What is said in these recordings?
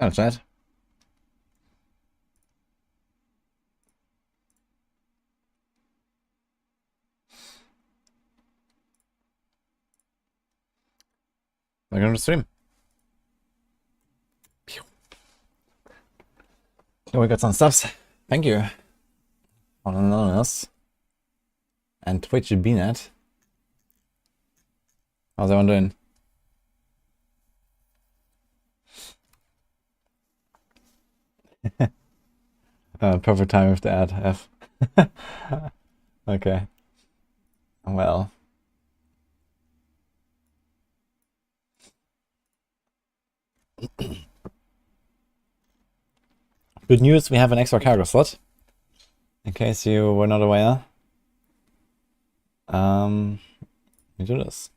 Oh, chat. We're going to stream. Pew. Oh, we got some subs. Thank you. On Anonymous. And Twitch BNet. How's everyone doing? Perfect time with the ad F. Okay. Well. Good news, we have an extra character slot. In case you were not aware. We do this.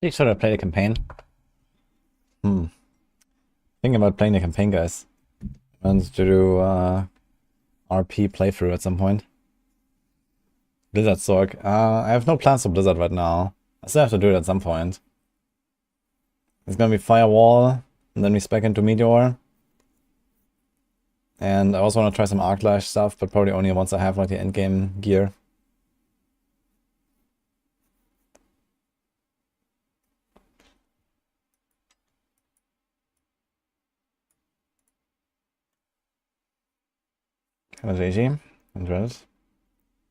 Should I play the campaign? Thinking about playing the campaign, guys. I want to do RP playthrough at some point. Blizzard Sorc. I have no plans for Blizzard right now. I still have to do it at some point. It's gonna be Firewall, and then we spec into Meteor. And I also want to try some Arclash stuff, but probably only once I have like the endgame gear. Hello JG and Reddit.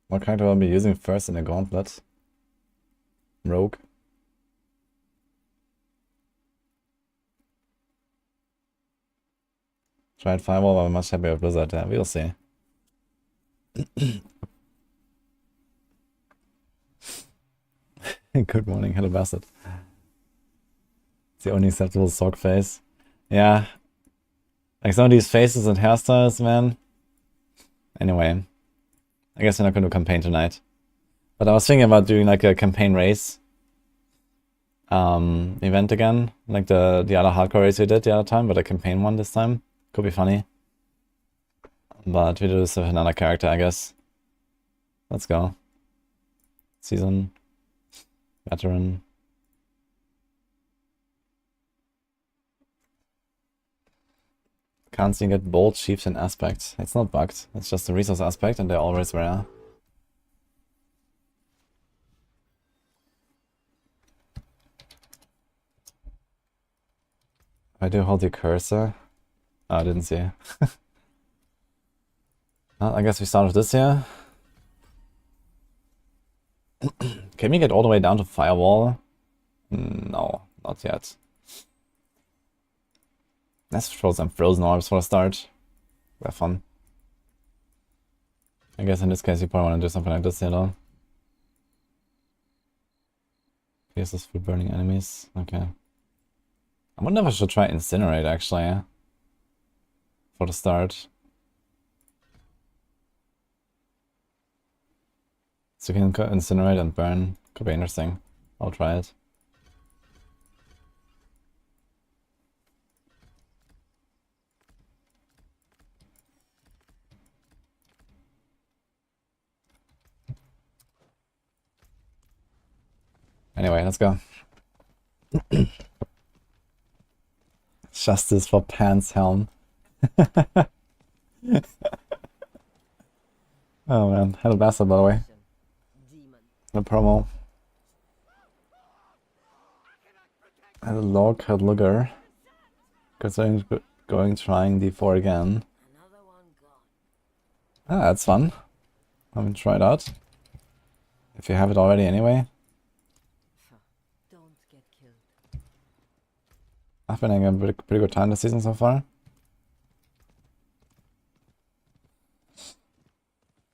What character will I be using first in the gauntlet? Rogue. Tried Firewall, but I'm much happier with Blizzard. Yeah, we'll see. Good morning, hello bastard. It's the only acceptable Sorc face. Yeah. Like some of these faces and hairstyles, man. Anyway. I guess we're not going to campaign tonight. But I was thinking about doing like a campaign race. Event again. Like the other hardcore race we did the other time, but a campaign one this time. Could be funny. But we do this with another character, I guess. Let's go. Season. Veteran. Can't see get bold, chiefs, and aspects. It's not bugged. It's just a resource aspect, and they're always rare. I do hold the cursor. Oh, I didn't see. Well, I guess we start with this here. Can we get all the way down to Firewall? No, not yet. Let's throw some frozen orbs for a start. Have fun. I guess in this case you probably want to do something like this here though. Pierces for burning enemies. Okay. I wonder if I should try Incinerate actually. For the start. So you can Incinerate and burn. Could be interesting. I'll try it. Anyway, let's go. Justice for Pan's Helm. Oh man, hello bastard by the way. The promo. And a log had looker. Considering going trying D4 again. Ah, that's fun. I haven't tried out. If you have it already anyway. I've been having a pretty good time this season so far.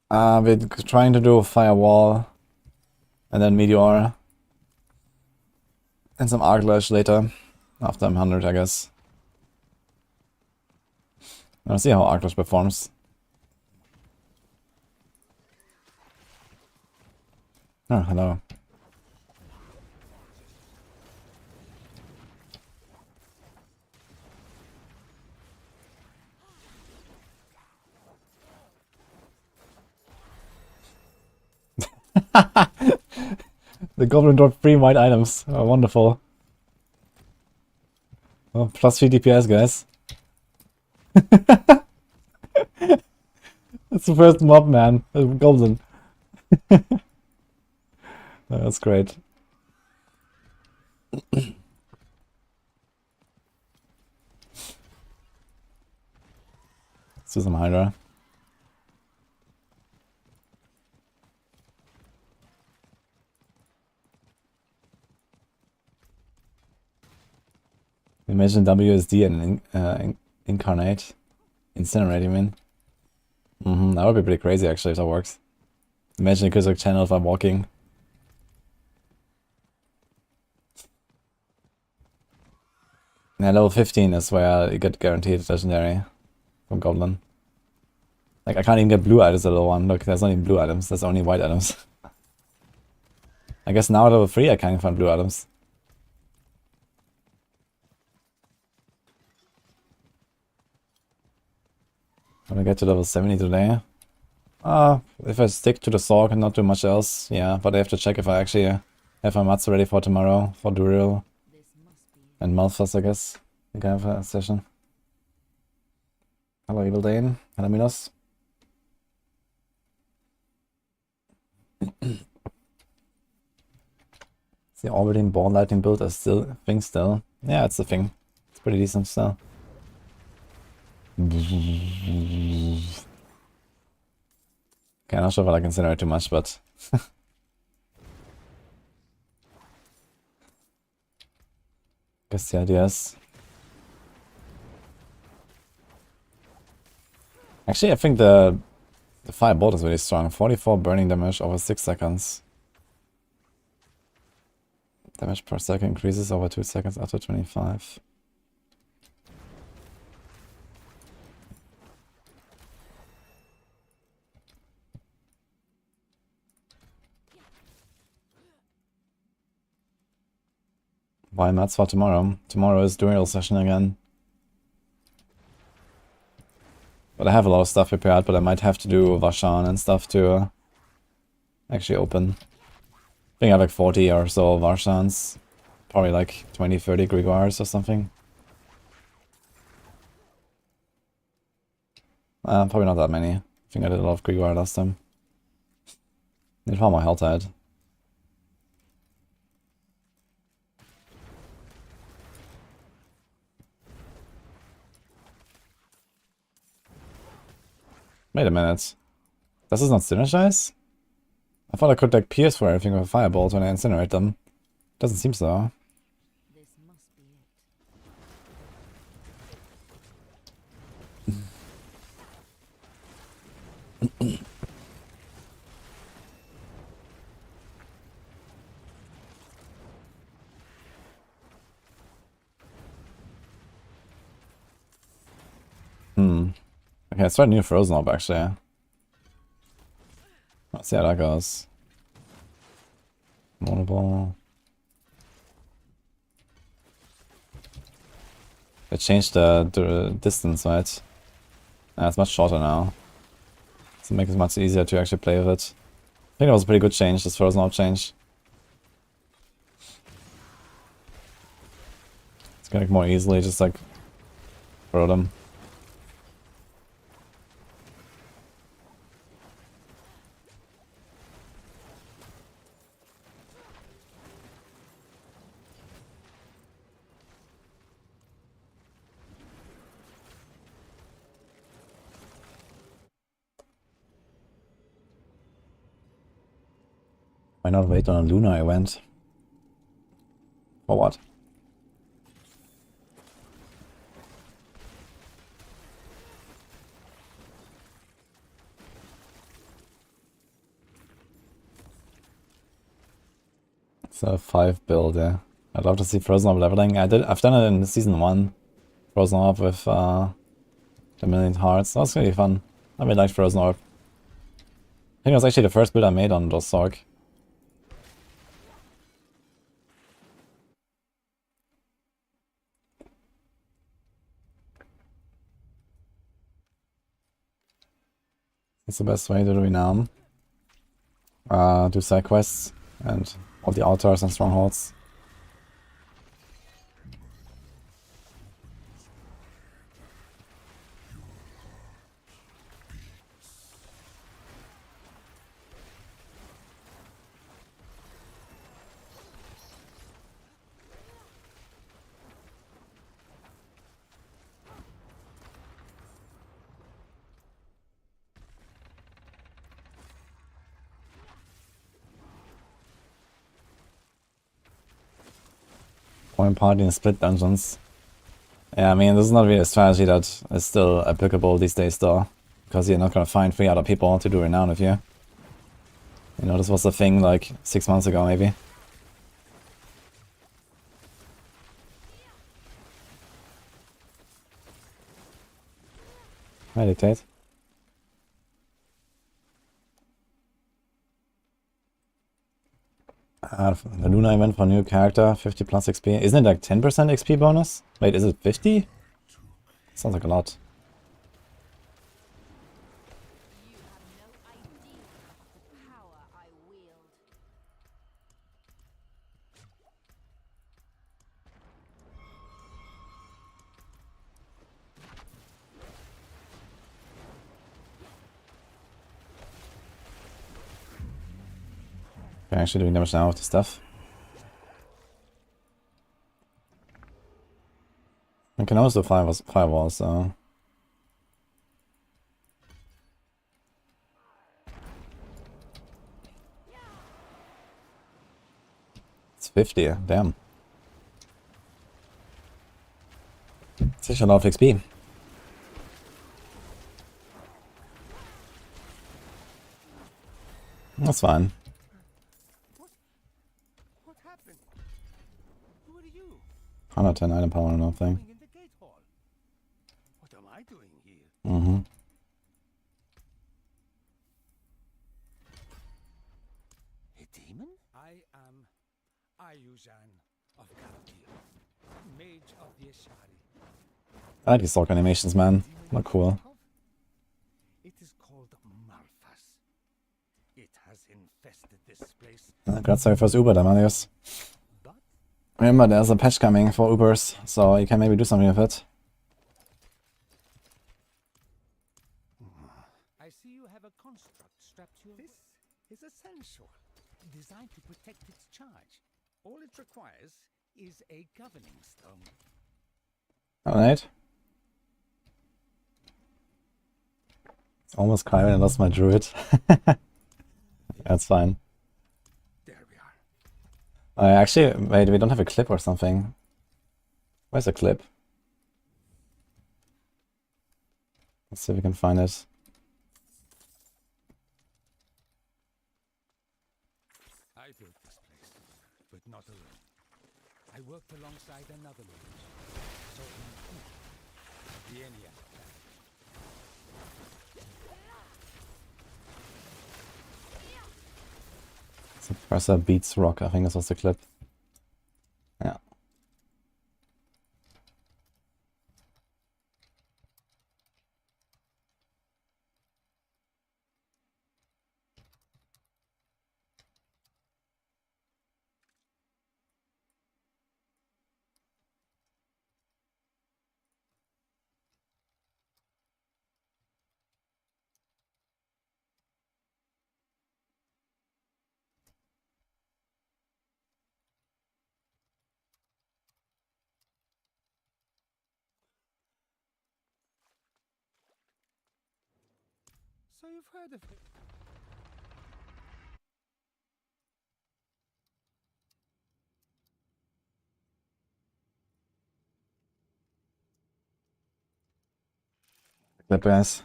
We're trying to do a firewall. And then meteor. And some arclash later. After I'm 100, I guess. I'll see how arclash performs. Oh, hello. The goblin dropped 3 white items. Oh, wonderful. Oh, plus 3 DPS, guys. That's the first mob, man. A goblin. That's great. Let's do some Hydra. Imagine WSD and incarnate. Incinerate, you mean? That would be pretty crazy actually if that works. Imagine it could like channel if I'm walking. Yeah, level 15 is where you get guaranteed legendary from Goblin. Like I can't even get blue items at level 1. Look, there's not even blue items, there's only white items. I guess now at level 3 I can't find blue items. I'm gonna get to level 70 today. If I stick to the Sorc and not do much else, yeah, but I have to check if I actually have my mats ready for tomorrow, for Druid and Malphas, I guess. I think I have a session. Hello, Evil Dane. Hello, Minos. Is the orbiting ball lightning build a thing still? Yeah, it's a thing. It's pretty decent still. Okay, I'm not sure if I consider it too much, but guess the idea is. Actually, I think the firebolt is really strong. 44 burning damage over 6 seconds. Damage per second increases over 2 seconds after 25. Why mats for tomorrow? Tomorrow is duel session again. But I have a lot of stuff prepared, but I might have to do Varshan and stuff to actually open. I think I have like 40 or so Varshans. Probably like 20, 30 Grimoires or something. Probably not that many. I think I did a lot of Grimoire last time. Need far more health ahead. Wait a minute. Does this not synergize? I thought I could like pierce for everything with fireballs when I incinerate them. Doesn't seem so. Okay, let's try a new Frozen Orb actually. Let's see how that goes. Vulnerable. They changed the distance, right? It's much shorter now. So it makes it much easier to actually play with it. I think that was a pretty good change, this Frozen Orb change. It's gonna more easily just like throw them. Why not wait on a lunar event? For what? It's a 5 build, yeah. I'd love to see Frozen Orb leveling. I've done it in season 1. Frozen Orb with the Million Hearts. That was really fun. I really liked Frozen Orb. I think it was actually the first build I made on those Sorc. It's the best way to do Renown. Do side quests and all the altars and strongholds. Point party and split dungeons. Yeah, I mean, this is not really a strategy that is still applicable these days, though. Because you're not gonna find 3 other people to do Renown with you. You know, this was a thing like 6 months ago, maybe. Meditate. The Luna event for new character, 50 plus XP. Isn't it like 10% XP bonus? Wait, is it 50? Sounds like a lot. Okay, actually doing damage now with the stuff. I can also do firewalls, so... It's 50, damn. It's actually a lot of XP. That's fine. What happened? Who are you? 110 item power or nothing. In the gate hall. What am I doing here? Mm-hmm. A demon? I am Ayuzan of Galatier, mage of the Ashari. I like these Sorc animations, man. They're cool. It is called Malphas. It has infested this place. Gerade sorry fürs Uber, Damanius. But Remember, there's a patch coming for Ubers, so you can maybe do something with it. I see you have a construct strapped to your... This is essential. Designed to protect its charge. All it requires is a governing stone. Alright. Almost cried when I lost my Druid. That's fine. There we are. Actually, wait, we don't have a clip or something. Where's the clip? Let's see if we can find it. I built this place, but not alone. I worked alongside another mage, the Enya. Suppressor beats rock, I think this was the clip. Yeah. So you've heard of it? Clip, guys.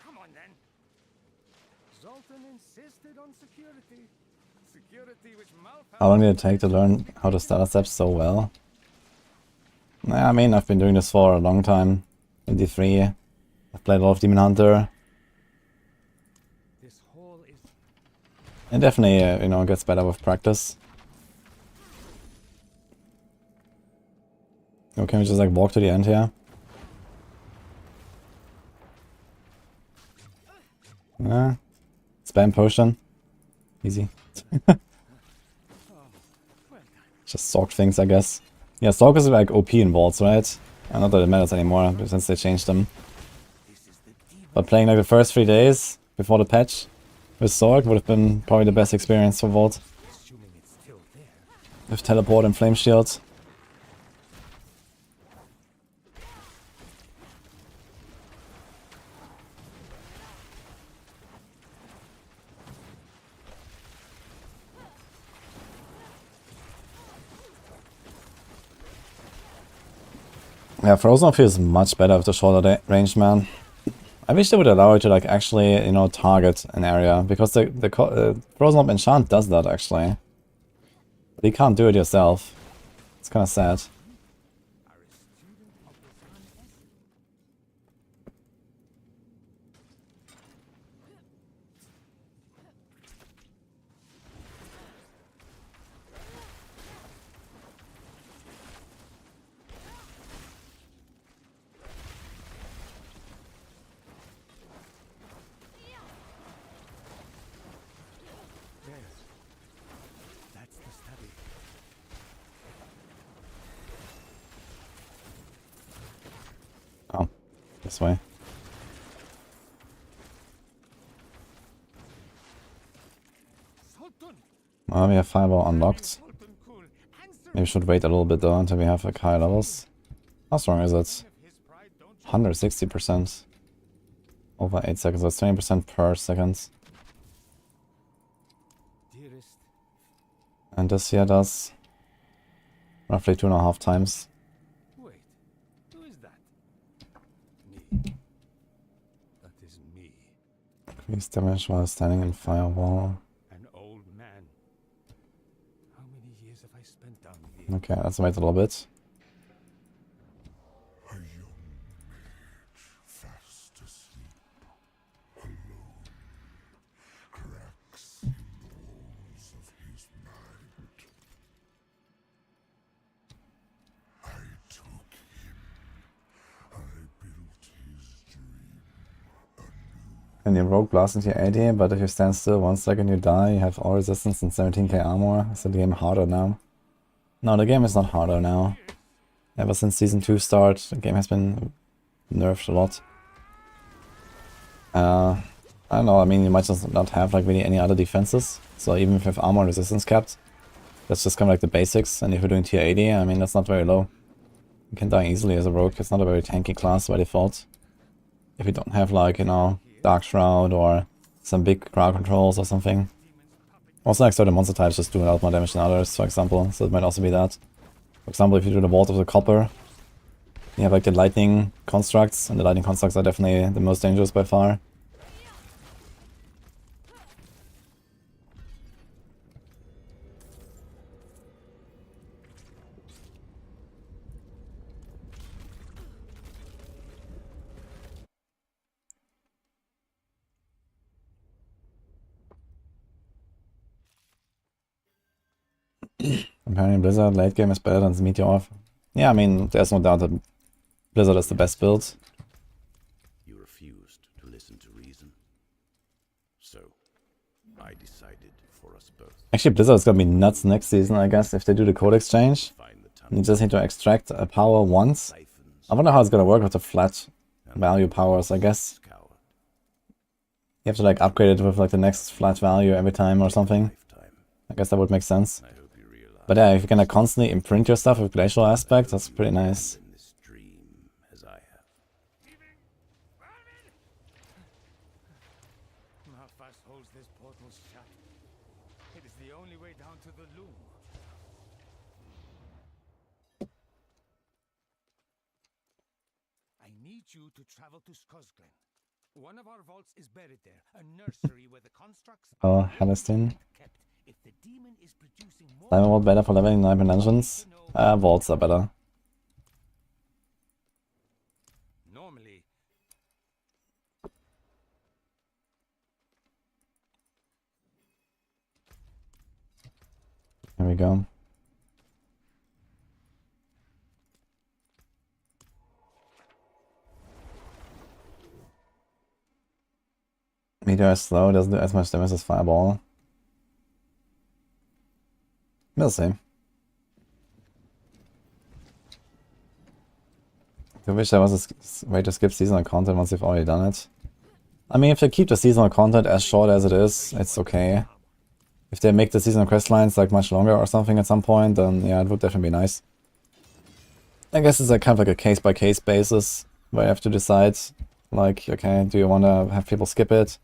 Come on then. Zoltan insisted on security. Security which How long did it take to learn how to start steps so well? I mean, I've been doing this for a long time. In D3, I've played a lot of Demon Hunter. This hall is It definitely, you know, gets better with practice. Oh, can we just like walk to the end here? Yeah. Spam potion. Easy. Just Sorc things, I guess. Yeah, Sorc is like OP in vaults, right? Not that it matters anymore, since they changed them. But playing like the first 3 days before the patch with Sorc would have been probably the best experience for vault. assuming it's still there. With teleport and flame shield. Yeah, Frozen feels much better with the shorter range, man. I wish they would allow you to like actually, you know, target an area, because the Frozen Orb enchant does that actually. But you can't do it yourself. It's kind of sad. That's the study. Oh, this way. Sultan! Well, we have Fireball unlocked. Sultan cool. Answer Maybe we should wait a little bit though until we have like higher levels. How strong is it? his pride, don't you? 160%. Over 8 seconds, that's 20% per second. Dearest, And this here does roughly 2.5 times. wait. Who is that? Me. That is me. Increased damage while standing in Firewall. An old man. How many years have I spent down here? Okay, let's wait a little bit. A young mage fast asleep, alone, cracks in the walls of his mind. I took him. I built his dream anew. And you rogue blast into your AD, but if you stand still 1 second you die, you have all resistance and 17k armor. Is the game harder now? No, the game is not harder now. Ever since Season 2 start, the game has been nerfed a lot. I don't know, I mean, you might just not have like really any other defenses. So even if you have armor and resistance capped, that's just kind of like the basics. And if you're doing tier 80, I mean, that's not very low. You can die easily as a rogue. It's not a very tanky class by default. If you don't have like, you know, Dark Shroud or some big crowd controls or something. Also, like certain monster types just do a lot more damage than others, for example. So it might also be that. For example, if you do the Vault of the Copper, you have like the lightning constructs, and the lightning constructs are definitely the most dangerous by far. Apparently Blizzard late game is better than Meteor. Yeah, I mean, there's no doubt that Blizzard is the best build. You refused to listen to reason. So, I decided for us both. Actually, Blizzard is gonna be nuts next season, I guess, if they do the code exchange. Find the You tunnel just need to extract a power once. siphons, I wonder how it's gonna work with the flat value powers, I guess. coward, You have to like upgrade it with like the next flat value every time or something. lifetime. I guess that would make sense. I hope you realize But yeah, if you can like constantly imprint your stuff with glacial aspect, that's pretty nice. in this dream as I have. Malphas holds this portal shut. It is the the only way down to the loom. I need you to travel to Skosglen. One of our vaults is buried there, a nursery where the constructs Oh, Halestin. kept. If the demon is producing more, Diamond Vault better for leveling 9 dungeons. Vaults are better. normally Here we go. Meteor is slow, doesn't do as much damage as Fireball. We'll see. I wish there was a way to skip seasonal content once you've already done it. I mean, if they keep the seasonal content as short as it is, it's okay. If they make the seasonal quest lines like much longer or something at some point, then yeah, it would definitely be nice. I guess it's like kind of like a case-by-case basis where you have to decide, like, okay, do you want to have people skip it?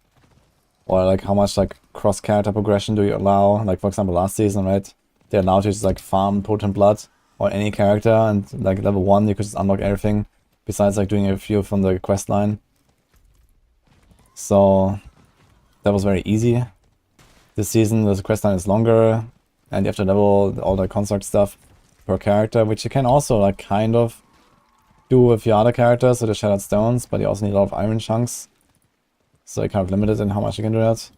Or like how much like cross-character progression do you allow? Like for example last season, right? They allowed you to just like farm Potent Blood or any character, and like level 1 you could just unlock everything besides like doing a few from the quest line. So that was very easy. This season the quest line is longer and you have to level all the construct stuff per character, which you can also like kind of do with your other characters with the Shattered Stones, but you also need a lot of iron chunks. So you're kind of limited in how much you can do that.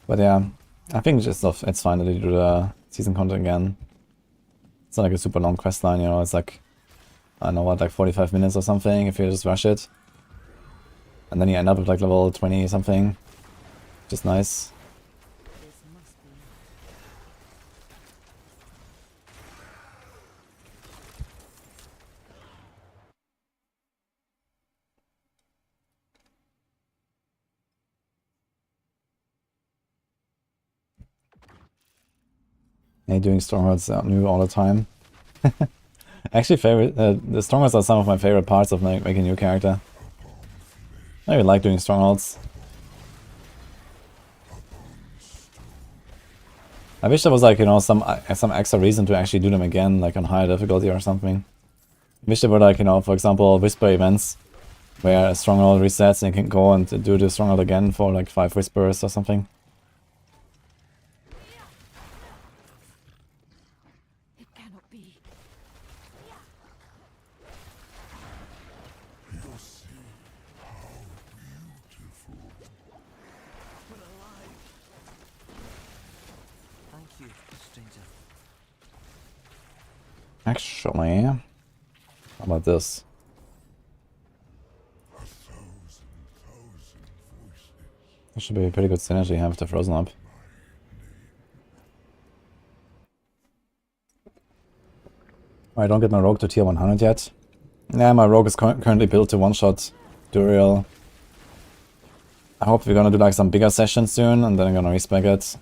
But yeah, I think it's fine that you do the season content again. It's not like a super long quest line, you know, it's like, I don't know what, like 45 minutes or something if you just rush it. And then you end up with like level 20 something, which is nice. Yeah, doing strongholds new all the time. Actually, the strongholds are some of my favorite parts of making a new character. I really like doing strongholds. I wish there was like, you know, some extra reason to actually do them again, like on higher difficulty or something. I wish there were like, you know, for example, whisper events where a stronghold resets and you can go and do the stronghold again for like 5 whispers or something. Actually, how about this? That should be a pretty good synergy here with the Frozen Up. I don't get my rogue to tier 100 yet. Yeah, my rogue is currently built to one-shot Duriel. I hope we're gonna do like some bigger sessions soon, and then I'm gonna respec it.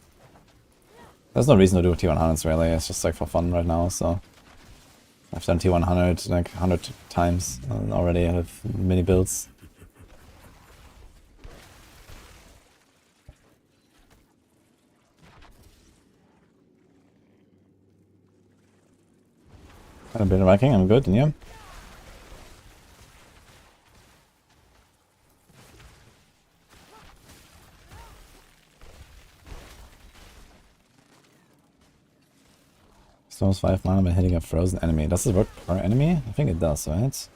There's no reason to do tier 100s really, it's just like for fun right now, so... I've done tier 100 like 100 times already with mini builds. Got a bit of Viking, I'm good, and you? Stones 5 mana by hitting a frozen enemy. Does this work per enemy? I think it does, right? It's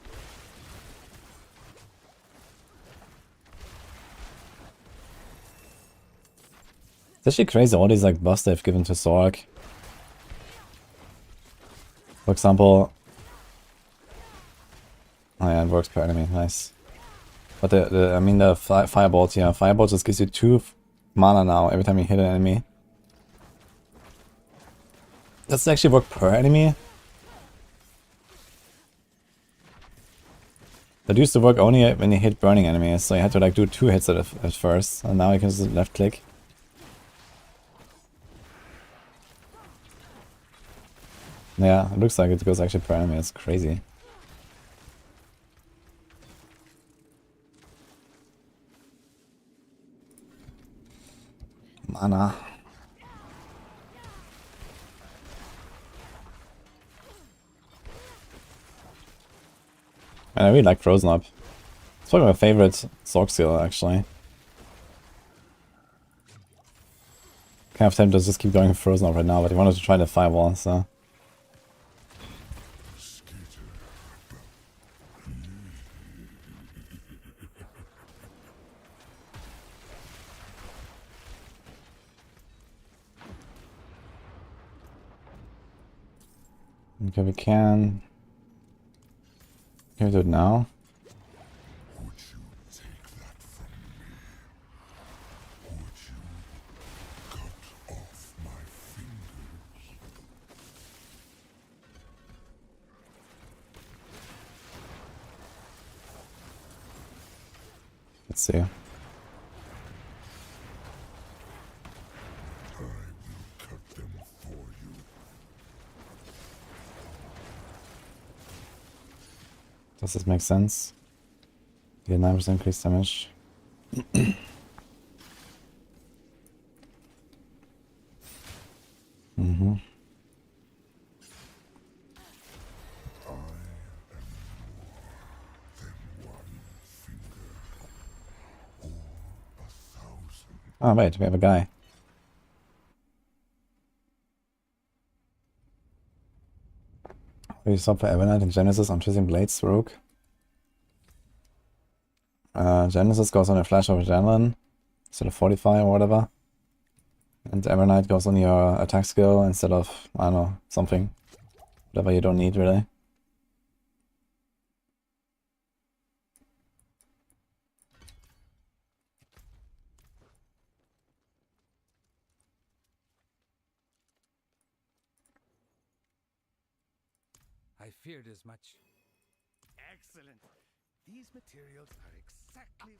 actually crazy all these like buffs they've given to Sorc. For example... Oh yeah, it works per enemy, nice. But the Firebolt, yeah, Firebolt just gives you 2 mana now every time you hit an enemy. Does it actually work per enemy? That used to work only when you hit burning enemies, so you had to like do 2 hits at first, and now you can just left click. Yeah, it looks like it goes actually per enemy, it's crazy. Mana. Man, I really like Frozen Up. It's probably my favorite Sorc skill, actually. Kind of tempted to just keep going Frozen Up right now, but he wanted to try the Firewall, so... Okay, we can... Can we do it now? Would you take that from me? Would you cut off my fingers? Let's see. I will cut them for you. Does this make sense? Get 9% increased damage. Mm-hmm. Oh wait, we have a guy. We stop for Evernight and Genesis on Twisting Blades, Rogue. Genesis goes on a Flash of Adrenaline instead of Fortify or whatever. And Evernight goes on your attack skill instead of, I don't know, something. Whatever you don't need, really. I feared as much. Excellent. These materials are exactly.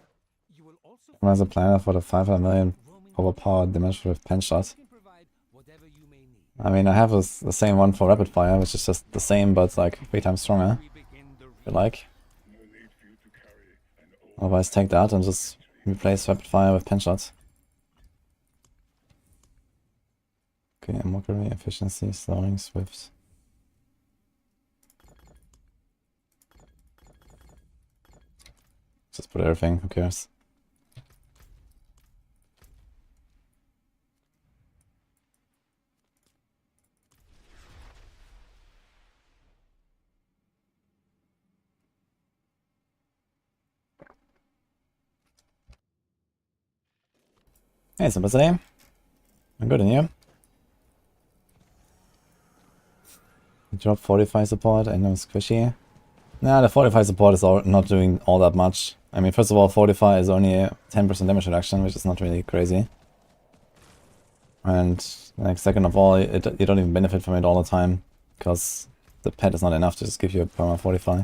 You will also. As a planner for the 500 million overpowered damage with pen shot. can provide whatever you may need. I mean, I have the same one for rapid fire, which is just the same, but like 3 times stronger. We begin the If you like. No need for you to carry an old Otherwise, take that and just replace rapid fire with pen shots. Okay, mockery, efficiency, slowing, swift. Just put everything, who cares? Hey, Simplicity. I'm good, and you? Drop Fortify support, I know squishy. Nah, the Fortify support is not doing all that much. I mean, first of all, Fortify is only a 10% damage reduction, which is not really crazy. And like, second of all, you don't even benefit from it all the time, because the pet is not enough to just give you a perma Fortify.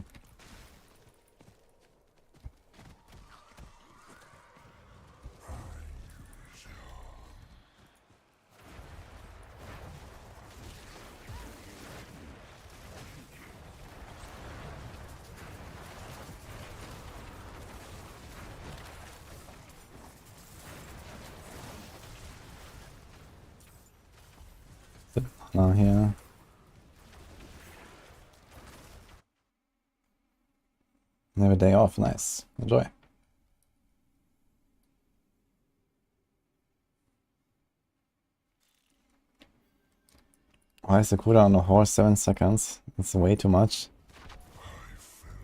Now here. And have a day off, nice. Enjoy. Why is the cooldown on a horse 7 seconds? It's way too much.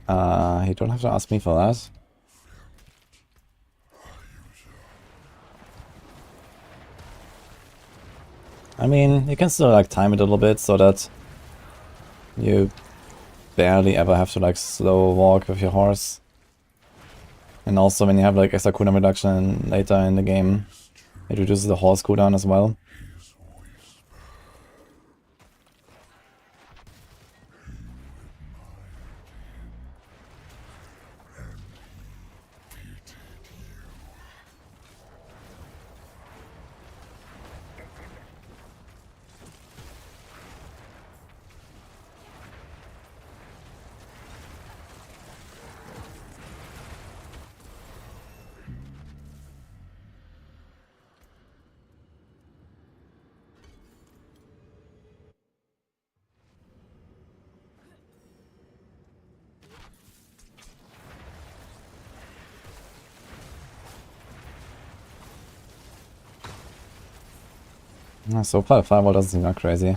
You don't have to ask me for that. I mean, you can still like time it a little bit so that you barely ever have to like slow walk with your horse. And also when you have like extra cooldown reduction later in the game, it reduces the horse cooldown as well. So far, Firewall doesn't seem that crazy.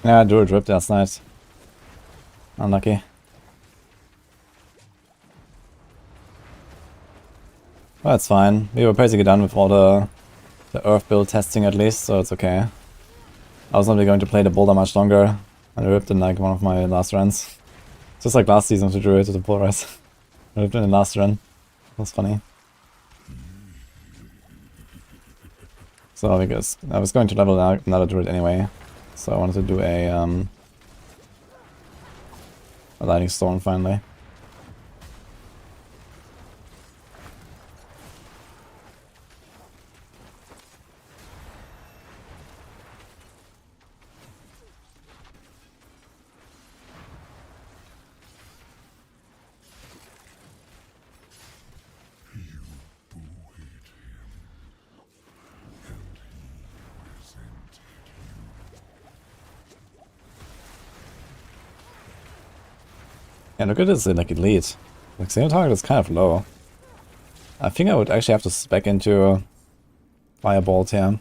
Yeah, Druid ripped, that's nice. Unlucky. Well, that's fine. We were basically done with all the Earth build testing at least, so it's okay. I was not really going to play the boulder much longer, and I ripped in like one of my last runs. Just like last season to Druid to the Polaris. I ripped in the last run. That was funny. So because I was going to level another Druid anyway, so I wanted to do a Lightning Storm finally. Yeah, look at this, like elite. Like single target is kind of low. I think I would actually have to spec into Firebolt here.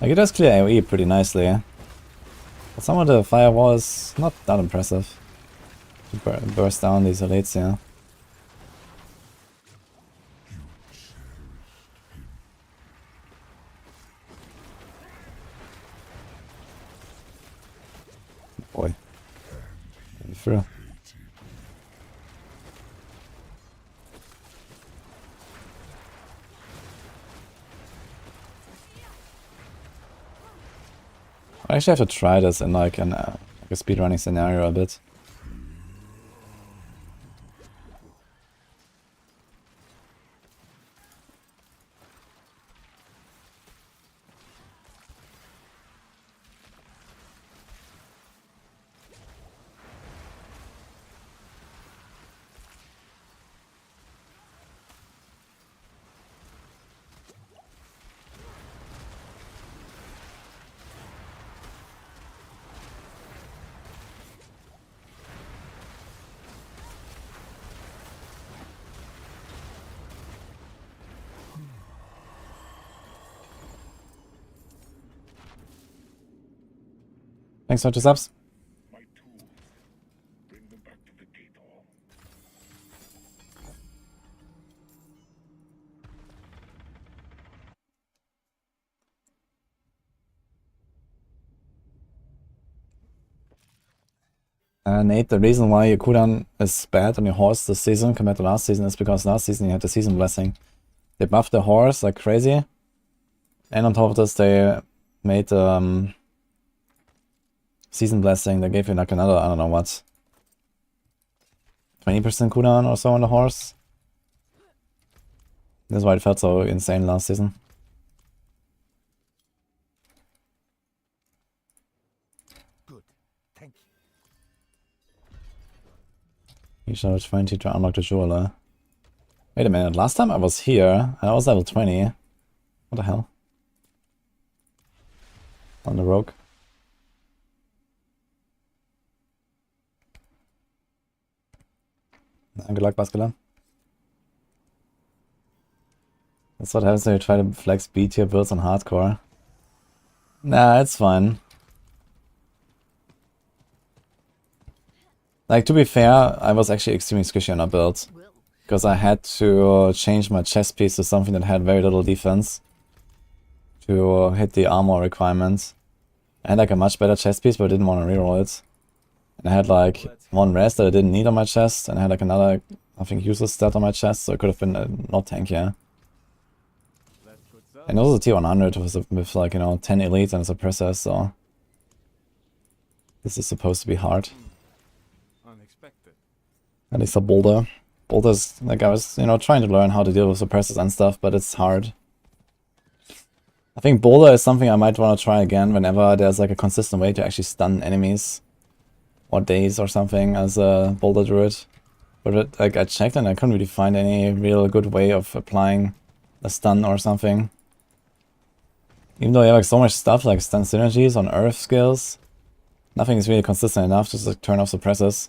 Like it does clear AoE pretty nicely. But some of the firewall is not that impressive. To burst down these elites here. Boy. Through. I actually have to try this in like a speedrunning scenario a bit. Thanks for the subs. My tools. Bring them back to the gate hall. Nate, the reason why your cooldown is bad on your horse this season compared to last season is because last season you had the season blessing. They buffed the horse like crazy. And on top of this they made season blessing, they gave you like another, I don't know what, 20% cooldown or so on the horse. That's why it felt so insane last season. Good. Thank you. You should 20 to unlock the jeweler. Wait a minute, last time I was here, I was level 20. What the hell? On the rogue. Good luck, Bascular. That's what happens when you try to flex B tier builds on hardcore. Nah, it's fine. Like, to be fair, I was actually extremely squishy on a build. Because I had to change my chest piece to something that had very little defense. To hit the armor requirement. I had like a much better chest piece, but I didn't want to reroll it. And I had like one rest that I didn't need on my chest, and I had like another, I think, useless stat on my chest, so it could have been not tankier. And also tier 100 with like, you know, 10 elites and a suppressor, so this is supposed to be hard. Unexpected. At least a boulder. Boulder's, like, I was, you know, trying to learn how to deal with suppressors and stuff, but it's hard. I think Boulder is something I might want to try again whenever there's like a consistent way to actually stun enemies. Or days or something as a Boulder Druid. But like I checked and I couldn't really find any real good way of applying a stun or something. Even though you have like so much stuff like stun synergies on earth skills, nothing is really consistent enough to just turn off suppressors.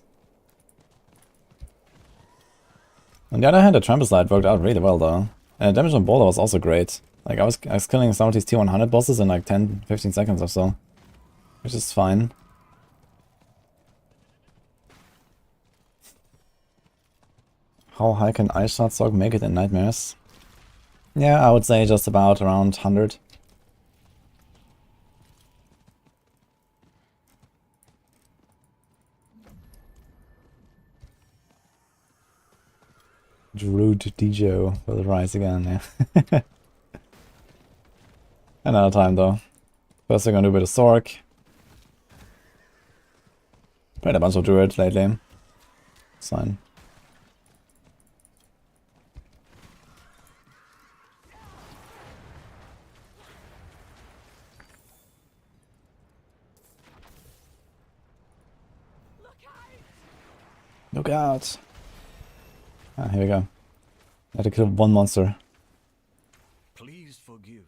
On the other hand, the Trample Slide worked out really well though. And the damage on Boulder was also great. Like I was killing some of these T100 bosses in like 10-15 seconds or so. Which is fine. How high can Ice Shard Sorc make it in Nightmares? Yeah, I would say just about around 100. Druid Dijo will rise again, yeah. Another time though. First we're gonna do a bit of Sorc. Played a bunch of Druid lately. It's fine. Look out! Ah, here we go. I had to kill one monster. Please forgive.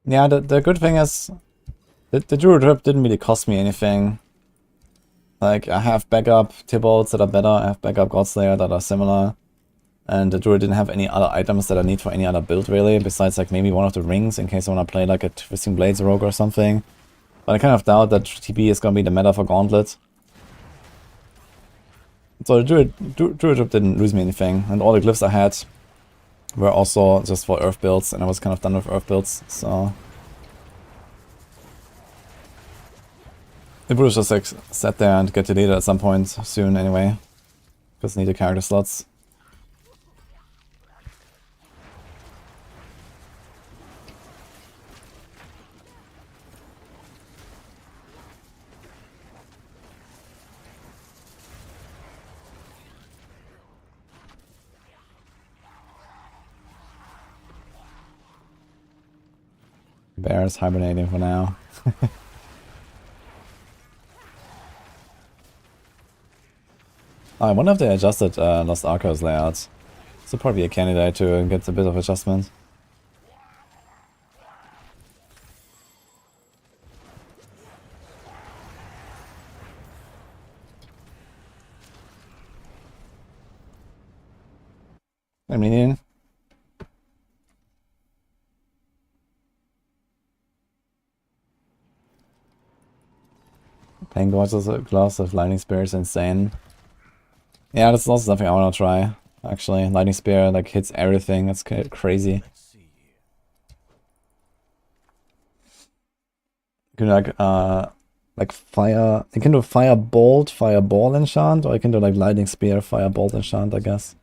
Yeah, the good thing is the Druid Rip didn't really cost me anything. Like, I have backup Tibalts that are better, I have backup Godslayer that are similar. And the Druid didn't have any other items that I need for any other build really, besides like maybe one of the rings in case I want to play like a Twisting Blades Rogue or something. But I kind of doubt that TB is going to be the meta for Gauntlet. So the Druid Rip didn't lose me anything, and all the glyphs I had were also just for Earth builds, and I was kind of done with Earth builds, so... It would just like sat there and get deleted at some point soon anyway. Because I need the character slots. Bear's hibernating for now. I wonder if they adjusted Lost Archo's layout. This would probably be a candidate to get a bit of adjustment. I mean, playing Gorgeous Gloves of Lightning Spear is insane. Yeah, that's also something I want to try, actually. Lightning Spear like hits everything, that's crazy. Let's see. You can like fire, you can do Fire Bolt, Fire Ball enchant, or you can do like Lightning Spear, Fire Bolt enchant, I guess.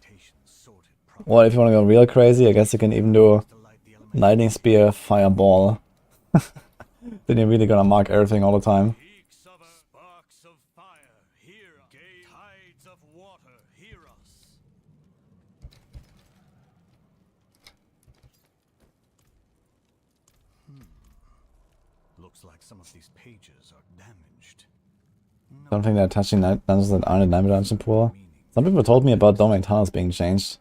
Or if you want to go real crazy, I guess you can even do Lightning Spear, Fire Ball. Then you're really gonna mark everything all the time. Sparks of fire, hear us. Tides of water, hear us. Looks like some of these pages are damaged. Something that touching dungeons that aren't in Diamond Dungeon Pool. Some people told me about Domain Tunnels being changed.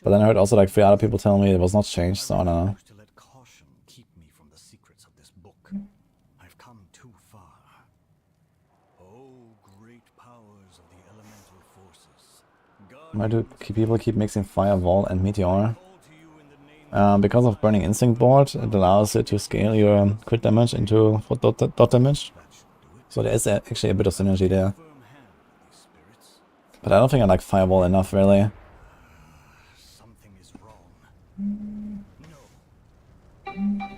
But then I heard also like 3 other people telling me it was not changed, so I don't know. To let caution keep me from the secrets of this book. I've come too far. Oh, great powers of the elemental forces. Why do people keep mixing Fire, Wall and Meteor? Because of Burning Instinct Board, it allows it to scale your crit damage into dot damage. So there is actually a bit of synergy there. But I don't think I like Firewall enough, really. Something is wrong. No.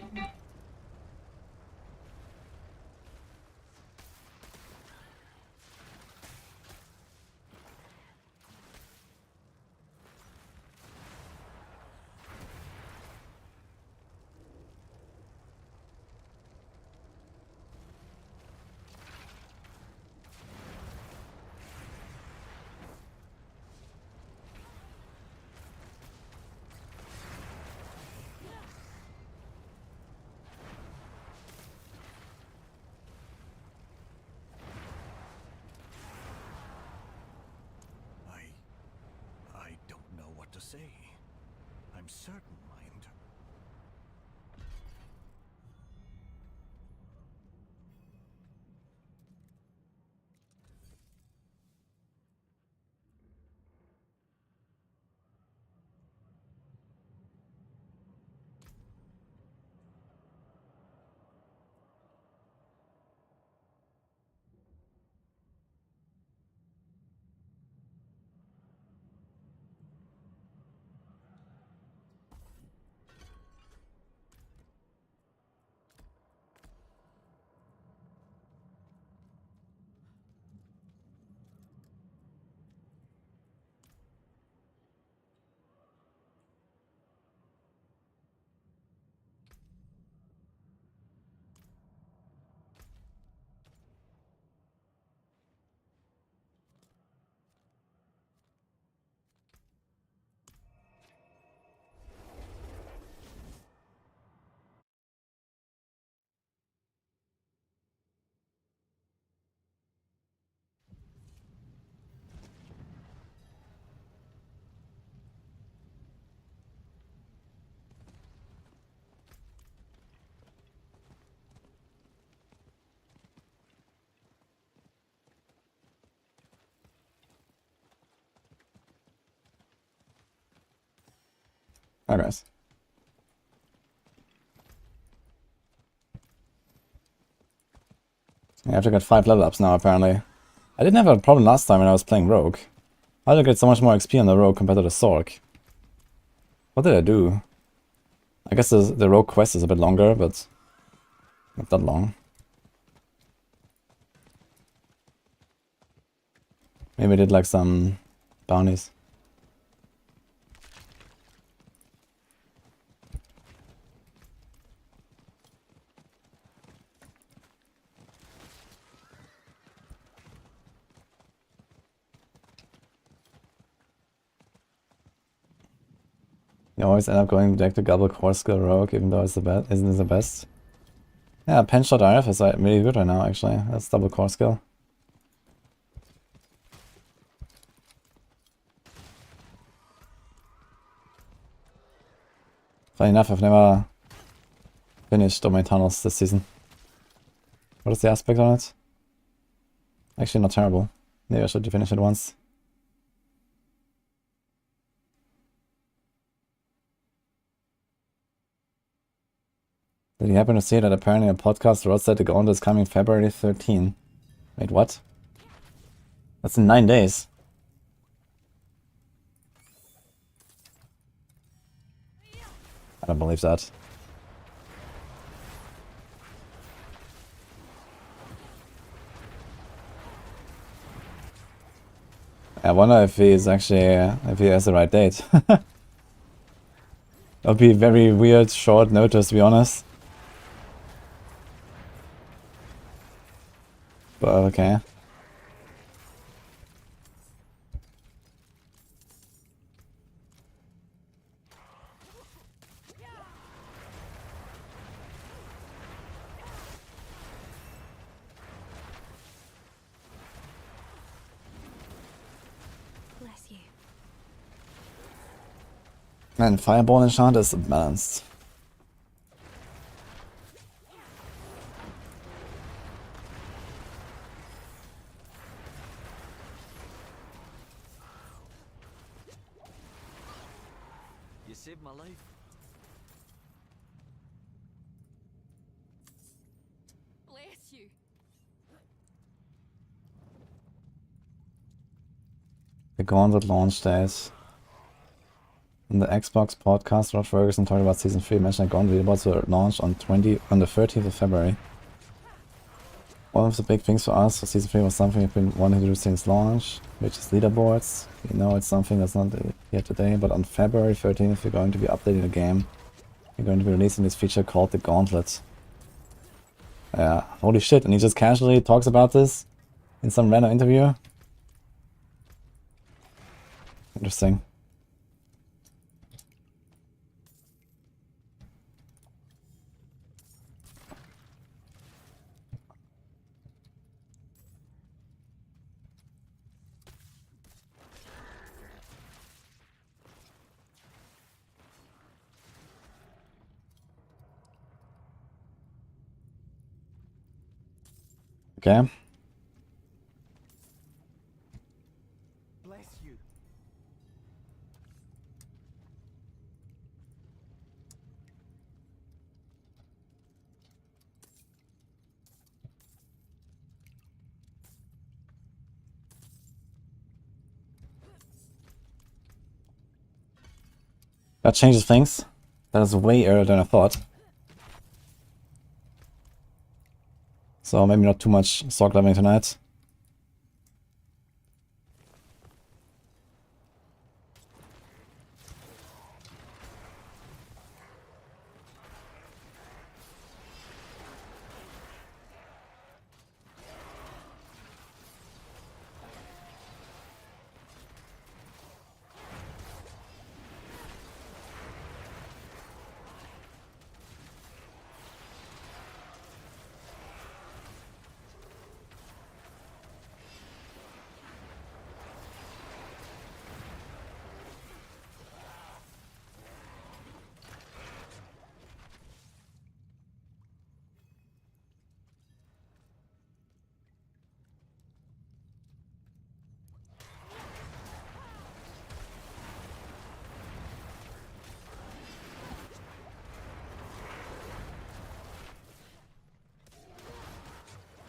say. I'm certain, mind. Hi guys. I have to get 5 level ups now apparently. I didn't have a problem last time when I was playing Rogue. I did get so much more XP on the Rogue compared to the Sorc. What did I do? I guess the Rogue quest is a bit longer, but not that long. Maybe I did like some bounties. You always end up going back to Double Core Skill Rogue, even though it's the best. Isn't it the best? Yeah, Pen Shot RF is really good right now, actually. That's Double Core Skill. Funny enough, I've never finished Domain Tunnels this season. What is the aspect on it? Actually, not terrible. Maybe I should finish it once. Did you happen to see that apparently a podcast roadside to Gauntlet is coming February 13? Wait, what? That's in 9 days. I don't believe that. I wonder if he's actually, if he has the right date. That would be very weird, short notice, to be honest. But okay. Bless you. Man, Fireball enchant is balanced. You saved my life. Bless you. The Gauntlet launch days. In the Xbox podcast, Rod Ferguson talked about Season 3, mentioned that Gauntlet leaderboards were launched on the 30th of February. One of the big things for us for Season 3 was something we've been wanting to do since launch, which is leaderboards. We know it's something that's not here today, but on February 13th we're going to be updating the game. We're going to be releasing this feature called the Gauntlet. Yeah, holy shit, and he just casually talks about this in some random interview. Interesting. Okay. Bless you. That changes things. That is way earlier than I thought. So maybe not too much Sorc leveling tonight.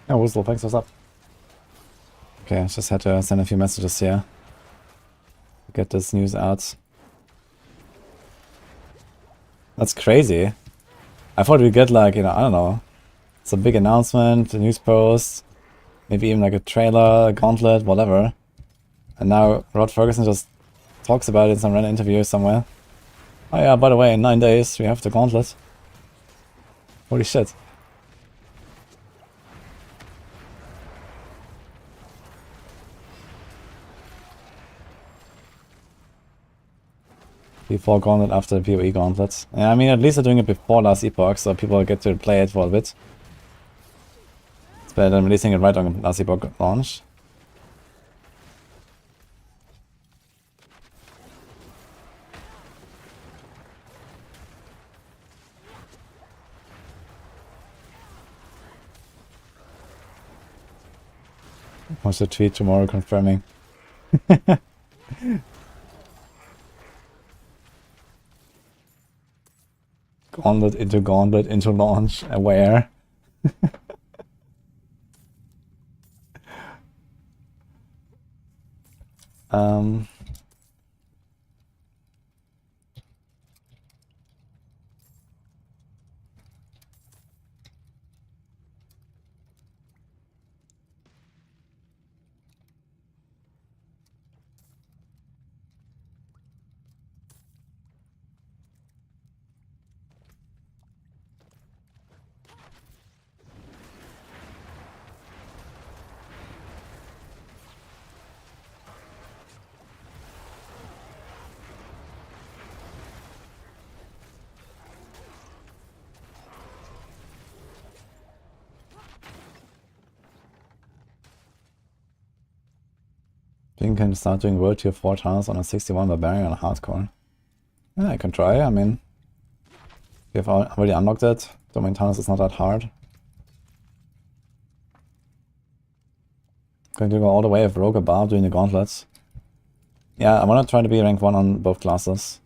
Oh, Wuzdle, thanks, what's up? Okay, I just had to send a few messages here. Get this news out. That's crazy. I thought we'd get like, you know, I don't know, some big announcement, a news post, maybe even like a trailer, a gauntlet, whatever. And now Rod Ferguson just talks about it in some random interview somewhere. Oh yeah, by the way, in 9 days we have the gauntlet. Holy shit. Before Gauntlet, after the PoE Gauntlet. Yeah, I mean, at least they're doing it before last epoch, so people get to play it for a bit. It's better than releasing it right on last epoch launch. Watch the tweet tomorrow confirming. Gauntlet into launch, aware. You can start doing world tier 4 tunnels on a 61 Barbarian on hardcore. Yeah, I can try, I mean, if I've already unlocked it, domain tunnels is not that hard. Going to go all the way with Rogue or Barb doing the gauntlets. Yeah, I want to try to be rank 1 on both classes.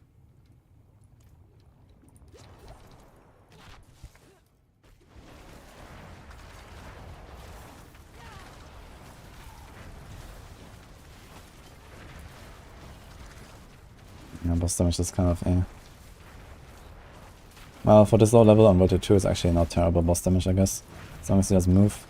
Yeah, boss damage is kind of well, for this low level on World Tier 2 is actually not terrible boss damage, I guess. As long as he doesn't move.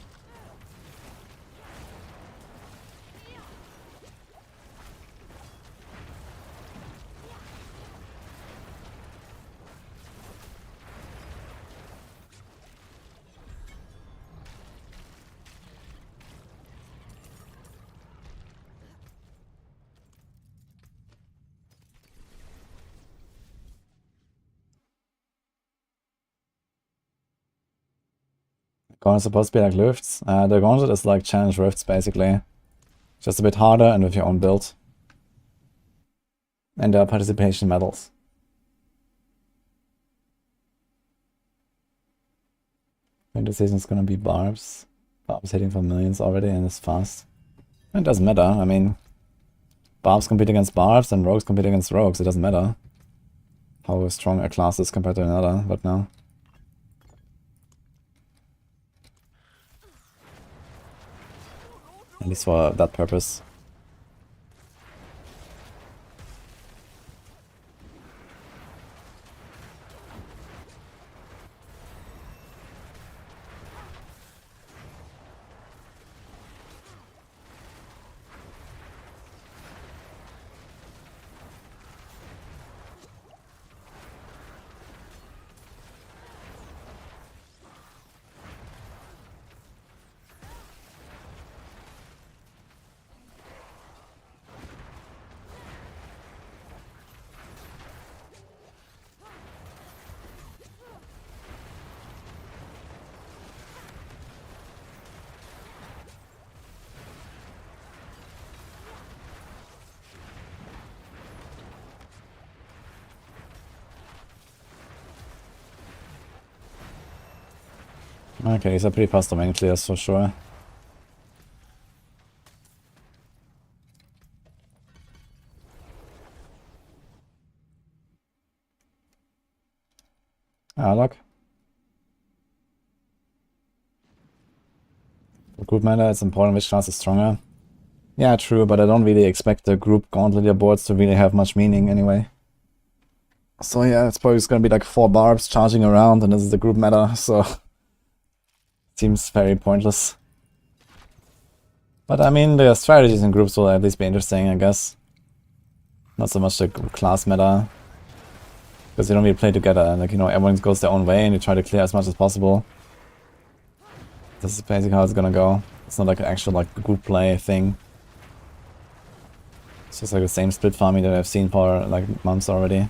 Gauntlet is supposed to be like Rifts. The Gauntlet is like Challenge Rifts, basically. Just a bit harder and with your own build. And there are participation medals. I think the season's gonna be Barbs. Barb's hitting for millions already and it's fast. It doesn't matter, I mean, Barbs compete against Barbs and Rogues compete against Rogues, it doesn't matter how strong a class is compared to another, but now. At least for that purpose. Okay, these are pretty fast domain clears for sure. Look. For group meta, it's important which class is stronger. Yeah, true, but I don't really expect the group gauntlet leaderboards to really have much meaning anyway. So yeah, it's probably just gonna be like 4 Barbs charging around, and this is the group meta, so seems very pointless. But I mean, the strategies in groups will at least be interesting, I guess. Not so much the class meta. Because you don't really play together, like, you know, everyone goes their own way and you try to clear as much as possible. This is basically how it's gonna go. It's not like an actual like group play thing. It's just like the same split farming that I've seen for like months already.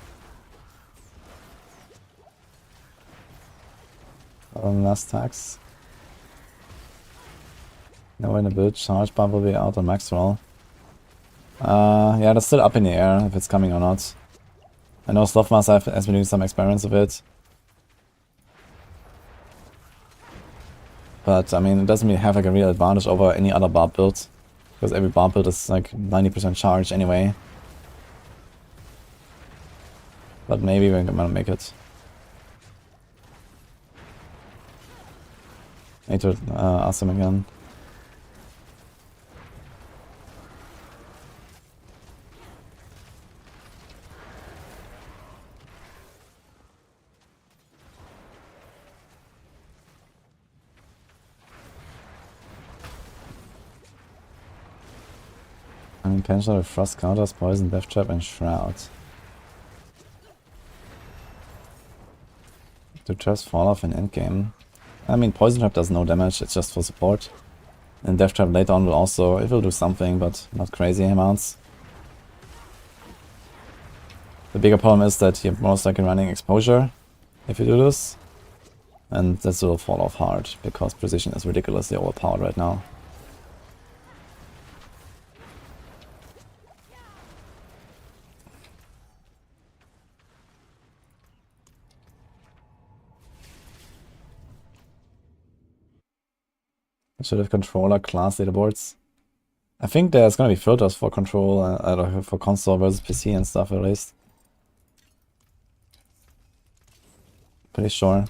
Last tax. No in a bit. Charge bump will be out on max roll. Yeah, that's still up in the air if it's coming or not. I know Slothmaster has been doing some experiments with it. But I mean, it doesn't really have like a real advantage over any other barb build. Because every barb build is like 90% charged anyway. But maybe we're gonna make it. I need to ask him again. Pension with Frost counters, Poison, Death Trap, and Shroud. Do just fall off in endgame. I mean, Poison Trap does no damage, it's just for support. And Death Trap later on will also, it will do something, but not crazy amounts. The bigger problem is that you're most likely running Exposure if you do this. And this will fall off hard, because Precision is ridiculously overpowered right now. I should have controller class leaderboards. I think there's gonna be filters for control, for console versus PC and stuff at least. Pretty sure.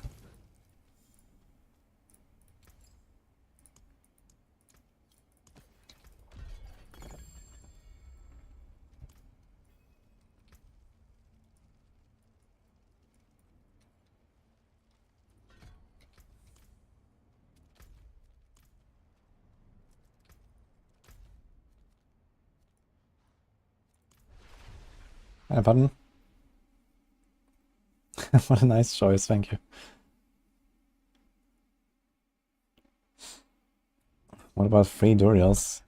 Pardon? What a nice choice, thank you. What about free Duriels?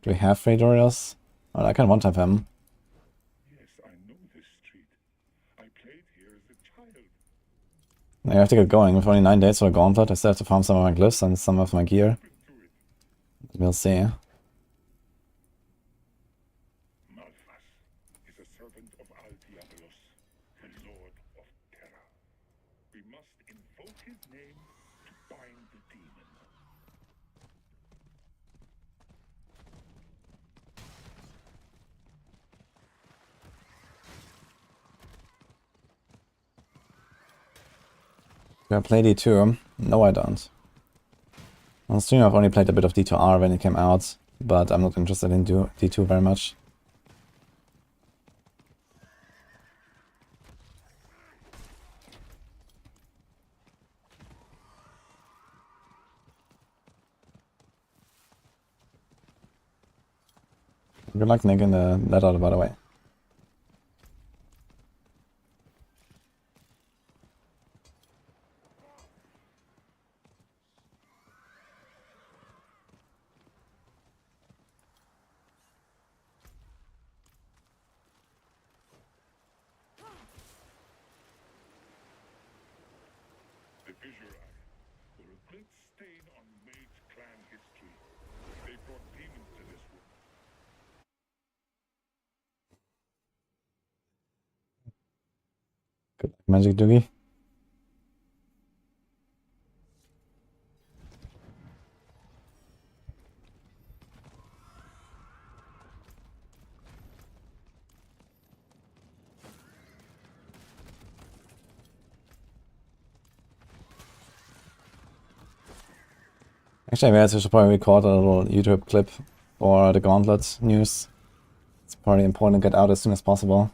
Do we have free Duriels? Oh, I can one-tap him. Yes, I know this street. I played here as a child. I have to get going. With only 9 days for a gauntlet, I still have to farm some of my glyphs and some of my gear. We'll see. Malphas is a servant of Diablo, the Lord of Terra. We must invoke his name to bind the demon. Do I play D2? No, I don't. On stream I've only played a bit of D2R when it came out, but I'm not interested in D2 very much. Good luck making the letter, by the way. The Visurai were a great stain on Mage clan history. They brought demons to this world. Good luck, Magic Doogie. Actually, I should probably record a little YouTube clip for the Gauntlet news. It's probably important to get out as soon as possible.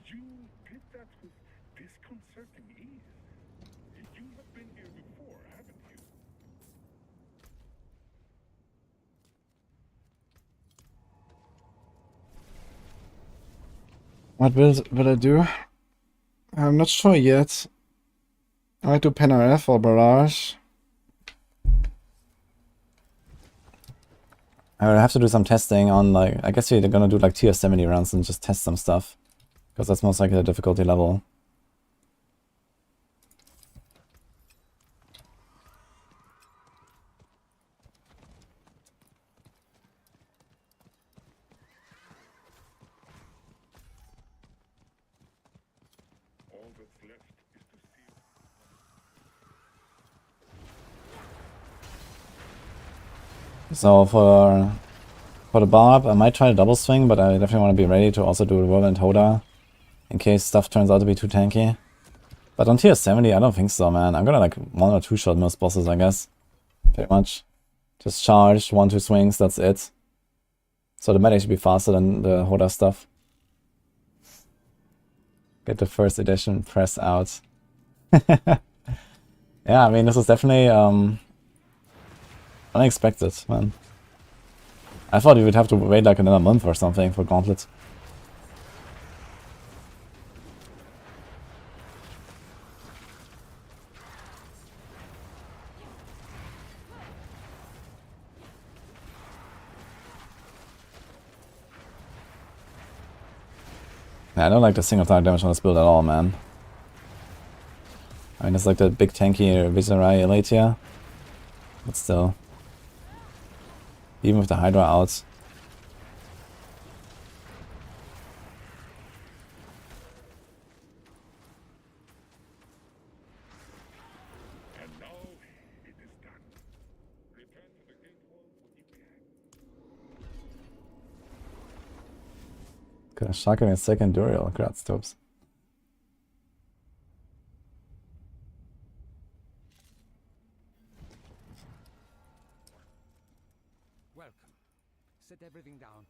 You did that with disconcerting ease. You have been here before, haven't you? What will I do? I'm not sure yet. I might do Penaref or Barrage. I will have to do some testing on, like, I guess they're gonna do like tier 70 runs and just test some stuff. Because that's most likely the difficulty level. All that's left is to see. So for the Barb, I might try a double swing, but I definitely want to be ready to also do a Whirlwind Hoda in case stuff turns out to be too tanky. But on tier 70, I don't think so, man. I'm gonna like 1 or 2 shot most bosses, I guess. Pretty much. Just charge, 1-2 swings, that's it. So the might actually be faster than the Hoda stuff. Get the first edition press out. Yeah, I mean, this is definitely unexpected, man. I thought you would have to wait like another month or something for Gauntlet. Yeah, I don't like the single target damage on this build at all, man. I mean, it's like the big tanky Viserai elite here. But still. Even with the Hydra out. And now it is done. Return to the gate hall wudijo. Gonna shock in a second Duriel. Congrats, Topes. Welcome. Set everything down.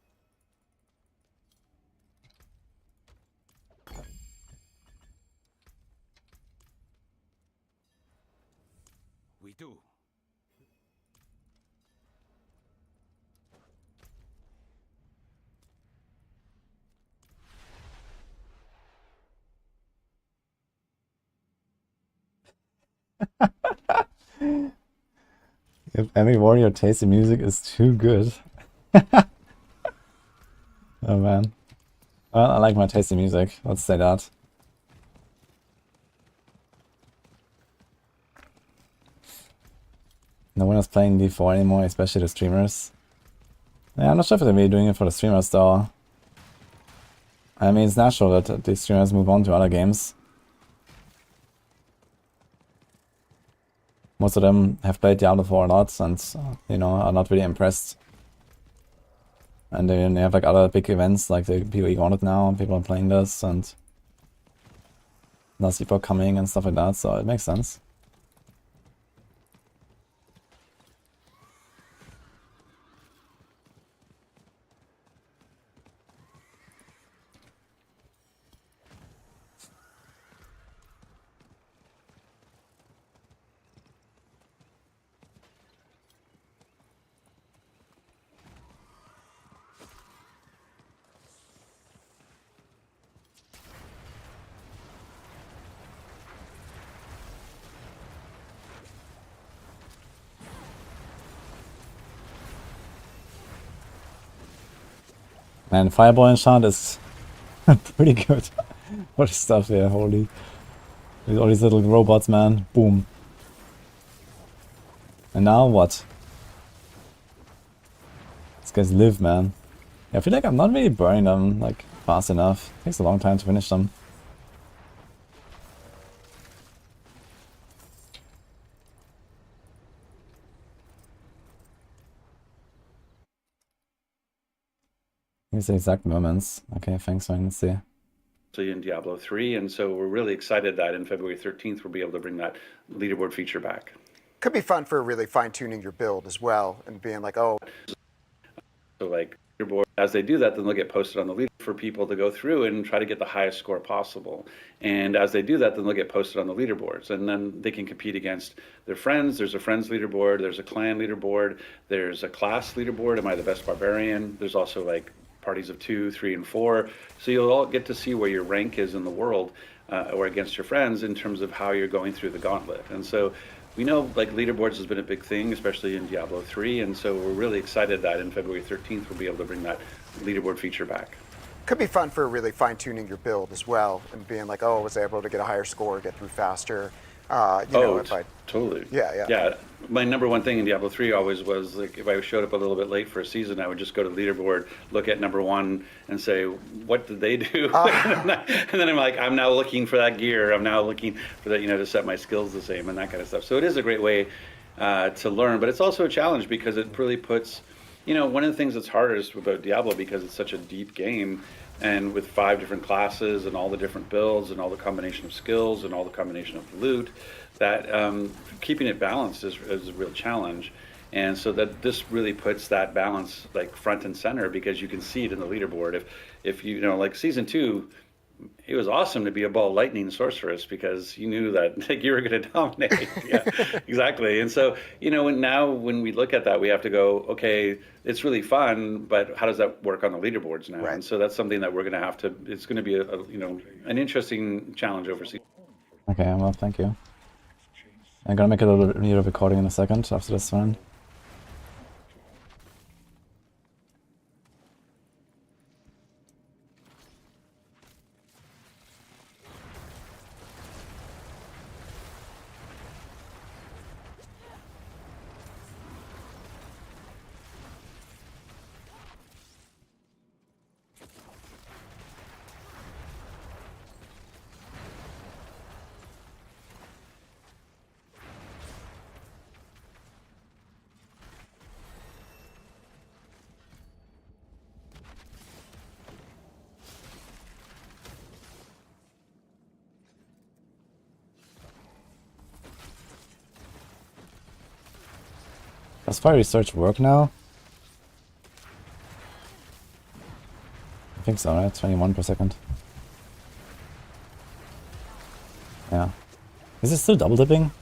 We do. If every warrior tasty music is too good. Oh man. Well, I like my tasty music, let's say that. No one is playing D4 anymore, especially the streamers. Yeah, I'm not sure if they're really doing it for the streamers though. I mean, it's natural that the streamers move on to other games. Most of them have played Diablo 4 a lot and, you know, are not really impressed. And they have like other big events like the PoE Gauntlet now, and people are playing this, and less people coming and stuff like that, so it makes sense. And Fireball enchant is pretty good. What is stuff here, holy. With all these little robots, man. Boom. And now what? These guys live, man. Yeah, I feel like I'm not really burning them like fast enough. It takes a long time to finish them. Here's the exact moments. Okay, thanks, man. Let's see. In Diablo 3, and so we're really excited that in February 13th we'll be able to bring that leaderboard feature back. Could be fun for really fine-tuning your build as well, and being like, oh. So like leaderboard, as they do that, then they'll get posted on the leaderboard for people to go through and try to get the highest score possible. And as they do that, then they'll get posted on the leaderboards, and then they can compete against their friends. There's a friends leaderboard, there's a clan leaderboard, there's a class leaderboard. Am I the best barbarian? There's also like parties of 2, 3, and 4. So you'll all get to see where your rank is in the world or against your friends in terms of how you're going through the gauntlet. And so we know like leaderboards has been a big thing, especially in Diablo 3. And so we're really excited that in February 13th, we'll be able to bring that leaderboard feature back. Could be fun for really fine-tuning your build as well, and being like, oh, was I able to get a higher score, get through faster? Totally. Yeah. My number one thing in Diablo 3 always was like if I showed up a little bit late for a season, I would just go to leaderboard, look at number 1, and say, what did they do? And then I'm like, I'm now looking for that gear. I'm now looking for that, to set my skills the same and that kind of stuff. So it is a great way to learn, but it's also a challenge because it really puts, one of the things that's hardest about Diablo, because it's such a deep game, and with 5 different classes and all the different builds and all the combination of skills and all the combination of loot, that keeping it balanced is a real challenge. And so that this really puts that balance like front and center, because you can see it in the leaderboard. If like season 2, it was awesome to be a ball lightning sorceress because you knew that like you were going to dominate. Yeah, exactly. And so when we look at that, we have to go, okay, it's really fun, but how does that work on the leaderboards now? Right. And so that's something that we're going to have to. It's going to be an interesting challenge overseas. Okay, well, thank you. I'm gonna make a little recording in a second after this one. Does fire research work now? I think so, right? 21 per second. Yeah. Is it still double dipping?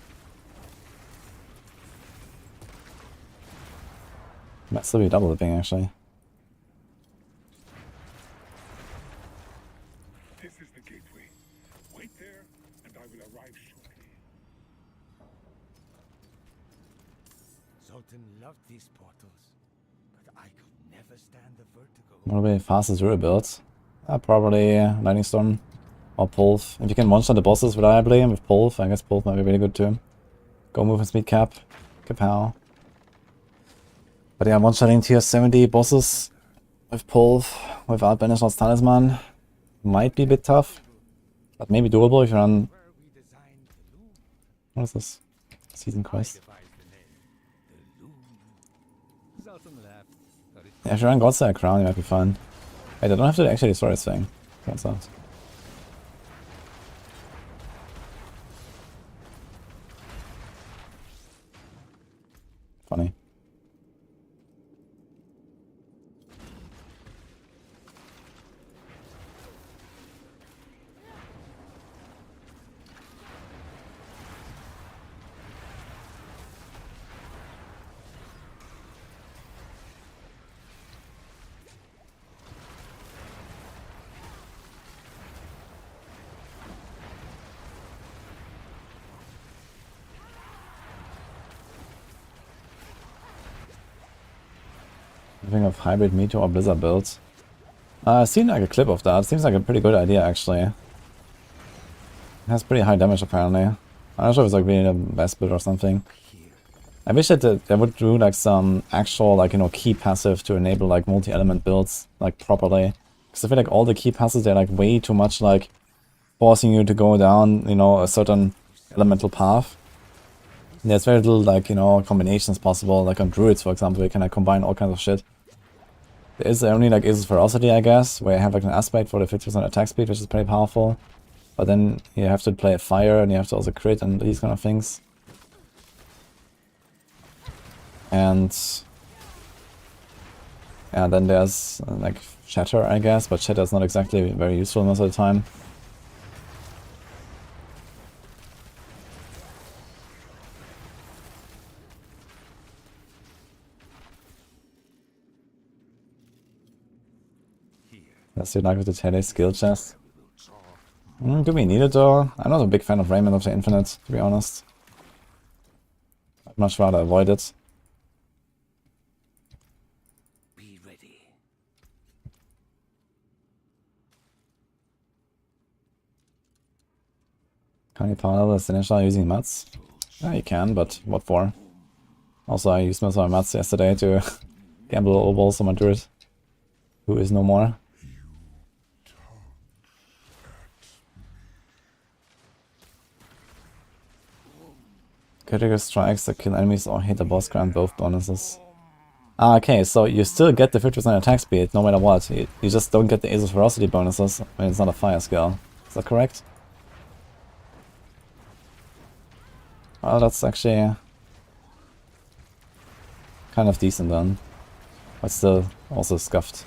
Might still be double dipping actually. This is the gateway. Wait there, and I will arrive shortly. Zoltan loved these portals, but I could never stand the vertigo. What will be the fastest Druid builds? Probably Lightning Storm or Pulve. If you can one-shot the bosses reliably with Pulve, I guess Pulve might be really good too. Go move and speed cap. Kapow. But yeah, one-shotting tier 70 bosses with Pulve without Banishment's Talisman might be a bit tough. But maybe doable if you run... What is this? Season quest. Sultan laughed, but it Yeah, if you run Godslayer Crown, you might be fine. Wait, I don't have to actually destroy this thing. Turns out. Funny. Think of hybrid Meteor or Blizzard builds. I've seen like a clip of that. Seems like a pretty good idea actually. It has pretty high damage apparently. I'm not sure if it's like really the best build or something. I wish that they would do like some actual like, you know, key passive to enable like multi-element builds like properly. Because I feel like all the key passives, they're like way too much like forcing you to go down, you know, a certain elemental path. There's very little like, you know, combinations possible. Like on Druids, for example, you can like combine all kinds of shit. There is only like Aegis Ferocity, I guess, where you have like an aspect for the 50% attack speed, which is pretty powerful. But then you have to play a fire and you have to also crit and these kind of things. And yeah, then there's like Shatter, I guess, but Shatter is not exactly very useful most of the time. Let's do like with the Tele skill chest. Do we need it though? I'm not a big fan of Raiment of the Infinite, to be honest. I'd much rather avoid it. be ready. Can you parallel the Sinisha using mats? Yeah, you can, but what for? Also, I used most of my mats yesterday to gamble overballs on my Druid, who is no more. Critical strikes that kill enemies or hit a boss grant both bonuses. Ah, okay, so you still get the 50% attack speed no matter what. You just don't get the Aegis Ferocity bonuses when it's not a fire skill. Is that correct? Well, that's actually kind of decent then. But still also scuffed.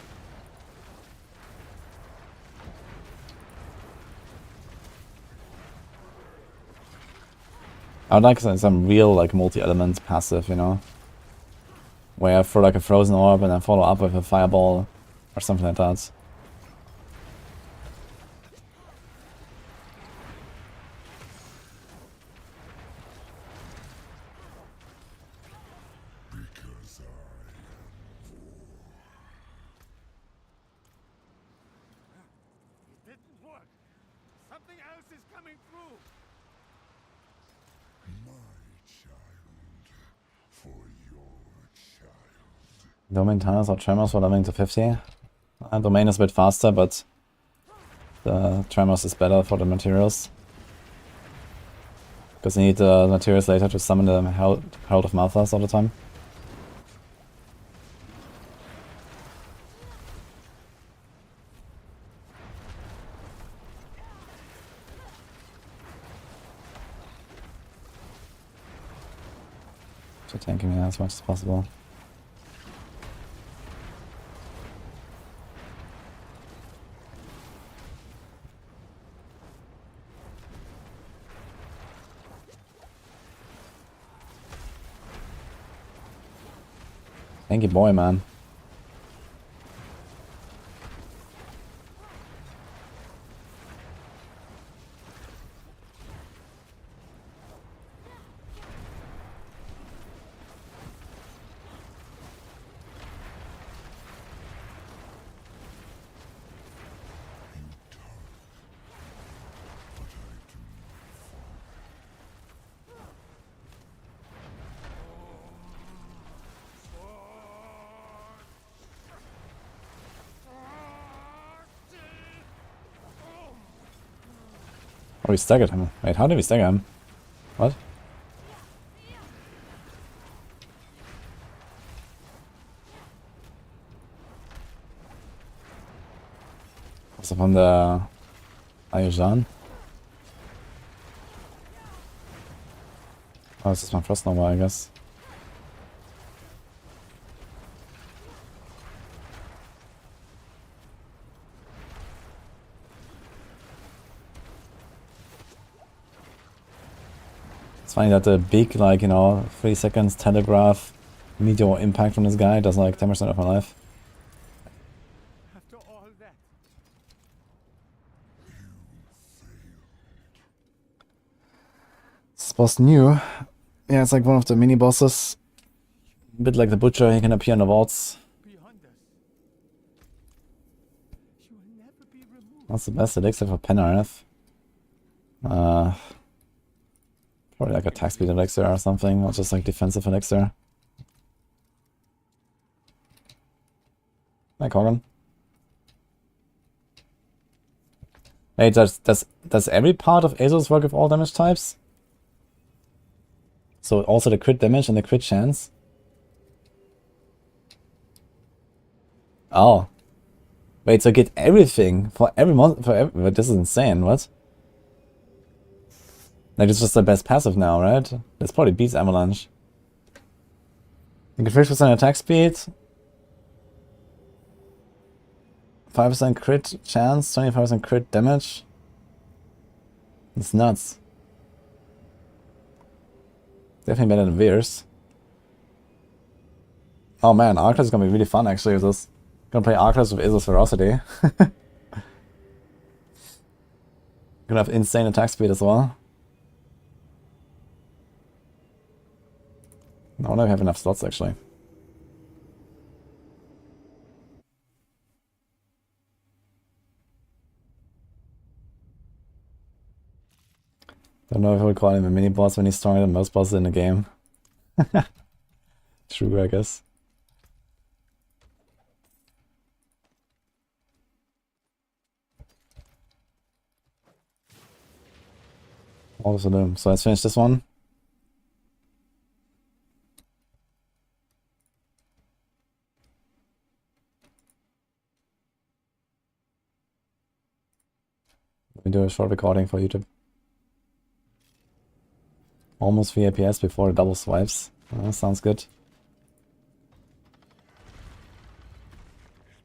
I would like some real like multi-element passive, you know? Where I throw like a frozen orb and then follow up with a fireball or something like that. It didn't work. Something else is coming through. Domain tunnels or tremors for leveling to 50. Domain is a bit faster, but the tremors is better for the materials. Because you need the materials later to summon the Herald of Malthus all the time. So tanking me as much as possible. Thank you, boy, man. Oh, we staggered him. Wait, how did we stagger him? What? Also von der Ayojan. Oh, das ist mein Frost nochmal, I guess. It's funny that the big, like, you know, 3 seconds telegraph meteor impact from this guy does like 10% of my life. After all that, This boss new. Yeah, it's like one of the mini bosses. A bit like the Butcher, he can appear in the vaults. beyond us, you will never be removed. What's the best elixir for Penarth? Probably like attack speed elixir or something, or just like defensive elixir. Hi, Corgan. Hey, does every part of Asos work with all damage types? So also the crit damage and the crit chance? Oh. Wait, so get everything for every month for every, but this is insane, what? Like it's just the best passive now, right? This probably beats Avalanche. You get 50% attack speed, 5% crit chance, 25% crit damage. It's nuts. Definitely better than Veers. Oh man, Arclus is gonna be really fun actually with this. Gonna play Arclus with Asos Ferocity. Gonna have insane attack speed as well. I don't know if I have enough slots actually. Don't know if I would call him a mini boss when he's stronger than most bosses in the game. True, I guess. All of them. So let's finish this one. We do a short recording for YouTube. Almost 3 APS before the double swipes. Sounds good. This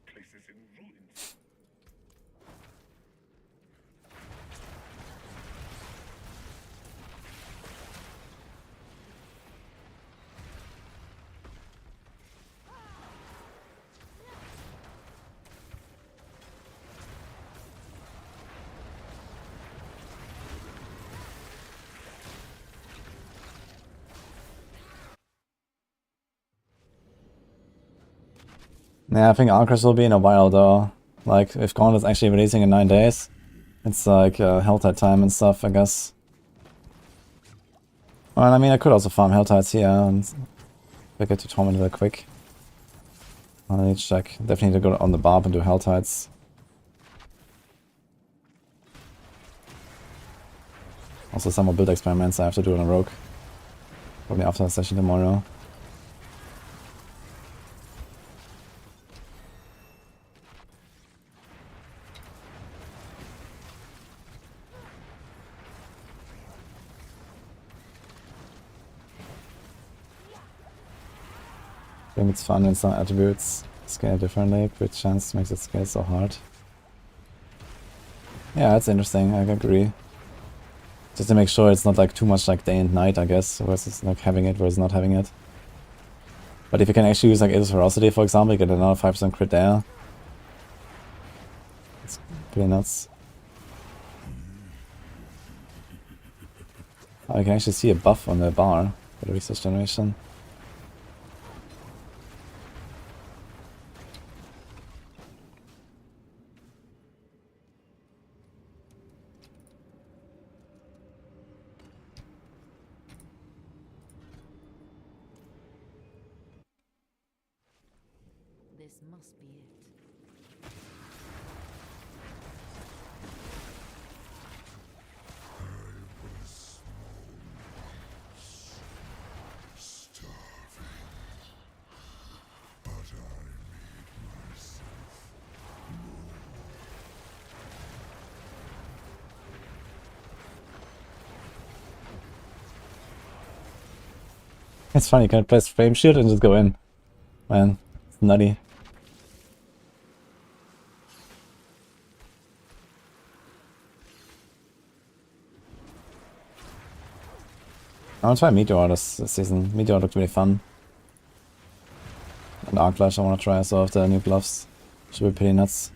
place is in ruins. Yeah, I think Arcus will be in a while though. Like, if Gauntlet is actually releasing in 9 days, it's like Helltide time and stuff, I guess. Well, I mean, I could also farm Helltides here and get to Torment real quick. I need to check. Definitely need to go on the Barb and do Helltides. Also some more build experiments I have to do on a Rogue. Probably after the session tomorrow. I think it's fun when some attributes scale differently. Crit chance makes it scale so hard. Yeah, that's interesting, I agree. Just to make sure it's not like too much like day and night, I guess, versus like having it versus not having it. But if you can actually use like Asos Ferocity, for example, you get another 5% crit there. It's pretty nuts. Oh, you can actually see a buff on the bar for the resource generation. This must be it. It's funny, you can place Flame Shield and just go in. Man, it's nutty. I want to try Meteor this season. Meteor looked really fun. And Arc Flash I want to try as well with the new gloves. Should be pretty nuts.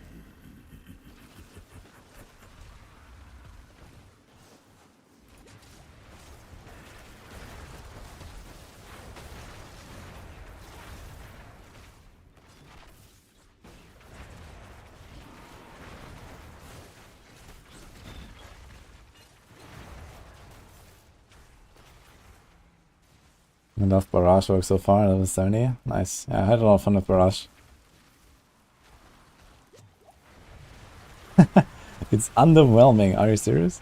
I love Barrage work so far, level 70. Nice. Yeah, I had a lot of fun with Barrage. It's underwhelming, are you serious?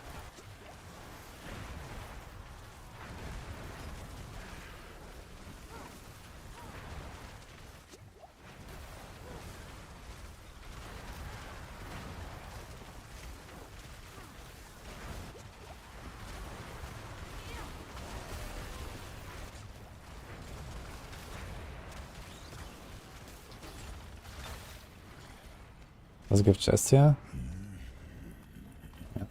Does it give chest here? Yeah.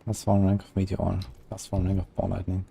Plus 1 rank of Meteor. Plus 1 rank of Ball Lightning.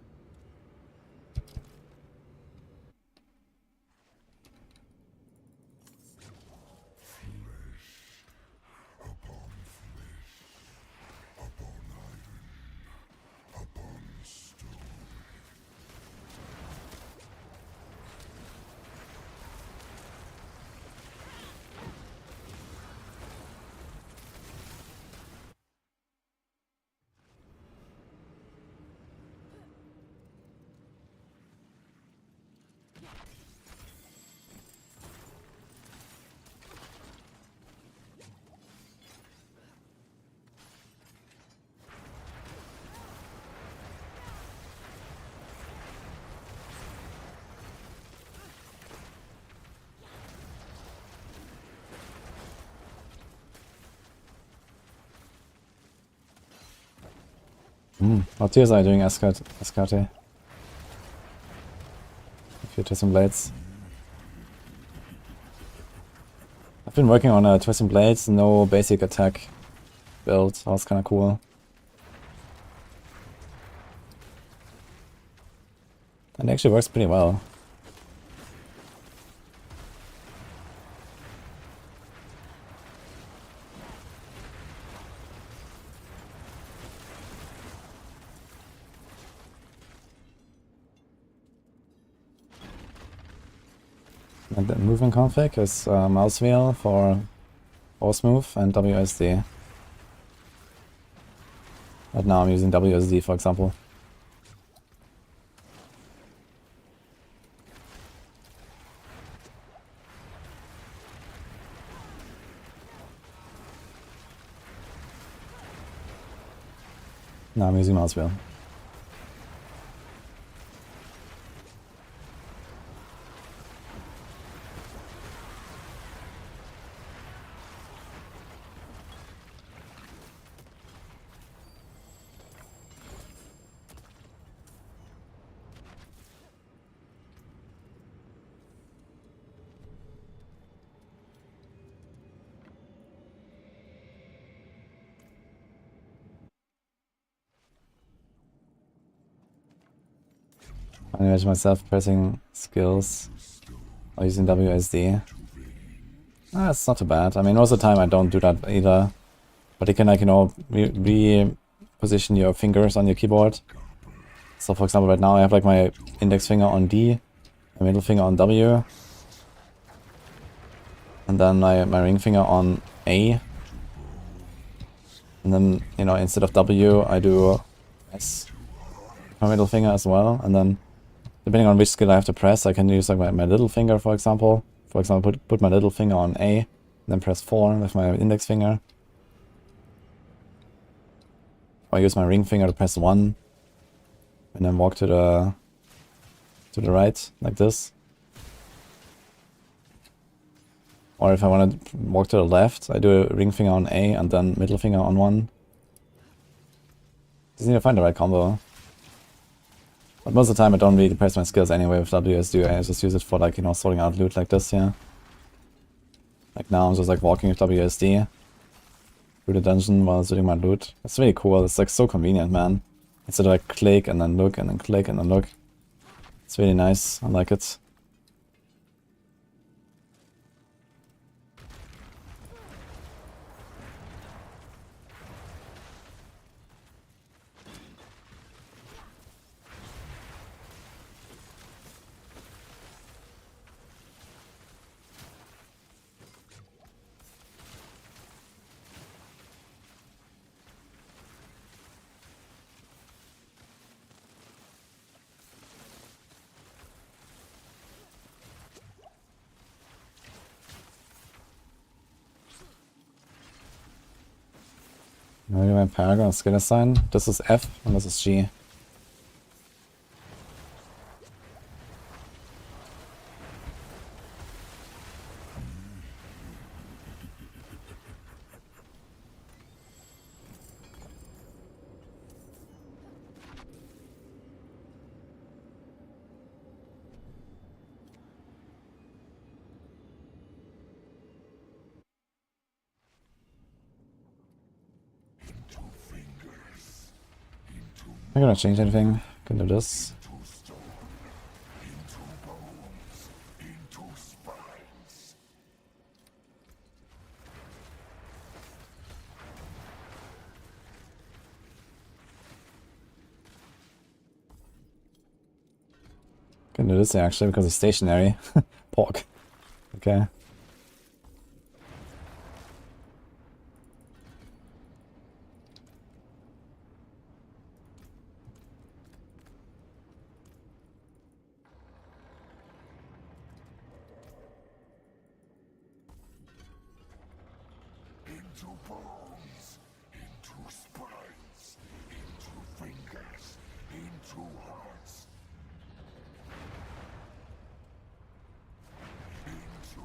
What tiers are you doing, Escarte? If you're Twisting Blades. I've been working on a Twisting Blades, no basic attack build. That was kinda cool. And it actually works pretty well. And the movement config is mouse wheel for force move and WSD. But now I'm using WSD, for example. Now I'm using mouse wheel. I imagine myself pressing skills or using WSD. It's not too bad. I mean, most of the time I don't do that either. But you can, like, you know, reposition your fingers on your keyboard. So, for example, right now I have like my index finger on D, my middle finger on W, and then my ring finger on A. And then, you know, instead of W, I do S, my middle finger as well, and then depending on which skill I have to press, I can use like my little finger, for example. For example, put my little finger on A, and then press 4 with my index finger. Or use my ring finger to press 1, and then walk to the right, like this. Or if I want to walk to the left, I do a ring finger on A and then middle finger on 1. Just need to find the right combo. But most of the time I don't really press my skills anyway with WSD. I just use it for like, you know, sorting out loot like this, yeah. Like now I'm just like walking with WSD through the dungeon while doing my loot. It's really cool. It's like so convenient, man. Instead of like click and then look and then click and then look. It's really nice. I like it. Maybe my Paragon skill assign. This is F and this is G. I'm gonna change anything. Can do this. Can do this actually because it's stationary. Pork. Okay. Into bones, into spines, into fingers, into hearts. Into...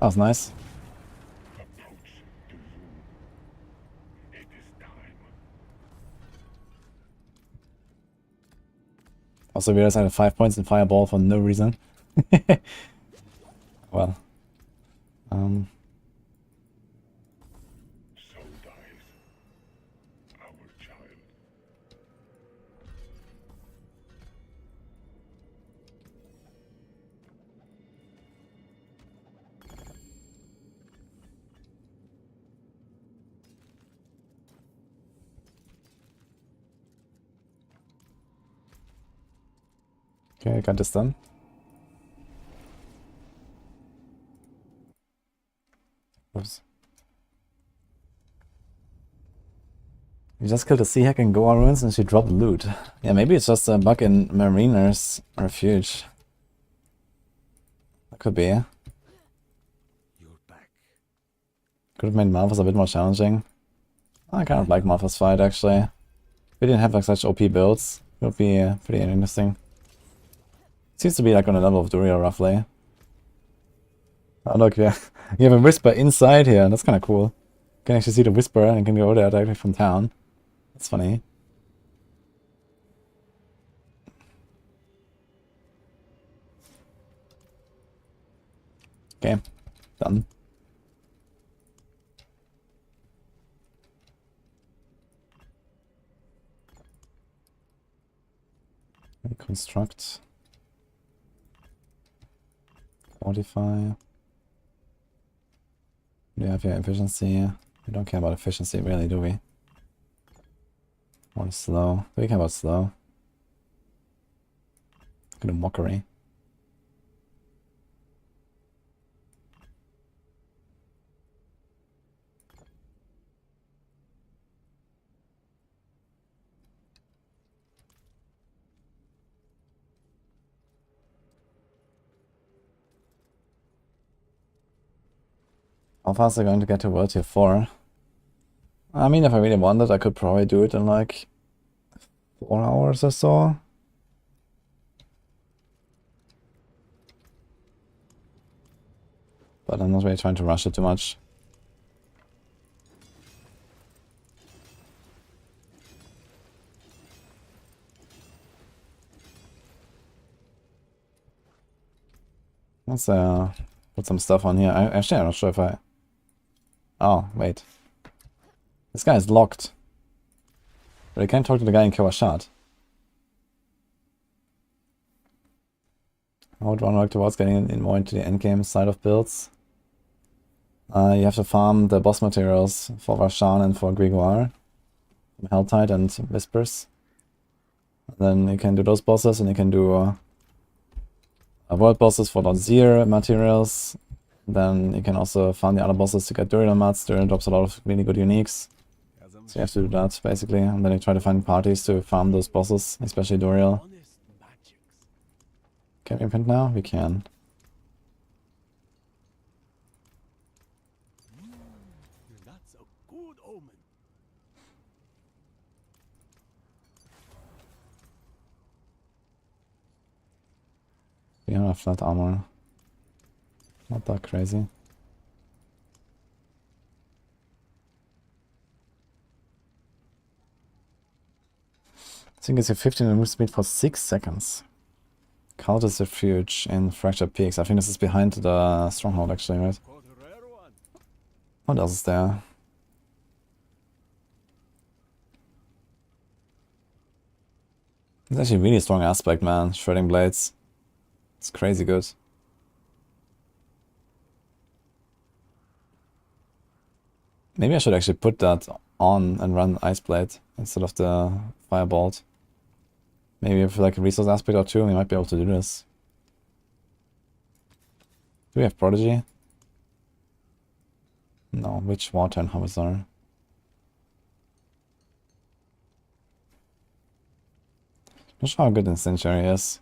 That was nice. Approach the room. It is time. Also realized I had 5 points in Fireball for no reason. Well. So dies our child. Okay, I got this done. Oops. You just killed a sea hack in Goa ruins and she dropped loot. Yeah, maybe it's just a bug in Mariner's Refuge. That could be. You're back. Could have made Malphas a bit more challenging. I kind of like Malphas fight actually. If we didn't have like such OP builds, it would be pretty interesting. Seems to be like on the level of Duriel roughly. Oh look, yeah. You have a Whisper inside here, that's kinda cool. You can actually see the Whisper and you can go there directly from town. That's funny. Okay, done. Construct. Fortify. Do you have your efficiency? We don't care about efficiency really, do we? Or slow. Do we care about slow? Good mockery. How fast are we going to get to World Tier 4? I mean, if I really wanted, I could probably do it in like 4 hours or so. But I'm not really trying to rush it too much. Let's put some stuff on here. Actually, I'm not sure if I... Oh, wait. This guy is locked. But I can't talk to the guy in Kawashat. I would want to work towards getting in more into the endgame side of builds. You have to farm the boss materials for Varshan and for Grégoire. From Helltide and Whispers. And then you can do those bosses, and you can do world bosses for .0 materials. Then you can also farm the other bosses to get Durian mats. Durian drops a lot of really good uniques. So you have to do that, basically. And then you try to find parties to farm those bosses, especially Duriel. Can we imprint now? We can. That's a good omen. We don't have flat armor. Not that crazy. I think it's a 15 move speed for 6 seconds. Cultist Refuge in Fractured Peaks. I think this is behind the stronghold actually, right? What else is there? It's actually a really strong aspect, man. Shredding Blades. It's crazy good. Maybe I should actually put that on and run Ice Blade instead of the Firebolt. Maybe with like a resource aspect or two, we might be able to do this. Do we have Prodigy? No, which Water and Hawazar? Not sure how good Incendiary is.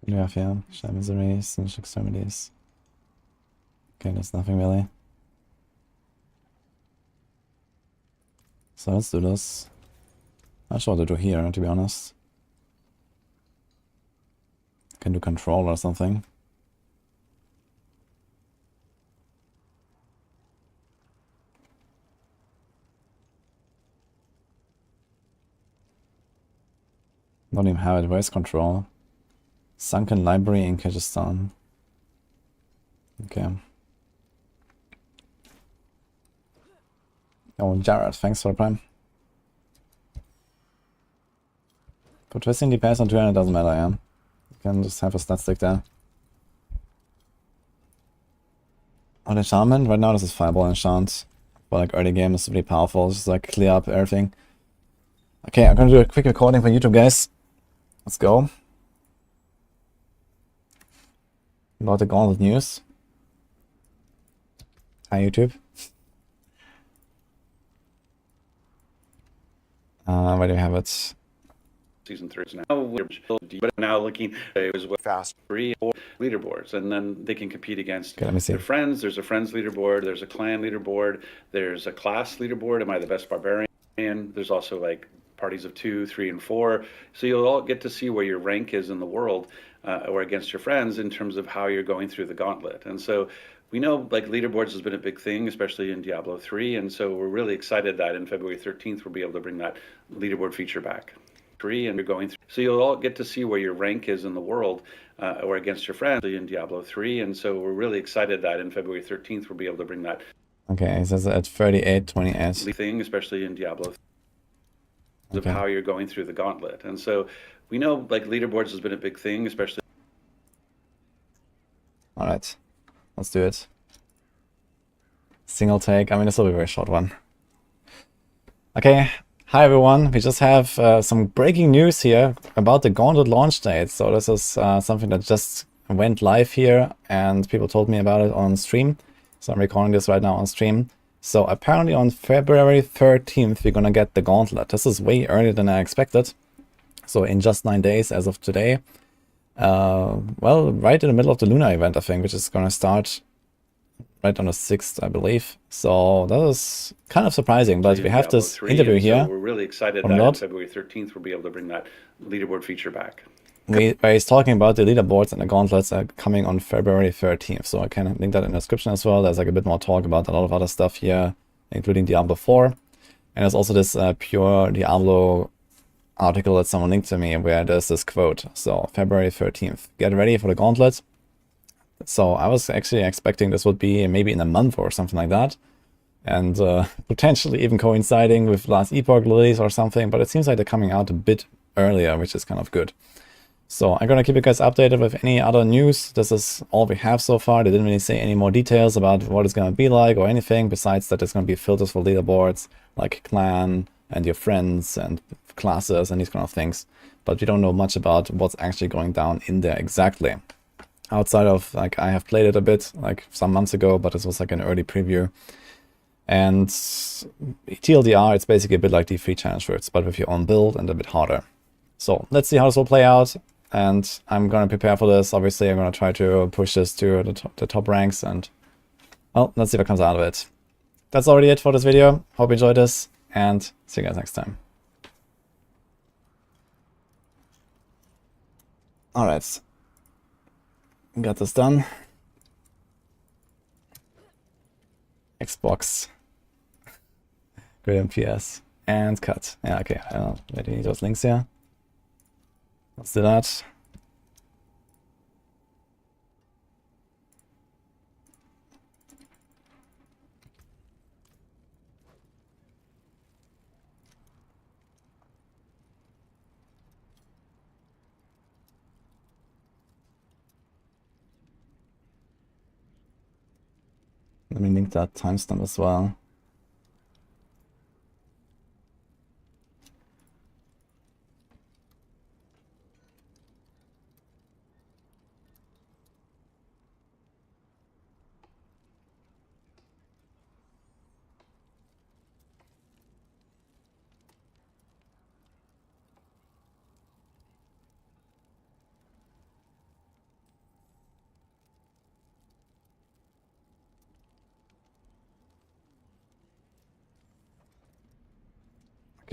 Yeah, Share Miseries, Sinister Extremities. Okay, there's nothing really. So let's do this. Not sure what to do here, to be honest. Can do Control or something. Don't even have it. Where's Control? Sunken Library in Kyrgyzstan. Okay. Oh, Jared, thanks for the prime. For twisting DPS on 200 doesn't matter, yeah. You can just have a stat stick there. On enchantment, right now this is Fireball enchant. But like early game is really powerful, just like clear up everything. Okay, I'm gonna do a quick recording for YouTube, guys. Let's go. About the Gauntlet news. Hi YouTube. Where do we have it? Season 3 is now, but now looking it was Fast. 3 or 4 leaderboards, and then they can compete against Okay, let me see. their friends. There's a friends leaderboard, there's a clan leaderboard, there's a class leaderboard. Am I the best barbarian? There's also like parties of 2, 3, and 4. So you'll all get to see where your rank is in the world or against your friends in terms of how you're going through the gauntlet. And so we know like leaderboards has been a big thing, especially in Diablo 3. And so we're really excited that in February 13th, we'll be able to bring that leaderboard feature back. And you're going through. So you'll all get to see where your rank is in the world or against your friends in Diablo 3. And so we're really excited that in February 13th, we'll be able to bring that Okay, so it's at 38:28. thing, especially in Diablo, of Okay. how you're going through the gauntlet. And so we know like leaderboards has been a big thing, especially. Alright, let's do it. Single take. I mean, this will be a very short one. Okay, hi everyone. We just have some breaking news here about the Gauntlet launch date. So this is something that just went live here and people told me about it on stream. So I'm recording this right now on stream. So apparently on February 13th, we're gonna get the Gauntlet. This is way earlier than I expected. So in just 9 days as of today. Well, right in the middle of the Lunar event, I think, which is gonna start right on the 6th, I believe. So that is kind of surprising, but we have Diablo this 3, interview and so here. we're really excited or that in not. February 13th, we'll be able to bring that leaderboard feature back. Where he's talking about the leaderboards and the gauntlets are coming on February 13th. So I can link that in the description as well. There's like a bit more talk about a lot of other stuff here, including Diablo 4. And there's also this pure Diablo article that someone linked to me where there's this quote. So February 13th, get ready for the gauntlet. So I was actually expecting this would be maybe in a month or something like that. And potentially even coinciding with last Epoch release or something. But it seems like they're coming out a bit earlier, which is kind of good. So I'm gonna keep you guys updated with any other news. This is all we have so far. They didn't really say any more details about what it's gonna be like or anything besides that there's gonna be filters for leaderboards like clan and your friends and classes and these kind of things. But we don't know much about what's actually going down in there exactly. Outside of, like, I have played it a bit, like, some months ago, but this was like an early preview. And TLDR, it's basically a bit like D3 challenge routes, but with your own build and a bit harder. So let's see how this will play out. And I'm gonna prepare for this. Obviously, I'm gonna try to push this to the top ranks, and well, let's see what comes out of it. That's already it for this video. Hope you enjoyed this, and see you guys next time. Alright. Got this done. Xbox. Great MPS. And cut. Yeah, okay. I don't know. Maybe need those links here. Let's do that. Let me link that timestamp as well.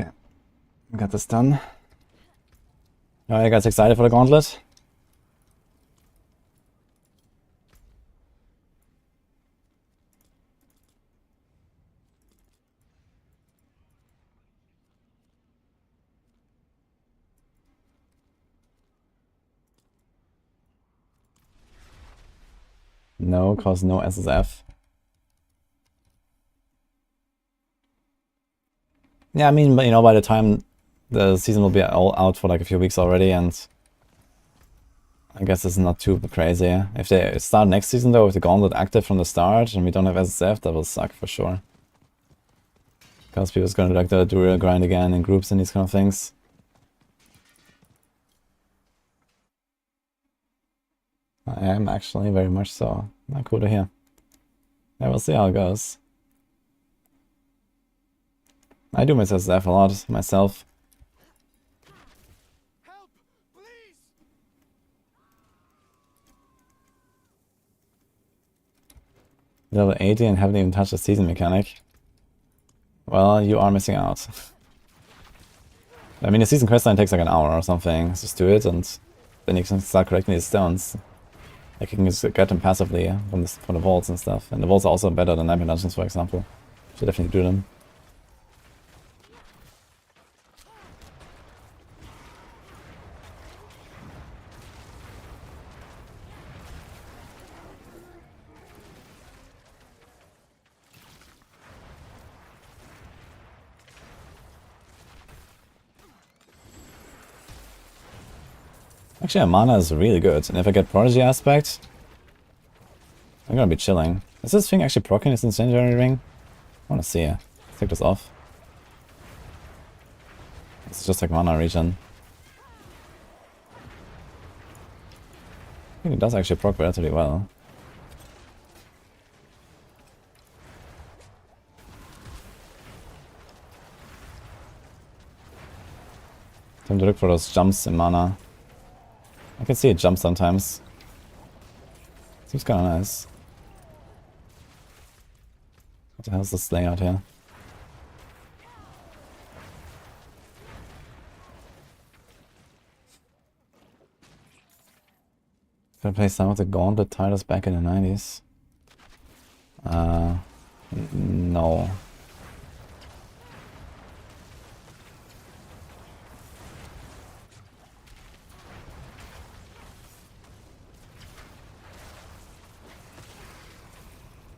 Okay, got this done. Are you guys excited for the gauntlet? No, cause no SSF. Yeah, I mean, but you know, by the time the season will be all out for like a few weeks already, and I guess it's not too crazy. If they start next season though with the gauntlet active from the start and we don't have SSF, that will suck for sure. Because people's gonna do like the Druid grind again in groups and these kind of things. I am actually very much so. Not cool to hear. Yeah, we'll see how it goes. I do miss SSF a lot myself. Help, please! Level 80 and haven't even touched the season mechanic. Well, you are missing out. I mean, the season questline takes like an hour or something. Just do it, and then you can start collecting these stones. Like you can just get them passively from the vaults and stuff. And the vaults are also better than Nightmare Dungeons, for example. Should definitely do them. Actually, mana is really good, and if I get Prodigy Aspect, I'm gonna be chilling. Is this thing actually proccing its Incendiary Ring? I wanna see. Let's take this off. It's just like mana regen. I think it does actually proc relatively well. Time to look for those jumps in mana. I can see it jump sometimes. Seems kinda nice. What the hell's this layout here? If I play some of the Gauntlet titles back in the 90s? No.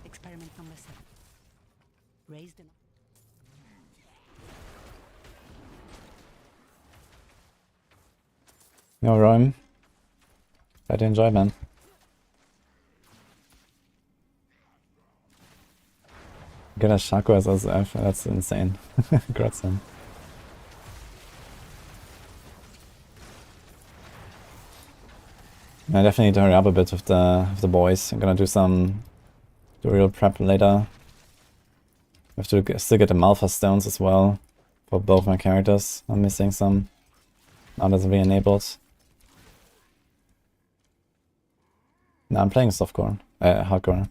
Experiment number 7. Raised enough. No, Rome. Try to enjoy, man. Get a Shaco as SF, that's insane. Congrats, man. I definitely need to hurry up a bit with the boys. I'm gonna do some real prep later. I have to still get the Malphas stones as well for both my characters. I'm missing some. Now that's re-enabled. No, I'm playing softcore, hardcore.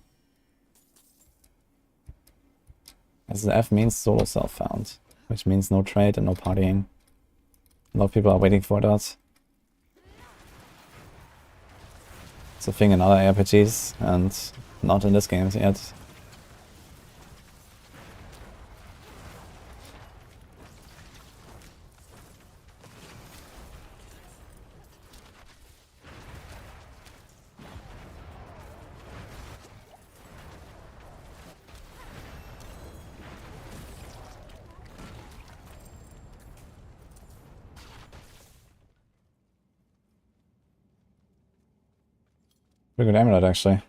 As the F means solo self found, which means no trade and no partying. A lot of people are waiting for that. It's a thing in other RPGs, and not in this game yet. Pretty good amulet, actually.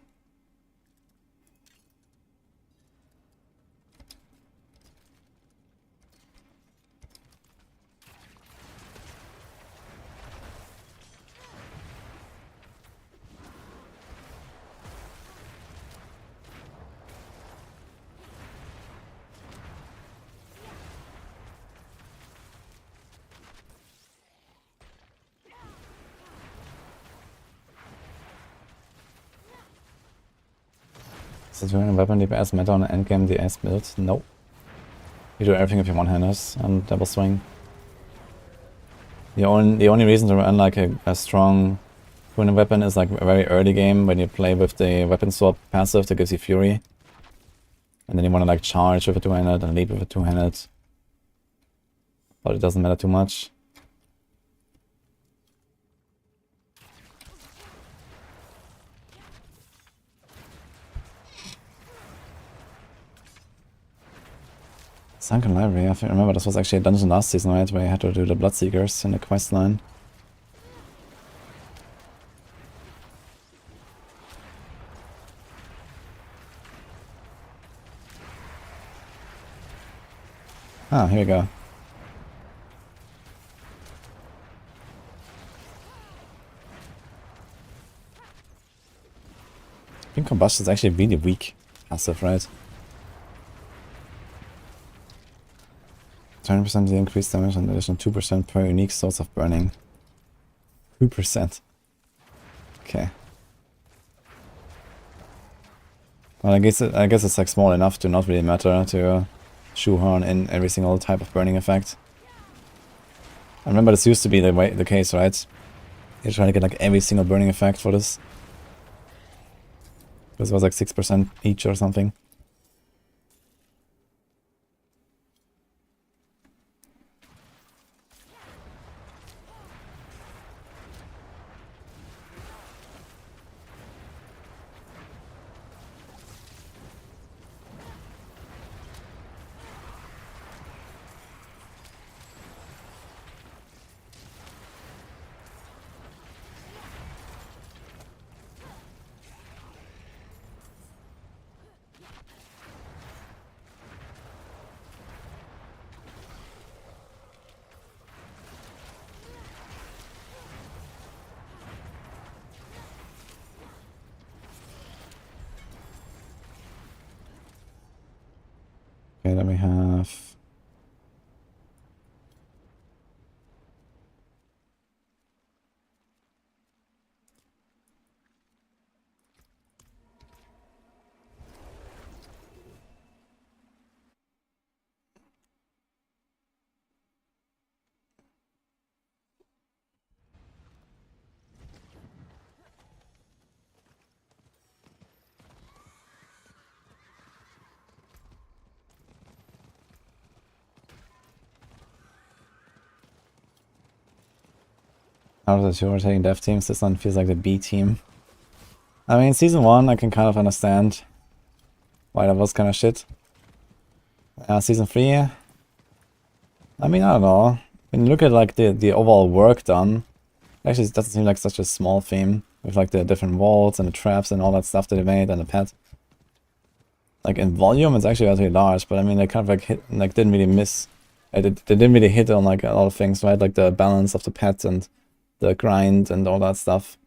Does doing a weapon DPS matter on an endgame DS build? No. You do everything with your one-handers and double swing. The only reason to run like a strong twin weapon is like a very early game when you play with the weapon swap passive that gives you fury. And then you want to like charge with a two-handed and lead with a two-handed. But it doesn't matter too much. Sunken Library, I remember this was actually a dungeon last season, right, where you had to do the Bloodseekers in the quest line. Ah, here we go. I think Combustion is actually really weak passive, right? 20% the increased damage and additional 2% per unique source of burning. 2%. Okay. Well, I guess it's like small enough to not really matter to shoehorn in every single type of burning effect. I remember this used to be the case, right? You're trying to get like every single burning effect for this. Because it was like 6% each or something. Okay, then we have... Out of the two rotating dev teams, this one feels like the B team. I mean, season 1, I can kind of understand why that was kind of shit. Season 3, I mean, I don't know. When you look at like the overall work done, actually it doesn't seem like such a small theme. With like the different walls and the traps and all that stuff that they made and the pet. Like in volume, it's actually relatively large, but I mean, they kind of like didn't really miss. They didn't really hit on like a lot of things, right? Like the balance of the pet and the grind and all that stuff.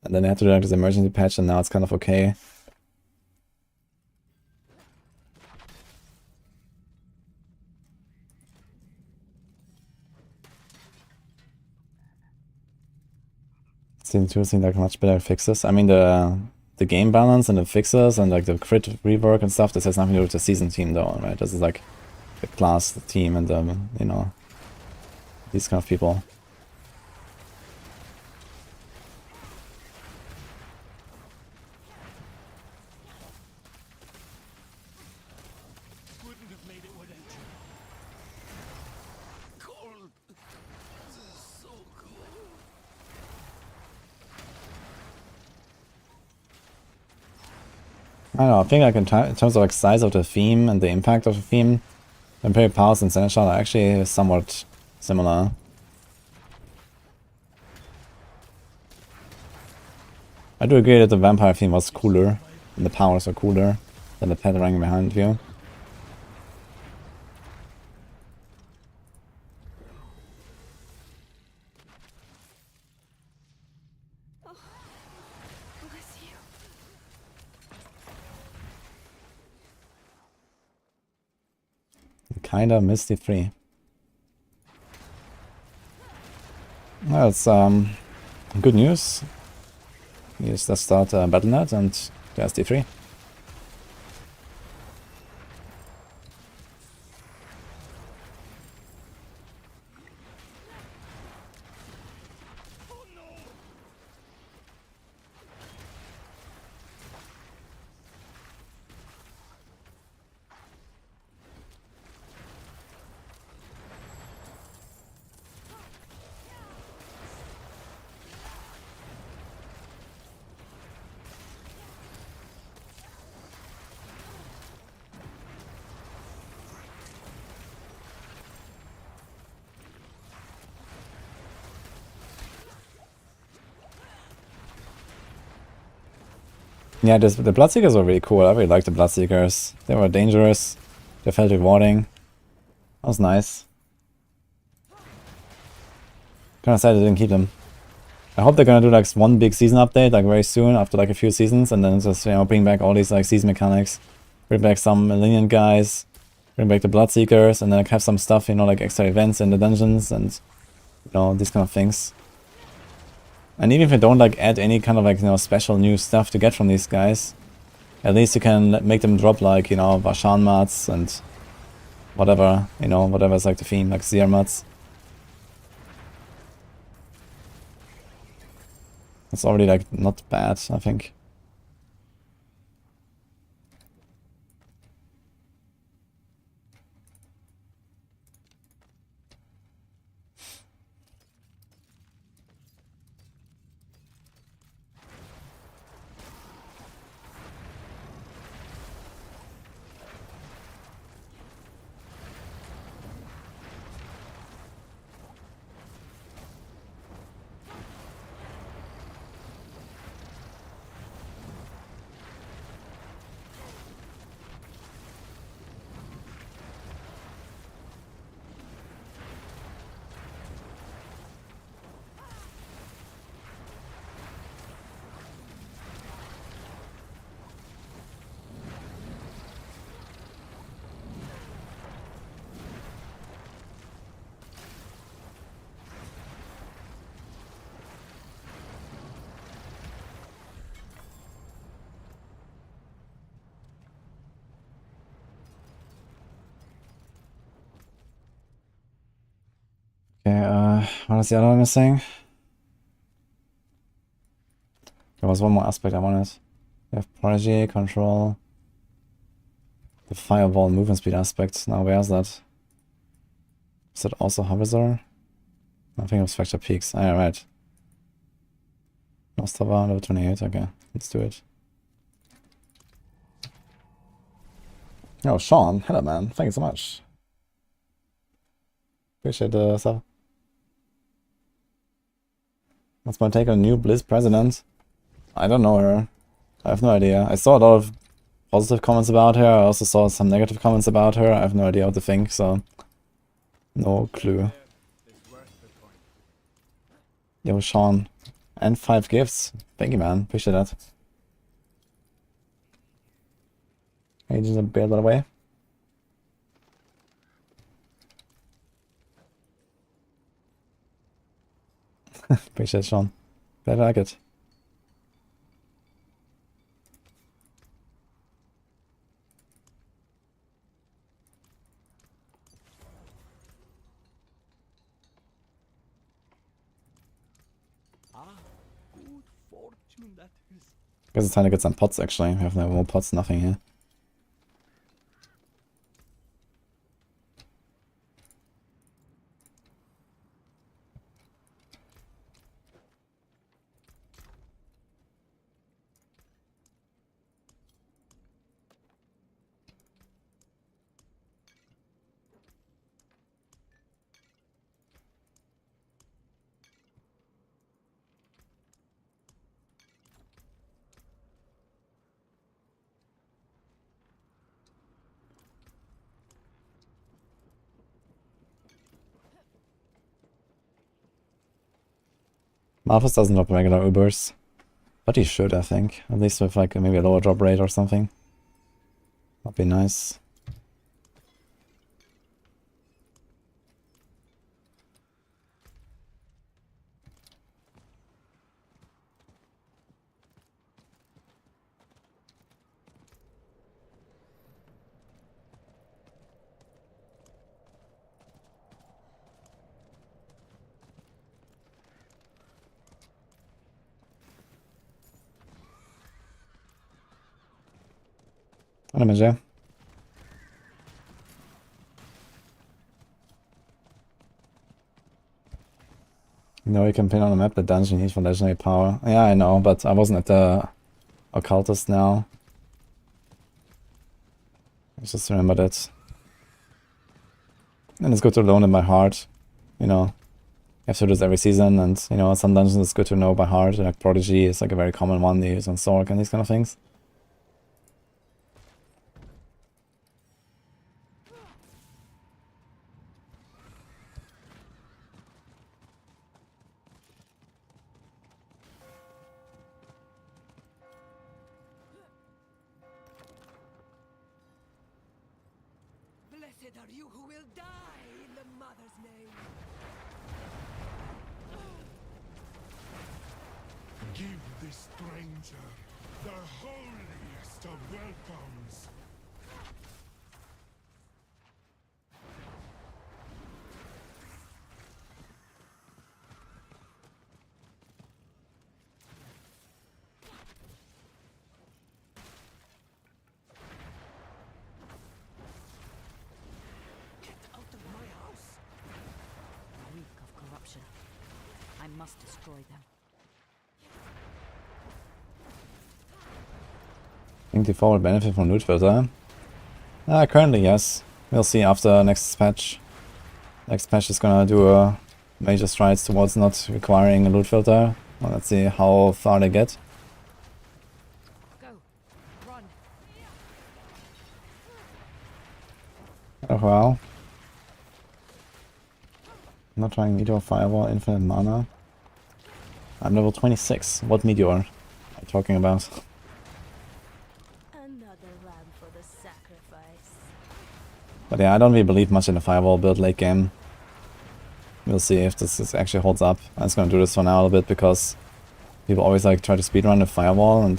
And then they had to do like this emergency patch, and now it's kind of okay. Season 2 seemed like much better fixes. I mean, the game balance and the fixes and like the crit rework and stuff, this has nothing to do with the season team though, right? This is like the class, the team, and you know, these kind of people. Wouldn't have made it without you. Cold. This is so cold. I don't know, I think like in terms of like size of the theme and the impact of the theme, Imperial Powers and Seneschal are actually somewhat similar. I do agree that the vampire theme was cooler, and the powers are cooler than the pet running behind you. Bless you. Kinda Misty 3. Well, it's good news. You just start Battle.net and there's D3. Yeah, the Bloodseekers were really cool. I really liked the Bloodseekers. They were dangerous. They felt rewarding. That was nice. Kinda sad I didn't keep them. I hope they're gonna do like one big season update like very soon after like a few seasons, and then just, you know, bring back all these like season mechanics. Bring back some lenient guys. Bring back the Bloodseekers, and then like have some stuff, you know, like extra events in the dungeons and, you know, these kind of things. And even if you don't like add any kind of like, you know, special new stuff to get from these guys, at least you can make them drop like, you know, Vashan mats and whatever, you know, whatever's like the theme, like Seer mats. It's already like not bad, I think. Okay, what is the other one missing? There was one more aspect I wanted. We have Prodigy, Control. The Firewall movement speed aspect. Now where's that? Is that also Harvester? I think it was Fracture Peaks. Ah, yeah, right. Nostava, level 28. Okay, let's do it. Oh, Sean. Hello, man. Thank you so much. Appreciate the stuff. What's my take on new Blizz president? I don't know her. I have no idea. I saw a lot of positive comments about her. I also saw some negative comments about her. I have no idea what to think, so no clue. Yo, Sean. And 5 gifts. Thank you, man. Appreciate that. Agents of bailed that away. Appreciate it, Sean. Glad I like it. Good fortune that is. Guess it's time to get some pots actually. We have no more pots, nothing here. Malphus doesn't drop regular Ubers. But he should, I think. At least with like maybe a lower drop rate or something. That'd be nice. Hello, Major. No, you can pin on the map the dungeon needs for legendary power. Yeah, I know, but I wasn't at the occultist now. I just remember that. And it's good to learn in by heart. You know, you have to do this every season, and you know, some dungeons it's good to know by heart. Like Prodigy is like a very common one they use on Sorc and these kind of things. Blessed are you who will die in the Mother's name. Give this stranger the holiest of welcomes. I must destroy them. Think the forward benefit from loot filter? Currently yes. We'll see after next patch. Next patch is gonna do a major strides towards not requiring a loot filter. Well, let's see how far they get. Go. Run. Oh wow. Not trying Meteor, Firewall, Infinite Mana. I'm level 26. What Meteor are you talking about? Another lamb for the sacrifice. But yeah, I don't really believe much in the Firewall build late game. We'll see if this actually holds up. I'm just gonna do this for now a little bit because people always like try to speedrun the Firewall and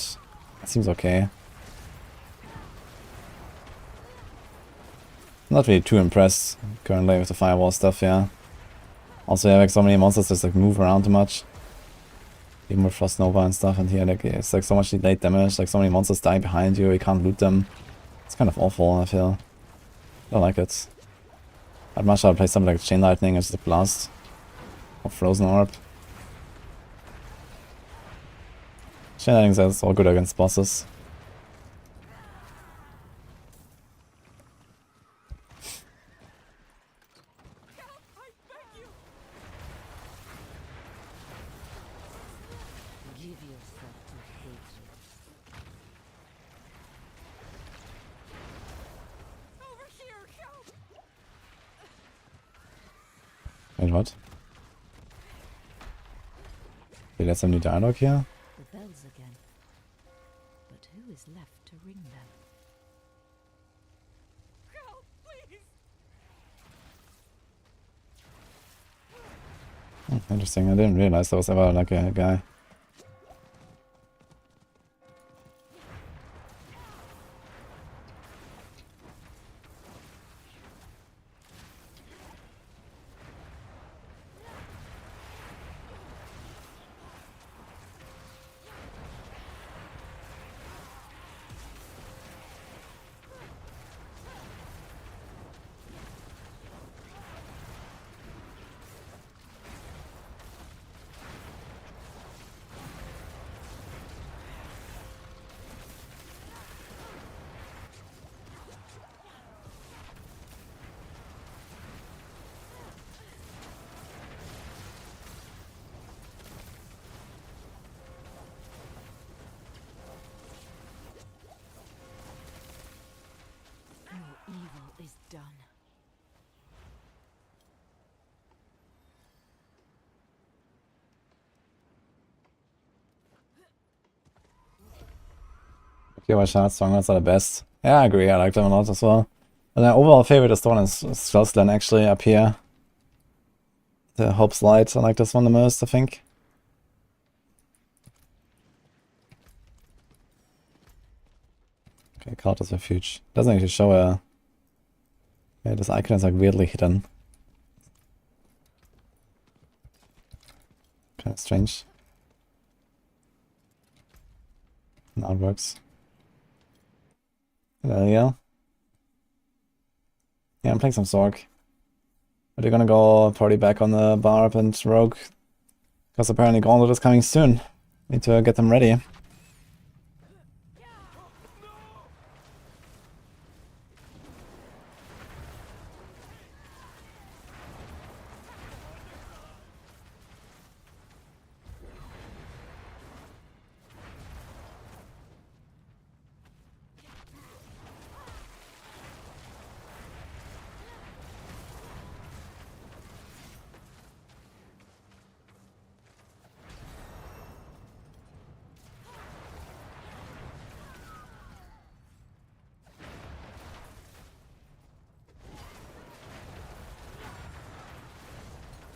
it seems okay. Not really too impressed currently with the Firewall stuff, yeah. Also, yeah, like so many monsters just like move around too much. Even with Frost Nova and stuff, and here like it's like so much delayed damage, like so many monsters die behind you, you can't loot them. It's kind of awful, I feel. I don't like it. I'd much rather play something like Chain Lightning as the Blast. Or Frozen Orb. Chain Lightning is all good against bosses. Give yourself to hatred. Over here, help! Wait, what? Wait, that's some new dialogue here? The bells again. But who is left to ring them? Help, please! Interesting, I didn't realize there was ever like a guy. Your evil is done. Okay, my Shard Strongholds are the best. Yeah, I agree, I like them a lot as well. And my overall favorite is the one in Slosland actually, up here. The Hope's Light, I like this one the most, I think. Okay, Cultist Refuge. Doesn't actually show a... Yeah, this icon is like weirdly hidden. Kinda strange. Now it works. There you go. Yeah, I'm playing some Sorc. But they're gonna go probably back on the Barb and Rogue. Because apparently Gauntlet is coming soon. Need to get them ready.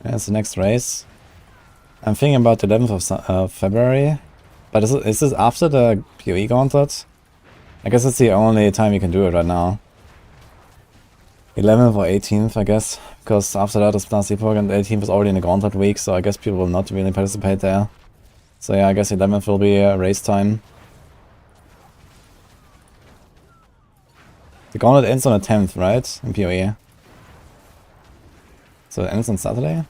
That's the next race. I'm thinking about the 11th of February. But is this after the PoE Gauntlet? I guess it's the only time you can do it right now. 11th or 18th, I guess. Because after that is Blast Epoch and 18th is already in the Gauntlet week, so I guess people will not really participate there. So yeah, I guess 11th will be race time. The Gauntlet ends on the 10th, right? In PoE. So it ends on Saturday?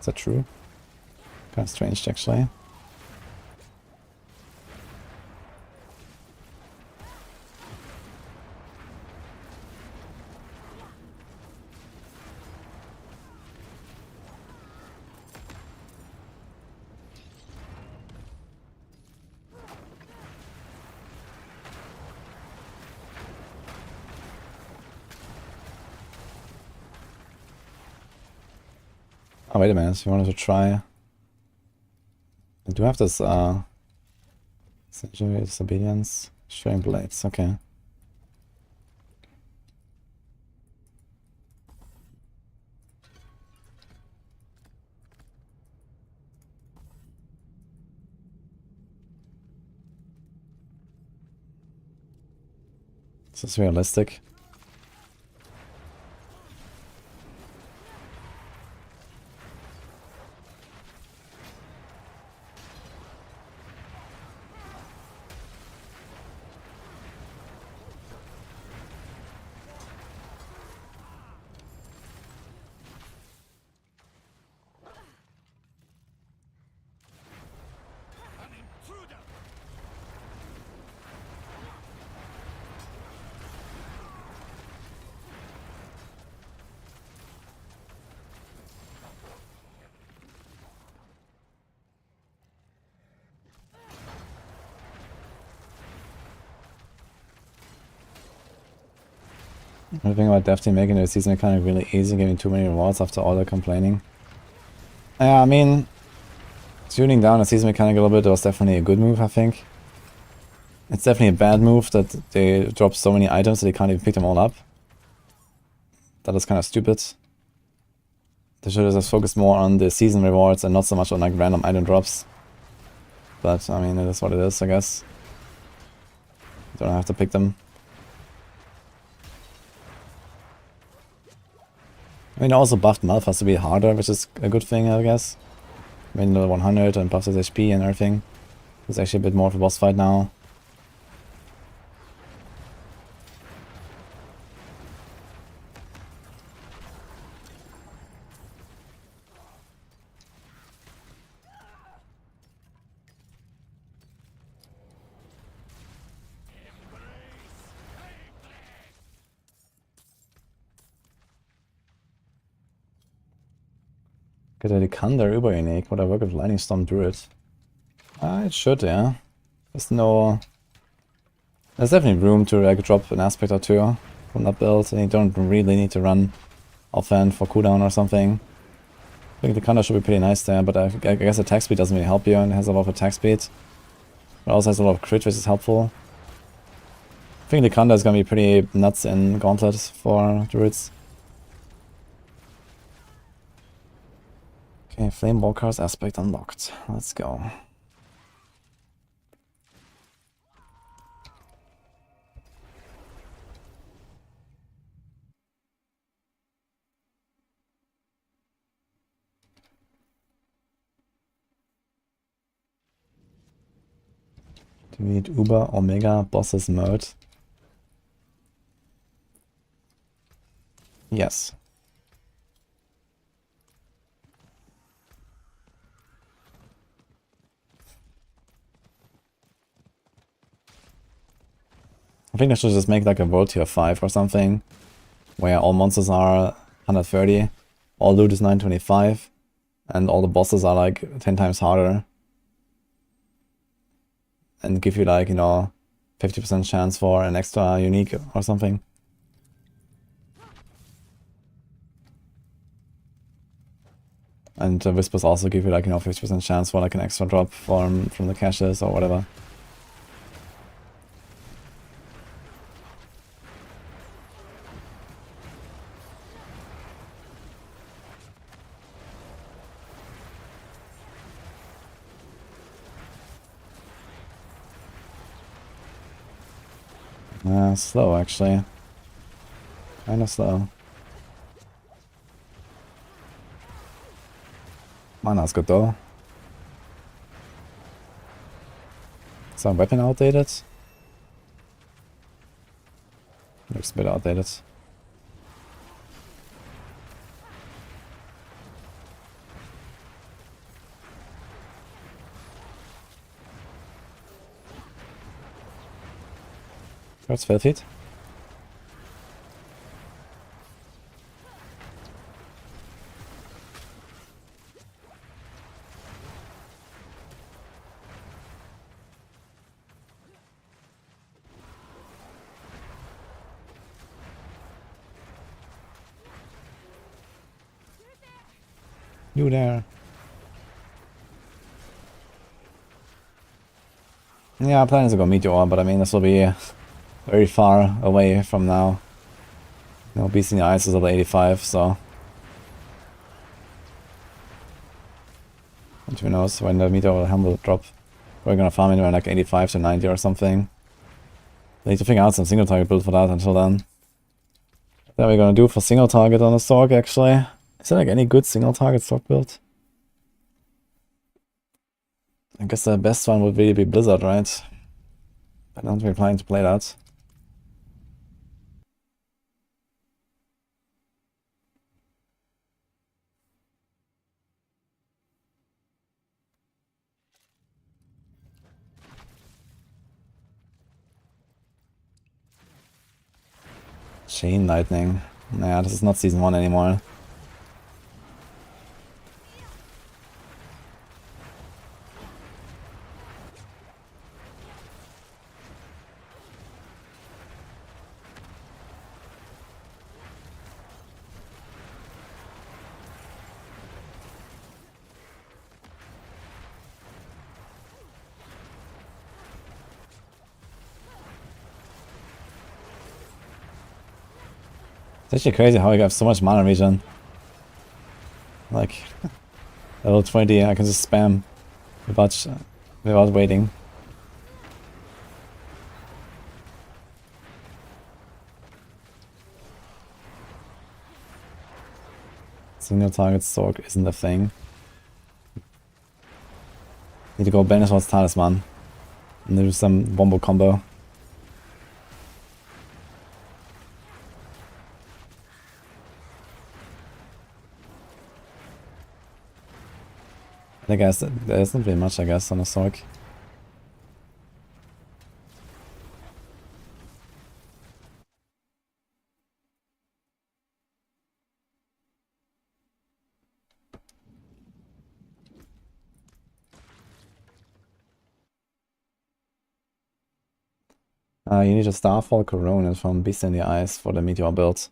Is that true? Kind of strange, actually. Oh, wait a minute. You wanted to try... I do have this, Century Disobedience. Sharing Blades, okay. This is realistic. I think about definitely making the season mechanic really easy, giving too many rewards after all the complaining. Yeah, I mean, tuning down the season mechanic a little bit was definitely a good move, I think. It's definitely a bad move that they drop so many items that they can't even pick them all up. That is kind of stupid. They should have just focused more on the season rewards and not so much on like random item drops. But I mean, it is what it is, I guess. Don't have to pick them. I mean, also buffed Malphas to be harder, which is a good thing, I guess. I mean, the 100 and buffs his HP and everything. It's actually a bit more of a boss fight now. Get a Likander Überunique. Would I work with Lightning Storm Druid? It should, yeah. There's definitely room to like drop an aspect or two from that build, and you don't really need to run offhand for cooldown or something. I think the Likander should be pretty nice there, but I guess attack speed doesn't really help you, and it has a lot of attack speed. It also has a lot of crit, which is helpful. I think the Likander is gonna be pretty nuts in Gauntlet for Druids. Okay, Flamewalker's aspect unlocked. Let's go. Do we need Uber Omega bosses mode? Yes. I think I should just make like a world tier 5 or something, where all monsters are 130, all loot is 925, and all the bosses are like 10 times harder. And give you like, you know, 50% chance for an extra unique or something. And the Whispers also give you like, you know, 50% chance for like an extra drop from the caches or whatever. Slow actually. Kinda slow. Mana's good though. Is our weapon outdated? Looks a bit outdated. That's 12 feet. You there. Yeah, I'm planning to go Meteor, but I mean, this will be very far away from now. You know, Beast in the Ice is level 85, so... And who knows when the Meteor Helm will drop. We're gonna farm it around like 85 to 90 or something. I need to figure out some single target build for that until then. What are we gonna do for single target on a Sorc actually? Is there like any good single target Sorc build? I guess the best one would really be Blizzard, right? I don't really planning to play that. Chain Lightning. Nah, this is not season 1 anymore. It's actually crazy how I have so much mana regen. Like, level 20, I can just spam without waiting. Single target Sorc isn't a thing. Need to go Banishword's Talisman and do some wombo combo. I guess there isn't really much, I guess, on a Sorc. You need a Starfall Corona from Beast in the Ice for the Meteor build.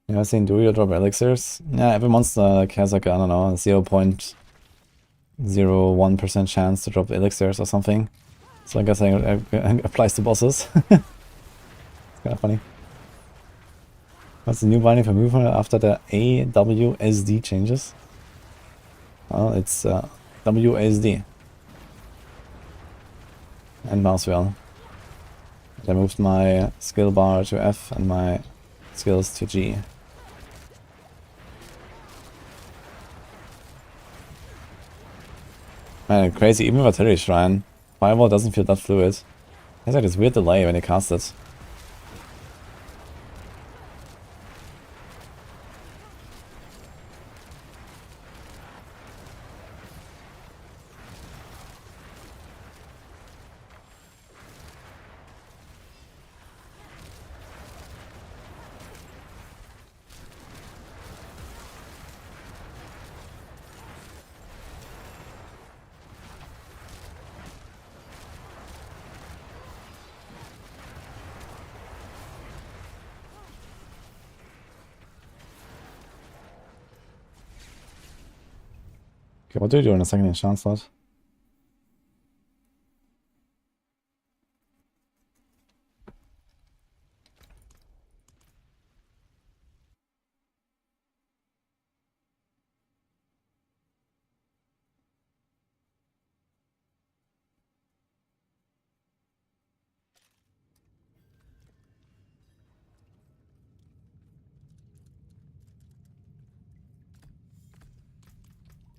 You ever seen Druid drop elixirs? Yeah, every monster like has like, I don't know, a 0.01% chance to drop elixirs or something. So I guess it applies to bosses. It's kind of funny. What's the new binding for movement after the AWSD changes? Well, it's WSD. And mouse wheel. I moved my skill bar to F and my skills to G. Man, crazy, even with Artillery Shrine, Firewall doesn't feel that fluid. There's like this weird delay when you cast it. Okay, what do you do in a second enchant slot?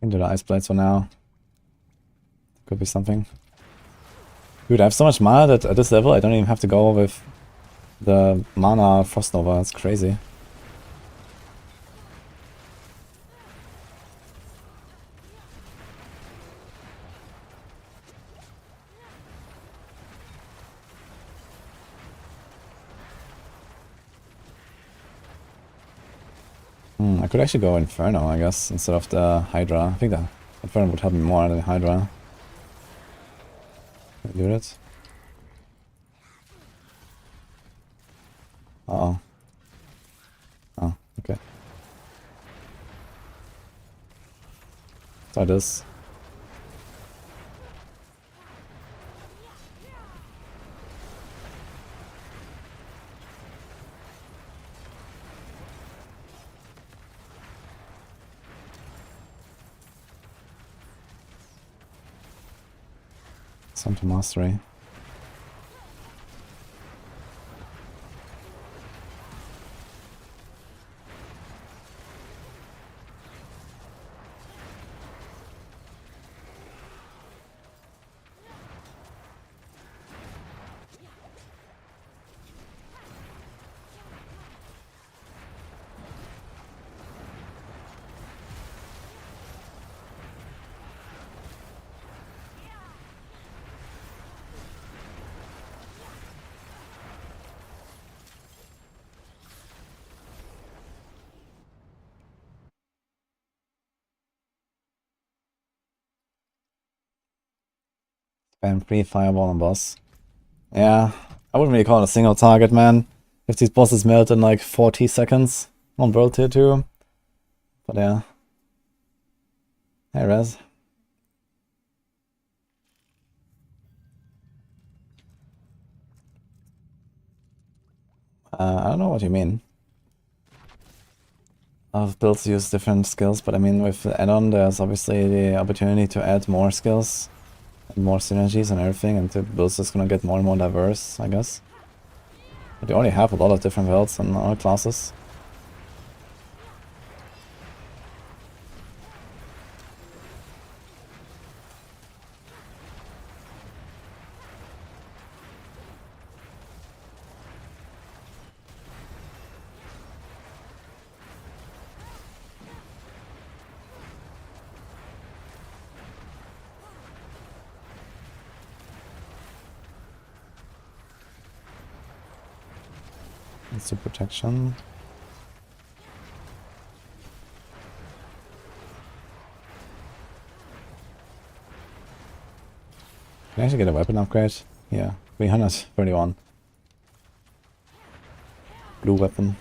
Into the Ice Blades for now. Could be something. Dude, I have so much mana that at this level I don't even have to go with the mana Frost Nova. It's crazy. I could actually go Inferno, I guess, instead of the Hydra. I think the Inferno would help me more than the Hydra. Do it. Uh-oh. Oh, okay. Try this. Some to mastery. Spam free fireball on boss. Yeah, I wouldn't really call it a single target, man. If these bosses melt in like 40 seconds on World Tier 2. But yeah. Hey, Rez. I don't know what you mean. A lot of builds use different skills, but I mean with the add-on there's obviously the opportunity to add more skills and more synergies and everything, and the build's just gonna get more and more diverse, I guess. But you already have a lot of different builds and all classes. Instant protection. Can I actually get a weapon upgrade? Yeah, 331. Blue weapon.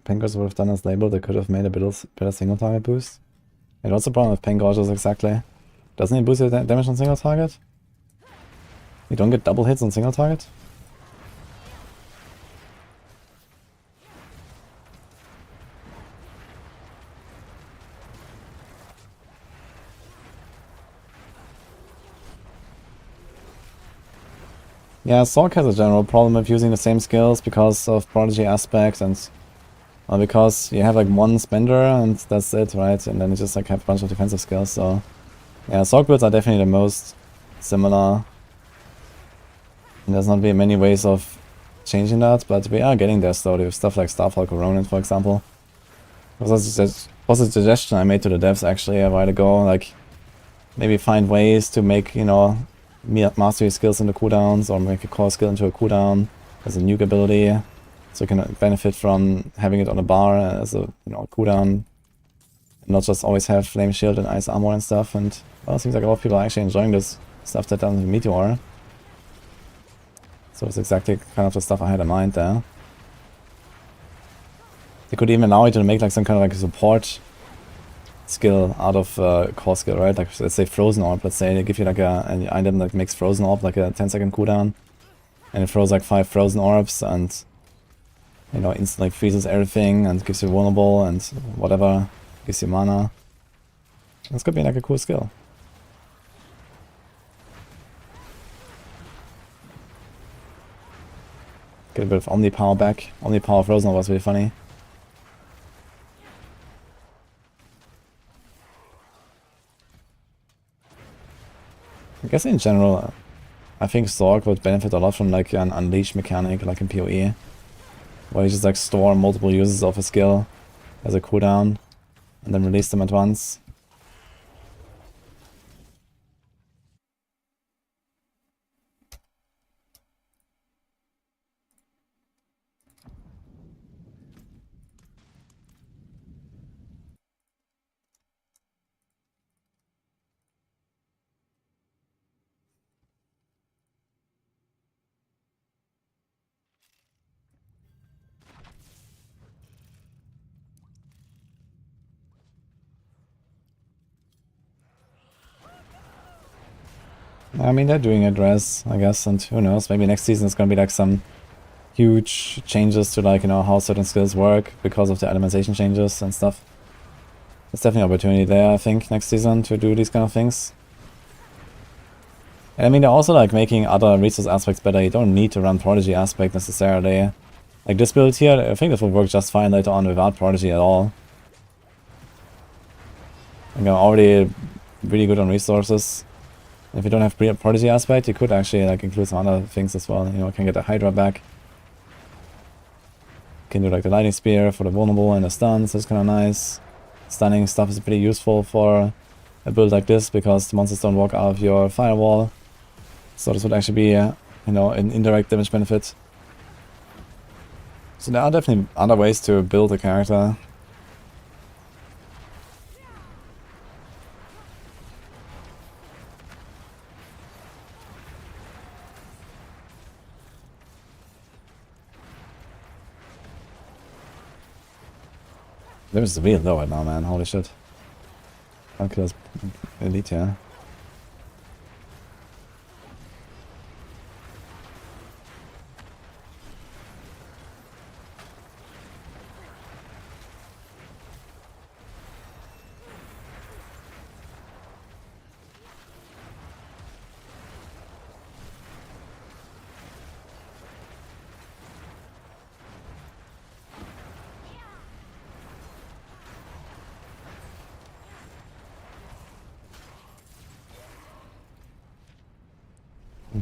Pancors would have done as labeled, they could have made a better single target boost. And what's the problem with Pancors exactly? Doesn't it boost your damage on single target? You don't get double hits on single target? Yeah, Sorc has a general problem of using the same skills because of Prodigy aspect and because you have like one spender and that's it, right? And then you just like have a bunch of defensive skills, so yeah, Sorc builds are definitely the most similar. And there's not really many ways of changing that, but we are getting there slowly with stuff like Starfall Ronin, for example. That was a suggestion I made to the devs actually a while ago, like maybe find ways to make, you know, mastery skills into cooldowns, or make a core skill into a cooldown as a nuke ability, so you can benefit from having it on a bar as a, you know, cooldown And not just always have flame shield and ice armor and stuff. And well, it seems like a lot of people are actually enjoying this stuff that doesn't meteor. So it's exactly kind of the stuff I had in mind there. They could even allow you to make like some kind of like a support skill out of core skill, right? Like let's say frozen orb. Let's say they give you like an item that makes frozen orb like a 10-second cooldown, and it throws like 5 frozen orbs and you know instantly like freezes everything and gives you vulnerable and whatever, gives you mana. This could be like a cool skill. Get a bit of Omni power back. Omni power frozen orb was really funny. I guess in general, I think Sorc would benefit a lot from like an unleash mechanic, like in PoE, where you just like store multiple uses of a skill as a cooldown, and then release them at once. I mean, they're doing it, res, I guess, and who knows, maybe next season is gonna be like some huge changes to like, you know, how certain skills work because of the elementation changes and stuff. There's definitely an opportunity there, I think, next season to do these kind of things. And I mean, they're also like making other resource aspects better. You don't need to run Prodigy aspect necessarily. Like this build here, I think this will work just fine later on without Prodigy at all. Like I'm already really good on resources. If you don't have Prodigy aspect, you could actually like include some other things as well. You know, can get the Hydra back. Can do like the Lightning Spear for the vulnerable and the stuns, that's kind of nice. Stunning stuff is pretty useful for a build like this because the monsters don't walk out of your firewall. So this would actually be, you know, an indirect damage benefit. So there are definitely other ways to build a character. Damage is really low right now, man. Holy shit. Okay, that's elite, yeah.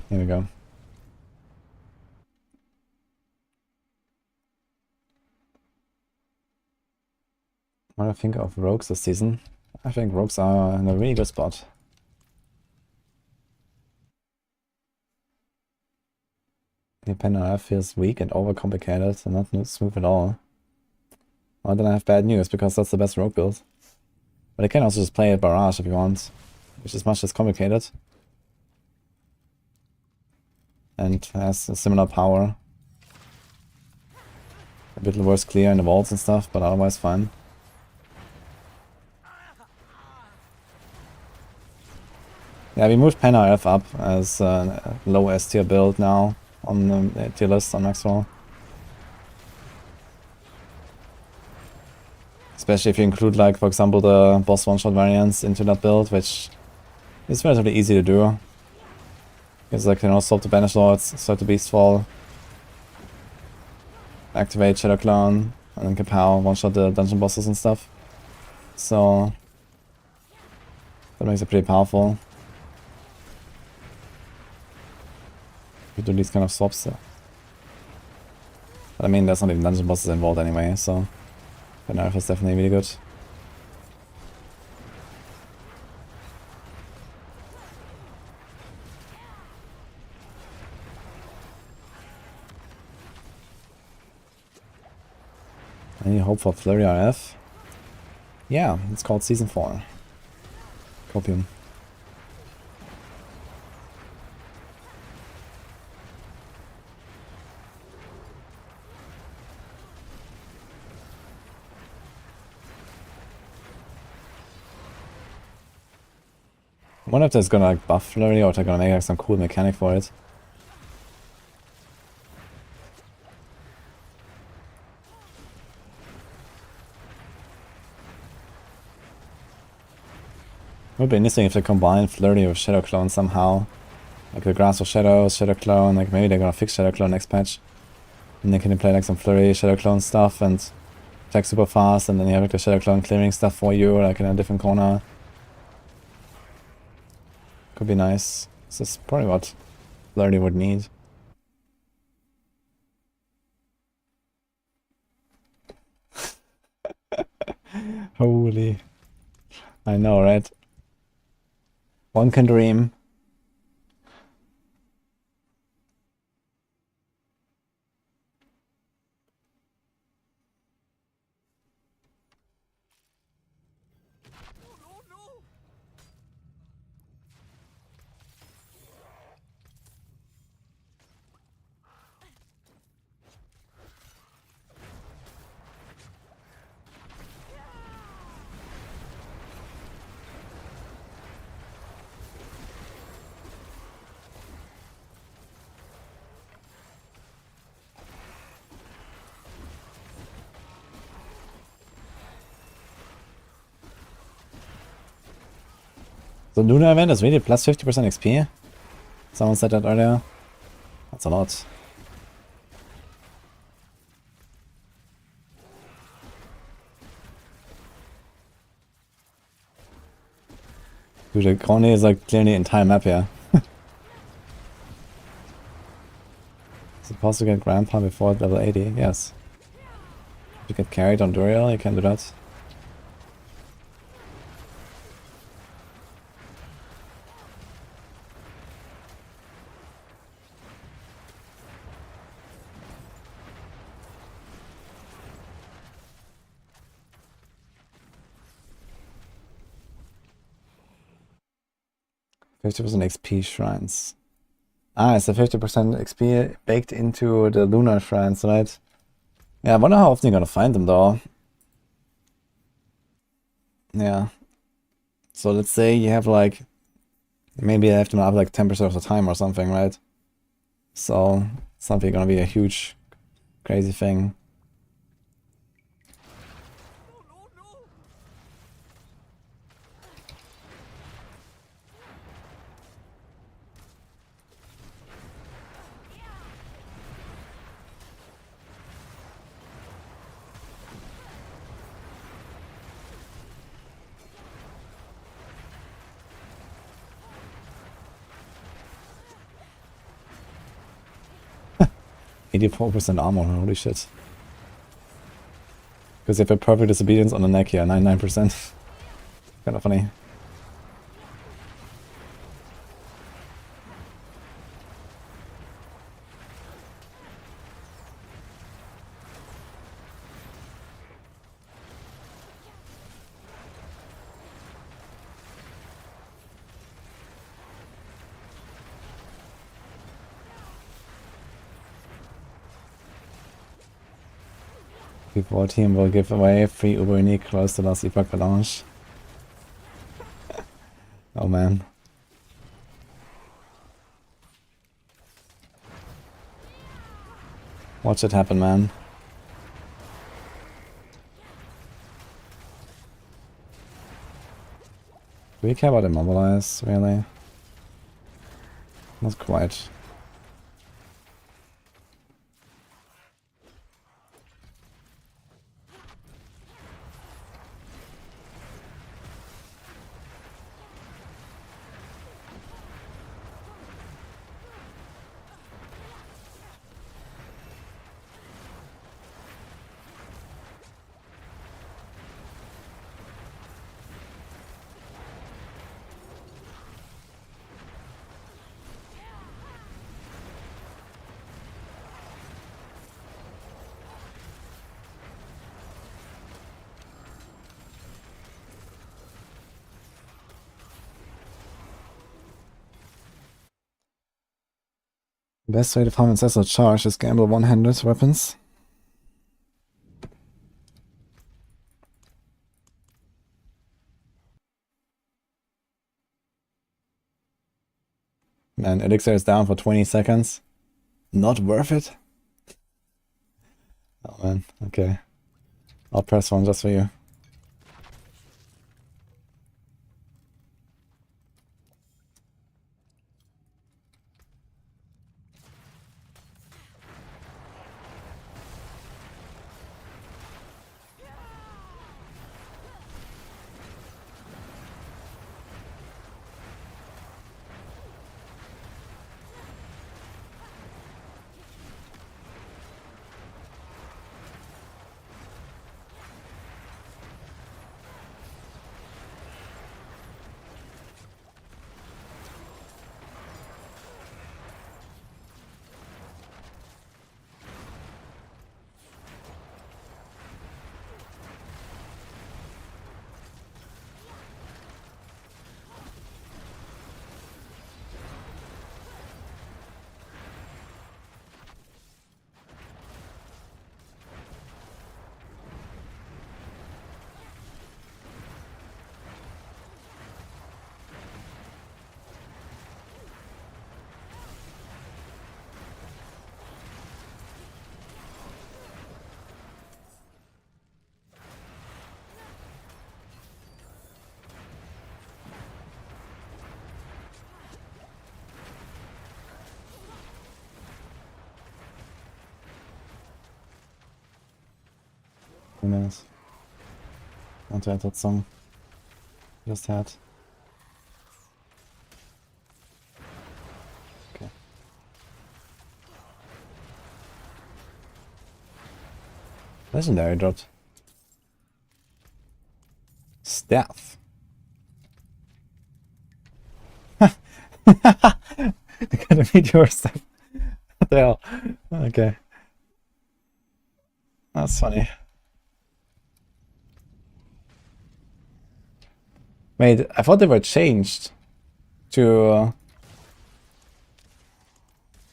Here we go. What do I think of rogues this season? I think rogues are in a really good spot. The Penna feels weak and overcomplicated and not smooth at all. Well, then I have bad news because that's the best rogue build. But I can also just play a barrage if you want, which is much less complicated. And has a similar power. A bit worse clear in the vaults and stuff, but otherwise fine. Yeah, we moved Penna F up as a low S tier build now on the tier list on Maxwell. Especially if you include, like, for example, the boss one-shot variants into that build, which is relatively easy to do. It's like, you know, swap the Banish Lords, start the Beastfall, activate Shadow Clone, and then kapow, one-shot the dungeon bosses and stuff. So that makes it pretty powerful. You do these kind of swaps. But I mean, there's not even dungeon bosses involved anyway, so the nerf is definitely really good. Any hope for Flurry RF? Yeah, it's called Season 4. Copium. I wonder if there's gonna like buff flurry or if they're gonna make like some cool mechanic for it. It would be interesting if they combine flurry with Shadow Clone somehow. Like the Grasp of Shadows, Shadow Clone, like maybe they're gonna fix Shadow Clone next patch. And they can play like some flurry, Shadow Clone stuff and attack super fast, and then you have like the Shadow Clone clearing stuff for you, like in a different corner. Could be nice. This is probably what flurry would need. Holy. I know, right? One can dream. The Lunar event is really plus 50% XP? Someone said that earlier. That's a lot. Dude, the Krone is like clearly the entire map here. Supposed to get Grandpa before level 80, yes. If you get carried on Duriel, you can do that. %50% XP shrines. Ah, it's a 50% XP baked into the lunar shrines, right? Yeah, I wonder how often you're gonna find them though. Yeah. So let's say you have like, maybe you have them up like 10% of the time or something, right? So it's not gonna be a huge, crazy thing. %84 armor, holy shit. Because they have a perfect disobedience on the neck here, 99%. Kind of funny. People team will give away free Uber Unique close to last epoch launch. Oh man. Watch it happen, man. Do we care about Immobilize, really? Not quite. Best way to farm Ancestral Charge is gamble one-handed weapons. Man, Elixir is down for 20 seconds. Not worth it? Oh man, okay. I'll press one just for you. Minutes. Want to add that song just had. Okay. Legendary dropped. Stealth. Look at the meteor stuff. What the hell? Okay. That's funny. Wait, I thought they were changed to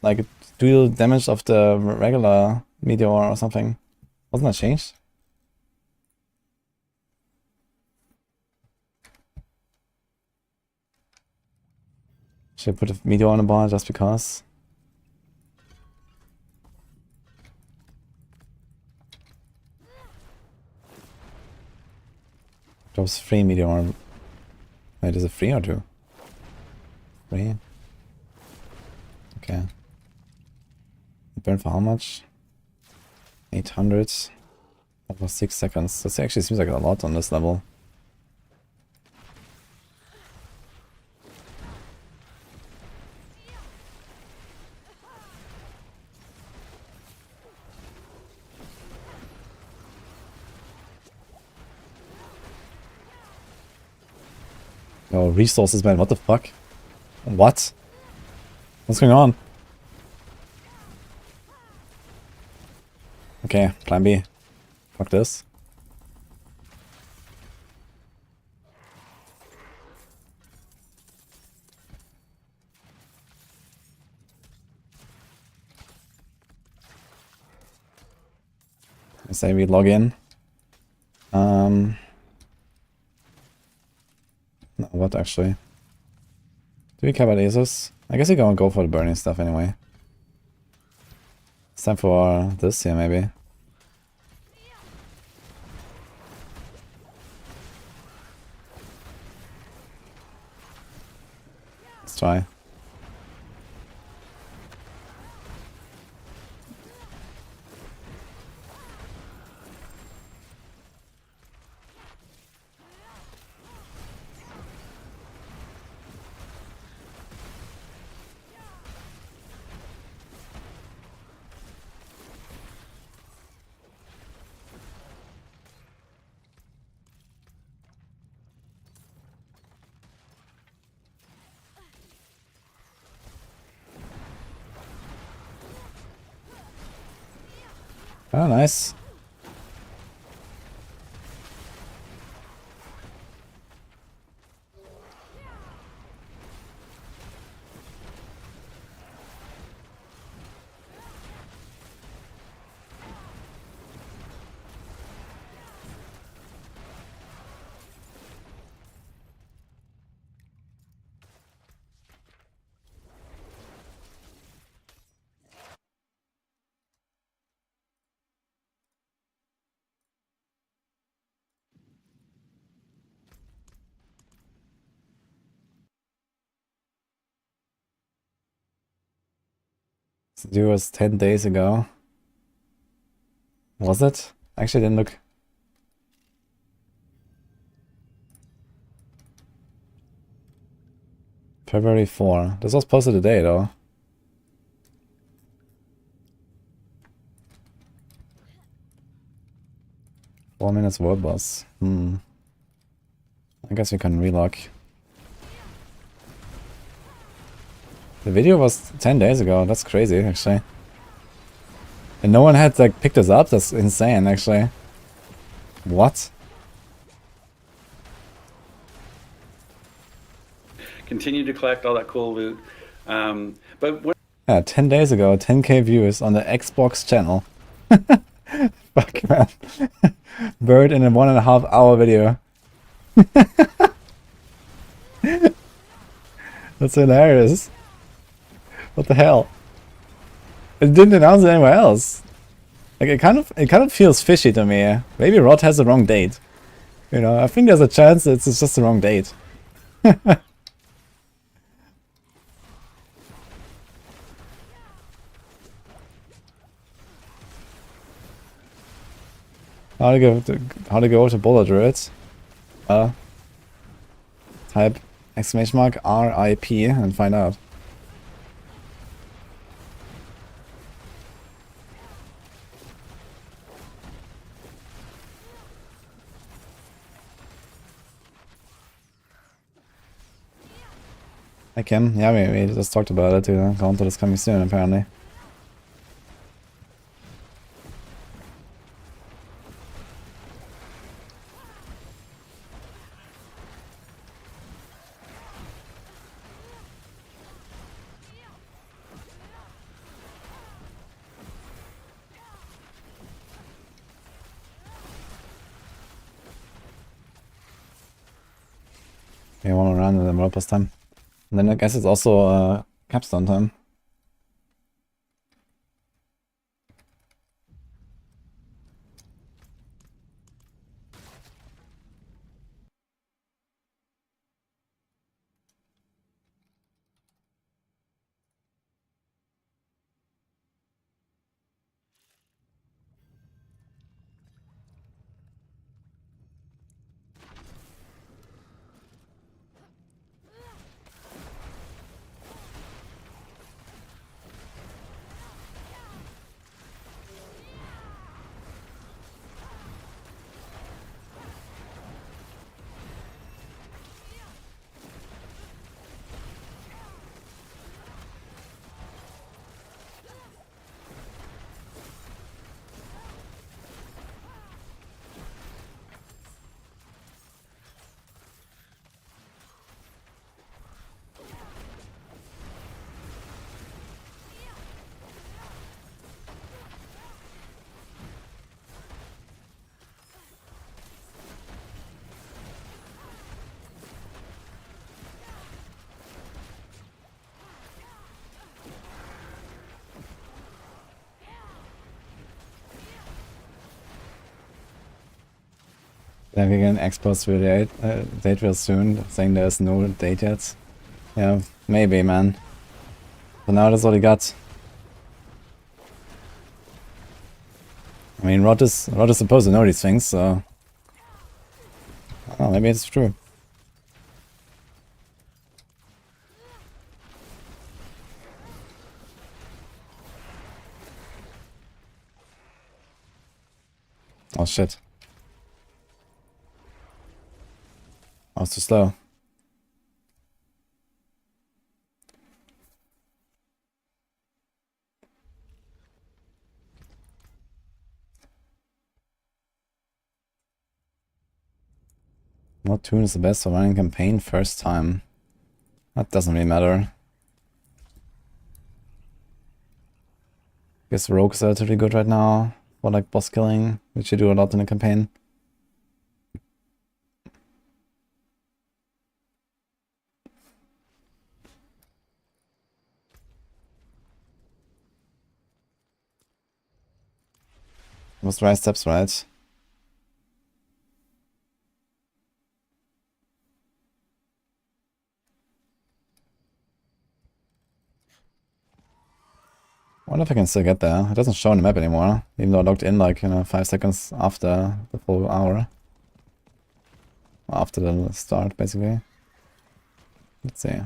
like deal damage of the regular meteor or something. Wasn't that changed? Should I put a meteor on the bar just because? Drops 3 meteor. Wait, is it 3 or 2? 3? Okay. Burn for how much? 800. That was 6 seconds. This actually seems like a lot on this level. Oh, resources, man. What the fuck? What? What's going on? Okay, plan B. Fuck this. I say we log in. No, what actually? Do we care about Asus? I guess we're gonna go for the burning stuff anyway. It's time for this here, maybe. Let's try. Oh, nice. It was 10 days ago. Was it? Actually, didn't look. February 4. This was posted today, though. Four minutes world boss. I guess we can relog. The video was 10 days ago. That's crazy, actually. And no one had, like, picked us up? That's insane, actually. What? Continue to collect all that cool loot. But when Yeah, 10 days ago, 10k views on the Xbox channel. Fuck, man. Bird in a 1.5 hour video. That's hilarious. What the hell? It didn't announce it anywhere else. Like, it kind of feels fishy to me. Maybe Rod has the wrong date. You know, I think there's a chance it's just the wrong date. How to go to Boulder Druids? Type exclamation mark RIP and find out. Hi Kim, yeah, we just talked about it. The content is coming soon, apparently. You want to run in the World Pass time. And then I guess it's also capstone time. Then we can expose to the date real soon, saying there's no date yet. Yeah, maybe, man. For now, that's all he got. I mean, Rod is supposed to know these things, so... Oh, maybe it's true. Oh shit. I was too slow. What tune is the best for running campaign first time? That doesn't really matter. Guess Rogue is relatively good right now for like boss killing, which you do a lot in a campaign. Was right steps, right? wonder if I can still get there. It doesn't show on the map anymore, even though I logged in like, 5 seconds after the full hour. After the start, basically. Let's see.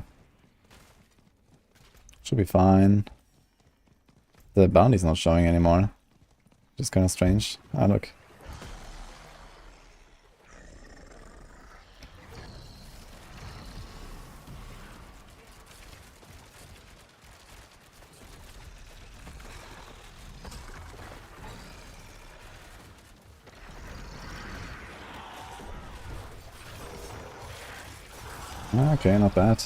Should be fine. The bounty's not showing anymore. Just kind of strange. Ah, look. Okay, not bad.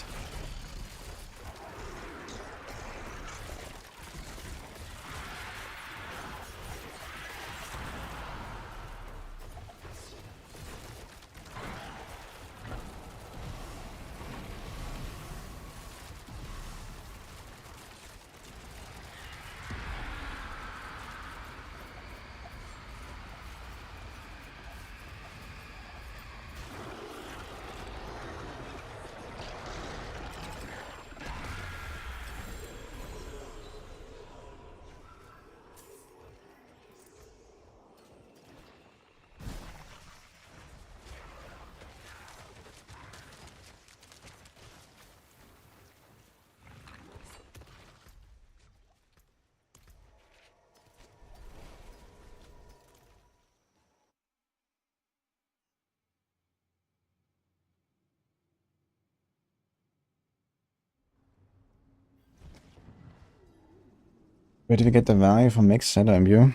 Where did we get the value from mixed shadow imbue?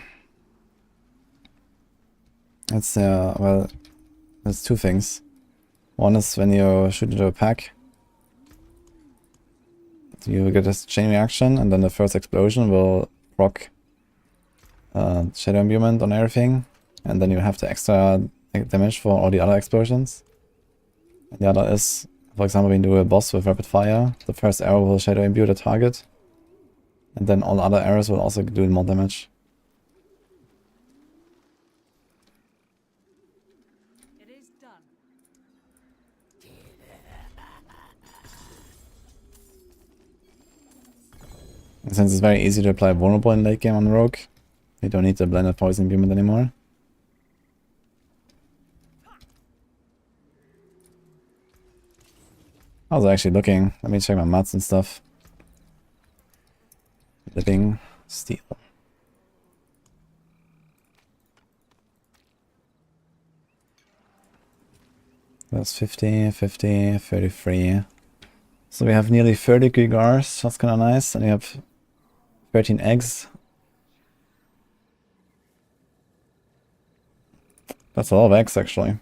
It's well, there's two things. One is when you shoot into a pack, you get this chain reaction, and then the first explosion will proc shadow imbuement on everything, and then you have the extra damage for all the other explosions. And the other is, for example, when you do a boss with rapid fire, the first arrow will shadow imbue the target, and then all other arrows will also do more damage. It is done. And since it's very easy to apply vulnerable in late game on Rogue, you don't need the blended poison imbuement anymore. I was actually looking. Let me check my mats and stuff. Living steel. That's 50, 50, 33. So we have nearly 30 Gigars. That's kind of nice. And we have 13 eggs. That's a lot of eggs, actually.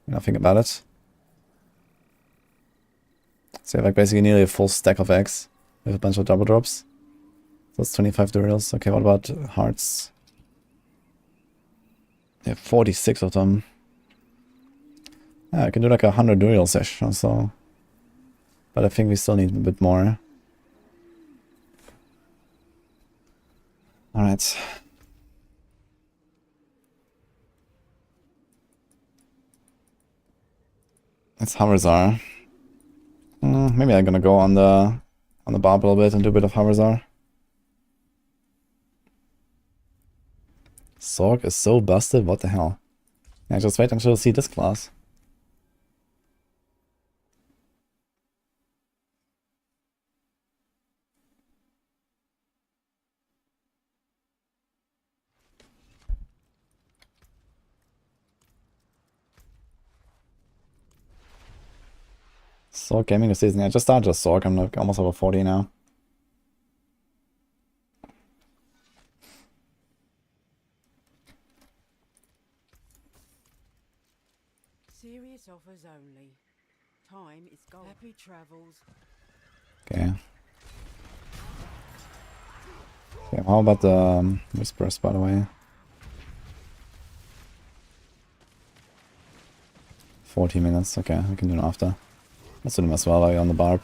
Nothing about it. So you have like basically nearly a full stack of eggs with a bunch of double drops. That's 25 durials. Okay, what about hearts? We have 46 of them. Yeah, I can do like 100 durials-ish or so. But I think we still need a bit more. Alright. It's Harazar. Maybe I'm gonna go on the barb a little bit and do a bit of Harazar. Sorc is so busted, what the hell? Yeah, just wait until you see this class. Sorc gaming this season. Yeah, I just started just Sorc. I'm like almost over 40 now. Serious offers only. Time is gold. Happy travels. Okay. Okay, how about the Whispers, by the way? 40 minutes. Okay, I can do them after. Let's do them as well while you're on the barb.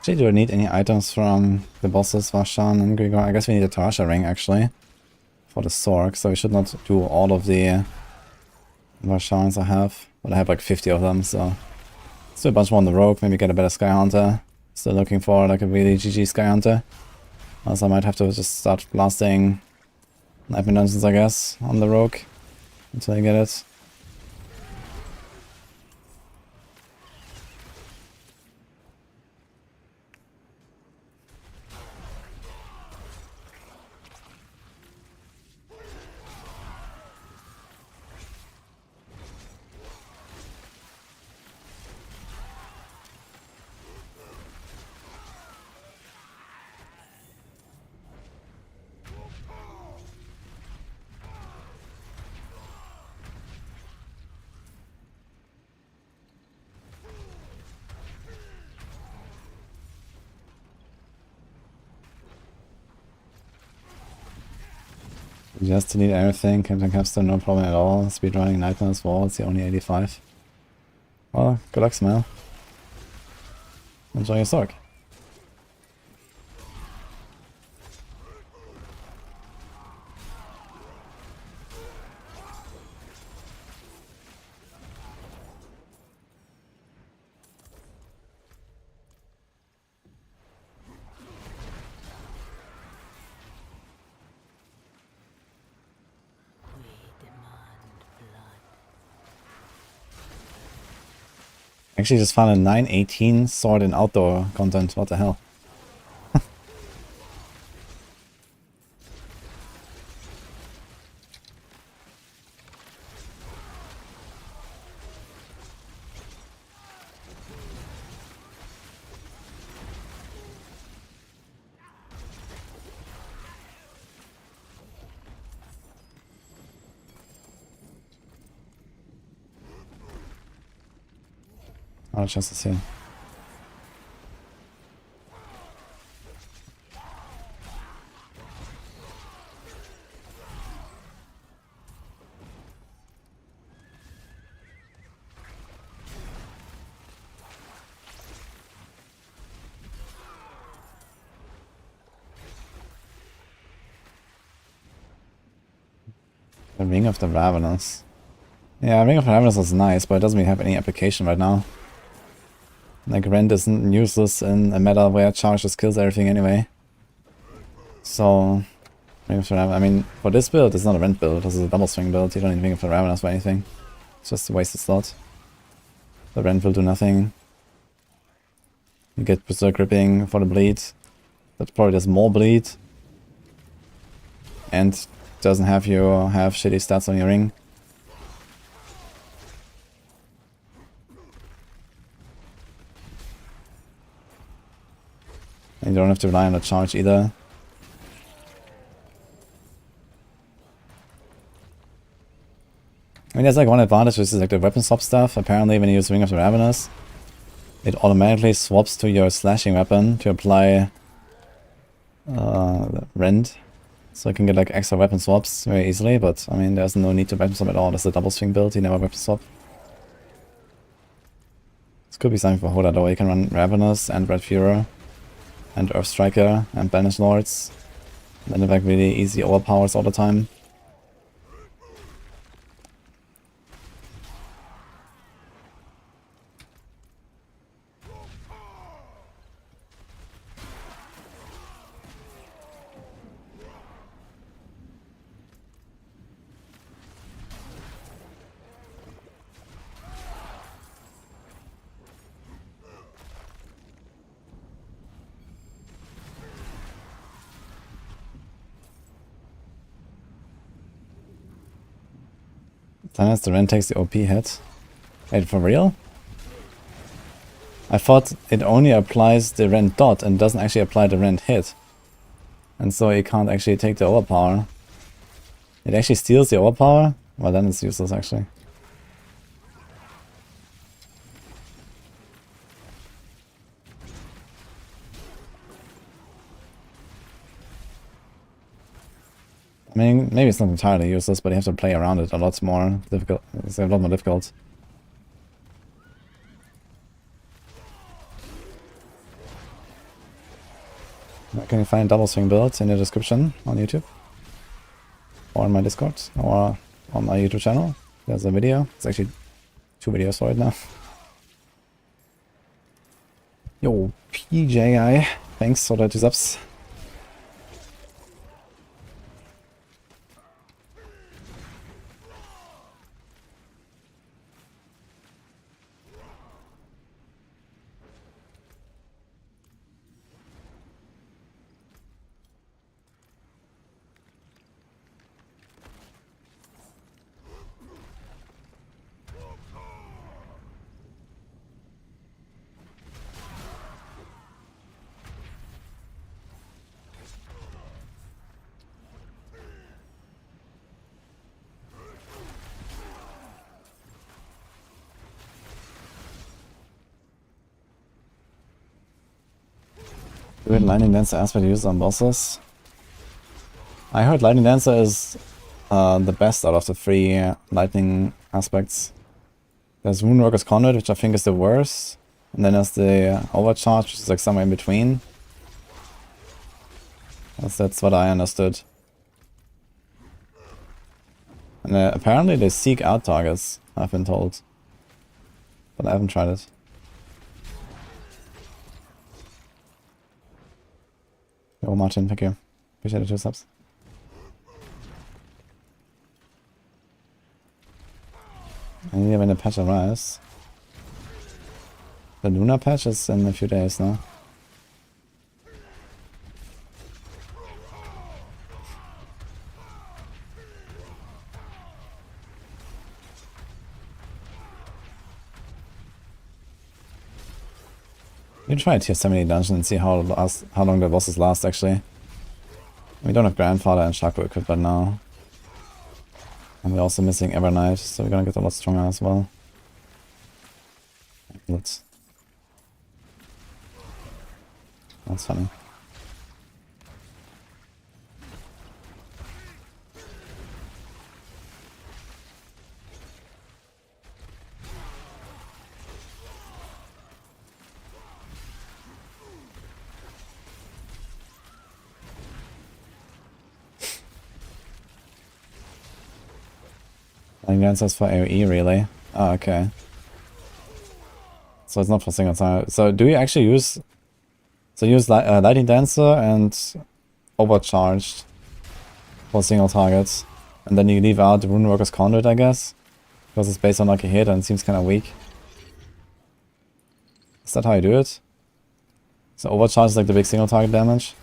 Actually, do I need any items from the bosses, Varshan and Grigor? I guess we need a Tarasha ring, actually, for the Sorc, so we should not do all of the Varshans I have. But I have like 50 of them, so... Let's do a bunch more on the Rogue, maybe get a better Sky Hunter. Still looking for like a really GG Sky Hunter. Also I might have to just start blasting Nightmare Dungeons, I guess, on the Rogue. Until I get it. Just need everything, Captain Capstone, no problem at all. Speedrunning Nightmare's Wall, it's the only 85. Well, good luck, Smell. Enjoy your Sorc. Actually just found a 918 sword in outdoor content, what the hell. Oh, just to see. The Ring of the Ravenous. Yeah, Ring of the Ravenous is nice, but it doesn't really have any application right now. Like, Rend isn't useless in a meta where charge just kills everything anyway. So, Ring of the Ravenous, I mean, for this build, it's not a Rend build, this is a double swing build, you don't need Ring of the Ravenous for anything. It's just a wasted slot. The Rend will do nothing. You get Berserk Ripping for the bleed. That probably does more bleed. And doesn't have you have shitty stats on your ring. And you don't have to rely on the charge either. I mean, there's like one advantage, which is like the weapon swap stuff. Apparently, when you use Ring of the Ravenous, it automatically swaps to your slashing weapon to apply Rend. So you can get like extra weapon swaps very easily, but I mean, there's no need to weapon swap at all. This is a double swing build, you never weapon swap. This could be something for Hoda though. You can run Ravenous and Red Fuhrer and Earth Striker and Banished Lords. And then have like really easy overpowers all the time. Sometimes the Rend takes the OP hit. Wait, for real? I thought it only applies the Rend dot and doesn't actually apply the Rend hit. And so it can't actually take the overpower. It actually steals the overpower? Well, then it's useless actually. I mean, maybe it's not entirely useless, but you have to play around it a lot more difficult. It's a lot more difficult. Where can you find double swing builds? In the description on YouTube. Or on my Discord. Or on my YouTube channel. There's a video. It's actually 2 videos for it now. Yo, PJI. Thanks for the 2 subs. Druid Lightning Dancer aspect used on bosses. I heard Lightning Dancer is the best out of the 3 lightning aspects. There's Woundworker's Conduit, which I think is the worst. And then there's the Overcharge, which is like somewhere in between. That's what I understood. And apparently they seek out targets, I've been told. But I haven't tried it. Yo, Martin, thank you. Appreciate the 2 subs. I need when the patch arrives. The Lunar patch is in a few days now. You can try a tier 70 dungeon and see how long the bosses last actually. We don't have Grandfather and Shaco equipped right now. And we're also missing Evernight, so we're gonna get a lot stronger as well. That's funny. Lightning Dancer is for AoE, really? Oh, okay. So it's not for single target. So do you actually use... So use Lightning Dancer and Overcharged for single targets. And then you leave out the Runeworker's Conduit, I guess? Because it's based on like a hit and it seems kind of weak. Is that how you do it? So Overcharge is like the big single target damage?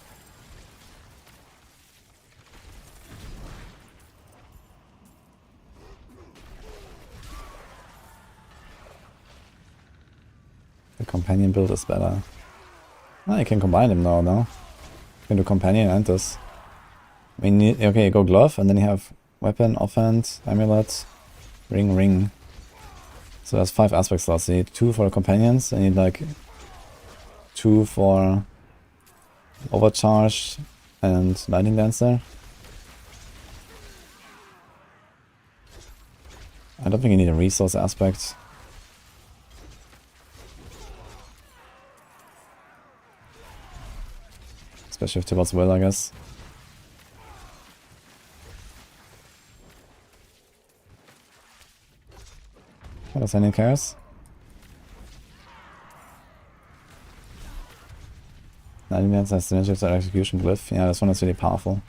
The companion build is better. Ah, you can combine them now, no? You can do companion and this. I mean, okay, you go glove, and then you have weapon, offhand, amulet, ring. So there's 5 aspect slots. You need 2 for the companions, and you need like 2 for Overcharge and Lightning Dancer. I don't think you need a resource aspect. Especially with Tibalt's Will, I guess. What does anyone cares? Lightning Dancer has synergy with the execution glyph. Yeah, this one is really powerful.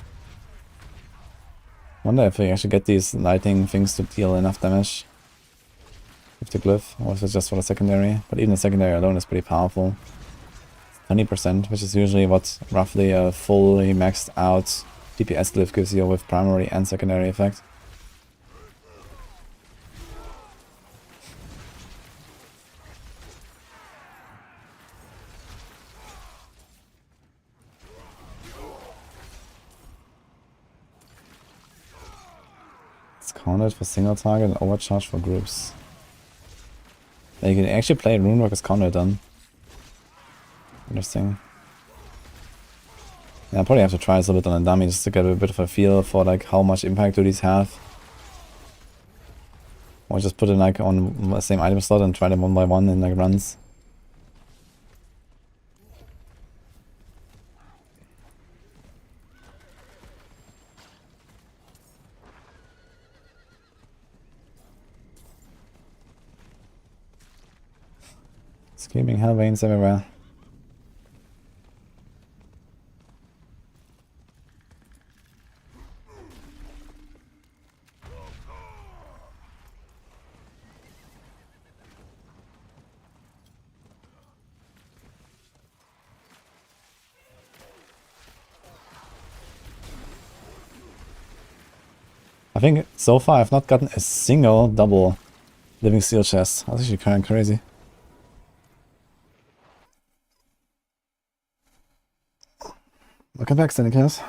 Wonder if we actually get these lightning things to deal enough damage with the glyph, or if it's just for the secondary. But even the secondary alone is pretty powerful. 20%, which is usually what roughly a fully maxed out DPS glyph gives you with primary and secondary effect. It's counted for single target and overcharge for groups. You can actually play Runeworker's Conduit then. Interesting. Yeah, I'll probably have to try this a bit on a dummy just to get a bit of a feel for like how much impact do these have. Or just put it like on the same item slot and try them one by one in like runs. Screaming hellveins everywhere. I think so far I've not gotten a single double living steel chest. That's actually kind of crazy. Welcome back, Seneca's.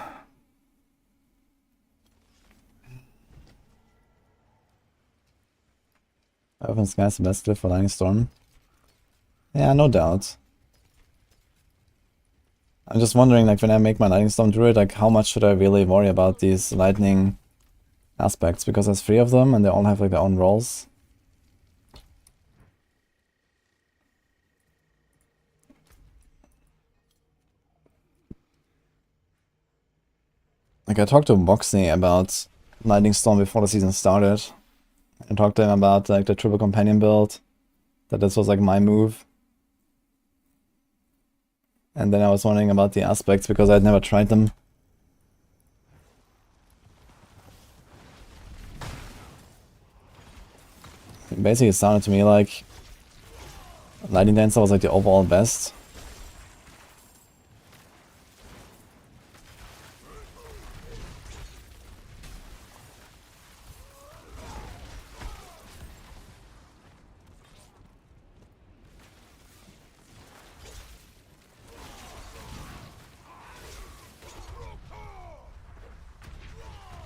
Open Sky's the best cliff for Lightning Storm. Yeah, no doubt. I'm just wondering, like, when I make my Lightning Storm Druid, like, how much should I really worry about these lightning aspects? Because there's 3 of them, and they all have, like, their own roles. Like, I talked to Moxie about Lightning Storm before the season started. I talked to him about, like, the triple companion build. That this was, like, my move. And then I was wondering about the aspects because I'd never tried them. Basically, it sounded to me like Lightning Dancer was like the overall best.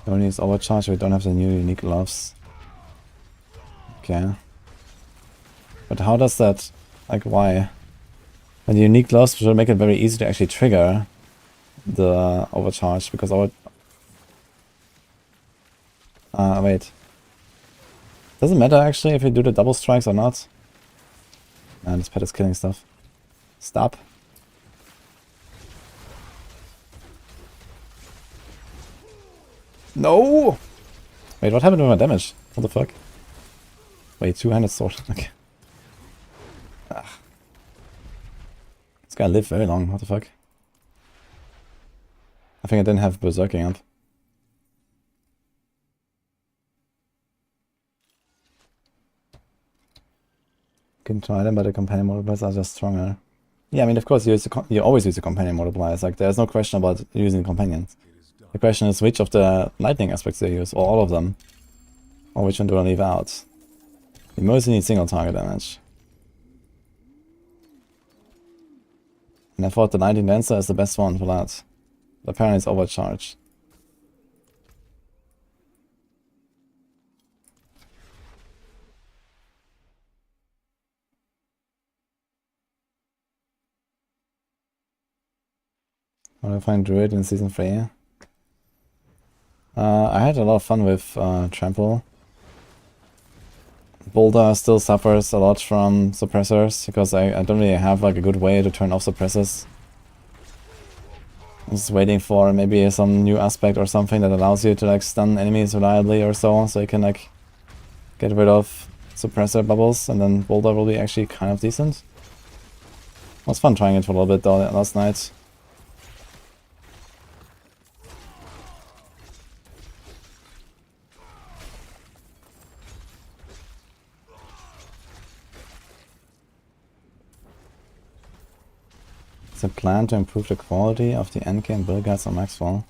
Only is overcharged, we don't have the new unique gloves. Okay. But how does that, like, why? And the unique gloves should make it very easy to actually trigger the overcharge, because wait. Doesn't matter actually if you do the double strikes or not. Man, this pet is killing stuff. Stop. No! Wait, what happened to my damage? What the fuck? Wait, two-handed sword. Okay. Ah. This guy lived very long. What the fuck? I think I didn't have berserking up. Can try them, but the companion multipliers are just stronger. Yeah, I mean, of course, you always use the companion multipliers. Like, there's no question about using companions. The question is which of the lightning aspects they use, or all of them. Or which one do I leave out? You mostly need single target damage. And I thought the Lightning Dancer is the best one for that. But apparently it's overcharged. How do I find Druid in Season 3? I had a lot of fun with Trample. Boulder still suffers a lot from suppressors, because I don't really have like a good way to turn off suppressors. I'm just waiting for maybe some new aspect or something that allows you to like stun enemies reliably or so you can like get rid of suppressor bubbles, and then Boulder will be actually kind of decent. It was fun trying it for a little bit though last night. It's a plan to improve the quality of the endgame build guides on Maxwell.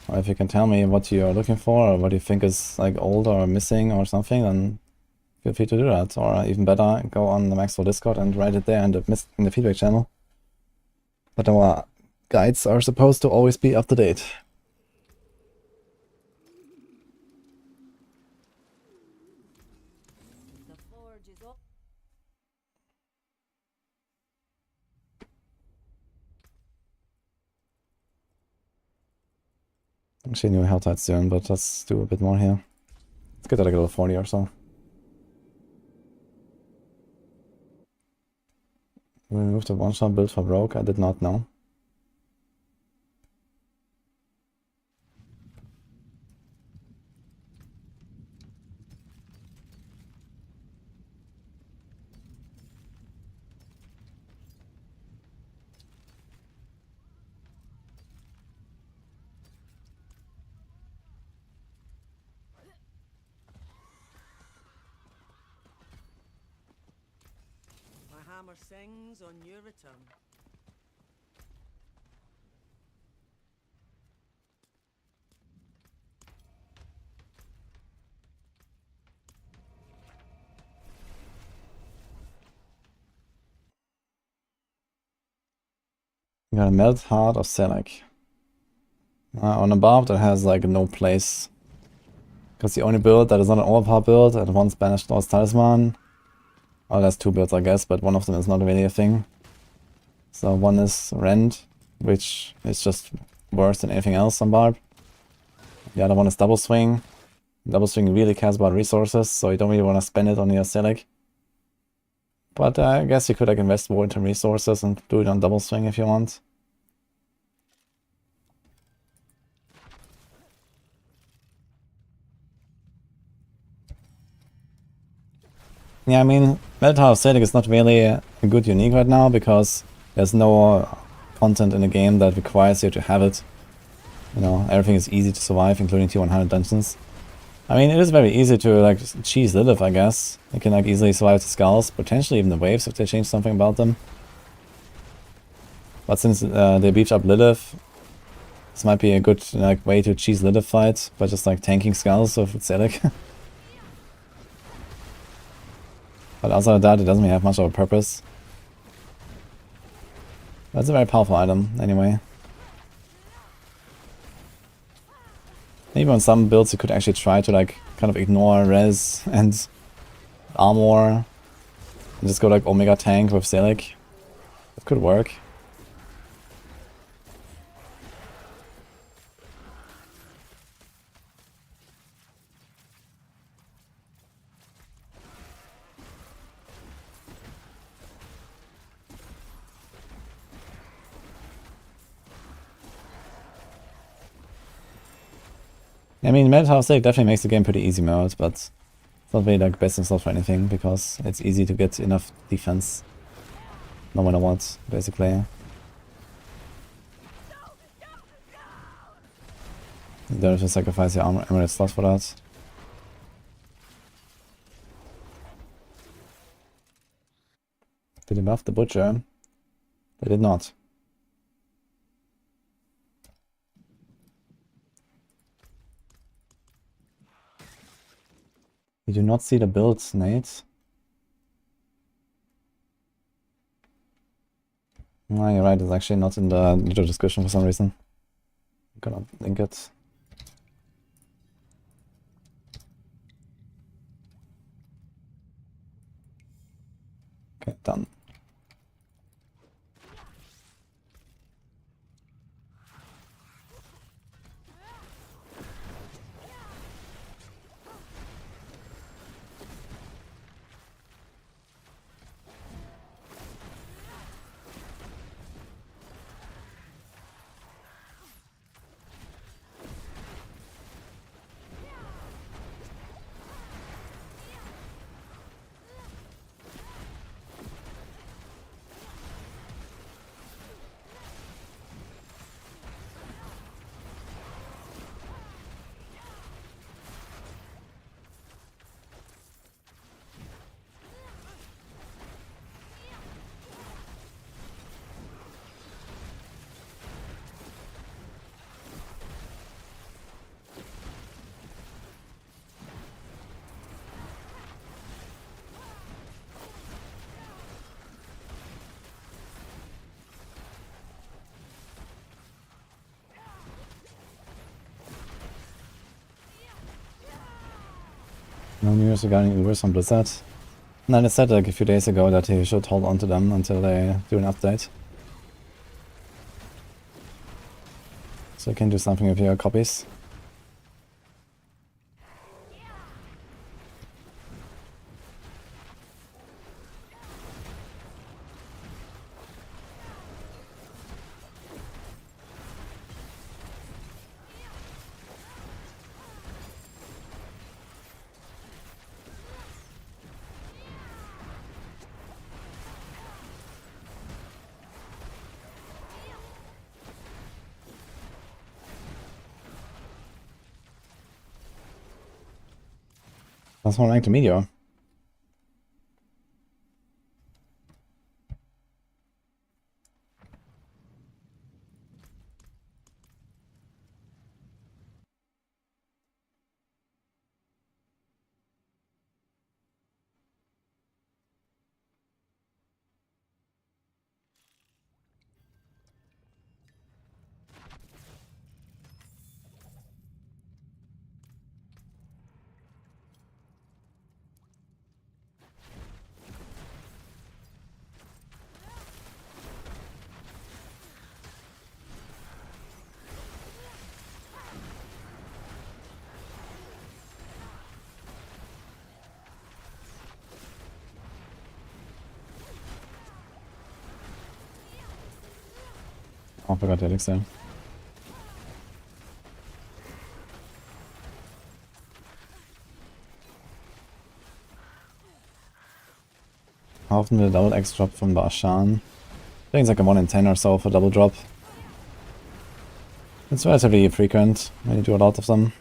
Or if you can tell me what you're looking for, or what you think is like old or missing or something, then feel free to do that. Or even better, go on the Maxwell Discord and write it there in the feedback channel. But our guides are supposed to always be up to date. The forge is up. Actually, new Helltide soon, but let's do a bit more here. Let's get to like a level 40 or so. Remove the one-shot build for Rogue, I did not know. hammer sings on your return. You got a Melt Heart of Selec. On a barb that has like no place. Because the only build that is not an overpower build and one's banished Norse Talisman. Oh, there's two builds I guess, but one of them is not really a thing. So one is Rend, which is just worse than anything else on barb. The other one is Double Swing. Double Swing really cares about resources, so you don't really want to spend it on your Selec. But I guess you could like invest more into resources and do it on Double Swing if you want. Yeah, I mean, Meltar of Selec is not really a good unique right now because there's no content in the game that requires you to have it. You know, everything is easy to survive, including tier 100 dungeons. I mean, it is very easy to like cheese Lilith, I guess. You can like easily survive the skulls, potentially even the waves if they change something about them. But since they beefed up Lilith, this might be a good like way to cheese Lilith fight by just like tanking skulls with Selec. But outside of that, it doesn't really have much of a purpose. But it's a very powerful item, anyway. Maybe on some builds you could actually try to like kind of ignore res and armor and just go like Omega tank with Selec. That could work. I mean, Meltar of Selec definitely makes the game pretty easy mode, but it's not really like best in slot for anything because it's easy to get enough defense no matter what, basically. You don't have to sacrifice your emerald slot for that. Did they buff the Butcher? They did not. You do not see the builds, Nate. No, you're right, it's actually not in the video description for some reason. I'm gonna link it. Okay, done. No news regarding Ubers on Blizzard. No, they said like a few days ago that you should hold on to them until they do an update. So you can do something with your copies. That's more like the Meteor. Oh, I forgot the elixir. How often will double X drop from Barshan? I think it's like a 1 in 10 or so for double drop. It's relatively frequent when you do a lot of them.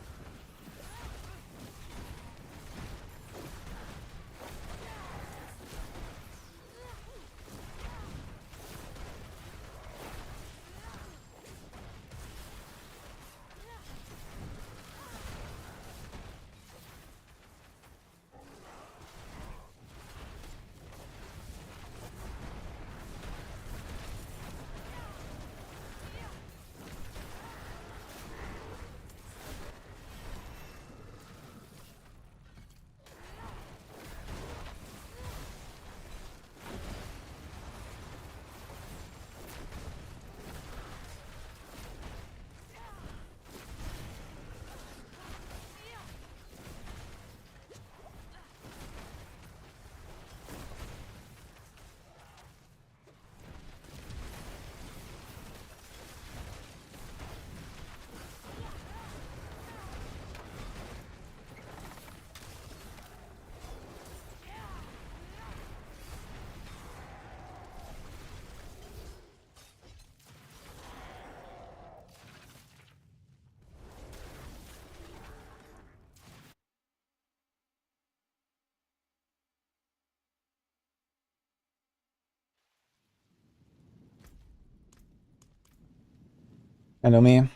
Hello me. Yeah,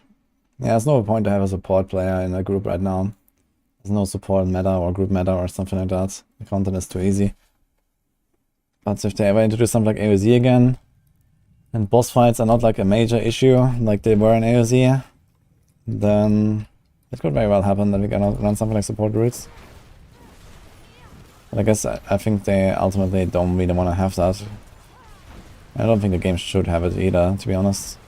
there's no point to have a support player in a group right now. There's no support meta or group meta or something like that. The content is too easy. But if they ever introduce something like AOZ again, and boss fights are not like a major issue like they were in AOZ, then it could very well happen that we can run something like support Druids. But I guess I think they ultimately don't really want to have that. I don't think the game should have it either, to be honest.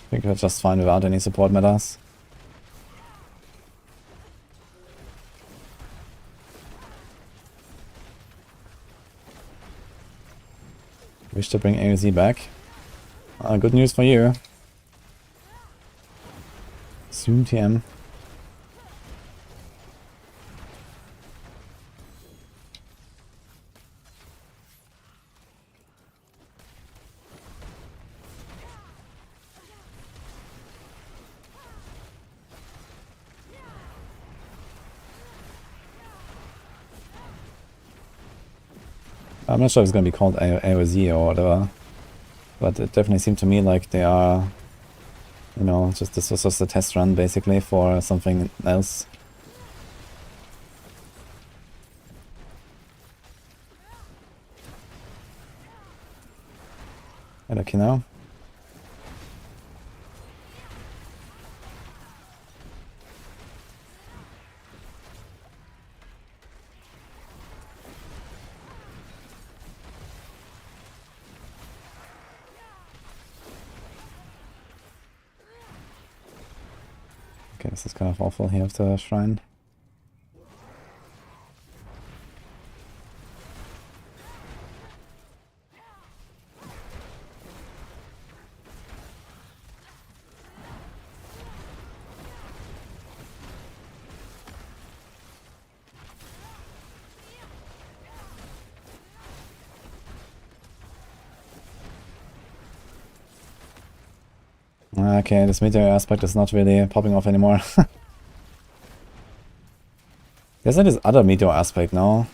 I think we're just fine without any support metas. Wish to bring AOZ back. Good news for you. Soon TM. I'm not sure if it's going to be called AOZ or whatever, but it definitely seemed to me like they are, you know, just this was just a test run basically for something else. Okay, now. Okay, this is kind of awful here with the shrine. Okay, this meteor aspect is not really popping off anymore. There's like this other meteor aspect now.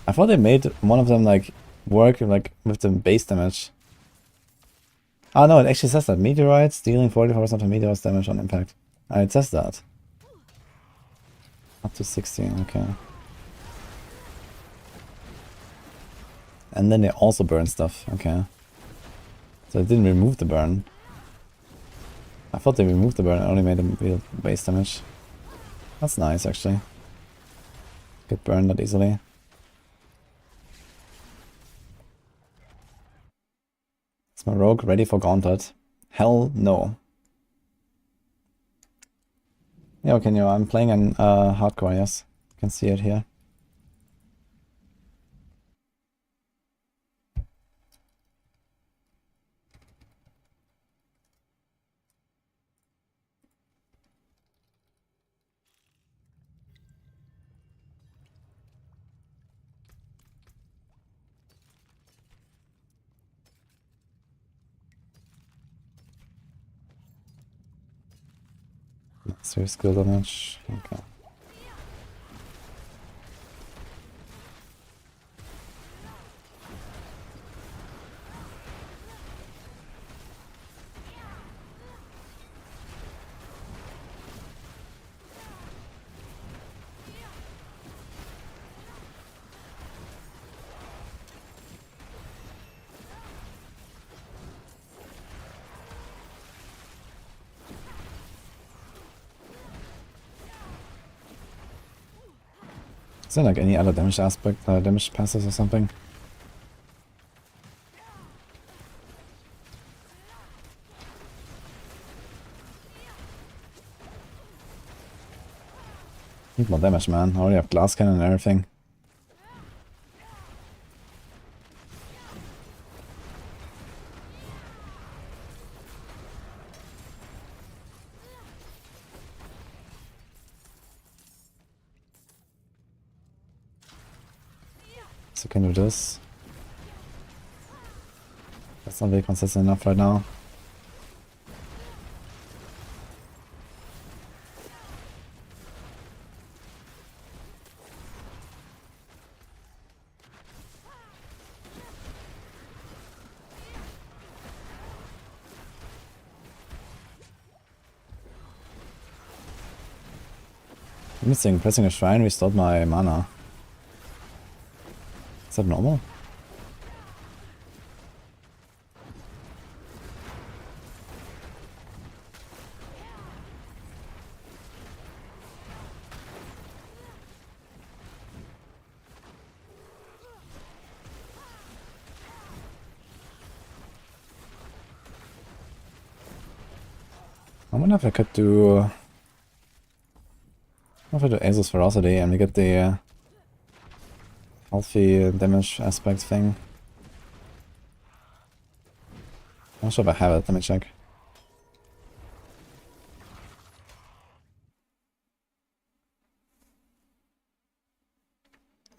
I thought they made one of them like work like with the base damage. Oh no, it actually says that meteorites dealing 44% of meteors damage on impact. It says that. Up to 16, okay. And then they also burn stuff, okay. So it didn't remove the burn. I thought they removed the burn and only made them real base damage. That's nice, actually. Get burned that easily. Is my rogue ready for Gauntlet? Hell no. Yeah, okay, no, I'm playing in hardcore, yes. You can see it here. That's your skill damage. Okay. Is there like any other damage aspect, damage passes or something? Need more damage, man. I already have glass cannon and everything. So can do this. That's not very consistent enough right now. Missing pressing a shrine restored my mana. Is that normal? I wonder if I could do... What if I do Asus Ferocity and we get the healthy damage aspect thing? I'm not sure if I have it, let me check.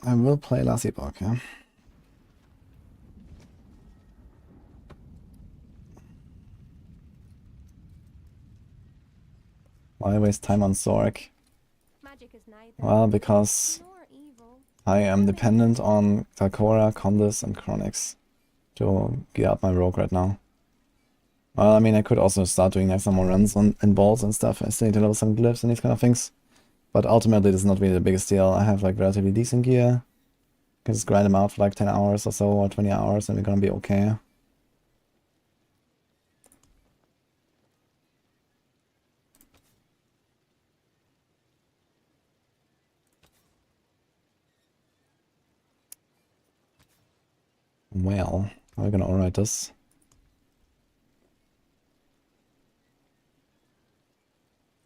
I will play last epoch, yeah? Why waste time on Sorc? Well, because I am dependent on Takora, Condis, and Chronix to gear up my rogue right now. Well, I mean, I could also start doing like some more runs on in balls and stuff. I still need to level some glyphs and these kind of things. But ultimately, this is not really the biggest deal. I have like relatively decent gear. Can just grind them out for like 10 hours or so, or 20 hours, and we're gonna be okay. Well, how are we gonna override this?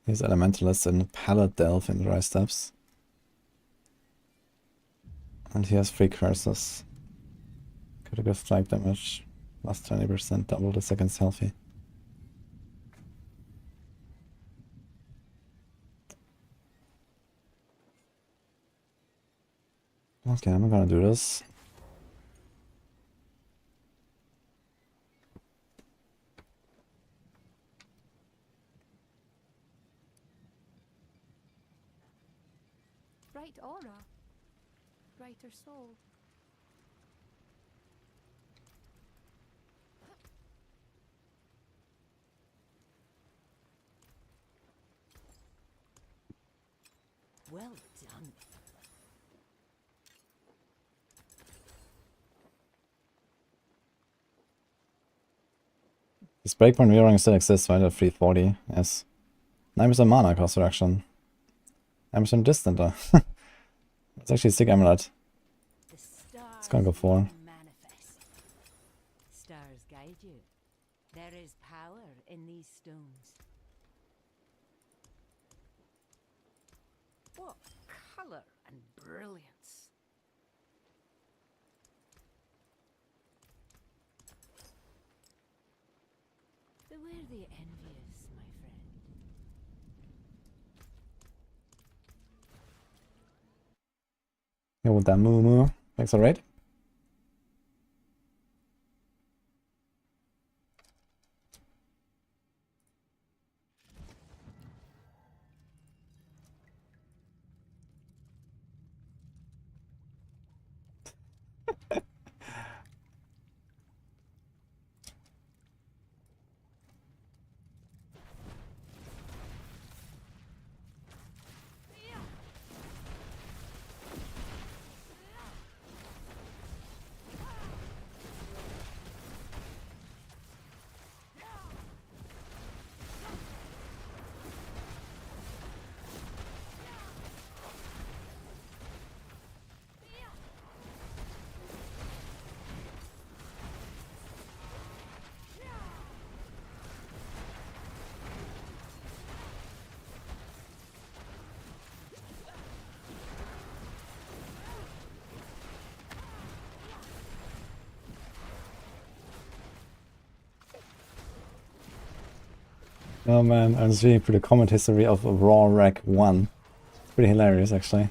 He's Elementalist and Pallet Delve in Dry Steps. And he has 3 curses. Critical strike damage, plus 20%, double the seconds healthy. Okay, I'm gonna do this. Bright aura, brighter soul. Well done. This breakpoint rearranging still exists, right? At 340, yes. 9% mana cost reduction. 9% distant, though. It's actually a sick amulet. It's gonna go for. Stars guide you. There is power in these stones. What color and brilliance. Beware the envious, my friend. Yo, with that moo moo. Thanks, alright. Oh man, I was reading through the comment history of Raw Rack 1. Pretty hilarious actually.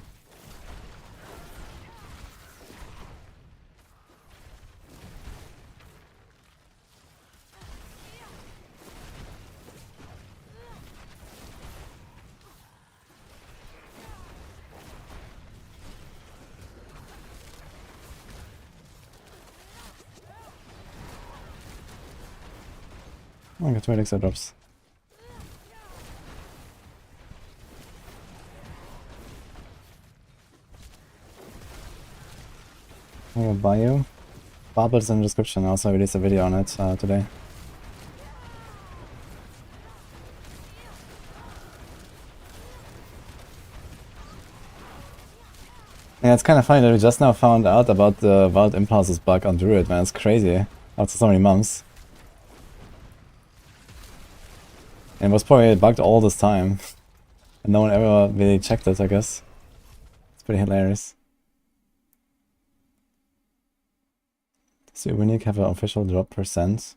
Oh, I got 2 extra drops. I will buy you. Barble's in the description. I also released a video on it today. Yeah, it's kind of funny that we just now found out about the Wild Impulses bug on Druid, man. It's crazy. After so many months. And it was probably bugged all this time. And no one ever really checked it, I guess. It's pretty hilarious. Does the Unique have an official drop percent?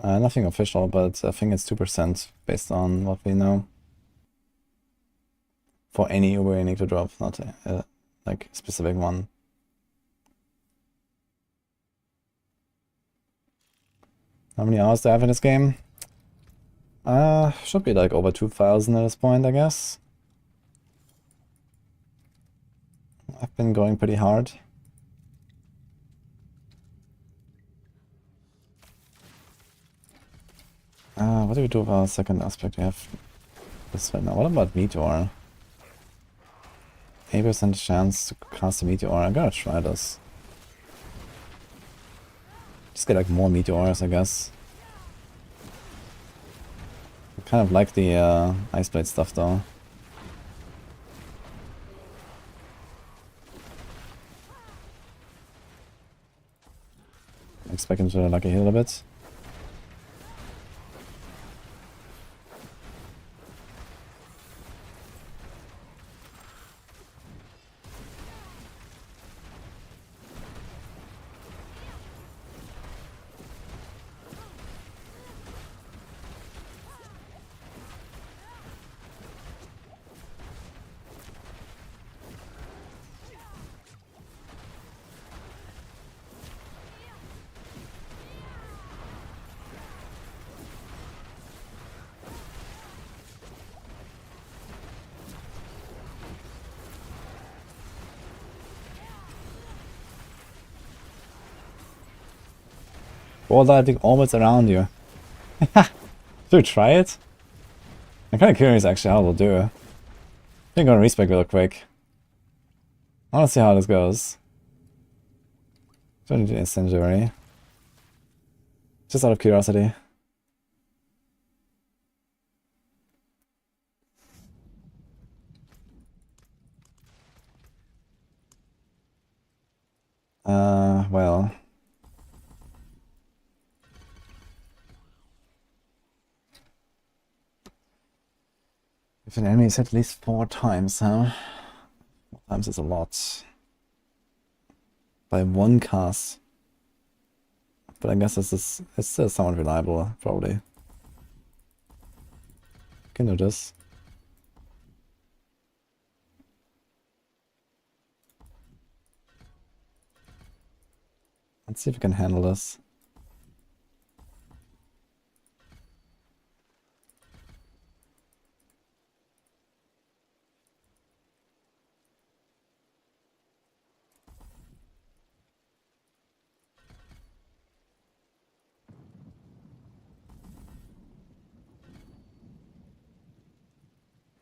Nothing official, but I think it's 2% based on what we know. For any Uber Unique to drop, not a like specific one. How many hours do I have in this game? Should be like over 2,000 at this point, I guess. I've been going pretty hard. What do we do with our second aspect? We have this right now. What about Meteor? 8% chance to cast a Meteor. I'm gonna try this. Just get like more Meteors, I guess. I kind of like the Ice Blade stuff though. Expecting to lucky hit a bit. Ball lighting orbits around you. Should we try it? I'm kind of curious actually how it'll do. I think I'm gonna respec real quick. I wanna see how this goes. Don't do incendiary. Just out of curiosity. Well. If an enemy is hit at least 4 times, huh? 4 times is a lot. By 1 cast. But I guess it's still somewhat reliable, probably. Can do this. Let's see if we can handle this.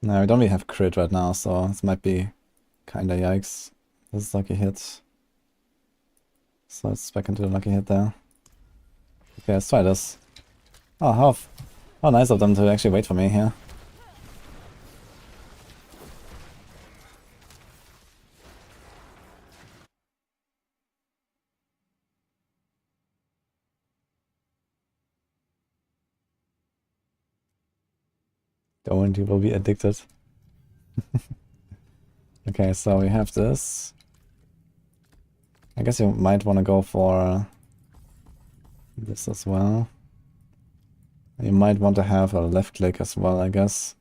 No, we don't really have crit right now, so this might be kinda yikes. This is lucky hit. So let's back into the lucky hit there. Okay, let's try this. Oh, how nice of them to actually wait for me here. Don't, you will be addicted. Okay, so we have this. I guess you might want to go for this as well. You might want to have a left click as well, I guess.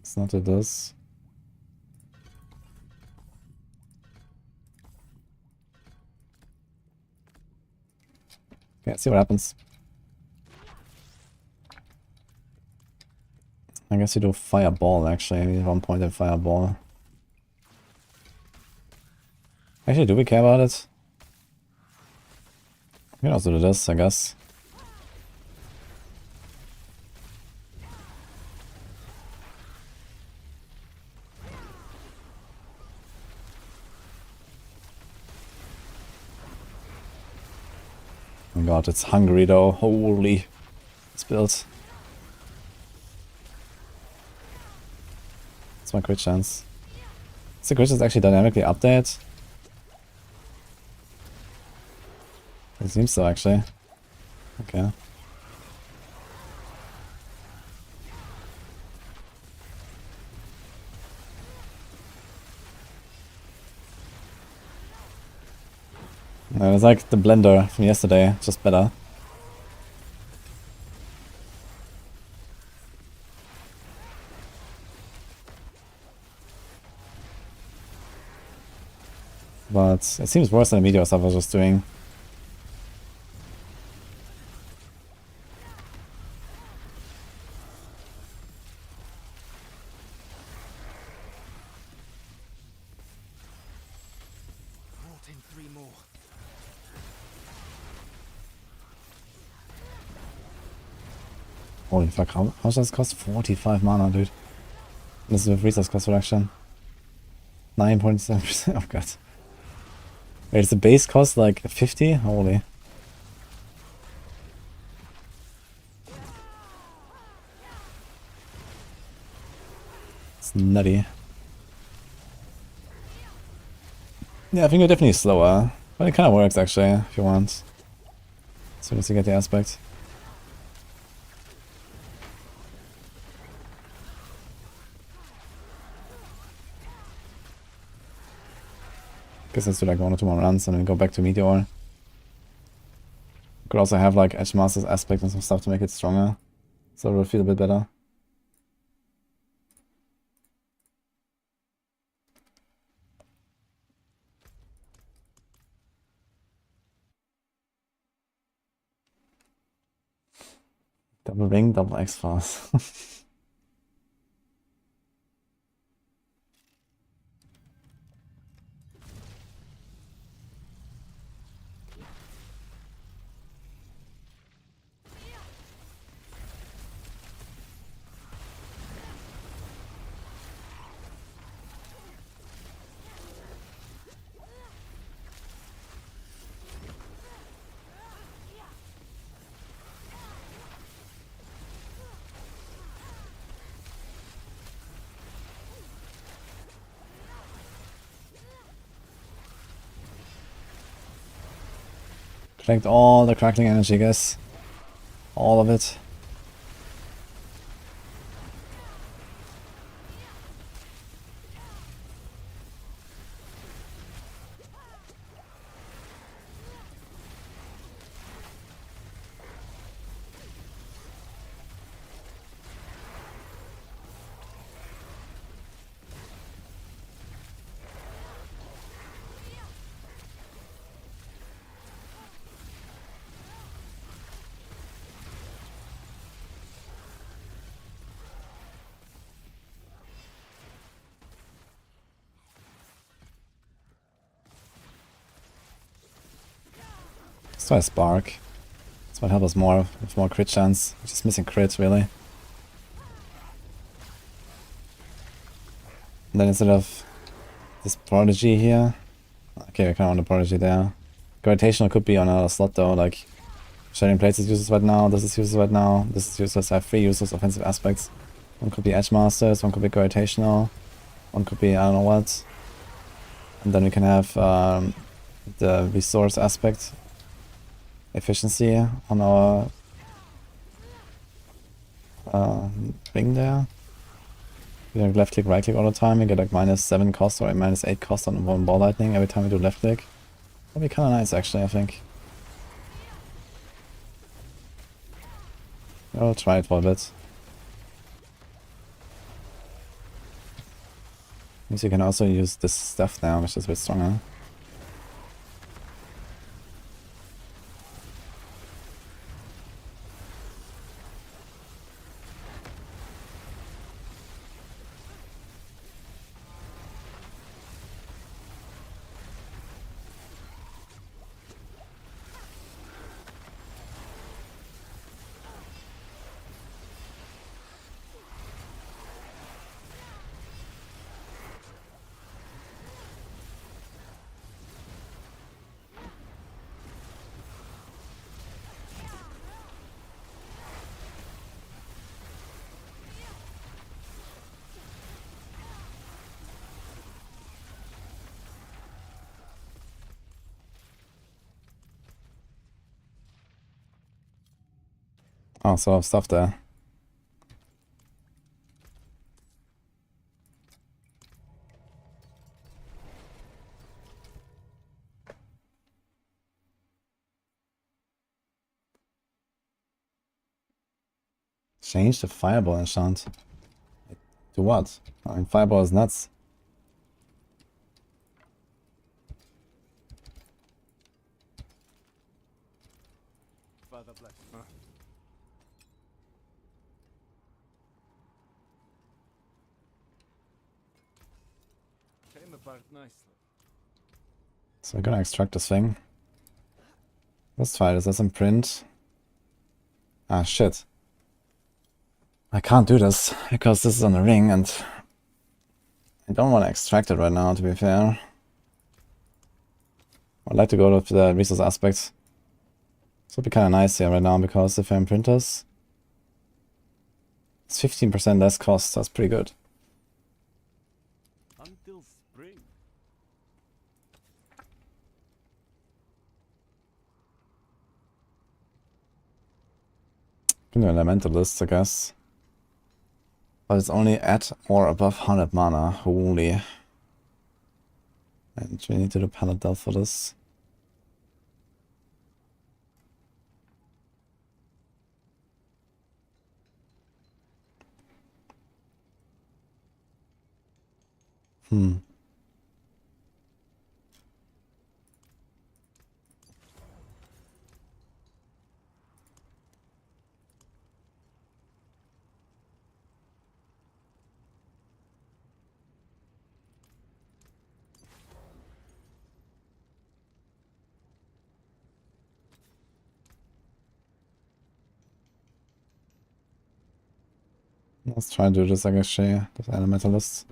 It's not it does. Okay, let's see what happens. I guess you do fireball actually. I need 1 point in fireball. Actually, do we care about it? We can also do this, I guess. Oh my god, it's hungry though. Holy. It's built. It's my crit chance. Is the crit chance actually dynamically update? It seems so actually. Okay. No, it's like the blender from yesterday, just better. But it seems worse than the meteor stuff I was just doing. Brought in 3 more. Holy fuck, how much does this cost? 45 mana, dude. This is with resource cost reduction. 9.7%. Oh god. Wait, is the base cost like 50? Holy. It's nutty. Yeah, I think you're definitely slower. But it kind of works actually, if you want. As soon as you get the aspect. Guess let's do like 1 or 2 more runs and then go back to Meteor. Could also have like Edge Master's aspect and some stuff to make it stronger. So it will feel a bit better. Double ring, double X-Force. Collect all the crackling energy, guys. All of it. Let's try Spark. This might help us more with more crit chance. We're just missing crits really. And then instead of this Prodigy here. Okay, we kind of want the Prodigy there. Gravitational could be on another slot though, like Shining Plates is useless right now, this is useless right now, this is useless. I have 3 useless offensive aspects. One could be Edge Masters, one could be Gravitational, one could be I don't know what. And then we can have the resource aspect. Efficiency on our ring there. We have left click, right click all the time. We get like -7 cost or -8 cost on one ball lightning every time we do left click. That'd be kind of nice actually, I think. I'll try it for a bit. Means you can also use this stuff now, which is a bit stronger. Oh, so I have stuff there. Change the fireball enchant. To what? I mean, fireball is nuts. Father bless. Came apart nicely. So we're gonna extract this thing. Let's try this. There's some print. Ah, shit. I can't do this because this is on the ring and I don't want to extract it right now, to be fair. I'd like to go to the resource aspect. This would be kind of nice here right now because if I'm printers, it's 15% less cost. That's pretty good. Until spring. Can do elementalists, I guess. But it's only at or above 100 mana. Holy. And we need to do pallet delve for this. Let's try and do this, I guess, share this elementalist.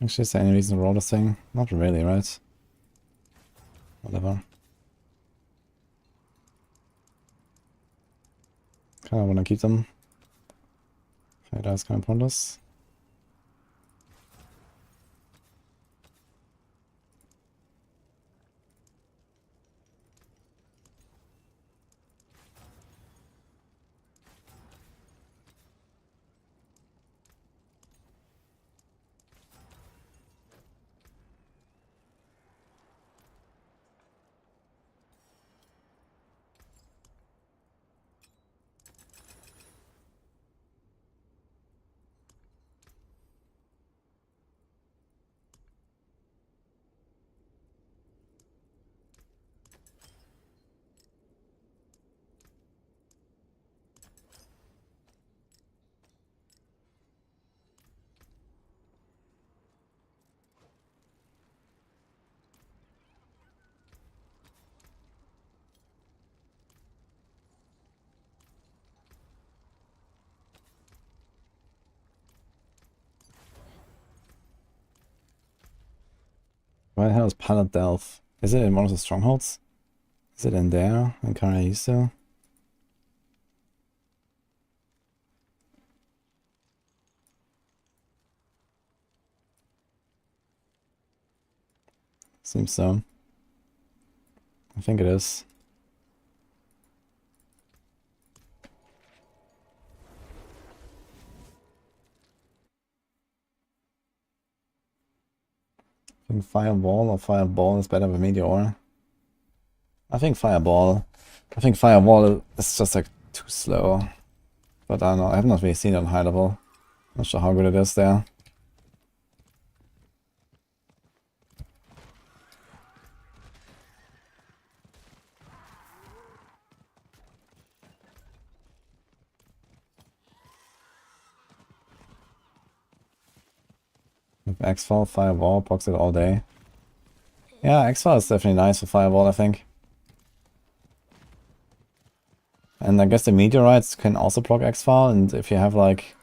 Actually, is there any reason to roll this thing? Not really, right? Whatever. Kinda wanna keep them. Okay, that's kinda pointless. Where the hell is Pilot Delph? Is it in one of the strongholds? Is it in there? In Karaiso? Seems so. I think it is. I think Fireball or Fireball is better than Meteor. I think Fireball. I think Fireball is just like too slow. But I don't know, I have not really seen it on high level. Not sure how good it is there. With X-Fall, Fireball, box it all day. Yeah, X-Fall is definitely nice for Fireball, I think. And I guess the meteorites can also block X-Fall, and if you have like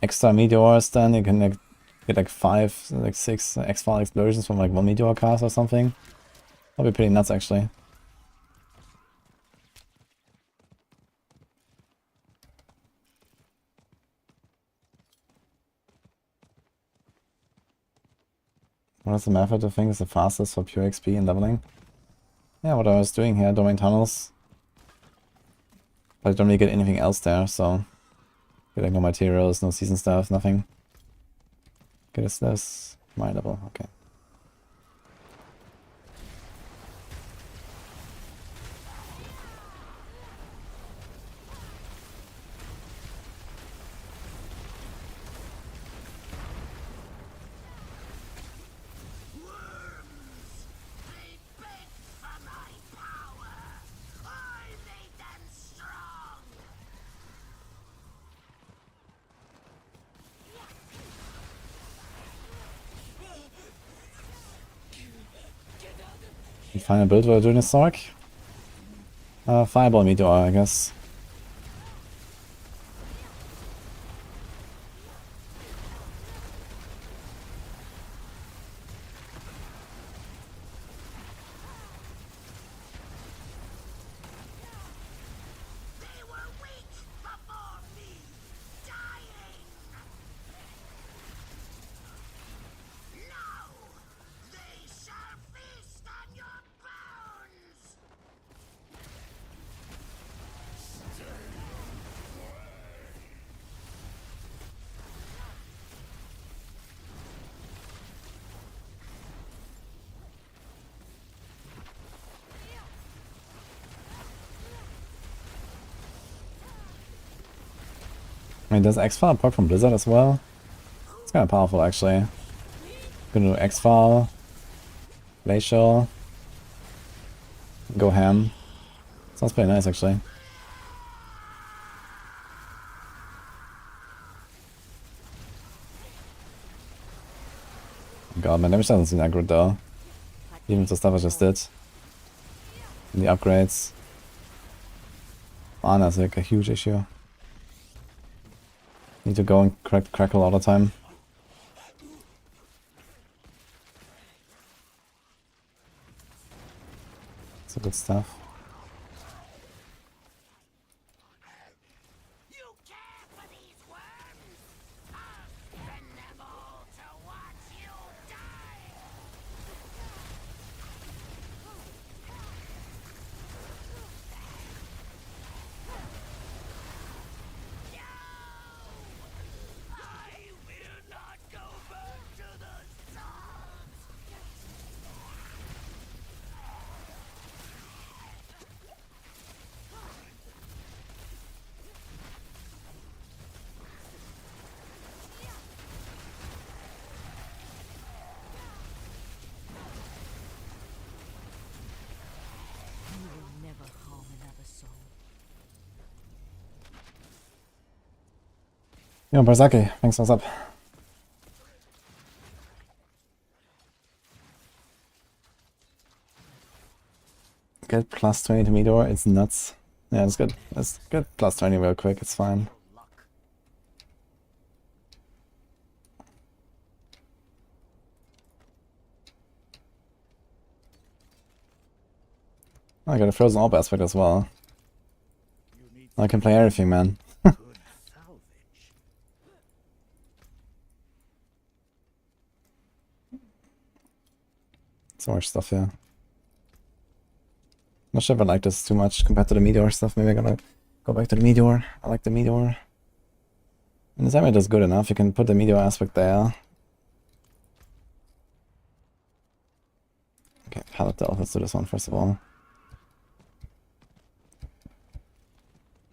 extra meteors, then you can like, get like 5, like 6 X-Fall explosions from like 1 meteor cast or something. That'd be pretty nuts actually. What is the method I think is the fastest for pure XP and leveling? Yeah, what I was doing here, domain tunnels. But I don't really get anything else there, so getting no materials, no season stuff, nothing. Okay, is this my level? Okay. Final build we're doing a Sorc. Fireball Meteor, I guess. I mean, does X-File proc from Blizzard as well? It's kind of powerful, actually. Gonna do X-File, Glacial, go ham. Sounds pretty nice, actually. God, my damage doesn't seem that good though. Even with the stuff I just did. And the upgrades. Mana's like a huge issue. Need to go and crackle all the time. It's good stuff. Yo, Barzaki, thanks, what's up? Get plus 20 to Meteor, it's nuts. Yeah, it's good. Let's get plus 20 real quick, it's fine. I got a frozen orb aspect as well. I can play everything, man. Good salvage. So much stuff here. Not sure if I like this too much compared to the meteor stuff. Maybe I'm gonna go back to the meteor. I like the meteor. And the Zamet is good enough. You can put the meteor aspect there. Okay, pallet delve. Let's do this one first of all.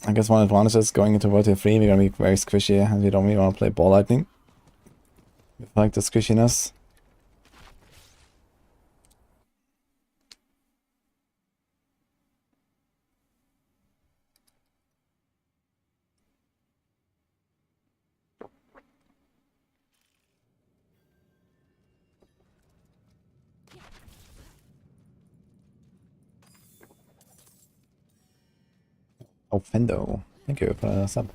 I guess one advantage is going into World Tier 3, we're gonna be very squishy and we don't really want to play ball lightning. We like the squishiness. Oh, Fendo. Thank you for the sub.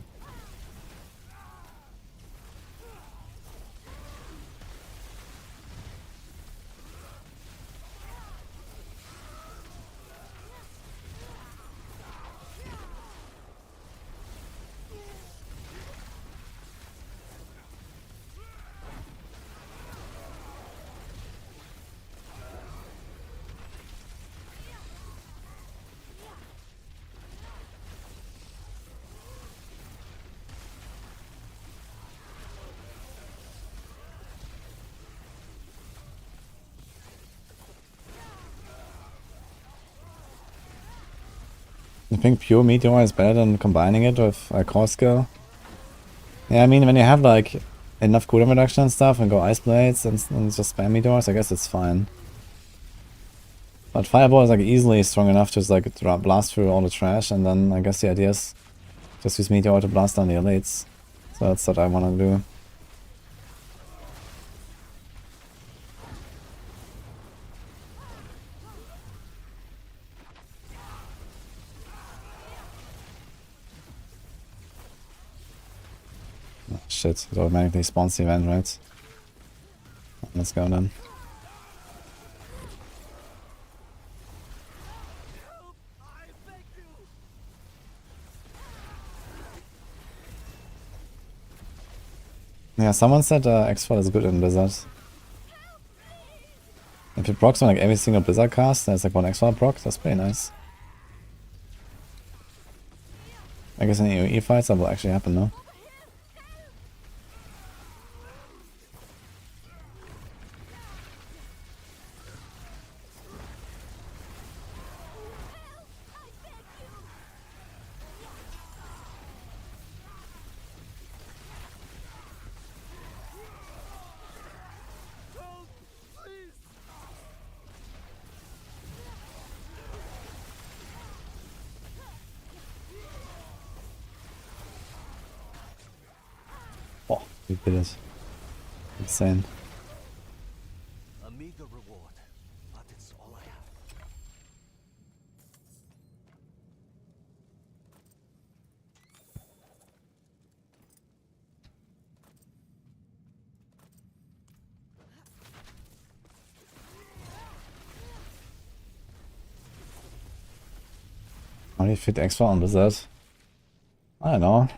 I think pure meteor is better than combining it with a core skill. Yeah, I mean, when you have like enough cooldown reduction and stuff and go ice blades and just spam meteors, I guess it's fine. But fireball is like easily strong enough to just like blast through all the trash, and then I guess the idea is just use meteor to blast down the elites. So that's what I want to do. Oh, shit, it automatically spawns the event, right? Let's go then. Yeah, someone said X-Fall is good in Blizzard. If it procs on like every single Blizzard cast, there's like one X-Fall proc, that's pretty nice. I guess in AoE fights that will actually happen, no? Oh, we did it. Insane. A meager reward, but it's all I have. How do you fit X-Fall on Blizzard? I don't know.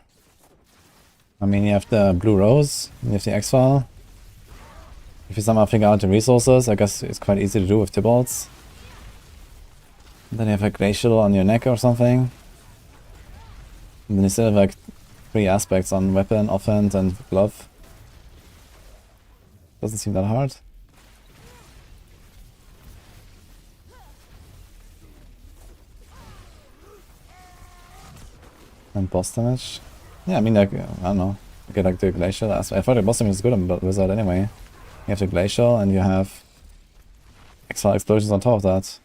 I mean, you have the Blue Rose, and you have the X-File. If you somehow figure out the resources, I guess it's quite easy to do with Tibalts. Then you have a Glacial on your neck or something. And then you still have like 3 aspects on weapon, offhand, and glove. Doesn't seem that hard. And boss damage. Yeah, I mean, like, I don't know. You get like the Glacial aspect. I thought the boss damage is good on Wizard anyway. You have the Glacial and you have X-File explosions on top of that.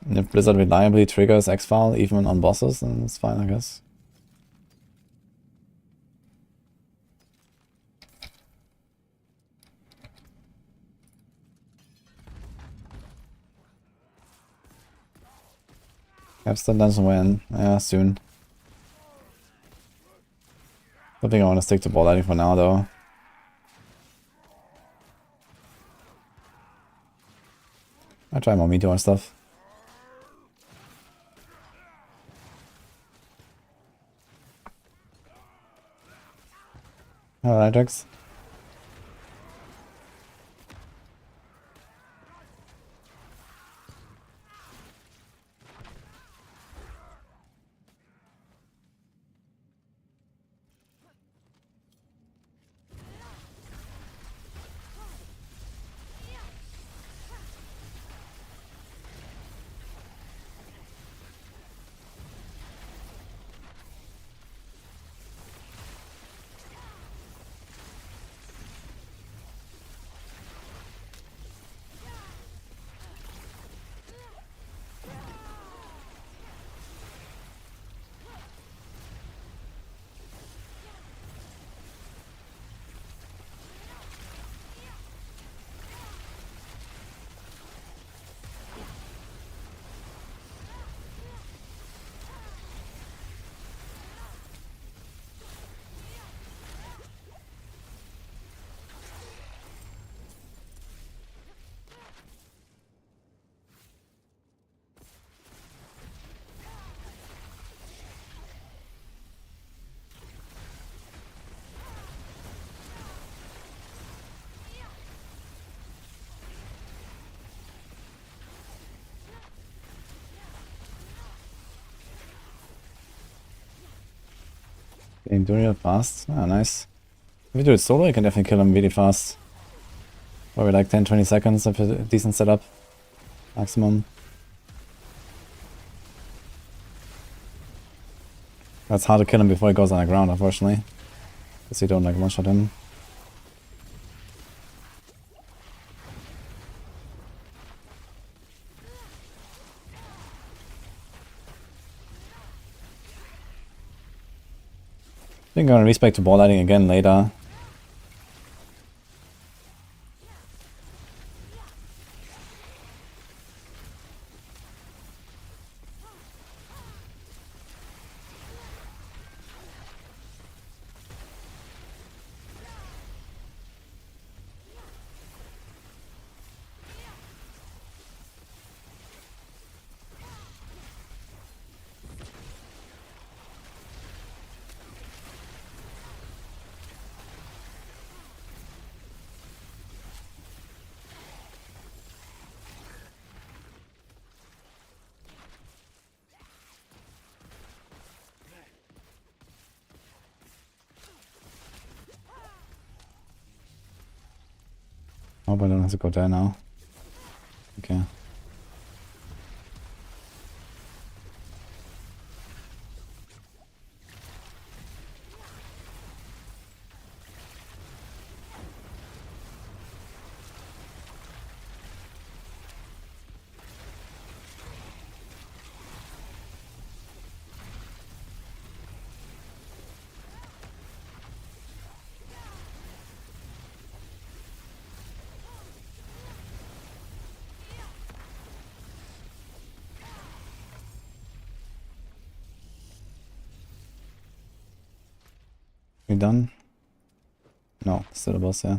And if Blizzard reliably triggers X-File even on bosses, then it's fine, I guess. Capstone doesn't win. Yeah, soon. I think I want to stick to ball lightning for now, though. I'll try more meteor and stuff. Alright, Rex. Getting real fast. Ah, nice. If we do it solo, you can definitely kill him really fast. Probably like 10-20 seconds of a decent setup. Maximum. That's hard to kill him before he goes on the ground, unfortunately. Because you don't like one-shot him. I think I'm gonna respec to ball lighting again later. Oh, but I don't have to go there now. Okay. We done? No, still a boss, yeah.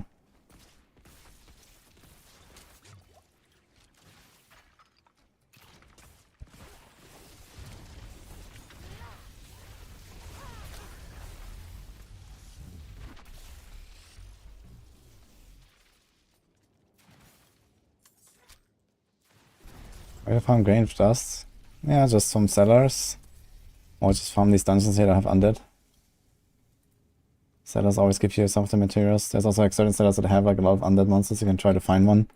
Where do I farm Grange Dust? Yeah, just from sellers. Or just farm these dungeons here that have undead. Sellers always give you some of the materials. There's also like certain sellers that have like a lot of undead monsters. You can try to find one.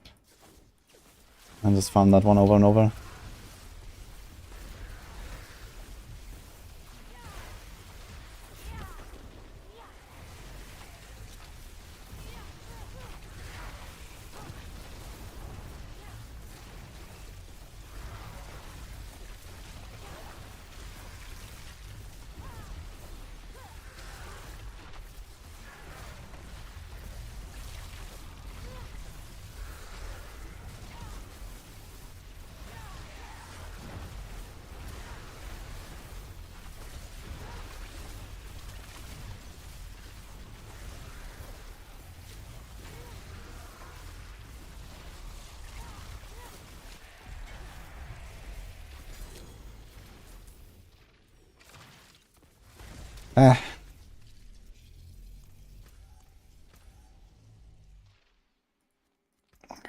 And just farm that one over and over.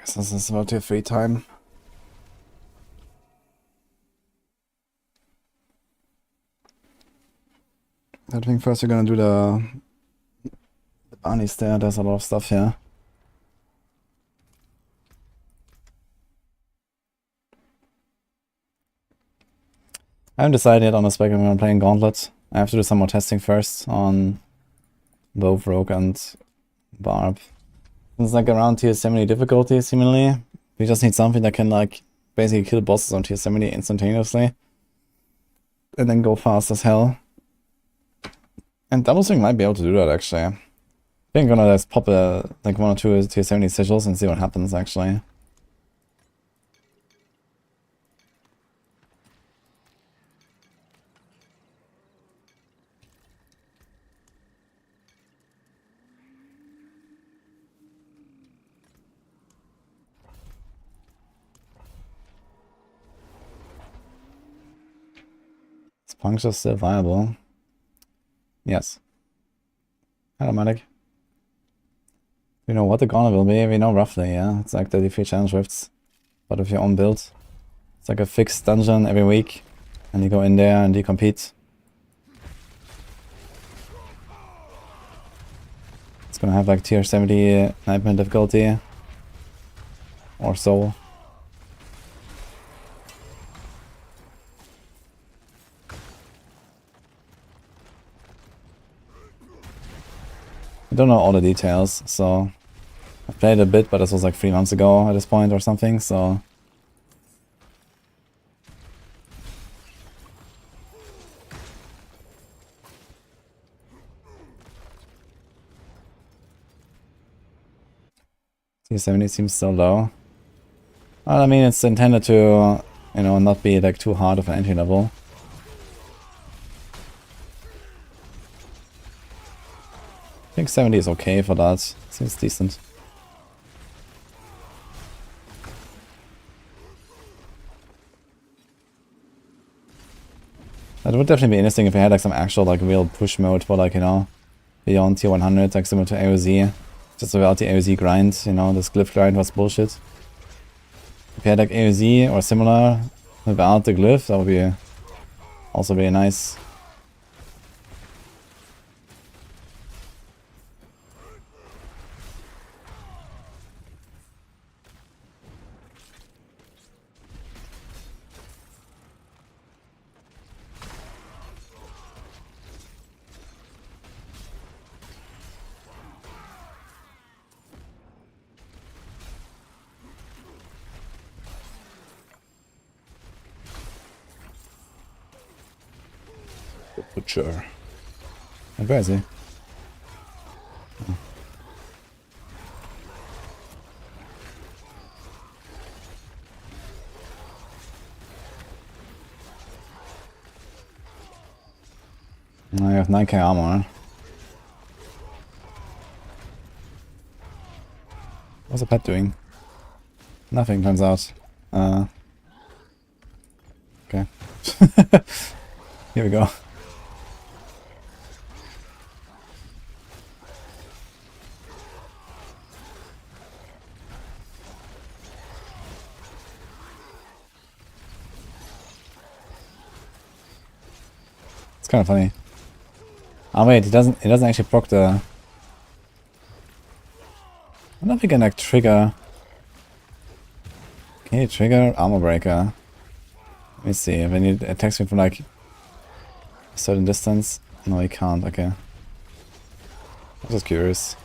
guess this is about your free time. I think first we're gonna do the bunnies there. There's a lot of stuff here. I haven't decided yet on the spec I'm gonna play in Gauntlet. I have to do some more testing first on both Rogue and Barb. It's like around tier 70 difficulty, seemingly. We just need something that can like basically kill bosses on tier 70 instantaneously. And then go fast as hell. And Double Swing might be able to do that actually. I think I'm gonna just pop like 1 or 2 tier 70 sigils and see what happens actually. Is Puncture still viable? Yes. Automatic. We know what the gauntlet will be, we know roughly, yeah. It's like 33 challenge rifts, but with your own build. It's like a fixed dungeon every week, and you go in there and you compete. It's gonna have like tier 70 nightmare difficulty, or so. I don't know all the details, so I've played a bit, but this was like 3 months ago at this point or something, so T70 seems so low. Well, I mean, it's intended to, you know, not be like too hard of an entry level. I think 70 is okay for that. Seems decent. That would definitely be interesting if we had like some actual like real push mode for like, you know, beyond tier 100, like similar to AOZ. Just without the AOZ grind, you know, this glyph grind was bullshit. If we had like AOZ or similar without the glyph, that would be also very nice. Butcher. And where is he? Oh. I have 9k armor. What's the pet doing? Nothing, turns out. Okay. Here we go. It's kind of funny. Oh wait, it doesn't actually proc the... I don't know if you can like trigger... Can you trigger Armor Breaker? Let me see, when it attacks me from like a certain distance. No, you can't, okay. I'm just curious.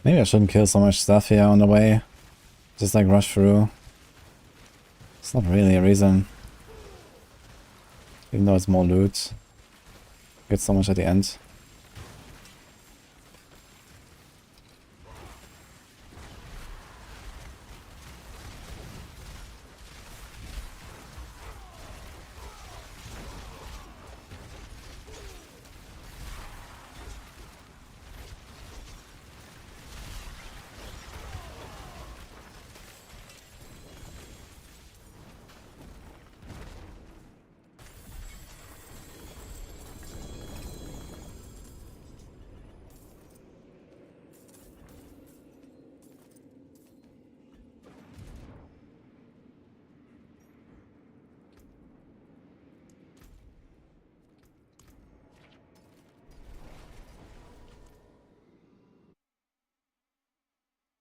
Maybe I shouldn't kill so much stuff here on the way. Just like rush through. It's not really a reason. Even though it's more loot. Get so much at the end.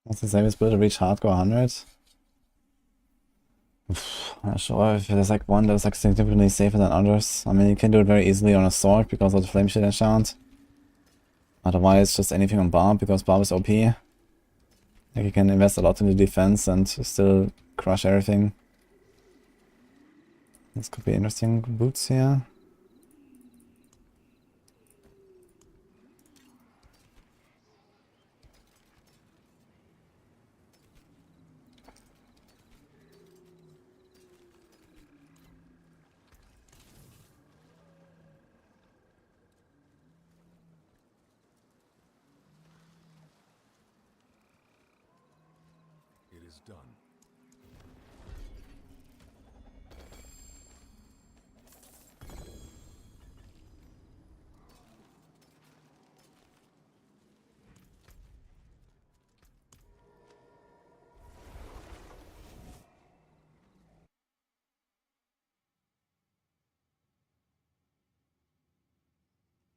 What's the safest build to reach hardcore 100? Not sure if there's like one that's like significantly safer than others. I mean, you can do it very easily on a Sorc because of the flame shield enchant. Otherwise, just anything on Barb because Barb is OP. Like you can invest a lot into defense and still crush everything. This could be interesting. Boots here. It is done.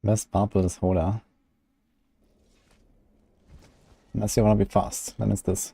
Best Barb build is Hola. Unless you want to be fast, then it's this.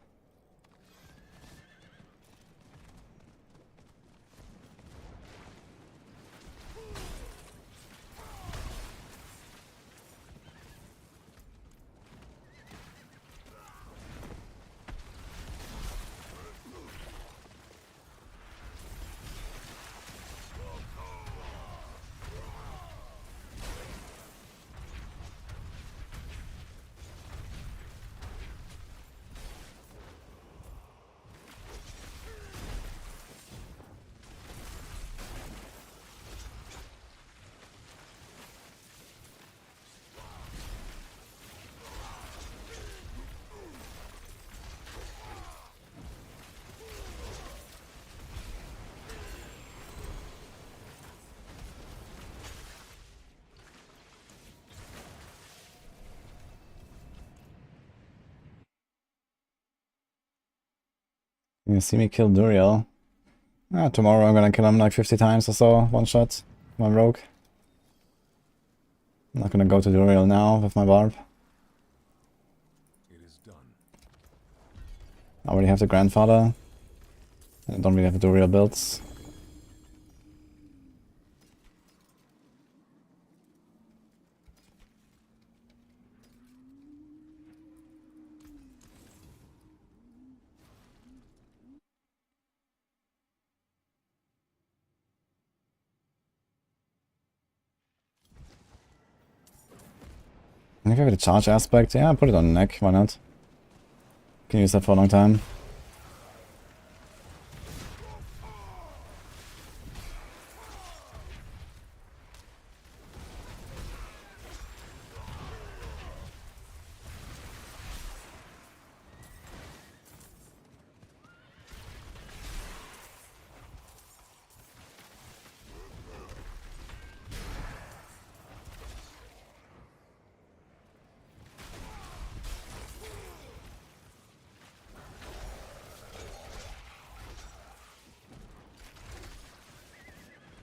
You see me kill Duriel. Tomorrow I'm gonna kill him like 50 times or so, one shot, one rogue. I'm not gonna go to Duriel now with my Barb. It is done. I already have the Grandfather. I don't really have Duriel builds. I think I have the charge aspect. Yeah, put it on neck, why not? Can use that for a long time.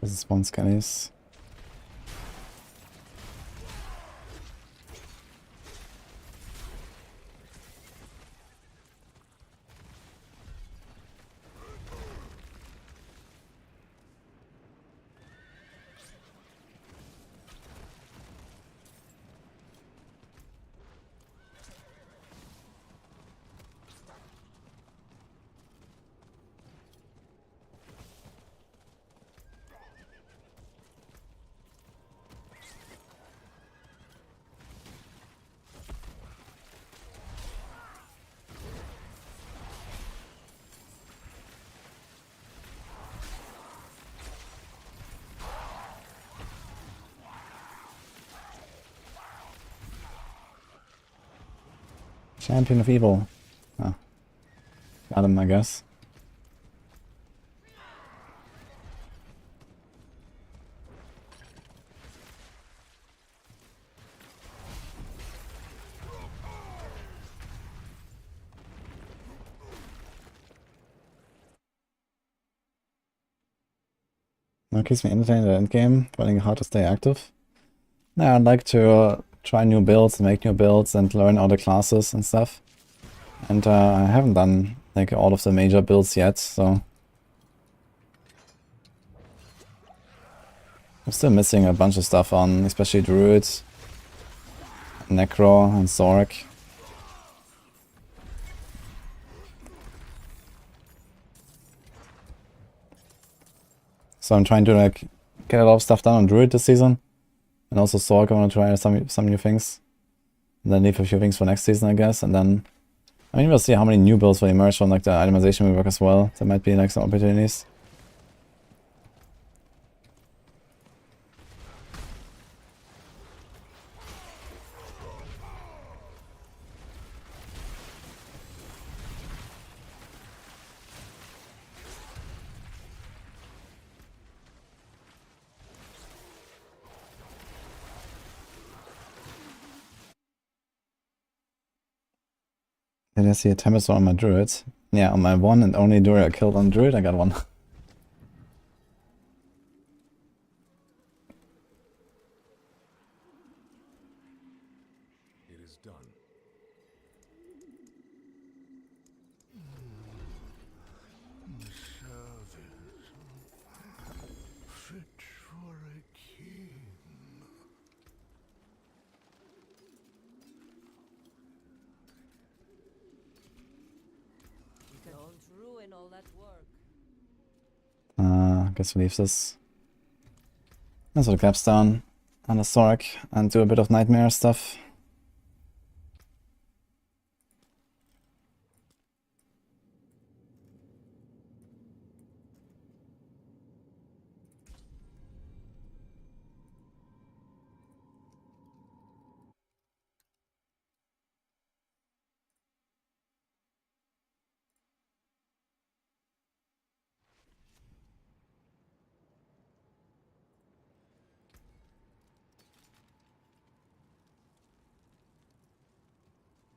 This is one skellies. Champion of Evil. Ah. Got him, I guess. That keeps me entertained at endgame, finding it hard to stay active. Yeah, I'd like to try new builds, make new builds, and learn all the classes and stuff. And I haven't done like all of the major builds yet, so I'm still missing a bunch of stuff on, especially Druid, Necro, and Sorc. So I'm trying to like get a lot of stuff done on Druid this season. And also Sorc, I want to try some new things. And then leave a few things for next season, I guess. And then, I mean, we'll see how many new builds will emerge from like the itemization rework as well. There might be like some opportunities. Did I see a Tempest on my Druid? Yeah, on my one and only Druid I killed on Druid, I got one. It is done. Service fit for a king. Don't ruin all that work. I guess we leave this. Let's put Claps down on the Sorc and do a bit of Nightmare stuff.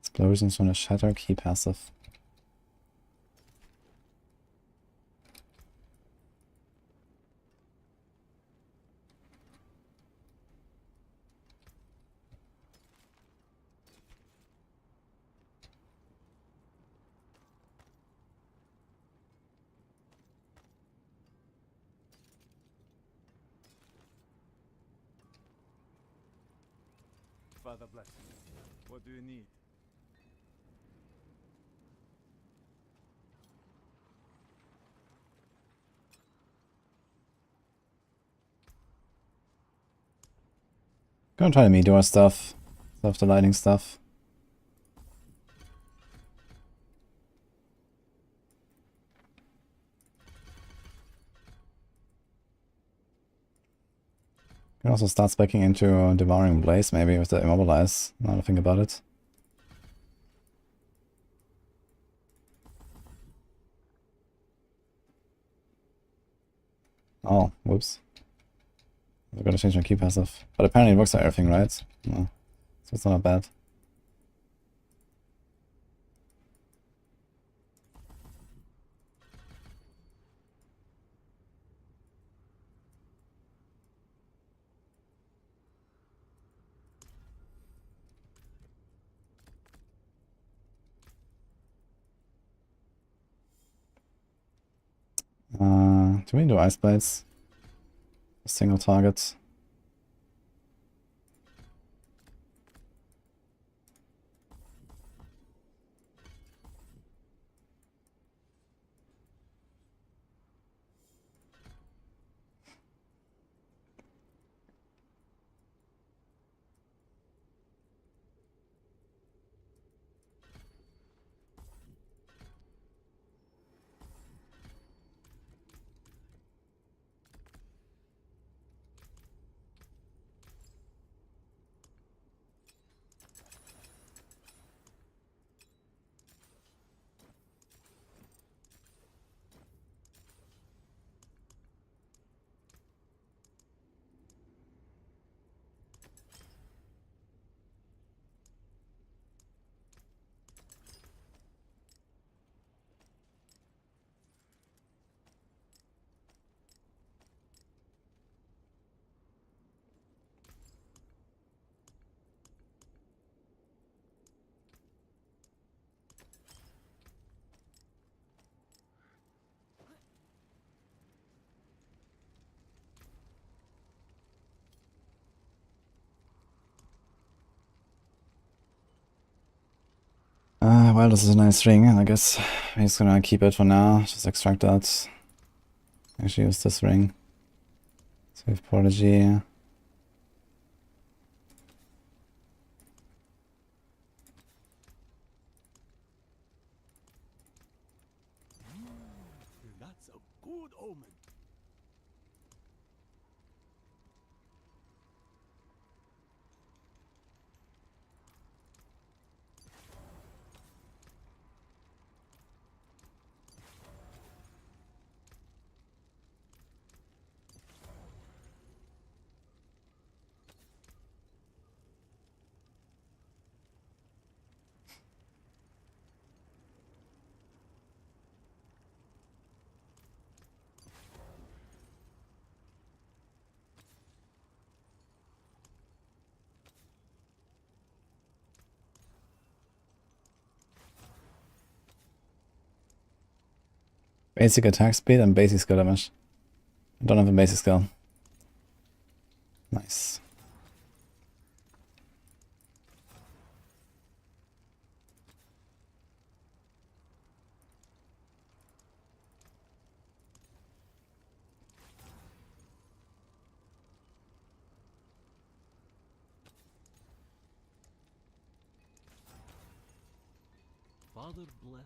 Explosions from the Shatter, key passive. Father bless you. What do you need? Gonna try the Meteor stuff. The lighting stuff. Can also start speccing into Devouring Blaze maybe with the Immobilize, now that I think about it. Oh, whoops. I've got to change my key passive. But apparently it works on everything, right? No. So it's not bad. Do we do Ice Blades? A single target. well, this is a nice ring. I guess I'm just gonna keep it for now. Just extract that. Actually use this ring. Save Prodigy. That's a good omen. Basic attack speed and basic skill damage. I don't have a basic skill. Nice. Father bless.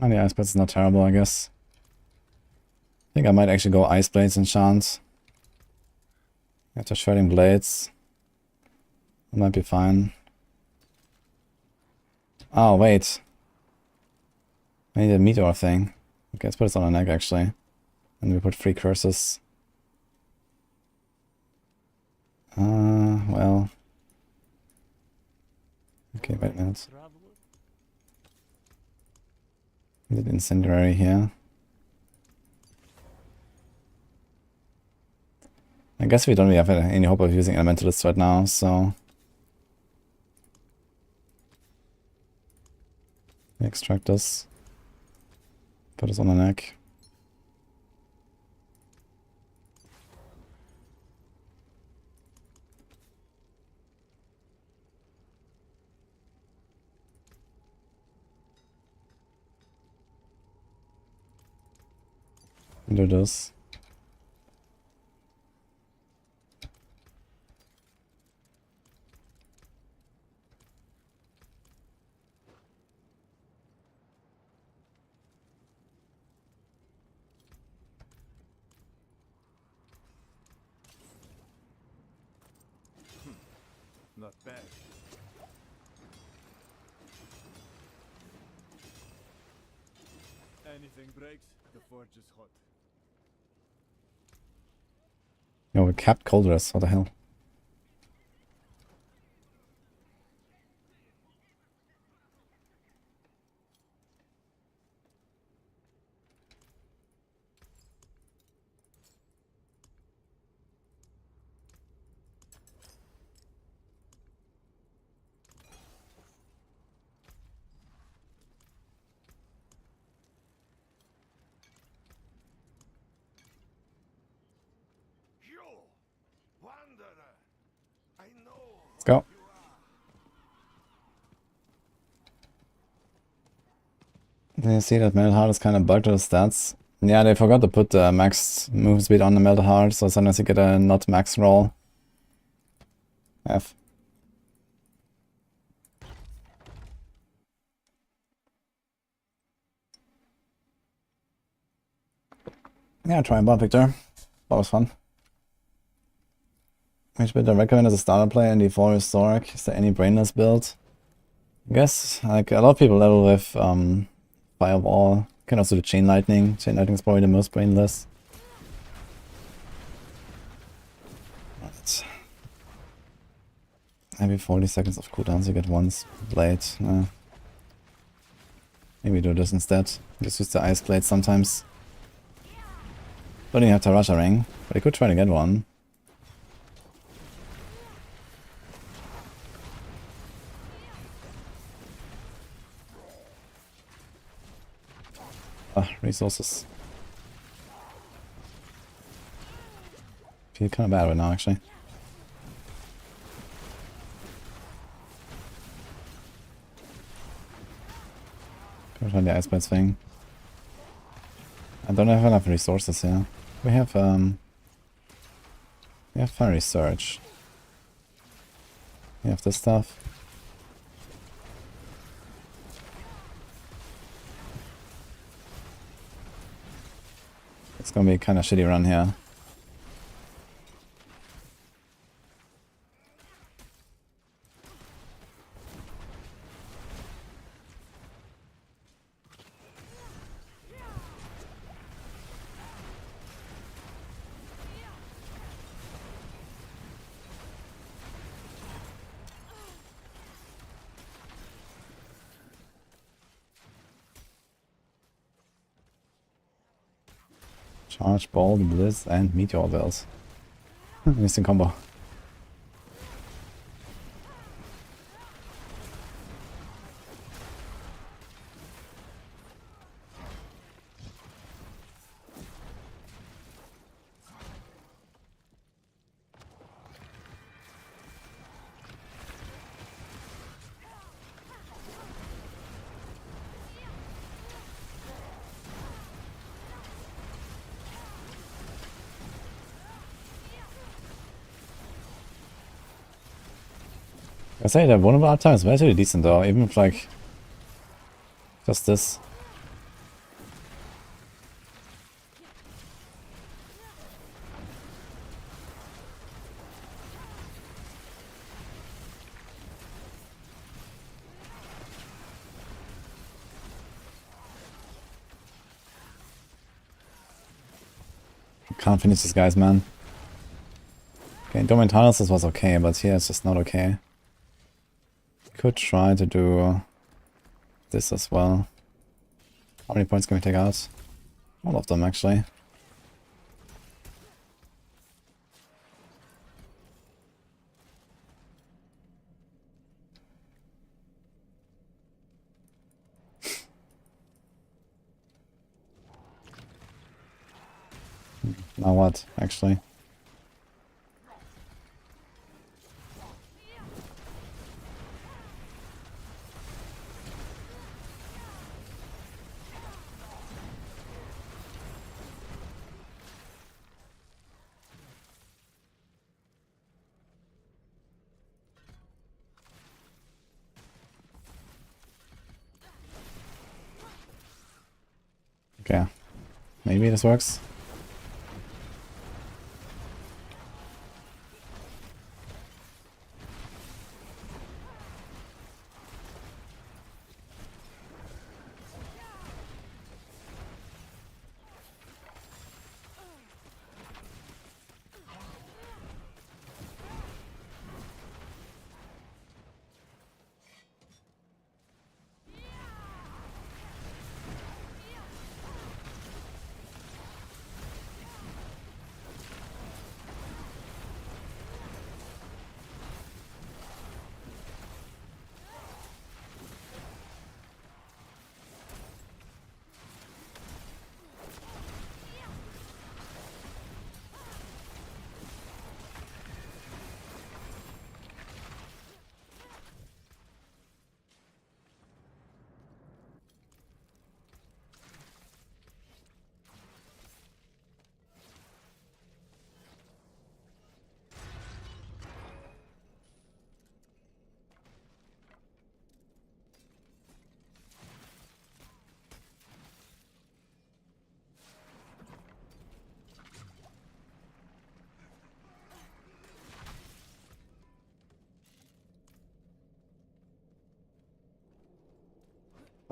Oh, the Ice Blades is not terrible, I guess. I think I might actually go Ice Blades enchant. After Shredding Blades. That might be fine. Oh, wait. I need a meteor thing. Okay, let's put this on a neck actually. And we put 3 curses. Well. Okay, wait a minute. We did Incendiary here. I guess we don't really have any hope of using Elementalists right now, so... extract this. Put this on the neck. Do this. Not bad. Anything breaks, the forge is hot. Yo, we capped Cold Rest, what the hell? Let's go. You see that Melted Heart is kind of bugged to the stats. Yeah, they forgot to put the max move speed on the Melted Heart, so sometimes you get a not max roll. F. Yeah, try and bomb Victor. That was fun. Which build I recommend as a starter player in the Forest Sorc? Is there any brainless build? I guess, like, a lot of people level with Firewall. You can also do Chain Lightning. Chain Lightning is probably the most brainless. Right. Every 40 seconds of cooldowns you get once blade. Maybe do this instead. Just use the Ice Blade sometimes. Don't even have Tarasha Ring, but I could try to get one. Resources. Feel kind of bad right now, actually. Go try the Ice Blades thing. I don't have enough resources here. We have Fire Research. We have this stuff. It's gonna be a kind of shitty run here. Charge, Ball, Blizz, and Meteor Bells. Missing combo. I say that vulnerable art time is relatively decent though, even if like just this. Can't finish these guys, man. Okay, Domain Tunnels this was okay, but here it's just not okay. Could try to do this as well. How many points can we take out? All of them, actually. Now what, actually? Okay, maybe this works.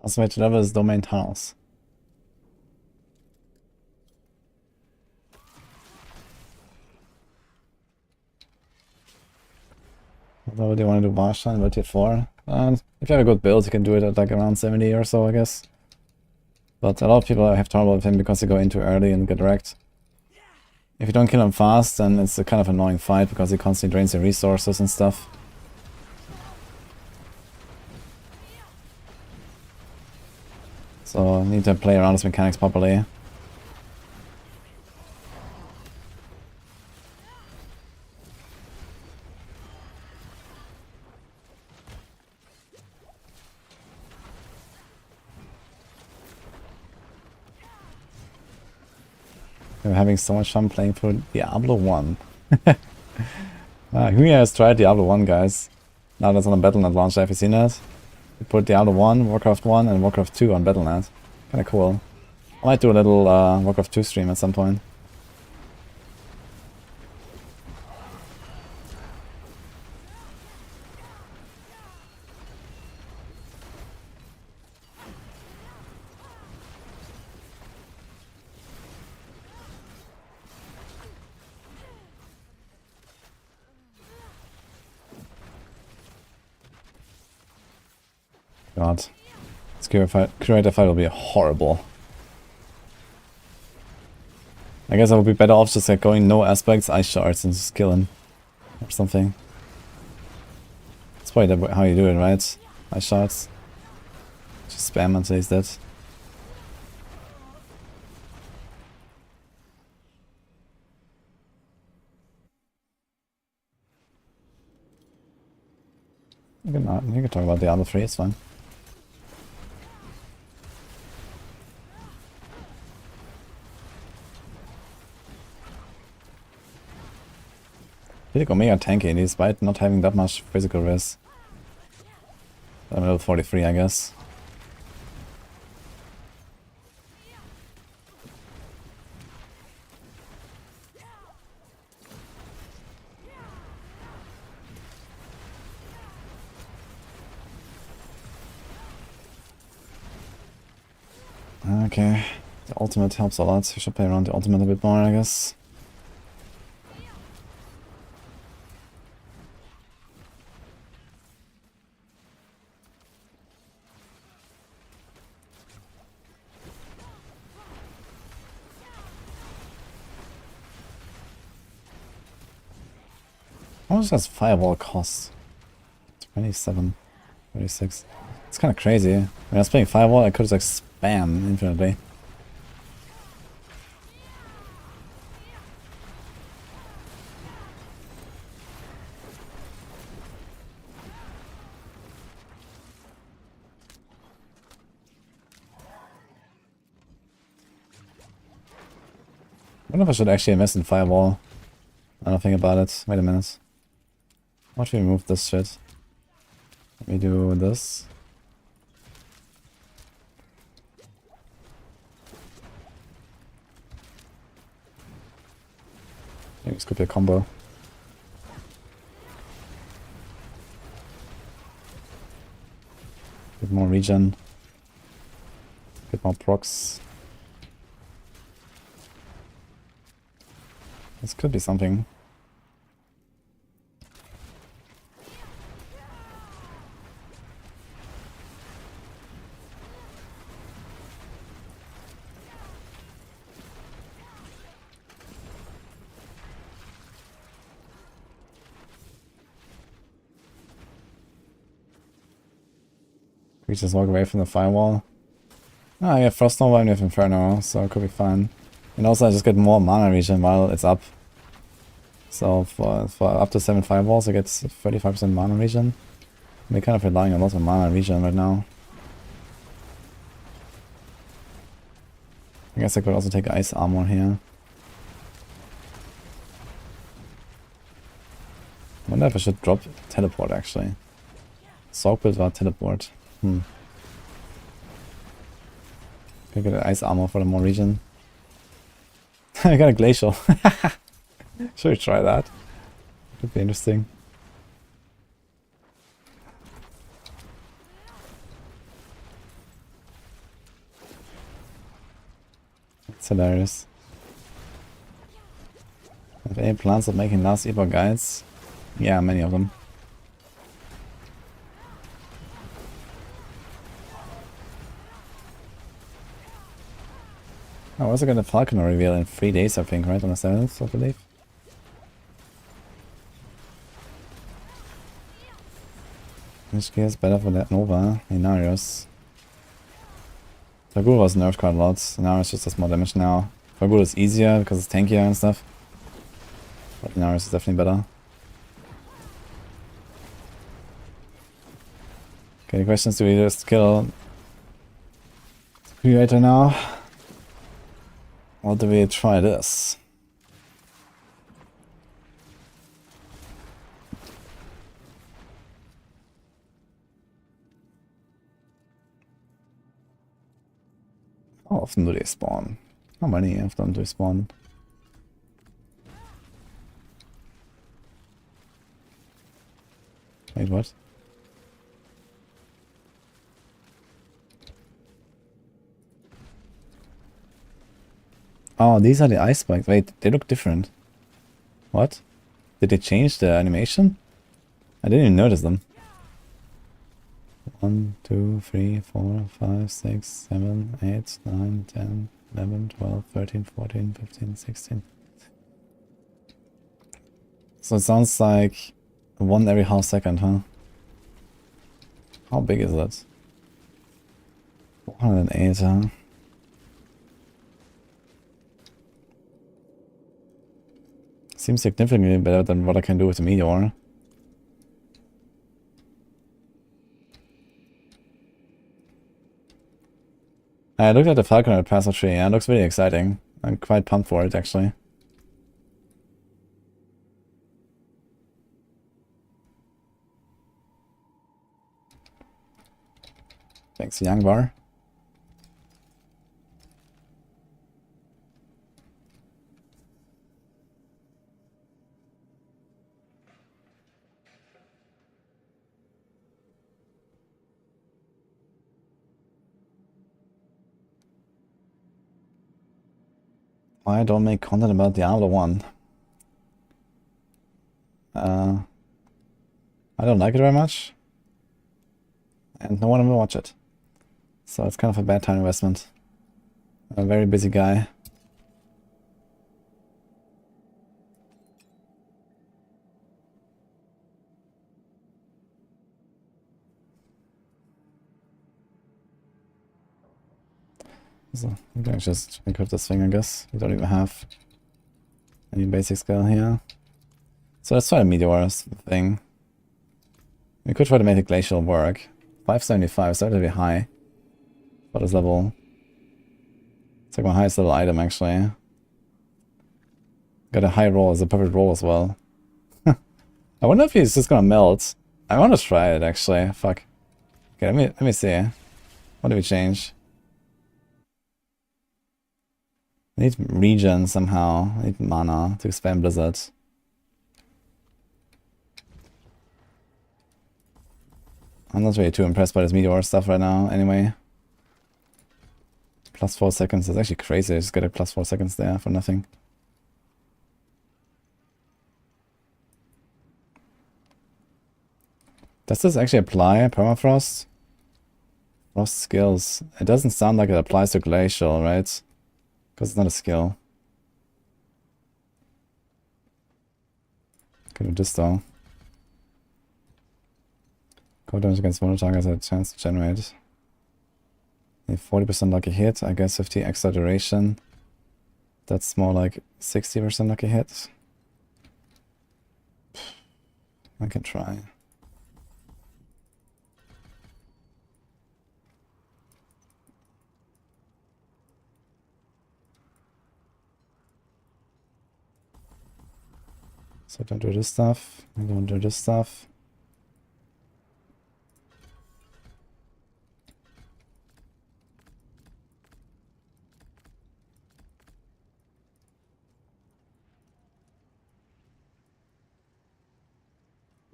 Last way to level is Domain Tunnels. Although they want to do Marshland, but tier 4. And if you have a good build, you can do it at like around 70 or so, I guess. But a lot of people have trouble with him because they go in too early and get wrecked. If you don't kill him fast, then it's a kind of annoying fight because he constantly drains your resources and stuff. So I need to play around with mechanics properly. We're having so much fun playing through Diablo 1. Who has tried Diablo 1, guys? Now that's on the Battle.net launch, have you seen that? We put Diablo 1, Warcraft 1 and Warcraft 2 on Battle.net. Kinda cool. I might do a little Warcraft 2 stream at some point. God. This curator fight will be horrible. I guess I would be better off just like going no aspects, ice shards, and just kill him. Or something. That's probably how you do it, right? Ice shards. Just spam until he's dead. You can talk about Diablo 3, it's fine. I feel like Omega tanky despite not having that much physical risk. I'm level 43, I guess. Okay, the ultimate helps a lot. We should play around the ultimate a bit more, I guess. How much does Fireball cost? 27, 36. It's kind of crazy. When I was playing Fireball, I could just like spam infinitely. I wonder if I should actually invest in Fireball. I don't think about it. Wait a minute. How should we remove this shit? Let me do this. Maybe this could be a combo. Get more regen. Get more procs. This could be something. We just walk away from the firewall. Ah, yeah, Frost Nova and we have Inferno, so it could be fine. And also I just get more mana regen while it's up. So for up to 7 fireballs I get 35% mana regen. We're kind of relying a lot on mana regen right now. I guess I could also take ice armor here. I wonder if I should drop teleport actually. Sorc build or teleport. Can get an ice armor for the more regen. I got a glacial. Should we try that? Could be interesting. It's hilarious. Have any plans of making last epoch guides? Yeah, many of them. I also got a Falconer reveal in 3 days, I think, right? On the 7th, I believe. Which gear is better for that Nova? Inarius. Fagul was nerfed quite a lot. Now it's just does more damage now. Fagul is easier because it's tankier and stuff. But now it's definitely better. Okay, the question is, do we just kill the creator now? Or do we try this? How often do they spawn? How many of them do they spawn? Wait, what? Oh, these are the ice spikes. Wait, they look different. What? Did they change the animation? I didn't even notice them. 1, 2, 3, 4, 5, 6, 7, 8, 9, 10, 11, 12, 13, 14, 15, 16. So it sounds like one every half second, huh? How big is that? 408, huh? Seems significantly better than what I can do with the meteor. I looked at the Falcon at Paso Tree, and it looks really exciting. I'm quite pumped for it, actually. Thanks, Young Bar. Why don't make content about Diablo 1? I don't like it very much. And no one will watch it. So it's kind of a bad time investment. I'm a very busy guy. So we can just equip this thing, I guess. We don't even have any basic skill here. So let's try a meteor thing. We could try to make a glacial work. 575 is relatively high for this level. It's like my highest level item, actually. Got a high roll, it's a perfect roll as well. I wonder if he's just gonna melt. I want to try it, actually. Fuck. Okay, let me see. What do we change? I need regen somehow. I need mana to spam Blizzard. I'm not really too impressed by this meteor stuff right now, anyway. Plus 4 seconds is actually crazy. I just get a plus 4 seconds there for nothing. Does this actually apply permafrost? Frost skills. It doesn't sound like it applies to glacial, right? Because it's not a skill. Can do this though. Cold damage against one target has a chance to generate. A 40% lucky hit, I guess 50 extra duration. That's more like 60% lucky hit. I can try. So don't do this stuff. I don't do this stuff.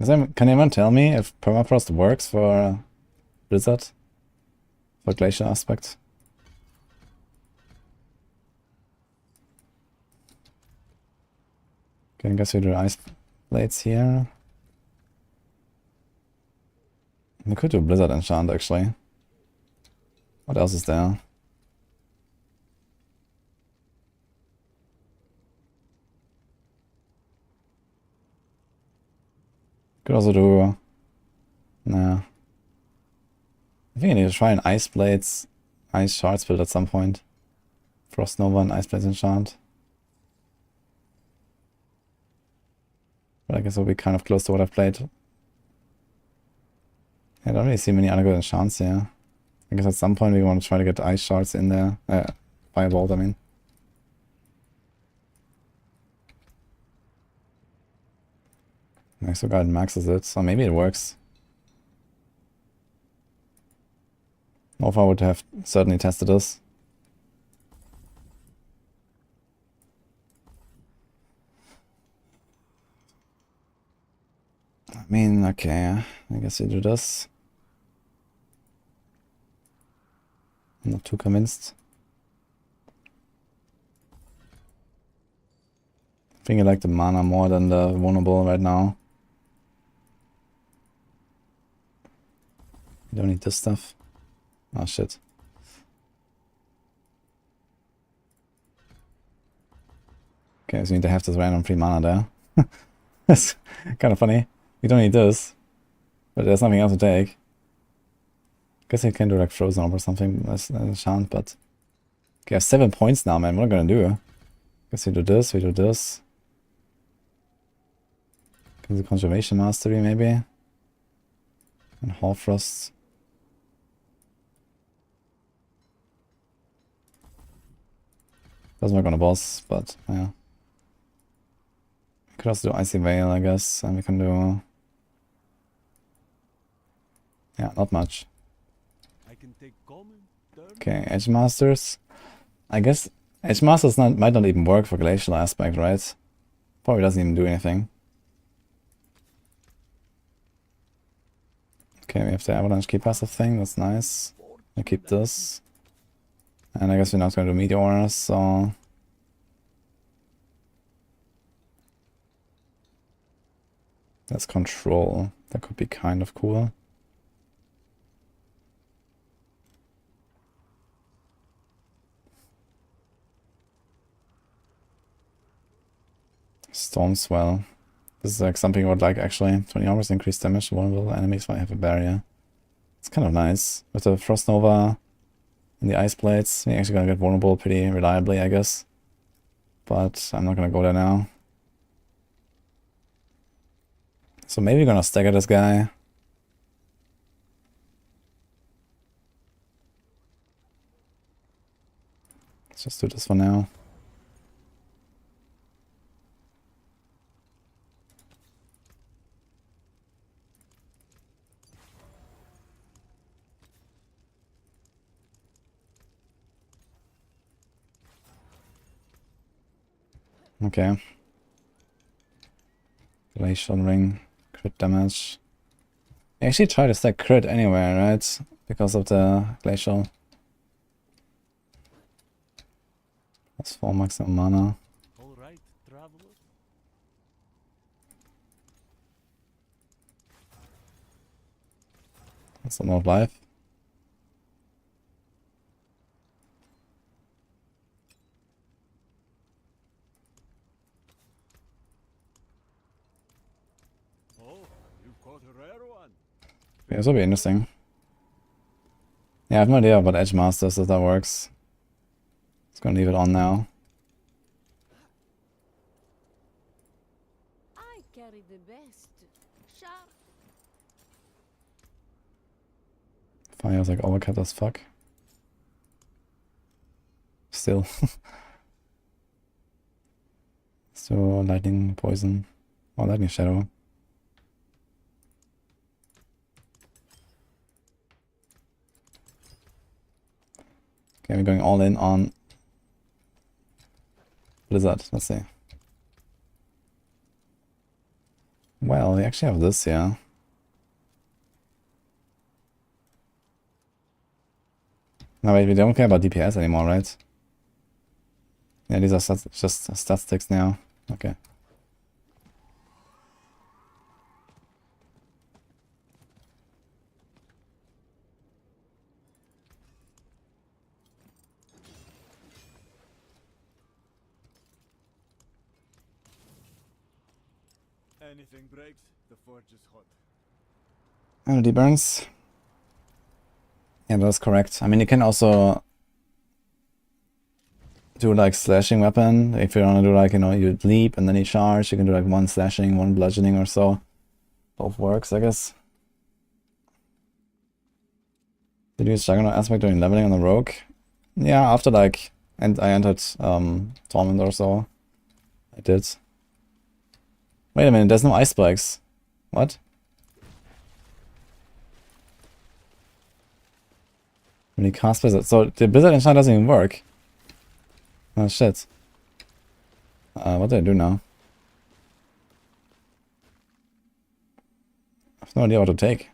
Can anyone tell me if permafrost works for Blizzard? For glacial aspect? Okay, I guess we do ice blades here. We could do Blizzard enchant actually. What else is there? Could also do... Nah. I think I need to try an ice blades Ice Shards build at some point. Frost Nova and Ice Blades enchant. But I guess it'll be kind of close to what I've played. I don't really see many other good enchants here. I guess at some point we want to try to get Ice Shards in there. Firebolt, I mean. Exo Guard maxes it, so maybe it works. Nova would have certainly tested this. I mean, okay, I guess you do this. I'm not too convinced. I think I like the mana more than the vulnerable right now. You don't need this stuff. Oh shit. Okay, so you need to have this random free mana there. That's kind of funny. You don't need this, but there's nothing else to take. Guess I can do like Frozen Orb or something as an enchant, but... Okay, I have 7 points now, man. What am I gonna do? Guess we do this, we do this. Can do Conservation Mastery, maybe? And Hoarfrost. Doesn't work on a boss, but yeah. We could also do Icy Veil, I guess, and we can do... Yeah, not much. Okay, Edge Masters. I guess Edge Masters might not even work for Glacial Aspect, right? Probably doesn't even do anything. Okay, we have the Avalanche Key passive thing, that's nice. I keep this. And I guess we're not going to do Meteors, so... That's Control. That could be kind of cool. Storm Swell. This is like something I would like actually. 20 hours increased damage to vulnerable enemies when I have a barrier. It's kind of nice. With the Frost Nova and the Ice Blades, we're actually gonna get vulnerable pretty reliably, I guess. But I'm not gonna go there now. So maybe we're gonna stagger this guy. Let's just do this for now. Okay. Glacial Ring, crit damage. I actually try to stack crit anywhere, right? Because of the Glacial. That's 4 maximum mana. Alright, traveler. That's a lot of life. Yeah, this will be interesting. Yeah, I have no idea about Edge Masters if that works. Just gonna leave it on now. I carry the best. Sharp. Fire's like overcut as fuck. Still. So lightning poison. Or lightning shadow. Okay, we're going all in on Blizzard. Let's see. Well, we actually have this here. No, wait, we don't care about DPS anymore, right? Yeah, these are just stat sticks now. Okay. Anything breaks, the forge is hot. Energy burns. Yeah, that's correct. I mean, you can also do like slashing weapon. If you want to do like, you know, you leap and then you charge, you can do like 1 slashing, 1 bludgeoning or so. Both works, I guess. Did you use Juggernaut aspect during leveling on the rogue? Yeah, after like, and I entered Torment or so. I did. Wait a minute, there's no ice spikes. What? When you cast Blizzard. So the Blizzard enchant doesn't even work. Oh shit. What do I do now? I have no idea what to take.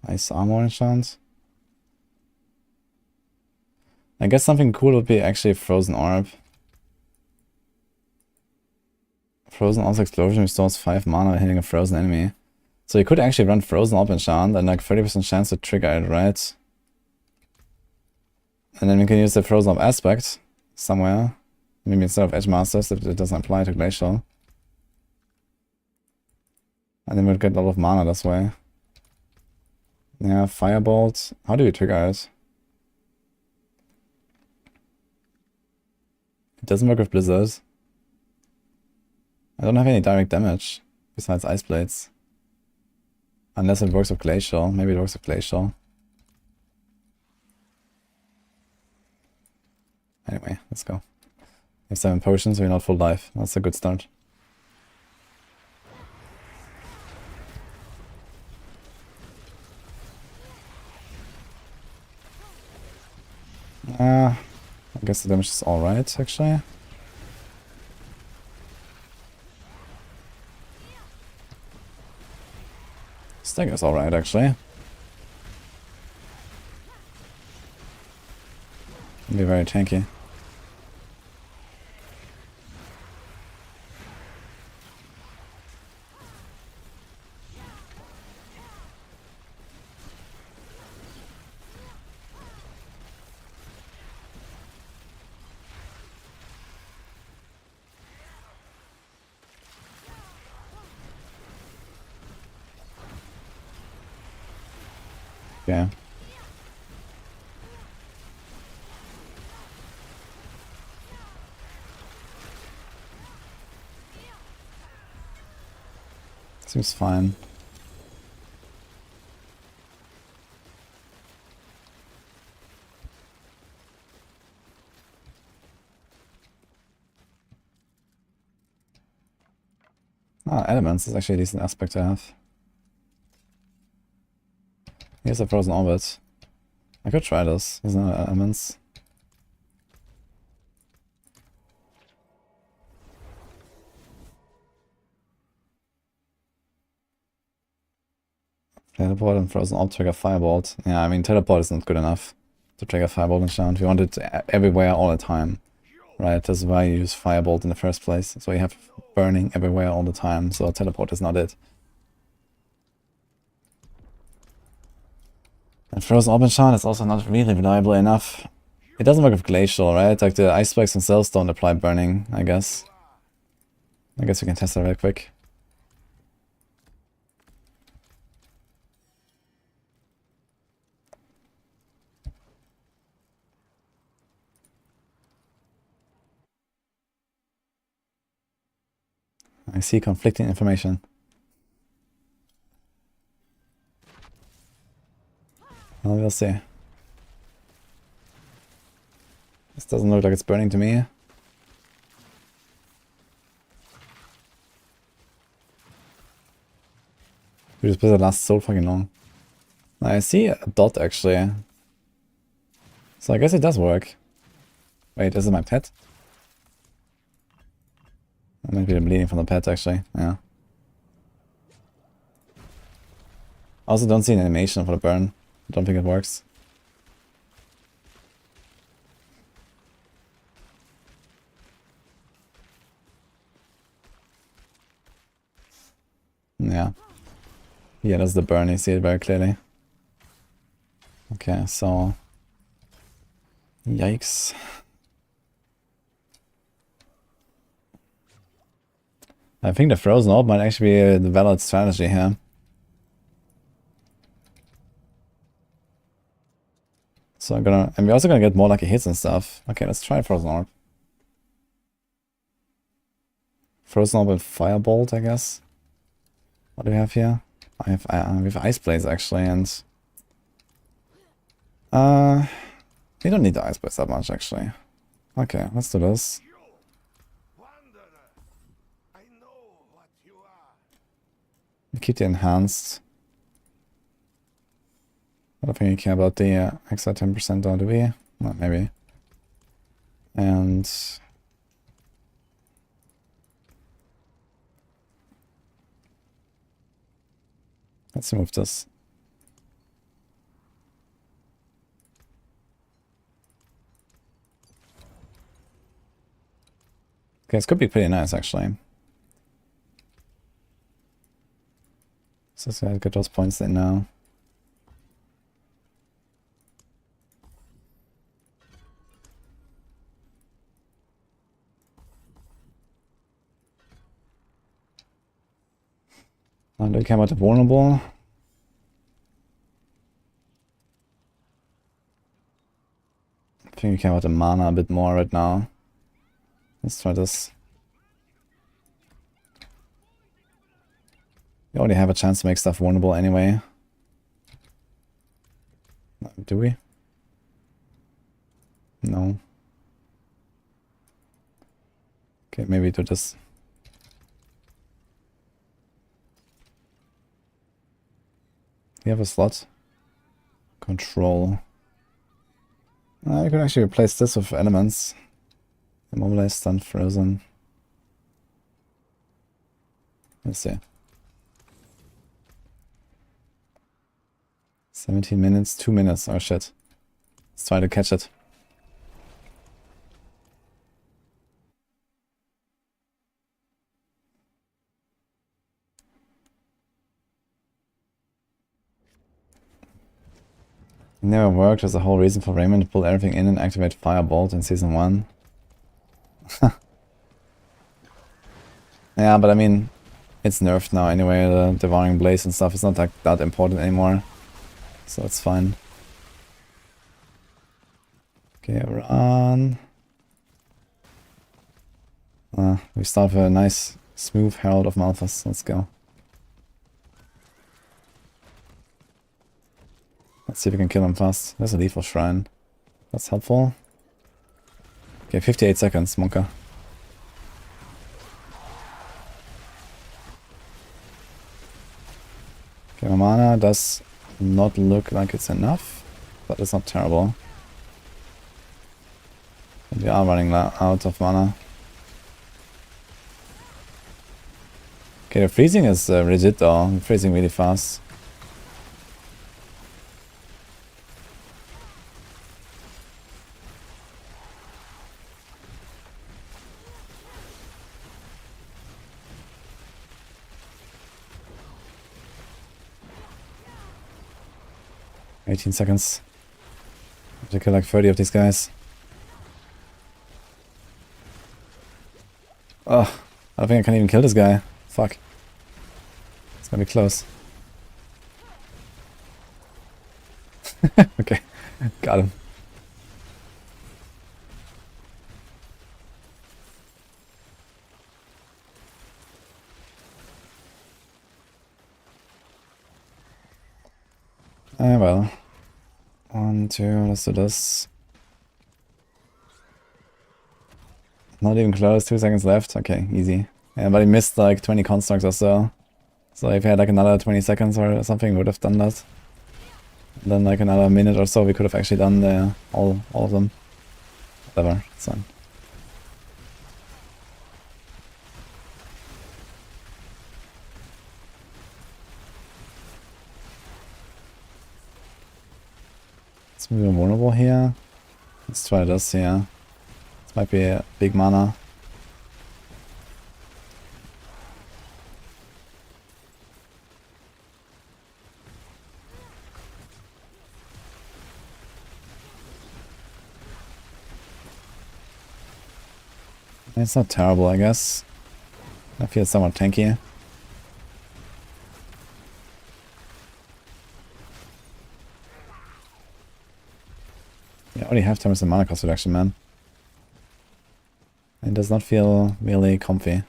Ice armor enchant. I guess something cool would be actually Frozen Orb. Frozen Orb's explosion restores 5 mana when hitting a frozen enemy. So you could actually run Frozen Orb enchant and like 30% chance to trigger it, right? And then we can use the Frozen Orb aspect somewhere. Maybe instead of Edge Masters if it doesn't apply to Glacial. And then we'll get a lot of mana this way. Yeah, Firebolt. How do you trigger it? It doesn't work with Blizzard. I don't have any direct damage besides Ice Blades. Unless it works with Glacial. Maybe it works with Glacial. Anyway, let's go. We have 7 potions, we're not full life. That's a good start. I guess the damage is alright, actually. Stagger is alright, actually. Can be very tanky. Yeah. Seems fine. Ah, Elements is actually a decent aspect to have. Here's a Frozen Orbit. I could try this. There's no Elements. Teleport and Frozen Orb trigger Firebolt. Yeah, I mean, Teleport is not good enough to trigger Firebolt enchant. We want it everywhere all the time. Right, that's why you use Firebolt in the first place. So you have burning everywhere all the time, so Teleport is not it. And Frozen Orb enchant is also not really reliable enough. It doesn't work with Glacial, right? Like the Ice Spikes themselves don't apply burning, I guess. I guess we can test that real quick. I see conflicting information. Well, we'll see. This doesn't look like it's burning to me. Dude, this blizzard lasts so fucking long. I see a dot actually. So I guess it does work. Wait, is it my pet? That might be the bleeding from the pet actually, yeah. I also don't see an animation for the burn. I don't think it works. Yeah. Yeah, that's the burn, you see it very clearly. Okay, so... Yikes. I think the Frozen Orb might actually be the valid strategy here. So I'm gonna, and we're also gonna get more lucky hits and stuff. Okay, let's try Frozen Orb. Frozen Orb and Firebolt, I guess. What do we have here? We have Ice Blaze actually, and we don't need the Ice Blaze that much actually. Okay, let's do this. Keep the enhanced. I don't think we care about the extra 10% though, do we? Not maybe. And let's remove this. Okay, this could be pretty nice actually. So let's get those points in now. Do we care about the vulnerable? I think we care about the mana a bit more right now. Let's try this. We already have a chance to make stuff vulnerable anyway. Do we? No. Okay, maybe do this. You have a slot? Control. I could actually replace this with elements. Immobilize, stun, frozen. Let's see. 17 minutes, 2 minutes. Oh shit. Let's try to catch it. Never worked as a whole reason for Raymond to pull everything in and activate Firebolt in Season 1. Yeah, but I mean, it's nerfed now anyway, the Devouring Blaze and stuff is not that important anymore. So it's fine. Okay, run. We start with a nice, smooth Herald of Malthus. Let's go. Let's see if we can kill him fast. There's a Lethal Shrine. That's helpful. Okay, 58 seconds, Monka. Okay, my mana does not look like it's enough, but it's not terrible. And we are running out of mana. Okay, the freezing is legit though. I'm freezing really fast. $18 seconds. I have to kill like 30 of these guys. Oh, I don't think I can even kill this guy. Fuck. It's gonna be close. Okay, got him. Well. 1, 2, let's do this. Not even close, 2 seconds left. Okay, easy. Yeah, but he missed like 20 constructs or so. So if he had like another 20 seconds or something, we would have done that. And then like another minute or so, we could have actually done all of them. Whatever, it's fine. Let's move vulnerable here. Let's try this here. This might be a big mana. It's not terrible, I guess. I feel somewhat tanky. Yeah, I already have terms of mana cost reduction, man. It does not feel really comfy.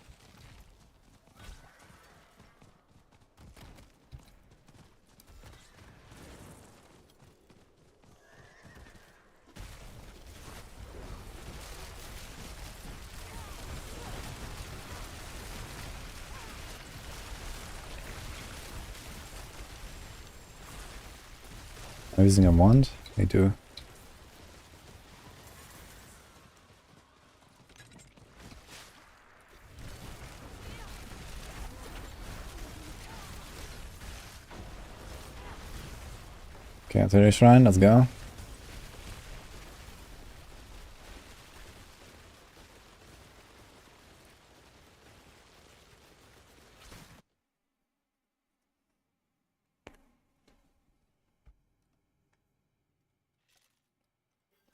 Am I using a wand? We do. Okay, Artillery Shrine, let's go.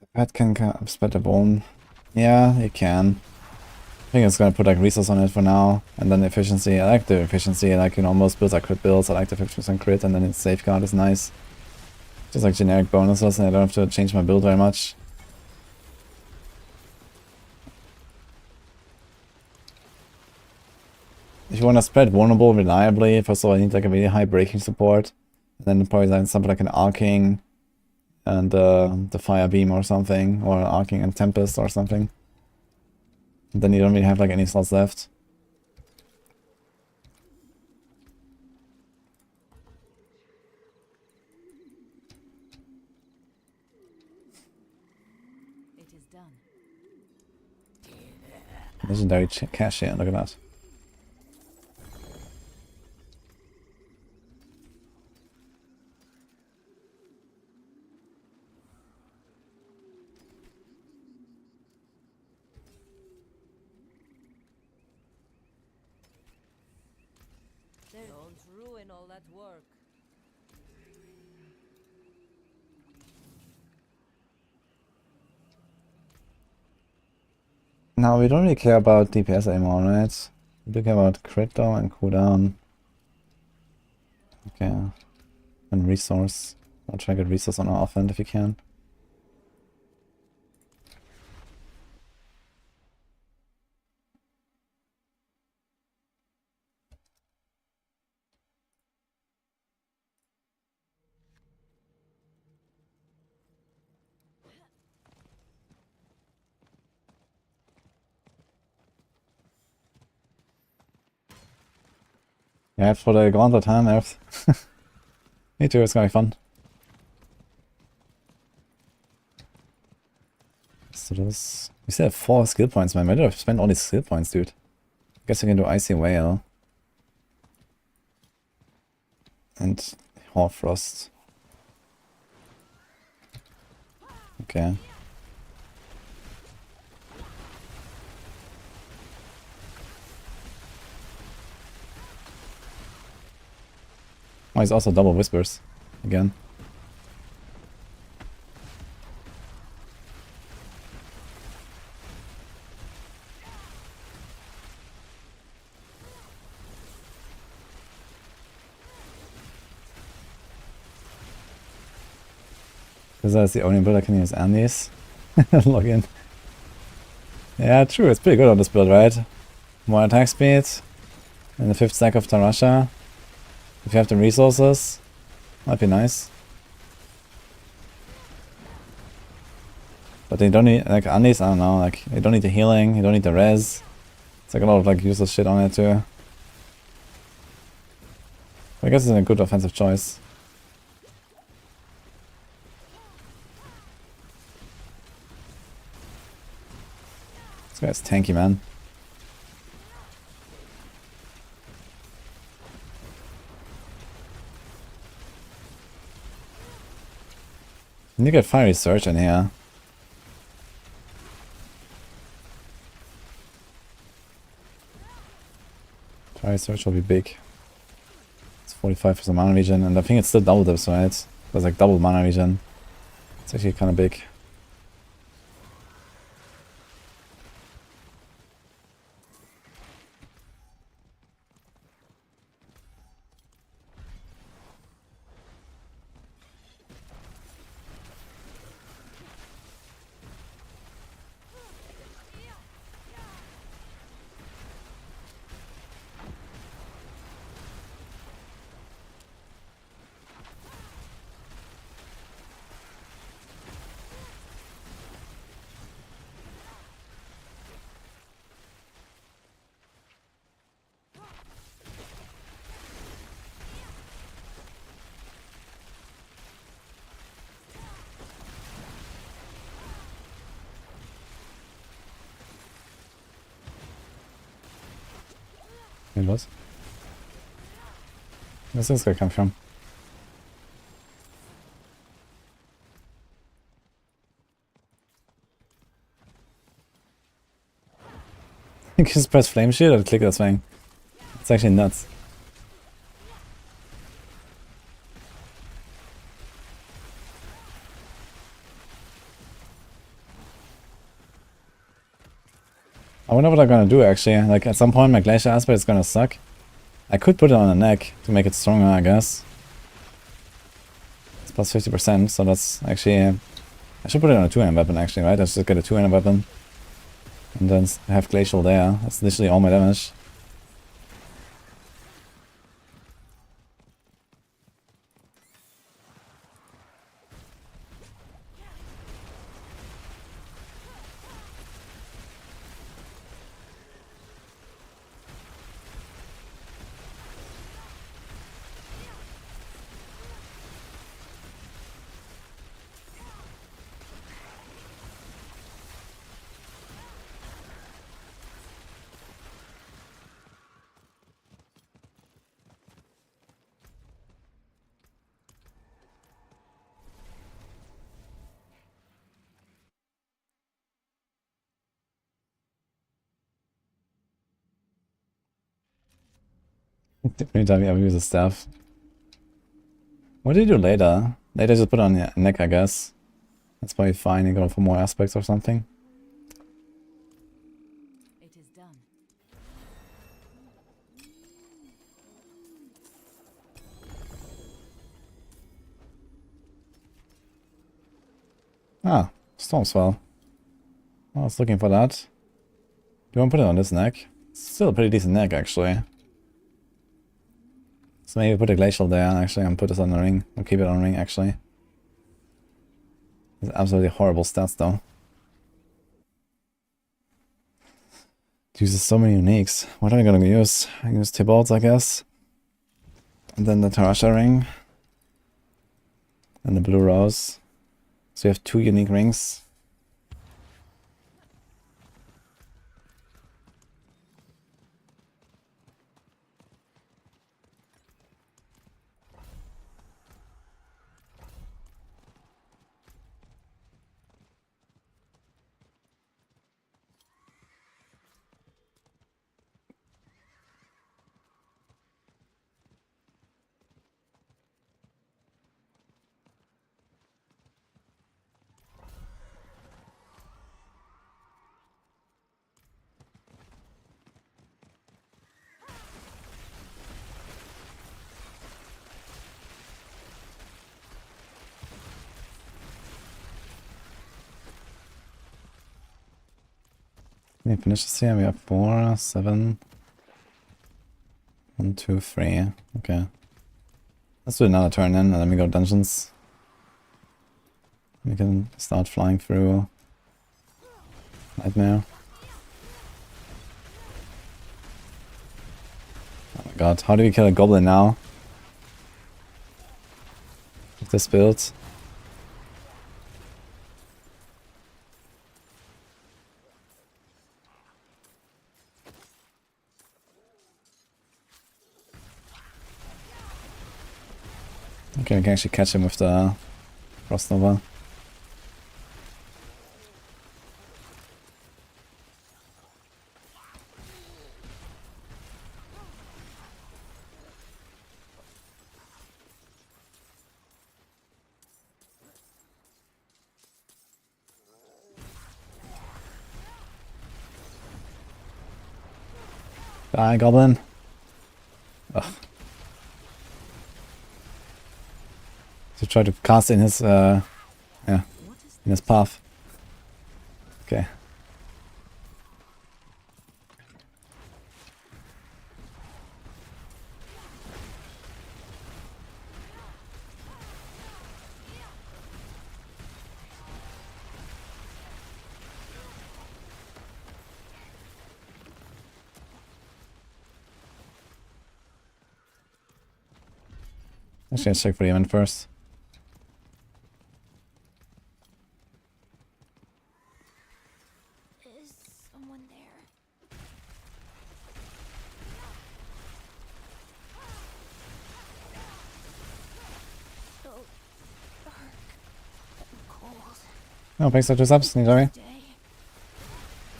The pet can spread the bone. Yeah, it can. I think it's gonna put like resource on it for now. And then efficiency. I like the efficiency, like, you know, most builds are crit builds. I like the 50% crit, and then its safeguard is nice. Just like generic bonuses, and I don't have to change my build very much. If you want to spread vulnerable reliably, first of all, I need like a really high breaking support. And then probably like something like an arcing and the fire beam or something, or arcing and tempest or something. And then you don't really have like any slots left. It is done. Legendary cash here, look at that. Don't ruin all that work. Now we don't really care about DPS anymore, right? We do care about crit though and cooldown. Okay. And resource. I'll try to get resource on our offhand if you can. Yeah, for the gauntlet, huh, Nerf? Me too, it's gonna be fun. So this... We still have 4 skill points, man. Where did I spend all these skill points, dude? Guess I can do Icy Whale. And Hoarfrost. Okay. Oh, he's also double whispers. Again. Because that's the only build I can use Andes. Log in. Yeah, true, it's pretty good on this build, right? More attack speed. And the 5th stack of Tarasha. If you have the resources, might be nice. But they don't need, like, Andes, I don't know, like, you don't need the healing, you don't need the res. It's like a lot of, like, useless shit on it too. But I guess it's a good offensive choice. This guy's tanky, man. You need to get Fiery Surge in here. Fiery Surge will be big. It's 45% mana regen, and I think it's still double this, right? There's like double mana regen. It's actually kind of big. Wait, what? Where's this guy come from? You can just press flame shield or click this thing. It's actually nuts. I wonder what I'm gonna do actually. Like at some point my glacier aspect is gonna suck. I could put it on the neck to make it stronger, I guess. It's plus 50%, so that's actually... I should put it on a two-hand weapon actually, right? Let's just get a two-handed weapon. And then have glacial there. That's literally all my damage. Every time you ever use the staff. What do you do later? Later just put it on your neck, I guess. That's probably fine. You go for more aspects or something. It is done. Ah, Stormswell. I was looking for that. Do you want to put it on this neck? It's still a pretty decent neck, actually. So maybe put a glacial there, actually, and put this on the ring. Or keep it on the ring, actually. It's absolutely horrible stats, though. It uses so many uniques. What am I gonna use? I can use Tibalds, I guess. And then the Tarasha ring. And the blue rose. So you have 2 unique rings. Let me finish this here. We have 4, 7. 1, 2, 3. Okay. Let's do another turn then, and then we go dungeons. We can start flying through Nightmare. Oh my god, how do we kill a goblin now? With this build? Okay, we can actually catch him with the crossover. Die, goblin. Ugh. To try to cast in his, yeah, in his path. Okay. Actually, let's check for the event first. Is someone there? No, thanks for 2 subs, enjoy. Day,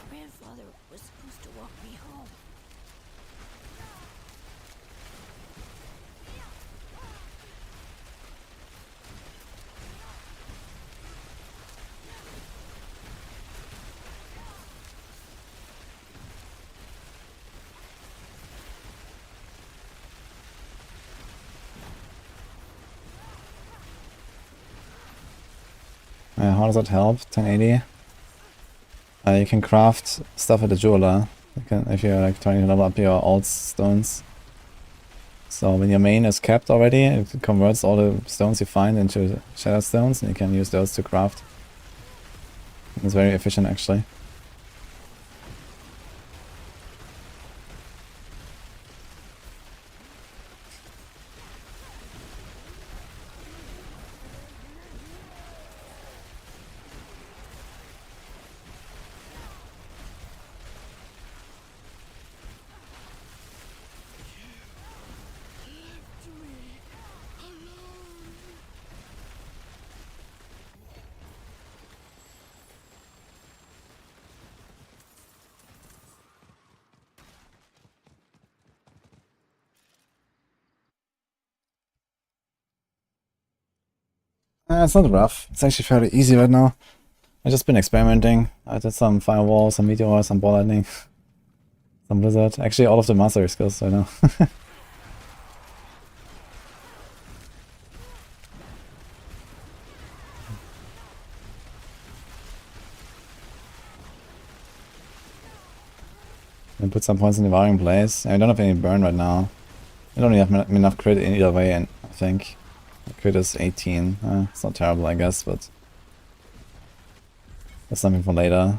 grandfather was supposed to walk me home. How does that help? 1080. You can craft stuff at the jeweler. You can, if you're like trying to level up your alt stones. So when your main is capped already, it converts all the stones you find into shadow stones, and you can use those to craft. It's very efficient actually. It's not rough. It's actually fairly easy right now. I've just been experimenting. I did some firewall, some meteor, some ball lightning, some blizzard. Actually, all of the mastery skills right now. And put some points in the Devouring Blaze. I don't have any burn right now. I don't even have enough crit in either way, and I think. Crit is 18. It's not terrible, I guess, but that's something for later.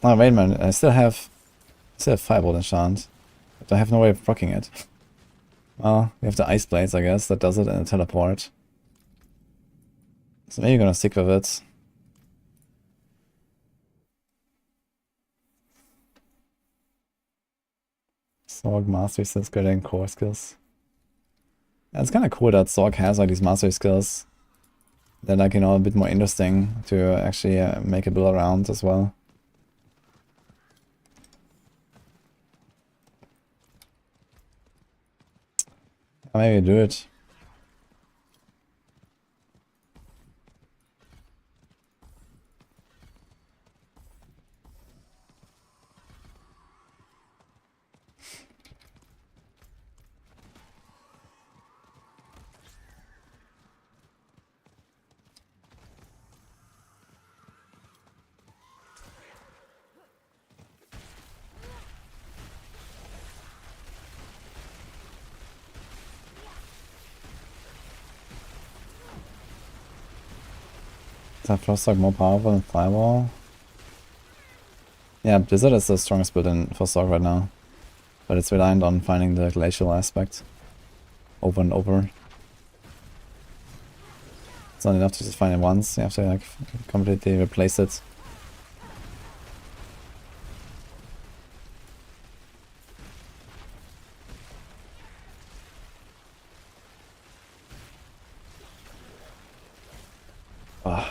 Oh, wait a minute. I still have Firebolt enchant, but I have no way of proccing it. Well, we have the Ice Blades, I guess, that does it, and a teleport. So maybe you're gonna stick with it. Sorc mastery skills getting core skills. Yeah, it's kind of cool that Sorc has like these mastery skills. They're like, you know, a bit more interesting to actually make a build around as well. Maybe do it. Is that Frostlock more powerful than Firewall? Yeah, Blizzard is the strongest build in for Sorc right now. But it's reliant on finding the glacial aspect over and over. It's not enough to just find it once, you have to like completely replace it.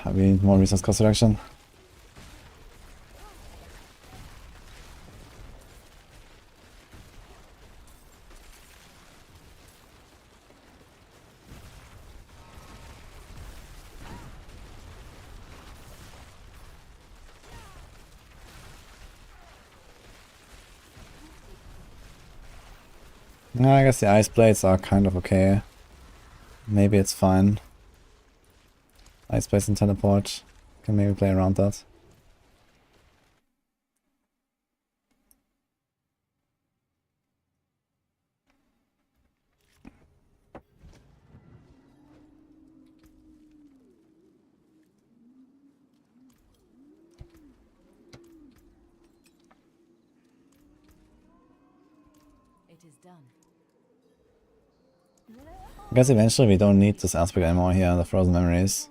I need more resource cost reduction. No, I guess the ice blades are kind of okay. Maybe it's fine. Ice blades and teleport. Can maybe play around that. It is done. I guess eventually we don't need this aspect anymore here, the frozen memories.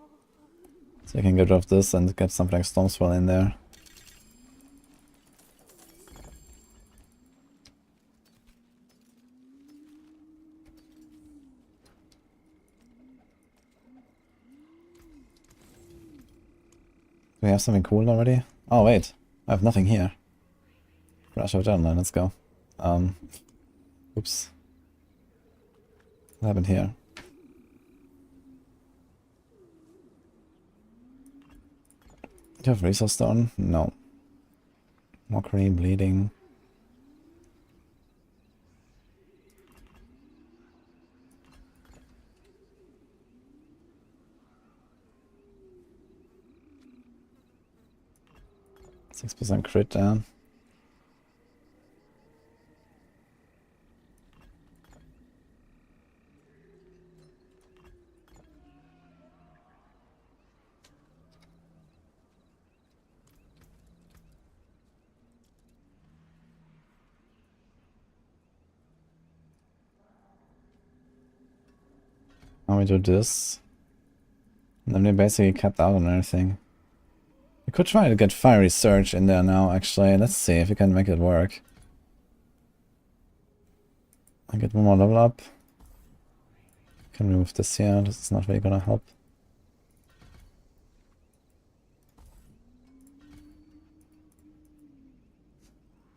So you can get rid of this and get something like Stormswell in there. we have something cool already? Oh wait, I have nothing here. Rush of Adrenaline, let's go. Oops. What happened here? Do you have Resource Stone? No. Mockery, Bleeding. %6 crit down. Now we do this. And then we basically capped out on everything. We could try to get Fiery Surge in there now, actually. Let's see if we can make it work. I get one more level up. Can remove this here, this is not really gonna help.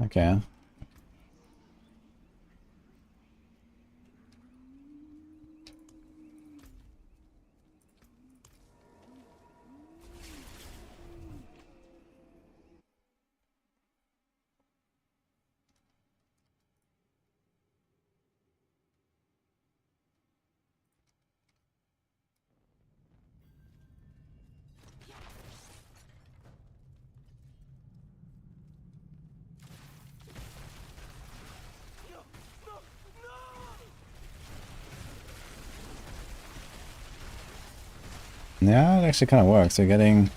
Okay. Yeah, it actually kind of works. You're getting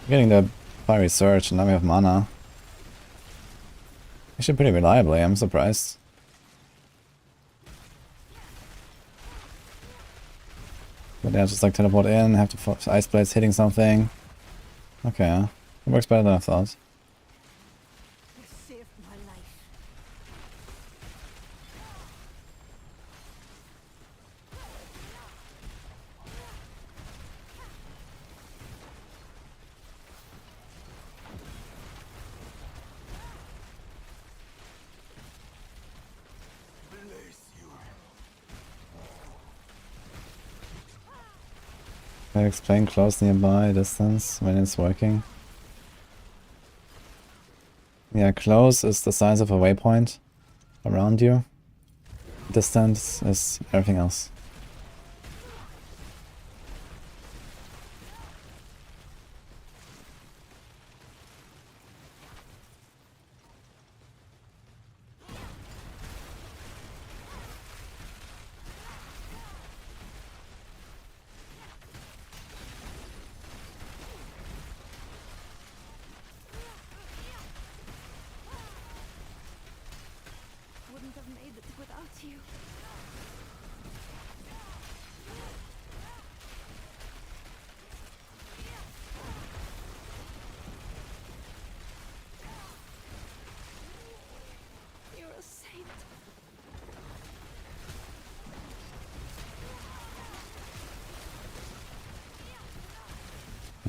the Fiery Surge, and now we have mana. Actually, pretty reliably. I'm surprised. But yeah, just like teleport in, have to Ice Blades hitting something. Okay, it works better than I thought. You saved my life. Can I explain close, nearby, distance, when it's working? Yeah, close is the size of a waypoint around you. Distance is everything else. Wouldn't have made it without you. You're a saint.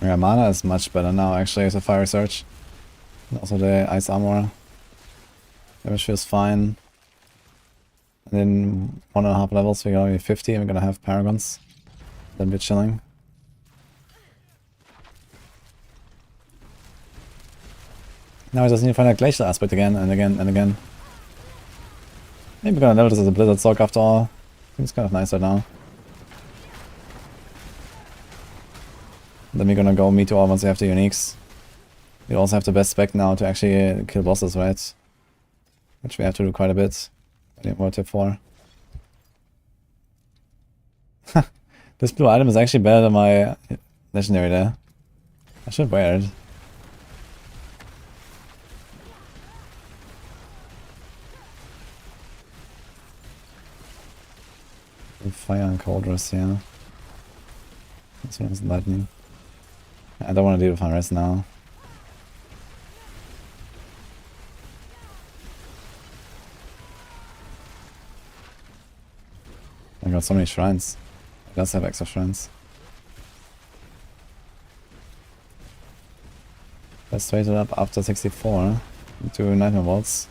Yeah, mana is much better now actually as a Fire Surge. And also the Ice Armor. Damage feels fine. And in 1.5 levels we're gonna be 50 and we're gonna have Paragons. Then we're chilling. Now we just need to find a Glacial aspect again and again and again. Maybe we're gonna level this as a Blizzard Sorc after all. I think it's kind of nice right now. Then we're gonna go Meteor once we have the uniques. We also have the best spec now to actually kill bosses, right? Which we have to do quite a bit. I need more tip 4. This blue item is actually better than my legendary there. I should wear it. Fire and Cold Rest, yeah. This one's lightning. I don't want to deal with unrest now. I got so many shrines. It does have extra shrines. Let's straight it up after 64 to Nightmare Vaults.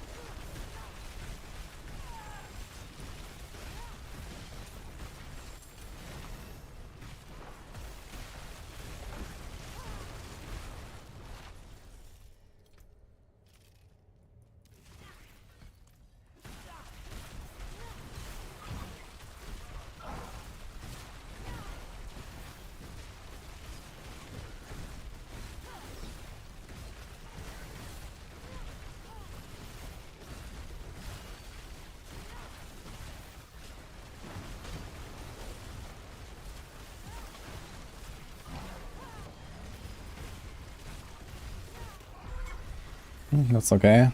That's okay.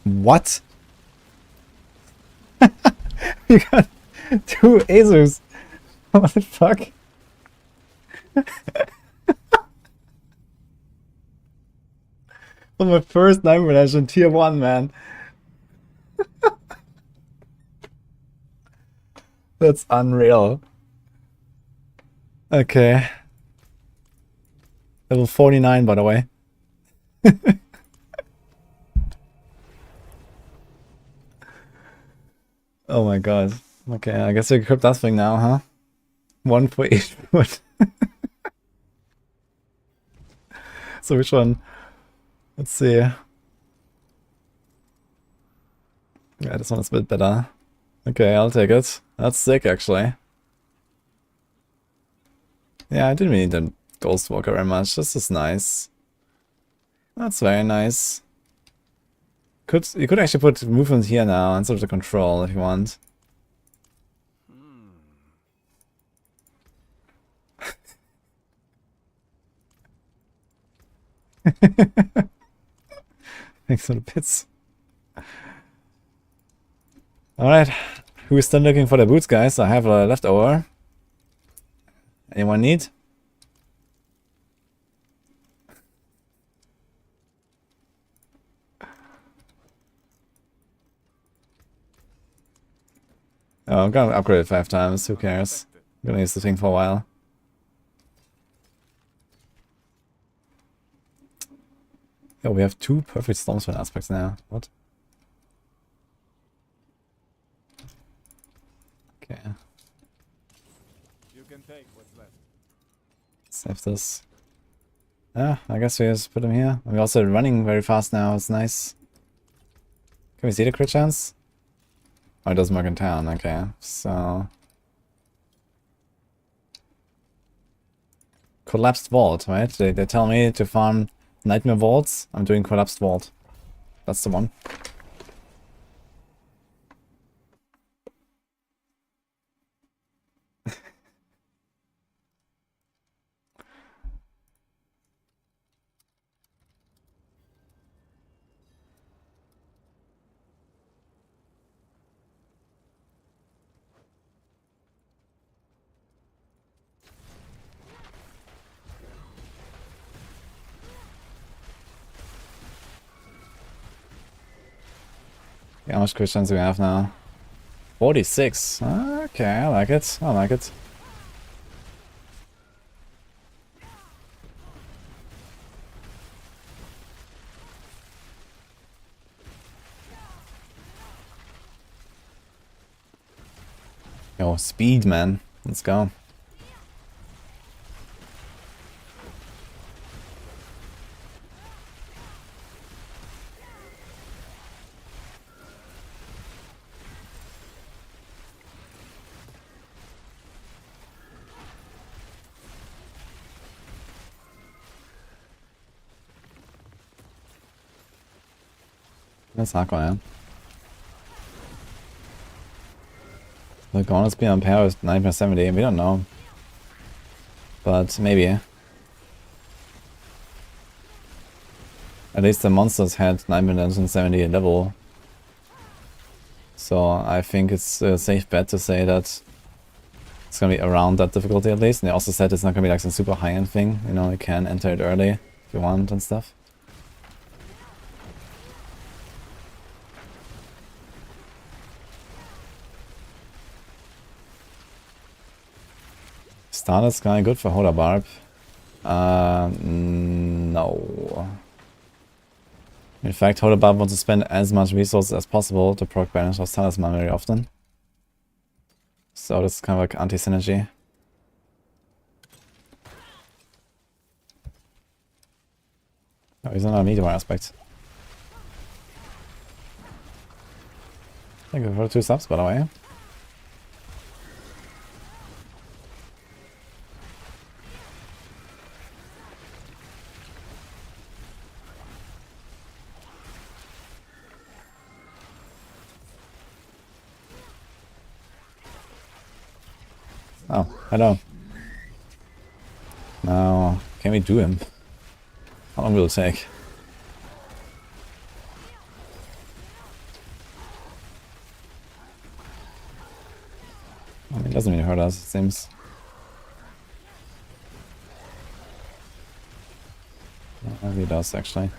What? You got 2 Azus. What the fuck? On my first Nightmare Legend, tier 1, man. That's unreal. Okay. Level 49, by the way. Oh my god. Okay, I guess we equip that thing now, huh? 1 for each foot. So which one? Let's see. Yeah, this one is a bit better. Okay, I'll take it. That's sick, actually. Yeah, I didn't really need the Ghost Walker very much. This is nice. That's very nice. You could actually put movement here now instead of the control if you want. Thanks for the bits. Alright, who is still looking for the boots, guys? I have a leftover. Anyone need? Oh, I'm gonna upgrade it 5 times, who cares? I'm gonna use the thing for a while. Oh, we have 2 perfect Stormstorm aspects now. What? Okay. You can take what's left. Save this. Ah, I guess we just put him here. We're also running very fast now, it's nice. Can we see the crit chance? Oh, it doesn't work in town, okay. So... Collapsed Vault, right? They tell me to farm Nightmare Vaults. I'm doing Collapsed Vault. That's the one. How much Christians do we have now? 46. Okay, I like it. I like it. Yo, speed, man. Let's go. That's hardcore, yeah. Like, honestly, on par with 970, we don't know. But maybe. At least the monsters had 970 level. So I think it's a safe bet to say that it's gonna be around that difficulty at least. And they also said it's not gonna be like some super high-end thing. You know, you can enter it early if you want and stuff. Start is kinda good for Hoda Barb. No. In fact, Hodabab wants to spend as much resources as possible to proc Banish of Talisman very often. So this is kind of like anti-synergy. Oh, he's on a medium aspect. Thank you for the 2 subs, by the way. Oh, hello. Now, can we do him? How long will it take? I mean, it doesn't really hurt us, it seems. Maybe it does, actually.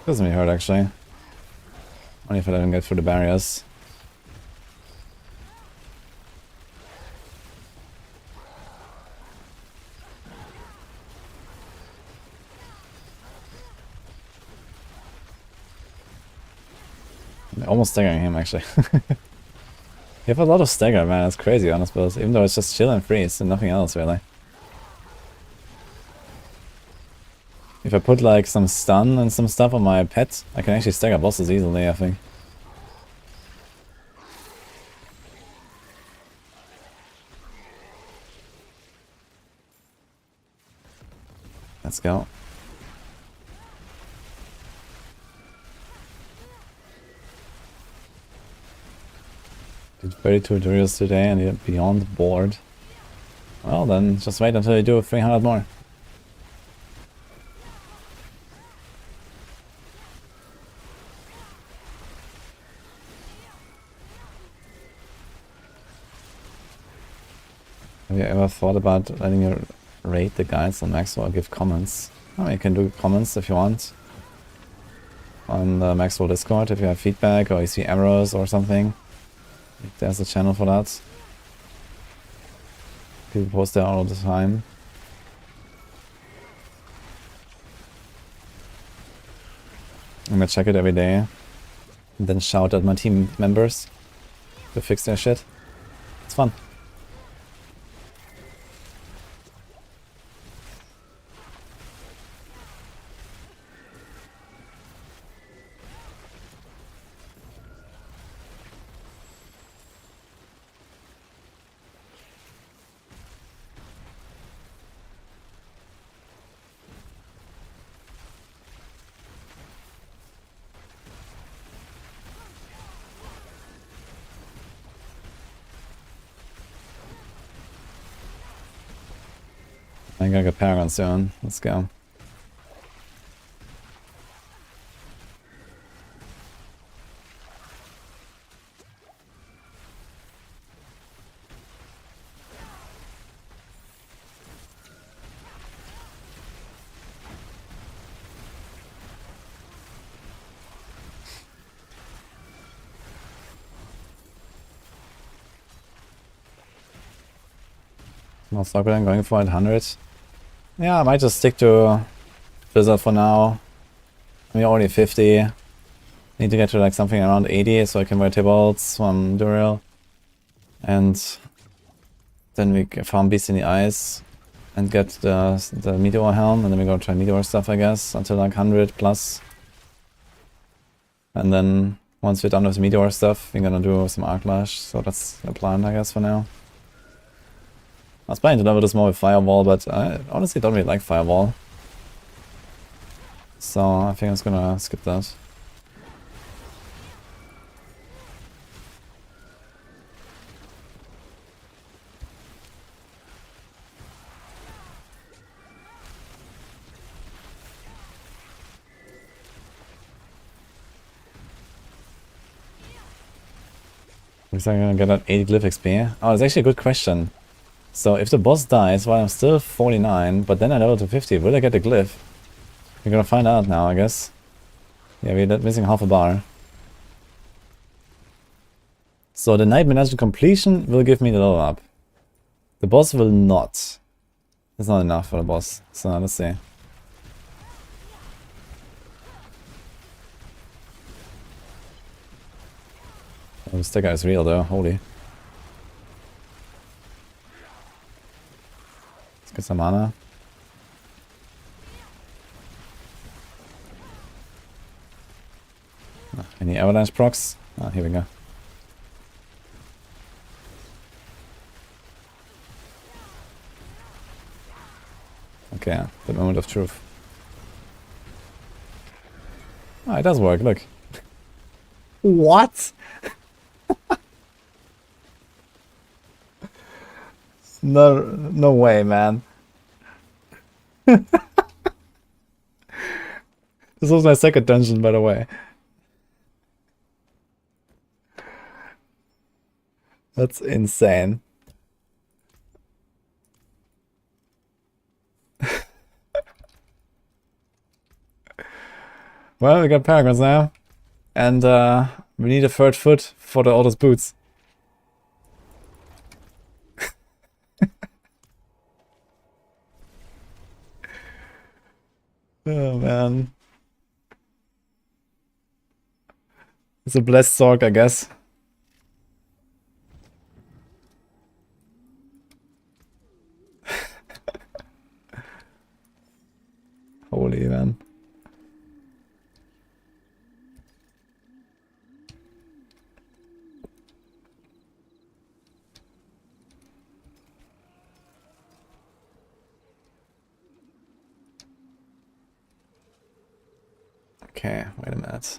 Doesn't really hurt, actually. Only if I don't get through the barriers. I'm almost staggering him, actually. You have a lot of stagger, man. It's crazy, honest build. Even though it's just chill and freeze and nothing else, really. If I put like some stun and some stuff on my pet, I can actually stagger bosses easily, I think. Let's go. Did 32 tutorials today and you're beyond bored. Well then, just wait until you do 300 more. Have you ever thought about letting you rate the guides on Maxwell or give comments? Oh, you can do comments if you want. On the Maxwell Discord if you have feedback or you see errors or something. There's a channel for that. People post there all the time. I'm gonna check it every day. And then shout at my team members to fix their shit. It's fun. I gotta get Paragon soon. Let's go. Not Sorcerer, going for 100. Yeah, I might just stick to Blizzard for now. I'm already 50. Need to get to like something around 80 so I can wear Tibalts from Duriel. And then we farm Beast in the Ice and get the Meteor Helm, and then we go try Meteor stuff, I guess, until like 100 plus. And then once we're done with Meteor stuff, we're gonna do some Arclash, so that's the plan, I guess, for now. I was planning to level this more with Firewall, but I honestly don't really like Firewall. So I think I'm just gonna skip that. Looks like I'm gonna get that 80 glyph XP. Oh, it's actually a good question. So if the boss dies while I'm still 49, but then I level to 50, will I get the glyph? We're gonna find out now, I guess. Yeah, we're missing half a bar. So the Night Menagerie completion will give me the level up. The boss will not. It's not enough for the boss. So let's see. Oh, this guy is real though, holy. Let's get some mana. Any avalanche procs? Ah, here we go. Okay, the moment of truth. Ah, it does work, look. What? No way, man. This was my second dungeon, by the way. That's insane. Well, we got Paragons now. And we need a third foot for the oldest boots. Oh man. It's a blessed Sorc, I guess. Holy man. Okay, wait a minute.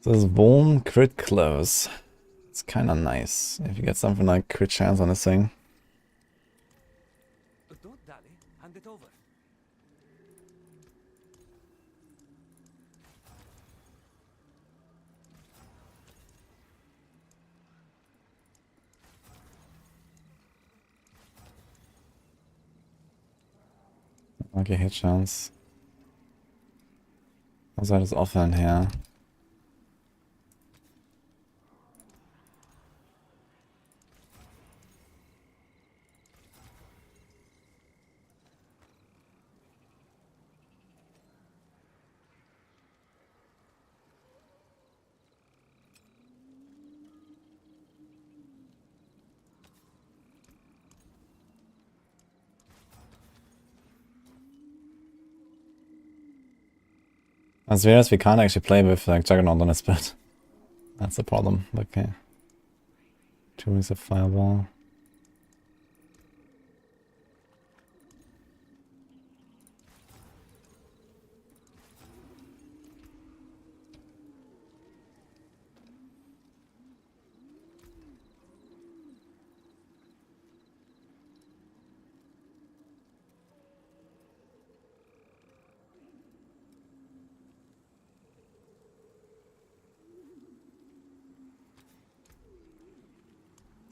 This is Vuln crit close. It's kind of nice if you get something like crit chance on this thing. Don't dally. Hand it over. Okay, hit chance. Was soll das offen her? As weird as we can't actually play with like Juggernaut on his build. That's the problem. Okay. 2 weeks of fireball.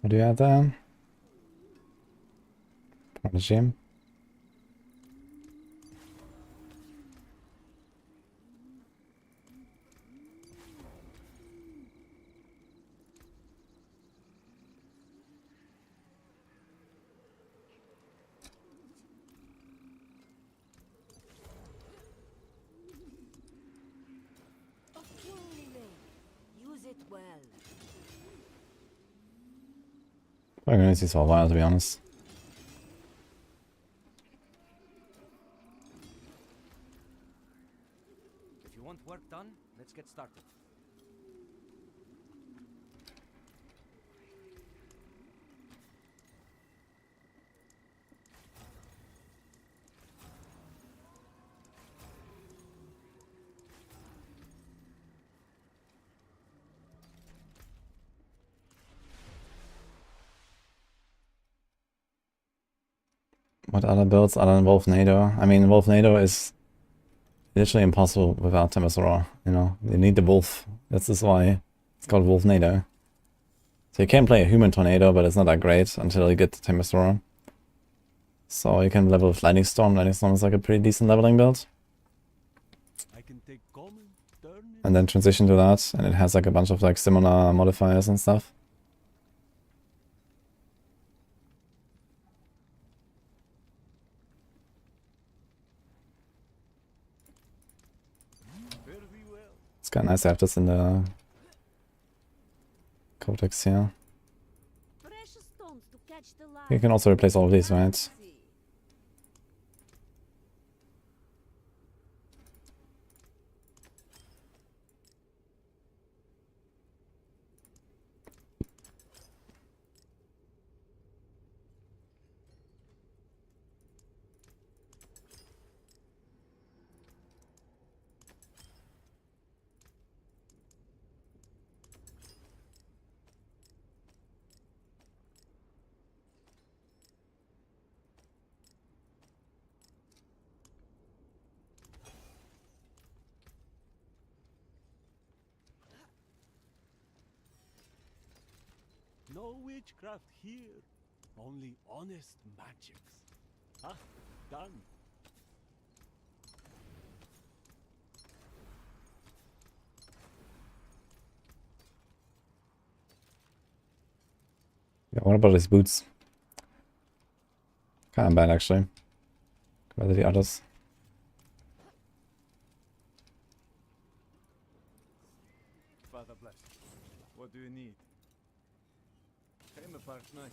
What do you have there? Prodigy. Use it well. I'm gonna see for a while, to be honest. If you want work done, let's get started. What other builds other than Wolf Nado? I mean, Wolf Nado is literally impossible without Tempest Roar, you know? You need the wolf. This is why it's called Wolf Nado. So you can play a Human Tornado, but it's not that great until you get the Tempest Roar. So you can level with Lightning Storm. Lightning Storm is like a pretty decent leveling build. And then transition to that, and it has like a bunch of like similar modifiers and stuff. It's kind of nice to have this in the codex here. You can also replace all of these, right? No witchcraft here, only honest magics. Ah, done. Yeah, what about his boots? Kind of bad, actually. Compared to the others. Father bless. What do you need? Came apart nicely.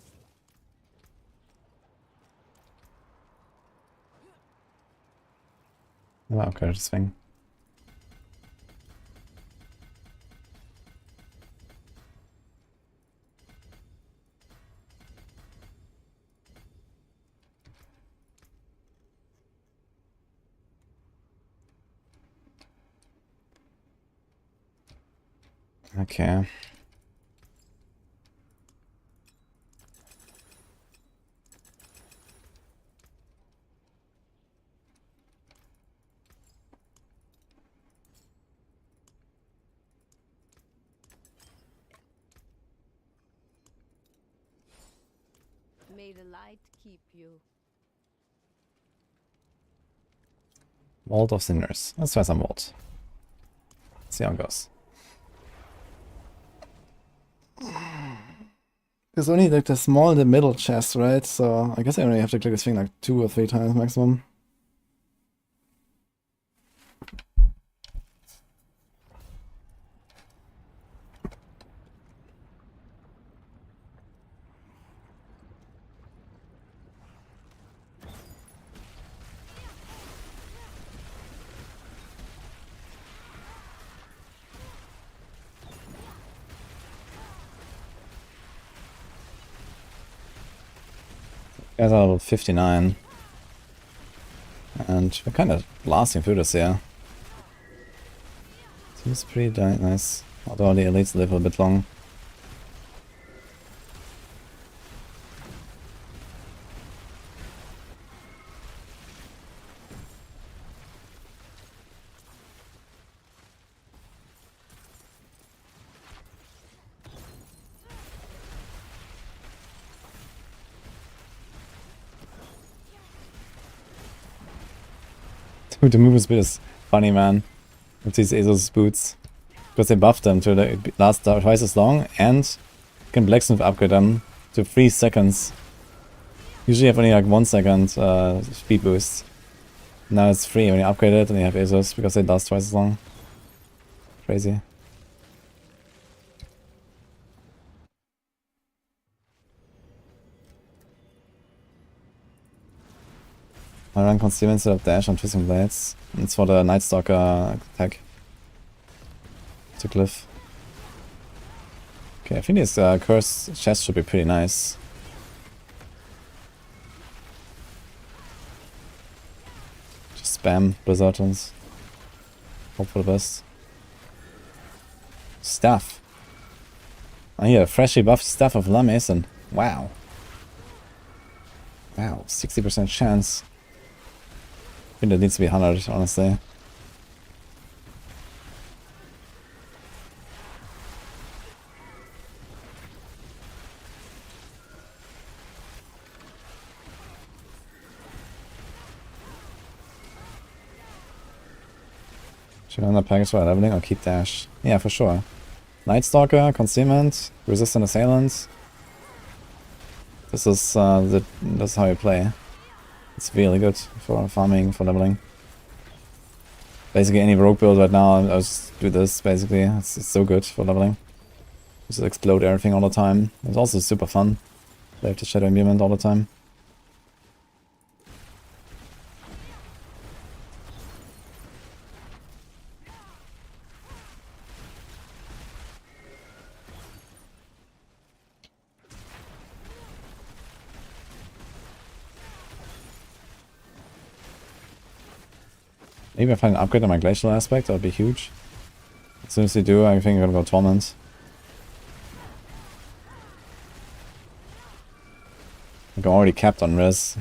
Oh, okay, this thing. Okay. May the light keep you. Vault of Sinners. Let's try some vault. See how it goes. There's only like the small in the middle chest, right? So I guess I only have to click this thing like 2 or 3 times maximum. Guys are level 59. And we're kind of blasting through this here. Seems pretty nice. Although the elites live a bit long. Dude, the movement speed is funny, man. With these Asos boots. Because they buffed them to last twice as long, and you can blacksmith upgrade them to 3 seconds. Usually you have only like 1 second speed boost. Now it's free when you upgrade it and you have Asos because they last twice as long. Crazy. I run concealment instead of dash on twisting blades. It's for the Night Stalker attack. To Glyph. Okay, I think this cursed chest should be pretty nice. Just spam Blizzardons. Hope for the best. Staff. I hear a freshly buffed Staff of La Mason. Wow. Wow, 60% chance. I think that needs to be 100, honestly. Should I end up package while leveling or keep dash? Yeah, for sure. Night Stalker, Concealment, Resistant Assailants. This is this is how you play. It's really good for farming, for leveling. Basically any rogue build right now, I just do this basically. It's so good for leveling. Just explode everything all the time. It's also super fun. Play with the Shadow Imbuement all the time. Maybe I find an upgrade on my glacial aspect, that would be huge. As soon as you do, I think I'm gonna go Torment. I'm already capped on res.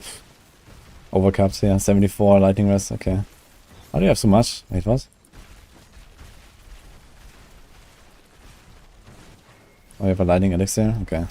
Overcapped, yeah, 74 lightning res, okay. How do you have so much? Wait, what? Oh, you have a lightning elixir? Okay.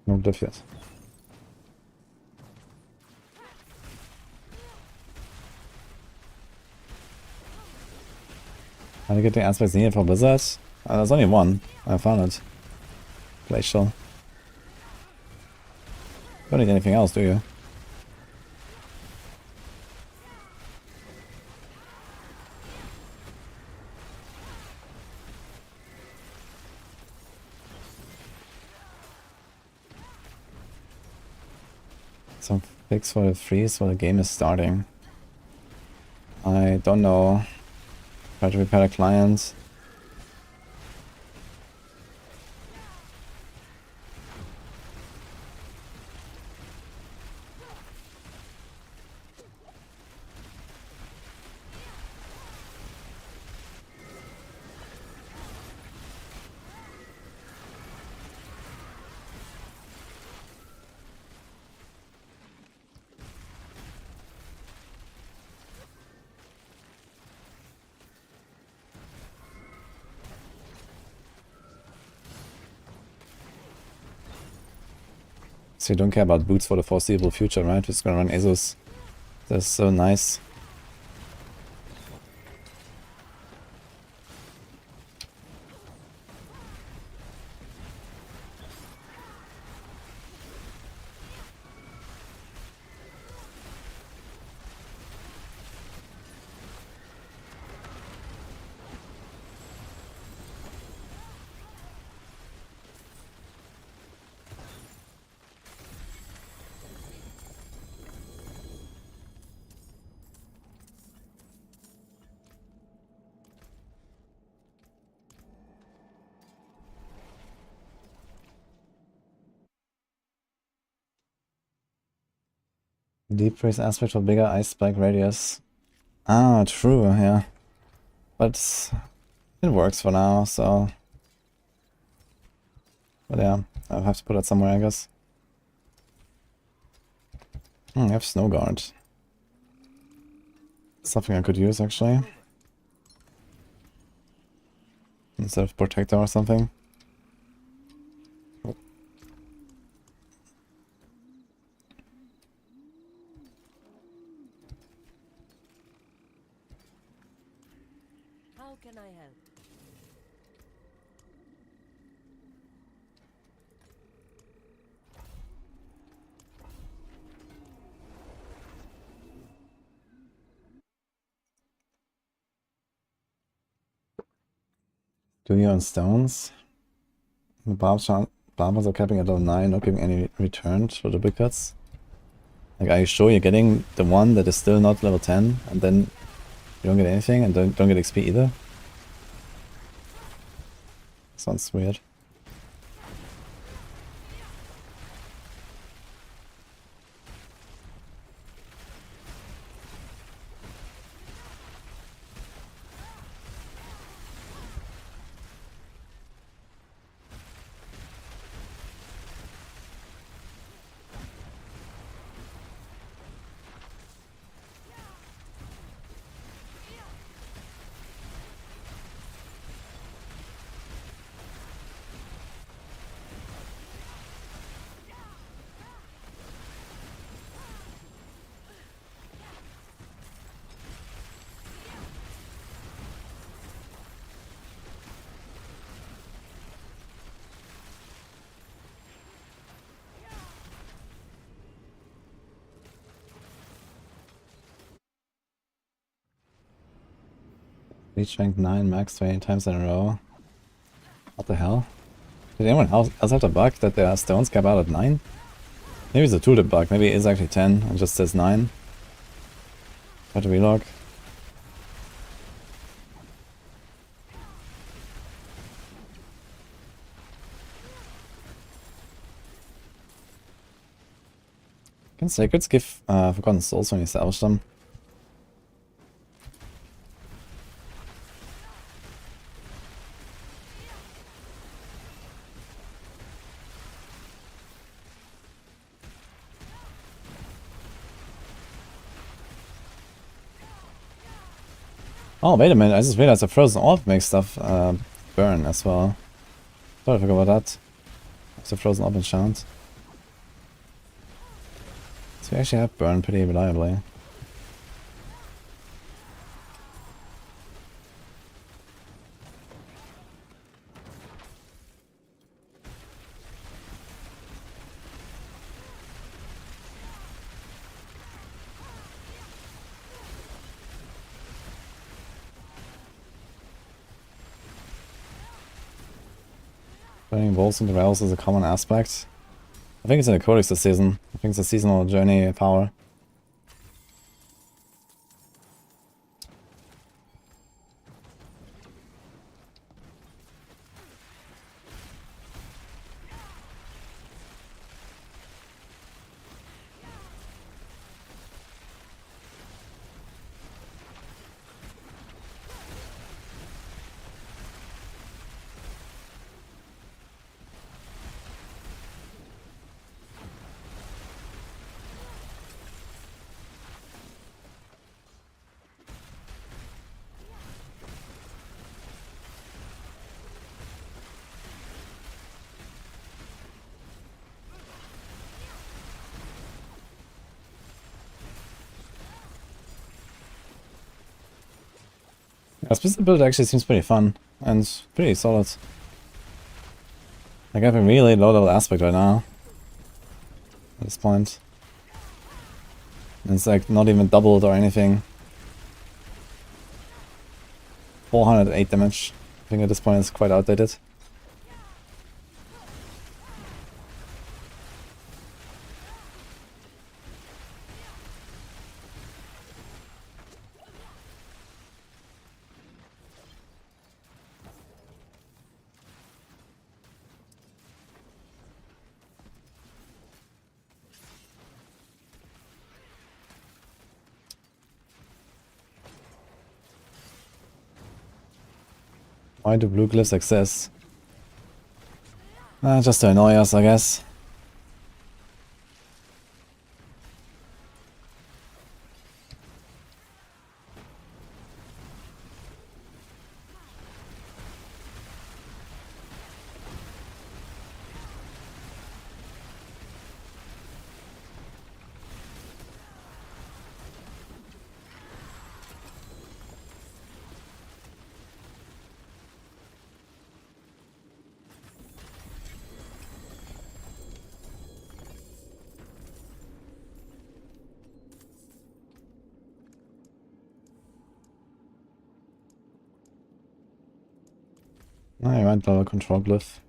No glyph yet. How do you get the aspects needed for Blizzard? There's only one. I found it. Glacial. Don't need anything else, do you? Some fix for the freeze while the game is starting. I don't know. Try to repair the client. So you don't care about boots for the foreseeable future, right? Just gonna run Asus. That's so nice. Deep freeze aspect for bigger ice spike radius. Ah, true, yeah. But it works for now, so... But yeah, I'll have to put that somewhere, I guess. I have Snow Guard. Something I could use, actually. Instead of Protector or something. How can I help? Do you on stones? The Barbars are capping at level 9, not giving any return for the duplicates. Like, are you sure you're getting the one that is still not level 10, and then you don't get anything, and don't get XP either? Sounds weird. Reach rank 9 max 20 times in a row. What the hell? Did anyone else have the bug that their stones cap out at 9? Maybe it's a tooltip bug, maybe it is actually 10 and just says 9. Try to relog. Can Sacreds give Forgotten Souls when you salvage them? Oh, wait a minute, I just realized the Frozen Orb makes stuff burn as well. Thought I forgot about that. It's a Frozen Orb enchant. So we actually have burn pretty reliably. Burning wolves into rails is a common aspect. I think it's in the Codex this season. I think it's a seasonal journey power. Yeah, this build actually seems pretty fun and pretty solid. Like I have a really low level aspect right now at this point. And it's like not even doubled or anything. 408 damage. I think at this point it's quite outdated. Why do blue glyphs exist? Just to annoy us, I guess. I went level control glyph.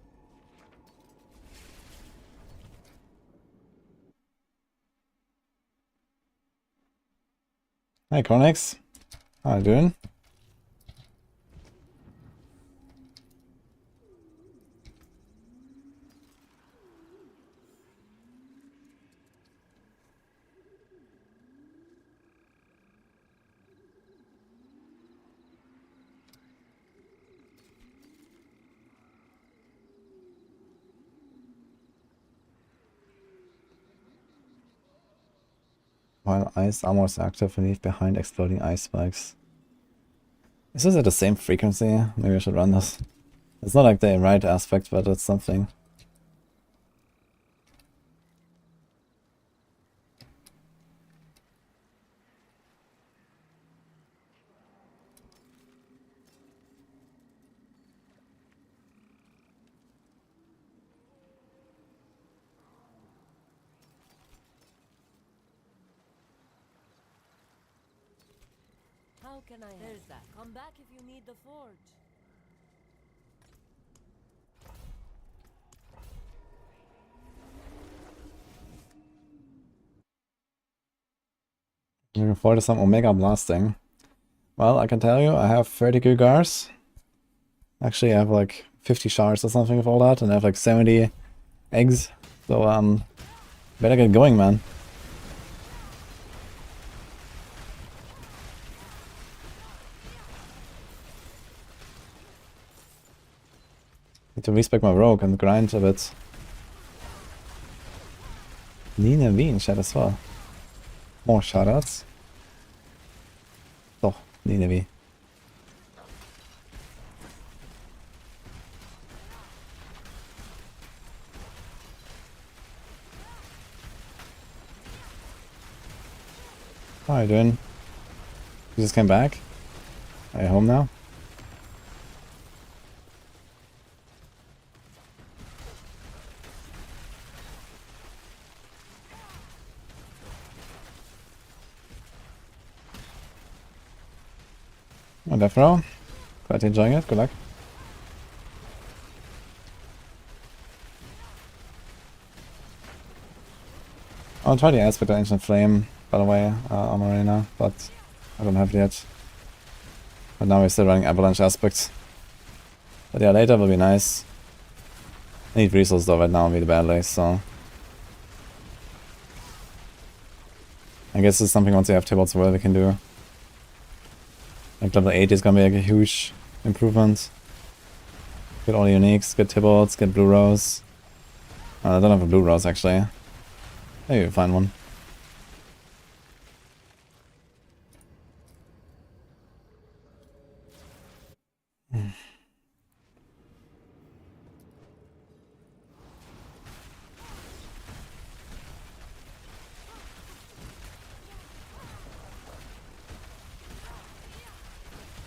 Hi, Chronix. How you doing? While ice armor is active, we leave behind exploding ice spikes. Is this at the same frequency? Maybe I should run this. It's not like the right aspect, but it's something. How can I help? There's that. Come back if you need the forge. Looking forward to some Omega blasting. Well, I can tell you, I have 30 Gugars. Actually, I have like 50 shards or something of all that, and I have like 70 eggs. So, better get going, man. Need to respec my rogue and grind a bit. Nina V in chat as well. More shoutouts. Doch, Nina V. How are you doing? You just came back? Are you home now? On death row. Glad you're enjoying it. Good luck. I'll try the aspect of Ancient Flame, by the way, on Arena, but I don't have it yet. But now we're still running Avalanche aspects. But yeah, later will be nice. I need resources though right now, really badly, so... I guess it's something once you have tables where we can do. Like level 80 is gonna be like a huge improvement. Get all the uniques, get Tibalts, get blue rose. I don't have a blue rose actually. Maybe we'll find one.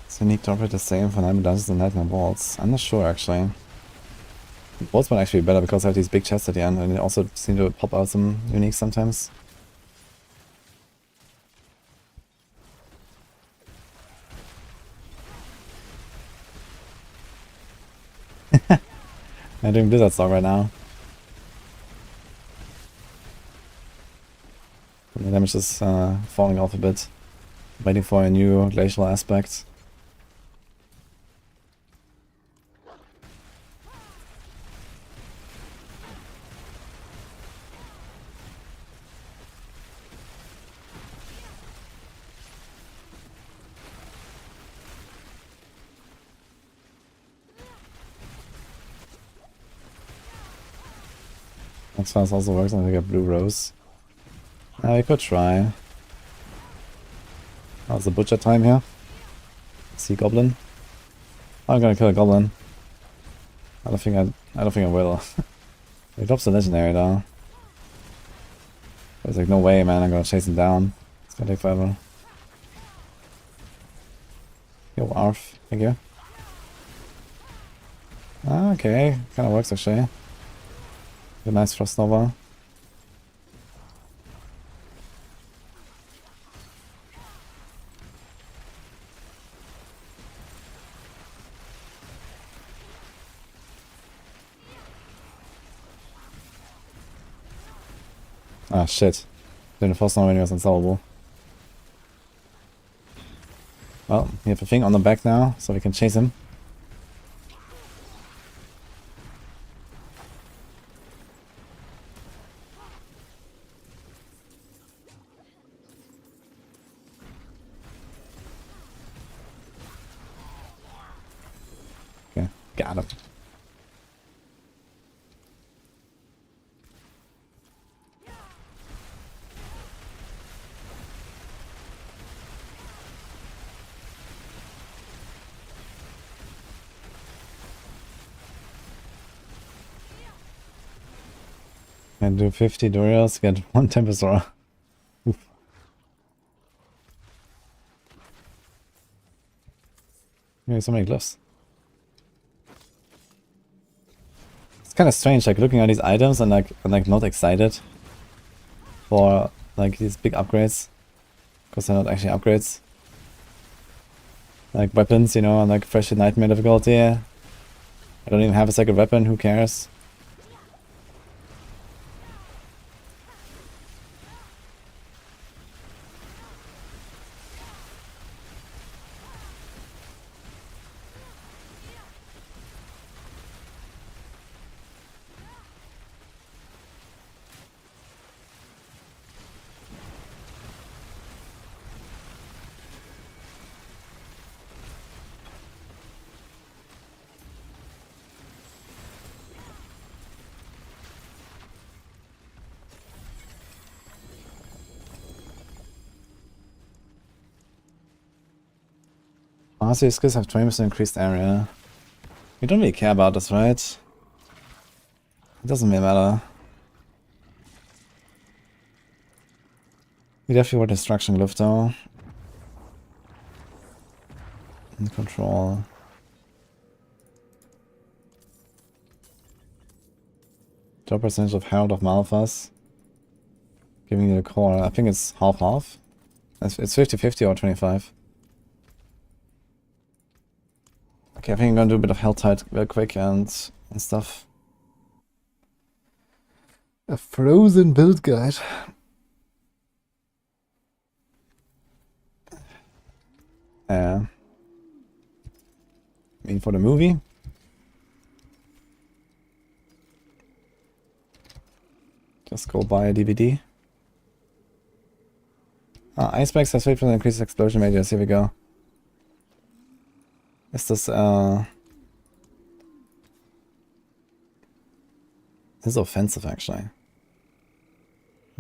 It's unique to operate the same for Nightmare Dungeons and Nightmare Balls. I'm not sure actually. Balls might actually be better because I have these big chests at the end and they also seem to pop out some uniques sometimes. I'm doing Blizzard Song right now. The damage is falling off a bit. Waiting for a new glacial aspect. As far as also works, I think a blue rose. We could try. How's the butcher time here? Sea goblin. I'm gonna kill a goblin. I don't think I will. He drops a legendary though. There's like no way, man. I'm gonna chase him down. It's gonna take forever. Yo, Arf. Thank you. Okay, kind of works actually. A nice Frost Nova. Ah shit. Doing the Frost Nova when he was unsolvable. Well, we have a thing on the back now, so we can chase him. Okay, got him. And do 50 Durios, get 1 Tempest Aura. Oof. Maybe so many glyphs. It's kind of strange, like looking at these items and like not excited for like these big upgrades, because they're not actually upgrades. Like weapons, you know, and like fresh nightmare difficulty. I don't even have a second weapon. Who cares? Master skills have 20% increased area. We don't really care about this, right? It doesn't really matter. We definitely want Destruction Glyph though. And control. Top percentage of Herald of Malphas. Giving you the core. I think it's half-half. It's 50-50 or 25. Okay, I think I'm gonna do a bit of Helltide real quick and stuff. A frozen build guide. I mean, for the movie. Just go buy a DVD. Icebergs has 50% increased explosion radius. Here we go. Is this this is offensive actually.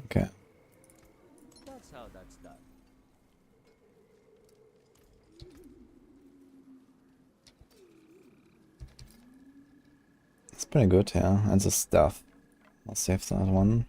Okay. That's how that's done. It's pretty good, yeah. And the stuff. I'll save that one.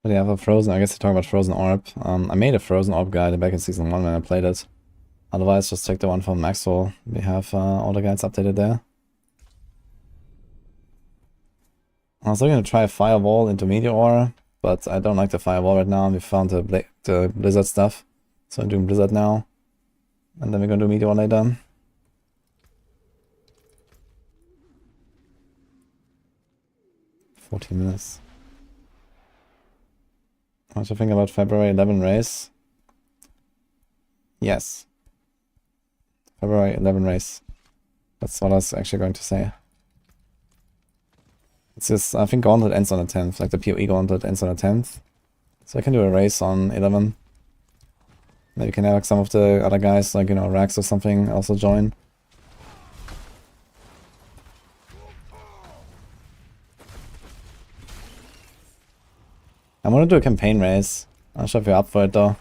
But yeah, for Frozen, I guess you're talking about Frozen Orb. I made a Frozen Orb guide back in Season 1 when I played it. Otherwise, just take the one from Maxwell. We have all the guides updated there. I was looking to try a Firewall into Meteor, but I don't like the Firewall right now. We found the Blizzard stuff. So I'm doing Blizzard now. And then we're gonna do Meteor later. $14 minutes. What do you think about February 11 race? Yes. February 11 race. That's what I was actually going to say. It's just, I think Gauntlet ends on the 10th, like the PoE Gauntlet ends on the 10th. So I can do a race on 11. Maybe you can have like some of the other guys, like, you know, Rax or something, also join. I want to do a campaign race. I'm not sure if you're up for it though.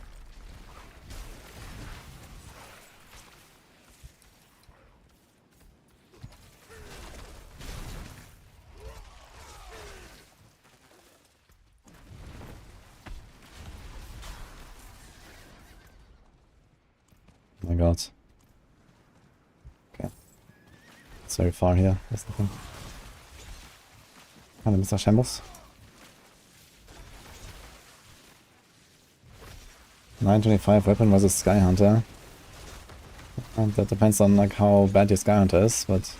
Oh my god. Okay. It's very far here, that's the thing. And Mr. Shambles. 925 weapon versus Sky Hunter. And that depends on like how bad your Sky Hunter is, but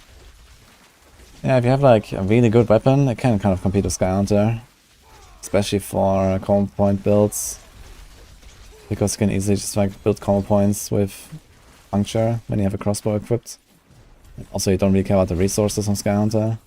yeah, if you have like a really good weapon, it can kind of compete with Sky Hunter, especially for combo point builds, because you can easily just like build combo points with puncture when you have a crossbow equipped. Also, you don't really care about the resources on Sky Hunter.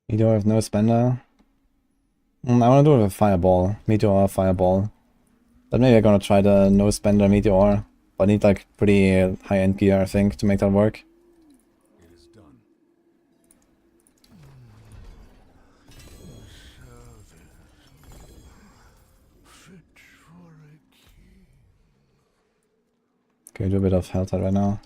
Meteor with no spender. I want to do it with Fireball. Meteor, Fireball. But maybe I'm gonna try the no spender Meteor. But I need like pretty high end gear, I think, to make that work. It is done. Okay, do a bit of health right now.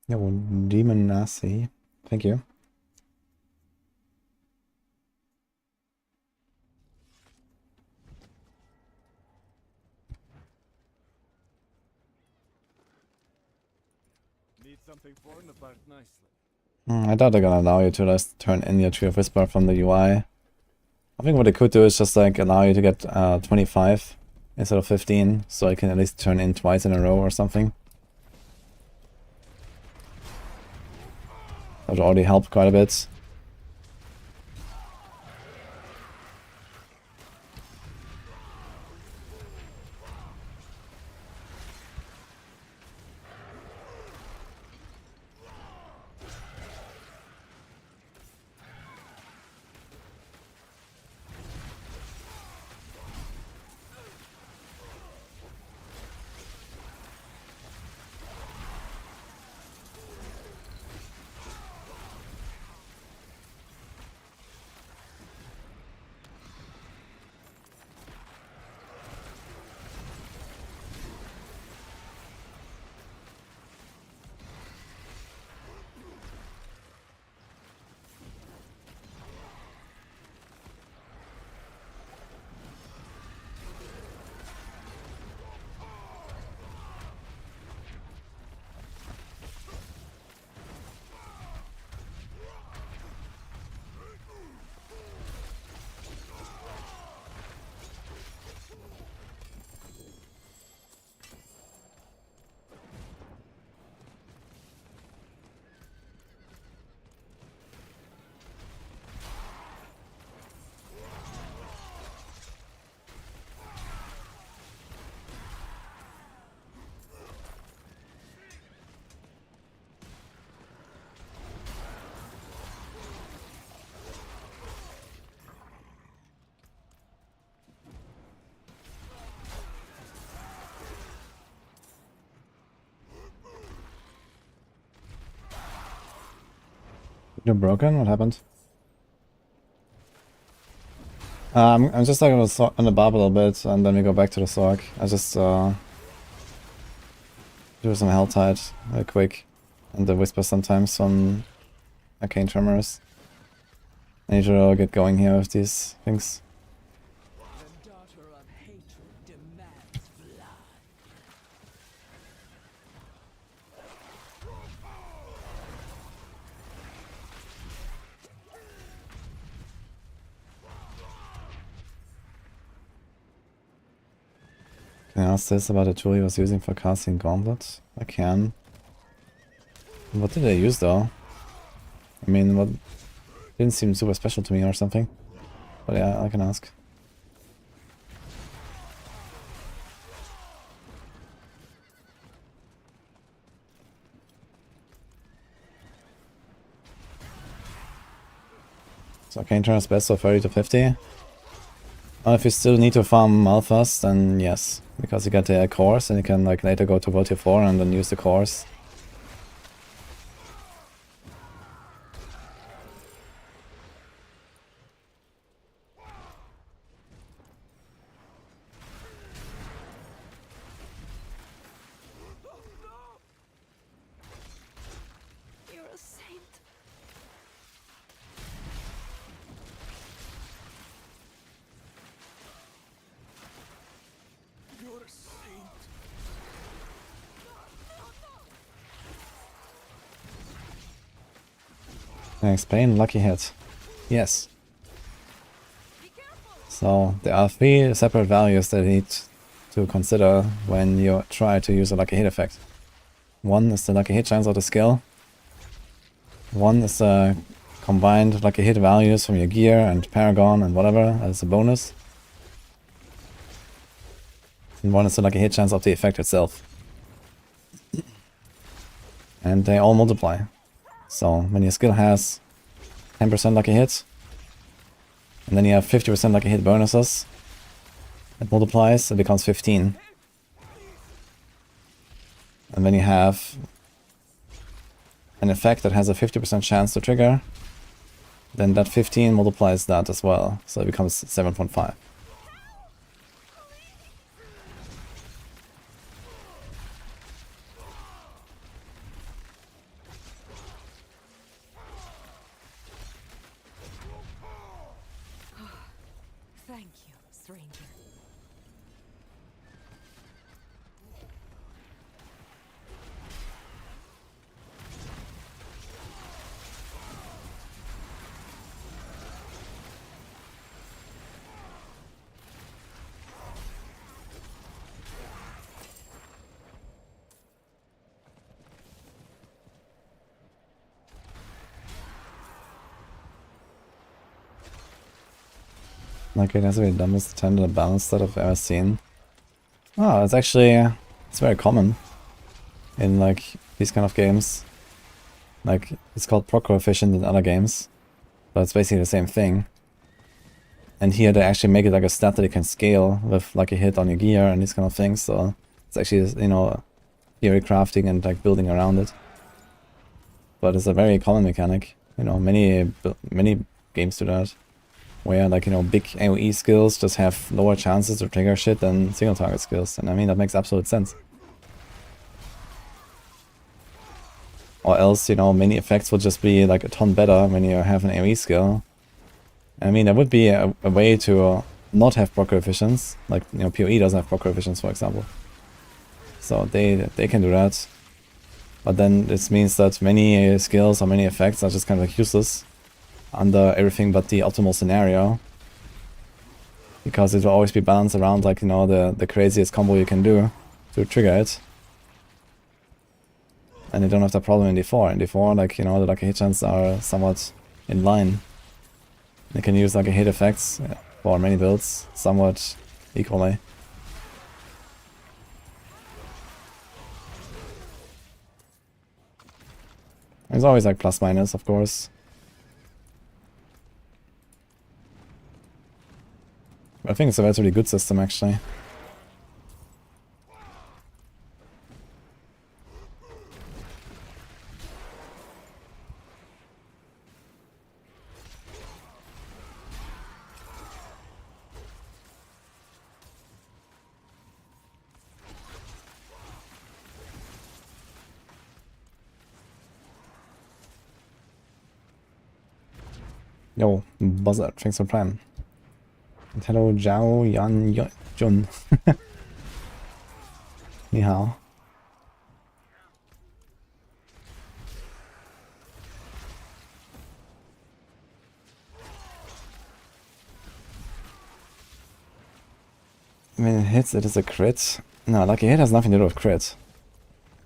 Yeah, well, Demon Nazi. Thank you. Need something for the part nicely. I doubt they're gonna allow you to just turn in your Tree of Whisper from the UI. I think what they could do is just like allow you to get 25 instead of 15, so I can at least turn in twice in a row or something. That would already help quite a bit. You're broken? What happened? I'm just like on the barb a little bit, and then we go back to the Sorc. I just do some Helltide real quick, and the Whisper sometimes on Arcane Tremors. I need to get going here with these things. The daughter of hatred demands blood. Can I ask this about the tool he was using for casting Gauntlet? I can. What did they use though? I mean, what didn't seem super special to me or something. But yeah, I can ask. So Arcane Tremors best of 30 to 50. If you still need to farm Malphas, then yes. Because you get the cores and you can like later go to World Tier 4 and then use the cores. You're a saint. You're a saint. Can I explain? Lucky hit. Yes. So there are 3 separate values that you need to consider when you try to use a lucky hit effect. One is the lucky hit chance of the skill. One is the combined lucky hit values from your gear and paragon and whatever as a bonus. And one is the lucky hit chance of the effect itself. And they all multiply. So when your skill has 10% lucky hit, and then you have 50% lucky hit bonuses, it multiplies, it becomes 15. And then you have an effect that has a 50% chance to trigger, then that 15 multiplies that as well, so it becomes 7.5. Thank you, stranger. Okay, that's the dumbest tender balance that I've ever seen. Oh, it's actually, it's very common in like these kind of games. Like, it's called proc coefficient in other games, but it's basically the same thing. And here they actually make it like a stat that you can scale with like a hit on your gear and these kind of things, so it's actually, you know, theory crafting and like building around it. But it's a very common mechanic, you know, many games do that. Where, like, you know, big AoE skills just have lower chances to trigger shit than single target skills. And I mean, that makes absolute sense. Or else, you know, many effects would just be like a ton better when you have an AoE skill. I mean, there would be a way to not have proc coefficients. Like, you know, PoE doesn't have proc coefficients, for example. So they can do that. But then this means that many skills or many effects are just kind of like useless under everything but the optimal scenario, because it will always be balanced around, like, you know, the craziest combo you can do to trigger it. And you don't have that problem in D4. In D4, like, you know, the lucky hit chances are somewhat in line. You can use lucky hit effects for many builds somewhat equally. There's always like plus minus, of course. I think it's a relatively good system, actually. Yo, Buzzard, thanks for Prime. And hello, Zhao Yan Jun. Ni hao. When it hits, it is a crit. No, lucky hit has nothing to do with crit.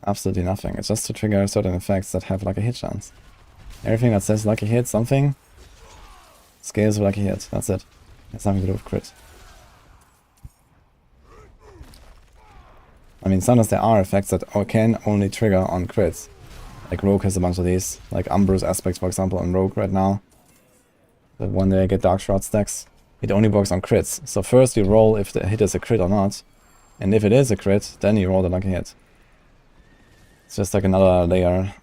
Absolutely nothing. It's just to trigger certain effects that have lucky hit chance. Everything that says lucky hit something scales with lucky hit. That's it. It's nothing to do with crit. I mean, sometimes there are effects that can only trigger on crits. Like Rogue has a bunch of these. Like Umbro's aspects, for example, on Rogue right now. But one day I get Dark Shroud stacks. it only works on crits. So first you roll if the hit is a crit or not. And if it is a crit, then you roll the lucky hit. It's just like another layer.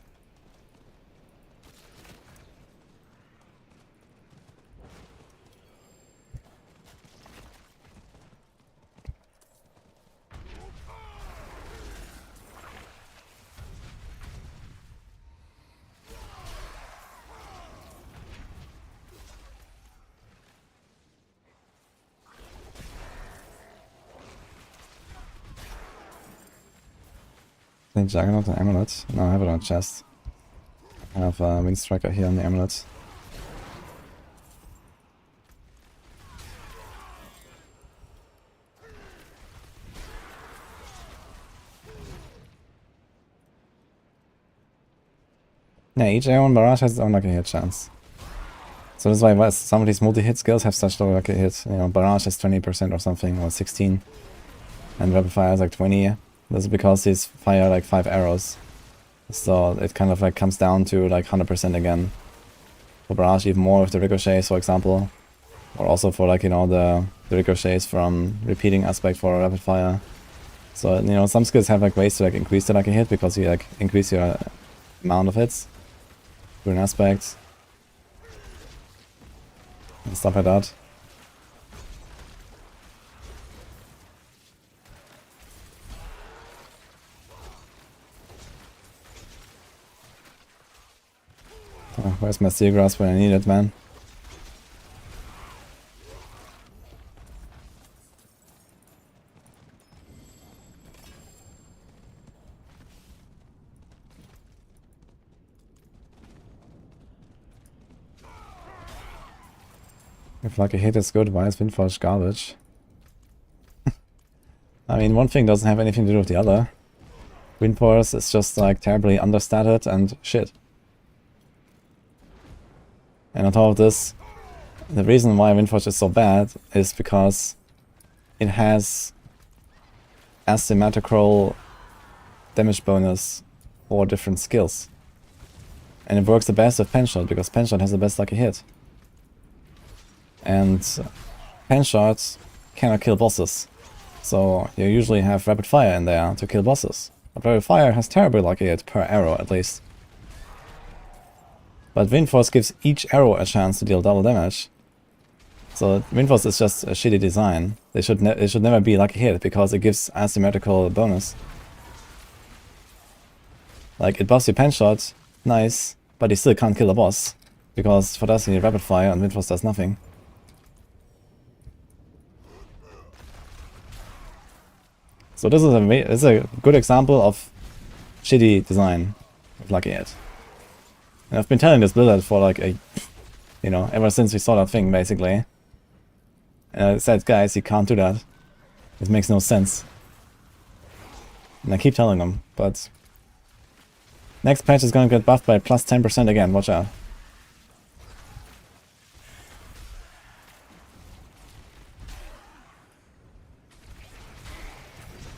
The Juggernaut and Amulet? No, I have it on chest. I have a Wind Striker here on the Amulet. Yeah, each Aeon Barrage has its own lucky hit chance. So that's why some of these multi-hit skills have such low lucky hit. You know, Barrage is 20% or something, or 16. And Rapid Fire is like 20. This is because these fire like 5 arrows. So it kind of like comes down to like 100% again. For Barrage even more with the ricochets, for example. Or also for like, you know, the ricochets from repeating aspect for Rapid Fire. So, you know, some skills have like ways to like increase the lucky hit because you like increase your amount of hits through an aspect. And stuff like that. Oh, where's my Seagrass when I need it, man? If lucky hit is good, why is Windforge garbage? I mean, one thing doesn't have anything to do with the other. Windforce is just like terribly understated and shit. And on top of this, the reason why Windforge is so bad is because it has asymmetrical damage bonus for different skills. And it works the best with Penshot because Penshot has the best lucky hit. And Penshot cannot kill bosses. So you usually have Rapid Fire in there to kill bosses. But Rapid Fire has terrible lucky hit per arrow at least. But Windforce gives each arrow a chance to deal double damage. So Windforce is just a shitty design. It should never be lucky hit because it gives asymmetrical bonus. Like it buffs your Penshot, nice, but you still can't kill a boss. Because for that you need Rapid Fire and Windforce does nothing. So this is a good example of shitty design with lucky hit. And I've been telling this Blizzard for like you know, ever since we saw that thing basically. And I said, guys, you can't do that. It makes no sense. And I keep telling them, but next patch is gonna get buffed by plus 10% again, watch out.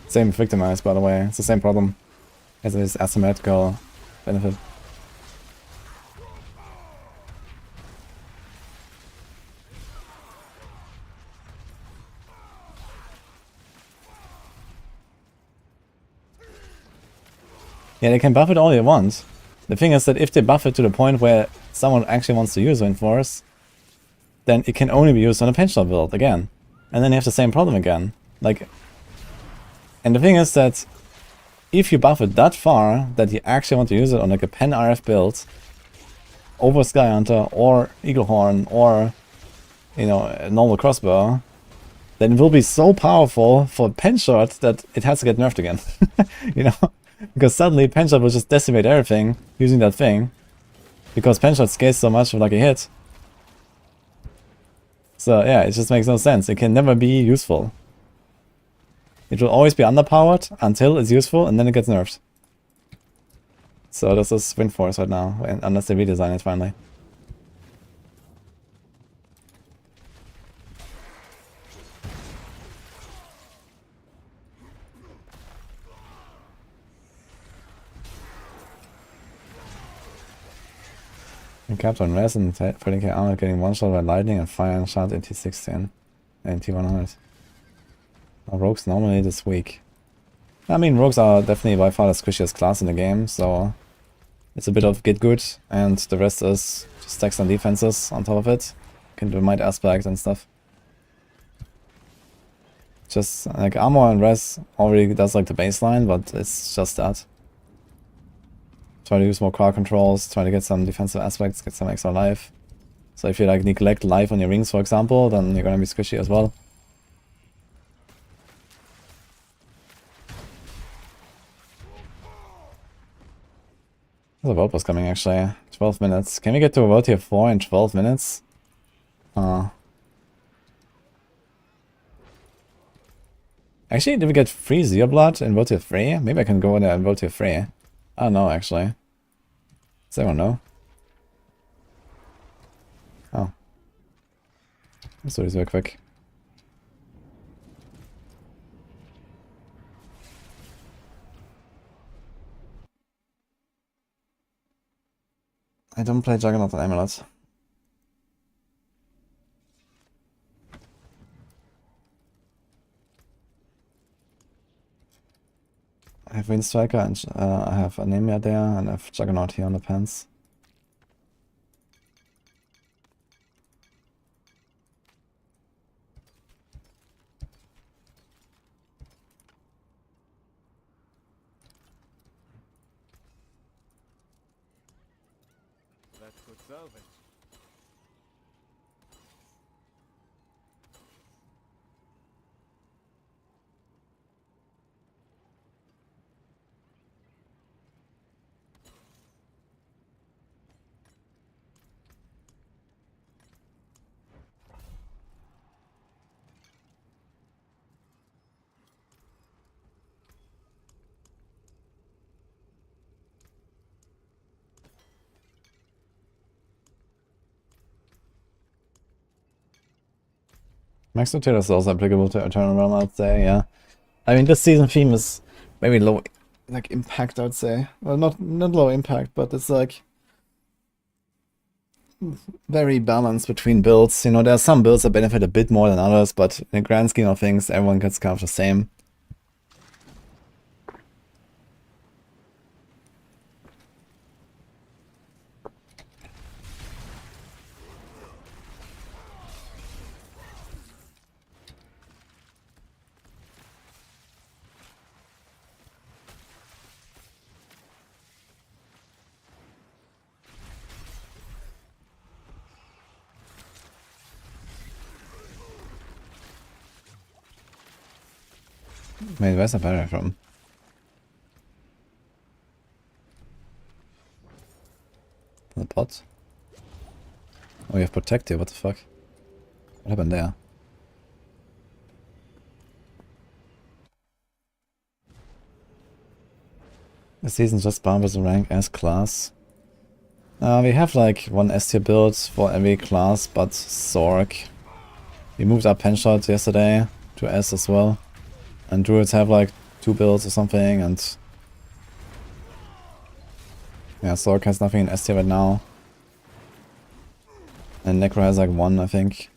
Same Victimize, by the way. It's the same problem as this asymmetrical benefit. Yeah, they can buff it all they want. The thing is that if they buff it to the point where someone actually wants to use Windforce, then it can only be used on a Penshot build again. And then you have the same problem again. Like, and the thing is that if you buff it that far that you actually want to use it on like a Pen RF build over Skyhunter or Eaglehorn or, you know, a normal crossbow, then it will be so powerful for Penshot that it has to get nerfed again. You know? Because suddenly Penshot will just decimate everything using that thing. Because Penshot scales so much of like a hit. So yeah, it just makes no sense. It can never be useful. It will always be underpowered until it's useful and then it gets nerfed. So this is Windforce right now, unless they redesign it finally. And Captain Res and 30k armor getting one shot by lightning and fire and shot in T16 and T100. Rogues normally this week. I mean, rogues are definitely by far the squishiest class in the game, so it's a bit of get good, and the rest is just stacks on defenses on top of it. Can do might aspect and stuff. Just like armor and res already does like the baseline, but it's just that. Try to use more crowd controls, try to get some defensive aspects, get some extra life. So if you like neglect life on your rings, for example, then you're gonna be squishy as well. There's a vote was coming actually. 12 minutes. Can we get to a vote here 4 in 12 minutes? Actually, did we get free Zero Blood in vote here 3? Maybe I can go in there and vote here 3. I don't know actually. Does anyone know? Oh. Let's do this real quick. I don't play Juggernaut and Amulet. I have Windstriker and I have Anemia there and I have Juggernaut here on the pants. That's good salvage. Max Rotator is also applicable to Eternal Realm, I'd say, yeah. I mean, this season theme is very low, like, impact, I'd say. Well, not low impact, but it's, like, very balanced between builds. You know, there are some builds that benefit a bit more than others, but in the grand scheme of things, everyone gets kind of the same. Wait, where's the barrier from? The pot? Oh, we have Protect here, what the fuck? What happened there? The season just bounces the rank as class. We have like one S tier build for every class, but Sorc. We moved up Penshot yesterday to S as well. And Druids have like 2 builds or something, and yeah, Sorc has nothing in S tier right now. And Necro has like 1, I think.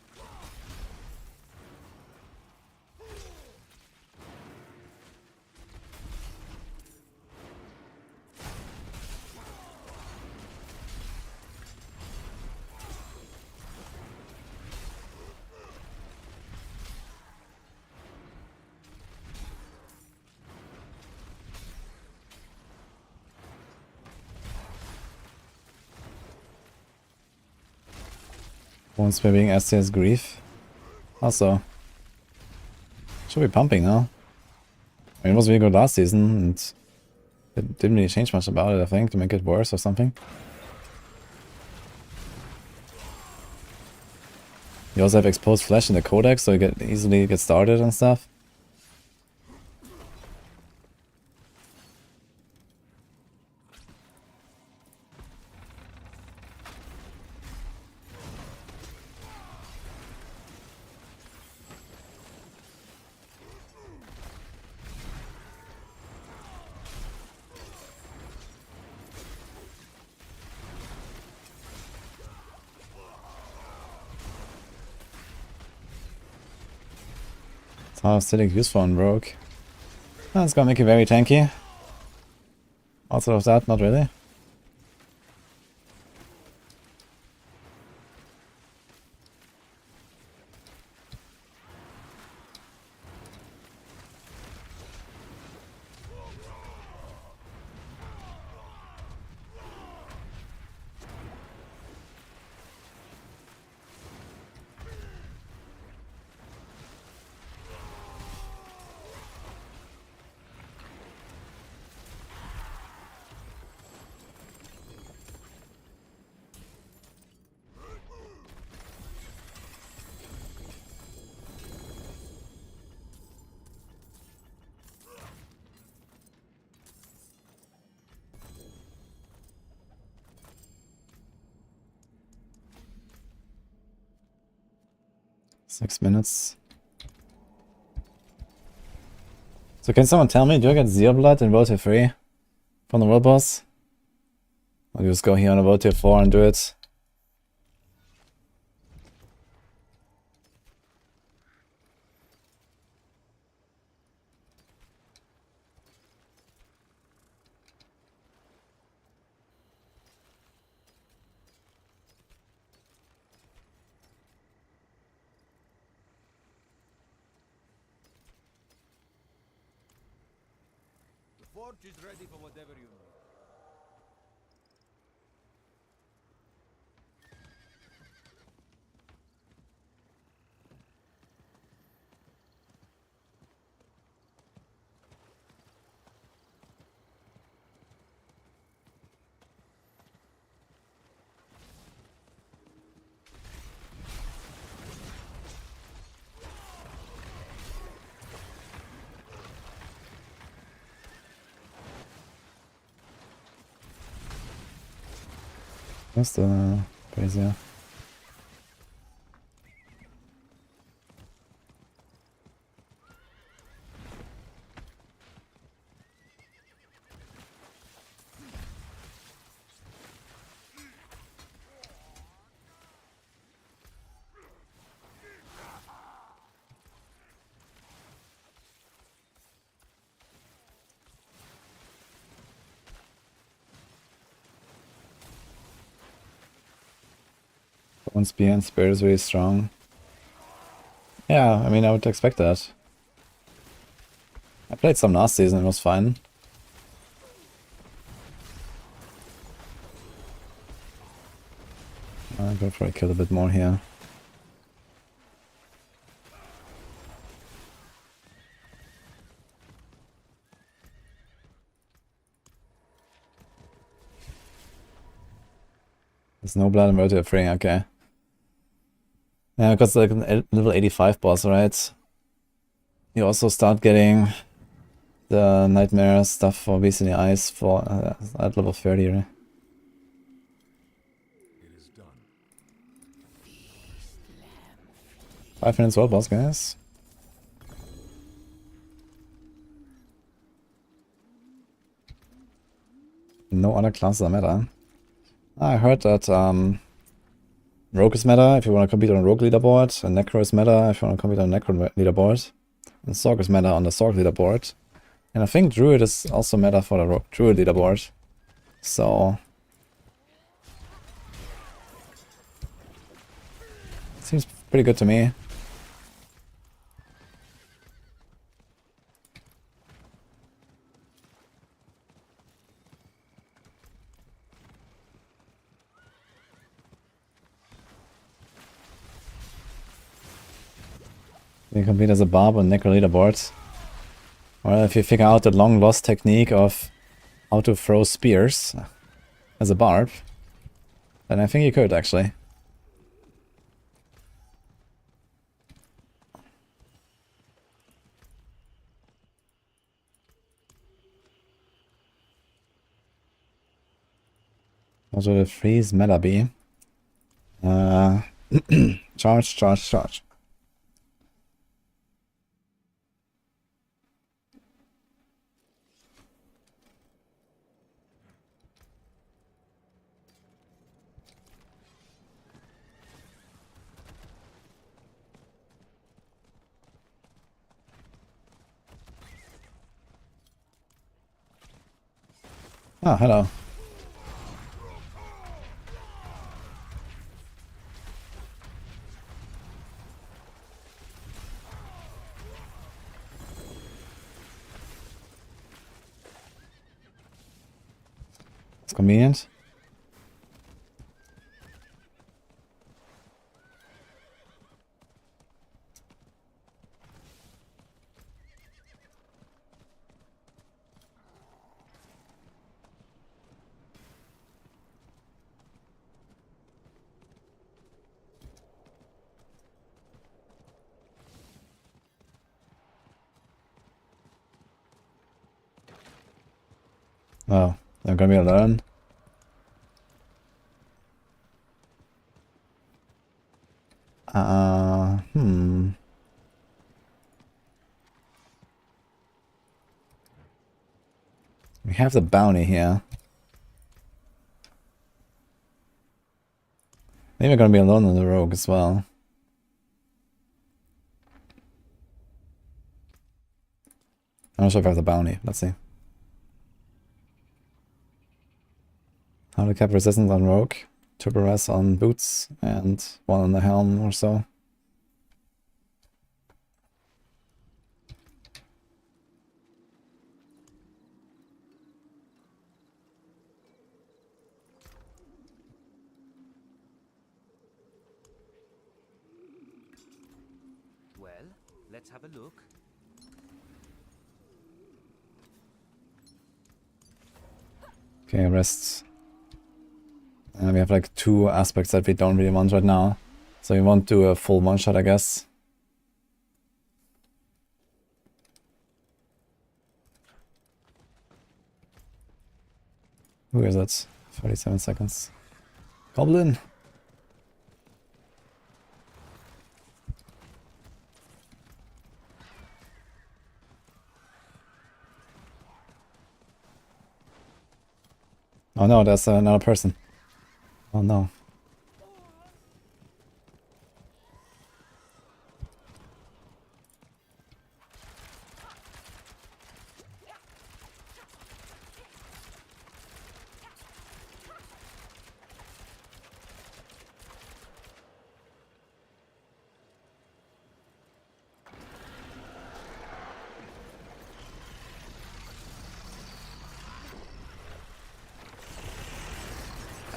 One spamming STS Grief. Also, should be pumping now. I mean, it was really good last season, and it didn't really change much about it, I think, to make it worse or something. You also have exposed flesh in the codex, so you get easily get started and stuff. Acidic useful on Rogue. That's gonna make you very tanky. Outside of that, not really. Six minutes. So can someone tell me, do I get Zero Blood in World Tier 3 from the World Boss? Or do you just go here on a World Tier 4 and do it? The forge is ready for whatever you need. What's the brazier? One spear and spirit is really strong. Yeah, I mean, I would expect that. I played some last season, it was fine. I'll go for a kill a bit more here. There's no blood in World Tier 3, okay. Yeah, because like an level 85 boss, right? You also start getting the nightmare stuff for Beast in the Eyes for at level 30, right? It is done. 5 minutes world boss, guys. No other classes are meta. I heard that Rogue is meta if you want to compete on a Rogue leaderboard, and Necro is meta if you want to compete on a Necro leaderboard, and Sorc is meta on the Sorc leaderboard. And I think Druid is also meta for the Druid leaderboard. So seems pretty good to me. You can compete as a barb on Necro leaderboards. Well, if you figure out the long lost technique of how to throw spears as a barb, then I think you could actually. What would a freeze meta be? Charge, charge, charge. Oh, hello. It's convenient. Oh, I'm gonna be alone. Hmm. We have the bounty here. Maybe we're gonna be alone on the rogue as well. I'm not sure if I have the bounty. Let's see. How to cap resistance on rogue, turbo res on boots, and 1 on the helm or so. Well, let's have a look. Okay, rests. We have like 2 aspects that we don't really want right now. So we won't do a full one-shot, I guess. Who is it? 47 seconds. Goblin! Oh no, there's another person. Oh no.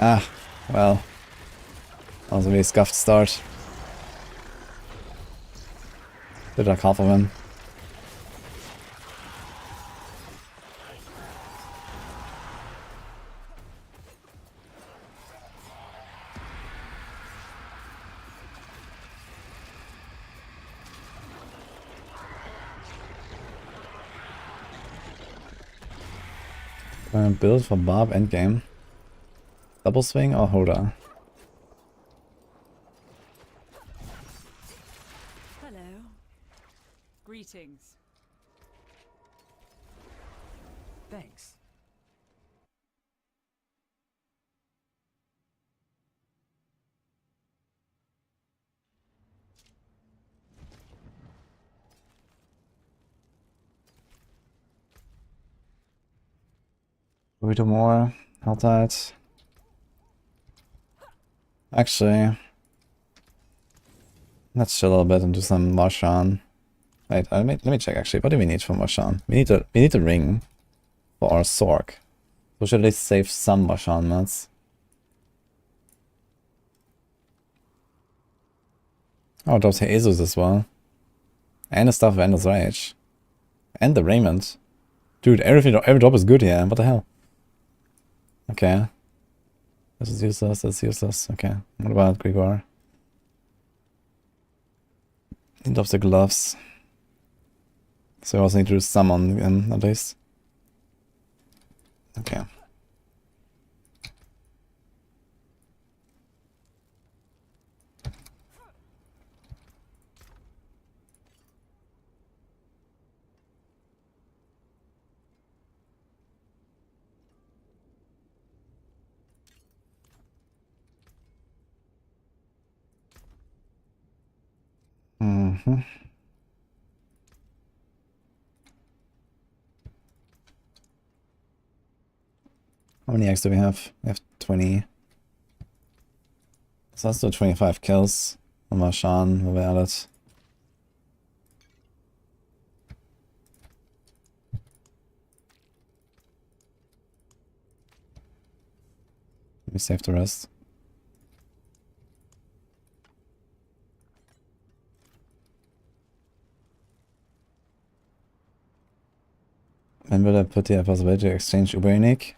Ah, well. That was a really scuffed start. Did like half of him. Build for Barb endgame. Double swing or Hoda? Hello. Greetings. Thanks. Will we do more? Helltide? Actually, let's chill a little bit and do some Marshawn. Wait, let me check actually. What do we need for Marshawn? We need a ring for our Sorc. We should at least save some Marshawn mats. Oh, it drops Jesus as well. And the stuff of Endless Rage. And the raiment. Dude, every drop is good here. What the hell? Okay. This is useless, that's useless. Okay. What about Grigor? He drops the gloves. So we also need to do some on him, at least. Okay. Mm-hmm. How many eggs do we have? We have 20. So let's do 25 kills. On Marshan, wo wir alles. Let me save the rest. When will I put the possibility to exchange Uber unique?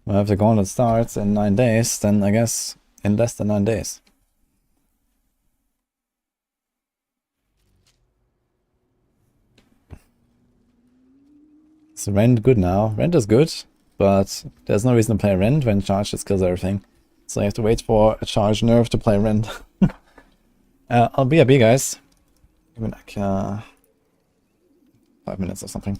Well, if the gauntlet starts in 9 days, then I guess in less than 9 days. Is Rend good now? Rend is good, but there's no reason to play Rend when charge just kills everything. So I have to wait for a charge nerve to play Rend. I'll be a B, guys. Give me like 5 minutes or something.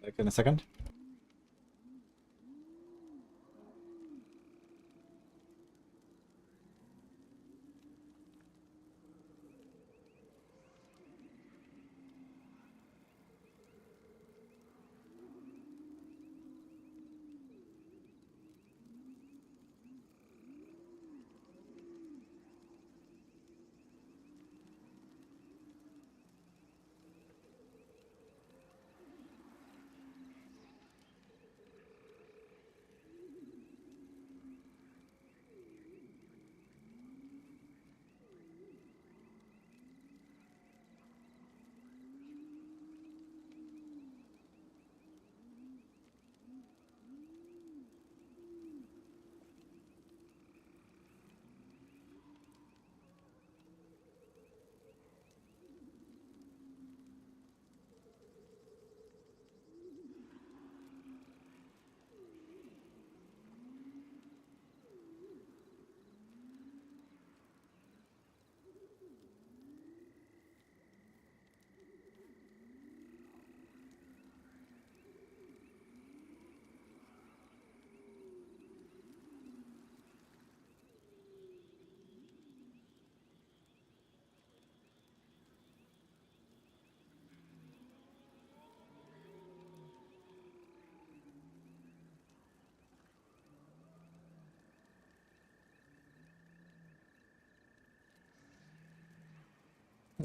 Back in a second.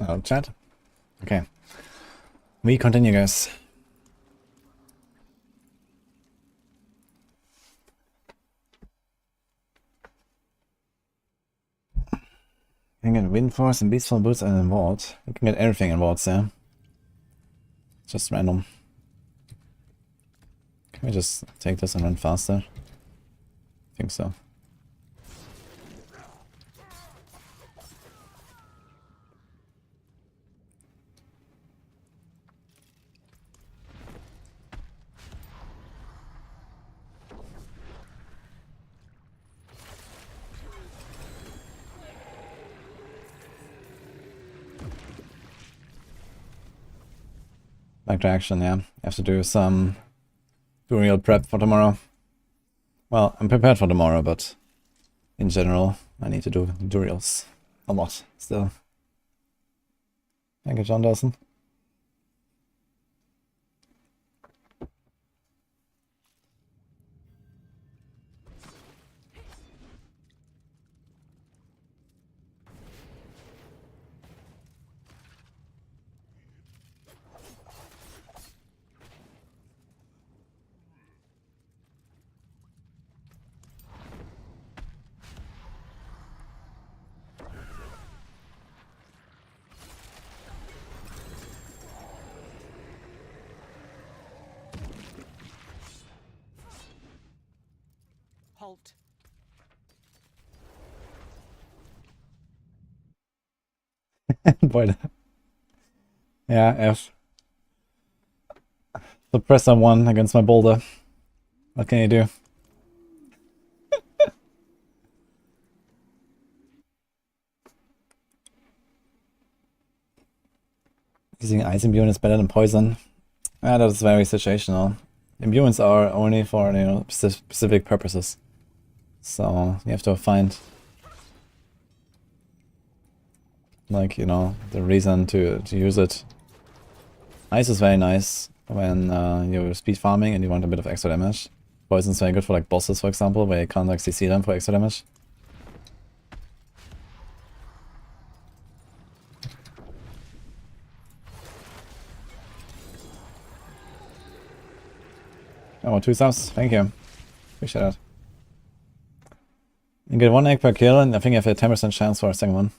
Oh, chat. Okay. We continue, guys. You can get Wind Force and Beastful Boots and in Vault. You can get everything in Vaults, yeah. Just random. Can we just take this and run faster? I think so. Back to action, yeah. I have to do some real prep for tomorrow. Well, I'm prepared for tomorrow, but in general, I need to do Durials a lot still. Thank you, John Dawson. Halt. Boy. Yeah, F. Suppressor 1 against my boulder. What can you do? Using Ice Imbue is better than Poison. Yeah, that is very situational. Imbues are only for, you know, specific purposes. So you have to find, like, you know, the reason to use it. Ice is very nice when you're speed farming and you want a bit of extra damage. Poison's very good for like bosses, for example, where you can't like CC them for extra damage. Oh, 2 subs, thank you. Appreciate that. You get 1 egg per kill, and I think you have a 10% chance for a second one.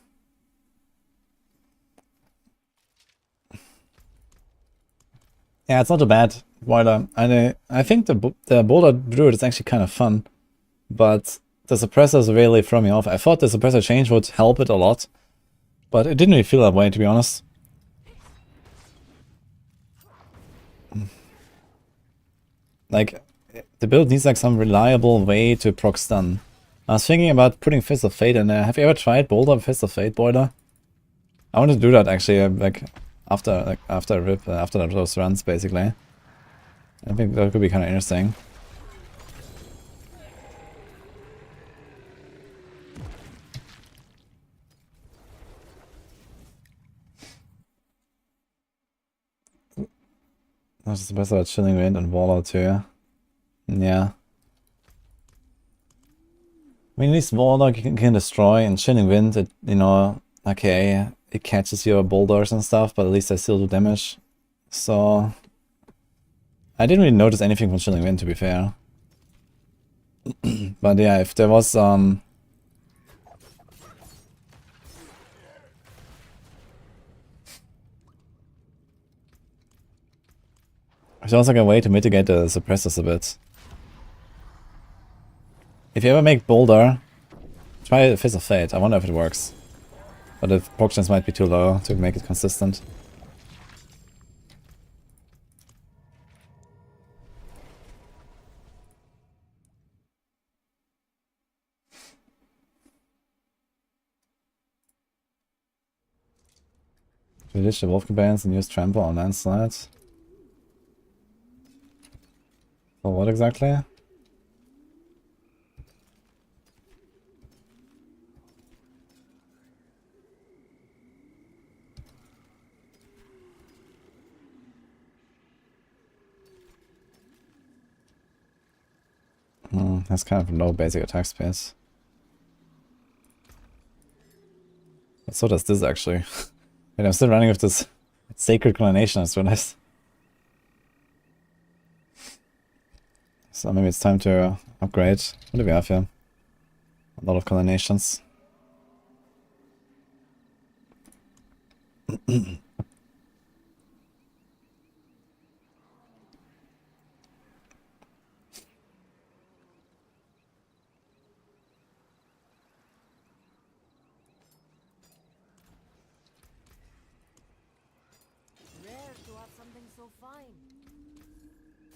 Yeah, it's not too bad, boiler. I think the boulder druid is actually kind of fun, but the suppressors really throw me off. I thought the suppressor change would help it a lot, but it didn't really feel that way, to be honest. Like, the build needs like some reliable way to proc stun. I was thinking about putting Fist of Fate in there. Have you ever tried Boulder Fist of Fate, Boiler? I want to do that actually, like after those runs, basically. I think that could be kind of interesting. That's the best about Chilling Wind and Warlord too. Yeah. I mean, at least Warlock you can destroy, and Chilling Wind, it, you know, okay, it catches your boulders and stuff, but at least I still do damage. So I didn't really notice anything from Chilling Wind, to be fair. But yeah, if there was if there was like a way to mitigate the suppressors a bit. If you ever make Boulder, try Fist of Fate. I wonder if it works. But the proc chance might be too low to make it consistent. We ditch the Wolf Cabans and use Trample on Landslide. For what exactly? That's kind of low basic attack space. But so does this actually. Wait, I'm still running with this Sacred Coronation, I just realized. So maybe it's time to upgrade. What do we have here? A lot of Coronations.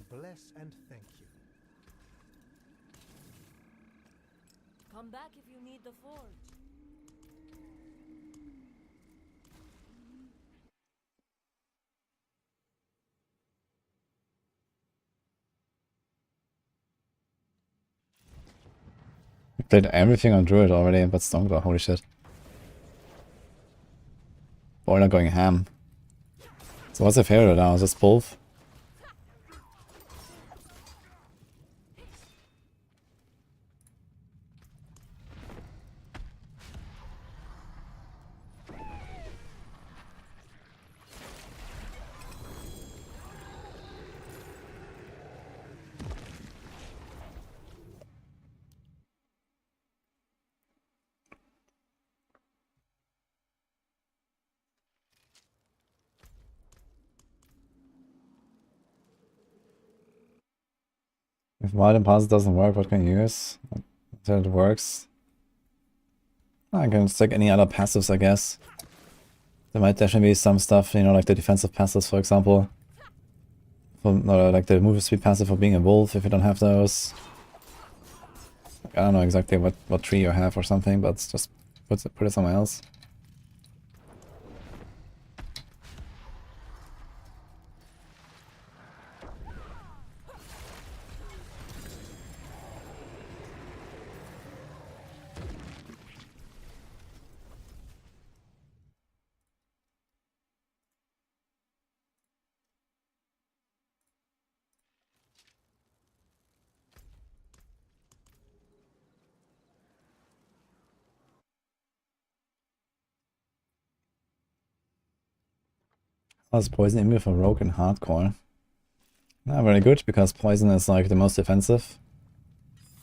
Bless and thank you. Come back if you need the forge. We played everything on Druid already, but Stoneglaw, holy shit. Boiler going ham. So what's the favorite now? Is this both? If Wild Impulse doesn't work, what can you use? Until it works. I can stick any other passives, I guess. There might definitely be some stuff, you know, like the defensive passives, for example. Or like the move speed passive for being a wolf, if you don't have those. I don't know exactly what tree you have or something, but just put it somewhere else. How's poison immune for rogue and hardcore? Not very good, because poison is like the most defensive.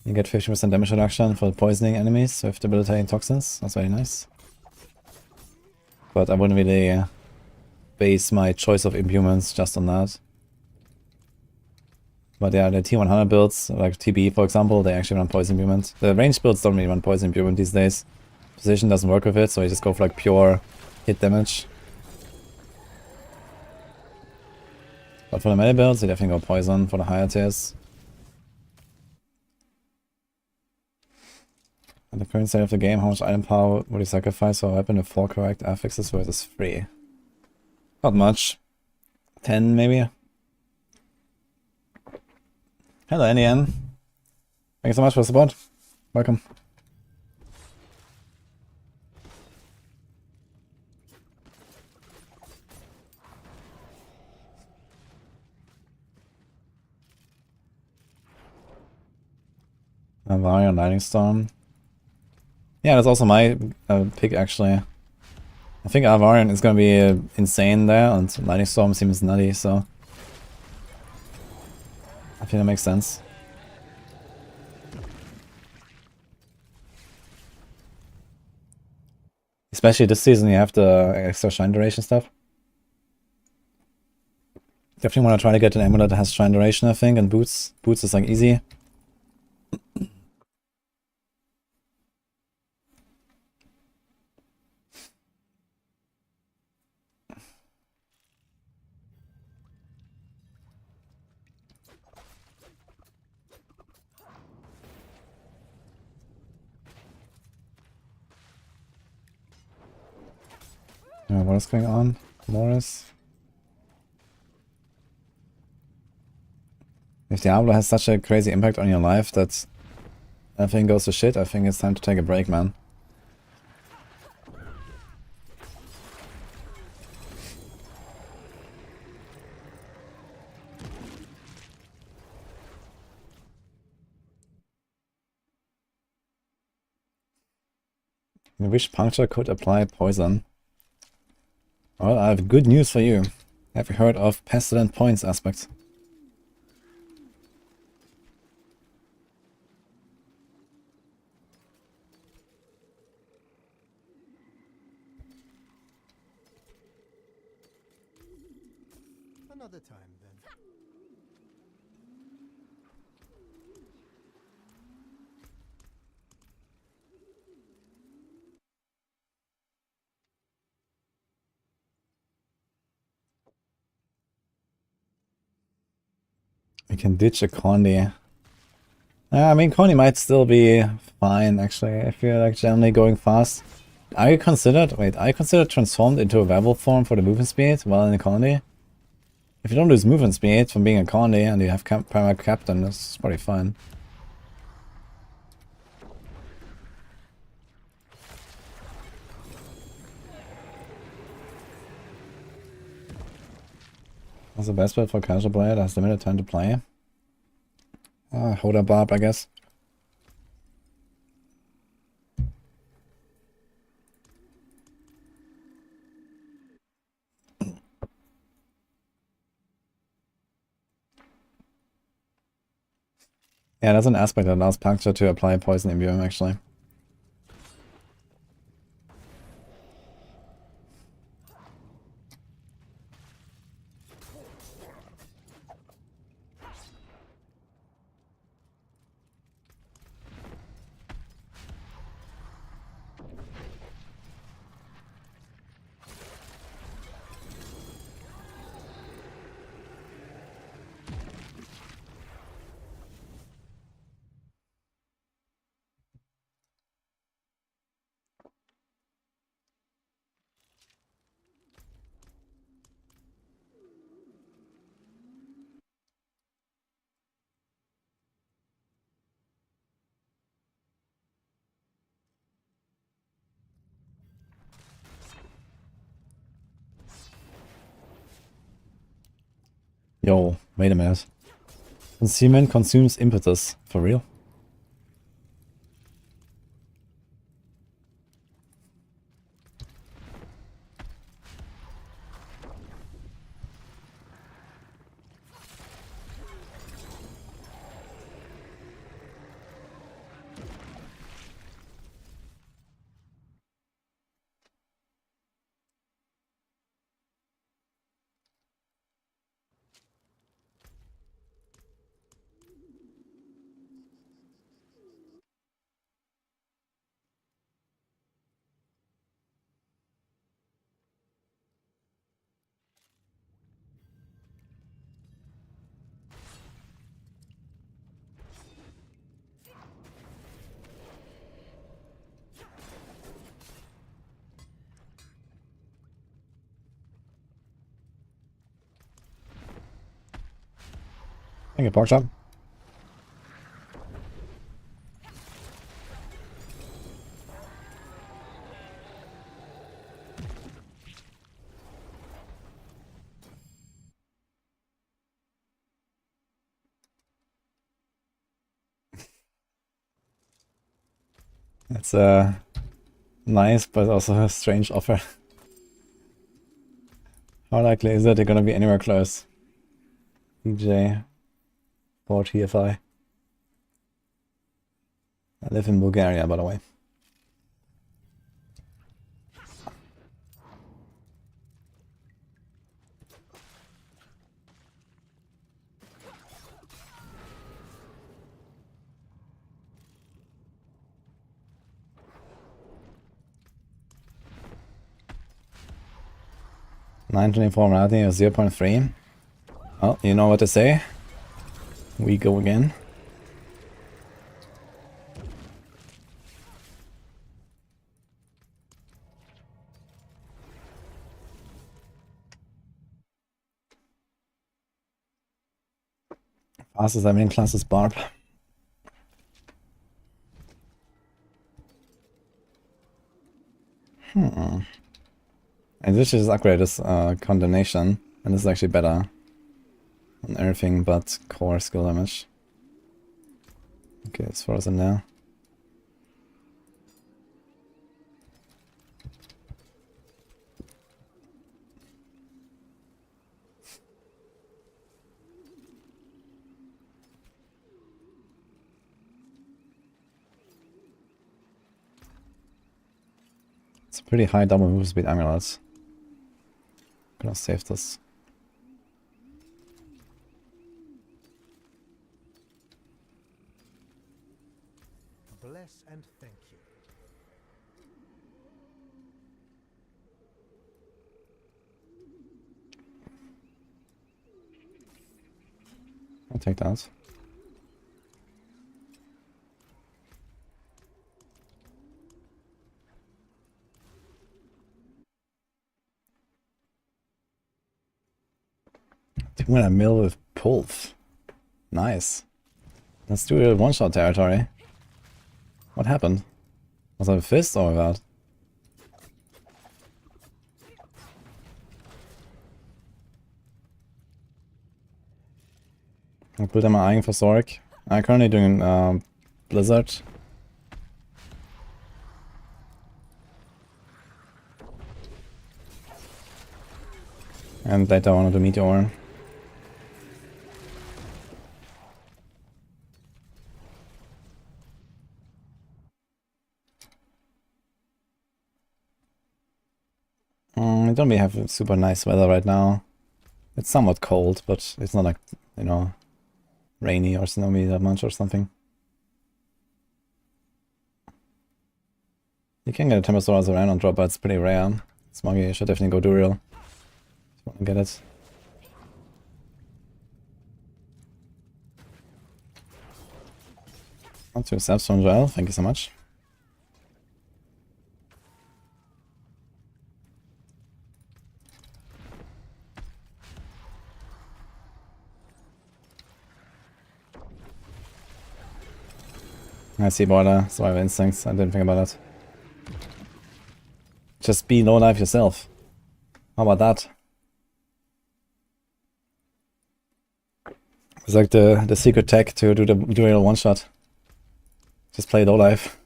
You get 50% damage reduction for poisoning enemies with debilitating toxins. That's very nice. But I wouldn't really base my choice of imbuements just on that. But yeah, the T100 builds, like TB for example, they actually run poison imbuement. The ranged builds don't really run poison imbuement these days. Position doesn't work with it, so you just go for like pure hit damage. But for the melee builds, you definitely go poison for the higher tiers. At the current state of the game, how much item power would you sacrifice for a weapon with 4 correct affixes versus 3? Not much. 10 maybe? Hello, NEN. Thank you so much for the support. Welcome. Barbarian Lightning Storm. Yeah, that's also my pick, actually. I think Barbarian is gonna be insane there, and Lightning Storm seems nutty, so I think that makes sense. Especially this season, you have the extra Shrine Duration stuff. Definitely want to try to get an amulet that has Shrine Duration, I think, and Boots. Boots is like easy. What is going on? Morris? If Diablo has such a crazy impact on your life that everything goes to shit, I think it's time to take a break, man. I wish Puncture could apply poison. Well, I have good news for you. Have you heard of Pestilent Points aspects? Another time, then. We can ditch a Condi. I mean, Condi might still be fine, actually, if you're like generally going fast. Are you considered transformed into a werewolf form for the movement speed while in a Condi? If you don't lose movement speed from being a Condi and you have Primarch Captain, that's probably fine. What's the best bet for casual player that has limited time to play? Hold up Barb, I guess. Yeah, that's an aspect that allows Puncture to apply poison imbuing, actually. Yo, wait a minute. Concealment consumes impetus. For real? Thank you, Porkchop. It's a nice but also a strange offer. How likely is it they're gonna be anywhere close? DJ for TFI. I live in Bulgaria, by the way. $9.24 morality or 0.3. Well, you know what to say. We go again. Fastest evening class is Barb. And this is upgrade is condemnation, and this is actually better on everything but core skill damage. Okay, it's frozen now. It's a pretty high double move speed amulet. Gonna save this. Bless and thank you. I'll take that. Doing a mill with Pulse. Nice. Let's do a one-shot territory. What happened? Was that a fist or what? I'll put them eyeing for Sorc. I'm currently doing Blizzard. And later I want to do Meteor. I don't really have super nice weather right now. It's somewhat cold, but it's not like, you know, rainy or snowy that much or something. You can get a Tempestor as a random drop, but it's pretty rare. Smoggy, you should definitely go Duriel. If you want to get it. Not too steps from Joel, thank you so much. I see border, so I have instincts, I didn't think about that. Just be low life yourself. How about that? It's like the secret tech to do the dual one shot. Just play low life.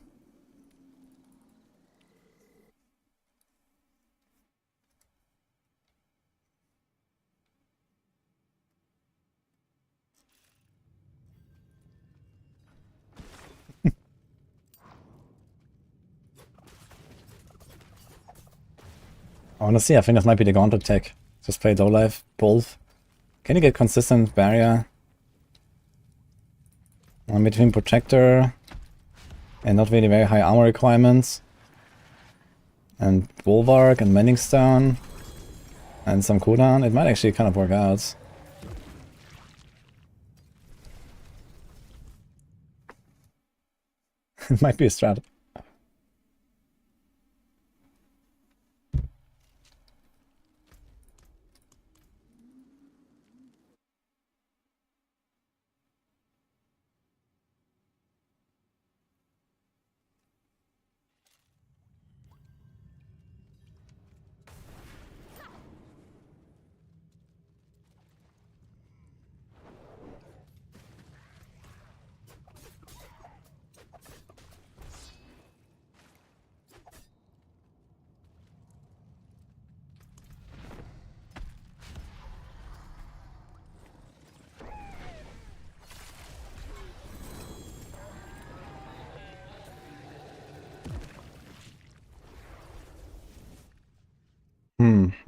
Honestly, I think this might be the gauntlet tech. Just play low life, both. Can you get consistent barrier? Between protector and not really very high armor requirements. And Bulwark and Mending Stone. And some cooldown. It might actually kind of work out. It might be a strat.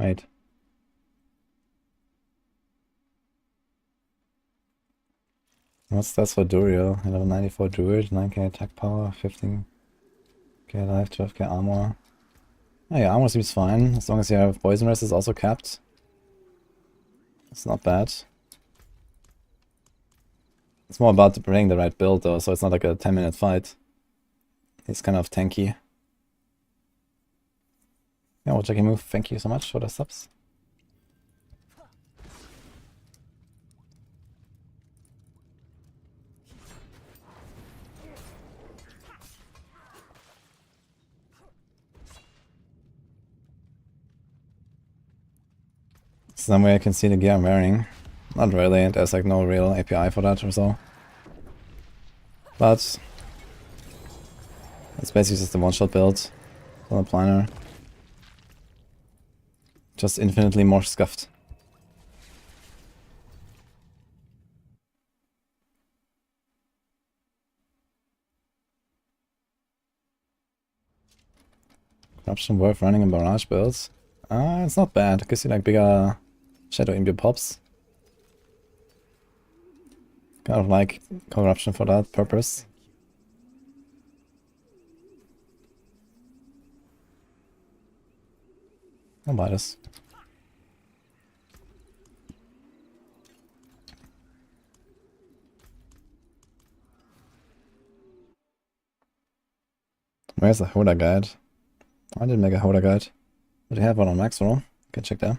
Wait. What's that for Duriel? Level 94 Druid, 9k attack power, 15k life, 12k armor. Oh yeah, armor seems fine, as long as you have poison rest is also capped. It's not bad. It's more about bringing the right build though, so it's not like a 10-minute fight. It's kind of tanky. Yeah, well, Jackie move, thank you so much for the subs. Some way I can see the gear I'm wearing. Not really, there's like no real API for that or so. But it's basically just a one-shot build on a planner. Just infinitely more scuffed. Corruption worth running in barrage builds. It's not bad. Gives you like bigger shadow imbue pops. Kind of like corruption for that purpose. I'll buy this. Where's the Hoda guide? I didn't make a Hoda guide. But I have one on max roll. Can check that.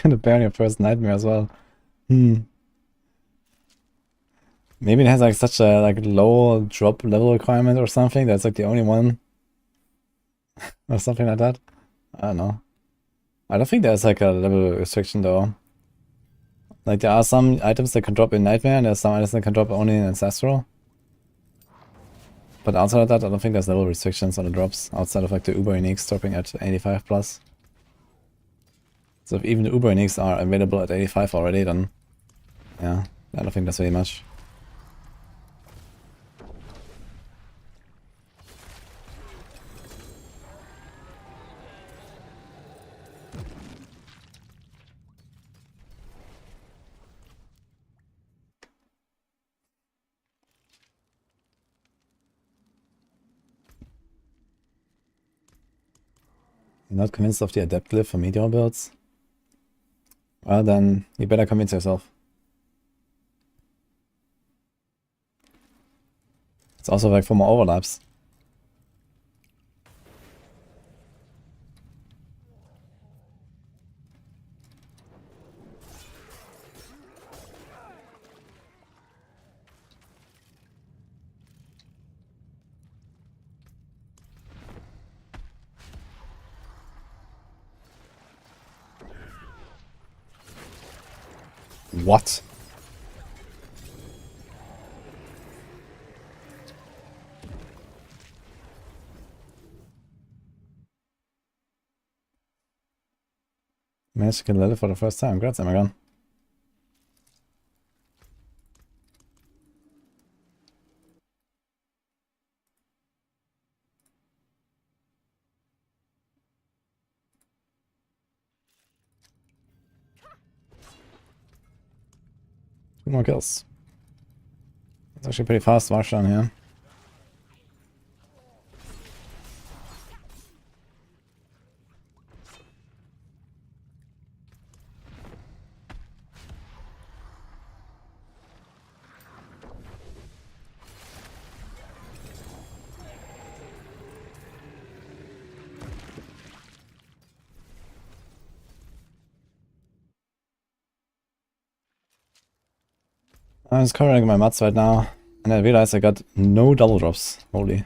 Gonna burn your first nightmare as well. Maybe it has like such a like low drop level requirement or something. That's like the only one. Or something like that. I don't know. I don't think there's like a level restriction though. Like there are some items that can drop in Nightmare and there's some items that can drop only in Ancestral. But outside of that, I don't think there's level restrictions on the drops outside of like the Uber Uniques dropping at 85 plus. So if even the Uber Uniques are available at 85 already, then yeah, I don't think that's very much. You're not convinced of the Adept glyph for Meteor builds? Well then, you better convince yourself. It's also like for more overlaps. What? Managed to kill Lily for the first time. Congrats, Emagon. Two more kills. It's actually pretty fast march down here. I'm just covering my mats right now, and I realized I got no double drops. Holy.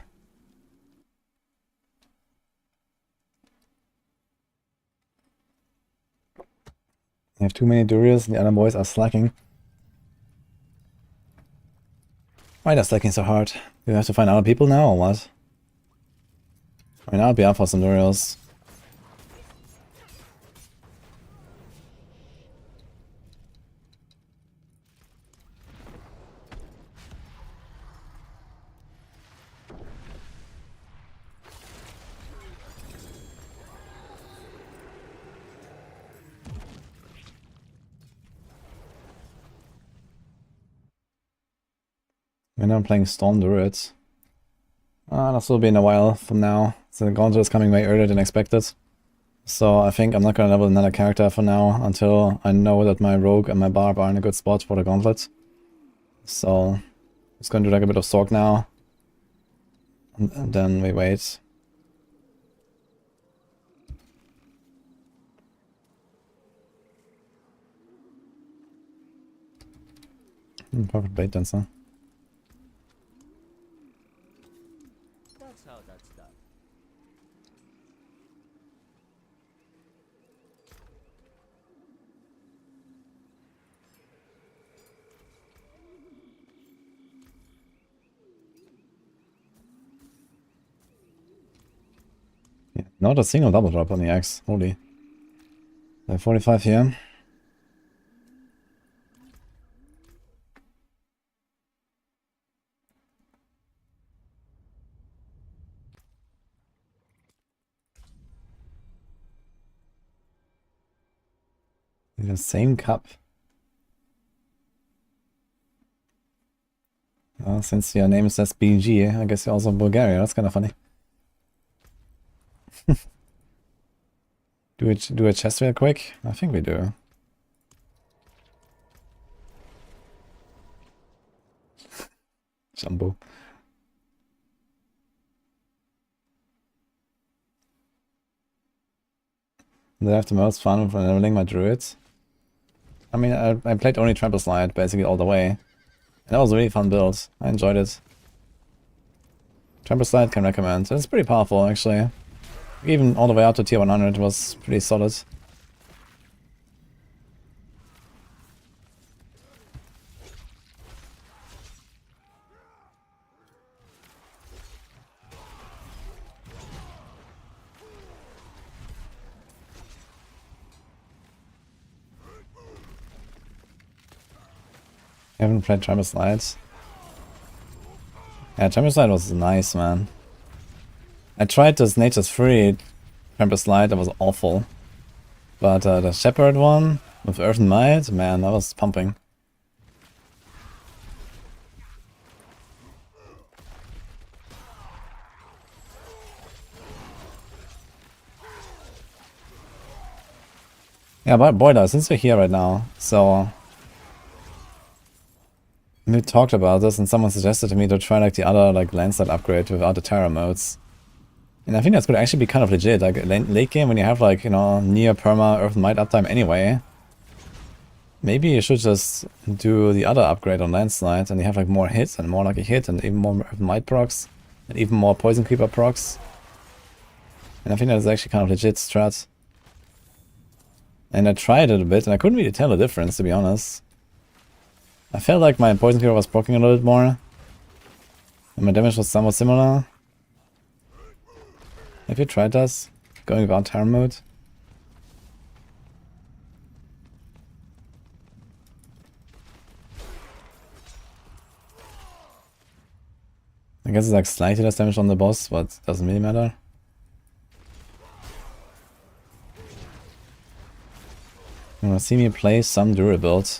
I have too many Durians and the other boys are slacking. Why are they slacking so hard? Do we have to find other people now or what? I mean, I'll be up for some Durians. And I'm playing Storm Druids. This will be in a while from now. So the Gauntlet is coming way earlier than expected. So I think I'm not going to level another character for now until I know that my Rogue and my Barb are in a good spot for the Gauntlet. So I'm just going to do like a bit of Sorc now. And then we wait. Perfect Blade Dancer. That's how that's done. Yeah, not a single double drop on the axe. Holy. 45 here. The same cup. Since your name says BG, I guess you're also Bulgaria. That's kind of funny. Do a chest real quick? I think we do. Jumbo. Did I have the most fun with leveling my druids? I mean, I played only Trample Slide basically all the way. And that was a really fun build. I enjoyed it. Trample Slide can recommend. It's pretty powerful actually. Even all the way up to tier 100 was pretty solid. I haven't played Trample Slides. Yeah, Trample Slide was nice, man. I tried this Nature's Free Trample Slide, that was awful. But the Shepherd one, with Earth and Might, man, that was pumping. Yeah, but boy, since we're here right now, so... We talked about this and someone suggested to me to try like the other like landslide upgrade without the Terra modes. And I think that's could actually be kind of legit. Like late game when you have like, you know, near perma Earth and Might uptime anyway. Maybe you should just do the other upgrade on landslide and you have like more hits and more lucky hit and even more Earth and Might procs. And even more Poison Creeper procs. And I think that's actually kind of legit strat. And I tried it a bit and I couldn't really tell the difference, to be honest. I felt like my Poison Creeper was proccing a little bit more. And my damage was somewhat similar. Have you tried this? Going without Terra mode? I guess it's like slightly less damage on the boss, but doesn't really matter. You wanna see me play some Druid build?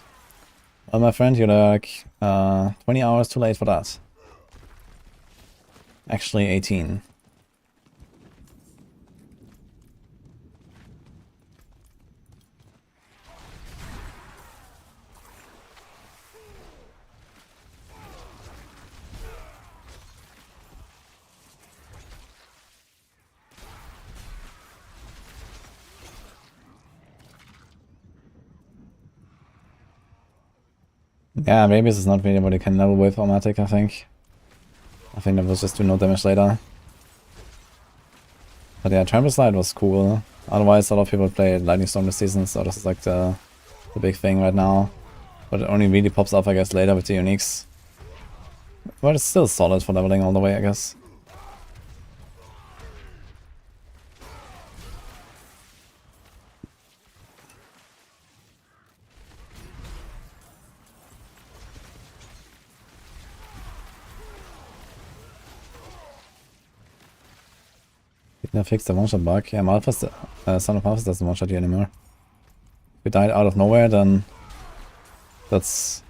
Well, my friend, you're like 20 hours too late for that. Actually, 18. Yeah, maybe this is not really what you can level with Automatic, I think. I think that was just do no damage later. But yeah, Trample Slide was cool. Otherwise, a lot of people play Lightning Storm this season, so this is like the the big thing right now. But it only really pops up, I guess, later with the uniques. But it's still solid for leveling all the way, I guess. Didn't fix the one-shot bug. Yeah, Malphas, Son of Malphas doesn't one-shot you anymore. If you died out of nowhere, then that's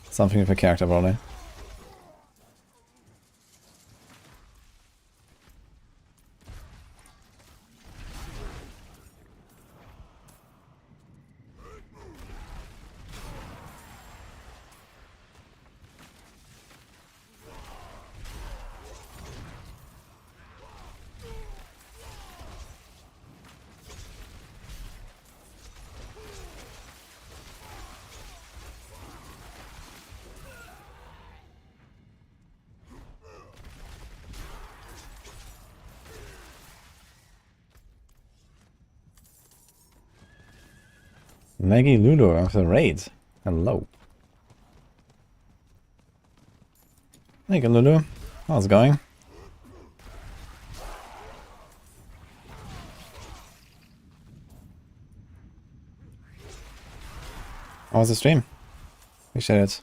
something with a character, probably. Maggie Lulu of the raid. Hello. Hey, Lulu. How's it going? How was the stream? Appreciate it.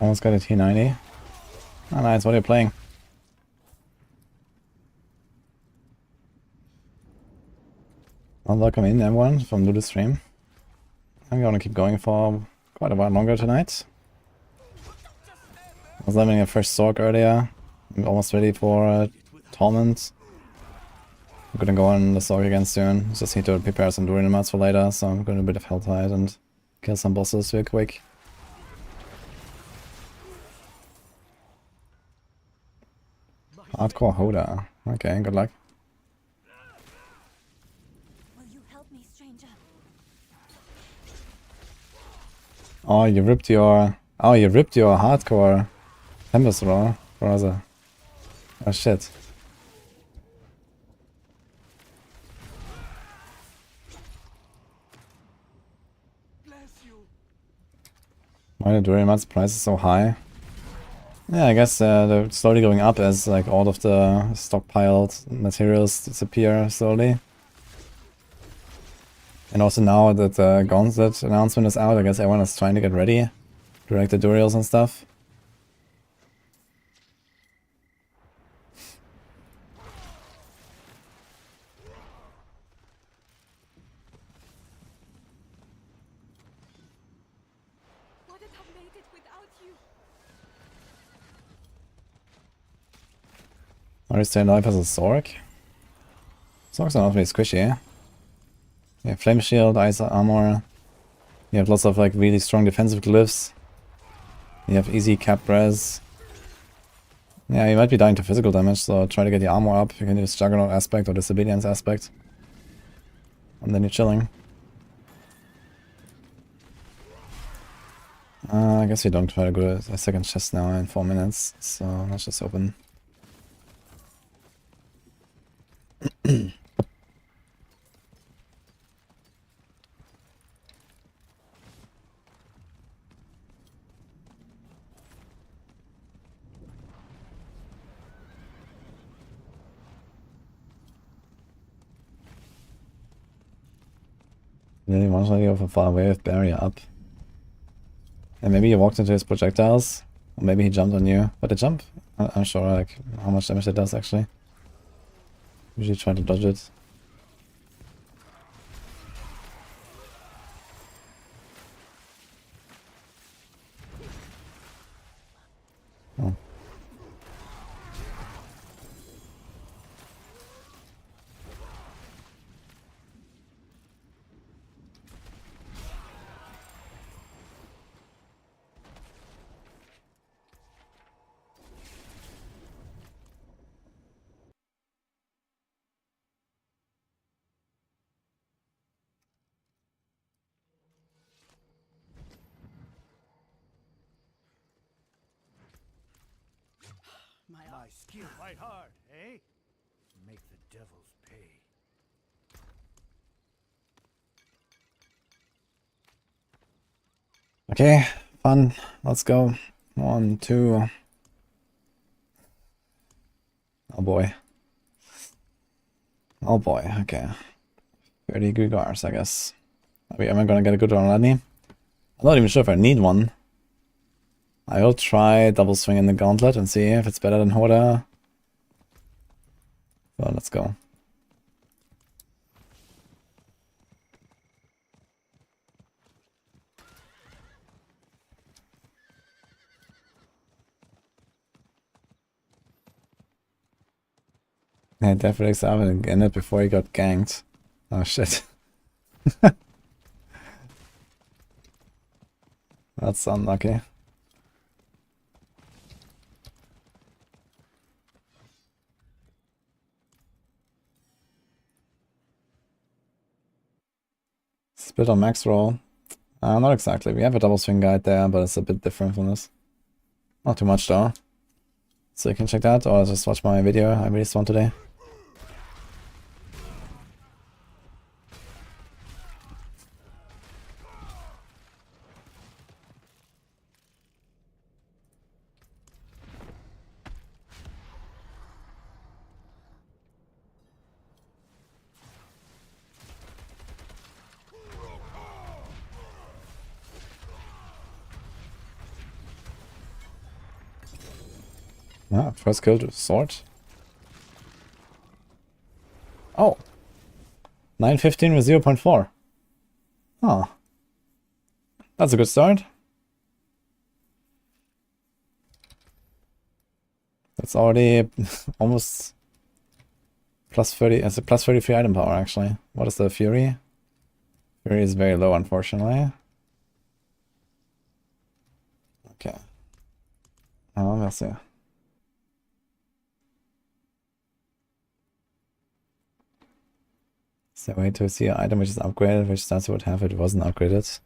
Almost got a T90. Oh, nice. What are you playing? Well, welcome in, everyone, from Lulu's stream. I'm gonna keep going for quite a while longer tonight. I was leveling a first Sorc earlier. I'm almost ready for Torment. I'm gonna go on the Sorc again soon. Just need to prepare some Druid mods for later, so I'm going a bit of Helltide and kill some bosses real quick. Hardcore Hoda. Okay, good luck. Will you help me, stranger? Oh, you ripped your hardcore Tempest roll, brother. Oh shit. Why the Druid mods price is so high? Yeah, I guess they're slowly going up as like all of the stockpiled materials disappear slowly. And also now that the Gauntlet announcement is out, I guess everyone is trying to get ready. Direct the Durials and stuff. Wouldn't have made it without you. Are you staying alive as a Sorc? Sorcs are not really squishy. You have Flame Shield, Ice Armor. You have lots of like really strong defensive glyphs. You have easy cap res. Yeah, you might be dying to physical damage, so try to get the armor up. You can use Juggernaut aspect or Disobedience aspect. And then you're chilling. I guess we don't try to go to a second chest now in 4 minutes, so let's just open. Really one shot you from far away with barrier up. And maybe you walked into his projectiles, or maybe he jumped on you. But the jump, I'm sure like how much damage it does actually. Usually try to dodge it. Oh. My skill. Fight hard, eh? Make the devils pay. Okay, fun. Let's go. 1, 2. Oh boy. Oh boy, okay. 30 Grigars, I guess. Am I gonna get a good one already? I'm not even sure if I need one. I will try double swing in the gauntlet and see if it's better than Hoda. So let's go. Yeah, definitely examined in it before he got ganked. Oh shit. That's unlucky. Split on max roll. Not exactly. We have a double swing guide there, but it's a bit different from this. Not too much though. So you can check that, or just watch my video I released one today. Ah, first kill to sword. Oh. 915 with 0.4. Oh. That's a good start. That's already almost plus 30. It's a plus 33 item power actually. What is the Fury? Fury is very low, unfortunately. Okay. We'll see. Is there a way to see an item which is upgraded, which starts would have it wasn't upgraded?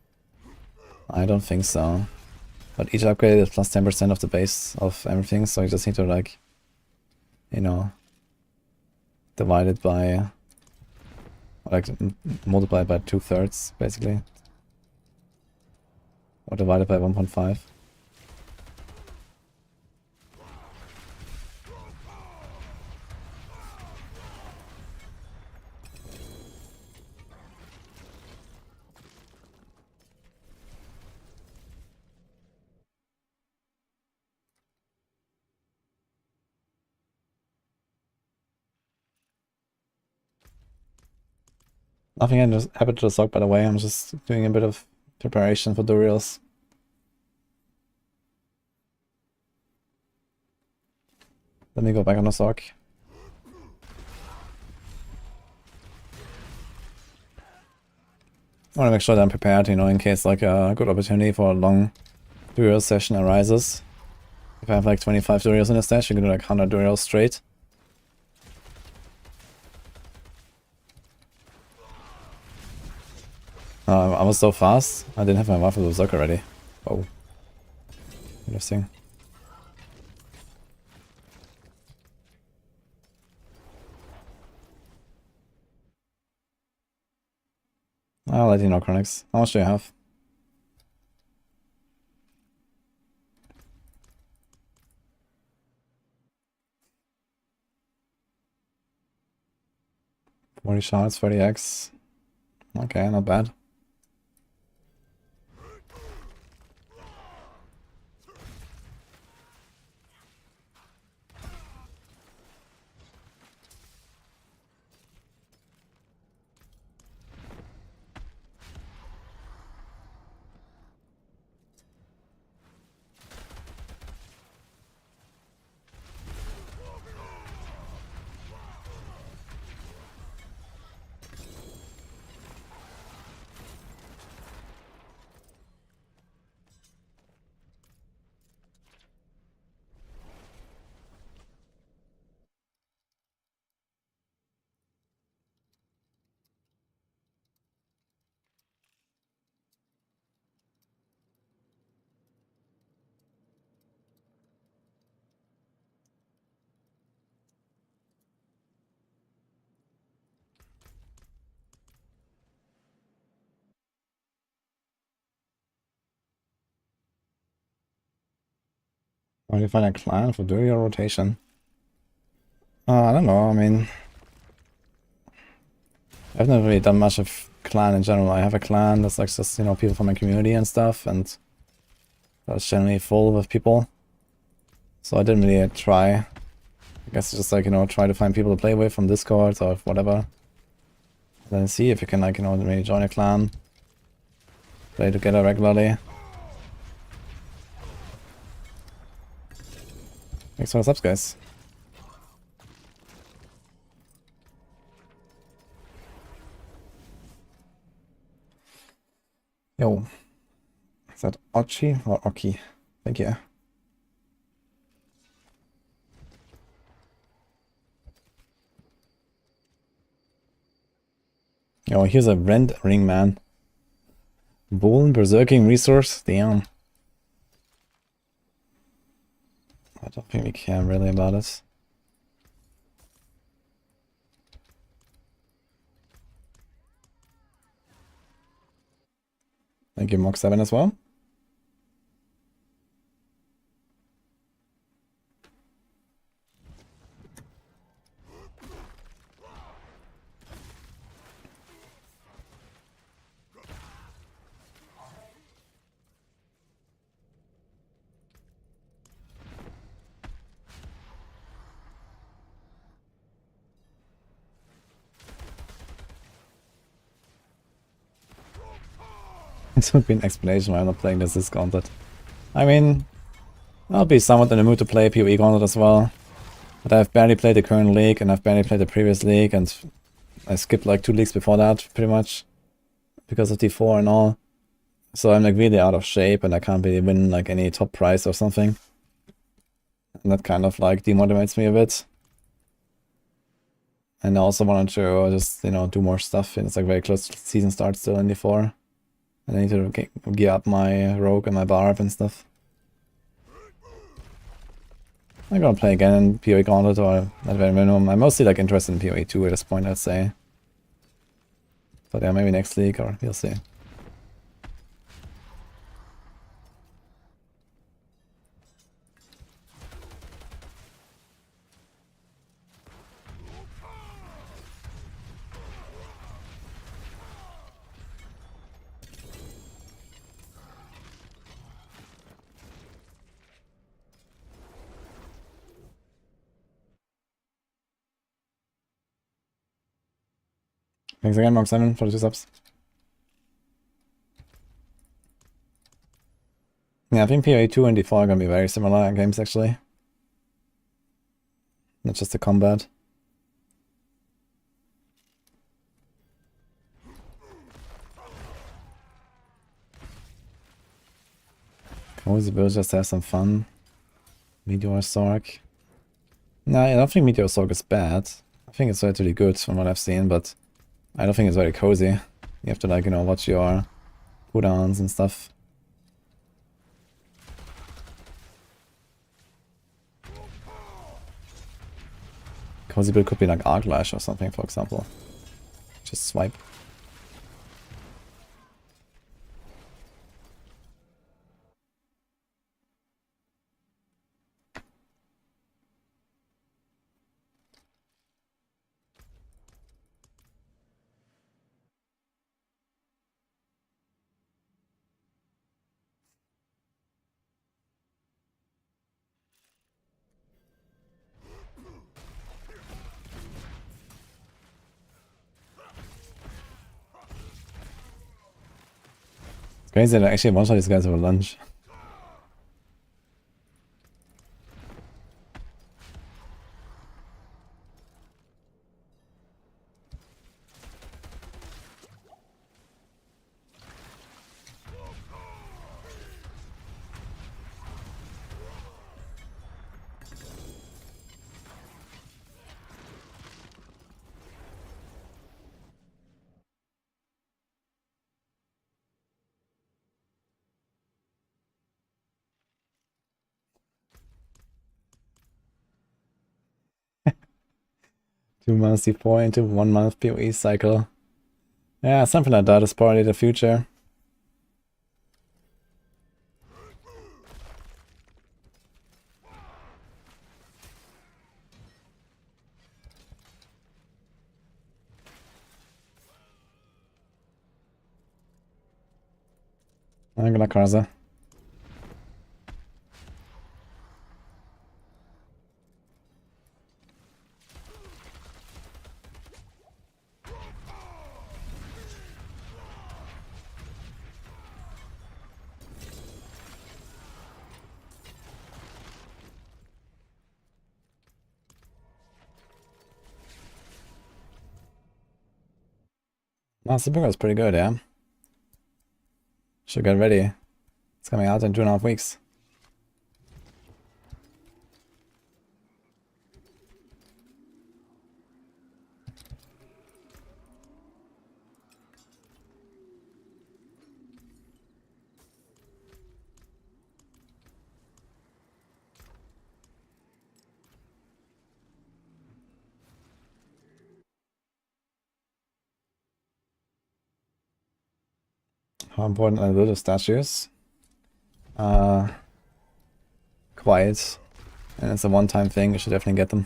I don't think so. But each upgrade is plus 10% of the base of everything, so you just need to, like, you know, divide it by, like, multiply it by 2/3, basically. Or divide it by 1.5. Nothing happened to the Sorc, by the way. I'm just doing a bit of preparation for Durials. Let me go back on the Sorc. I want to make sure that I'm prepared, you know, in case like a good opportunity for a long Durial session arises. If I have like 25 Durials in a stash, you can do like 100 Durials straight. I was so fast, I didn't have my Waffle Berserk already. Oh. Interesting. I'll let you know, Chronix. How much do you have? Forty shots, 30x. Okay, not bad. Or you find a clan for doing your rotation? I don't know, I mean... I've never really done much of clan in general. I have a clan that's like just, you know, people from my community and stuff, and that's generally full with people. So I didn't really try. I guess just like, you know, try to find people to play with from Discord or whatever. Then see if you can, like, you know, maybe join a clan. Play together regularly. Thanks for the subs, guys. Yo. Is that Ochi or Oki? Thank you. Yo, here's a rent ring, man. Bone berserking resource? Damn. I don't think we care really about it. Thank you, Mock 7 as well. This would be an explanation why I'm not playing this gauntlet. I mean, I'll be somewhat in the mood to play PoE gauntlet as well. But I've barely played the current league, and I've barely played the previous league, and I skipped like 2 leagues before that, pretty much. Because of D4 and all. So I'm like really out of shape, and I can't really win like any top prize or something. And that kind of like demotivates me a bit. And I also wanted to just, you know, do more stuff, and it's like very close to season start still in D4. And I need to gear up my rogue and my barb and stuff. I'm gonna play again in PoE Gauntlet, or at very minimum. I'm mostly like interested in PoE 2 at this point, I'd say. But yeah, maybe next league, or we'll see. Thanks again, Mark 7, for the 2 subs. Yeah, I think PoE 2 and D4 are gonna be very similar games, actually. Not just the combat. Cozy Bill just have some fun. Meteor Sorc. No, I don't think Meteor Sorc is bad. I think it's relatively good from what I've seen, but I don't think it's very cozy. You have to, like, you know, watch your cooldowns and stuff. Cozy build could be like Arc Lash or something, for example. Just swipe. Crazy that I actually one-shot these guys over lunch. Two months D4 into 1 month PoE cycle. Yeah, something like that is probably the future. I'm gonna Karza. Master Burger is pretty good, yeah. Should get ready. It's coming out in 2.5 weeks. How important are little statues? Quiet. And it's a one-time thing, you should definitely get them.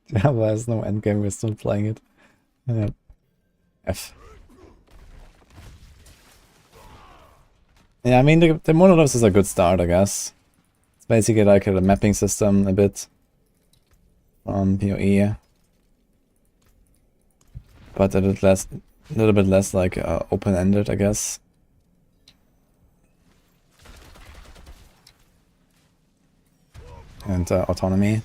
Diablo has no endgame, we're still playing it. Yeah. F. Yeah, I mean, the monoliths is a good start, I guess. It's basically like a mapping system a bit from PoE. But a little bit less like open-ended, I guess. And autonomy.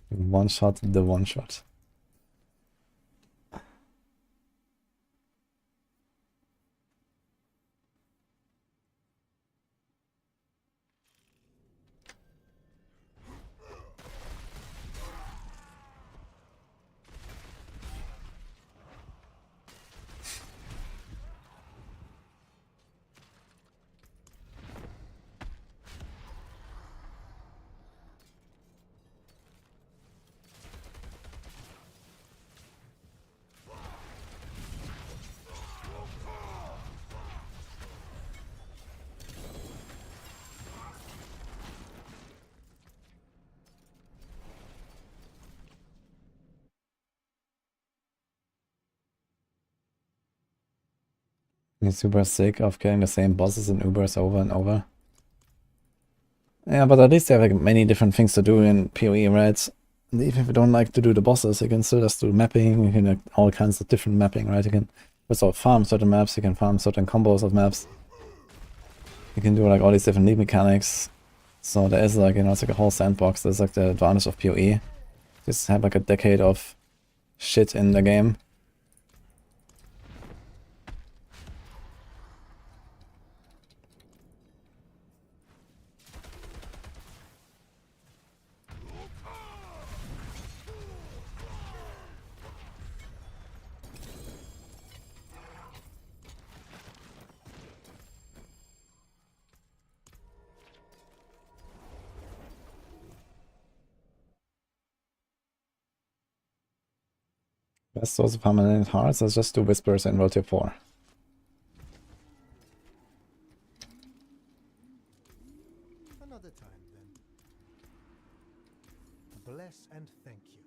One shot, the one shot. He's super sick of getting the same bosses and Ubers over and over. Yeah, but at least they have like many different things to do in PoE, right? And even if you don't like to do the bosses, you can still just do mapping, you can like all kinds of different mapping, right? You can also farm certain maps, you can farm certain combos of maps. You can do like all these different league mechanics. So there is like, you know, it's like a whole sandbox. There's like the advantage of PoE. Just have like a decade of shit in the game. Best source of permanent hearts, let's just do Whispers and roll tier 4. Another time, then. Bless and thank you.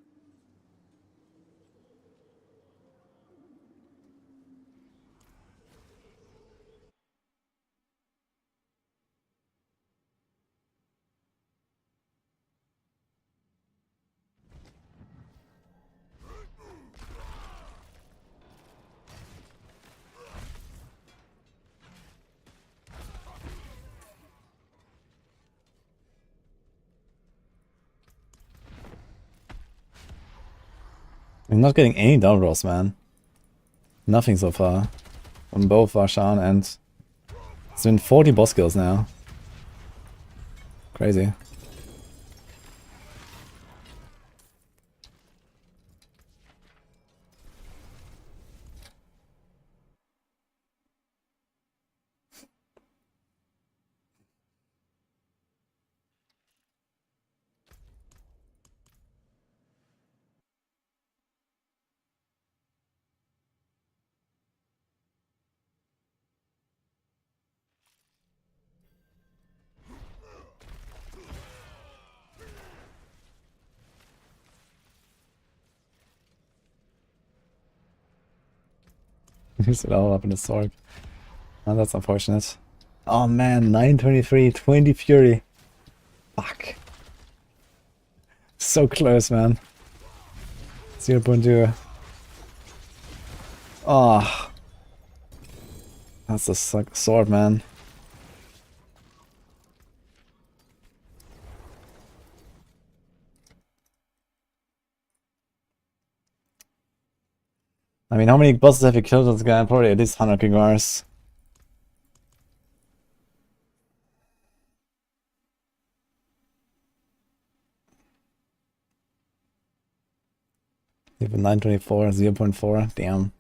I'm not getting any double rolls, man. Nothing so far. On both Varshan and... It's been 40 boss kills now. Crazy. Use it all up in the Sorc. Oh, that's unfortunate. Oh man, 923, 20 Fury. Fuck. So close, man. 0.2. Oh. That's a sword, man. I mean, how many bosses have you killed with this guy? Probably at least 100 Gigars. Even 924, 0.4. Damn.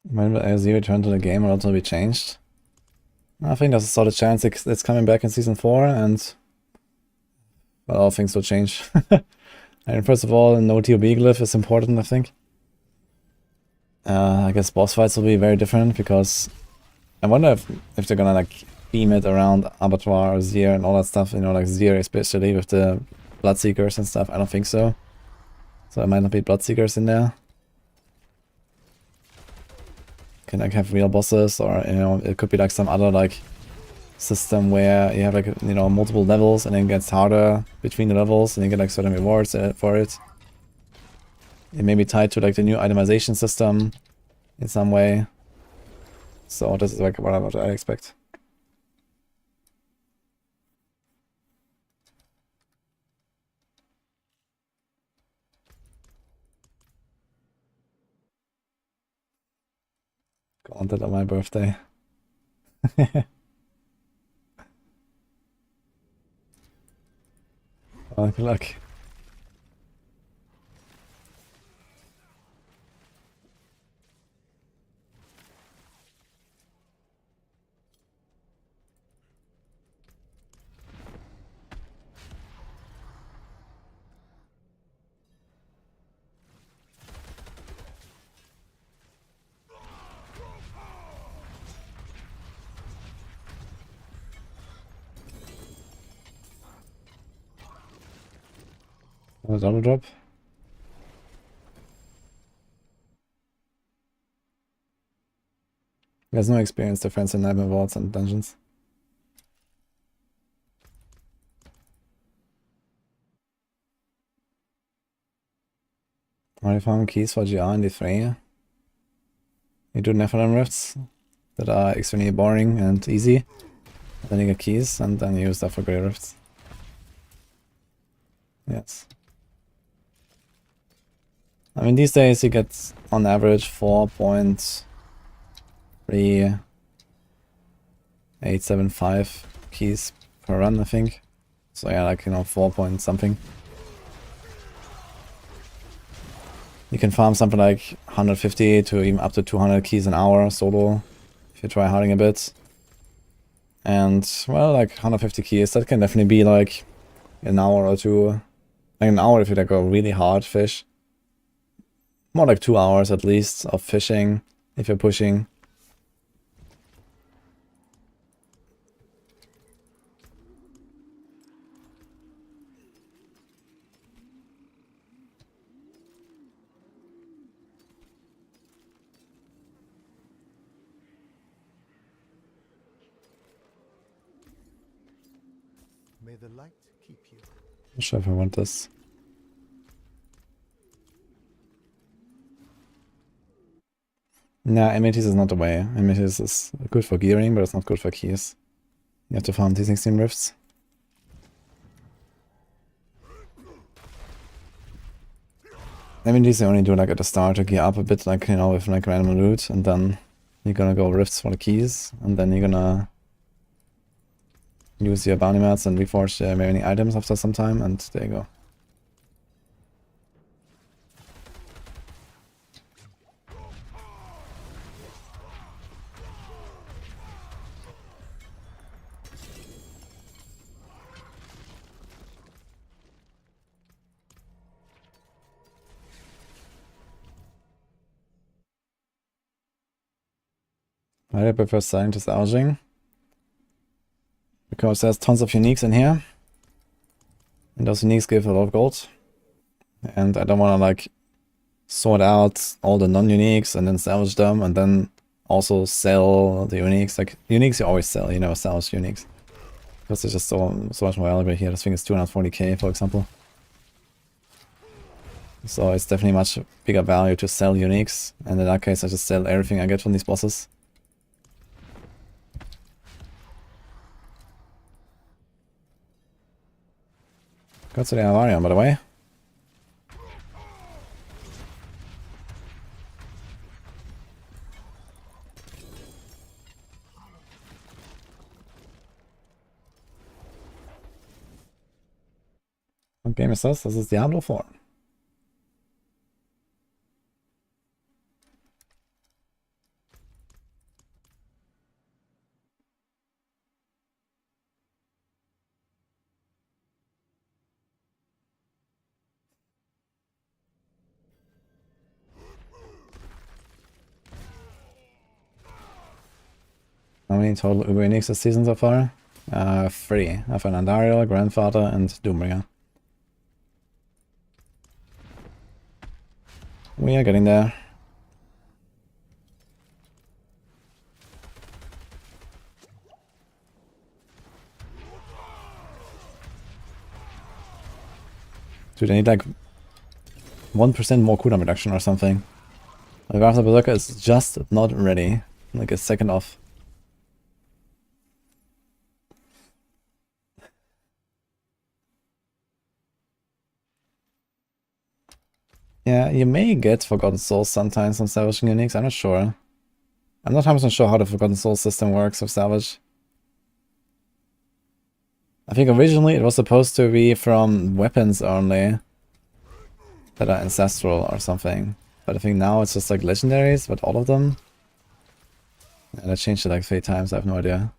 When will AOZ return to the game or also be changed? I think there's a solid chance it's coming back in Season 4 and... Well, all things will change. And first of all, no TOB glyph is important, I think. I guess boss fights will be very different because... I wonder if they're gonna like beam it around Abattoir or Zir and all that stuff, you know, like Zir especially with the Bloodseekers and stuff. I don't think so. So it might not be Bloodseekers in there. Can like have real bosses, or you know, it could be like some other like system where you have like, you know, multiple levels and then it gets harder between the levels and you get like certain rewards for it. It may be tied to like the new itemization system in some way. So this is like what I expect. Gauntlet on my birthday. Oh, good luck. Double drop. There's no experience difference in Nightmare Vaults and dungeons. Are you found keys for GR in the 3? You do Nephilim Rifts? that are extremely boring and easy. Then you get keys, and then you use that for Grey Rifts. Yes. I mean, these days you get on average 4.3875 keys per run, I think. So yeah, like, you know, 4 point something. You can farm something like 150 to even up to 200 keys an hour solo if you try harding a bit. And, well, like 150 keys, that can definitely be like an hour or two. Like an hour if you like a really hard fish. More like 2 hours at least of fishing if you're pushing. May the light keep you. Not sure if I want this. Nah, Amethyst is not the way. Amethyst is good for gearing, but it's not good for keys. You have to farm T16 rifts. Amethyst you only do like at the start to gear up a bit, like, you know, with like random loot, and then you're gonna go rifts for the keys, and then you're gonna use your bounty mats and reforge the remaining items after some time, and there you go. I prefer Scientist Ousing, because there's tons of uniques in here, and those uniques give a lot of gold, and I don't want to like sort out all the non-uniques and then salvage them, and then also sell the uniques. Like, uniques you always sell, you know, salvage uniques, because they're just so much more valuable here. This thing is 240k, for example. So it's definitely much bigger value to sell uniques, and in that case I just sell everything I get from these bosses. Got to the Barbarian, by the way. What game is this? This is Diablo 4. How many total Uber Uniques this season so far? 3. I have an Andariel, Grandfather, and Doombringer. We are getting there. Dude, I need like 1% more cooldown reduction or something. The Wrath of Berserker is just not ready. Like a second off. Yeah, you may get Forgotten Souls sometimes on salvaging uniques, I'm not sure. I'm not 100% sure how the Forgotten Souls system works with salvage. I think originally it was supposed to be from weapons only that are ancestral or something. But I think now it's just like legendaries, but all of them. And I changed it like 3 times, I have no idea.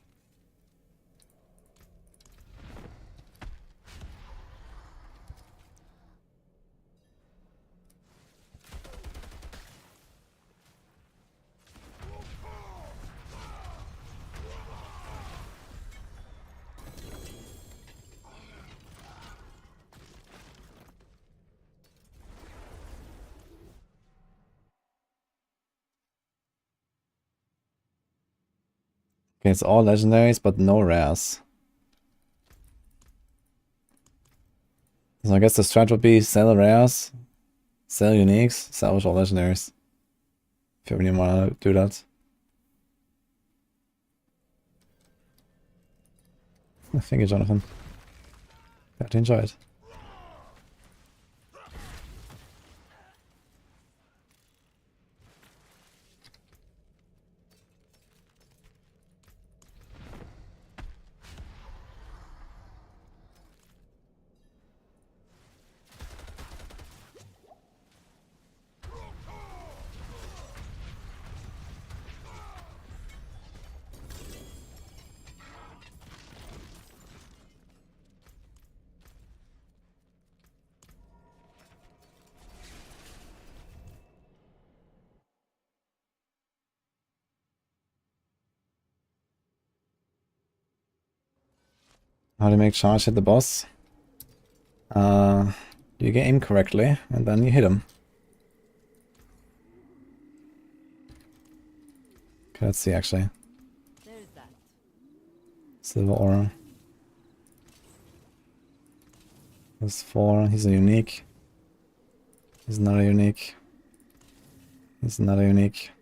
Okay, it's all legendaries, but no rares. So I guess the strat would be sell rares, sell uniques, salvage all legendaries. If you really want to do that. Thank you, Jonathan. Glad to enjoy it. How to make charge hit the boss? You get aim correctly, and then you hit him. Okay, let's see actually. There's that. Silver aura. There's 4. He's a unique. He's not a unique. He's not a unique.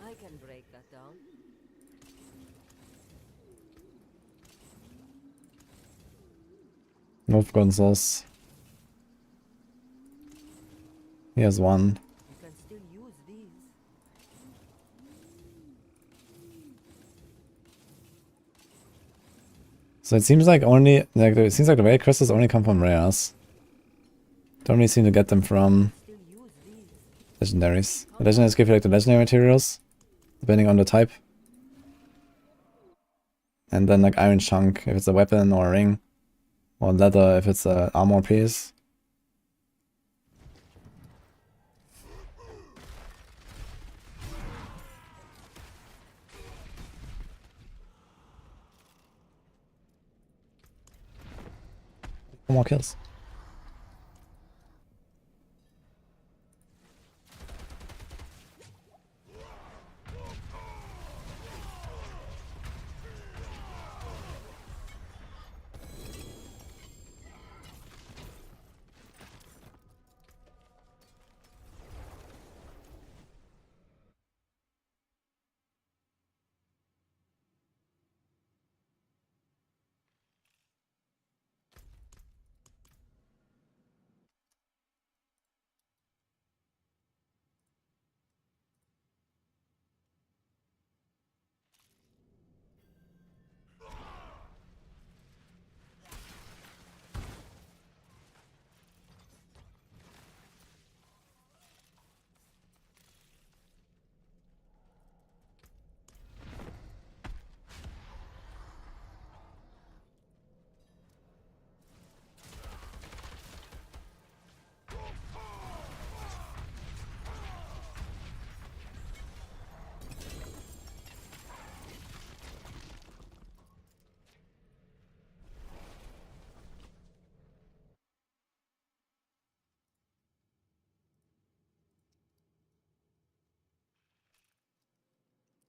I can break that down. Move Gonzos. He has 1. You can still use these. So it seems like only it seems like the rare crystals only come from rares. Don't really seem to get them from Still use these. legendaries. The legendaries give you like the legendary materials, depending on the type. And then like iron chunk if it's a weapon or a ring. Or leather if it's an armor piece. More kills.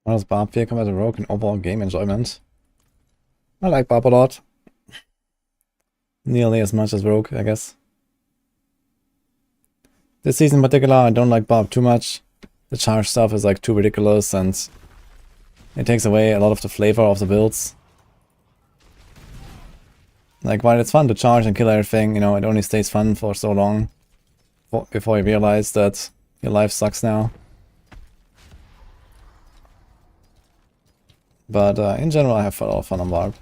How does Barb feel compared to Rogue in overall game enjoyment? I like Barb a lot. Nearly as much as Rogue, I guess. This season in particular, I don't like Barb too much. The charge stuff is like too ridiculous and it takes away a lot of the flavor of the builds. Like, while it's fun to charge and kill everything, you know, it only stays fun for so long before you realize that your life sucks now. But in general, I have a lot of fun on Barb.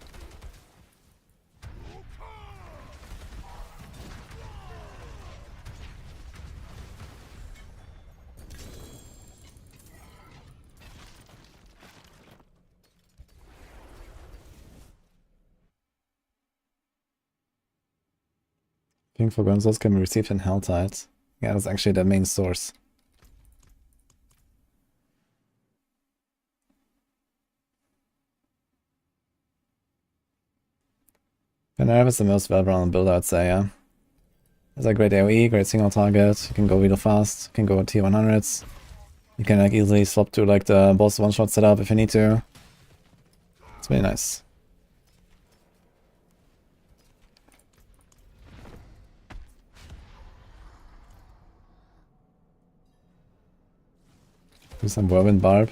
Ping for Gonzos can be received in Helltide. Yeah, that's actually the main source. Nerve is the most well-rounded build, I'd say, yeah. It's a great AoE, great single target, you can go real fast, you can go tier 100s. You can like easily swap to like the boss one-shot setup if you need to. It's really nice. Do some Whirlwind Barb.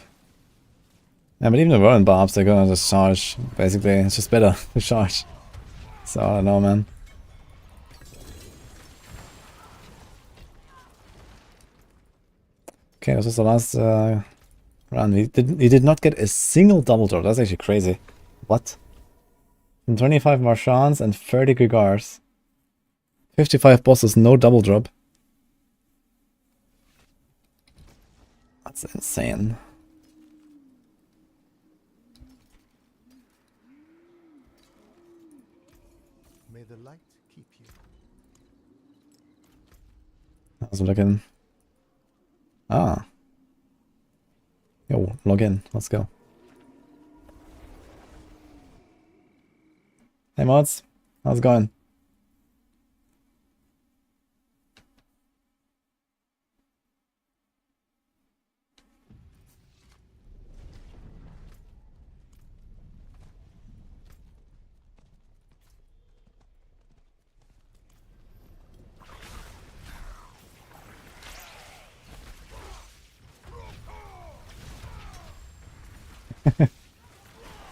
Yeah, but even the Whirlwind Barbs, they're gonna just charge. Basically, it's just better to charge. So I don't know, man. Okay, this was the last run. He did not get a single double drop. That's actually crazy. What? 25 Marchands and 30 Gregars. 55 bosses, no double drop. That's insane. May the light keep you. How's it looking? Ah. Yo, log in. Let's go. Hey mods, how's it going?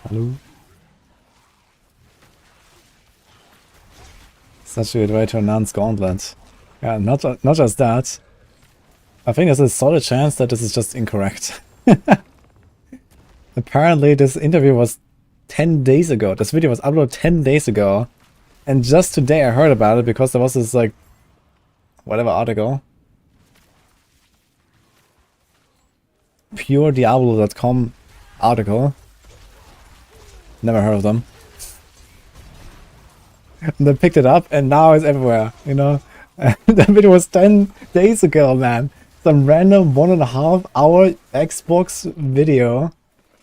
Hello. Such a good way to announce Gauntlet. Yeah, not just that. I think there's a solid chance that this is just incorrect. Apparently this interview was 10 days ago. This video was uploaded 10 days ago. And just today I heard about it because there was this like whatever article. PureDiablo.com article. Never heard of them. And they picked it up and now it's everywhere, you know. That video was 10 days ago, man. Some random 1.5 hour Xbox video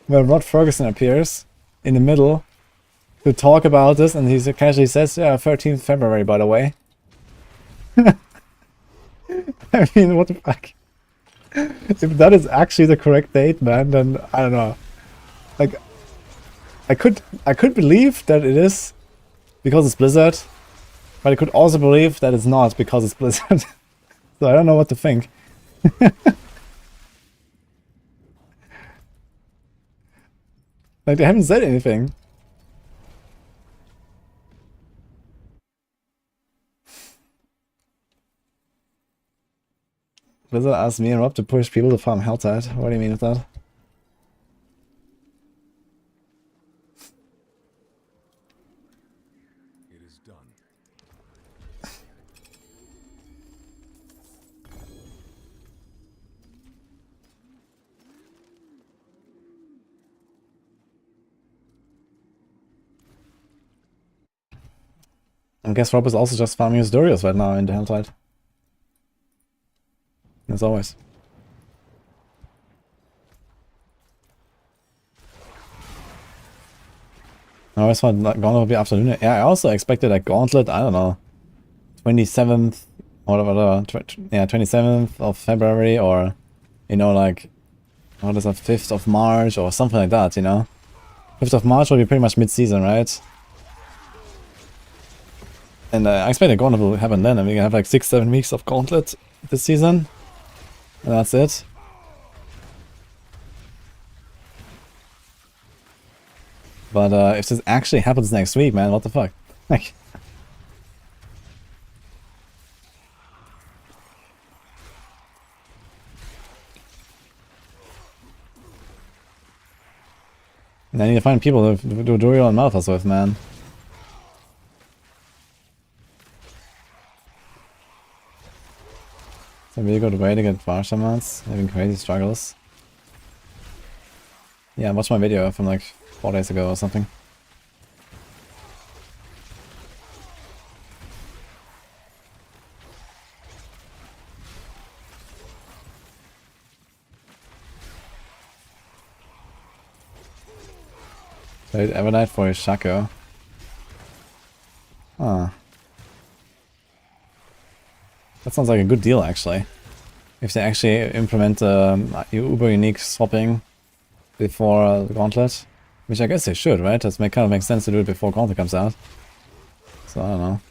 where Rod Ferguson appears in the middle to talk about this, and he casually says, yeah, 13th February, by the way. I mean, what the fuck? If that is actually the correct date, man, then I don't know. Like, I could believe that it is because it's Blizzard, but I could also believe that it's not because it's Blizzard. So I don't know what to think. Like, they haven't said anything. Blizzard asked me and Rob to push people to farm Helltide. What do you mean with that? It is done. I guess Rob is also just farming his Dorios right now in the Helltide. As always. I always thought Gauntlet would be afternoon. Yeah, I also expected a Gauntlet, I don't know, 27th or whatever, yeah, 27th of February, or, you know, like, what is that, 5th of March or something like that, you know? 5th of March will be pretty much mid-season, right? And I expect a Gauntlet will happen then, and we can have like 6-7 weeks of Gauntlet this season. And that's it. But if this actually happens next week, man, what the fuck? Like, I need to find people to do Dorio and Malphas with, man. It's a really good way to get Var Shamans, having crazy struggles. Yeah, watch my video from like 4 days ago or something. Played Evernight for his Shaco. Ah. That sounds like a good deal, actually. If they actually implement uber unique swapping before the Gauntlet. Which I guess they should, right? That kind of makes sense to do it before Gauntlet comes out. So, I don't know.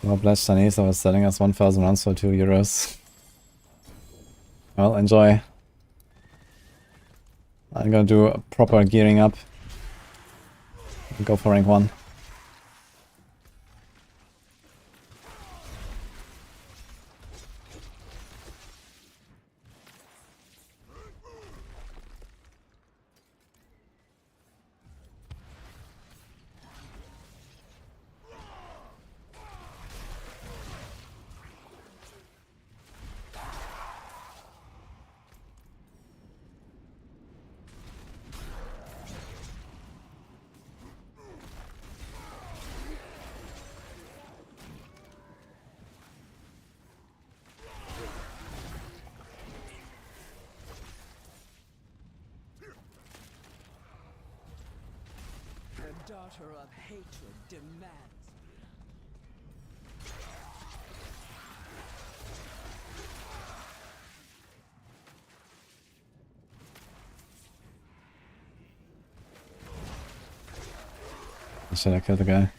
Well, Blast Chinese was selling us 1,000 runs for €2. Well, enjoy. I'm gonna do a proper gearing up. Go for rank 1. The daughter of hatred demands. Should I kill the guy?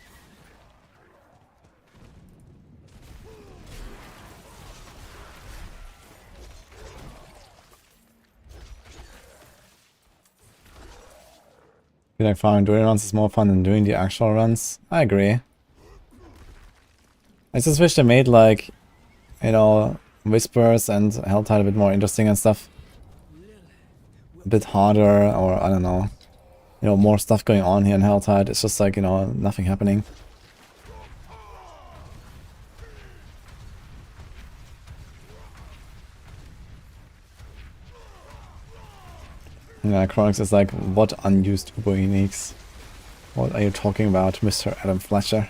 I feel like farming Druid runs is more fun than doing the actual runs. I agree. I just wish they made, like, you know, Whispers and Helltide a bit more interesting and stuff. A bit harder, or I don't know. You know, more stuff going on here in Helltide. It's just like, you know, nothing happening. Yeah, Chronix is like, what unused Uber uniques? What are you talking about, Mr. Adam Fletcher?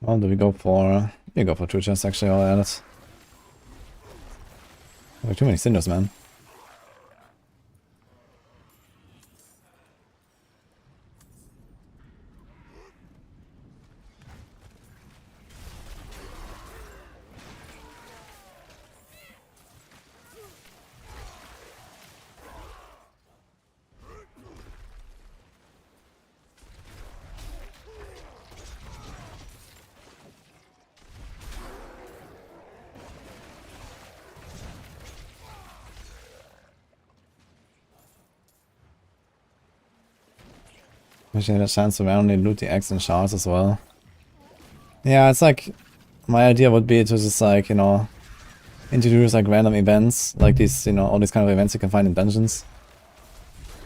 Well, do we go for... We go for 2 chests actually, I'll add it. There are too many cinders, man. Wish I had a chance to randomly loot the eggs and shards as well. Yeah, it's like... My idea would be to just like, you know... introduce like random events, like these, you know, all these kind of events you can find in dungeons.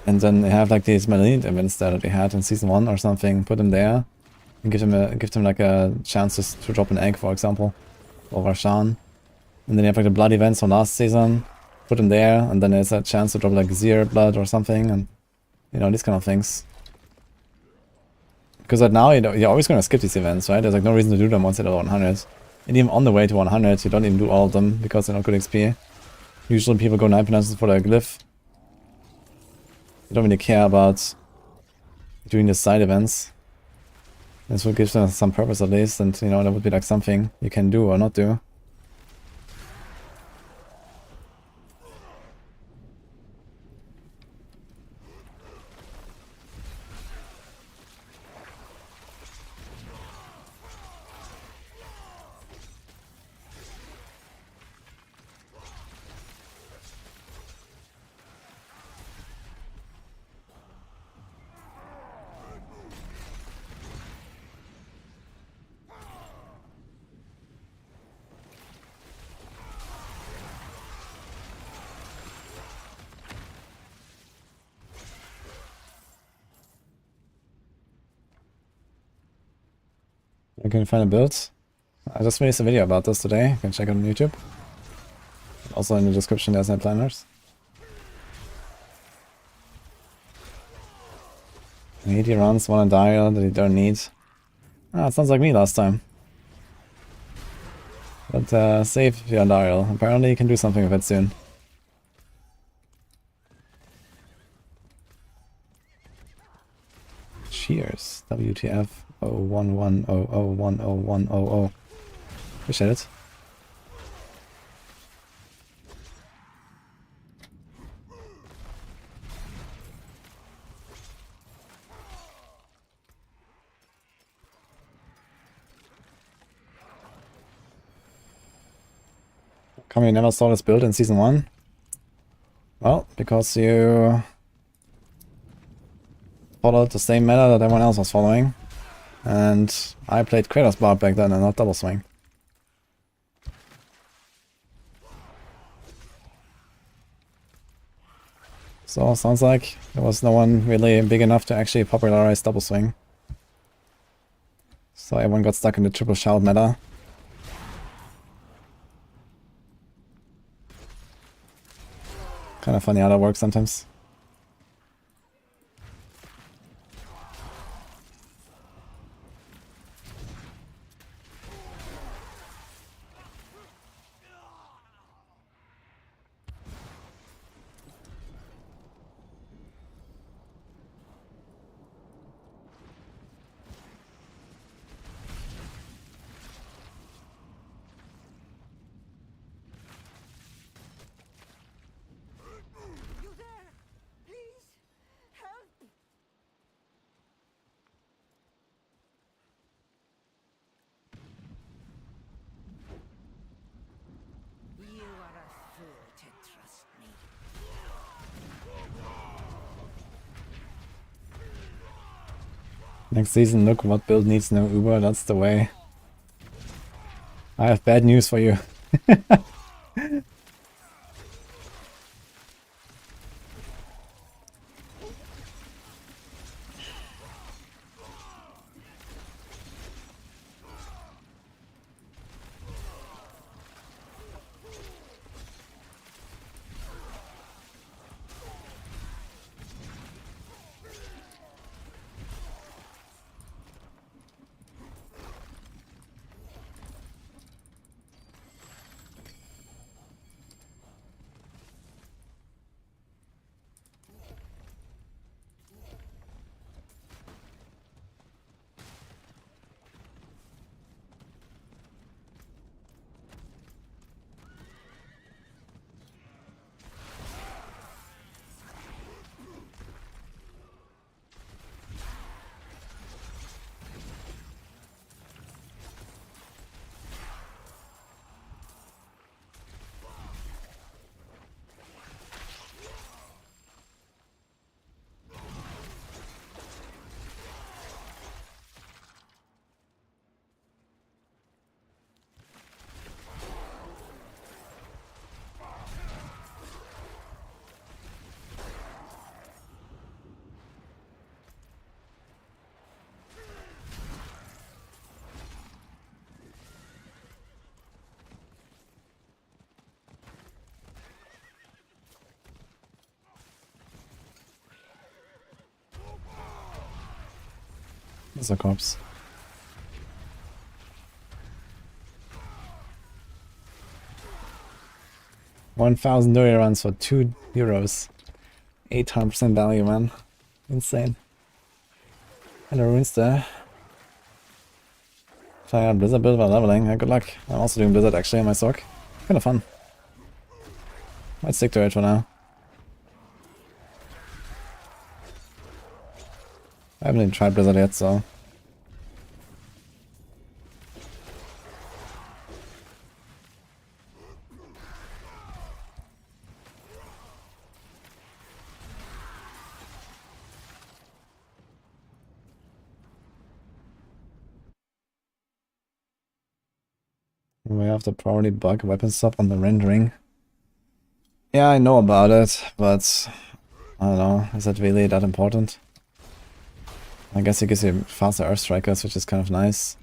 And then they have like these Malignant events there that they had in Season 1 or something, put them there. And give them like a chance to drop an egg, for example. Or Rashan. And then you have like the blood events from last season, put them there, and then there's a chance to drop like Zir blood or something, and... You know, these kind of things. Because right now, you know, you're always going to skip these events, right? There's like no reason to do them once you're at 100. And even on the way to 100, you don't even do all of them, because they're not good XP. Usually people go 9 penances for their glyph. You don't really care about doing the side events. This would give them some purpose at least, and you know, that would be like something you can do or not do. I can find a build. I just released a video about this today. You can check it on YouTube. Also in the description there's net planners. 80 runs, 1 dial that you don't need. Ah, it sounds like me last time. But save your dial. Apparently you can do something with it soon. Cheers. WTF 01100100100. Appreciate it. Come, you never saw this build in Season 1? Well, because you followed the same meta that everyone else was following. And I played Kratos Barb back then and not Double Swing. So, sounds like there was no one really big enough to actually popularize Double Swing. So everyone got stuck in the triple shout meta. Kind of funny how that works sometimes. Next season, look what build needs no Uber, that's the way. I have bad news for you. There's a corpse. $1,000 runs for €2. 800% value, man. Insane. Hello, runes there. Try out Blizzard build while leveling. Good luck. I'm also doing Blizzard actually in my Sorc. Kind of fun. Might stick to it for now. I haven't even tried Blizzard yet, so... We have the priority bug weapon swap on the rendering. Yeah, I know about it, but... I don't know, is that really that important? I guess it gives you faster Earth Strikers, which is kind of nice.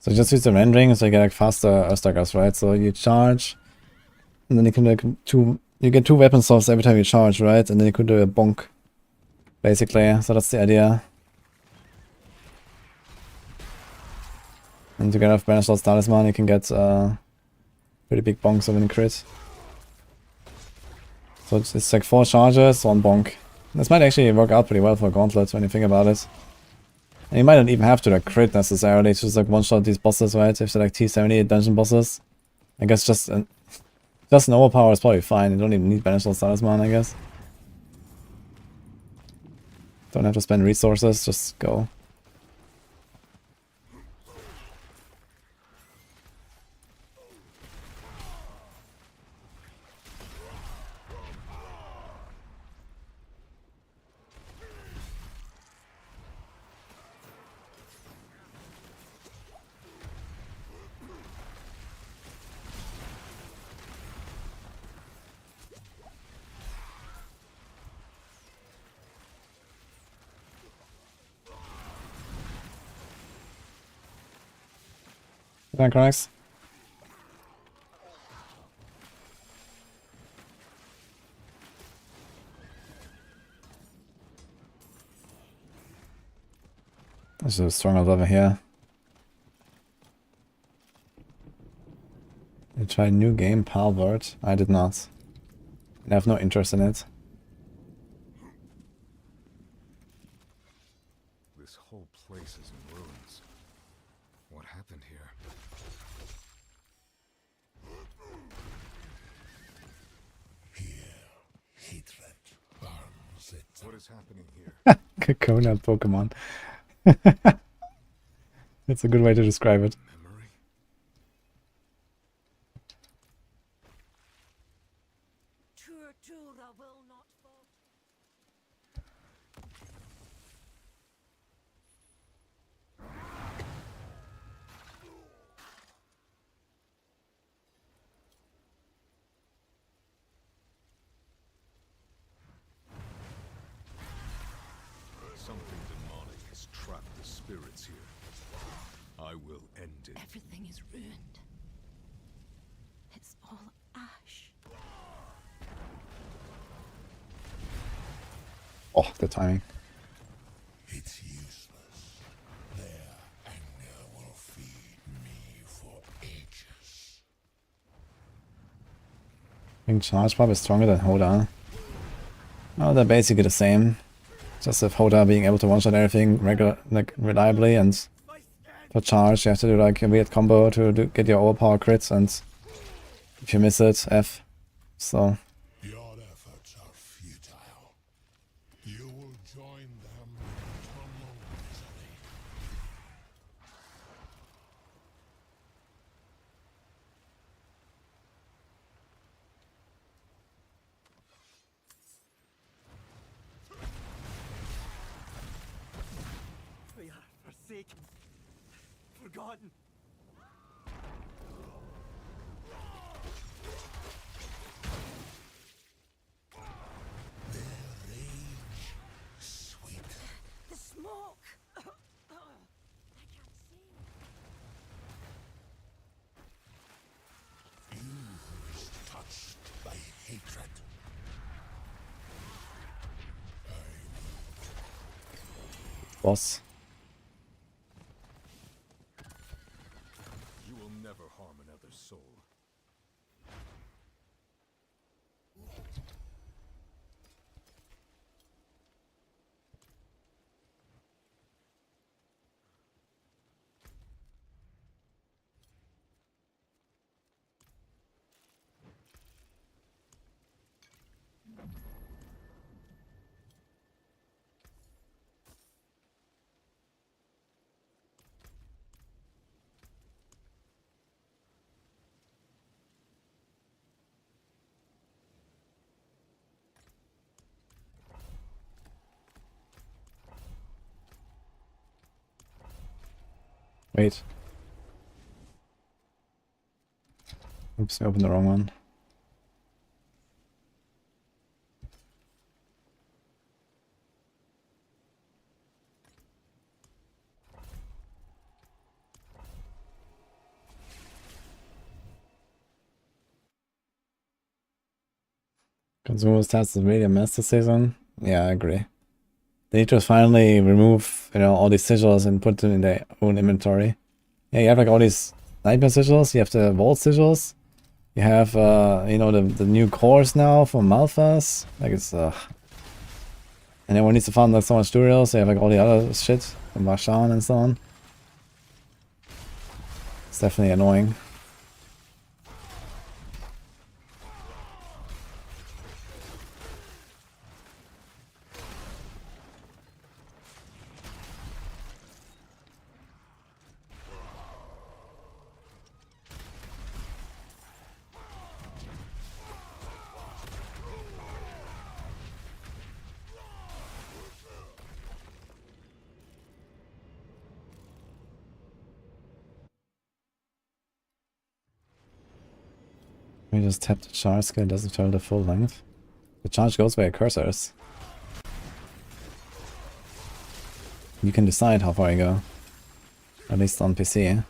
So just use the rendering so you get like faster Earthdaggers, right? So you charge, and then you can like you get 2 weapon softs every time you charge, right? And then you could do a bonk, basically. So that's the idea. And to get off Banishlord's Talisman, you can get pretty big bonks of a crit. So it's like 4 charges, 1 bonk. This might actually work out pretty well for Gauntlet when you think about it. And you might not even have to like crit necessarily, it's just like one-shot these bosses, right? If they're like T78 dungeon bosses. I guess just an overpower is probably fine. You don't even need Banishlord's Talisman, I guess. Don't have to spend resources, just go. That correct? There's a stronghold over here. I tried new game, Palvert. I did not. I have no interest in it. This whole place is in ruins. What happened here? Hatred burns it. What is happening here? Coconut Pokemon. That's a good way to describe it. Memory? Tortura will not fall. Something demonic has trapped the spirits here. I will end it. Everything is ruined. It's all ash. Oh, the timing. It's useless. Their anger will feed me for ages. I think Charge Pop is stronger than Hoda. Oh, they're basically the same. Just with Hoda being able to one-shot everything reliably, and for Charge you have to do like a weird combo to get your overpower crits, and if you miss it, F. So Your efforts are futile. You will join them in eternal misery. We are forsaken, forgotten. Their rage, sweet. The smoke! I can't see. You who is touched by hatred. boss. You will never harm another soul. Wait. Oops, I opened the wrong one. Consumers test is really a master season. Yeah, I agree. They need to finally remove, you know, all these sigils and put them in their own inventory. Yeah, you have like all these nightmare sigils, you have the vault sigils, you have, you know, the new cores now from Malphas. Like it's, and everyone needs to farm like so much duriels, so you have like all the other shit from Marshan and so on. It's definitely annoying. We just tap the charge skill, doesn't fill the full length. The charge goes where your cursor is. You can decide how far you go. At least on PC.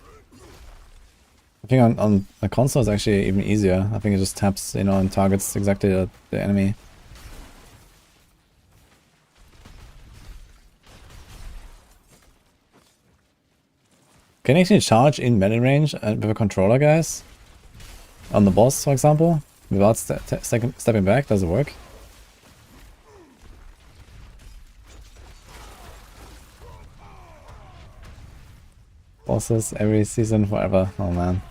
I think on a console it's actually even easier. I think it just taps, you know, and targets exactly the enemy. Can you actually charge in melee range with a controller, guys? On the boss, for example? Without stepping back? Does it work? Bosses every season forever. Oh man.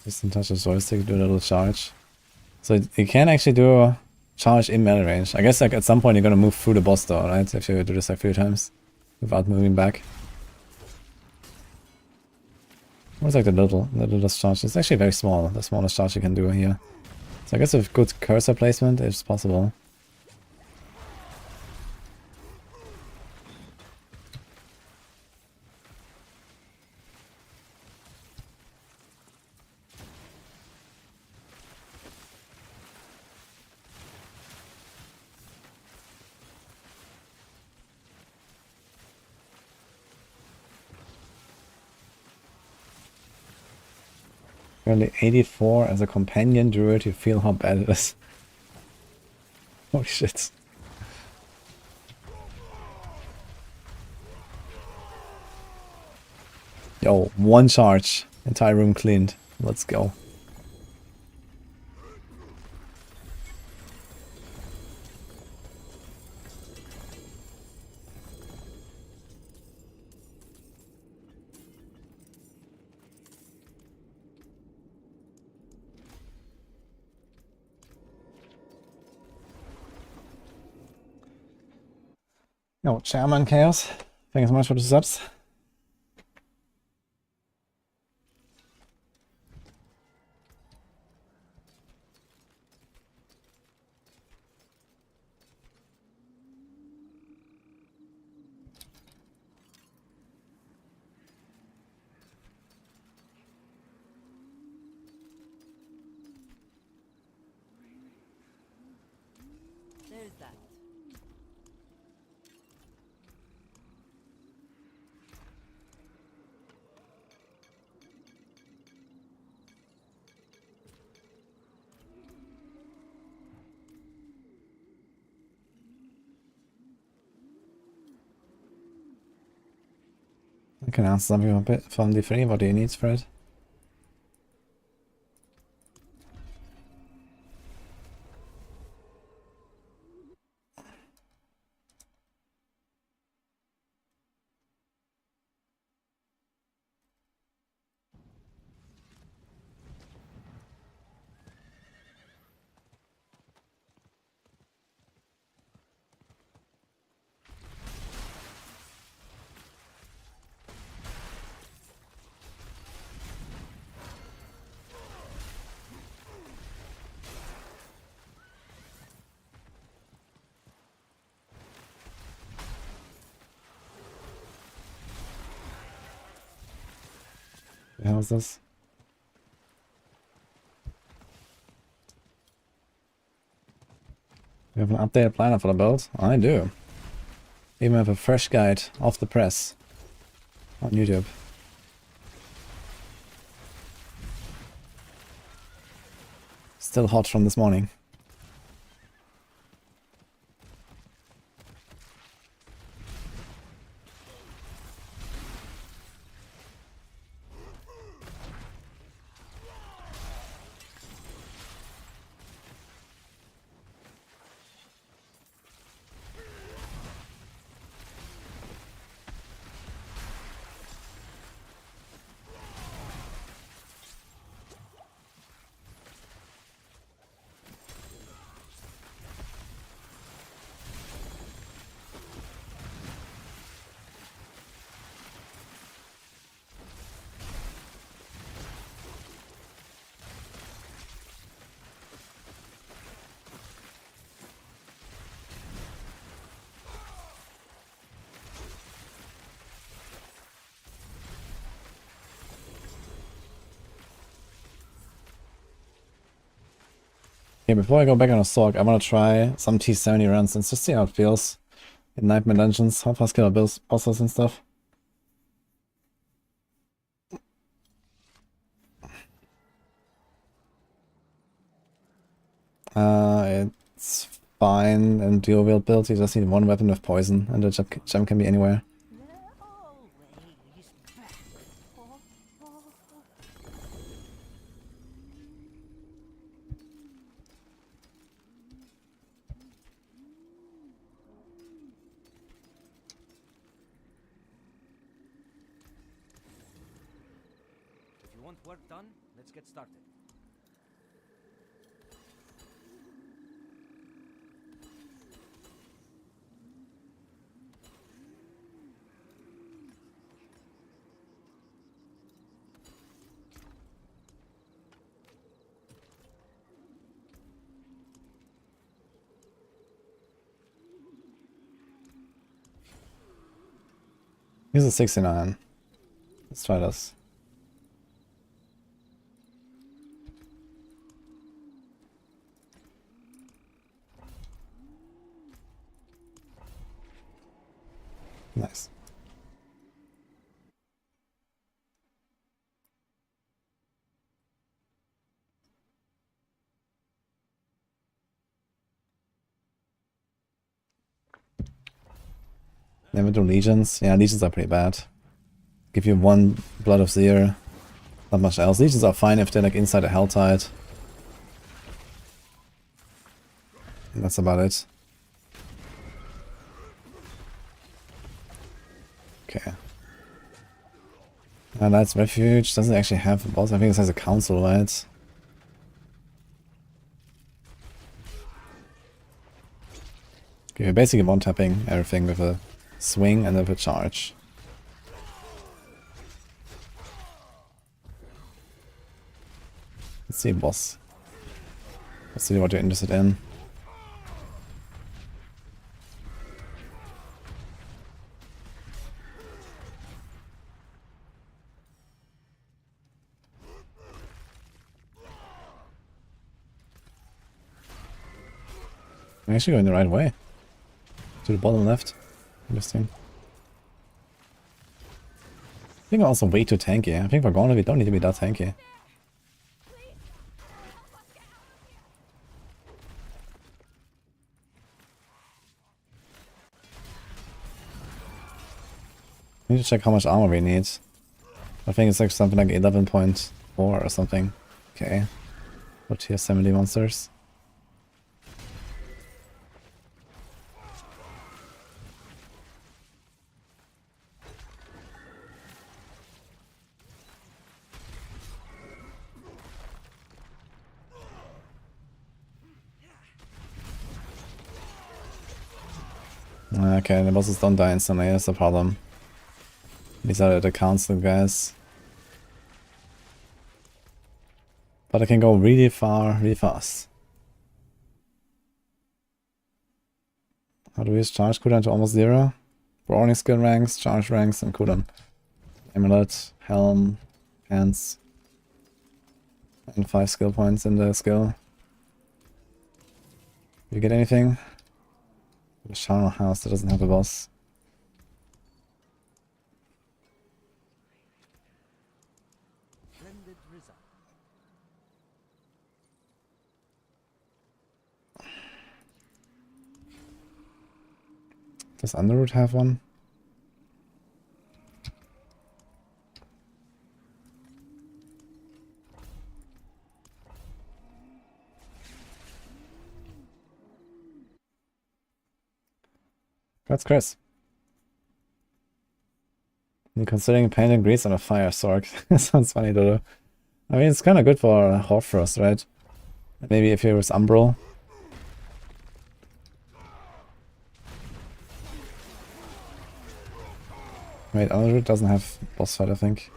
Just touch the joystick, do a little charge. So you can actually do a charge in melee range. I guess like at some point you're gonna move through the boss door, right? If you do this like a few times without moving back. What's like the littlest charge? It's actually very small, the smallest charge you can do here. So I guess with good cursor placement it's possible. Currently 84 as a companion druid, you feel how bad it is. Holy shit. Yo, one charge. Entire room cleaned. Let's go. Yo, Chairman Chaos. Thanks so much for the subs. There's that. I can answer something a bit from D3. What do you need, Fred? The hell is this? We have an updated planner for the build? I do. Even have a fresh guide off the press on YouTube. Still hot from this morning. Okay, before I go back on a Sorc, I want to try some T70 runs and just see how it feels in Nightmare Dungeons, how fast kill bosses and stuff. It's fine in dual wield build, you just need one weapon with poison and the gem can be anywhere. If you want work done, let's get started. Here's a 69. Let's try this. Nice. Never do legions. Yeah, legions are pretty bad. Give you one blood of Seer. Not much else. Legions are fine if they're like inside a Helltide. And that's about it. Okay. Knight's Refuge doesn't actually have a boss. I think it has a council, right? Okay, you're basically one-tapping everything with a swing and with a charge. Let's see, boss. Let's see what you're interested in. I'm actually going the right way. To the bottom left. Interesting. I think I'm also way too tanky. I think for Gauntlet we don't need to be that tanky. I need to check how much armor we need. I think it's like something like 11.4 or something. Okay. For tier 70 monsters. Okay, the bosses don't die instantly, that's the problem. These are the council guys. But I can go really far, really fast. How do we use charge cooldown to almost 0? Brawling skill ranks, charge ranks, and cooldown. Amulet, helm, hands. And 5 skill points in the skill. You get anything? The Charnel house that doesn't have a boss. Splendid result. Does Underroot have one? That's Chris. I'm considering painting grease on a fire, Sorc. Sounds funny, Dodo. I mean, it's kind of good for Hoarfrost, right? Maybe if it was Umbral. Wait, Underroot doesn't have boss fight, I think.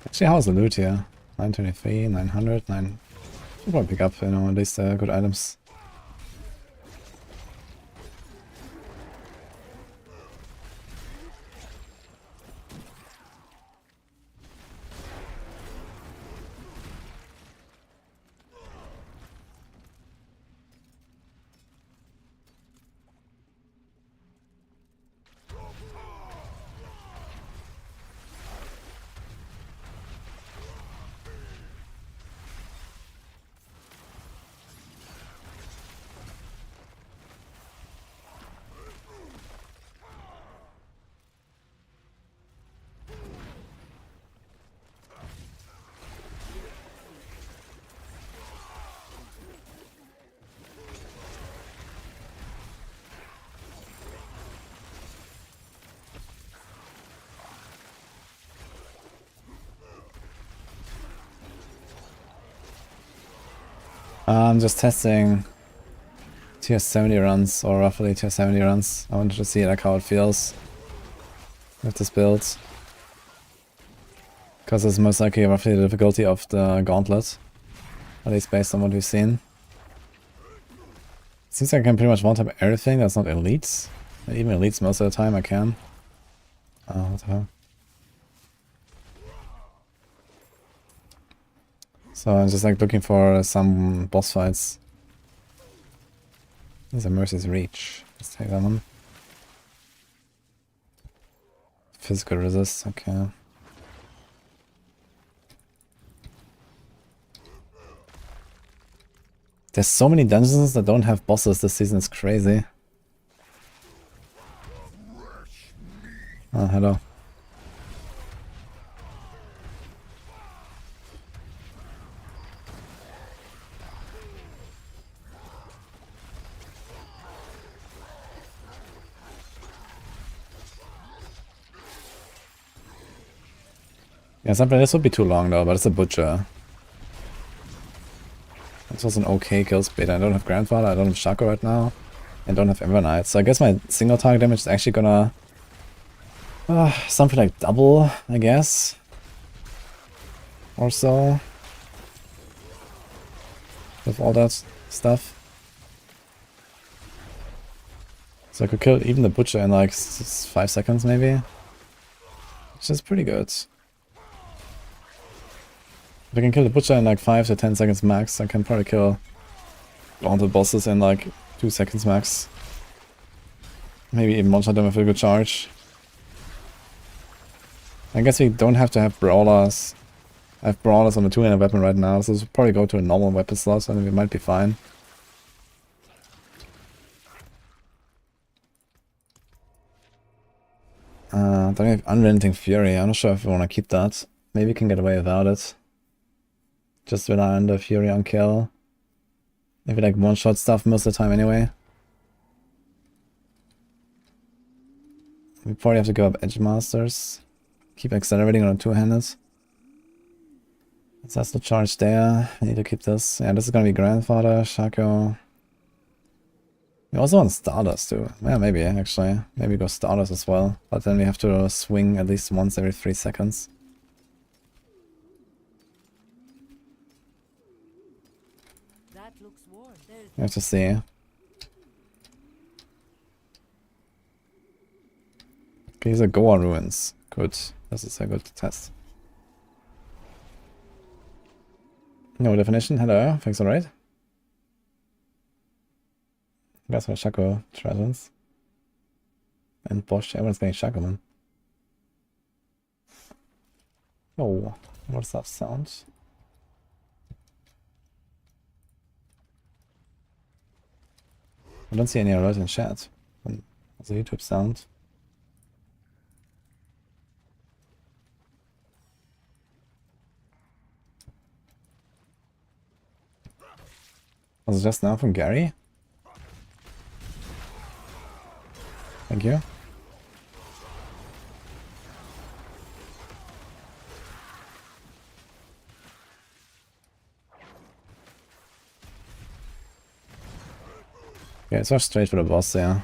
Actually, how's the loot here? 923, 900, 9... We'll probably pick up, you know, at least good items. I'm just testing tier 70 runs, or roughly tier 70 runs. I wanted to see like how it feels with this build. Because it's most likely roughly the difficulty of the gauntlet. At least based on what we've seen. Seems like I can pretty much one-tap everything that's not elites. Even elites most of the time I can. What the hell? So I'm just like looking for some boss fights. There's a Mercy's Reach. Let's take that one. Physical resist, okay. There's so many dungeons that don't have bosses this season, it's crazy. Oh, hello. Yeah, something this would be too long though, but it's a butcher. This was an okay kill speed. I don't have Grandfather, I don't have Shaco right now, and don't have Evernight. So I guess my single target damage is actually gonna something like double, I guess. Or so. With all that stuff. So I could kill even the butcher in like 5 seconds maybe. Which is pretty good. If I can kill the Butcher in like 5 to 10 seconds max, I can probably kill all the bosses in like 2 seconds max. Maybe even one-shot them with a good charge. I guess we don't have to have Brawlers. I have Brawlers on the 2-handed weapon right now, so we'll probably go to a normal weapon slot and we might be fine. Don't we have Unrelenting Fury? I'm not sure if we want to keep that. Maybe we can get away without it. Just rely on the Fury on kill. Maybe like one-shot stuff most of the time anyway. We probably have to go up Edge Masters. Keep accelerating on 2-handed. That's the charge there. I need to keep this. Yeah, this is gonna be Grandfather, Shaco. We also want Stardust too. Yeah, maybe actually. Maybe go Stardust as well. But then we have to swing at least once every 3 seconds. That looks warm. We have to see. Okay, these are Goa ruins. Good. This is a good test. No definition. Hello. Thanks, alright. That's where Shaco travels. And Bosch. Everyone's getting Shaco, man. Oh, what's that sound? I don't see any alert in chat. That's a YouTube sound. Was it just now from Gary? Thank you. Yeah, it's not straight for the boss, yeah.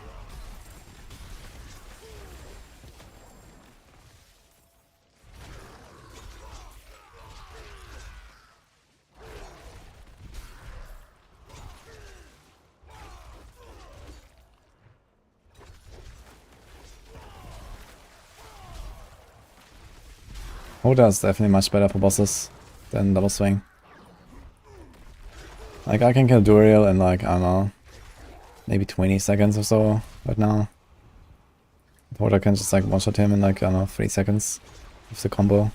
Hoda is definitely much better for bosses than Double Swing. Like, I can kill Duriel in like, I don't know, maybe 20 seconds or so right now. Hoda can just like one-shot him in like, I don't know, 3 seconds with the combo.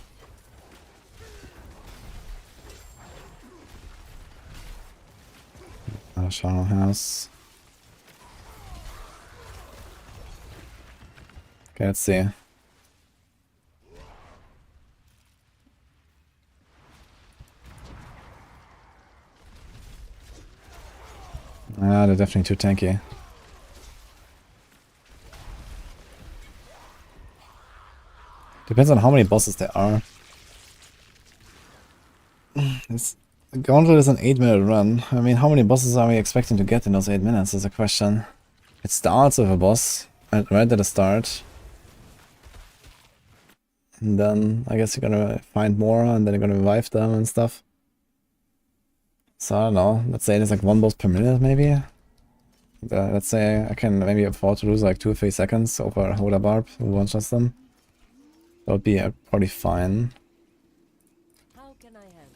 Shadow House. Okay, let's see. Ah, they're definitely too tanky. Depends on how many bosses there are. The Gauntlet is an 8-minute run. I mean, how many bosses are we expecting to get in those 8 minutes is a question. It starts with a boss, right at the start. And then I guess you're gonna find more and then you're gonna revive them and stuff. So I don't know, let's say there's like 1 boss per minute maybe. Let's say I can maybe afford to lose like 2 or 3 seconds over Hoda Barb who one-shots them. That would be probably fine. How can I help?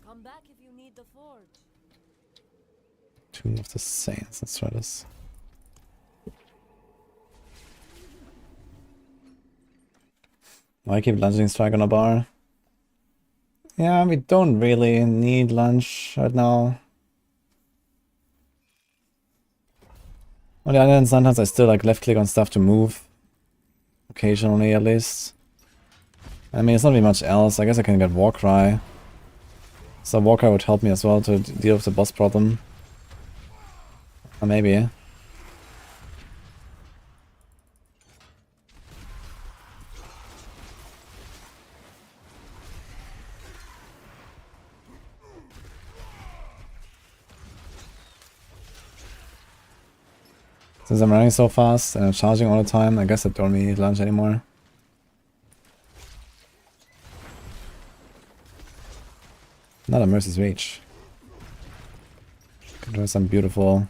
Come back if you need the forge. Tomb of the Saints, let's try this. Why keep lunging strike on a bar? Yeah, we don't really need lunge right now. On the other hand, sometimes I still like left click on stuff to move. Occasionally at least. I mean, it's not really much else. I guess I can get Warcry. So Warcry would help me as well to deal with the boss problem. Or maybe. Since I'm running so fast and I'm charging all the time, I guess I don't really need lunge anymore. Not a Mercy's Reach. Could do some beautiful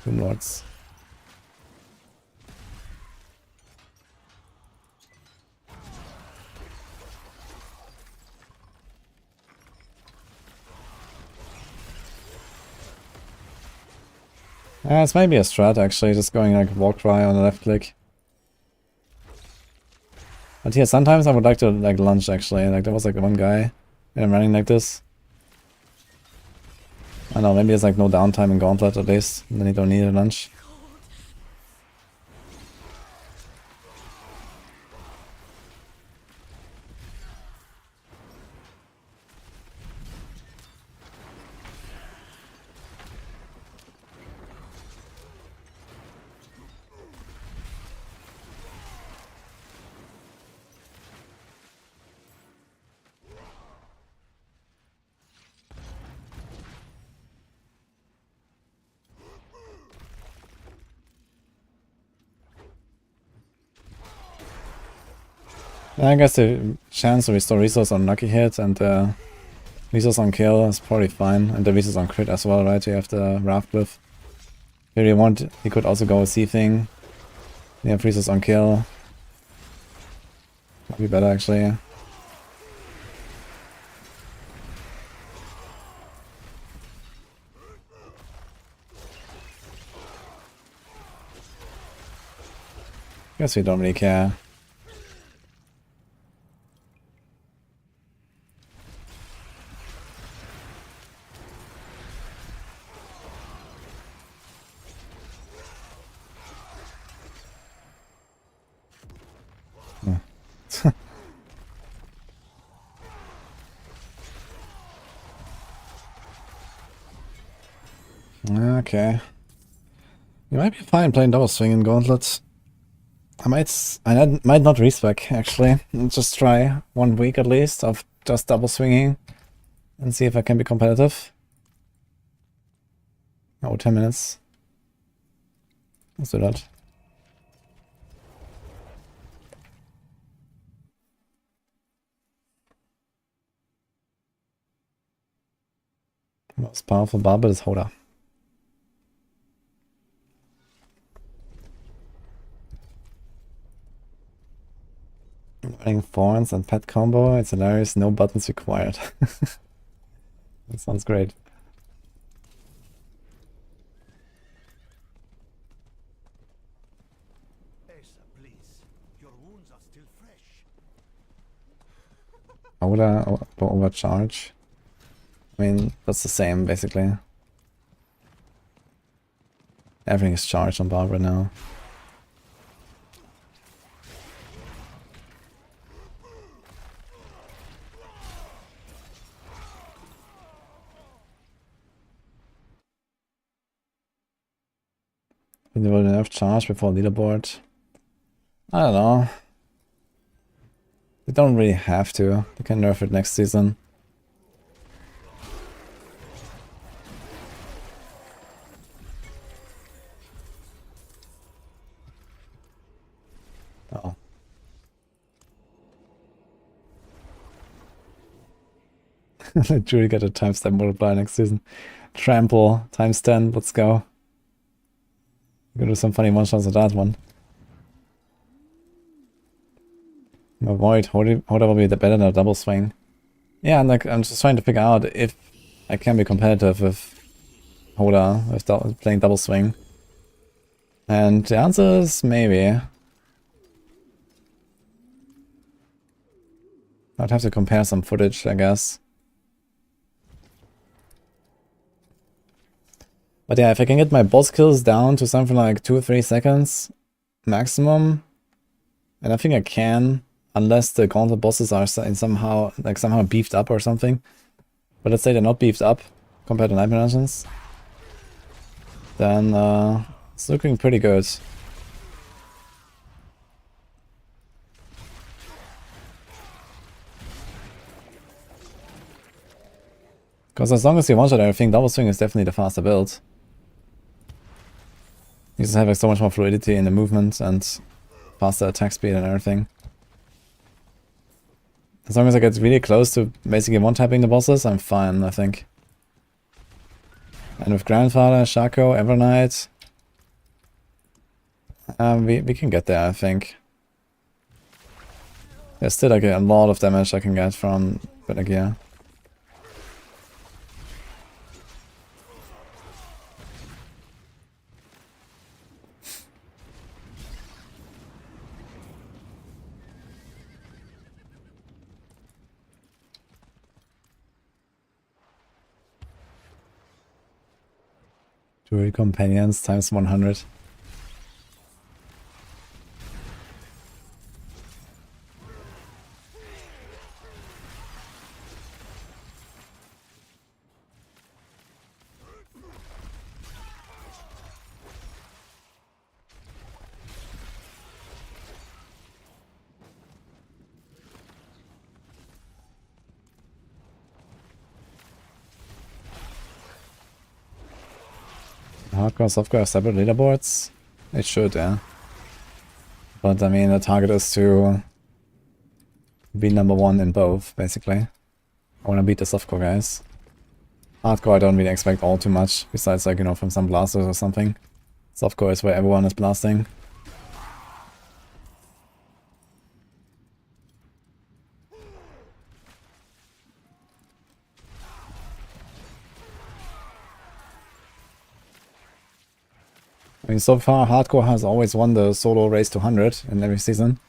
Tomb Lords. It's maybe a strat actually, just going like Warcry on the left click. But yeah, sometimes I would like to like lunge actually. Like there was like one guy and I'm running like this. I don't know, maybe there's like no downtime in Gauntlet at least, and then you don't need a lunge. I guess the chance to restore resource on lucky hit and resource on kill is probably fine, and the resource on crit as well, right? You have the Raft Glyph. If you want, you could also go with C thing. You have resource on kill. Might be better actually. Guess we don't really care. Okay. You might be fine playing double swing in Gauntlet. I might not respec actually. Just try 1 week at least of just double swinging and see if I can be competitive. Oh, 10 minutes. Let's do that. Most powerful barber is Hoda. Running thorns and pet combo, it's hilarious, no buttons required. That sounds great. Asa, please. Your wounds are still fresh. Hoda overcharge. I mean, that's the same basically. Everything is charged on Barbara now. They will nerf charge before leaderboard. I don't know. They don't really have to. They can nerf it next season. Oh. Druid got a timestamp multiplier next season. Trample, times 10, let's go. Gonna do some funny one-shots with that one. Avoid Hoda will be better than a double swing. Yeah, and like I'm just trying to figure out if I can be competitive with Hoda with playing double swing. And the answer is maybe. I'd have to compare some footage, I guess. But yeah, if I can get my boss kills down to something like 2 or 3 seconds maximum, and I think I can, unless the gauntlet bosses are somehow beefed up or something. But let's say they're not beefed up compared to Nightmare Dungeons, then it's looking pretty good. Because as long as you one-shot everything, double swing is definitely the faster build. You just have like so much more fluidity in the movement and faster attack speed and everything. As long as I get really close to basically one-tapping the bosses, I'm fine, I think. And with Grandfather, Shaco, Evernight, we can get there, I think. There's still like a lot of damage I can get from Benagia. Druid companions times 100. Hardcore, softcore have separate leaderboards? It should, yeah. But I mean, the target is to be #1 in both, basically. I want to beat the softcore guys. Hardcore I don't really expect all too much, besides like, you know, from some blasters or something. Softcore is where everyone is blasting. I mean, so far, Hardcore has always won the solo race to 100 in every season.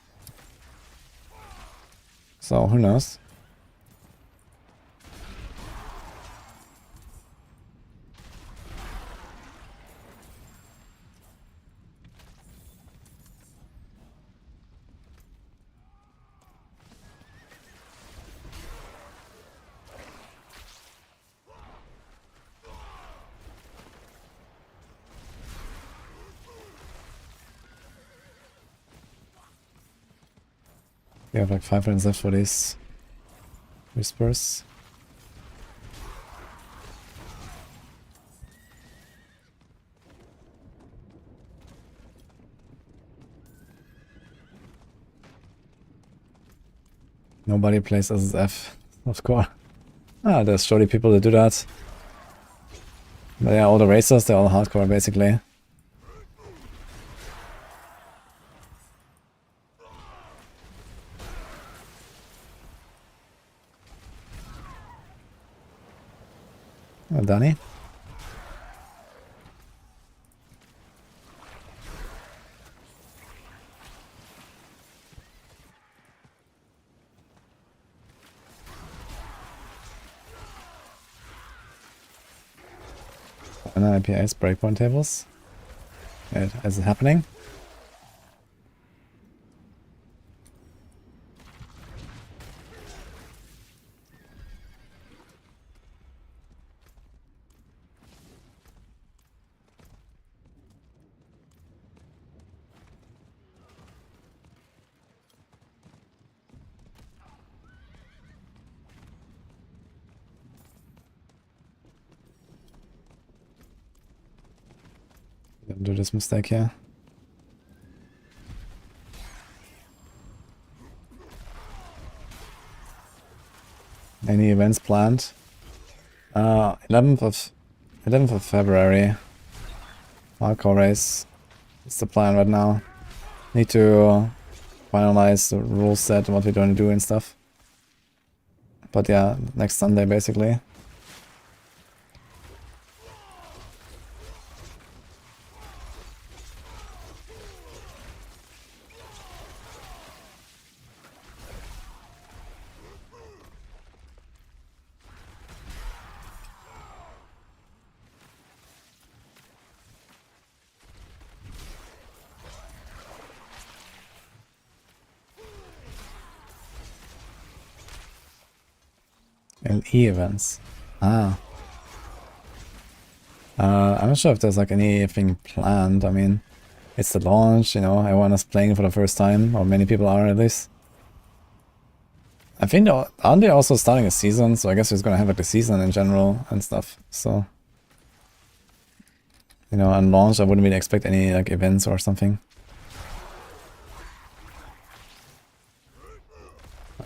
So, who knows? We have like 500 left for these whispers. Nobody plays SSF, of course. Ah, there's surely people that do that. But yeah, all the racers, they're all hardcore basically. Oh, Danny. IPA's breakpoint tables. Is it happening? Don't do this mistake here. Any events planned? 11th of February. Hardcore race. That's the plan right now. Need to finalize the rule set and what we're going to do and stuff. But yeah, next Sunday basically. LE events. Ah. I'm not sure if there's like anything planned. I mean, it's the launch, you know, everyone is playing for the first time, or many people are at least. I think, aren't they also starting a season? So I guess it's gonna have like the season in general and stuff. So, you know, on launch I wouldn't really expect any like events or something.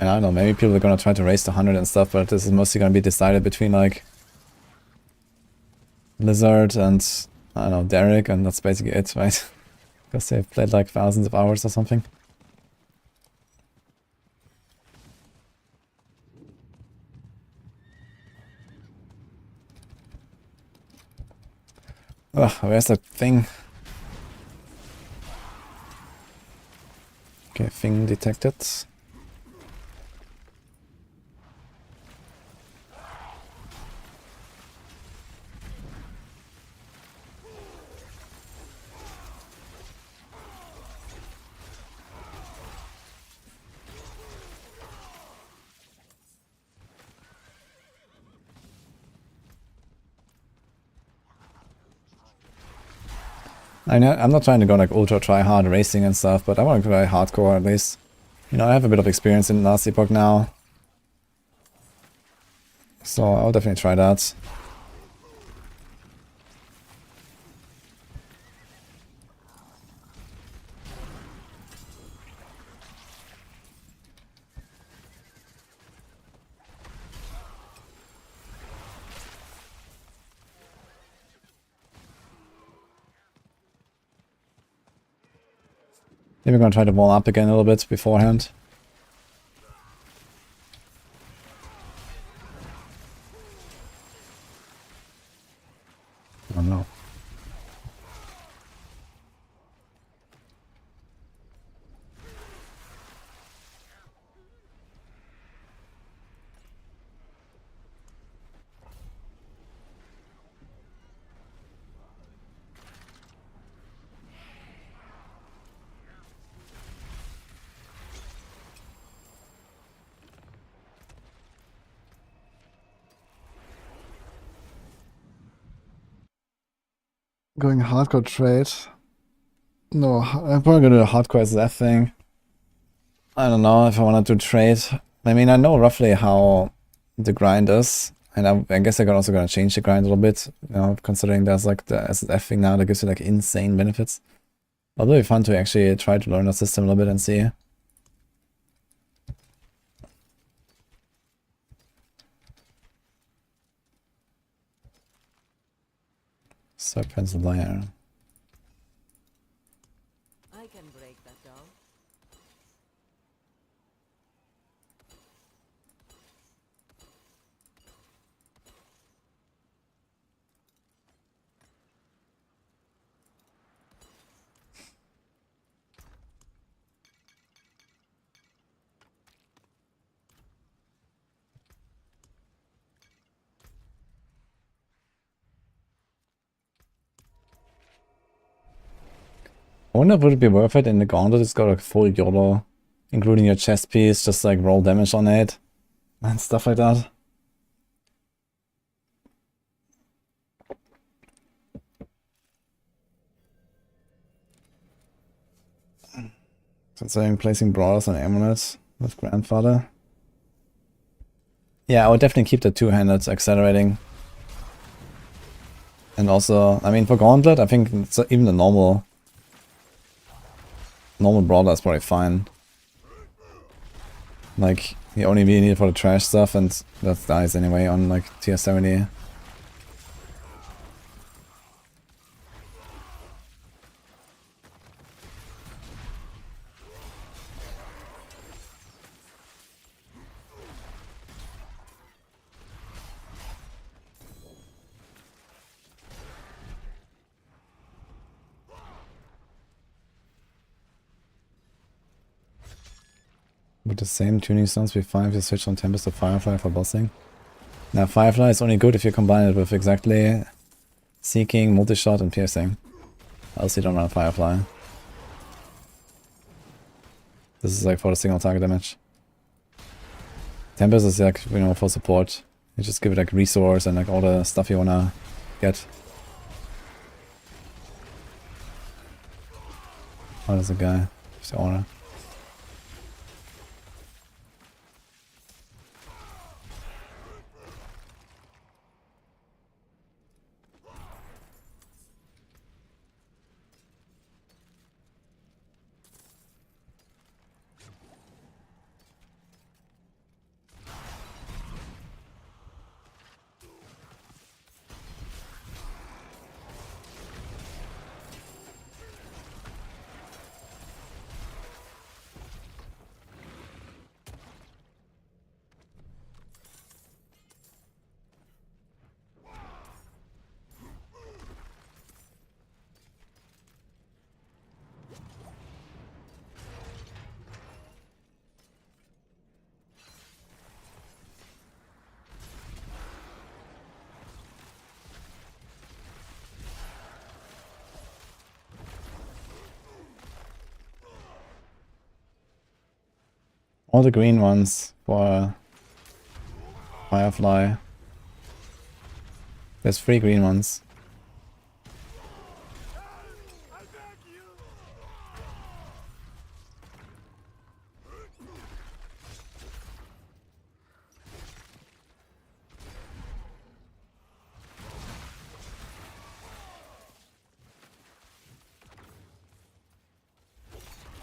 And I don't know, maybe people are gonna try to race to 100 and stuff, but this is mostly gonna be decided between like Blizzard and, I don't know, Derek, and that's basically it, right? Because they've played like thousands of hours or something. Ugh, where's that thing? Okay, thing detected. I know I'm not trying to go like ultra try hard racing and stuff, but I want to try hardcore at least. You know, I have a bit of experience in last epoch now, so I'll definitely try that. Maybe we're gonna try to warm up again a little bit beforehand. Oh no. Going hardcore trade. No, I'm probably gonna do a hardcore SF thing. I don't know if I want to do trade. I mean, I know roughly how the grind is, and I guess I'm also gonna change the grind a little bit. You know, considering there's like the SSF thing now that gives you like insane benefits. It'll be fun to actually try to learn the system a little bit and see. Serpent's Lair. I can break that down. I wonder would it be worth it in the gauntlet. It's got a full YOLO, including your chest piece, just like roll damage on it and stuff like that. Considering placing brawlers on amulets with grandfather. Yeah, I would definitely keep the two-handed accelerating. And also, I mean, for gauntlet, I think even the normal brawler is probably fine. Like, you only really need it for the trash stuff, and that dies anyway on like tier 70. With the same tuning stones V5, you switch from Tempest to Firefly for bossing. Now Firefly is only good if you combine it with exactly Seeking, Multi-Shot and Piercing. Else you don't run Firefly. This is like for the single target damage. Tempest is like, you know, for support. You just give it like resource and like all the stuff you wanna get. Oh, there's a guy. Just the aura. All the green ones for Firefly. There's 3 green ones.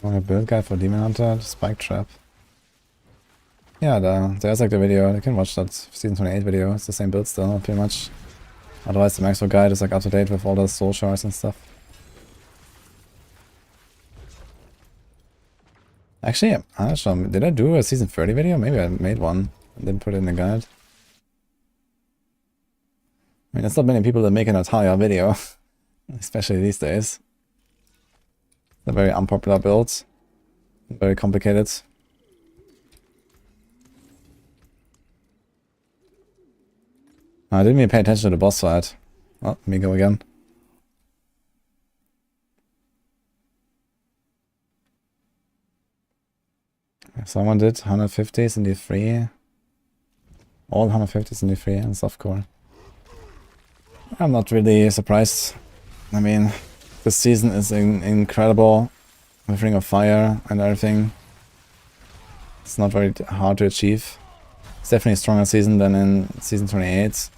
A build guide for Demon Hunter, Spike Trap. Yeah, there's like the video. You can watch that season 28 video. It's the same build still, pretty much. Otherwise, the Maxwell guide is like up to date with all the soul shards and stuff. Actually, I'm not sure. Did I do a season 30 video? Maybe I made one and didn't put it in the guide. I mean, there's not many people that make an entire video, especially these days. It's a very unpopular build, very complicated. I didn't even pay attention to the boss fight. Oh, let me go again. Someone did 150s in the free. All 150s in the free and softcore. I'm not really surprised. I mean, this season is incredible with Ring of Fire and everything. It's not very hard to achieve. It's definitely a stronger season than in season 28.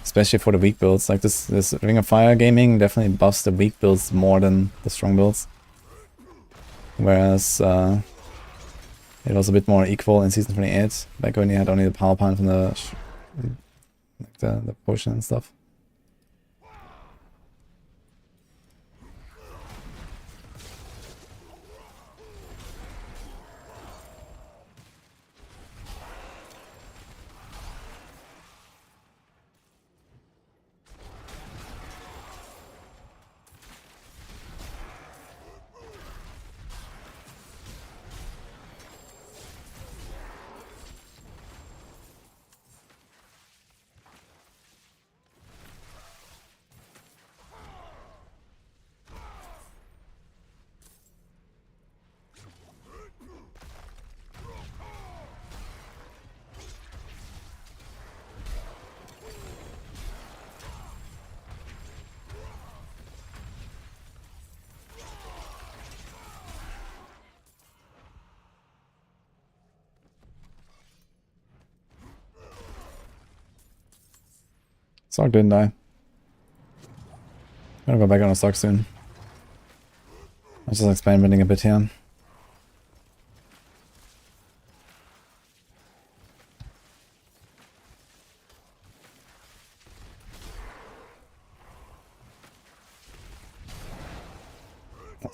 Especially for the weak builds. Like this Ring of Fire gaming definitely buffs the weak builds more than the strong builds. Whereas it was a bit more equal in season 28, back when you had only the power plant from the potion and stuff. Sorc didn't die. I'm gonna go back on a Sorc soon. I'm just experimenting a bit here.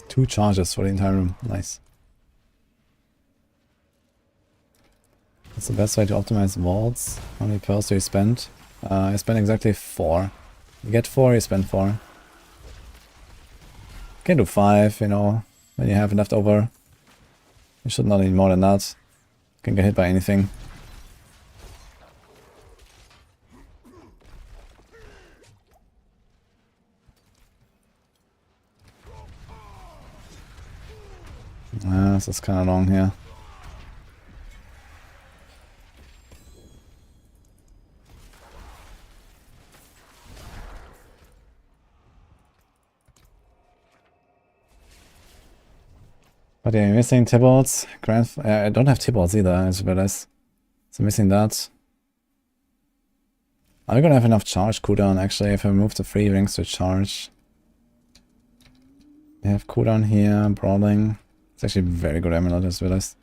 Two charges for the entire room. Nice. What's the best way to optimize vaults? How many pearls do you spend? I spend exactly 4. You get 4, you spend 4. You can do 5, you know, when you have enough over. You should not need more than that. You can get hit by anything. This is kind of long here. But yeah, missing Tybalts. I don't have Tybalts either, I just realized. So missing that. I'm gonna have enough charge cooldown actually if I move the 3 rings to charge. We have cooldown here, brawling. It's actually very good amulet, I just realized.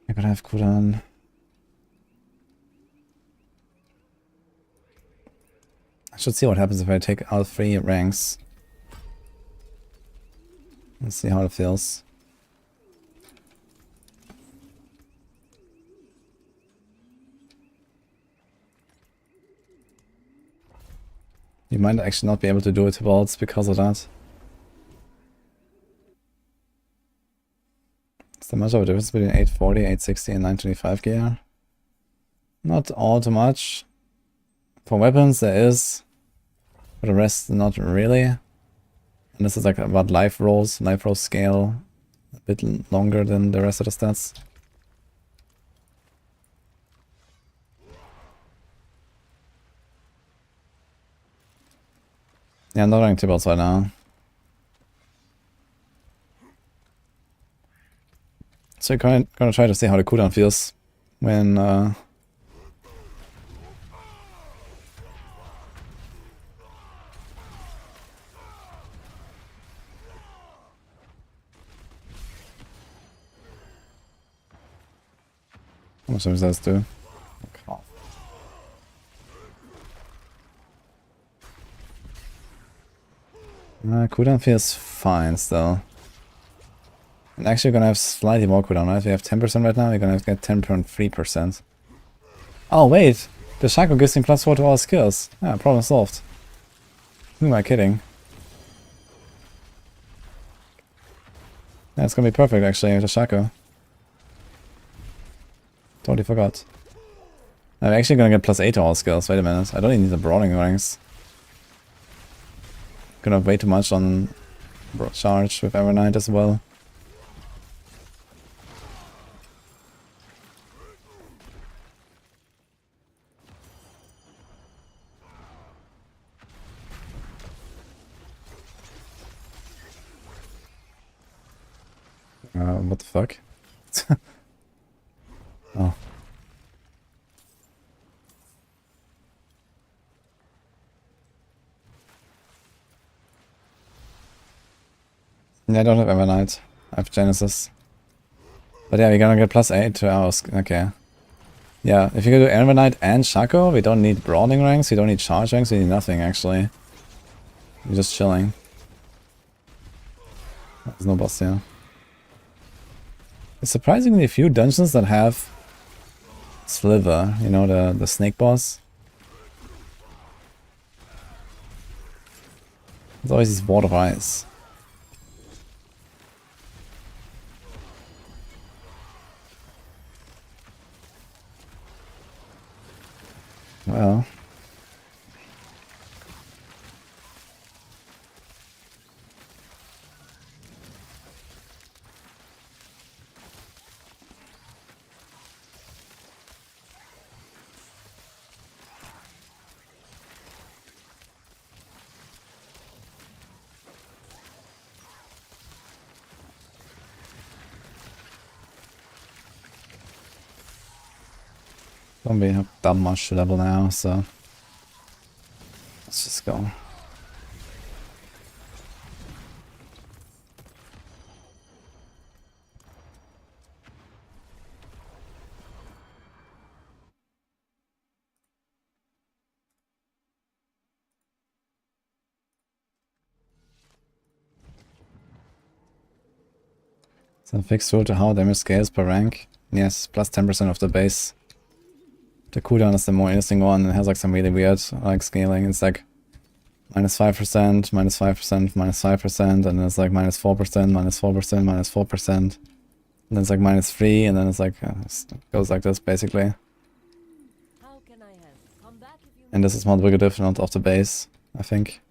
I'm gonna have cooldown. I should see what happens if I take out 3 ranks. Let's see how it feels. You might actually not be able to do it to vaults because of that. It's the much of a difference between 840, 860 and 925 gear. Not all too much. For weapons there is. For the rest not really. And this is like about life rolls scale a bit longer than the rest of the stats. Yeah, I'm not running Tybalts right now. So I'm gonna try to see how the cooldown feels when How much does this do? Okay. Cooldown feels fine still. And actually we're gonna have slightly more cooldown, right? We have 10% right now, we're gonna get 10.3%. Oh wait! The Shaco gives me +4 to all skills. Yeah, problem solved. Who am I kidding? Yeah, it's gonna be perfect actually with the Shaco. Totally forgot. I'm actually gonna get +8 to all skills. Wait a minute, I don't even need the brawling ranks. Gonna have way too much on charge with Evernight as well. What the fuck? Oh. Yeah, I don't have Evernight. I have Genesis. But yeah, we're gonna get +8 to our... Okay. Yeah, if you go to Evernight and Shaco, we don't need brawling ranks, we don't need charge ranks, we need nothing actually. We're just chilling. There's no boss here. There's surprisingly few dungeons that have Sliver, you know, the snake boss. There's always these ward of ice. Well. Don't be that much to level now, so let's just go. So fixed rule to how damage scales per rank. Yes, plus 10% of the base. The cooldown is the more interesting one. It has like some really weird like scaling. It's like -5%, -5%, -5%, and then it's like -4%, -4%, -4%. And then it's like -3, and then it's like it goes like this basically. And this is multiplicative, not of the base, I think.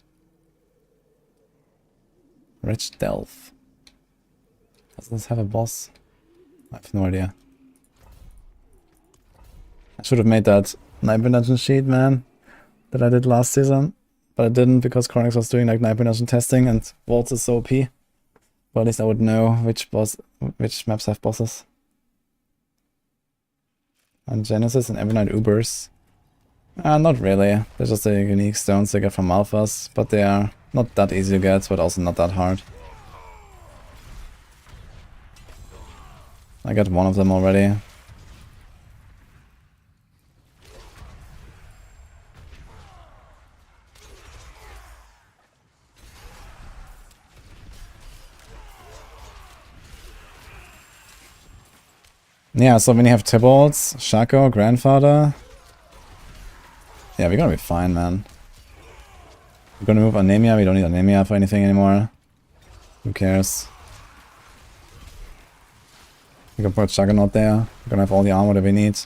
Rich Delph. Does this have a boss? I have no idea. I should have made that Nightmare Dungeon sheet, man, that I did last season. But I didn't because Chronix was doing like Nightmare Dungeon testing and Vaults is so OP. But at least I would know which maps have bosses. And Genesis and Evernight Ubers. Not really. They're just the unique stones they get from alphas, but they are not that easy to get, but also not that hard. I got one of them already. Yeah, so when you have Tybalts, Shaco, Grandfather... Yeah, we're gonna be fine, man. We're gonna move Anemia, we don't need Anemia for anything anymore. Who cares? We can put Juggernaut there. We're gonna have all the armor that we need.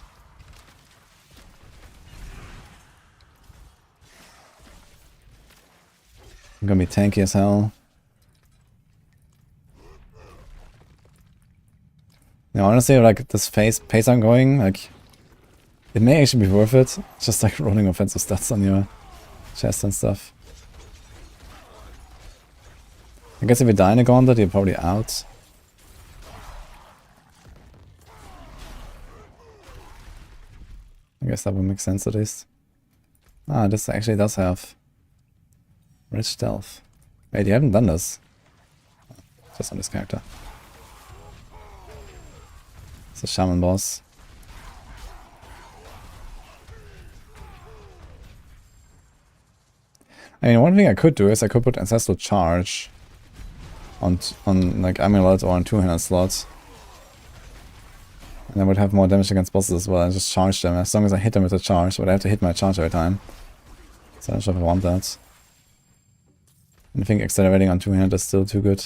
We're gonna be tanky as hell. Yeah, honestly, like this pace I'm going, like it may actually be worth it. Just like rolling offensive stats on your chest and stuff. I guess if you die in a gauntlet, you're probably out. I guess that would make sense at least. Ah, this actually does have Rich Stealth. Wait, you haven't done this. Just on this character. It's a Shaman boss. I mean, one thing I could do is I could put Ancestral Charge on like Amulet or on two-handed slots. And I would have more damage against bosses as well and just charge them as long as I hit them with a charge, but I have to hit my charge every time. So I'm not sure if I want that. And I think accelerating on two-handed is still too good.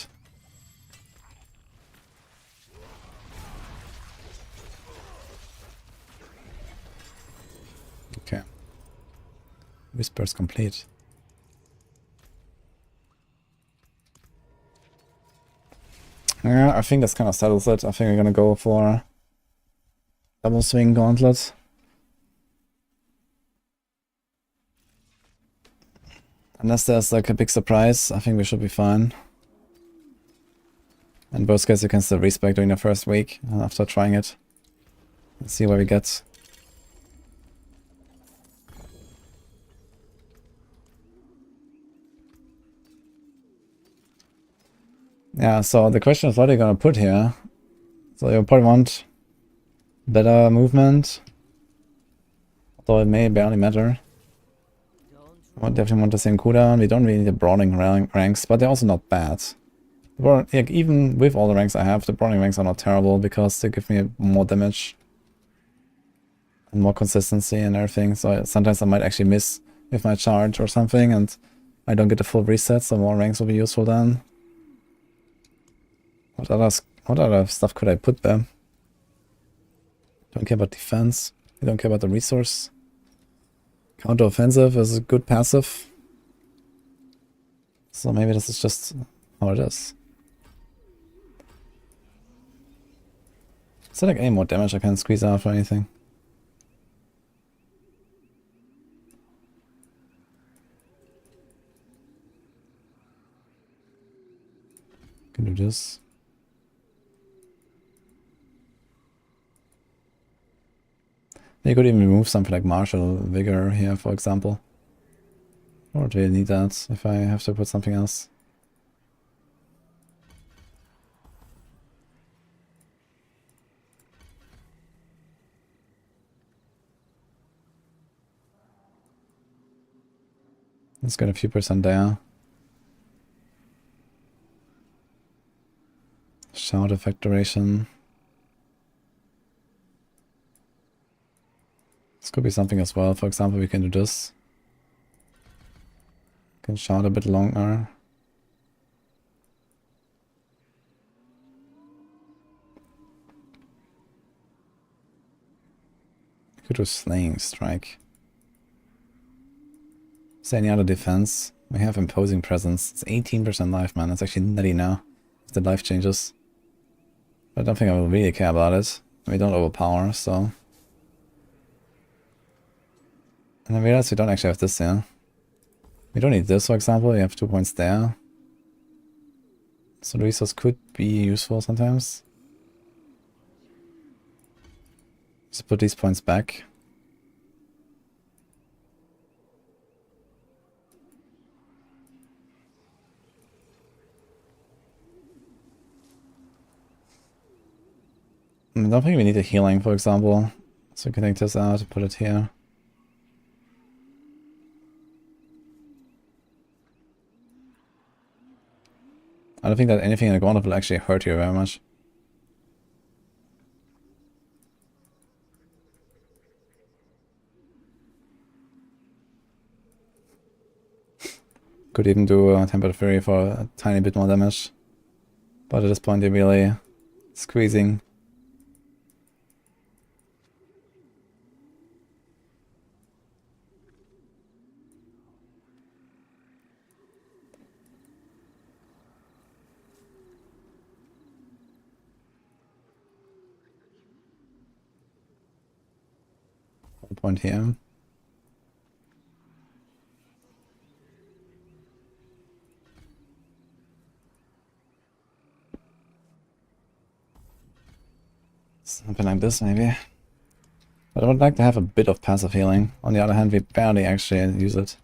Okay. Whisper's complete. Yeah, I think that's kind of settles it. I think we're gonna go for double swing gauntlet. Unless there's like a big surprise, I think we should be fine. In worst case, you can still respec during the first week after trying it. Let's see where we get. Yeah, so the question is what are you gonna put here? So you probably want better movement, although it may barely matter. I definitely want the same cooldown. We don't really need the brawling ranks, but they're also not bad. Like, even with all the ranks I have, the brawling ranks are not terrible because they give me more damage and more consistency and everything. So sometimes I might actually miss with my charge or something, and I don't get a full reset. So more ranks will be useful then. What other stuff could I put there? Don't care about defense. I don't care about the resource. Counter offensive is a good passive. So maybe this is just how it is. Is there like any more damage I can squeeze out or anything? Can do this. You could even remove something like Martial Vigor here, for example. Or do I need that if I have to put something else? Let's get a few percent there. Shout effect duration. This could be something as well. For example, we can do this. Can shout a bit longer. Could do Slaying Strike. Is there any other defense? We have Imposing Presence. It's 18% life, man. That's actually nutty now. If the life changes. But I don't think I will really care about it. We don't overpower, so. And I realize we don't actually have this here. We don't need this, for example. We have 2 points there. So the resource could be useful sometimes. Just put these points back. I don't think we need a healing, for example. So we can take this out and put it here. I don't think that anything in the gauntlet will actually hurt you very much. Could even do Tempered Fury for a tiny bit more damage. But at this point you're really squeezing. Point here. Something like this, maybe. But I would like to have a bit of passive healing. On the other hand, we barely actually use it.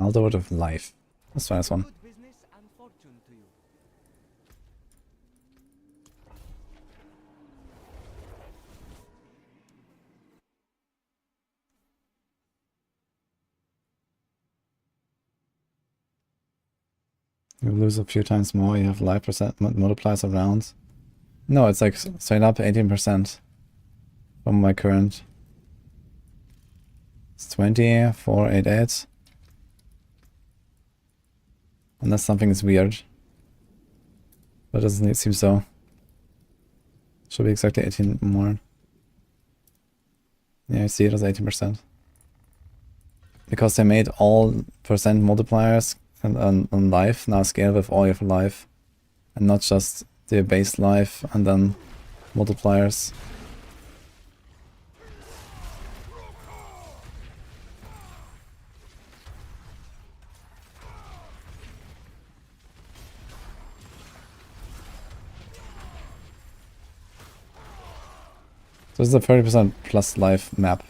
I'll do it with life. Let's try this one. Good business and fortune to you. You lose a few times more, you have life percent multiplies of rounds. No, it's like straight up 18% from my current. It's 20, 4, 8, 8. Unless something is weird. But it doesn't seem so. Should be exactly 18 more. Yeah, I see it as 18%. Because they made all percent multipliers on life now scale with all your life. And not just the base life and then multipliers. So this is a 30% plus life map.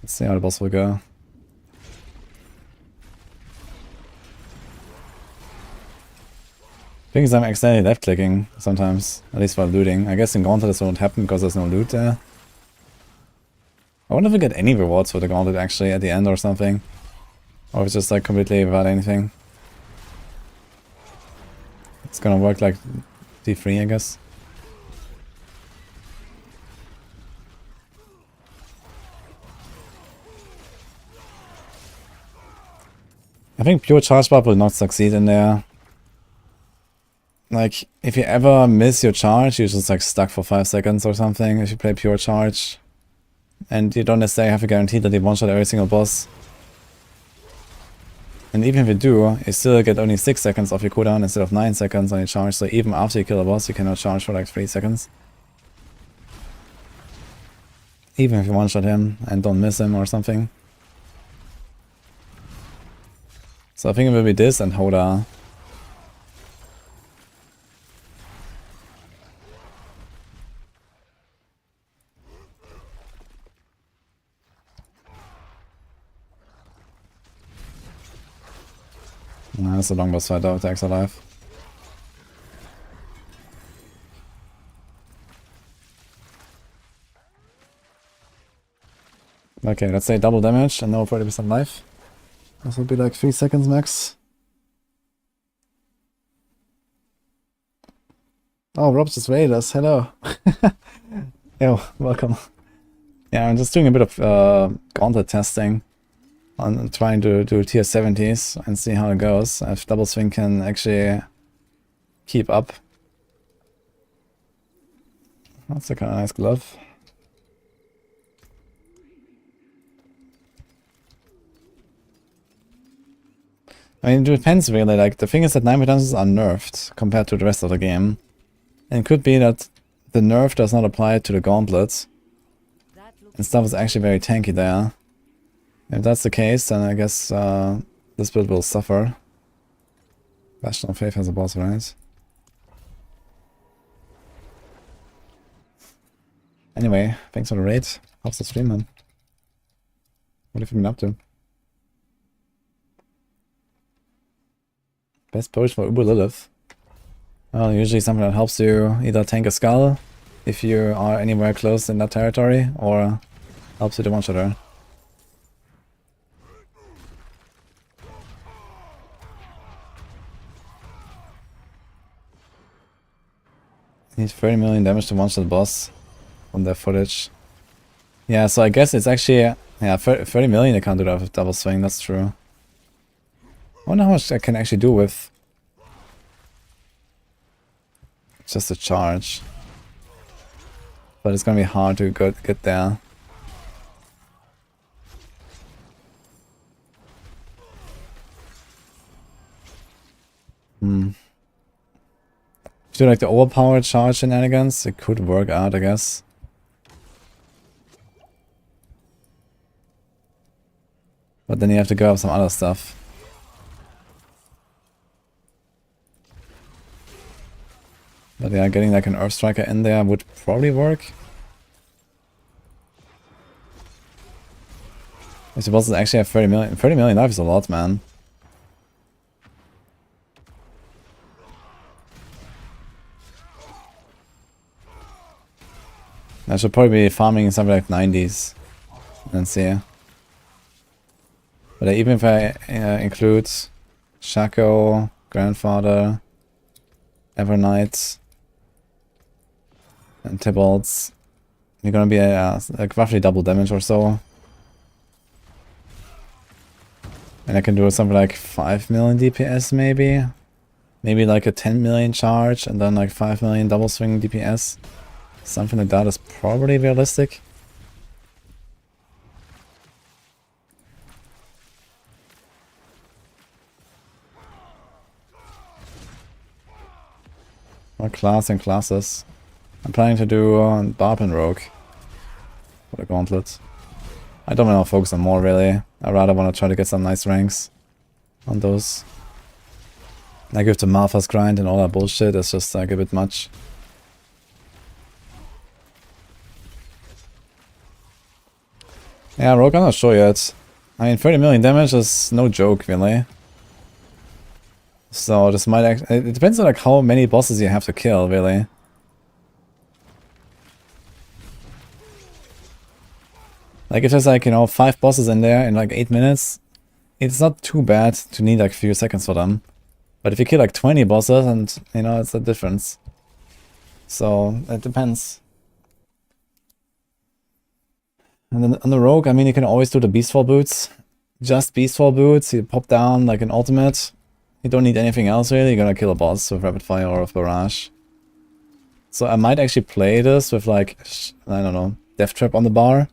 Let's see how the boss will go. Thing is, I'm accidentally left clicking sometimes, at least while looting. I guess in Gauntlet this won't happen because there's no loot there. I wonder if we get any rewards for the Gauntlet actually at the end or something. Or if it's just like completely without anything. It's gonna work like D3, I guess. I think pure charge buff will not succeed in there. Like, if you ever miss your charge, you're just like stuck for 5 seconds or something if you play pure charge. And you don't necessarily have a guarantee that you one-shot every single boss. And even if you do, you still get only 6 seconds off your cooldown instead of 9 seconds on your charge, so even after you kill a boss, you cannot charge for like 3 seconds. Even if you one-shot him and don't miss him or something. So I think it will be this and Hoda. Nah, that's a long boss fight though, with X alive. Okay, let's say double damage and no 30% life. This will be like 3 seconds max. Oh, Rob just raided us. Hello. Yo, welcome. Yeah, I'm just doing a bit of gauntlet testing. On trying to do tier 70s and see how it goes. If Double Swing can actually keep up. That's a kind of nice glove. I mean, it depends really. Like, the thing is that 9 redundancies are nerfed compared to the rest of the game. And it could be that the nerf does not apply to the gauntlets. And stuff is actually very tanky there. If that's the case, then I guess this build will suffer. Bastion of Faith has a boss, right? Anyway, thanks for the raid. How's the stream, man? What have you been up to? Best potion for Uber Lilith. Well, usually something that helps you either tank a skull if you are anywhere close in that territory, or helps you to one-shot her. Need 30 million damage to one-shot the boss on their footage. Yeah, so I guess it's actually... Yeah, 30 million I can't do that with double swing, that's true. I wonder how much I can actually do with... just a charge. But it's gonna be hard to get there. If you do like the overpowered charge shenanigans, it could work out, I guess. But then you have to go up some other stuff. But yeah, getting like an Earth Striker in there would probably work. If the bosses actually have 30 million. 30 million life is a lot, man. I should probably be farming something like 90s. And see. But even if I include Shaco, Grandfather, Evernight, and Tybalt's, you're gonna be like roughly double damage or so. And I can do something like 5 million DPS maybe. Maybe like a 10 million charge and then like 5 million double swing DPS. Something like that is probably realistic. What class and classes? I'm planning to do Barbarian Rogue for the Gauntlet. I don't want to focus on more really. I rather want to try to get some nice ranks on those. Like with the Malphas grind and all that bullshit, it's just like a bit much. Yeah, Rogue, I'm not sure yet. I mean, 30 million damage is no joke, really. So this might actually... It depends on like how many bosses you have to kill, really. Like if there's like, you know, 5 bosses in there in like 8 minutes, it's not too bad to need like a few seconds for them. But if you kill like 20 bosses, and you know, it's a difference. So it depends. And then on the Rogue, I mean, you can always do the Beastfall boots. Just Beastfall boots, you pop down like an ultimate. You don't need anything else really, you're gonna kill a boss with Rapid Fire or with Barrage. So I might actually play this with like, I don't know, Death Trap on the bar.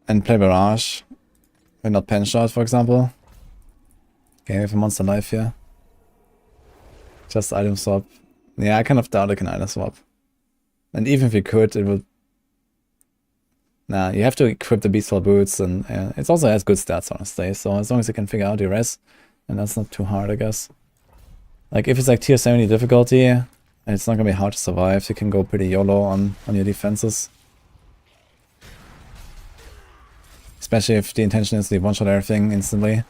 And play Barrage. And not Pen Shot, for example. Okay, we have a Monster Life here. Just item swap. Yeah, I kind of doubt I can item swap. And even if you could, it would... Nah, you have to equip the Beastfall boots, and it also has good stats, honestly. So as long as you can figure out your res, and that's not too hard, I guess. Like, if it's like tier 70 difficulty, and it's not gonna be hard to survive, you can go pretty YOLO on your defenses. Especially if the intention is to one-shot everything instantly.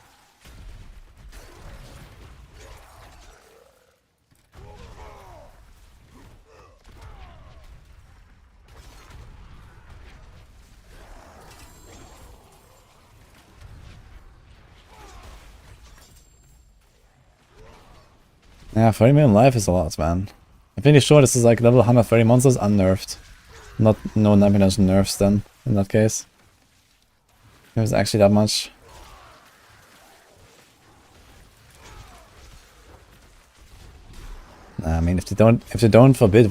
Yeah, 30 million life is a lot, man. I'm pretty sure this is like level 130 monsters unnerved. No 9% nerfs then, in that case. It was actually that much. Nah, I mean, if they don't forbid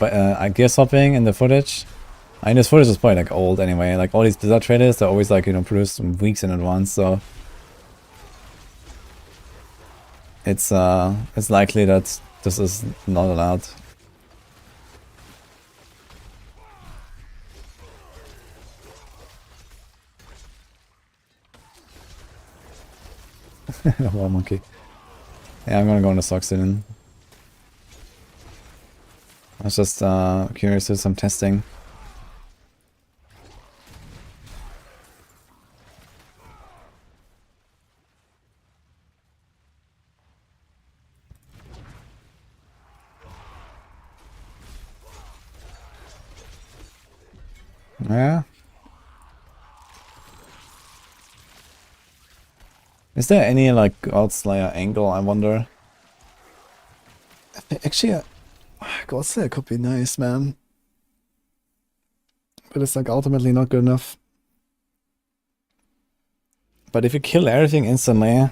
gear swapping in the footage, I mean, this footage is probably like old anyway. Like all these Blizzard traders, they're always like, you know, produced weeks in advance, so it's likely that this is not allowed. War monkey. Yeah, I'm gonna go on the Sorc soon. I was just curious to do some testing. Yeah. Is there any like Godslayer angle, I wonder? Actually, Godslayer could be nice, man. But it's like ultimately not good enough. But if you kill everything instantly, and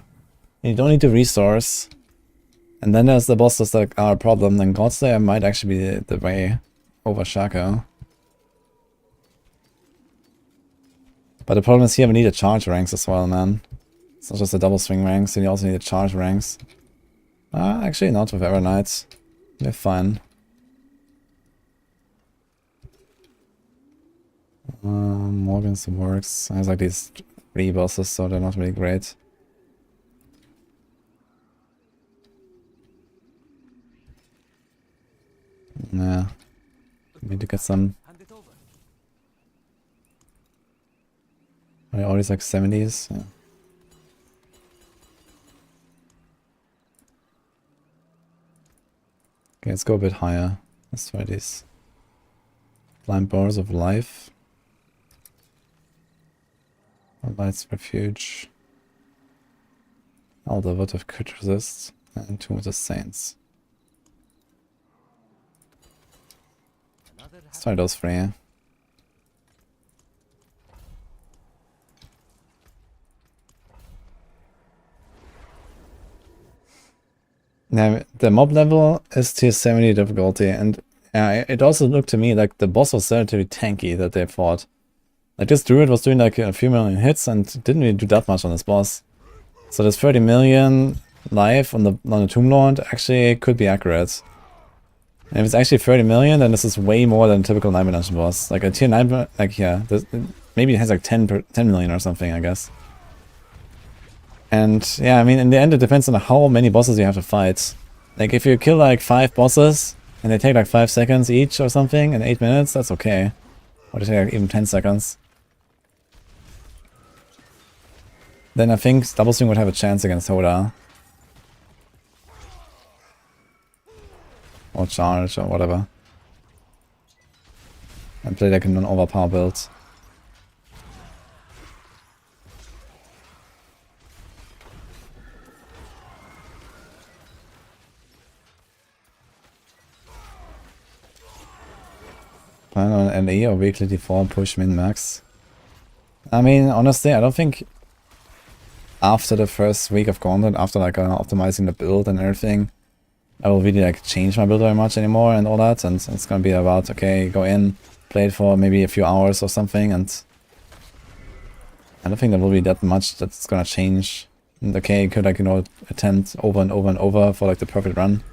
you don't need to resource, and then there's the bosses that are a problem, then Godslayer might actually be the way over Shaco. But the problem is here we need a charge ranks as well, man. It's not just a double swing ranks, and you also need a charge ranks. Actually not with Evernight. They're fine. Morgan's works. Has like these 3 bosses, so they're not really great. Yeah. Need to get some. Are they always like 70s? Yeah. Okay, let's go a bit higher. Let's try these. Blind Bars of Life. Light's Refuge. Elder Wood of Crit Resist. And Tomb of the Saints. Let's try those 3. Now, the mob level is tier 70 difficulty, and it also looked to me like the boss was relatively tanky that they fought. Like this Druid was doing like a few million hits and didn't really do that much on this boss. So this 30 million life on the Tomb Lord actually could be accurate. And if it's actually 30 million, then this is way more than a typical 9 dimension boss. Like a tier 9, like yeah, maybe it has like 10 million or something, I guess. And yeah, I mean, in the end, it depends on how many bosses you have to fight. Like if you kill like 5 bosses and they take like 5 seconds each or something in 8 minutes, that's okay. Or they take like even 10 seconds. Then I think Double Swing would have a chance against Hoda. Or Charge or whatever. And play like a non-overpower build. Plan on LE or weekly default push min max. I mean, honestly, I don't think after the first week of content, after like optimizing the build and everything, I will really like change my build very much anymore and all that. And it's gonna be about, okay, go in, play it for maybe a few hours or something, and I don't think there will be that much that's gonna change. And okay, you could like, you know, attempt over and over and over for like the perfect run.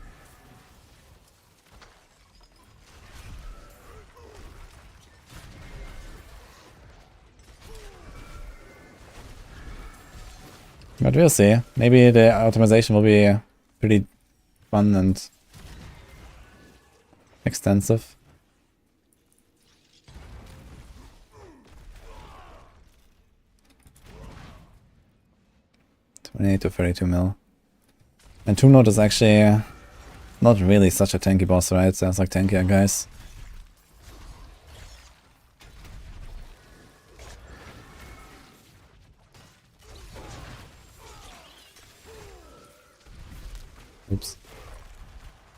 But we'll see. Maybe the optimization will be pretty fun and extensive. 28 to 32 mil. And Tomb Lord is actually not really such a tanky boss, right? Sounds like tankier guys. Oops.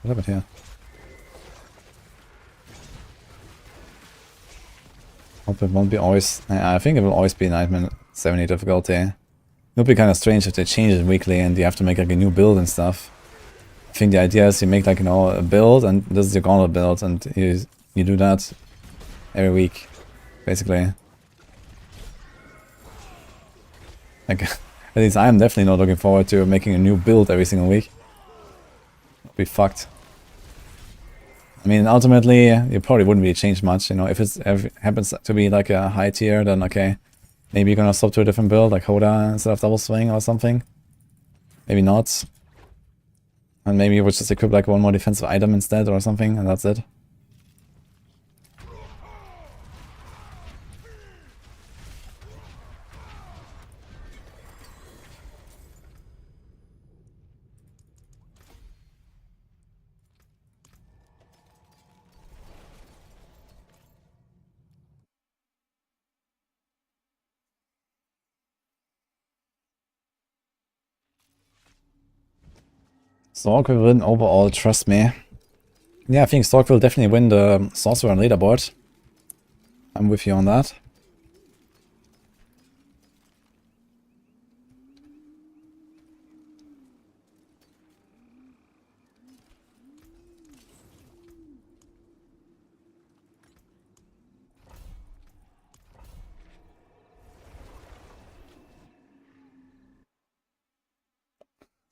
What happened here? Hope it won't be always... I think it will always be Nightmare 70 difficulty. It would be kind of strange if they change it weekly and you have to make like a new build and stuff. I think the idea is you make like, you know, a build and this is your gauntlet build and you do that every week, basically. Like, at least I'm definitely not looking forward to making a new build every single week. Be fucked. I mean, ultimately, you probably wouldn't really change much, you know. If it happens to be like a high tier, then okay, maybe you're gonna swap to a different build, like Hoda instead of Double Swing or something. Maybe not. And maybe you would just equip like one more defensive item instead or something, and that's it. Sorc will win overall, trust me. Yeah, I think Sorc will definitely win the Sorcerer and leaderboard. I'm with you on that.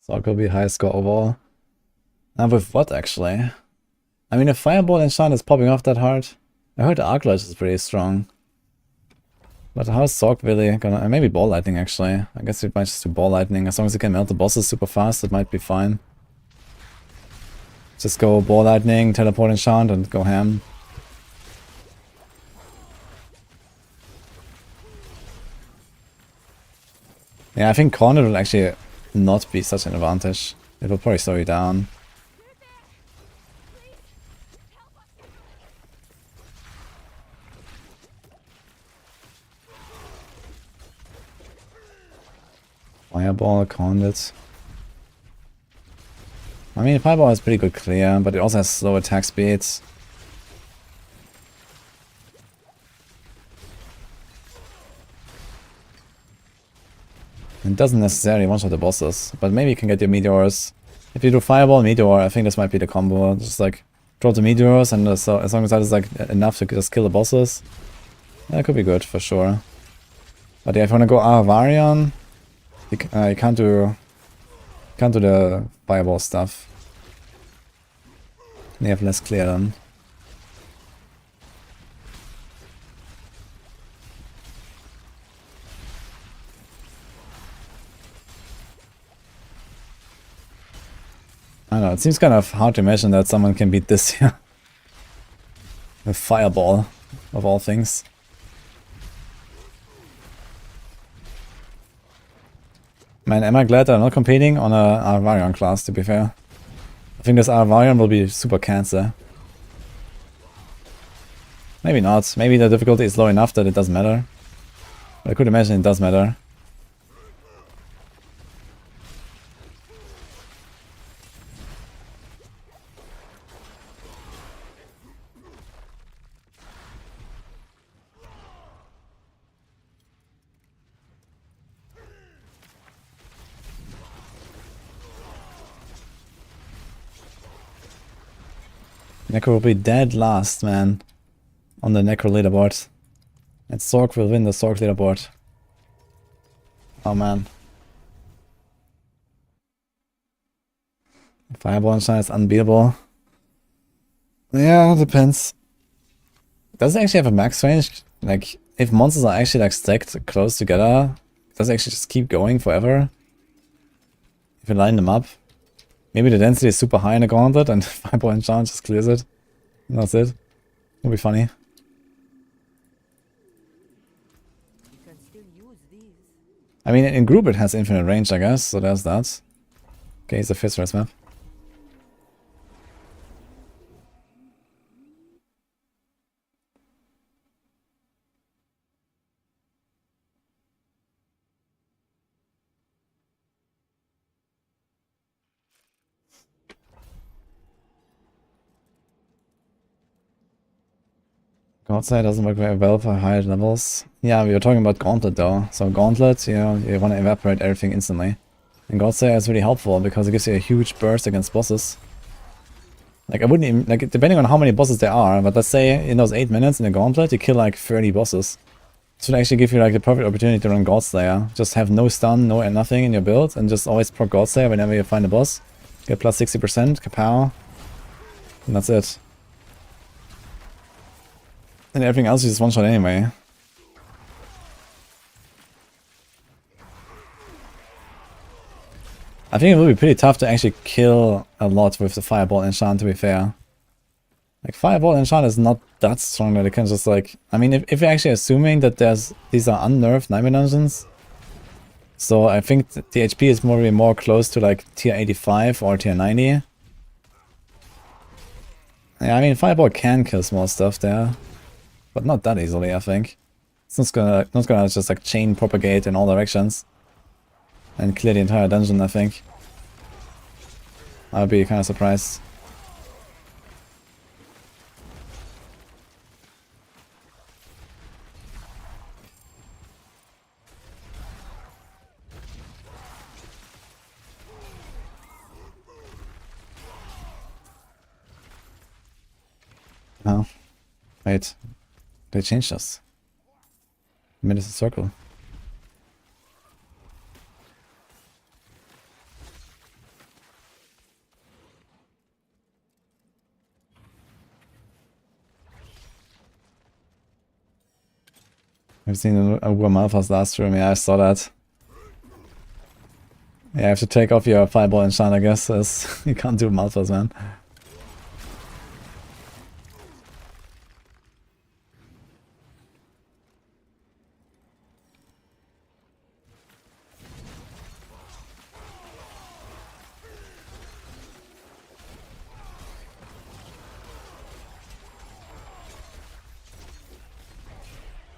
Sorc will be highest score overall. And with what, actually? I mean, if Fireball enchant is popping off that hard, I heard the Arclight is pretty strong. But how is Sorc really gonna... maybe Ball Lightning, actually. I guess we might just do Ball Lightning. As long as you can melt the bosses super fast, it might be fine. Just go Ball Lightning, Teleport Enchant, and go ham. Yeah, I think Corner will actually not be such an advantage. It will probably slow you down. Fireball, Conduit. I mean, Fireball has pretty good clear, but it also has slow attack speeds. It doesn't necessarily one-shot the bosses, but maybe you can get your meteors. If you do Fireball, Meteor, I think this might be the combo. Just like, drop the meteors, and so as long as that is like enough to just kill the bosses, that could be good for sure. But yeah, if you want to go Barbarian, you can't do the Fireball stuff. You have less clear then. I don't know, it seems kind of hard to imagine that someone can beat this here. With Fireball, of all things. Man, am I glad that I'm not competing on a Barbarian class, to be fair. I think this Barbarian will be super cancer. Maybe not. Maybe the difficulty is low enough that it doesn't matter. But I could imagine it does matter. Necro will be dead last, man. On the Necro leaderboard. And Sorc will win the Sorc leaderboard. Oh man. Fireball Enchant is unbeatable. Yeah, depends. Does it actually have a max range? Like, if monsters are actually like stacked close together, does it actually just keep going forever? If you line them up? Maybe the density is super high in a gauntlet and Fireball Enchant just clears it. And that's it. It'll be funny. I mean, in group it has infinite range, I guess, so there's that. Okay, it's a fifth race map. Outside doesn't work very well for higher levels. Yeah, we were talking about Gauntlet though. So Gauntlet, you know, you want to evaporate everything instantly. And Godslayer is really helpful because it gives you a huge burst against bosses. Like, I wouldn't even, like, depending on how many bosses there are, but let's say in those 8 minutes in a Gauntlet, you kill like 30 bosses. This would actually give you like the perfect opportunity to run Godslayer. Just have no stun, no nothing in your build, and just always proc Godslayer whenever you find a boss. Get plus 60%, kapow. And that's it. And everything else is just one shot anyway. I think it will be pretty tough to actually kill a lot with the Fireball Enchant, to be fair. Like, Fireball Enchant is not that strong that it can just like... I mean, if you're actually assuming that these are unnerved Nightmare Dungeons, so I think the HP is probably more close to like tier 85 or tier 90. Yeah, I mean, Fireball can kill small stuff there. But not that easily, I think. It's not gonna just like chain propagate in all directions. And clear the entire dungeon, I think. I'd be kind of surprised. Oh. Wait. They changed us. Made us a circle. I've seen a Malphas last room, yeah, I saw that. Yeah, you have to take off your Fireball enchant, I guess, as you can't do Malphas, man.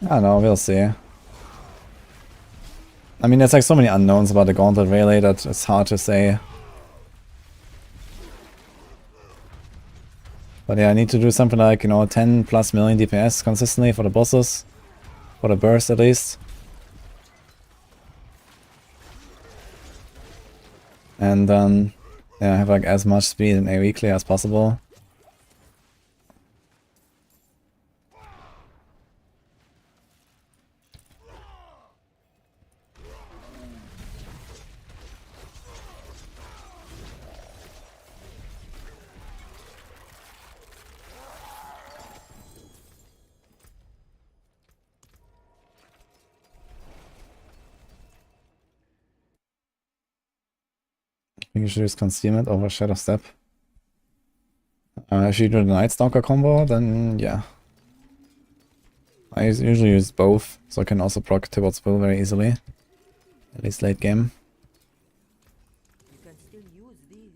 I don't know, we'll see. I mean, there's like so many unknowns about the Gauntlet really that it's hard to say. But yeah, I need to do something like, you know, 10 plus million DPS consistently for the bosses. For the burst at least. And then, yeah, have like as much speed in AoE clear as possible. I think you should use Concealment over Shadow Step. If you do the Night Stalker combo, then yeah. I usually use both, so I can also proc Tibbot's Will very easily. At least late game. You can still use these.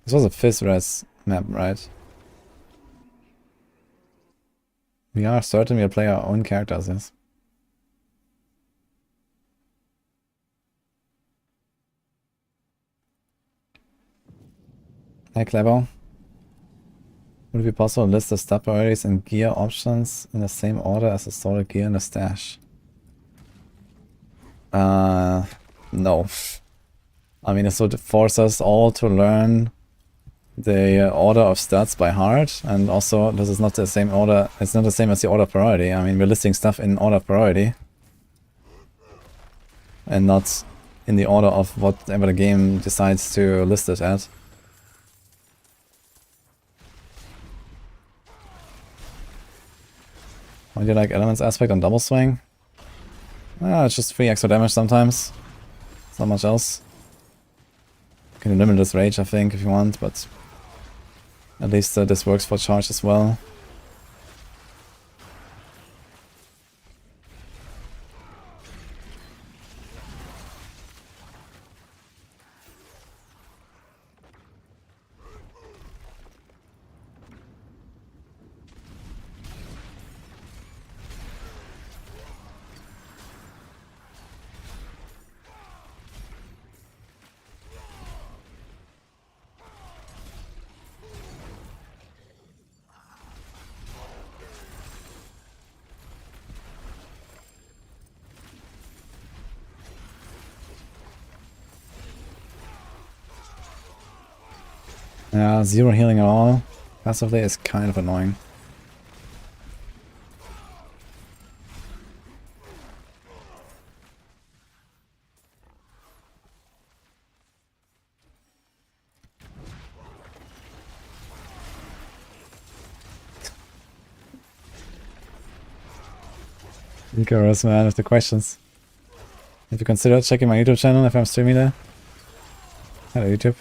This was a Fizz-Res map, right? We are certain we'll play our own characters, yes. Hey, Clever. Would it be possible to list the stat priorities and gear options in the same order as the stored gear in the stash? No. I mean, this would force us all to learn the order of stats by heart, and also this is not the same order, it's not the same as the order of priority. I mean, we're listing stuff in order of priority. And not in the order of whatever the game decides to list it at. Why do you like Elements Aspect on Double Swing? It's just 3 extra damage sometimes. It's not much else. You can limit this rage, I think, if you want, but at least this works for charge as well. Yeah, 0 healing at all. Passively is kind of annoying. Enquiries, man, with the questions. Have you considered checking my YouTube channel if I'm streaming there? Hello, YouTube.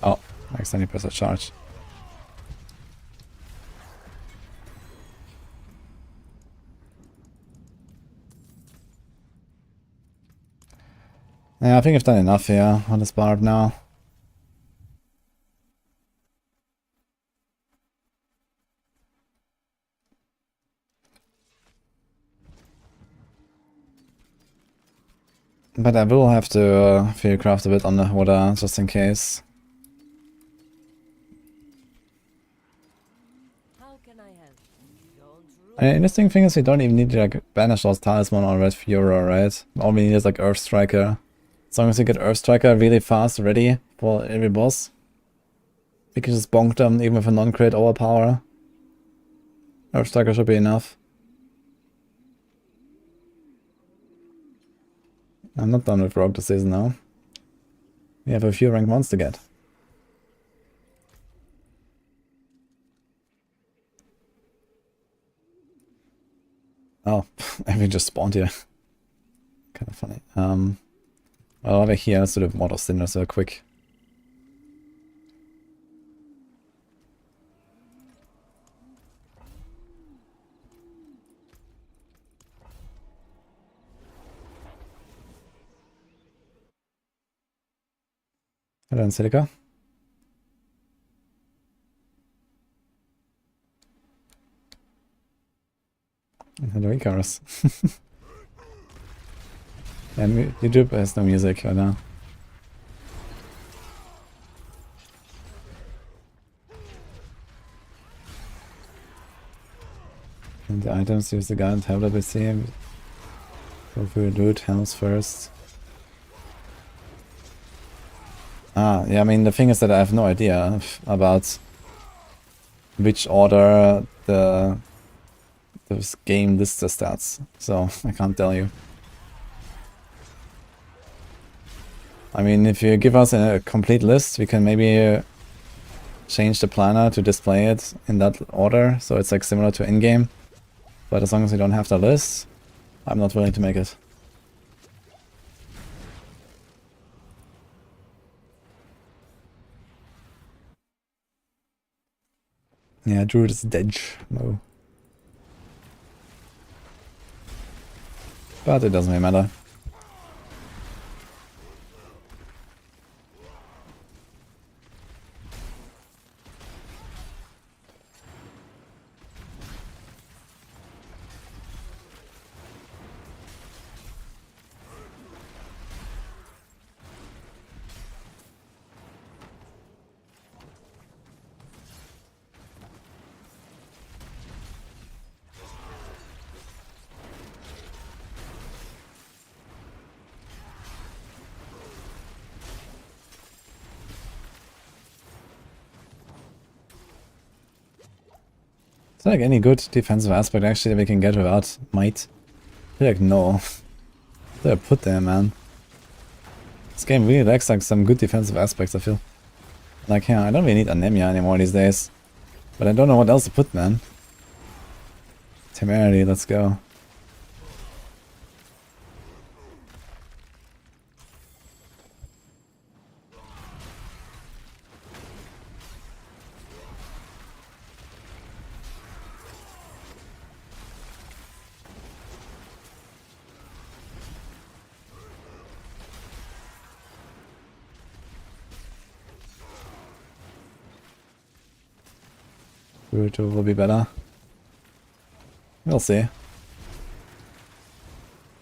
Oh, I accidentally pressed a charge. Yeah, I think I've done enough here on this barb now. But I will have to fieldcraft a bit on the Hoda, just in case. How can I help? The interesting thing is we don't even need to like banish those talisman on Red Furor, right? All we need is like Earth Striker. As long as we get Earth Striker really fast ready for every boss, We can just bonk them even with a non-crit overpower. Earthstalker should be enough. I'm not done with Rogue this season now. We have a few rank 1s to get. Oh, everything just spawned here. Kind of funny. Well, over here, let's do the Mortal Cinder so quick. Hello, Silica. And hello, Icarus. And YouTube has no music right now. And the items, use the guard, tablet, PC. Go for your loot, helms first. Ah, yeah, I mean, the thing is that I have no idea about which order this game lists the stats, so I can't tell you. I mean, if you give us a complete list, we can maybe change the planner to display it in that order, so it's like similar to in-game. But as long as we don't have the list, I'm not willing to make it. Yeah, Druid is dead. No. But it doesn't really matter. Is there like any good defensive aspect actually that we can get without might? I feel like no. They're put there, man. This game really lacks like some good defensive aspects, I feel. Like, yeah, I don't really need anemia anymore these days. But I don't know what else to put, man. Temerity, let's go. Druid will be better. We'll see.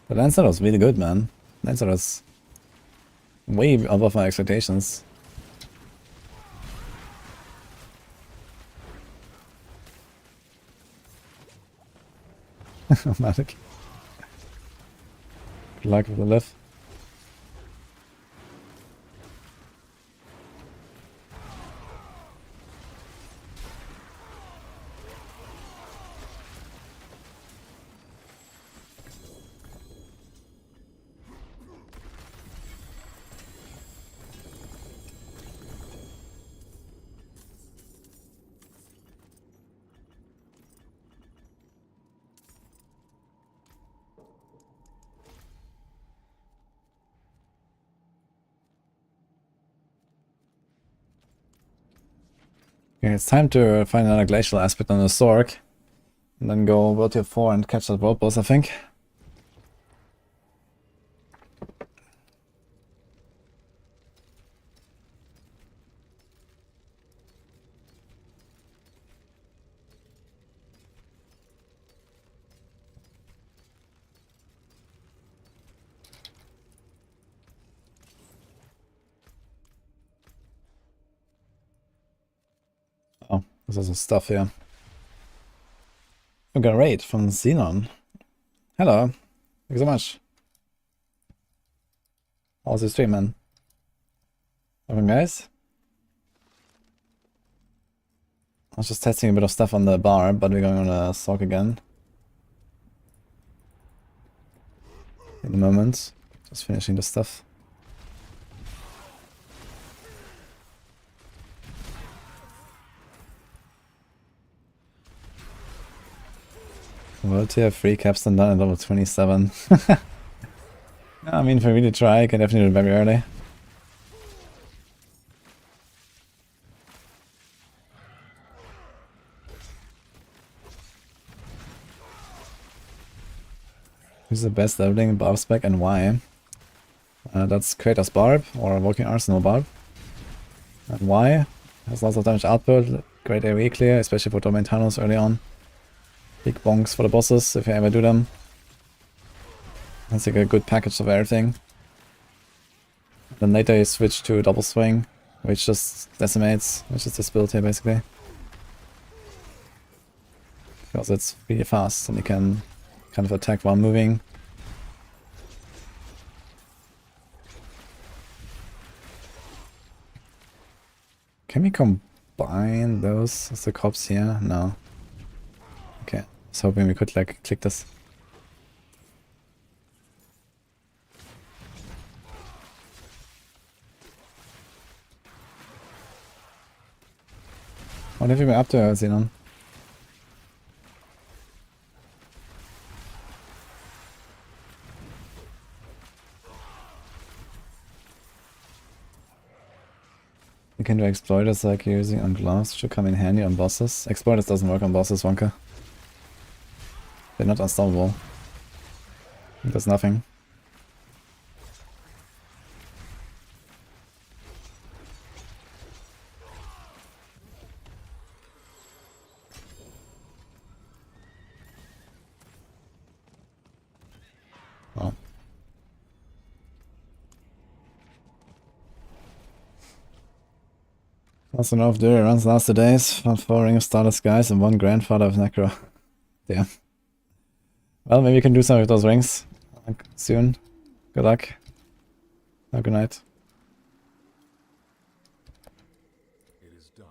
But Lancer was really good, man. Lancer was way above my expectations. Magic. Good luck with the lift. Okay, it's time to find another glacial aspect on the Sorc. And then go World Tier 4 and catch that world boss, I think. Oh, there's also stuff here. We got a raid from Xenon. Hello. Thank you so much. How's your stream, man? Welcome, guys. I was just testing a bit of stuff on the bar, but we're going on a Sorc again. In the moment. Just finishing the stuff. World tier 3 capstone done at level 27. I mean, if I really try, I can definitely do it very early. Who's the best leveling Barb spec and why? That's Kratos Barb or Walking Arsenal Barb. And why? Has lots of damage output, great AoE clear, especially for domain tunnels early on. Big bonks for the bosses if you ever do them. That's like a good package of everything. Then later you switch to double swing, which just decimates, which is this build here basically. Because it's really fast and you can kind of attack while moving. Can we combine those as the cops here? No. Okay, I was hoping we could like click this. What have you been up to, Xenon? You can do exploiters like you're using on gloves, should come in handy on bosses. Exploiters doesn't work on bosses, Wonka. They're not unstoppable. There's nothing. Oh. Also know if Dury runs last 2 days, found 4 Ring of Starless Guys and 1 Grandfather of Necro. Damn. Well, maybe you can do something with those rings soon. Good luck. Have a good night. It is done.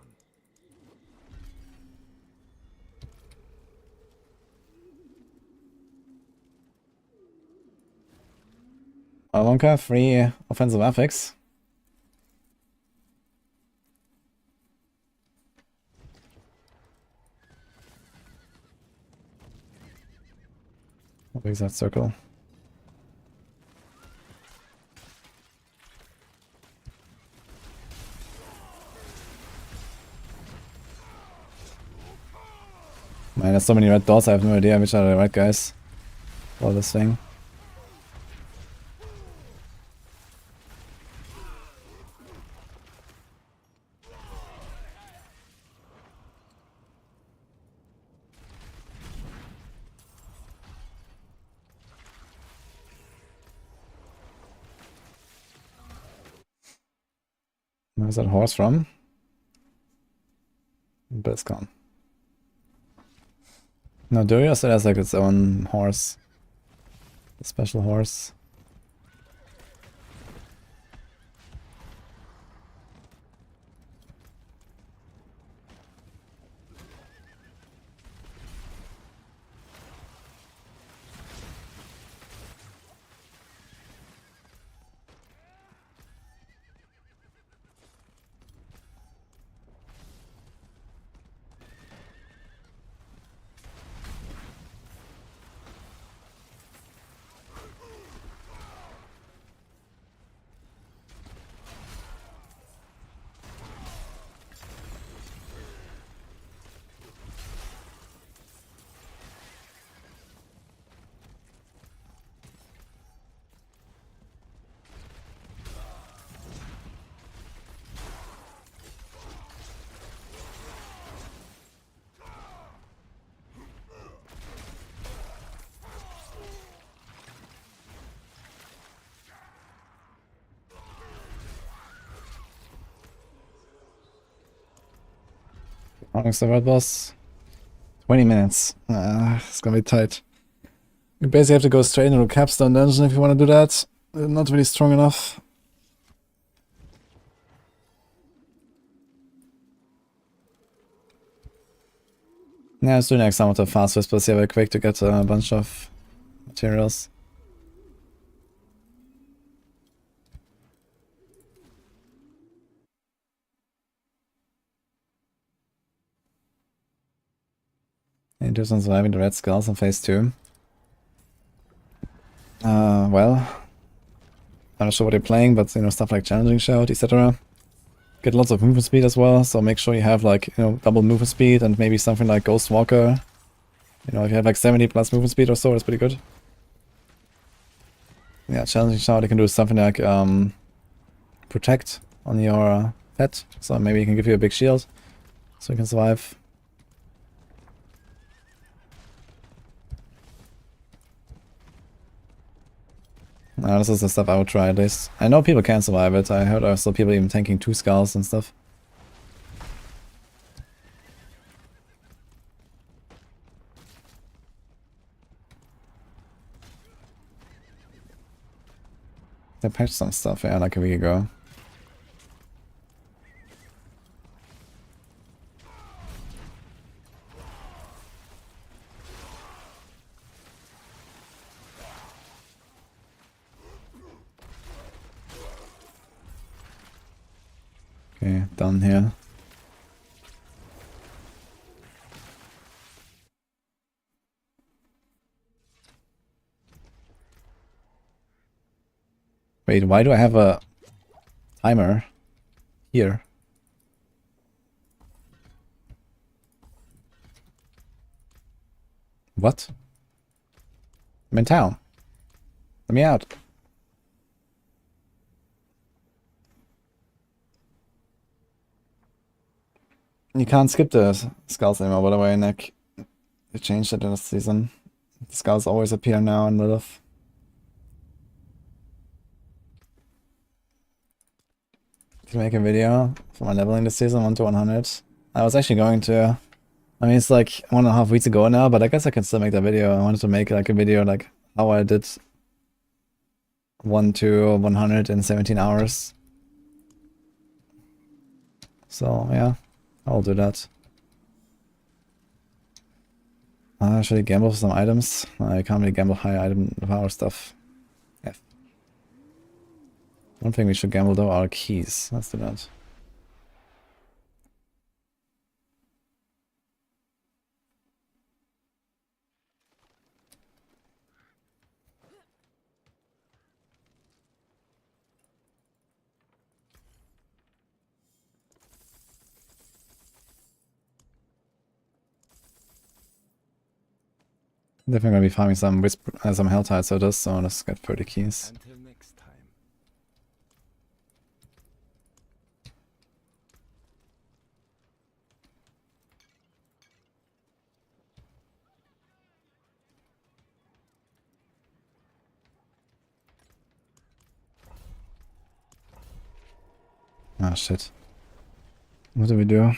Wonka, 3 offensive affix. How big is that circle? Man, there's so many red dots, I have no idea which are the right guys for this thing. Where's that horse from? BlizzCon. No, Dury still has like its own horse. A special horse. How long's the red boss? 20 minutes. It's gonna be tight. You basically have to go straight into Capstone Dungeon if you want to do that. Not really strong enough. Yeah, I was doing like some of the fast whispers here very quick to get a bunch of materials. Interesting surviving the red skulls in phase 2. Well, I'm not sure what you're playing, but you know, stuff like challenging shout, etc. Get lots of movement speed as well, so make sure you have like, you know, double movement speed and maybe something like Ghost Walker. You know, if you have like 70 plus movement speed or so, that's pretty good. Yeah, challenging shout, you can do something like protect on your pet, so maybe you can give you a big shield so you can survive. This is the stuff I would try at least. I know people can survive it. I heard also people even tanking 2 skulls and stuff. They patched some stuff, yeah, like a week ago. Okay, done here. Wait, why do I have a timer here? What? I'm in town. Let me out. You can't skip the skulls anymore, by the way, Nick. They changed it in this season. The skulls always appear now in Lilith. To make a video for my leveling this season, 1 to 100. I was actually going to. I mean, it's like 1.5 weeks ago now, but I guess I can still make that video. I wanted to make like a video like how I did 1 to 100 in 17 hours. So yeah, I'll do that. Should I gamble for some items? I can't really gamble high item power stuff. F. One thing we should gamble though are keys. Let's do that. Definitely gonna be farming some some hell tides so this, so let's get 30 keys. Until next time. Ah shit. What do we do?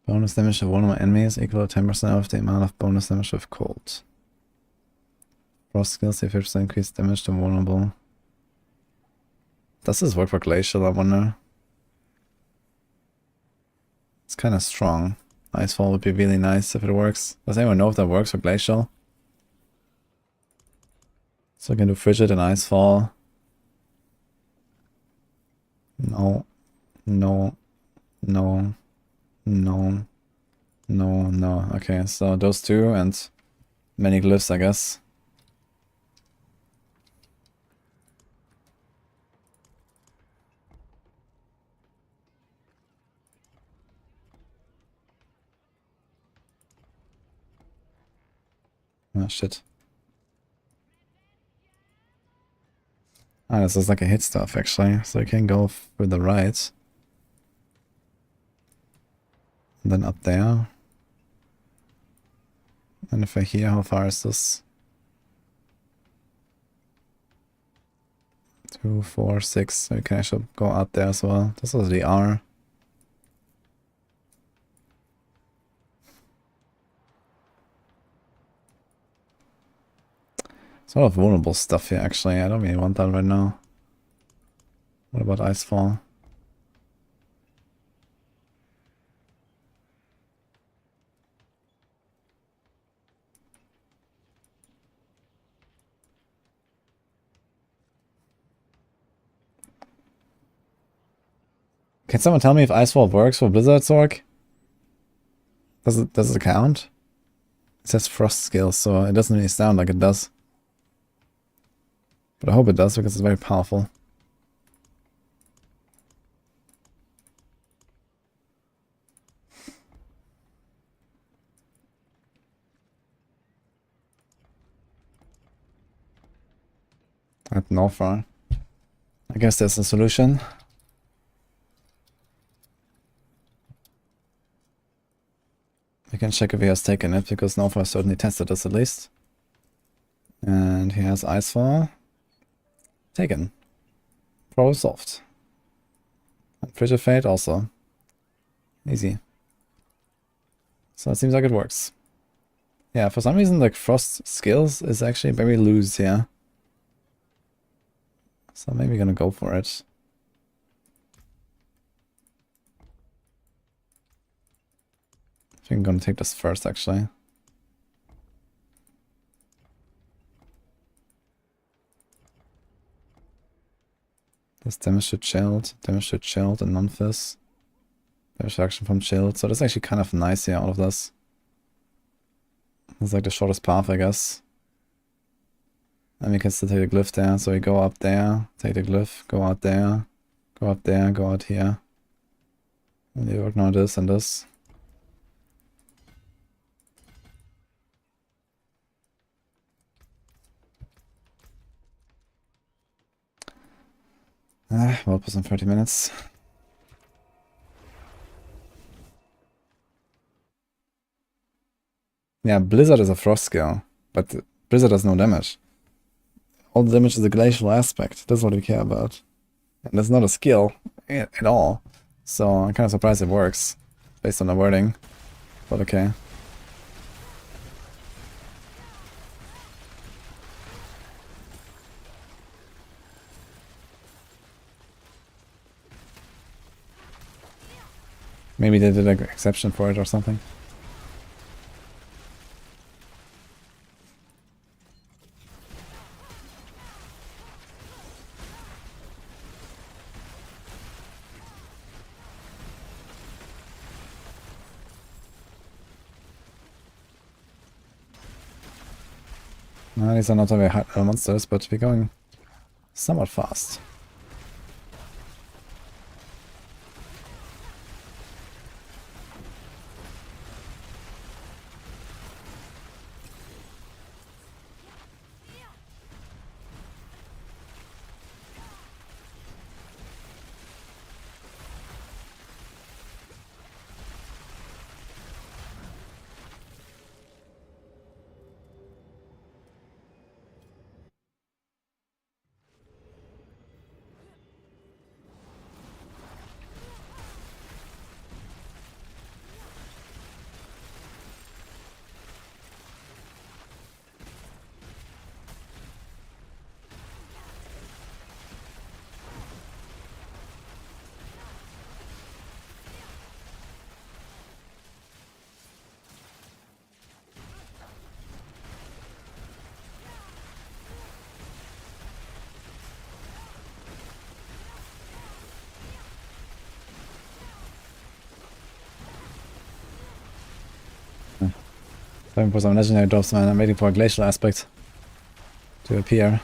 Bonus damage of one of my enemies equal to 10% of the amount of bonus damage with cold. Frost skills, if 50% increased damage to vulnerable. Does this work for Glacial, I wonder? It's kind of strong. Icefall would be really nice if it works. Does anyone know if that works for Glacial? So I can do Frigid and Icefall. No. No. No. No. No, no. Okay, so those two and many glyphs, I guess. Oh shit. Ah, this is like a hit stuff actually, so I can go for the right. And then up there. And if I hear, how far is this? 2, 4, 6. So you can actually go out there as well. This is the R. It's a lot of vulnerable stuff here actually. I don't really want that right now. What about Icefall? Can someone tell me if Icefall works for Blizzard Sorc? Does it count? It says frost skills, so it doesn't really sound like it does. But I hope it does, because it's very powerful. At Northfar. I guess there's a solution. We can check if he has taken it, because Northfar certainly tested this at least. And he has Icefall. Taken. Problem solved. And Frigid Fate also. Easy. So it seems like it works. Yeah, for some reason like Frost skills is actually very loose here. So maybe gonna go for it. I think I'm gonna take this first actually. This damage to Chilled, and non-fizz. Damage reduction from Chilled. So that's actually kind of nice here, all of this. It's like the shortest path, I guess. And we can still take the glyph there, so we go up there, take the glyph, go out there, go up there, go out here. And you ignore this and this. Well, in 30 minutes. Yeah, Blizzard is a frost skill, but Blizzard does no damage. All the damage is a glacial aspect. That's what we care about. And that's not a skill at all. So I'm kind of surprised it works, based on the wording. But okay. Maybe they did an exception for it or something. No, these are not very hard monsters, but we're going somewhat fast. Looking for some legendary drops, man. I'm waiting for a glacial aspect to appear.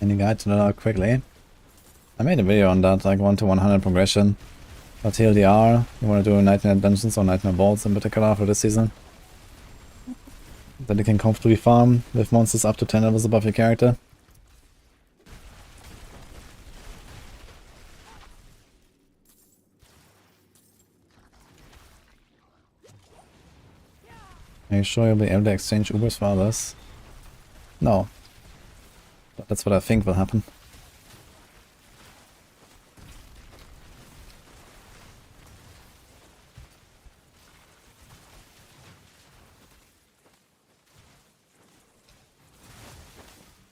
Any guide to know quickly? I made a video on that, like 1 to 100 progression. For TLDR, you want to do Nightmare Dungeons or Nightmare Vaults in particular for this season. Then you can comfortably farm with monsters up to 10 levels above your character. Are you sure you'll be able to exchange Ubers for others? No. But that's what I think will happen.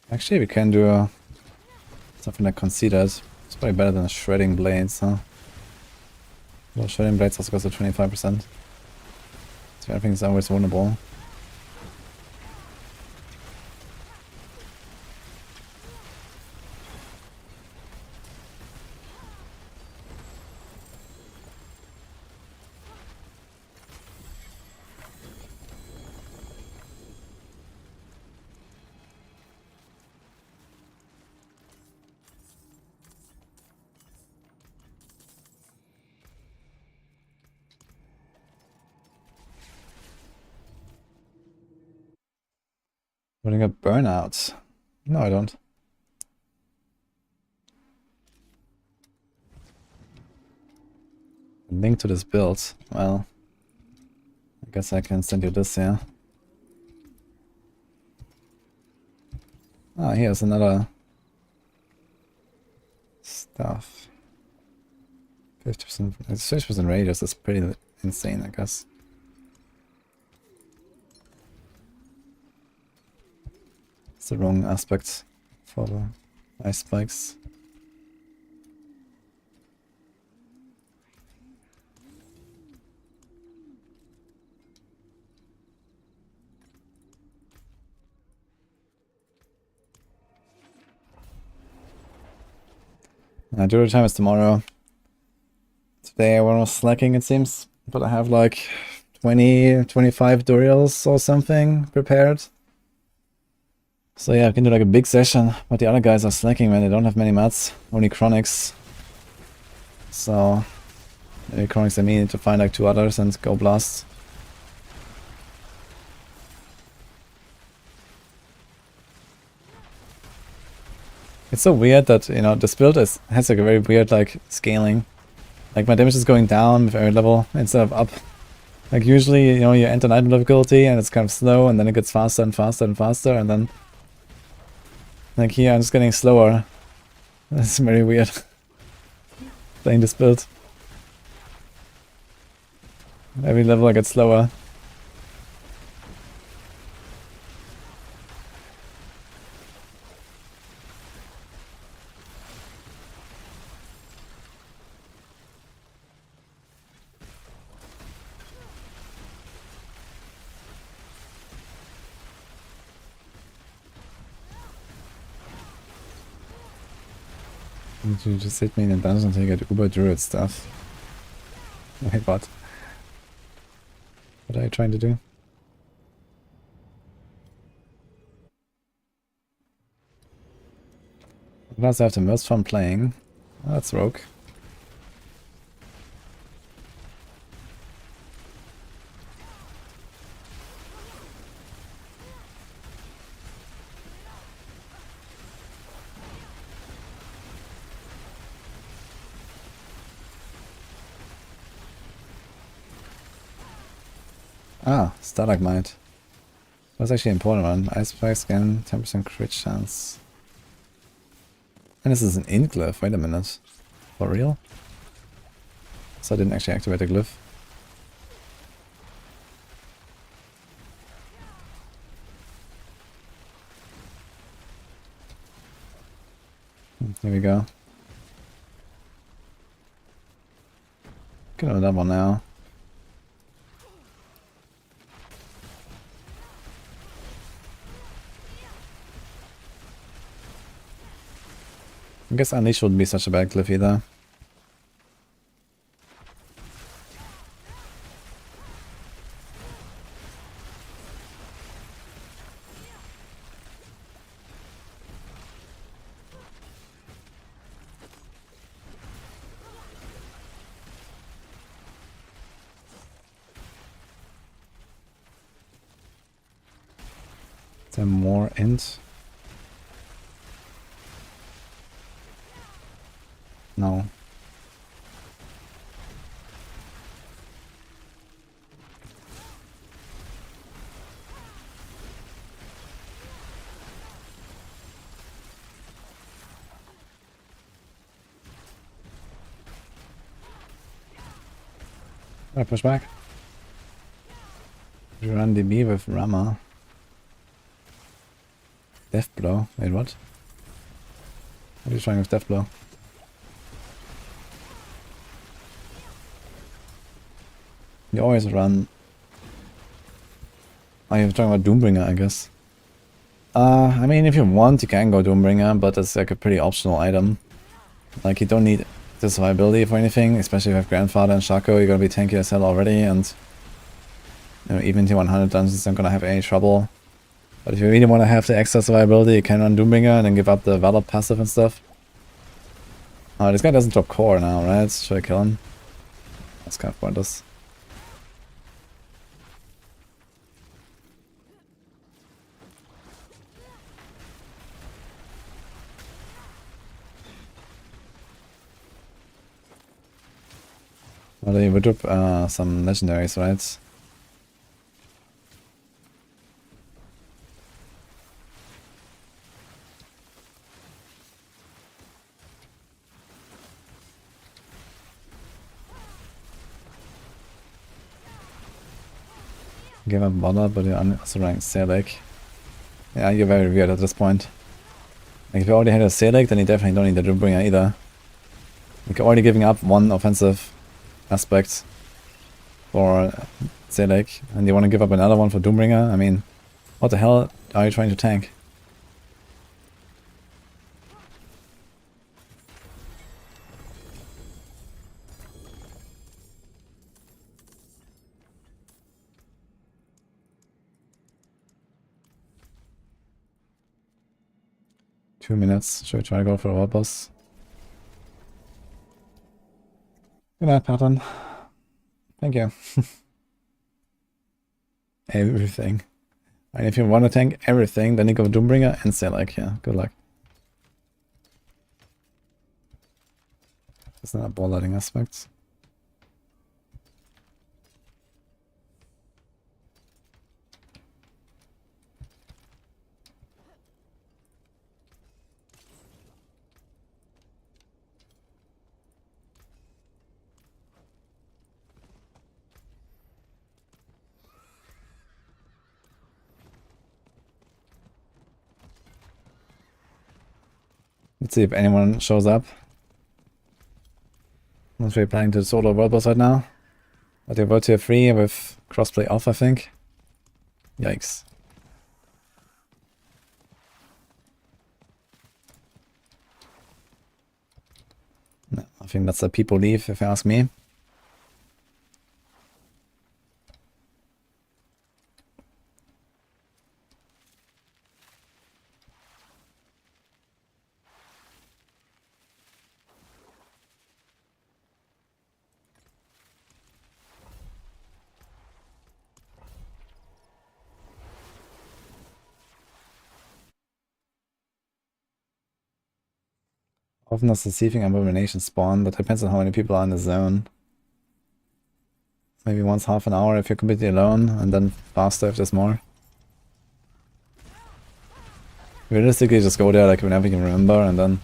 Actually, we can do something like Conceded. It's probably better than Shredding Blades, huh? Well, Shredding Blades also goes to 25%. So everything is always vulnerable. Running a burnout. No, I don't. Link to this build. Well, I guess I can send you this here. Ah, here's another stuff. 50%, it's 50% radius. That's pretty insane, I guess. It's the wrong aspect for the ice spikes. Druid time is tomorrow. Today everyone was slacking, it seems, but I have like 20, 25 Durials or something prepared. So yeah, I can do like a big session, but the other guys are slacking, man. They don't have many mats, only Chronics. So maybe Chronics, I mean, need to find like 2 others and go blast. It's so weird that, you know, this build has like a very weird like scaling. Like my damage is going down with every level instead of up. Like usually, you know, you enter nightmare difficulty and it's kind of slow and then it gets faster and faster and faster and then like here I'm just getting slower. That's very weird. Playing this build. Every level I get slower. You just hit me in a dungeon until you get Uber Druid stuff. Wait, what? What are you trying to do? Plus I have the most fun playing. Oh, that's Rogue. Ah, Stalagmite. That's actually an important one. Ice Spikes again, 10% crit chance. And this is an Inglyph, wait a minute. For real? So I didn't actually activate the glyph. Here we go. Get on that one now. I guess Unleash wouldn't be such a bad glyph either. there more int? No. I push back. We run DB with Rama. Death blow. Wait, what? What are you trying with death blow? You always run. Oh, you're talking about Doombringer, I guess. I mean, if you want, you can go Doombringer, but it's like a pretty optional item. Like, you don't need the survivability for anything, especially if you have Grandfather and Shaco, you're gonna be tanky as hell already, and you know, even T100 dungeons aren't gonna have any trouble. But if you really want to have the extra survivability, you can run Doombringer and then give up the Valor passive and stuff. Oh, this guy doesn't drop core now, right? Should I kill him? That's kind of pointless. Well, they would drop some legendaries, right? Give up Bother, but you're also running Selec. Yeah, you're very weird at this point. Like, if you already had a Selec, then you definitely don't need the Doombringer either. Like, you're already giving up one offensive aspect for Selec, and you want to give up another one for Doombringer? I mean, what the hell are you trying to tank? Two minutes. Should we try to go for a world boss? Good night, pattern. Thank you. Everything. And if you want to tank everything, then you go Doombringer and Selec. Yeah, good luck. It's not a ball lighting aspect. Let's see if anyone shows up. Not really planning to solo world boss right now. But you're tier 3 with crossplay off, I think. Yikes. No, I think that's the people leave, if you ask me. Often does the Deceiving Abomination spawn, but depends on how many people are in the zone. Maybe once half an hour if you're completely alone, and then faster if there's more. Realistically, just go there like whenever you can remember, and then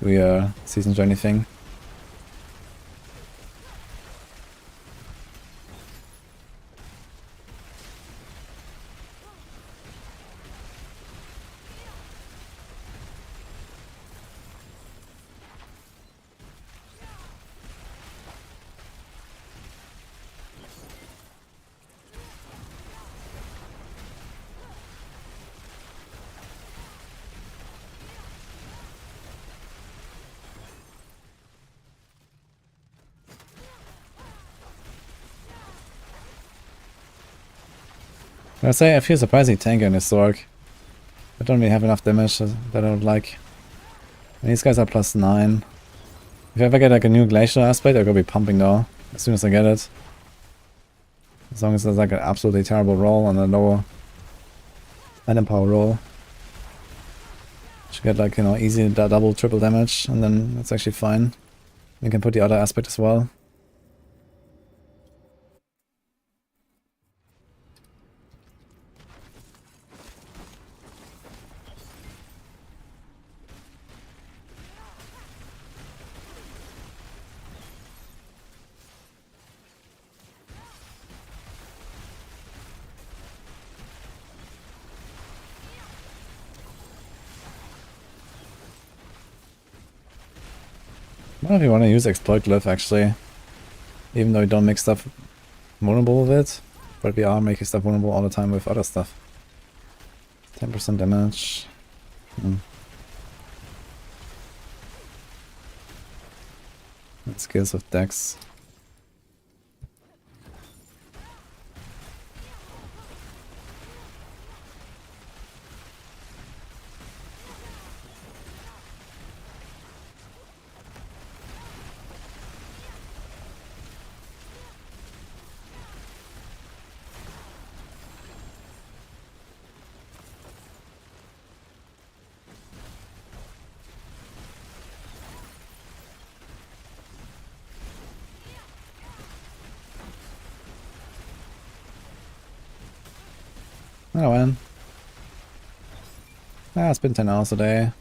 do your season journey thing. I say I feel surprisingly tanky on this Sorc. I don't really have enough damage that I would like. And these guys are +9. If I ever get like a new glacial aspect, I'm gonna be pumping though, as soon as I get it. As long as there's like an absolutely terrible roll on a low Item power roll. Should get like, you know, easy double, triple damage, and then it's actually fine. We can put the other aspect as well. I don't know if you want to use Exploit Glyph actually, even though we don't make stuff vulnerable with it, but we are making stuff vulnerable all the time with other stuff. 10% damage. And skills of Dex. Oh man. Ah, it's been 10 hours a day.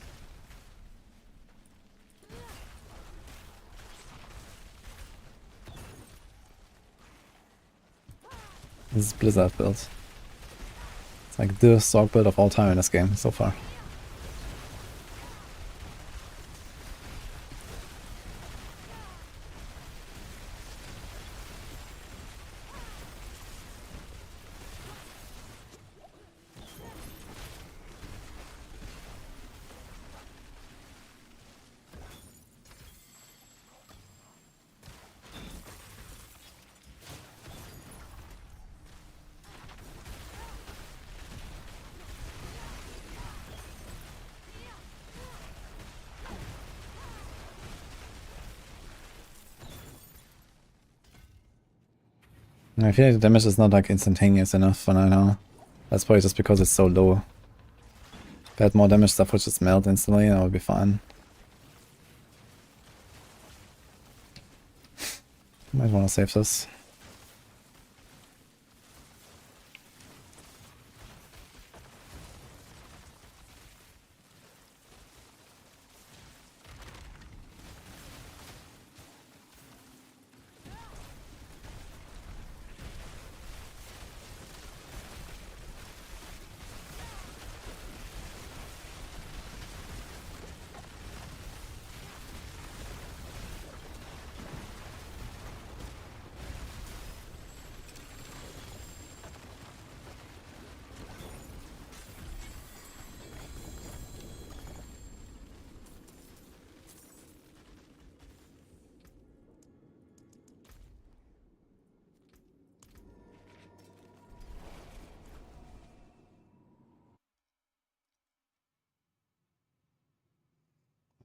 This is Blizzard build. It's like the Sorc build of all time in this game so far. I feel like the damage is not like instantaneous enough for now. That's probably just because it's so low. If I had more damage, stuff would just melt instantly and I would be fine. Might want to save this.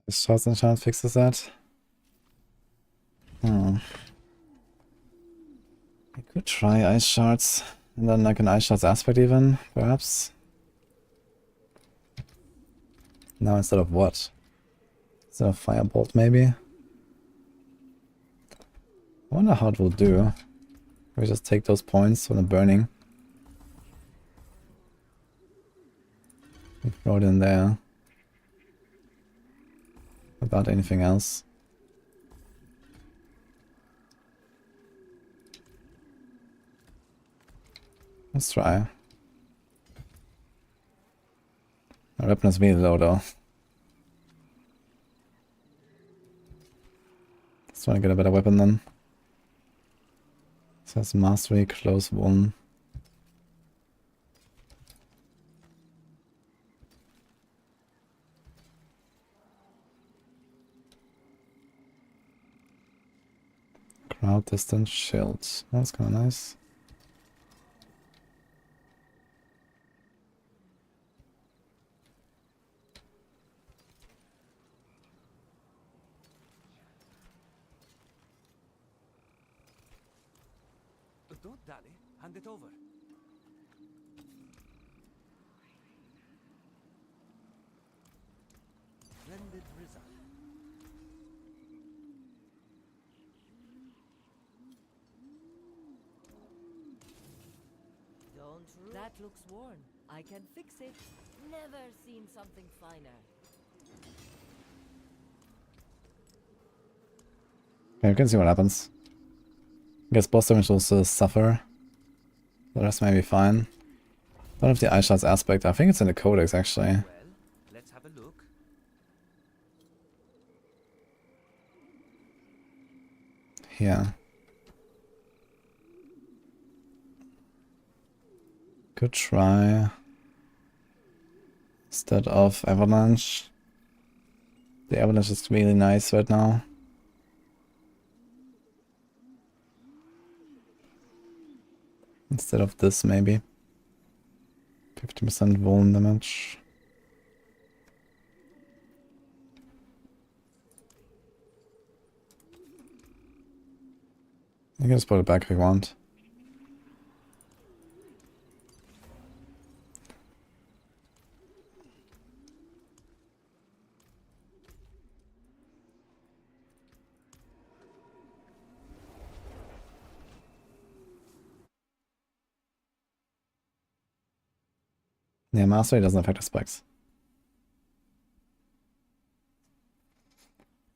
This Shards Enchant fixes that. I could try Ice Shards, and then like an Ice Shards aspect even, perhaps. Now instead of what? Instead of Firebolt maybe? I wonder how it will do. We just take those points from the burning. And throw it in there. Without anything else. Let's try. My weapon is really low though. Let's try to get a better weapon then. It says Mastery, Close 1. Crowd Distance Shield. That's kind of nice. Don't dally. Hand it over. That looks worn. I can fix it. Never seen something finer. Okay, we can see what happens. I guess boss damage will still suffer. The rest may be fine. Don't have the eye shots aspect. I think it's in the codex actually. Well, let's have a look. Yeah. Could try. Instead of Avalanche. The Avalanche is really nice right now. Instead of this, maybe. 50% vuln damage. You can just put it back if you want. Yeah, Mastery doesn't affect the spikes.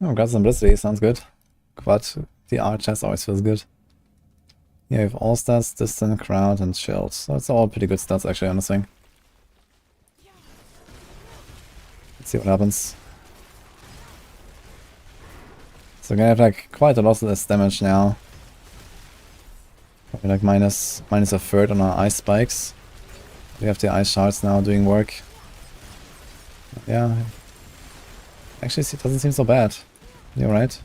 Oh, got some Simplicity, sounds good. But the art chest always feels good. Yeah, we have all stats, distant, crowd, and shield. So it's all pretty good stats actually on this thing. Let's see what happens. So we're gonna have like quite a lot less damage now. Probably like minus a third on our ice spikes. We have the ice shards now doing work. Yeah. Actually, it doesn't seem so bad. You're right.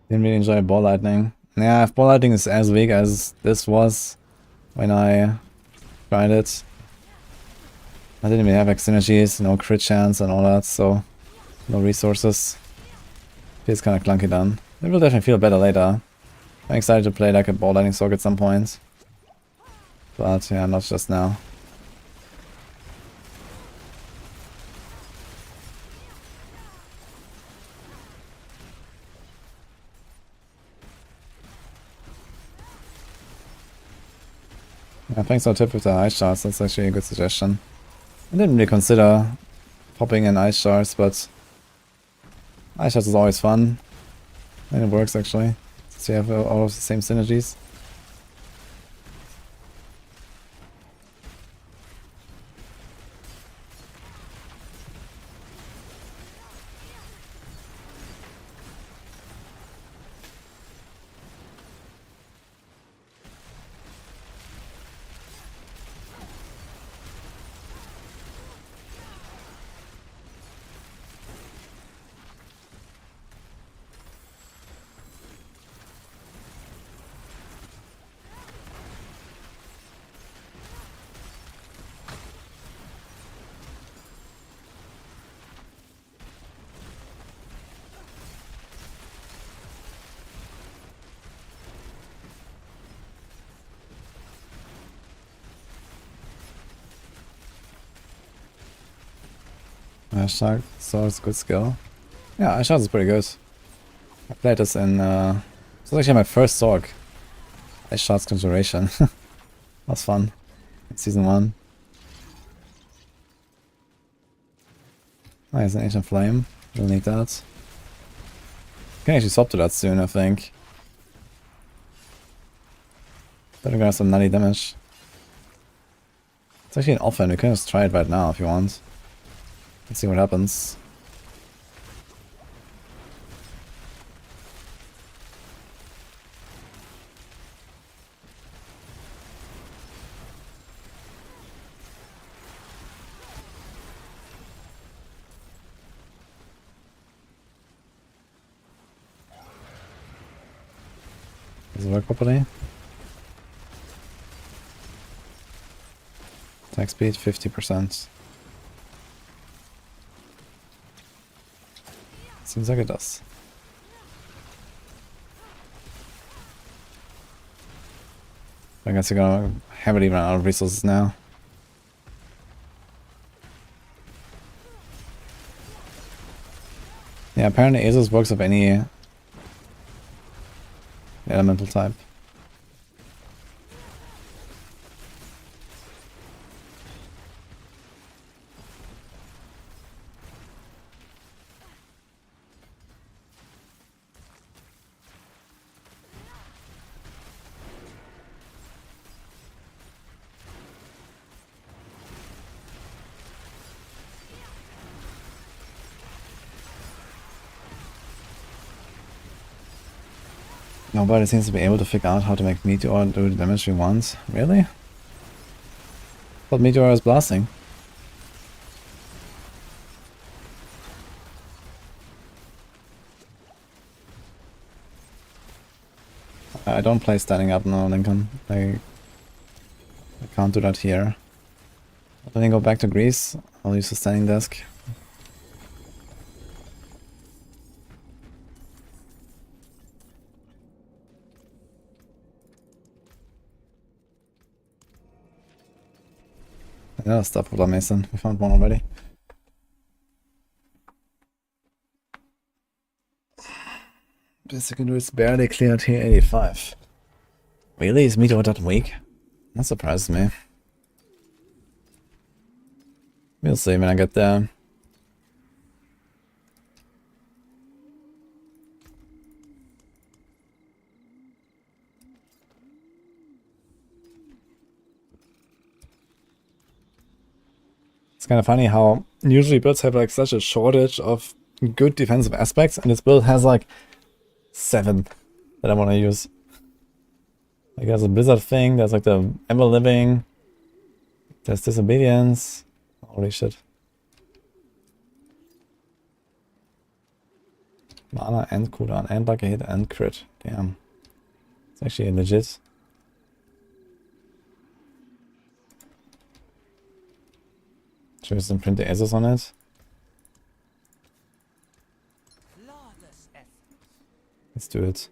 Didn't really enjoy ball lightning. Yeah, if ball lightning is as weak as this was when I tried it. I didn't even have like synergies, no crit chance and all that, so no resources. Feels kind of clunky then. It will definitely feel better later. I'm excited to play like a ball lightning Sorc at some point. But yeah, not just now. Yeah, thanks for the tip with the ice shards, that's actually a good suggestion. I didn't really consider popping in ice shards, but ice shards is always fun. And it works actually, since you have all of the same synergies. Ice Shard, so it's a good skill. Yeah, Ice Shard is pretty good. I played this in, this was actually my first Sorc. Ice Shard's Conjuration. Was fun. In Season 1. Nice, an Ancient Flame. We'll need that. Can actually swap to that soon, I think. Better gonna have some nutty damage. It's actually an offhand, we can just try it right now if you want. Let's see what happens. Does it work properly? Attack speed 50%. Seems like it does. I guess we're gonna heavily run out of resources now. Yeah, apparently Asus works with any elemental type. Nobody seems to be able to figure out how to make Meteor do the damage we want. Really? But Meteor is blasting. I don't play standing up now, Lincoln. I can't do that here. When I go back to Greece, I'll use the standing desk. Another stuff with Mason. We found one already. Basically, it's barely cleared here 85. Really? Is Meteor that weak? That surprises me. We'll see when I get there. It's kind of funny how usually builds have like such a shortage of good defensive aspects, and this build has like 7 that I want to use. Like there's a Blizzard thing, there's like the Ever Living, there's Disobedience. Holy shit. Mana and cooldown and like a hit and crit. Damn. It's actually legit. Should we just print the Asus on it? Let's do it.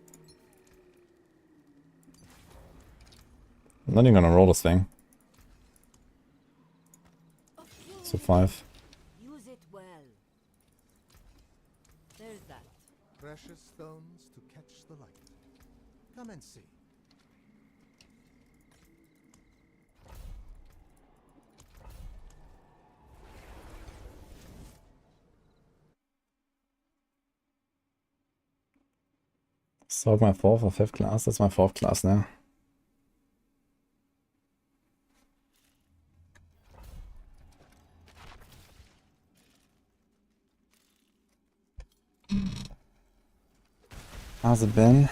I'm not even gonna roll this thing. So 5. Use it well. There's that. Precious stones to catch the light. Come and see. So my 4th or 5th class? That's my 4th class now. How's it been?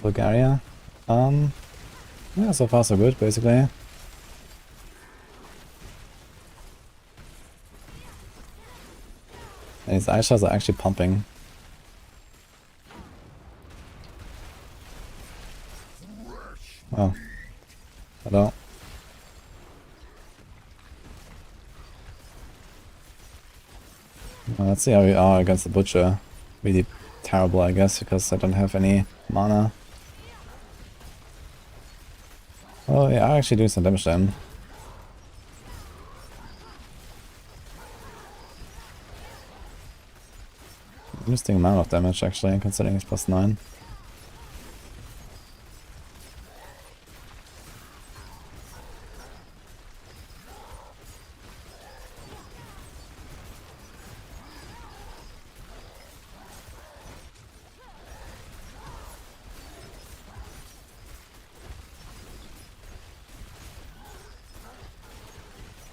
Bulgaria? Yeah, so far so good, basically. And his ice shots are actually pumping. Oh. Hello. Well, let's see how we are against the Butcher. Really terrible, I guess, because I don't have any mana. Oh yeah, I actually do some damage then. Interesting amount of damage actually, considering it's +9.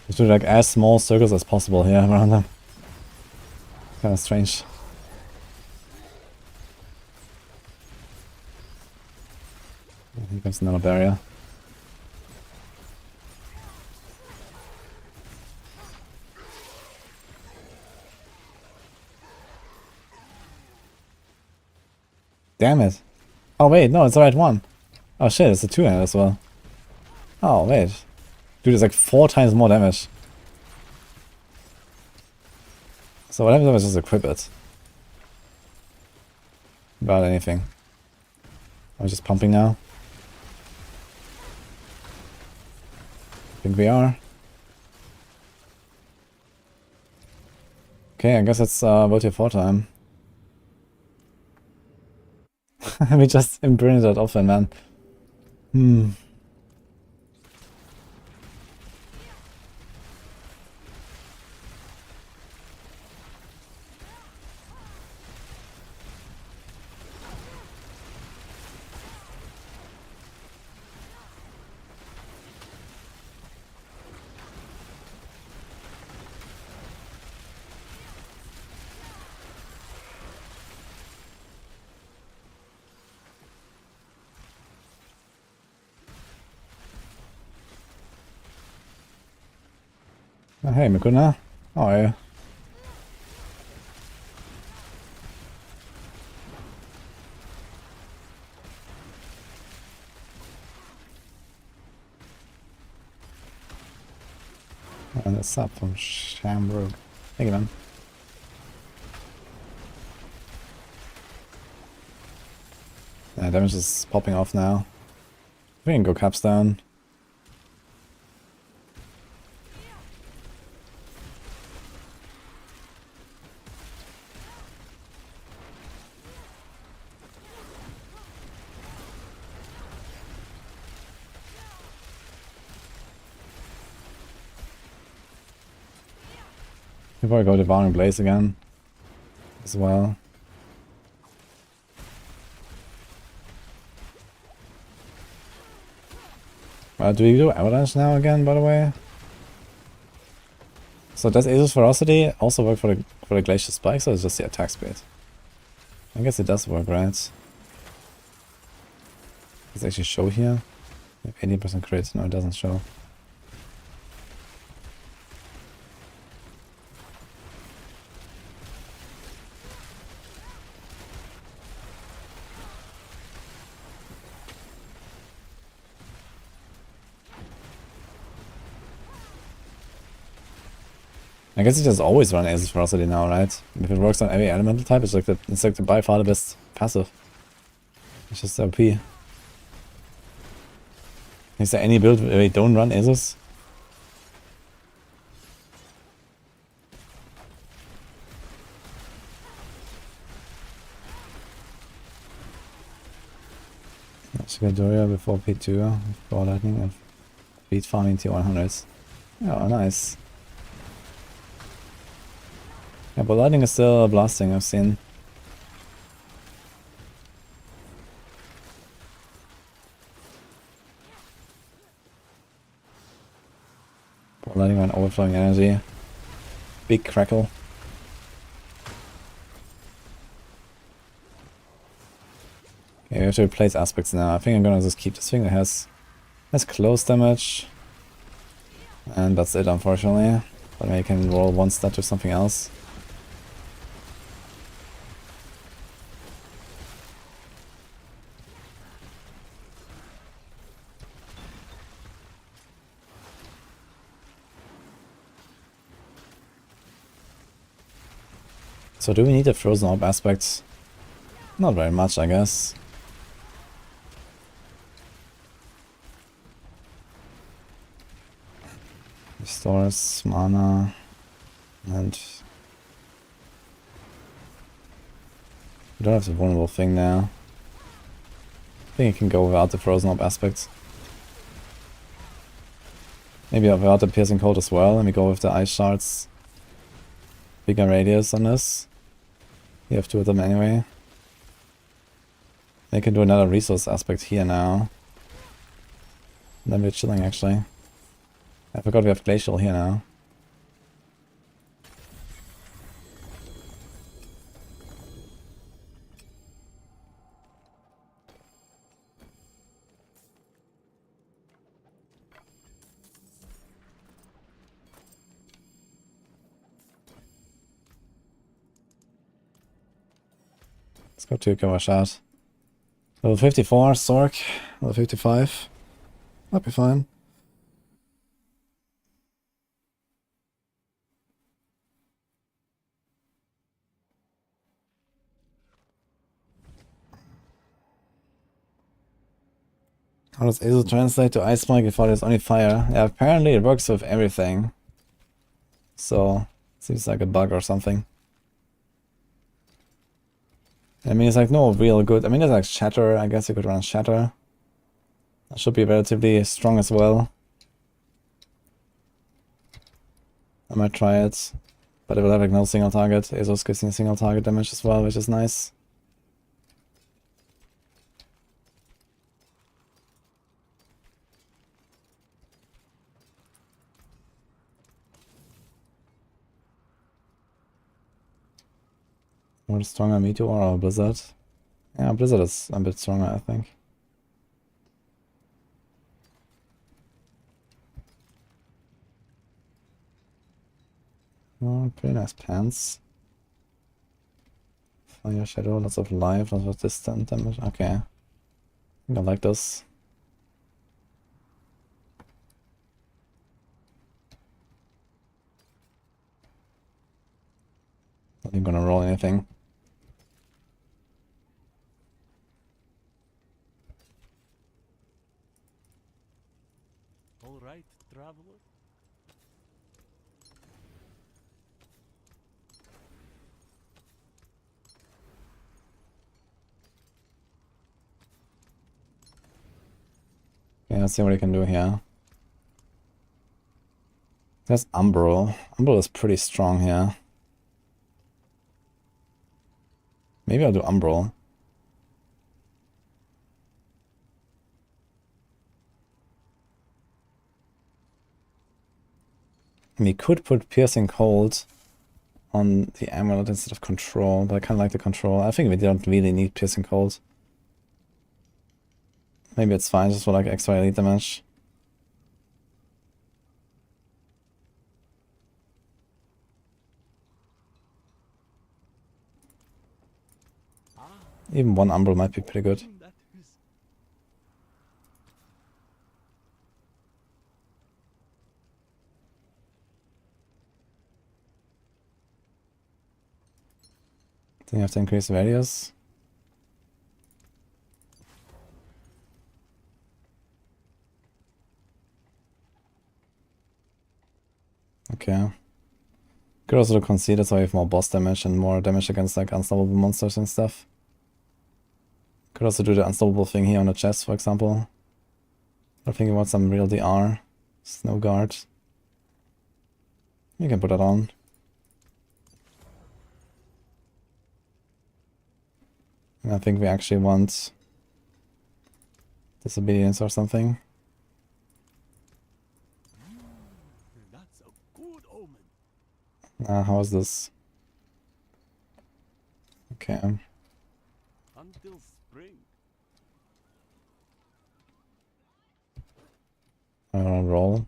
Just do like as small circles as possible here around them. Kind of strange. Here comes another barrier. Damn it. Oh wait, no, it's the right one. Oh shit, it's a 2-hand as well. Oh wait. Dude, it's like 4 times more damage. So what happens if I just equip it? about anything. I'm just pumping now. I think we are. Okay, I guess it's vote your 4 time. We just imprinted that often, man. Oh, hey, Mikuna. How are you? And a sub from Shamrock. Thank you, man. Yeah, damage is popping off now. We can go caps down. Before I go Devouring Blaze again as well. Do we do Avalanche now again, by the way? So does Asus Ferocity also work for the Glacier Spikes, or is it just the attack speed? I guess it does work, right? Does it actually show here? 80% crit. No, it doesn't show. I guess it just always run Asus Ferocity now, right? If it works on every elemental type, it's like the by far the best passive. It's just OP. Is there any build where we don't run Asus? Shigadoria before P2, before lightning, and beat farming to 100s. Oh, nice. Yeah, but lightning is still blasting, I've seen. But lightning on overflowing energy. Big crackle. Okay, we have to replace aspects now. I think I'm gonna just keep this thing that has close damage. And that's it, unfortunately. But maybe I can roll one stat to something else. So do we need a frozen orb aspect? Not very much, I guess. Restores mana and we don't have the vulnerable thing now. I think it can go without the frozen orb aspect. Maybe without the piercing cold as well. Let me go with the ice shards. Bigger radius on this. You have 2 of them anyway. They can do another resource aspect here now. And then we're chilling actually. I forgot we have Glacial here now. Let's go to Kawashad. Level 54, Sorc. Level 55. That'll be fine. How does ASO translate to Ice Spike if there's only fire? Yeah, apparently it works with everything. So, seems like a bug or something. I mean, it's like no real good. I mean, there's like Shatter. I guess you could run Shatter. That should be relatively strong as well. I might try it. But it will have like no single target. ASOS gives me single target damage as well, which is nice. What stronger, Meteor or Blizzard? Yeah, Blizzard is a bit stronger, I think. Oh, pretty nice pants. Fire Shadow, lots of life, lots of distant damage. Okay. I think I like this. Not even gonna roll anything. All right, traveler. Okay, let's see what we can do here. There's Umbral. Umbral is pretty strong here. Maybe I'll do Umbral. We could put Piercing Cold on the amulet instead of Control, but I kind of like the Control. I think we don't really need Piercing Cold. Maybe it's fine just for like extra elite damage. Even one Umbral might be pretty good. Then you have to increase the radius. Okay. Could also do Concede, so we have more boss damage and more damage against like unstoppable monsters and stuff. Could also do the unstoppable thing here on the chest, for example. I'm thinking about some real DR. Snow Guard. You can put that on. And I think we actually want Disobedience or something. That's a good omen. How is this? Okay. Until spring. I wanna roll.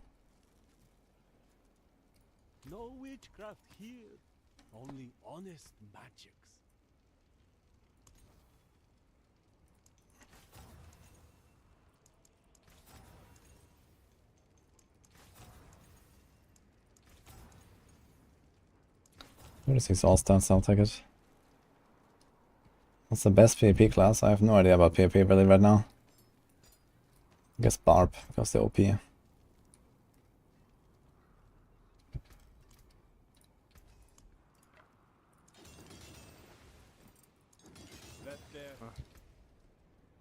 No witchcraft here. Only honest magics. What is these all-stars? I'll take it. What's the best PvP class? I have no idea about PvP really right now. I guess Barb, because they're OP.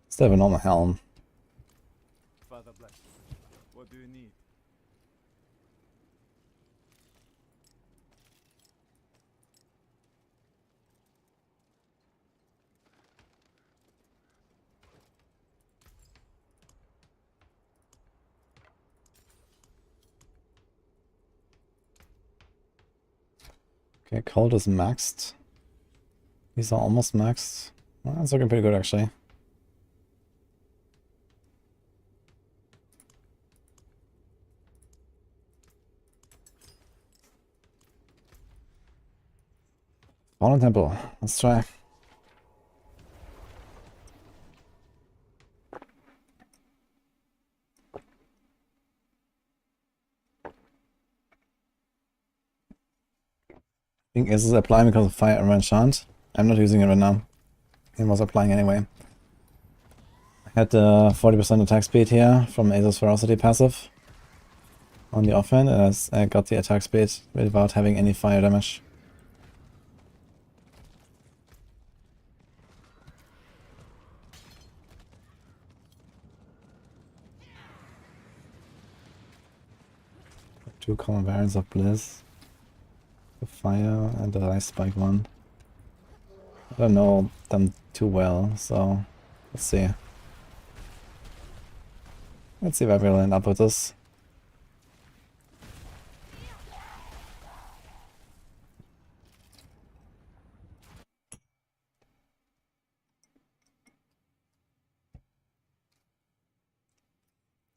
Still have a normal helm. Father bless you. What do you need? Okay, cold is maxed. These are almost maxed. Well, that's looking pretty good actually. Fallen Temple, let's try. I think is applying because of Fire Enchant. I'm not using it right now. It was applying anyway. I Had the 40% attack speed here from Azo's Ferocity passive on the offhand, and I got the attack speed without having any fire damage. Two common variants of Bliss. The fire and the ice spike one. I don't know them too well, so let's see. Let's see where we'll end up with this.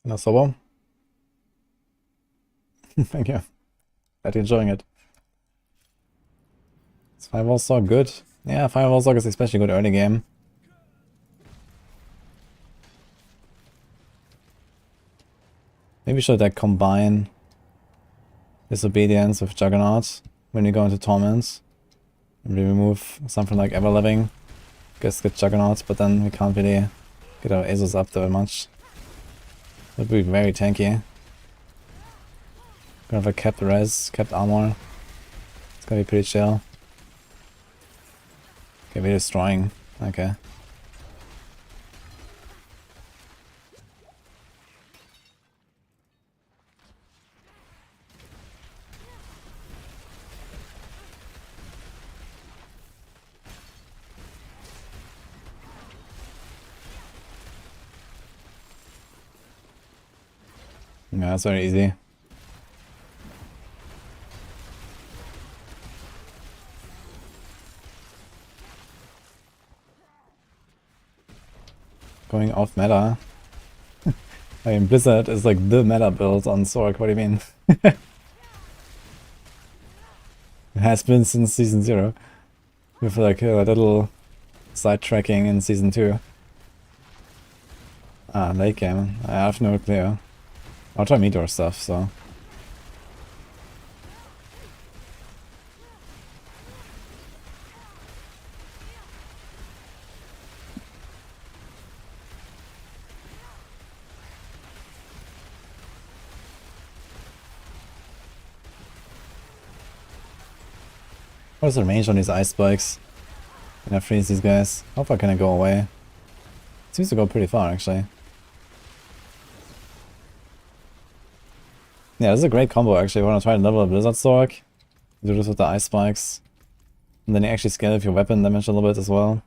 No sober. Thank you. Glad you're enjoying it. Is Firewall Sorc good? Yeah, Firewall Sorc is especially good early game. Maybe should like combine Disobedience with Juggernaut when you go into Torment. And we remove something like Everliving. Guess get Juggernaut, but then we can't really get our Azos up very much. Would be very tanky. Gonna have a capped res, capped armor. It's gonna be pretty chill. Okay, we're destroying. Okay. Yeah, that's very easy. Going off meta. I mean, Blizzard is like the meta build on Sorc, what do you mean? It has been since Season 0. With like a little sidetracking in Season 2. Ah, late game. I have no clue. I'll try meteor stuff, so. What's the range on these ice spikes? Can I freeze these guys? How far can I go away? It seems to go pretty far, actually. Yeah, this is a great combo, actually. I want to try and level up Blizzard Sorc. Do this with the ice spikes. And then you actually scale with your weapon damage a little bit as well.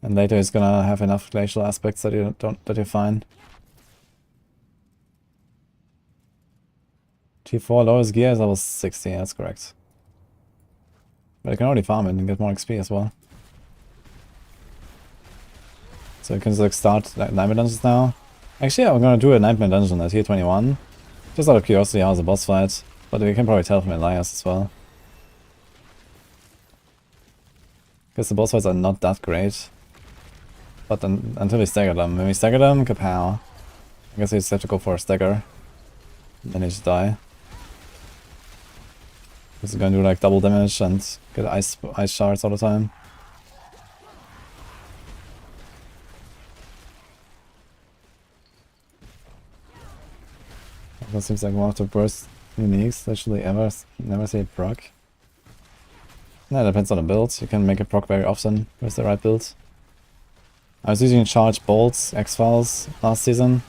And later he's gonna have enough glacial aspects that you're fine. T4 lowest gear is level 60, that's correct. But you can already farm it and get more XP as well. So you can just like start like, Nightmare Dungeons now. Actually, I'm gonna do a Nightmare Dungeon at tier 21. Just out of curiosity, how's the boss fight? But we can probably tell from Elias as well. Because the boss fights are not that great. But then, until we stagger them. When we stagger them, kapow. I guess we just have to go for a stagger. And then they just die. Because we're gonna do like double damage and get ice shards all the time. That seems like one of the worst uniques literally ever. Never see it proc. Yeah, it depends on the build. You can make it proc very often with the right build. I was using Charge Bolts, X-Files last season.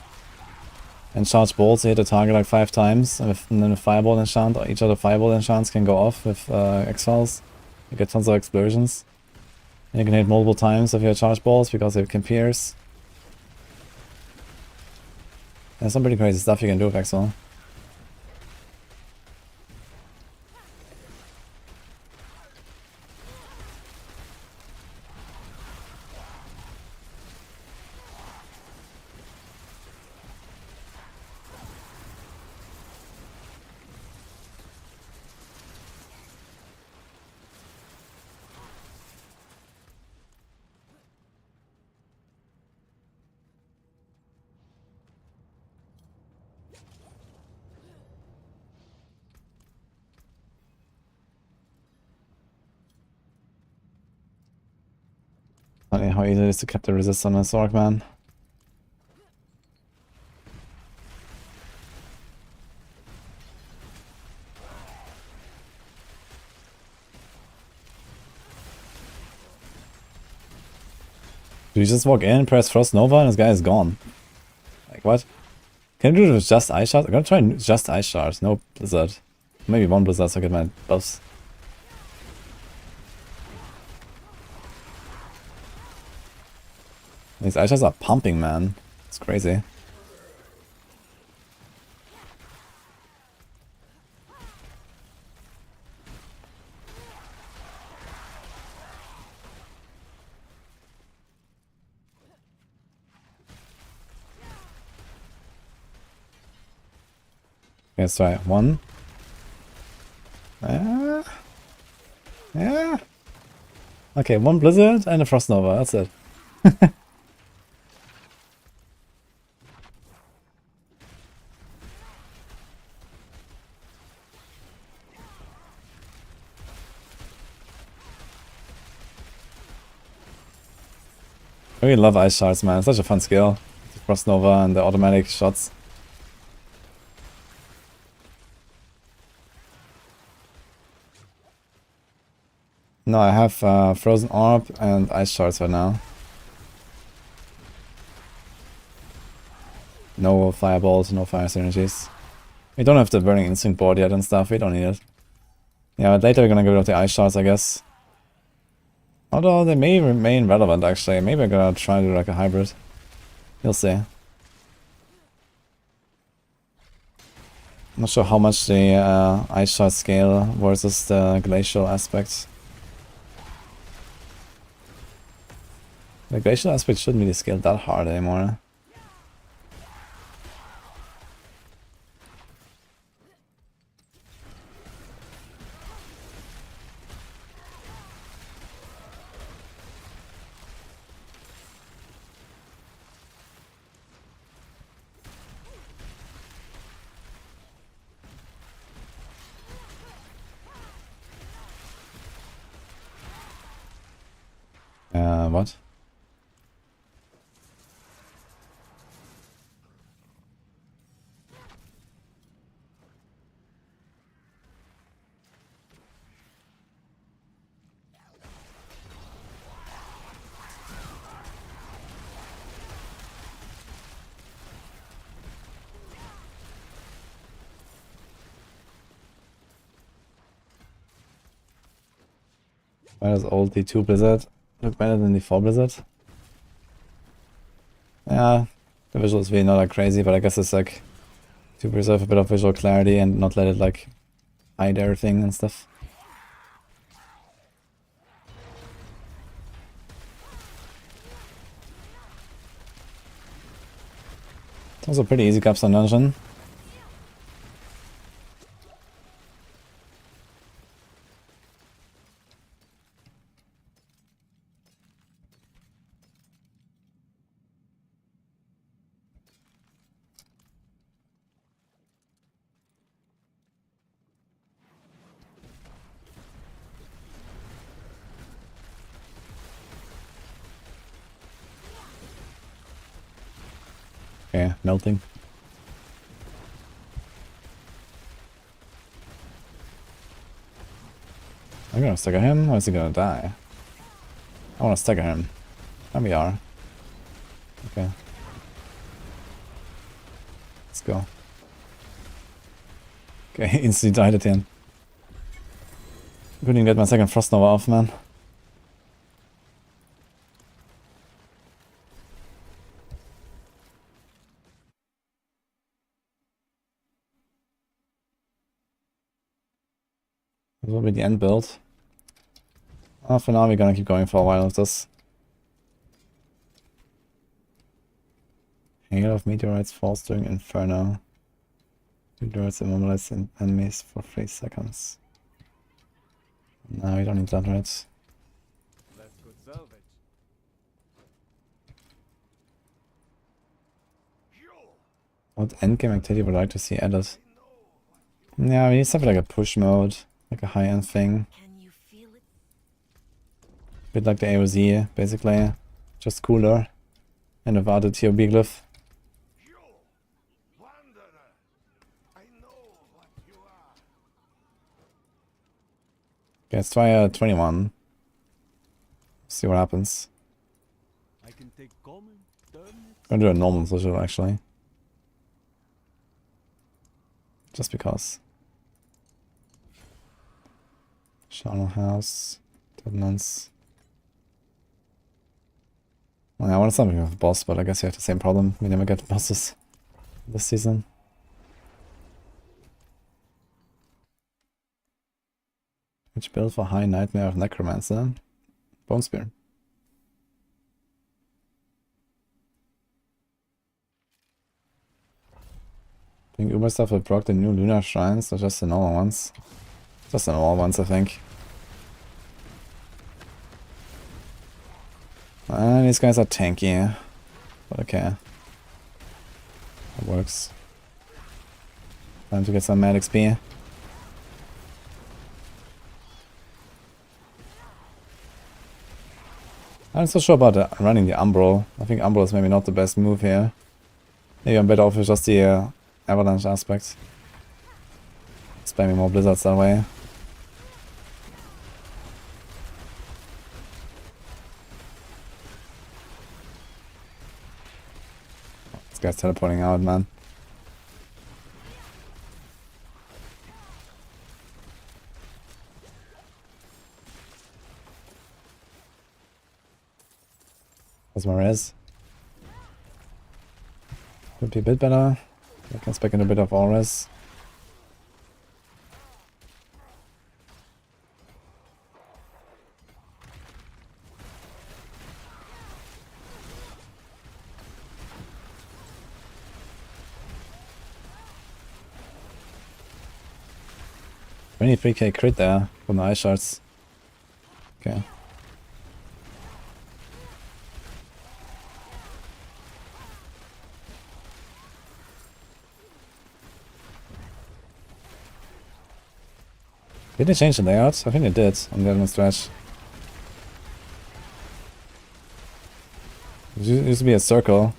And Charge Bolts, you hit the target like 5 times. And then a Fireball enchant, each of the Fireball enchants can go off with X-Files. You get tons of explosions. And you can hit multiple times with your Charge Bolts because they can pierce. There's some pretty crazy stuff you can do with X-File. Funny how easy it is to cap the resist on a Sorc, man. Do you just walk in, press Frost Nova, and this guy is gone? Like, what? Can I do it with just Ice Shards? I'm gonna try just Ice Shards, no Blizzard. Maybe one Blizzard so I get my buffs. These Ice Shards are pumping, man. It's crazy. Okay, let's try one. Yeah. Okay, one Blizzard and a Frost Nova, that's it. I really love Ice Shards, man. It's such a fun skill. The Frost Nova and the automatic shots. No, I have Frozen Orb and Ice Shards right now. No Fireballs, no Fire Synergies. We don't have the Burning Instinct board yet and stuff, we don't need it. Yeah, but later we're gonna get rid of the Ice Shards, I guess. Although they may remain relevant, actually. Maybe I'm gonna try to do like a hybrid. You'll see. I'm not sure how much the Ice Shard scale versus the Glacial aspect. The Glacial aspect shouldn't really scale that hard anymore. What? Why does old D2 Blizzard look better than the 4 Blizzard? Yeah, the visual is really not that crazy, but I guess it's like to preserve a bit of visual clarity and not let it like hide everything and stuff. It's also pretty easy capstone dungeon. Okay, melting. I'm gonna stagger him, or is he gonna die? I wanna stagger him. And we are. Okay. Let's go. Okay, instantly died at the end. Couldn't even get my second Frost Nova off, man. This will be the end build. For now we're gonna keep going for a while with this. Hail of meteorites falls during Inferno. Meteorites immobilize enemies for 3 seconds. No, we don't need that, right? Let's go salvage. What endgame activity would I like to see added? Yeah, we need something like a push mode, like a high-end thing. Can you feel it? Bit like the AOZ, basically. Just cooler. And without the TOB glyph. Okay, let's try 21. See what happens. I can take common, turn it. I'm gonna do a normal social actually. Just because. Charnel House. Deadlands. Well, I wanted something with a boss, but I guess you have the same problem. We never get bosses this season. Which build for High Nightmare of Necromancer? Bone Spear. I think Uber stuff will proc the new Lunar Shrines, or just the normal ones? Just the normal ones, I think. These guys are tanky, but okay. That works. Time to get some mad XP. I'm not so sure about running the Umbral. I think Umbral is maybe not the best move here. Maybe I'm better off with just the Avalanche aspect. Spamming more Blizzards that way. This guy's teleporting out, man. Where's my res? Could be a bit better. I can spec in a bit of all res. Only 3k crit there from the ice shards. Okay. Did they change the layout? I think they did on the other stretch. It used to be a circle.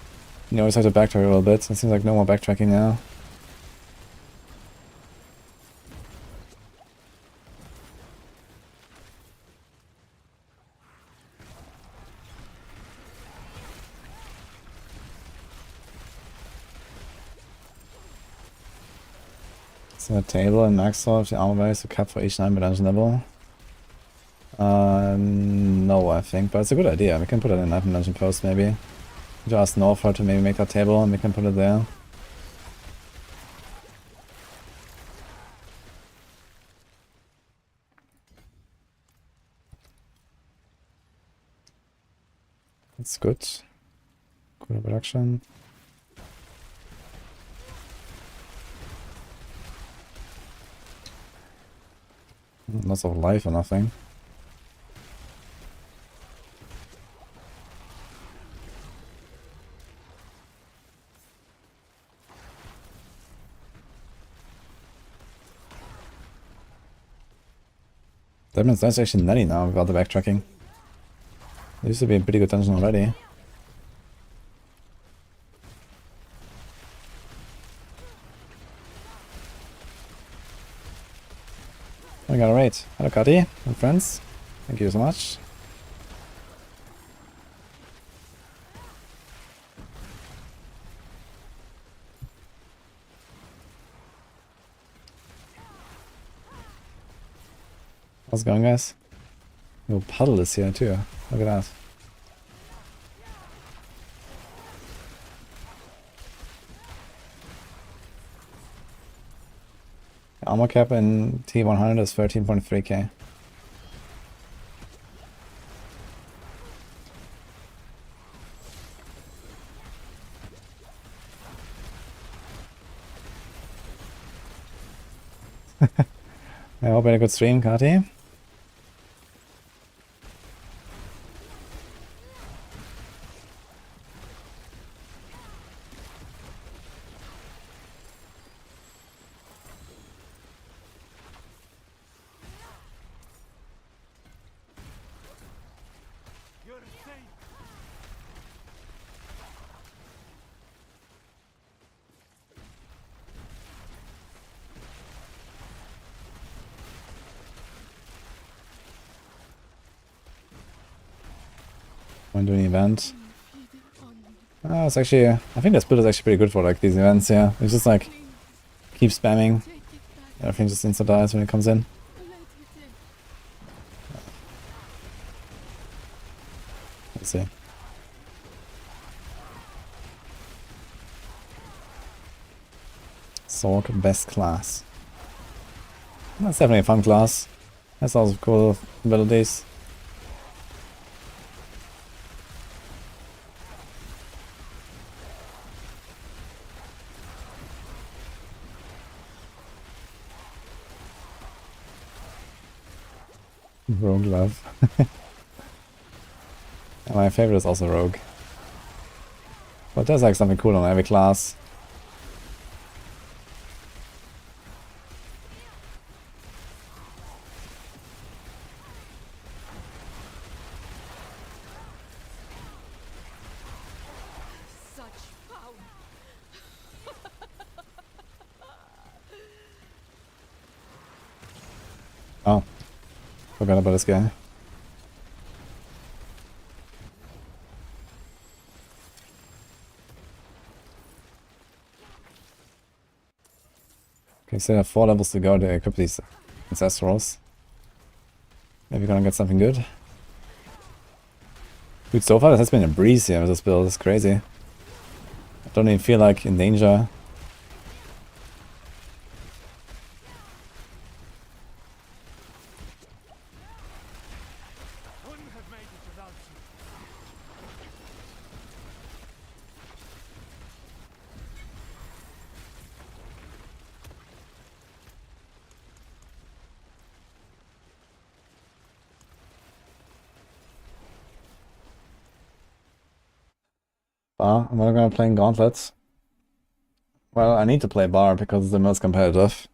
You always have to backtrack a little bit. It seems like no more backtracking now. A table and max of the armor values to cap for each 9 by dungeon level. No, I think, but it's a good idea. We can put it in 9 dungeon post maybe. Just north her to maybe make that table and we can put it there. That's good. Good production. Lots of life or nothing. That's actually nutty now without the backtracking. It used to be a pretty good dungeon already. I got a raid. Hello Kati and friends. Thank you so much. How's it going, guys? Your puddle is here too. Look at that. Armor cap in T100 is 13.3k. I hope you had a good stream, Kati. I'm doing an event. It's actually, I think this build is actually pretty good for like these events, yeah. It's just like, keep spamming. Everything just insta-dies when it comes in. Let's see. Sorc, best class. That's definitely a fun class. That's also cool abilities. Rogue love. My favorite is also Rogue. But there's like something cool on every class. Oh. Forgot about this guy. Okay, so I have 4 levels to go to equip these Ancestrals. Maybe we're gonna get something good. Dude, so far this has been a breeze here with this build, it's crazy. I don't even feel like in danger. Bar? I'm not gonna play Gauntlets. Well, I need to play Bar because it's the most competitive.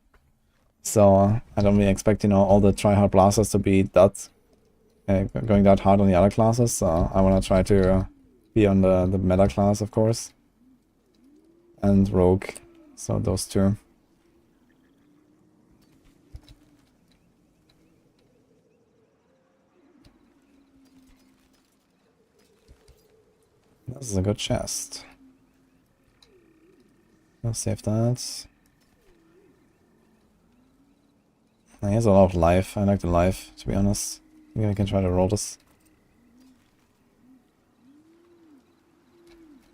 So I don't really expect, you know, all the tryhard blasters to be that going that hard on the other classes. So I wanna try to be on the meta class, of course. And Rogue. So those two. This is a good chest. I'll save that. He has a lot of life. I like the life, to be honest. Maybe I can try to roll this.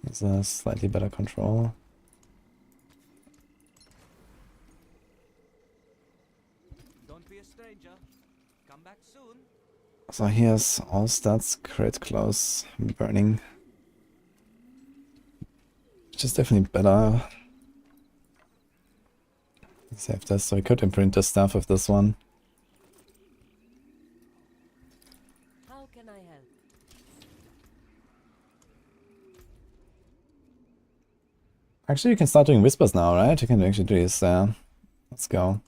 It's a slightly better control. Don't be a stranger. Come back soon. So here's all stats, crit, close, burning. Which is definitely better. Save this, so I could imprint the stuff with this one. How can I help? Actually, you can start doing whispers now, right? You can actually do this. Let's go.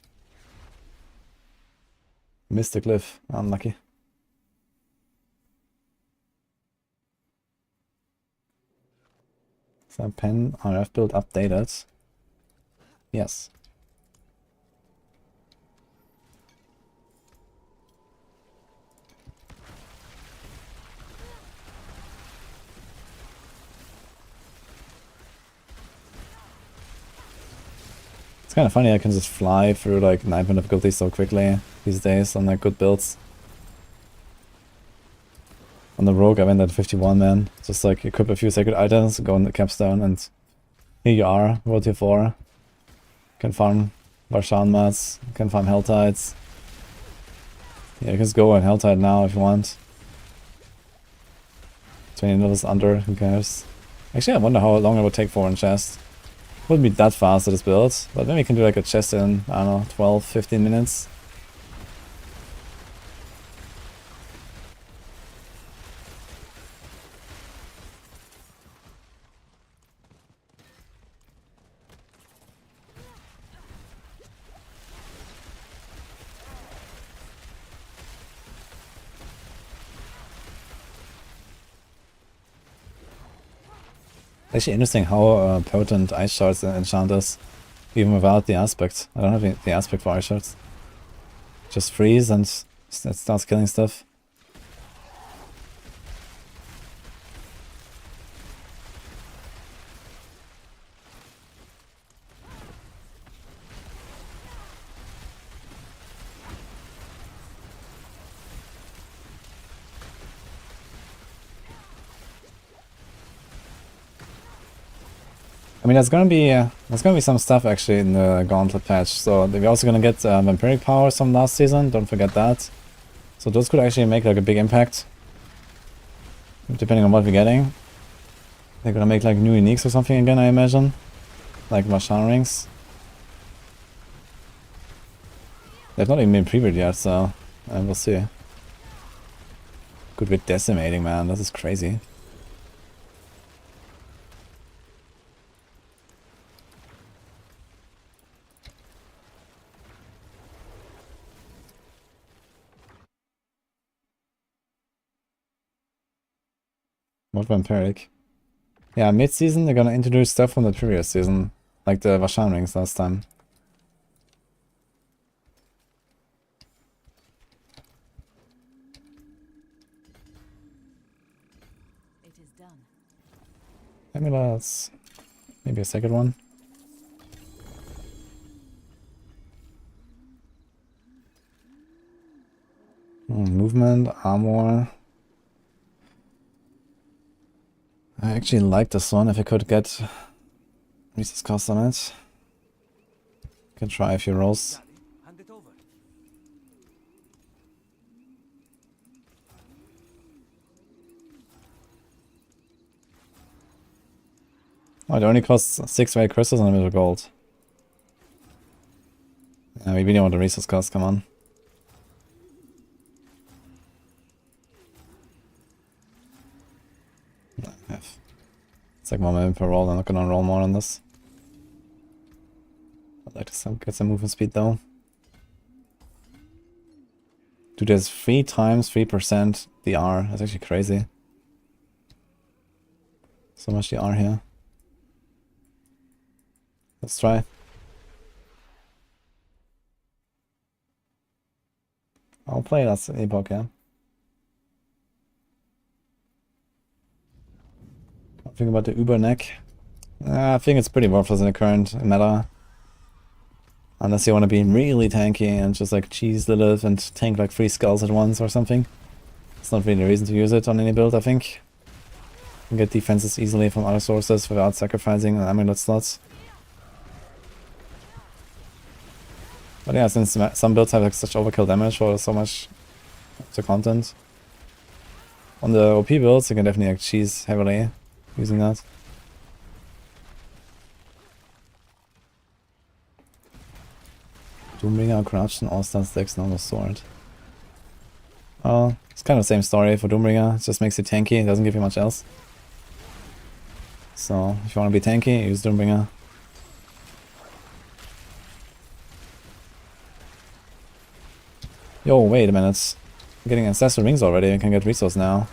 Missed the glyph. Unlucky. So pen RF build updated. Yes. It's kind of funny I can just fly through like 9 difficulty so quickly these days on like good builds. On the Rogue I went at 51, man. Just like equip a few sacred items, go on the capstone, and here you are, World Tier 4. Can farm Barshan mats, can farm Helltides. Yeah, you can just go on Helltide now if you want. 20 levels under, who cares? Actually, I wonder how long it would take for one chest. Wouldn't be that fast at this build, but maybe we can do like a chest in, I don't know, 12, 15 minutes. Actually interesting how potent ice shards enchant is, even without the aspect. I don't have the aspect for ice shards. Just freeze and it starts killing stuff. I mean, there's gonna be some stuff actually in the Gauntlet patch. So we're also gonna get vampiric powers from last season. Don't forget that. So those could actually make like a big impact, depending on what we're getting. They're gonna make like new uniques or something again, I imagine, like Marshan rings. They've not even been previewed yet, so we'll see. Good with decimating, man. This is crazy. What vampiric? Yeah, mid-season they're gonna introduce stuff from the previous season, like the Vashan rings last time. It is done. Amulets. Maybe a second one. Movement, armor. I actually like this one if I could get resource cost on it. Can try a few rolls. Hand it over. Oh, it only costs 6 red crystals and a bit of gold. Yeah, we really want the resource cost, come on. It's like 1 minute per roll, I'm not gonna roll more on this. I'd like to get some movement speed though. Dude, there's 3 times 3% DR. That's actually crazy. So much DR here. Let's try. I'll play that epoch, yeah. Think about the Uber neck. I think it's pretty worthless in the current meta. Unless you want to be really tanky and just like cheese Lilith and tank like 3 skulls at once or something. It's not really a reason to use it on any build, I think. You can get defenses easily from other sources without sacrificing amulet slots. But yeah, since some builds have like such overkill damage for so much of the content. On the OP builds you can definitely like cheese heavily using that. Doombringer, Corruption, All-Star Sticks, Normal Sword. Oh, it's kind of the same story for Doombringer. It just makes you tanky, it doesn't give you much else. So, if you want to be tanky, use Doombringer. Yo, wait a minute. I'm getting Ancestral Rings already, I can get resource now.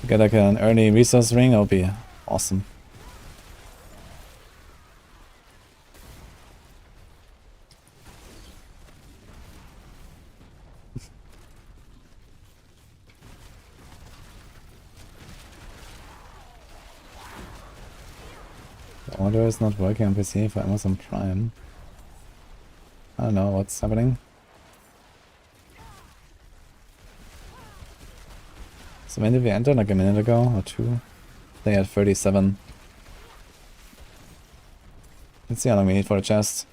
Get like an early resource ring, that would be awesome. The order is not working on PC for Amazon Prime. I don't know what's happening. So when did we enter? Like a minute ago or 2? They had 37. Let's see how long we need for a chest.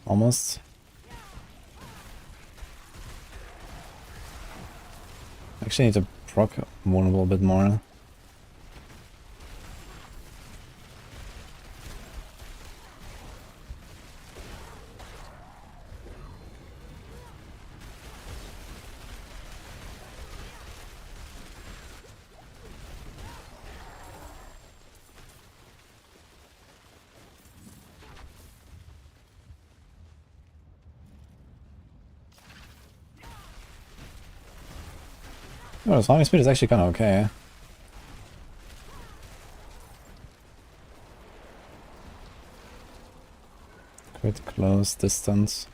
Almost. Actually need to proc vulnerable a bit more. Oh, the farming speed is actually kind of okay. Quite close distance.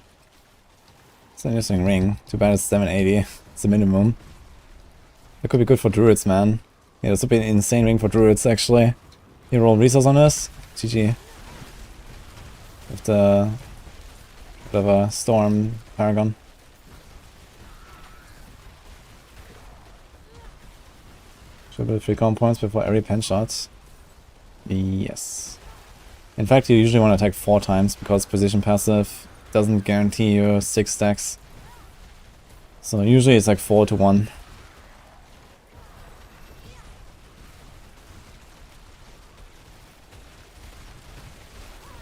It's an interesting ring. Too bad it's 780. It's the minimum. That could be good for druids, man. Yeah, this would be an insane ring for druids, actually. You roll resource on this. GG. With the... whatever, Storm Paragon. Should be 3 comp points before every pen shot. Yes. In fact, you usually want to attack 4 times because position passive doesn't guarantee you 6 stacks. So usually it's like 4 to 1.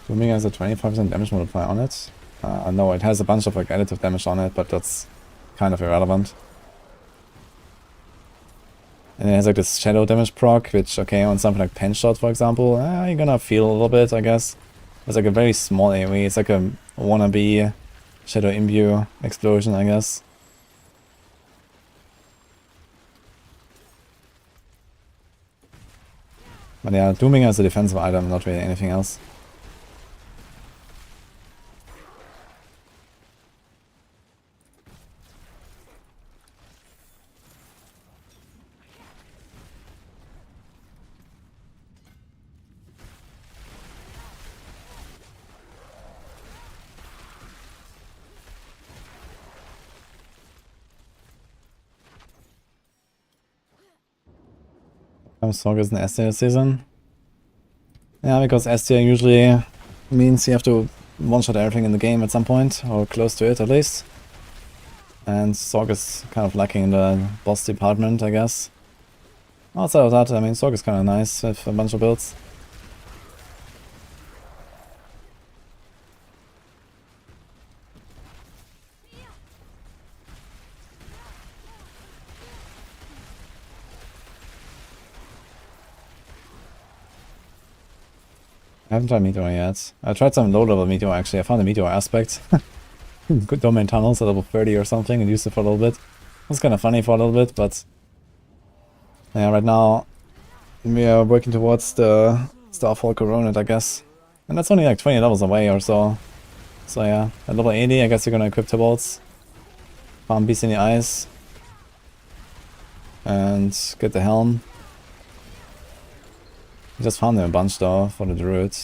Dooming has a 25% damage multiplier on it. No, it has a bunch of like additive damage on it, but that's kind of irrelevant. And it has like this shadow damage proc, which, okay, on something like pen shot, for example, you're gonna feel a little bit, I guess. It's like a very small AoE. It's like a wannabe shadow imbue explosion, I guess. But yeah, Dooming as a defensive item, not really anything else. Sorc is an S tier season. Yeah, because S tier usually means you have to one-shot everything in the game at some point, or close to it at least. And Sorc is kind of lacking in the boss department, I guess. Outside of that, I mean, Sorc is kind of nice with a bunch of builds. I haven't tried Meteor yet. I tried some low-level Meteor actually. I found the Meteor aspect. Good domain tunnels at level 30 or something and used it for a little bit. It was kind of funny for a little bit, but... yeah, right now we are working towards the Starfall Coronet, I guess. And that's only like 20 levels away or so. So yeah, at level 80 I guess you're gonna equip Tibalts. Farm Beast in the Eyes. And get the Helm. I just found them a bunch though for the Druid,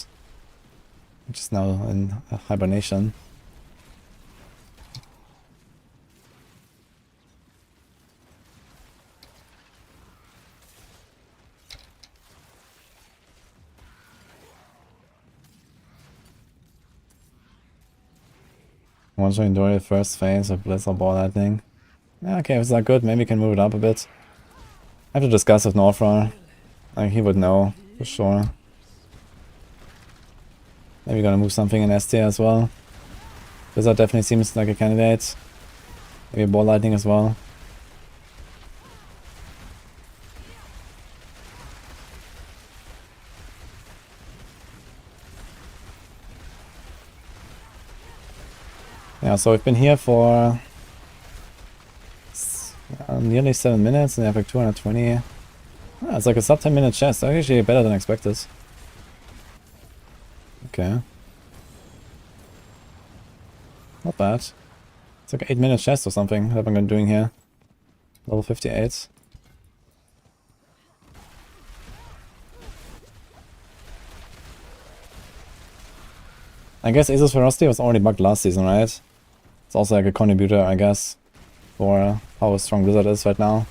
which is now in hibernation. I want to enjoy the first phase of Blizzard Ball Lightning. Yeah, okay, if it's not good, maybe we can move it up a bit. I have to discuss with Northra. He would know, for sure. Maybe gonna move something in S tier as well. Blizzard definitely seems like a candidate. Maybe Ball Lightning as well. Yeah, so we've been here for nearly 7 minutes and they have like 220. Ah, it's like a sub 10 minute chest. Actually better than expected. Okay. Not bad. It's like an 8 minute chest or something that I'm doing here. Level 58. I guess Asus Ferocity was already bugged last season, right? It's also like a contributor, I guess, for how strong Blizzard is right now.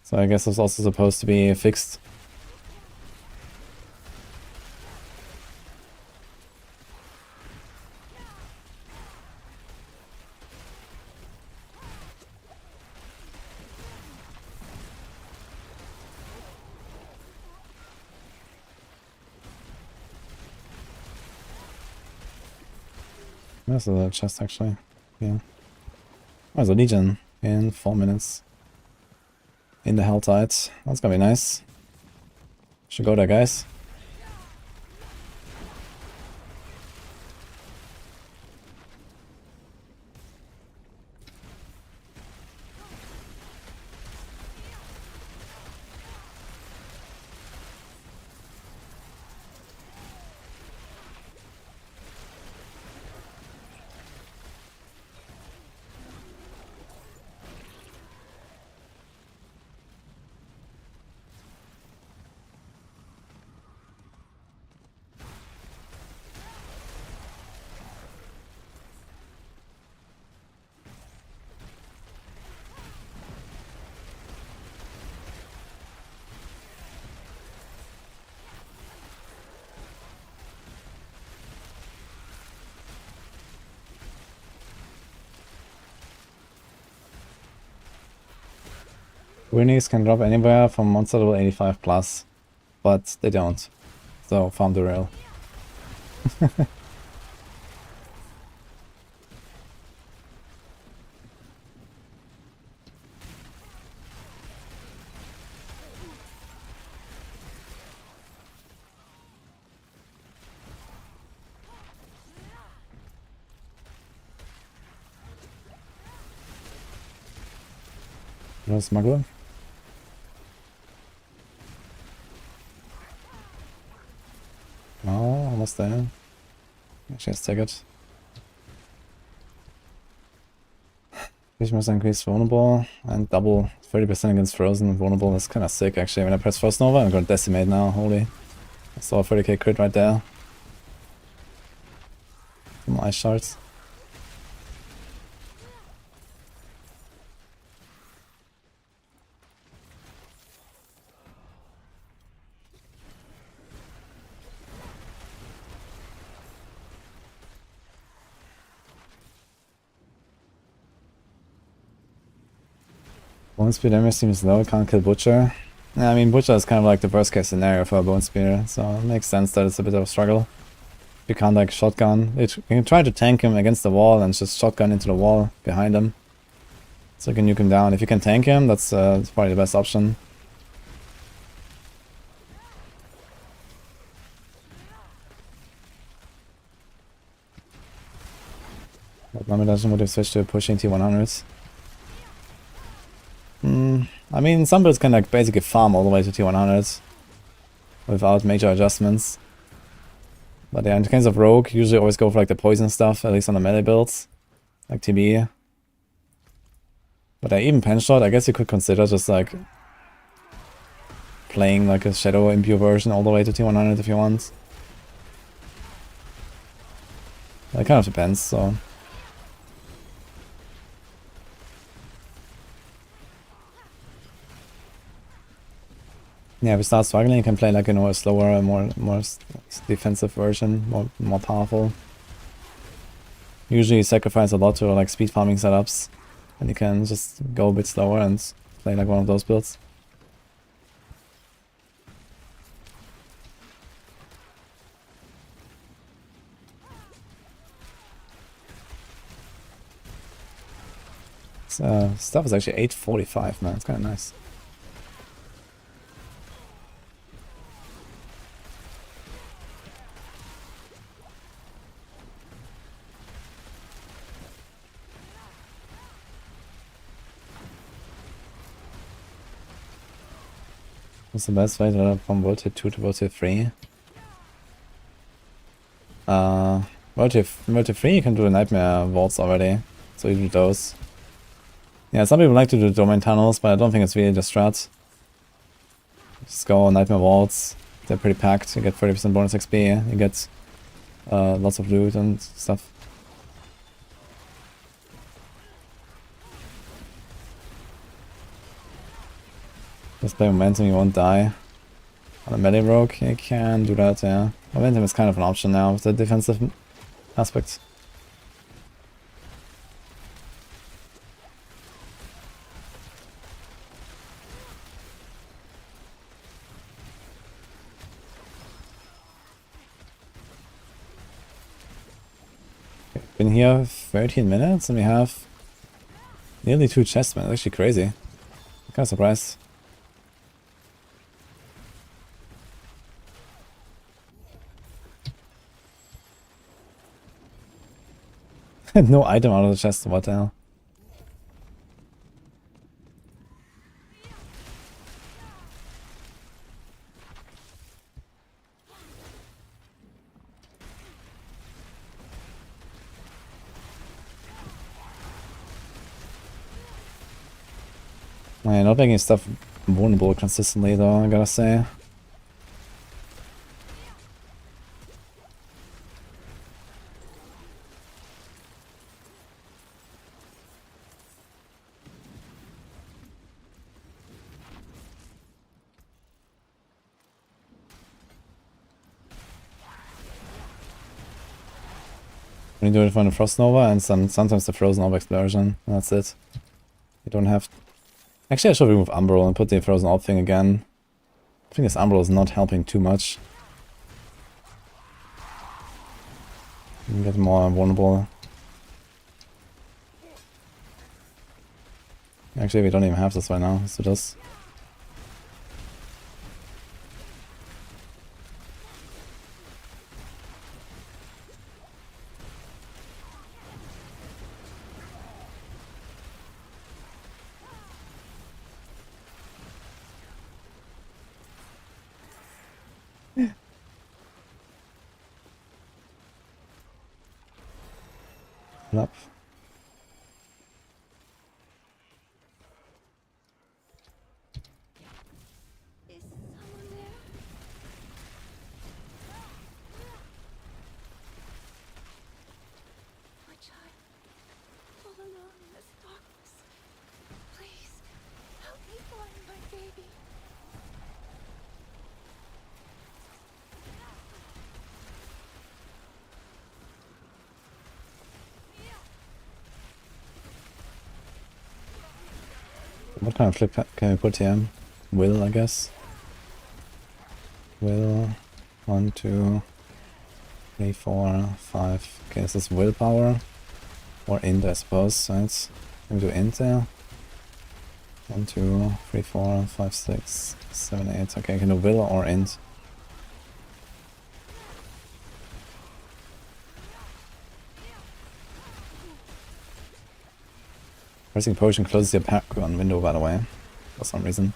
So I guess it's also supposed to be fixed. There's a chest actually. Yeah. Oh, there's a Legion in 4 minutes. In the Helltide. That's gonna be nice. Should go there, guys. Winnies can drop anywhere from monster level 85 plus, but they don't. So farm the rail. No smuggler. Oh, almost there. Actually, let's take it. Vision increase vulnerable and double 30% against frozen and vulnerable. That's kind of sick actually. When I press Frost Nova, I'm gonna decimate now. Holy. I saw a 30k crit right there. Some ice shards. Bone Spear damage seems low, can't kill Butcher. Yeah, I mean Butcher is kind of like the worst case scenario for a Bone Spear, so it makes sense that it's a bit of a struggle. You can't like shotgun. You can try to tank him against the wall and just shotgun into the wall behind him. So you can nuke him down. If you can tank him, that's probably the best option. But Mummy Dungeon would have switched to pushing T100s. I mean, some builds can like basically farm all the way to T100s without major adjustments. But yeah, in the case of Rogue, usually always go for like the poison stuff, at least on the melee builds, like TB. But even Penshot, I guess you could consider just like playing like a Shadow Imbue version all the way to T100 if you want. It kind of depends, so. Yeah, if you start struggling, you can play like, you know, a slower, more defensive version, more powerful. Usually you sacrifice a lot to like speed farming setups, and you can just go a bit slower and play like one of those builds. Stuff is actually 845, man, it's kind of nice. What's the best way to from World Tier 2 to World Tier 3? World Tier 3 you can do the Nightmare Vaults already, so you do those. Yeah, some people like to do Domain Tunnels, but I don't think it's really the strat. Just go on Nightmare Vaults, they're pretty packed, you get 30% bonus XP, you get lots of loot and stuff. Just play Momentum, you won't die. On a melee rogue, you can do that, yeah. Momentum is kind of an option now with the defensive aspects. Been here 13 minutes and we have nearly 2 chests, man. That's actually crazy. I'm kind of surprised. No item out of the chest, what the hell? Man, not making stuff vulnerable consistently though, I gotta say. You do it for the Frost Nova and sometimes the Frozen Orb Explosion, and that's it. You don't have Actually, I should remove Umbral and put the Frozen Orb thing again. I think this Umbral is not helping too much. You can get more vulnerable. Actually, we don't even have this right now. Let's do this. Up. Is someone there? My child, all alone in this darkness. Please, help me find my baby. What kind of flip can we put here? Will, I guess. Will. 1, 2, 3, 4, 5. Okay, this is willpower. Or int, I suppose. Right? Can we do int there? 1, 2, 3, 4, 5, 6, 7, 8. Okay, I can do will or int. Pressing potion closes your background window, by the way, for some reason.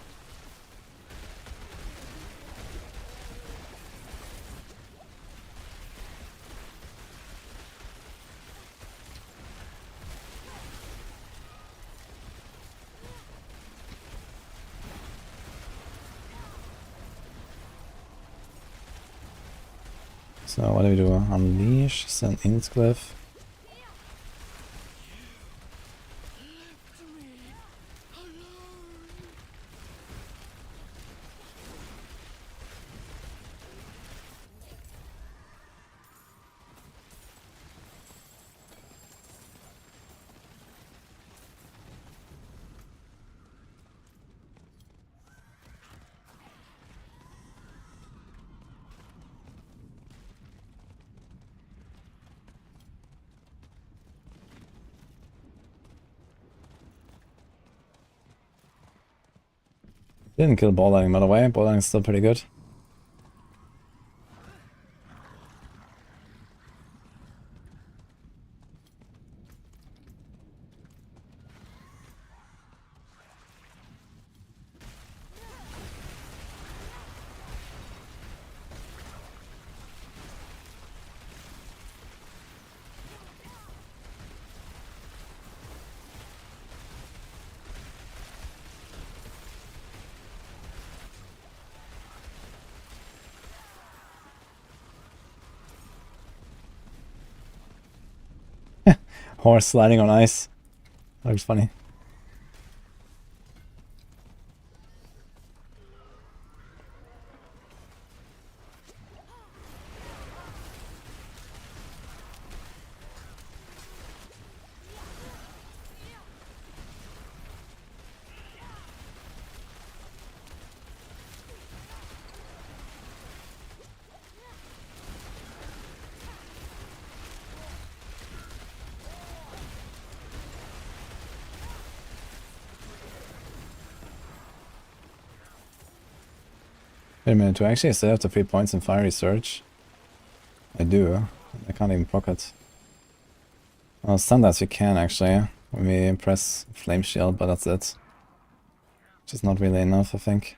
So what do we do? Unleash, send Inkscliff. Didn't kill ball lightning, by the way. Ball lightning is still pretty good. Horse sliding on ice. That looks funny. Wait a minute, do I actually still have the 3 points in Fiery Surge? I do. I can't even proc it. Well, sometimes we can actually, when we press Flame Shield, but that's it. Which is not really enough, I think.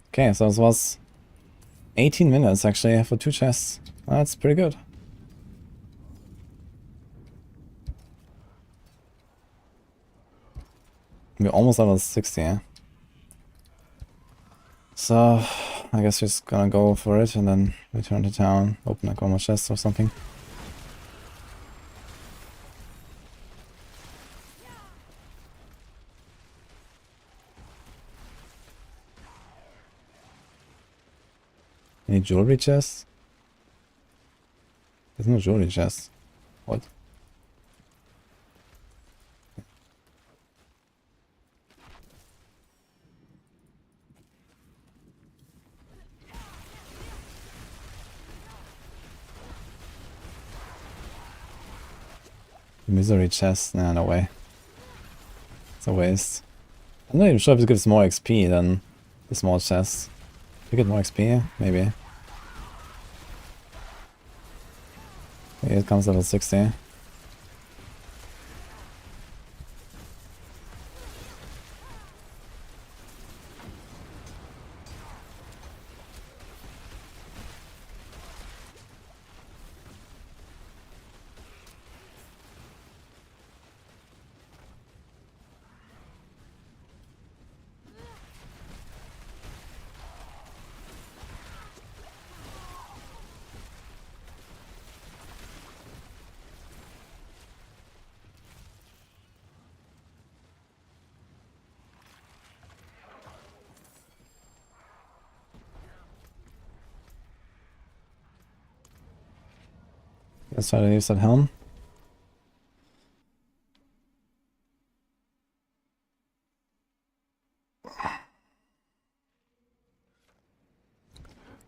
Okay, so this was 18 minutes actually for 2 chests. That's pretty good. We're almost level 60, yeah? So, I guess we're just gonna go for it and then return to town, open like one more chest or something. Any jewelry chests? There's no jewelry chest. What? Misery chest? Nah, no way. It's a waste. I'm not even sure if it gives more XP than the small chest. Do you get more XP? Maybe. Okay, it comes level 60. Let's try to use that helm.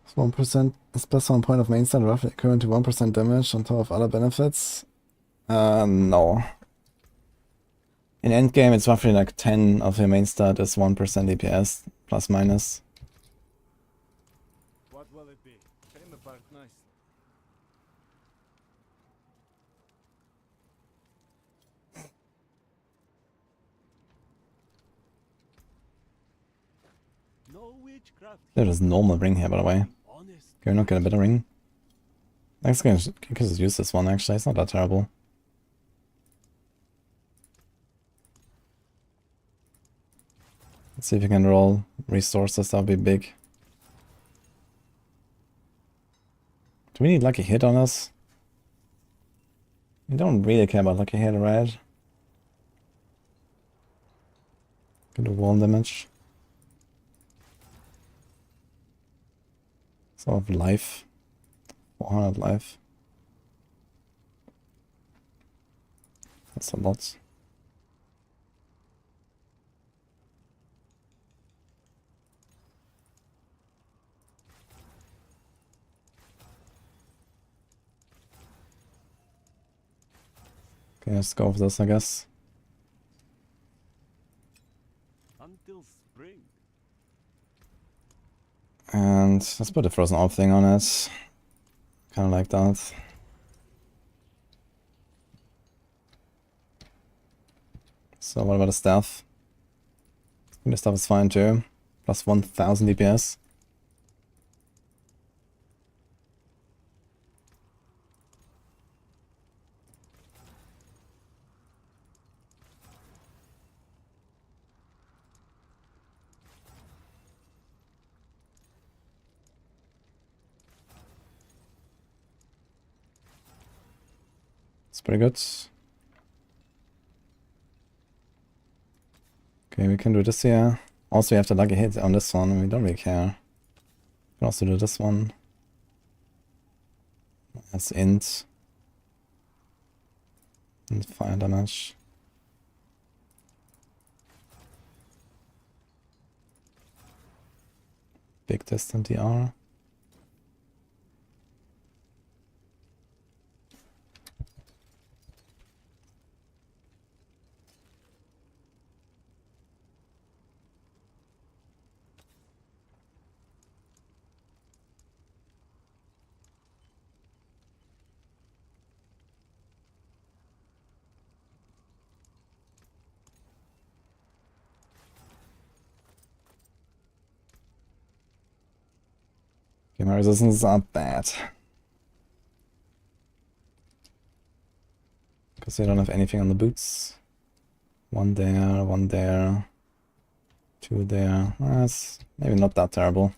It's 1%. It's plus 1 point of main stat, roughly equivalent to 1% damage on top of other benefits. No. In endgame, it's roughly like 10 of your main stat is 1% DPS, plus minus. What will it be? Came apart nicely. No witchcraft. There is normal ring here, by the way. Honest. Can we not get a better ring? Next game, you can just use this one actually, it's not that terrible. Let's see if you can roll resources, that would be big. Do we need lucky hit on us? We don't really care about lucky hit, right? Can do wall damage. Sort of life. 400 life. That's a lot. Okay, let's go with this, I guess. Until spring. And let's put the frozen orb thing on it. Kinda like that. So what about the staff? I think the staff is fine too. Plus 1000 DPS. It's pretty good. Okay, we can do this here. Also, we have the lucky hit on this one, and we don't really care. We can also do this one. That's int. And fire damage. Big distant DR. Okay, my resistance aren't bad. Because I don't have anything on the boots. One there. Two there. That's maybe not that terrible.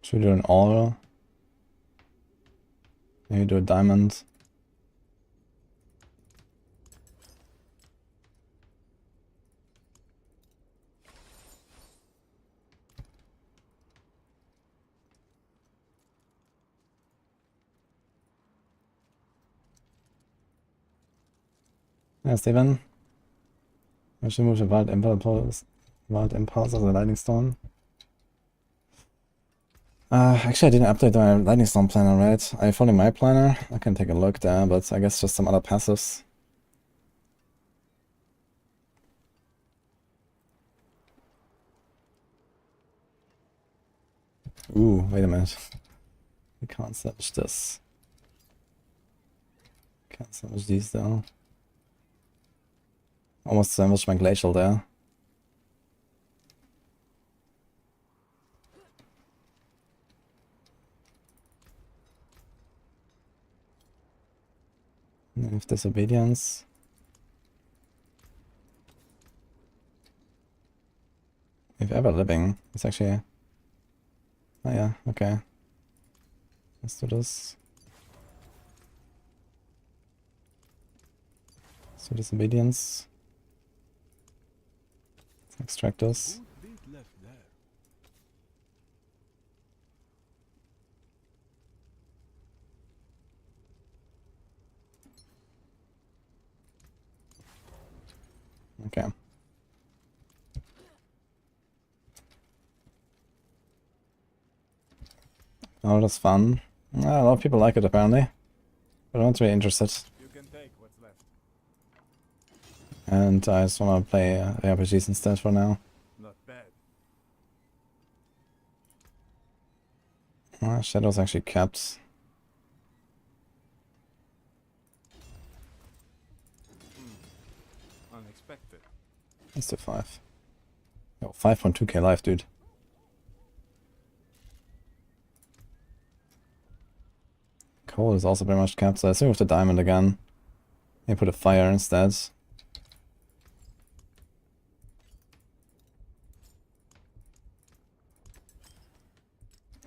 Should we do an all? Maybe do a diamond. Yeah, Steven. I should move the Wild Impulse as a Lightning Storm. Actually, I didn't update my Lightning Storm planner, right? I followed my planner. I can take a look there, but I guess just some other passives. Ooh, wait a minute. We can't salvage this. Can't salvage these though. Almost salvaged my Glacial there. If Disobedience. If Ever Living. It's actually... Oh yeah, okay. Let's do this. Let's do Disobedience. Let's extract this. Okay. Oh, that's fun. A lot of people like it apparently, but I'm not really interested. You can take what's left. And I just want to play RPGs instead for now. Not bad. Shadow's actually kept. Unexpected. Let's do 5. Yo, 5.2k life, dude. Coal is also very much capped, so I assume with the diamond again. Maybe put a fire instead.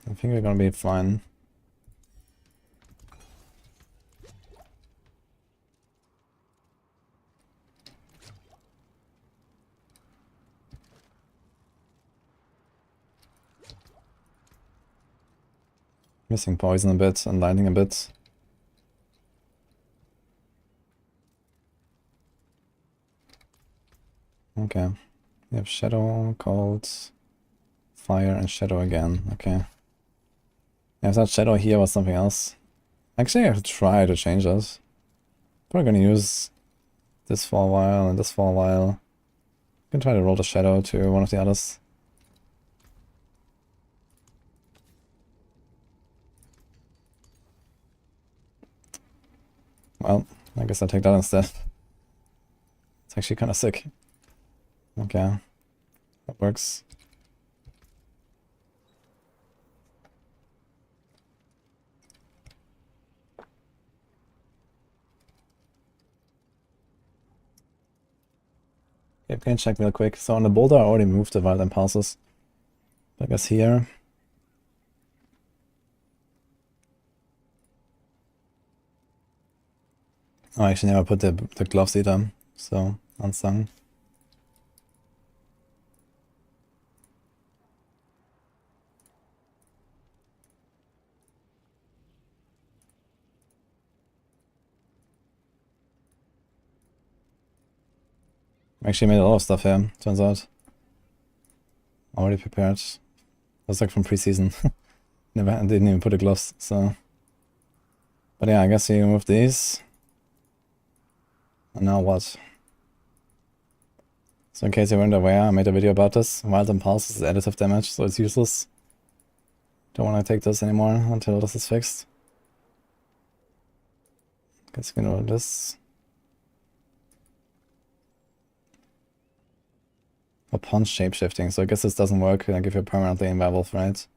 I think we're gonna be fine. Missing poison a bit and lightning a bit. Okay. We have shadow, cold, fire, and shadow again. Okay. If that shadow here was something else. Actually, I have to try to change that. Probably gonna use this for a while and this for a while. I can try to roll the shadow to one of the others. Well, I guess I'll take that instead. It's actually kind of sick. Okay. That works. Okay, can check real quick. So on the boulder I already moved the Wild Impulses. I guess here. Oh, I actually never put the gloves either, so unsung. I actually made a lot of stuff here, turns out. Already prepared. That's like from preseason. Didn't even put the gloves, so. But yeah, I guess you move these. And now what? So in case you weren't aware, I made a video about this. Wild Impulse is additive damage, so it's useless. Don't want to take this anymore until this is fixed. Guess we can do this. Upon shapeshifting, so I guess this doesn't work. I give you permanently in werewolf, right?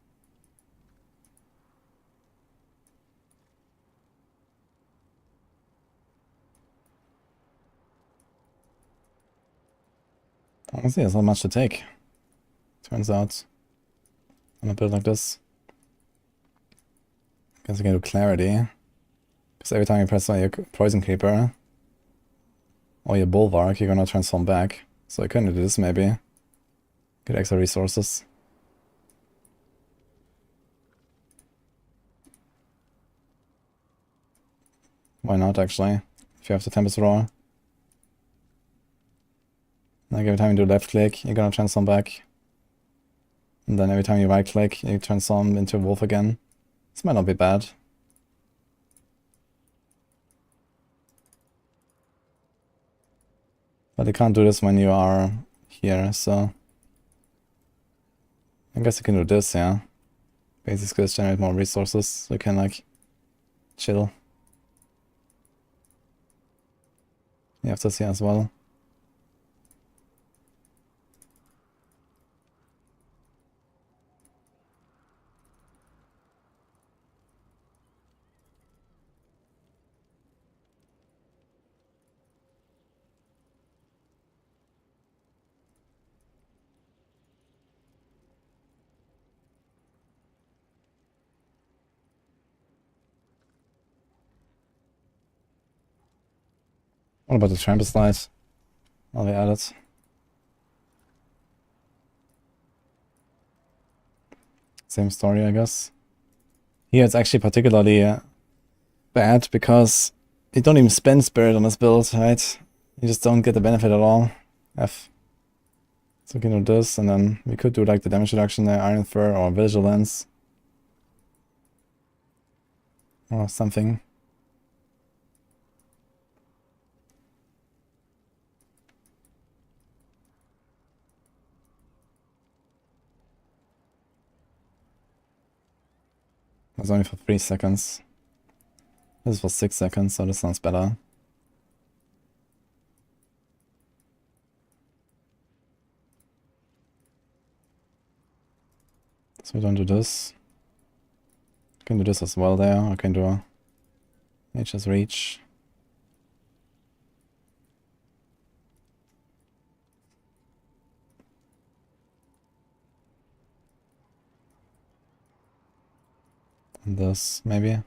Honestly, there's not much to take. Turns out. On a build like this. Guess I can do Clarity. Because every time you press on your Poison Creeper or your Bulwark, you're gonna transform back. So I can do this maybe. Get extra resources. Why not, actually? If you have the Tempest Roar. Like every time you do left click, you're gonna transform back. And then every time you right click, you transform into a wolf again. This might not be bad. But you can't do this when you are here, so... I guess you can do this, yeah. Basic skills generate more resources, so you can, like, chill. You have this here as well. What about the trample slides? Are they added? Same story, I guess. Here it's actually particularly bad because you don't even spend spirit on this build, right? You just don't get the benefit at all. F. So we can do this, and then we could do like the damage reduction there, Iron Fur or Vigilance. Or something. That's only for 3 seconds. This is for 6 seconds, so this sounds better. So we don't do this. I can do this as well there. I can do Nature's Reach. And this, maybe.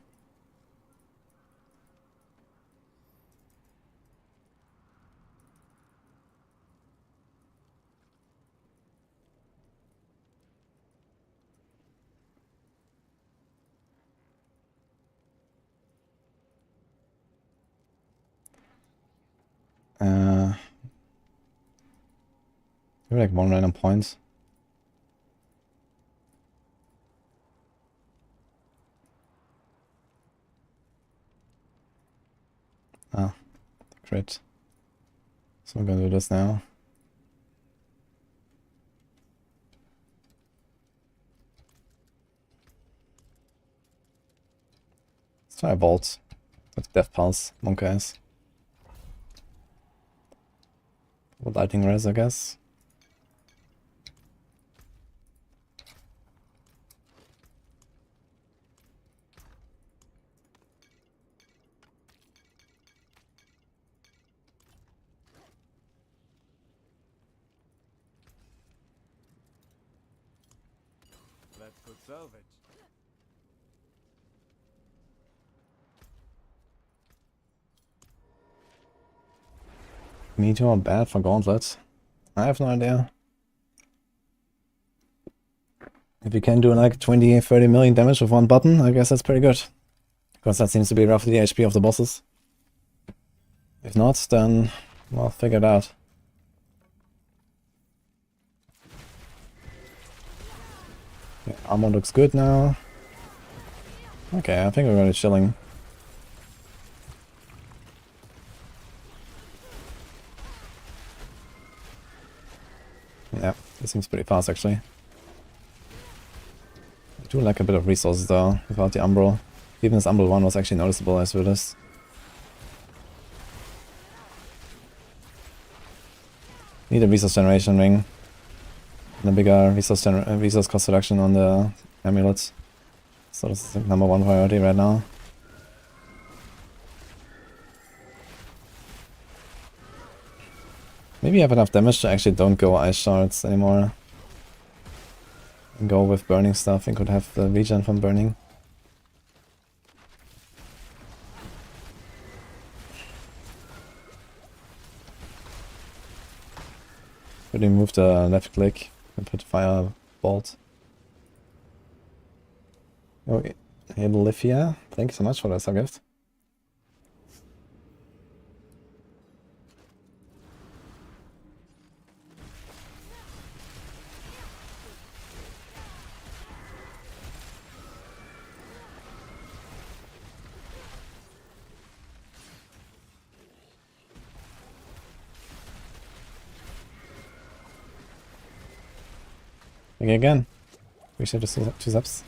Maybe like 1 random point. Ah, crit. So I'm gonna do this now. Let's try a Bolt with Death Pulse, Monk Eyes. With Lightning Res, I guess. Let's put salvage. Meteor or bad for Gauntlet? I have no idea. If you can do like 20-30 million damage with one button, I guess that's pretty good. Because that seems to be roughly the HP of the bosses. If not, then, well, figure it out. Yeah, armor looks good now. Okay, I think we're really chilling. Yeah, it seems pretty fast actually. I do like a bit of resources though, without the Umbral. Even this Umbral one was actually noticeable as with this. Need a resource generation ring. And a bigger resource cost reduction on the amulet. So this is the #1 priority right now. Maybe you have enough damage to actually don't go Ice Shards anymore. And go with burning stuff and could have the regen from burning. remove the left click and put fire bolt. Oh, hey Olivia, thank you so much for that sub-gift. Thank you again. Appreciate the 2 subs.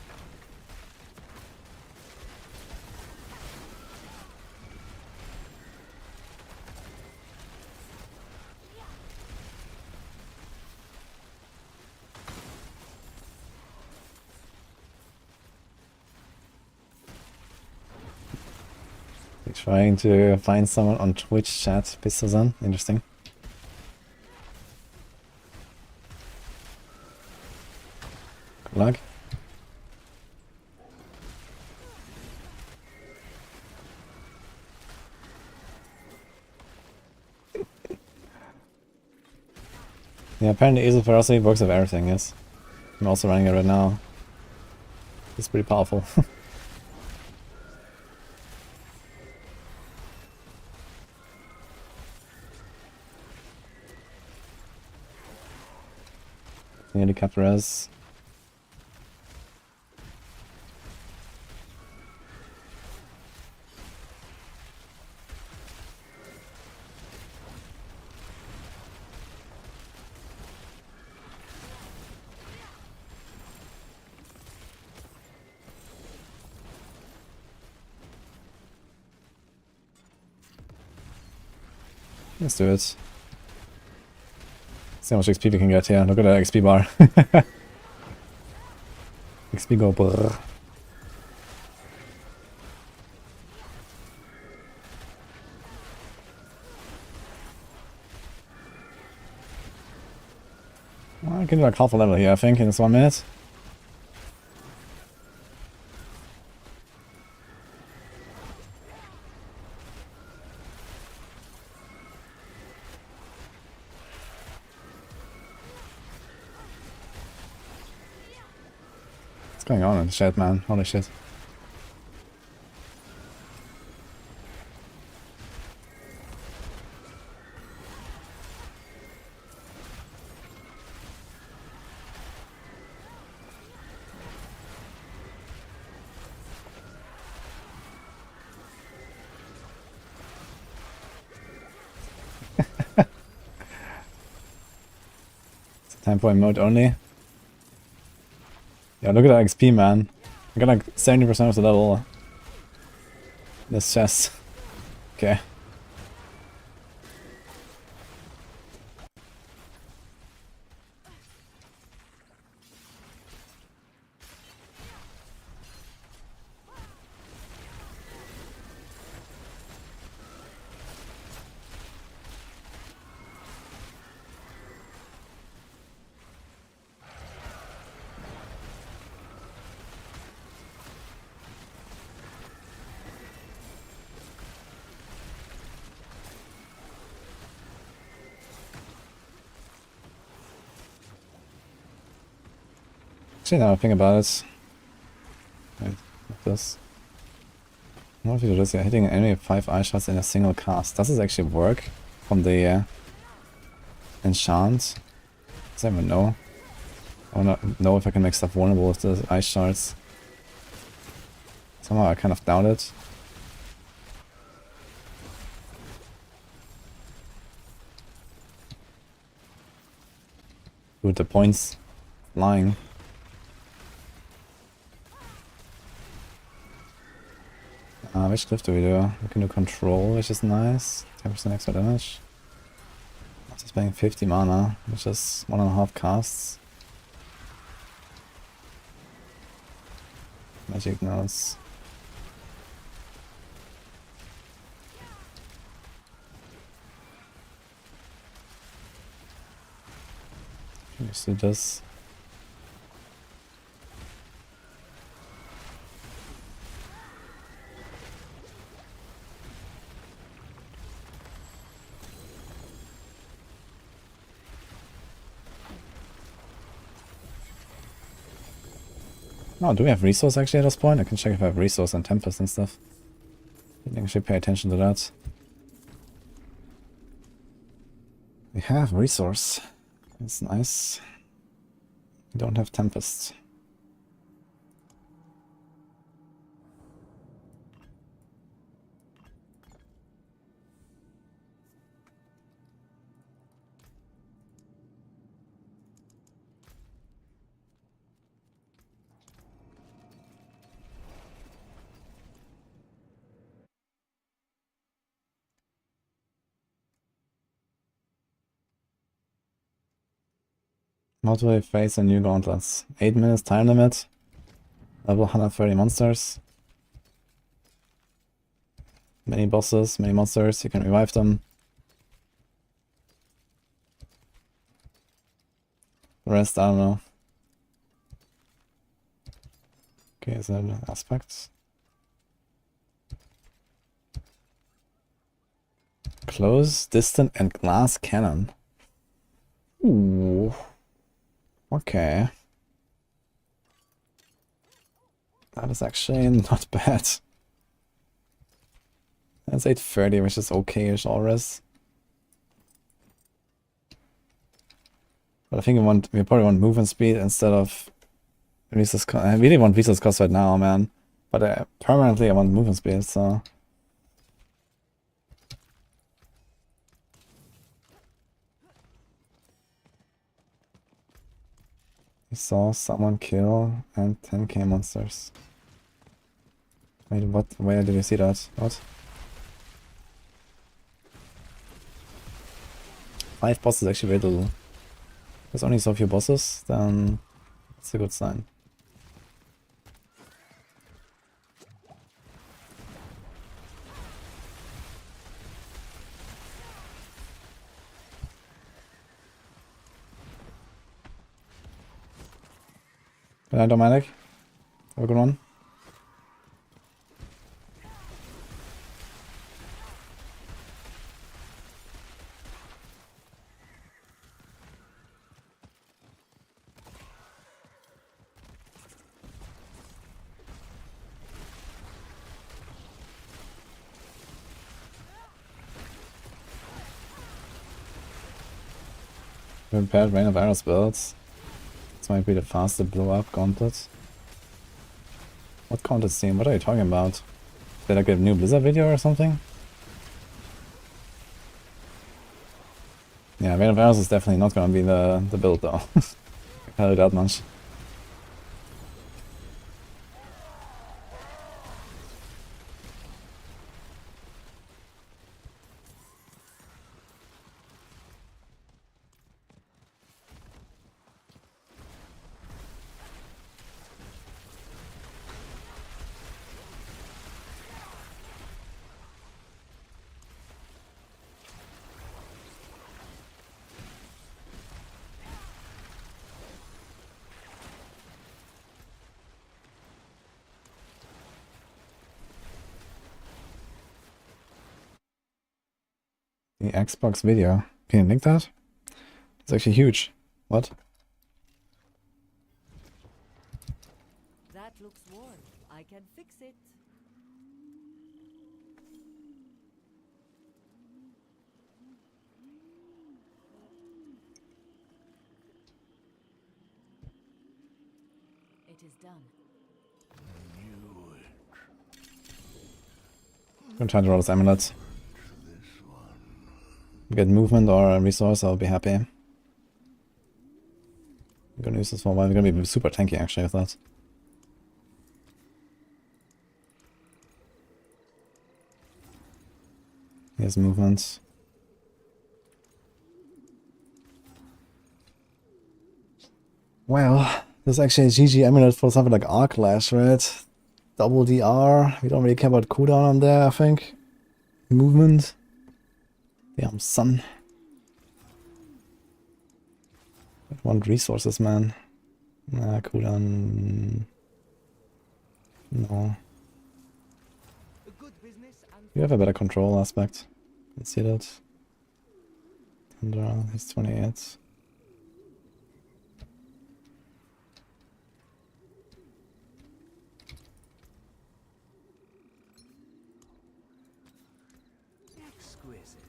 Trying to find someone on Twitch chat, Pistolzan. Interesting. Good luck. Yeah, apparently Ace of Ferocity works with everything, yes. I'm also running it right now. It's pretty powerful. Nearly capped res. Let's do it. See how much XP we can get here. Look at that XP bar. XP go brrr. Well, I can do like half a level here, I think, in this 1 minute. What's going on in the chat, man? Holy shit. Time for emote only. Yeah, look at that XP, man. I got like 70% of the level. This chest. Okay. Actually, now I think about it. Wait, like this. What if you do this? You're hitting an enemy with 5 eye shots in a single cast. Does this actually work from the enchant? Does anyone know? I wanna know if I can make stuff vulnerable with the ice shards. Somehow I kind of doubt it. Dude, the points flying. Which cliff do we do? We can do control, which is nice. 10% extra damage. Just paying 50 mana, which is 1.5 casts. Magic notes. Let's do this. Oh, do we have resource actually at this point? I can check if I have resource and Tempest and stuff. Didn't actually pay attention to that. We have resource. That's nice. We don't have Tempest. How do I face a new gauntlets? 8 minutes time limit. Level 130 monsters. Many bosses, many monsters, you can revive them. The rest, I don't know. Okay, is that an aspect? Close, distant, and glass cannon. Ooh. Okay. That is actually not bad. That's 830, which is okay-ish always. But I think we probably want movement speed instead of resource cost. I really want resource cost right now, man. But permanently I want movement speed, so. We saw someone kill and 10k monsters. Wait, what? Where did you see that? What? 5 bosses actually very little. There's only so few bosses, then it's a good sign. Good night, Dominic. Have a good one. Prepared Rain of Arrows builds. This might be the faster blow up gauntlet. What gauntlet scene? What are you talking about? Did I get a new Blizzard video or something? Yeah, Rain of Arrows is definitely not gonna be the build though. I tell you that much. The Xbox video. Can you link that? It's actually huge. What? That looks worn. I can fix it. It is done. I'm gonna try to roll this amulet. Get movement or a resource, I'll be happy. I'm gonna use this for a while. We're gonna be super tanky actually with that. Here's movement. Well, there's actually a GG amulet for something like Arc Lash, right? Double DR. We don't really care about cooldown on there, I think. Movement. Damn, son. I want resources, man. Nah, cooldown. No. You have a better control aspect. Let's see that. Tundra, he's 28. Exquisite.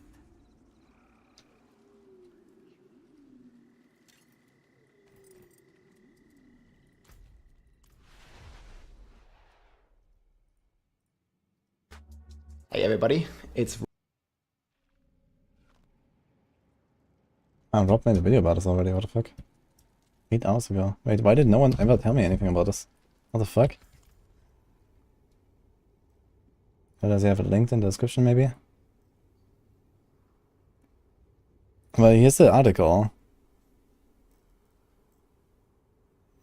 Hey everybody, it's Rob made a video about this already, what the fuck? 8 hours ago. Wait, why did no one ever tell me anything about this? What the fuck? Or does he have it linked in the description maybe? Well, here's the article.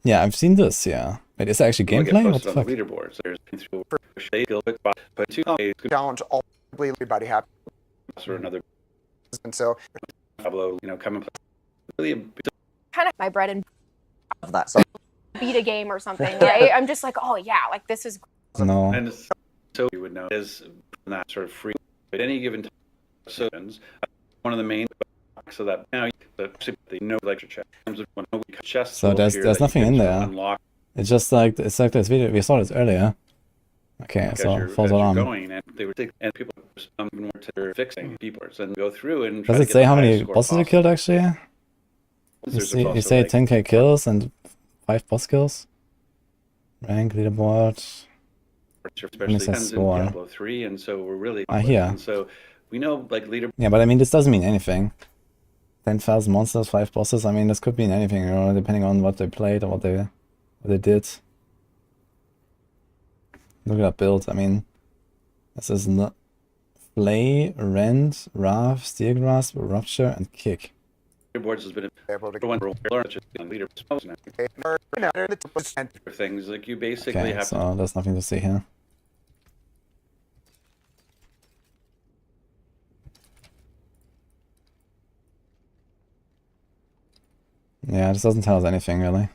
Yeah, I've seen this, yeah. Wait, is it actually gameplay? What the fuck? Leaderboards. There's Challenge all everybody happy. or another And so Diablo, you know, come and play. Really Kind of my bread and of that. So beat a game or something, right? I'm just like, oh yeah, like this is. No. and so you would know is not sort of free at any given time. So one of the main so that now the no lecture check in terms of when we chests. So there's nothing in there. Unlock It's just like this video. We saw this earlier. Okay, so falls on. Going and they were and people were to fixing keyboards and go through and Does it say how many bosses you killed actually? You say like 10k kills and 5 boss kills. Rank leaderboard. especially says in score. Diablo 3, and so we're really Here. and so we know like leader. Yeah, but I mean this doesn't mean anything. 10,000 monsters, 5 bosses. I mean this could mean anything, you know, depending on what they played or what they did. Look at that build. I mean, this is not Flay, Rend, Rav, Steelgrasp, Rupture, and Kick. Leaderboards has been able to one learn such as leader things like you basically Okay, have so there's nothing to see here. Yeah, this doesn't tell us anything really.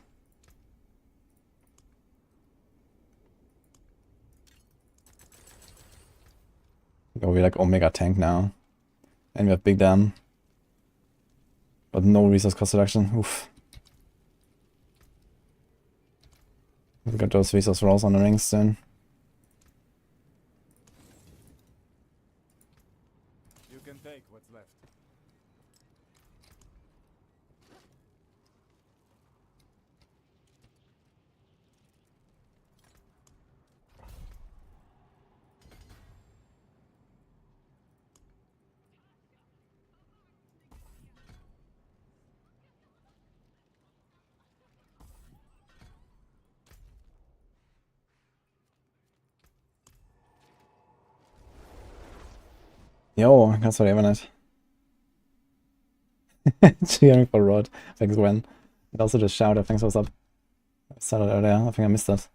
Go be like Omega tank now. And we have Big Dam. But no resource cost reduction. Oof. We've got those resource rolls on the rings soon. You can take what's left. Yo, that's what even it. Cheering for Rod. Thanks, Gwen. And also just shout out, thanks, what's up. I started earlier, I think I missed that.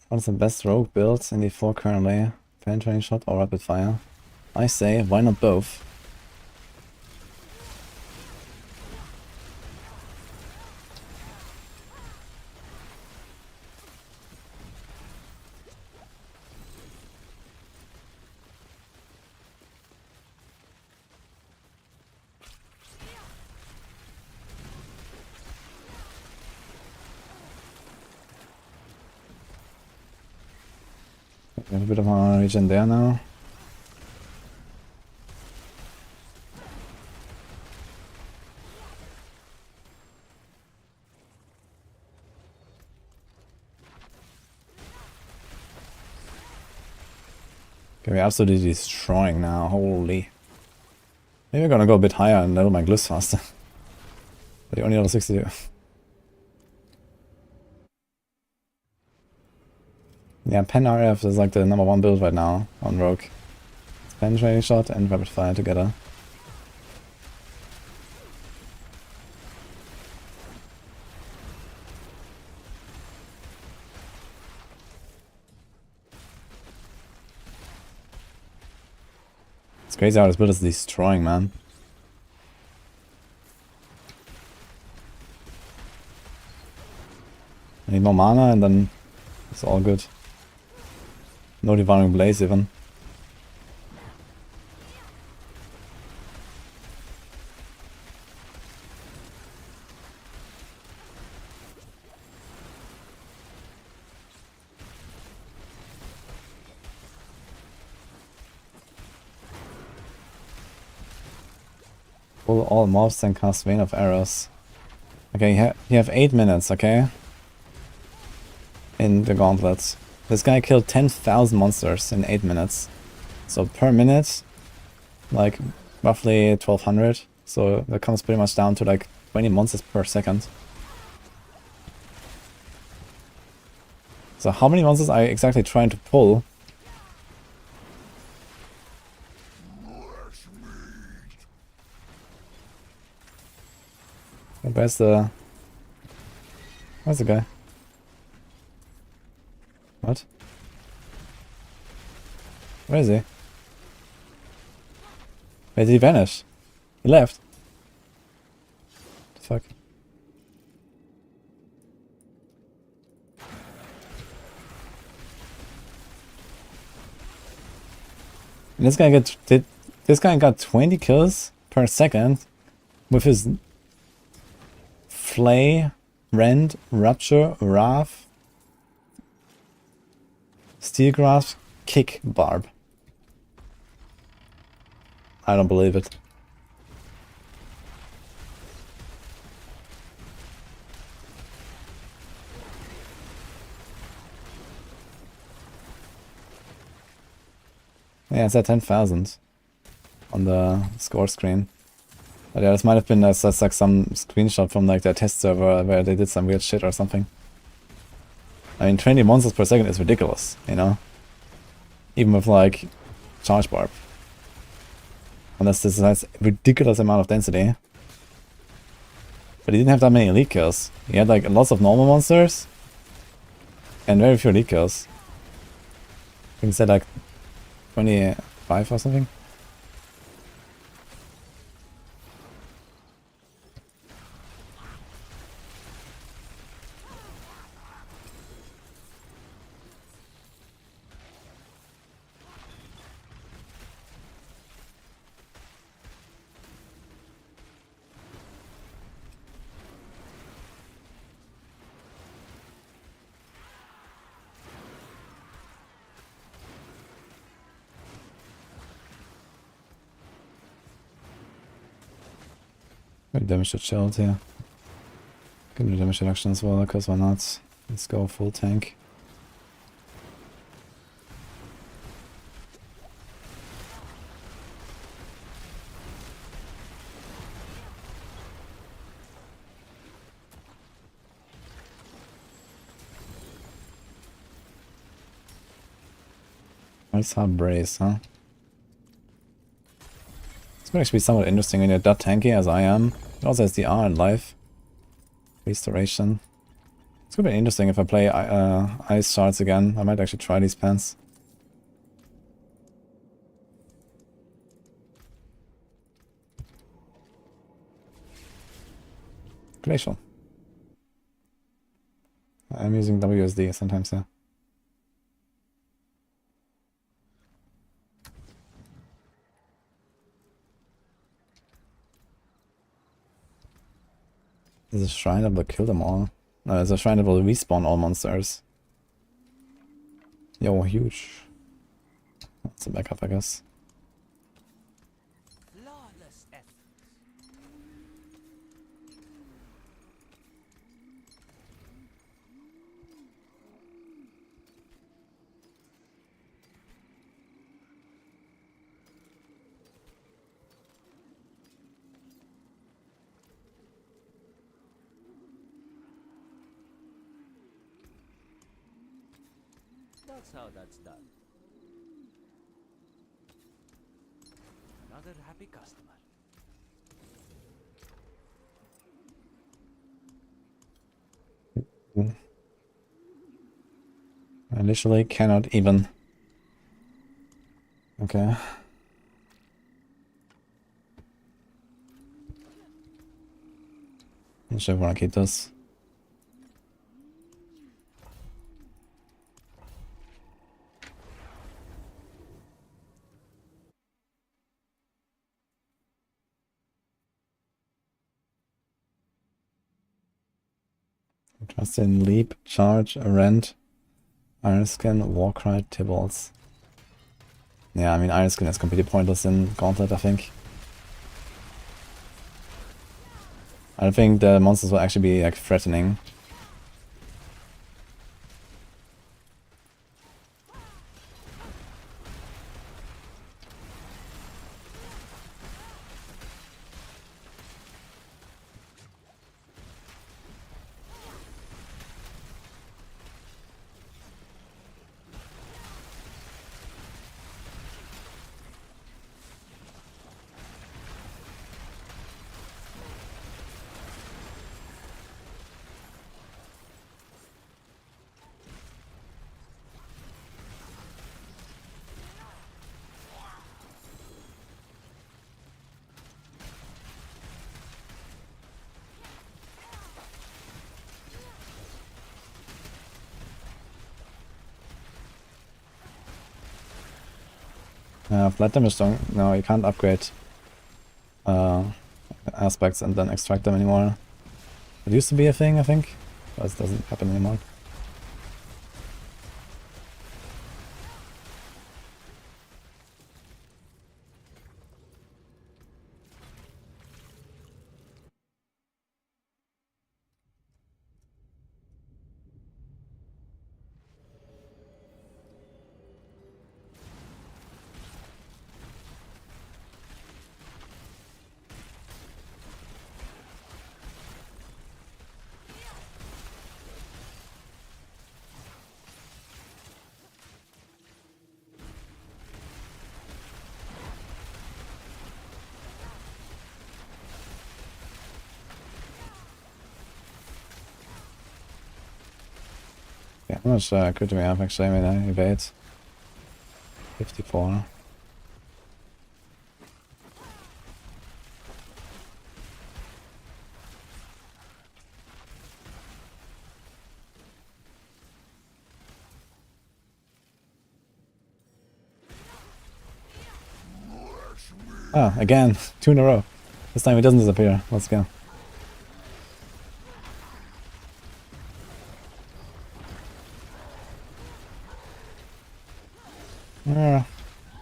What's the best rogue build in D4 currently? Penetrating shot or rapid fire? I say, why not both? We have a bit of our regen there now. Okay, we're absolutely destroying now, holy. Maybe we're gonna go a bit higher and level my glyphs faster. But you only level 62. Yeah, Pen RF is like the #1 build right now on Rogue. It's Penetrating Shot and Rapid Fire together. It's crazy how this build is destroying, man. I need more mana and then it's all good. No Devouring Blaze even. pull all mobs and cast Vein of Arrows. Okay, you have 8 minutes, okay? In the gauntlet. This guy killed 10,000 monsters in 8 minutes. So per minute, like roughly 1200. So that comes pretty much down to like 20 monsters per second. So how many monsters are you exactly trying to pull? Where's the guy? What? Where is he? Where did he vanish? He left. What the fuck? And this guy got 20 kills per second with his Flay, Rend, Rupture, Wrath, Steel Grasp, Kick, Barb. I don't believe it. Yeah, it's at 10,000 on the score screen. But yeah, this might have been that's like some screenshot from like their test server where they did some weird shit or something. I mean, 20 monsters per second is ridiculous, you know? Even with like Charge Barb. Unless this has a ridiculous amount of density. But he didn't have that many elite kills. He had like lots of normal monsters and very few elite kills. I think he said like 25 or something. Maybe damage to shield here. Can do damage reduction as well, because why not? Let's go full tank. Nice hard brace, huh? It's going to actually be somewhat interesting when you're that tanky as I am. It also has the R in life. Restoration. It's going to be interesting if I play Ice Shards again. I might actually try these pants. Glacial. I'm using WSD sometimes, yeah. There's a shrine that will kill them all. No, there's a shrine that will respawn all monsters. Yo, huge. That's a backup, I guess. That's how that's done. Another happy customer. I literally cannot even. Okay. I'm sure I want to keep this. Trust in Leap, Charge, Rend, Iron Skin, Warcry, Tibalts. Yeah, I mean Iron Skin is completely pointless in Gauntlet, I think. I don't think the monsters will actually be like threatening. Flat damage don't... No, you can't upgrade aspects and then extract them anymore. It used to be a thing, I think, but it doesn't happen anymore. Yeah, how much crit do we have actually? I mean, I evade 54. Ah, again, 2 in a row. This time he doesn't disappear. Let's go.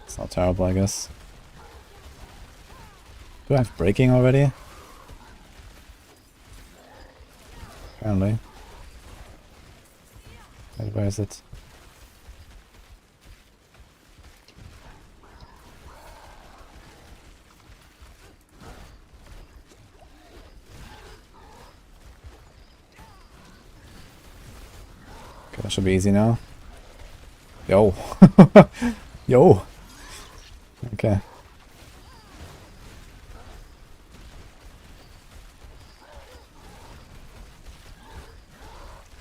It's not terrible, I guess. Do I have breaking already? Apparently. Where is it? Okay, that should be easy now. Yo! Yo! Okay.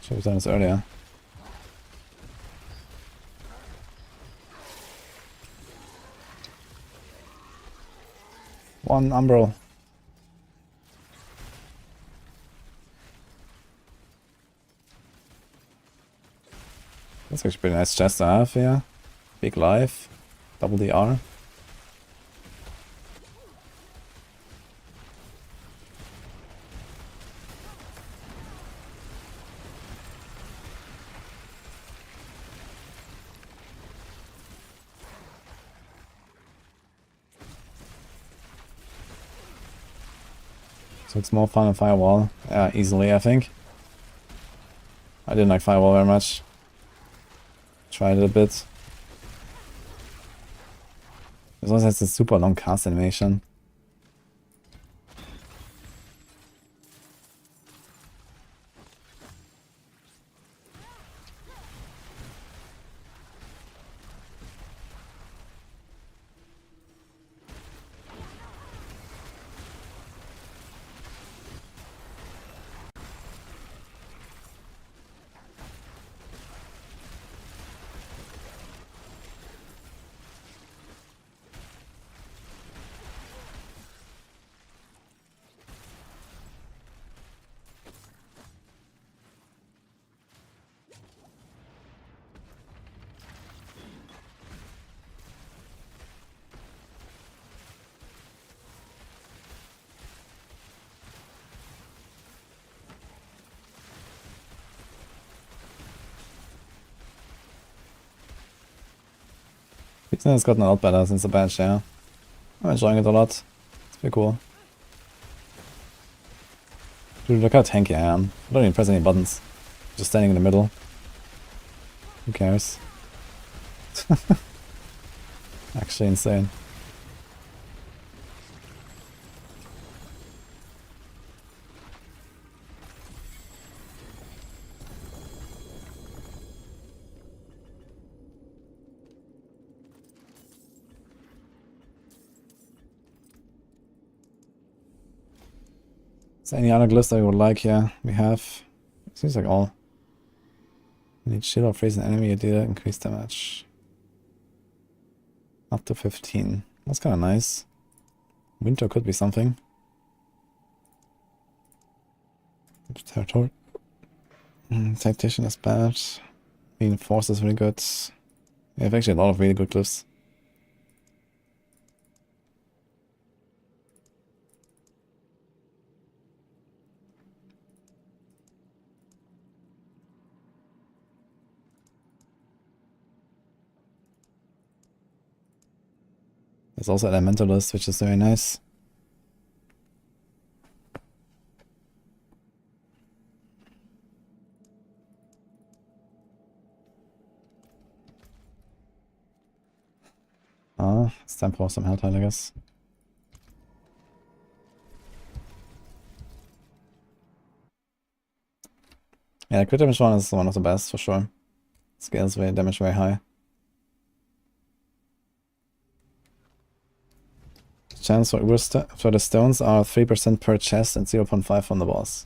Should have done this earlier. One umbral. That's actually a pretty nice chest to have here. Big life. Double the R. So it's more fun than Firewall. Easily, I think. I didn't like Firewall very much. Tried it a bit. It also has a super long cast animation. It's gotten a lot better since the patch, yeah. I'm enjoying it a lot. It's pretty cool. Dude, look how tanky I am. I don't even press any buttons. Just standing in the middle. Who cares? Actually insane. Is there any other glyphs that you would like here? We have... Seems like all. You need shield or freeze an enemy, you deal increased damage. Up to 15. That's kinda nice. Winter could be something. Territory. Tactician is bad. Reinforce is really good. We have actually a lot of really good glyphs. There's also Elementalist, which is very nice. It's time for some Helltide, I guess. Yeah, crit damage one is one of the best for sure. Scales very damage very high. Chance for the stones are 3% per chest and 0.5 from the boss.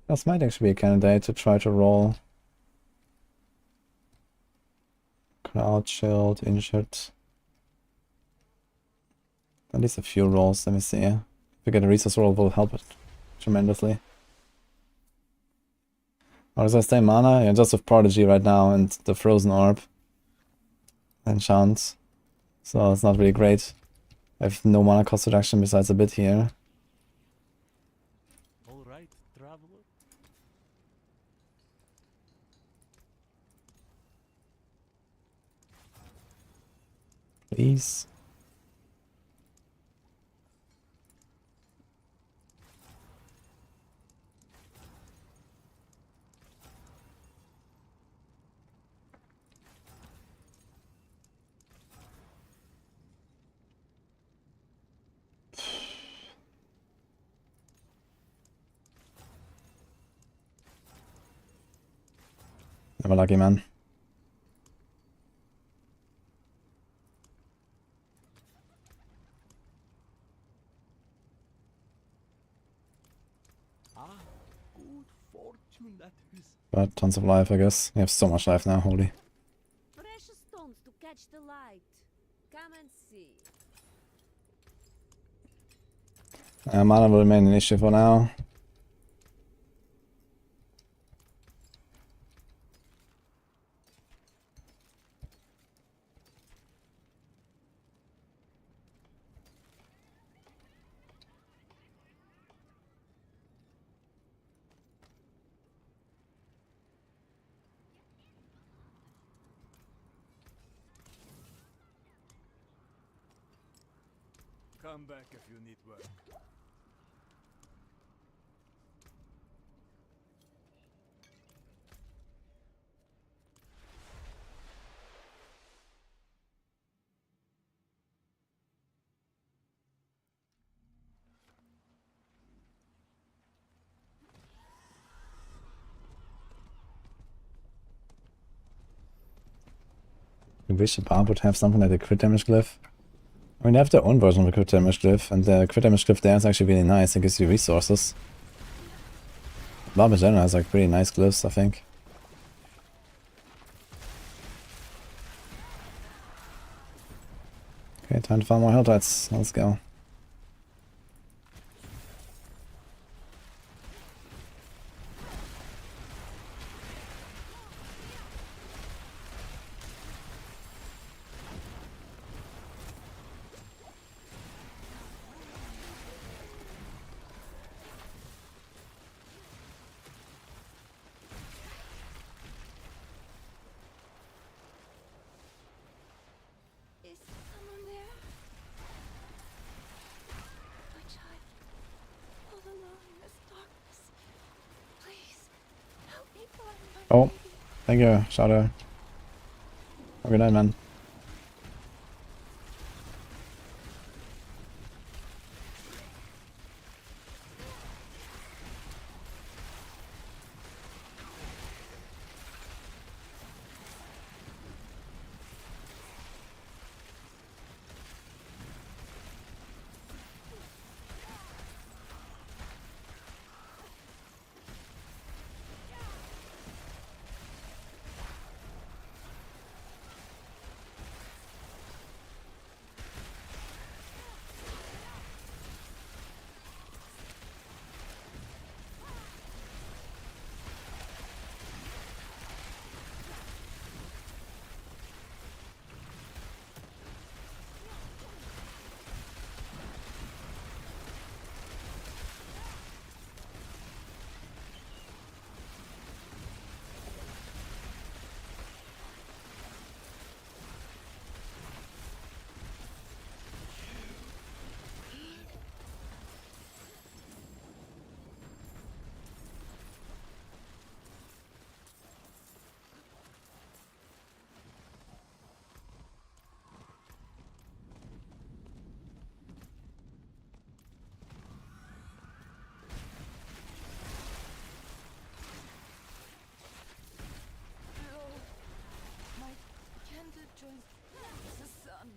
This might actually be a candidate to try to roll. Crowd, shield, injured. At least a few rolls, let me see. If we get a resource roll, will help it tremendously. Or does I stay mana? Yeah, just with Prodigy right now and the Frozen Orb. Enchant. So it's not really great. I have no mana cost reduction besides a bit here. Alright, traveler. Please. Never lucky, man. Good fortune that is. But tons of life, I guess. You have so much life now, holy. Precious stones to catch the light. Come and see. Mana will remain an issue for now. Come back if you need work. I wish the Barb would have something like the crit damage glyph. I mean, they have their own version of the crit damage glyph, and the crit damage glyph there is actually really nice. It gives you resources. Barb in general has like pretty nice glyphs, I think. Okay, time to farm more Helltides. Let's go. Oh, thank you, Shadow. Have a good night, man. My candid joins the sun.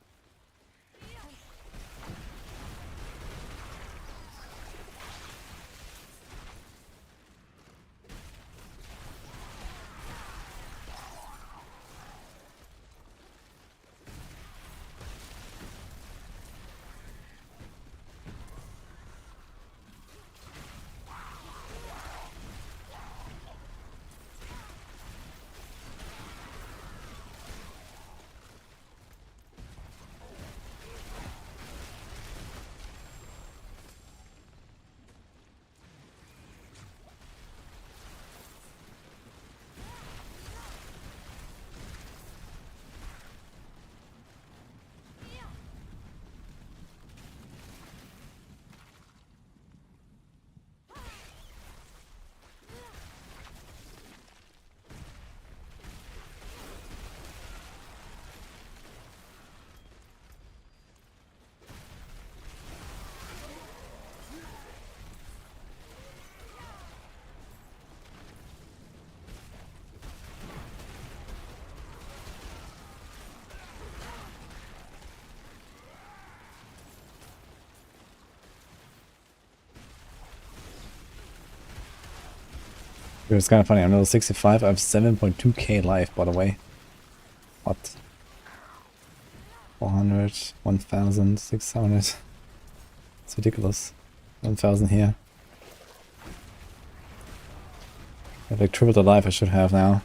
It's kind of funny. I'm level 65. I have 7.2k life, by the way. What? 400, 1000, 600. It's ridiculous. 1000 here. I have like triple the life I should have now.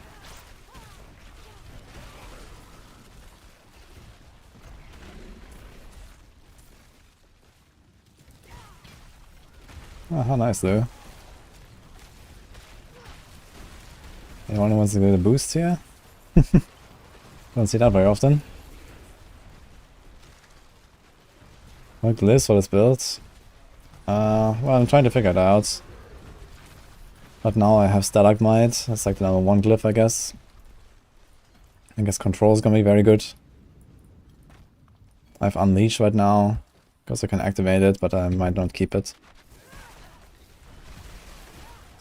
Oh, how nice though. Anyone who wants to get a boost here? Don't see that very often. What glyphs for this build? Well, I'm trying to figure it out. But now I have Stalagmite. That's like the number 1 glyph, I guess. I guess control is gonna be very good. I have Unleash right now, because I can activate it, but I might not keep it.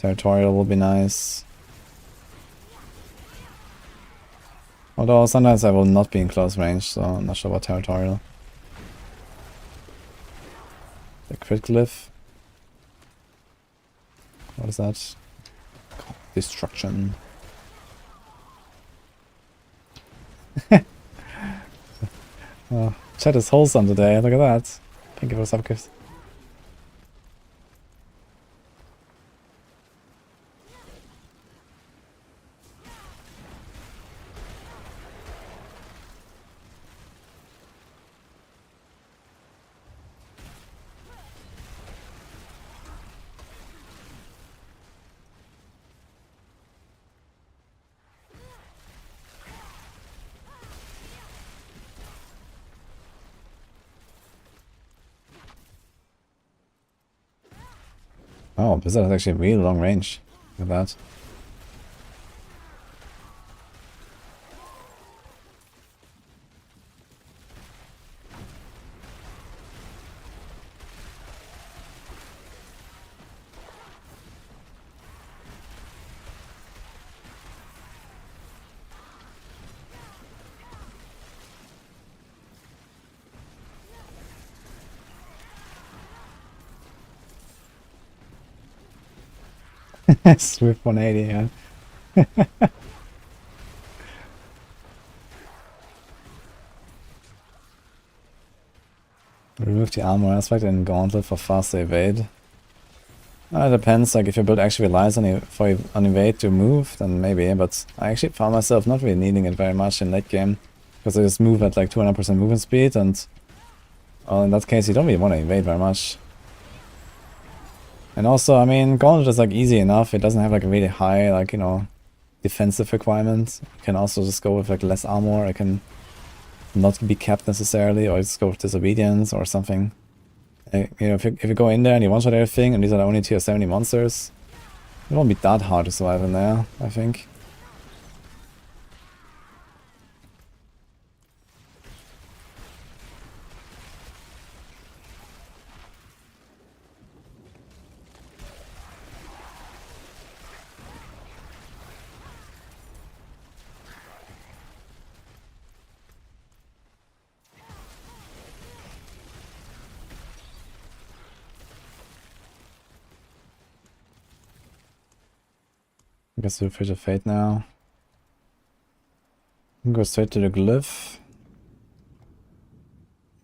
Territorial will be nice. Although sometimes I will not be in close range, so I'm not sure about Territorial. The crit glyph. What is that? Destruction. Oh, chat is wholesome today, look at that. Thank you for the subgift. Oh, Blizzard has actually really long range. Look at that. Swift 180, yeah. Remove the armor aspect in Gauntlet for faster evade. It depends, like if your build actually relies on evade to move, then maybe, but I actually found myself not really needing it very much in late game. Because I just move at like 200% movement speed, and well, in that case you don't really want to evade very much. And also, I mean, Gauntlet is like easy enough, it doesn't have like a really high, like, you know, defensive requirement. You can also just go with like less armor, I can not be capped necessarily, or just go with disobedience or something. You know, if you go in there and you one-shot everything, and these are the only tier 70 monsters, it won't be that hard to survive in there, I think. I guess we'll Fish of Fate now. Go straight to the glyph.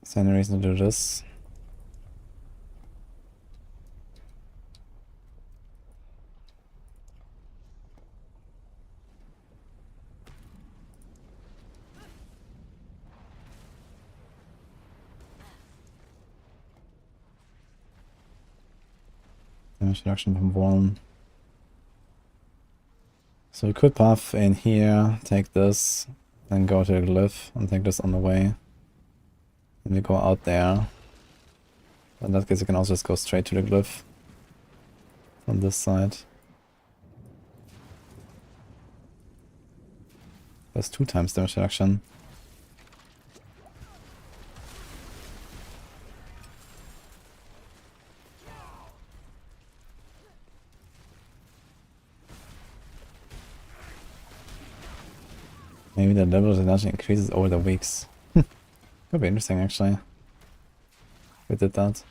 Is there any reason to do this? Damage reduction from 1. So we could puff in here, take this, then go to the glyph and take this on the way. And we go out there. In that case you can also just go straight to the glyph from this side. That's 2 times damage reduction. Maybe the level of energy increases over the weeks. Could be interesting actually. If we did that.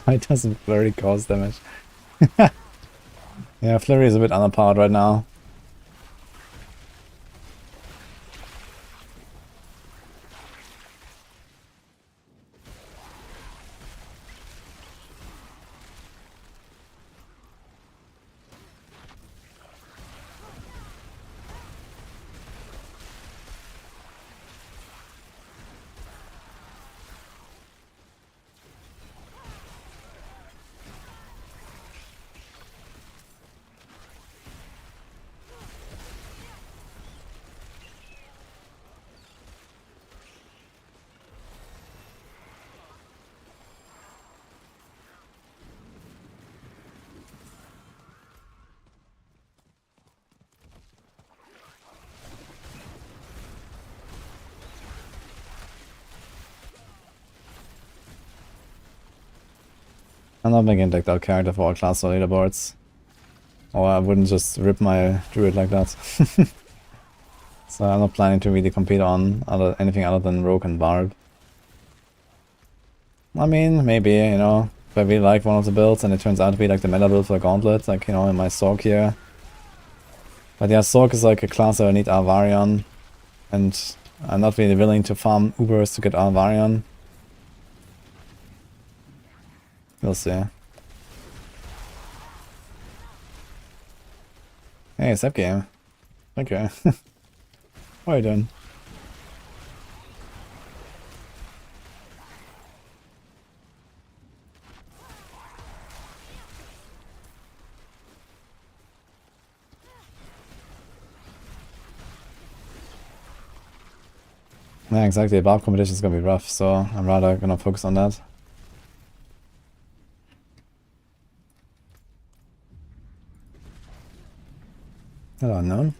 Why doesn't Flurry cause damage? Yeah, Flurry is a bit underpowered right now. I'm not making like that character for all class or leaderboards. Or I wouldn't just rip my Druid like that. So I'm not planning to really compete on anything other than Rogue and Barb. I mean, maybe, you know, if I really like one of the builds and it turns out to be like the meta build for Gauntlet, like, you know, in my Sorc here. But yeah, Sorc is like a class that I need Arvarion, and I'm not really willing to farm Ubers to get Arvarion. We'll see. Hey, Zap game. Okay. What are you doing? Yeah, exactly. The Barb competition is gonna be rough, so I'm rather gonna focus on that. Hello, unknown.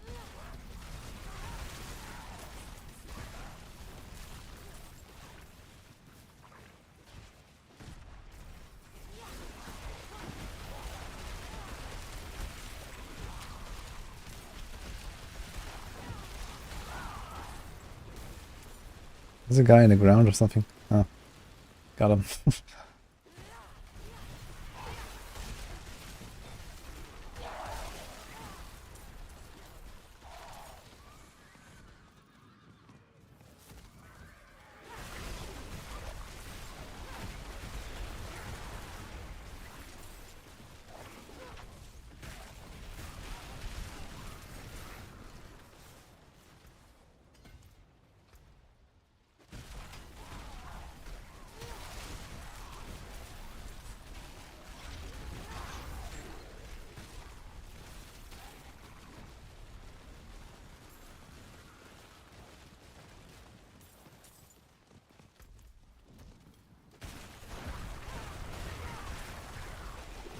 There's a guy in the ground or something. Oh, got him.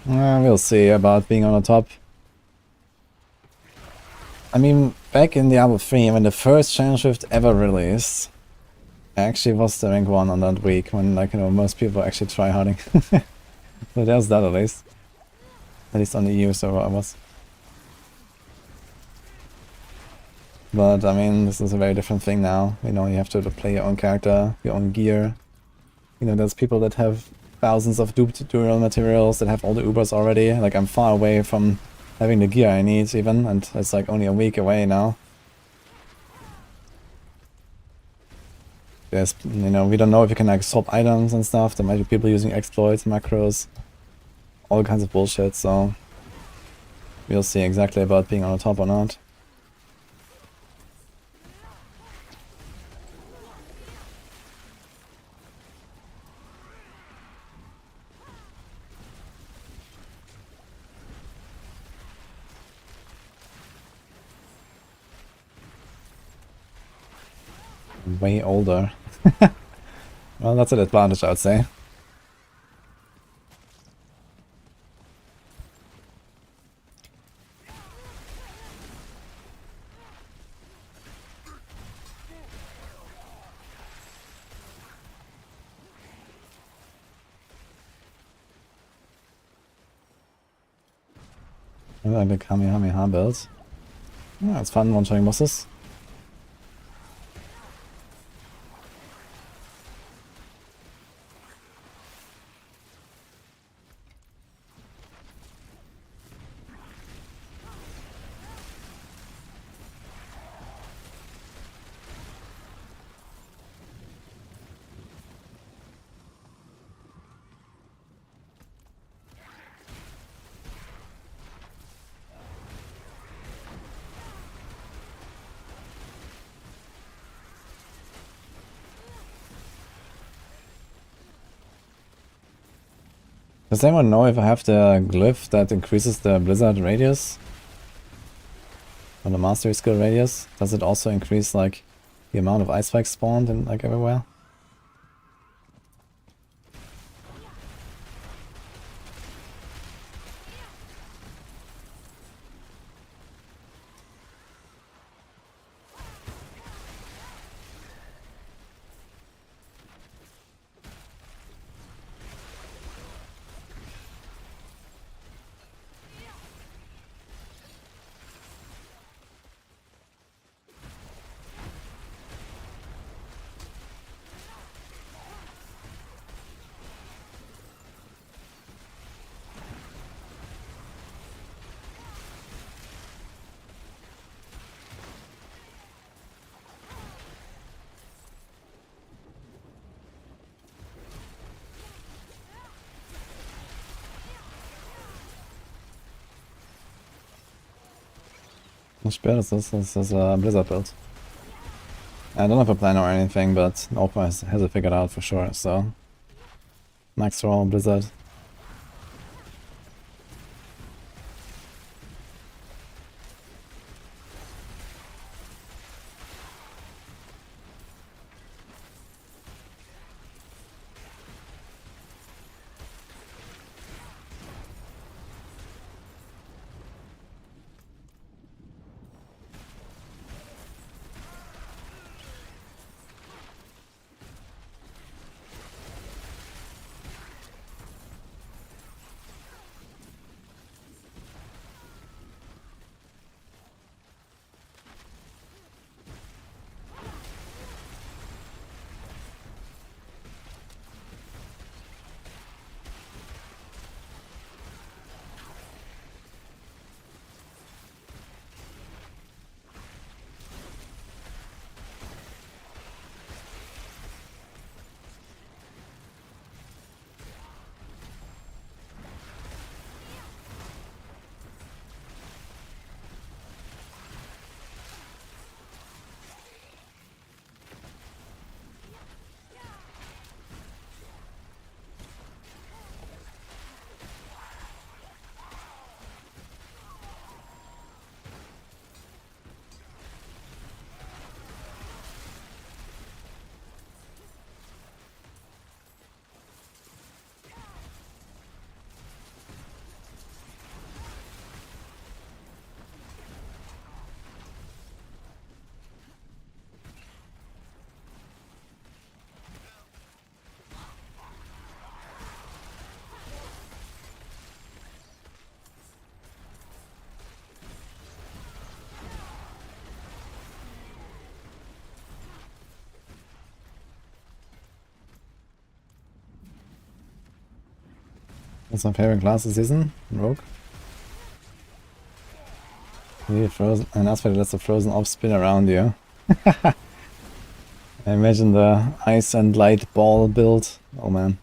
We'll see about being on the top. I mean, back in Diablo 3, when the first channel shift ever released, I actually was the rank 1 on that week, when, like, you know, most people actually try harding. So there's that at least. At least on the EU server I was. But, I mean, this is a very different thing now. You know, you have to play your own character, your own gear. You know, there's people that have thousands of duped dual materials, that have all the Ubers already. Like, I'm far away from having the gear I need even, and it's like only a week away now. There's, you know, we don't know if you can like swap items and stuff. There might be people using exploits, macros, all kinds of bullshit, so we'll see exactly about being on the top or not. Way older. Well, that's an advantage, I would say. I like the Kamehameha build. Yeah, it's fun one-shotting bosses. Does anyone know if I have the glyph that increases the blizzard radius? Or the mastery skill radius? Does it also increase like the amount of ice spikes spawned in like everywhere? Not bad, this is a blizzard build. I don't have a plan or anything, but Opa has it figured out for sure, so max roll blizzard. That's my favorite class this season, Rogue. Really frozen, an aspect lets the frozen orb spin around you. I imagine the ice and light ball build. Oh man.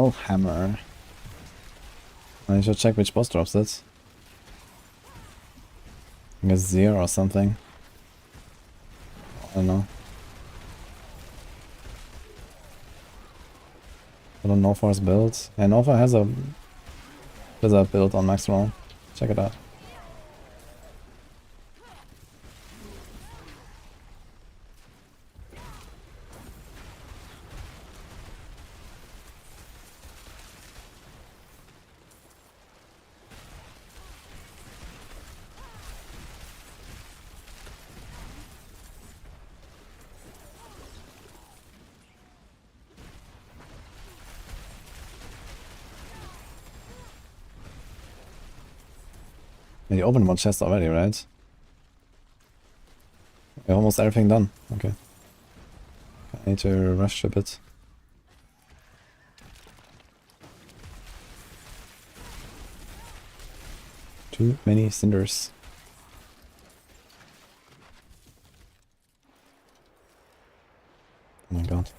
Oh, hammer. I should check which boss drops it. I guess 0 or something. I don't know. I don't know for his build. Yeah, Nova has a Blizzard build on max roll. Check it out. You opened one chest already, right? Yeah, almost everything done. Okay. I need to rush a bit. Too many cinders. Oh my god.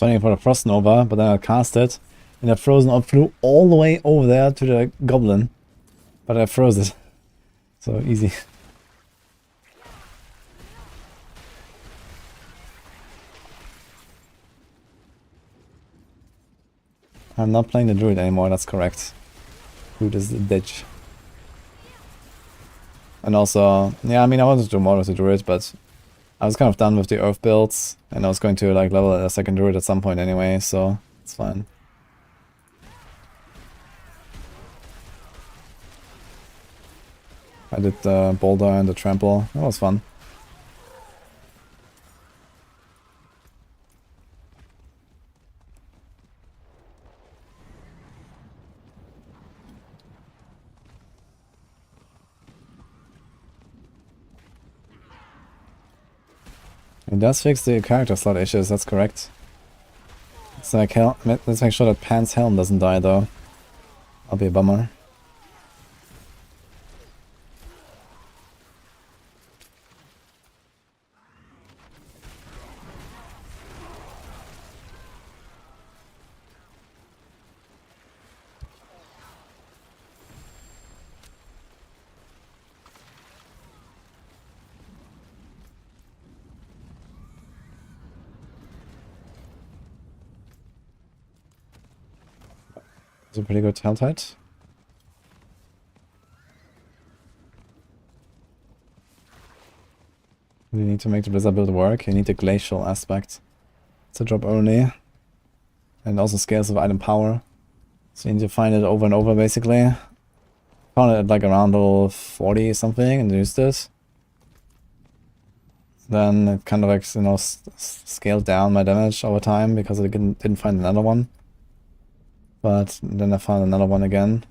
Waiting for the Frost Nova, but then I cast it, and the Frozen Orb flew all the way over there to the Goblin, but I froze it. So easy. I'm not playing the Druid anymore, that's correct. Druid is the ditch. And also, yeah, I mean, I wanted to do more with the Druid, but I was kind of done with the Earth builds, and I was going to like level a second Druid at some point anyway, so it's fine. I did the Boulder and the Trample, that was fun. It does fix the character slot issues, that's correct. It's like, let's make sure that Pan's helm doesn't die though. That'll be a bummer. It's a pretty good health height. You need to make the Blizzard build work. You need the glacial aspect. It's a drop only. And also scales of item power. So you need to find it over and over basically. Found it at like around level 40 something and used it. Then it kind of like, you know, scaled down my damage over time because I didn't find another one. But then I found another one again.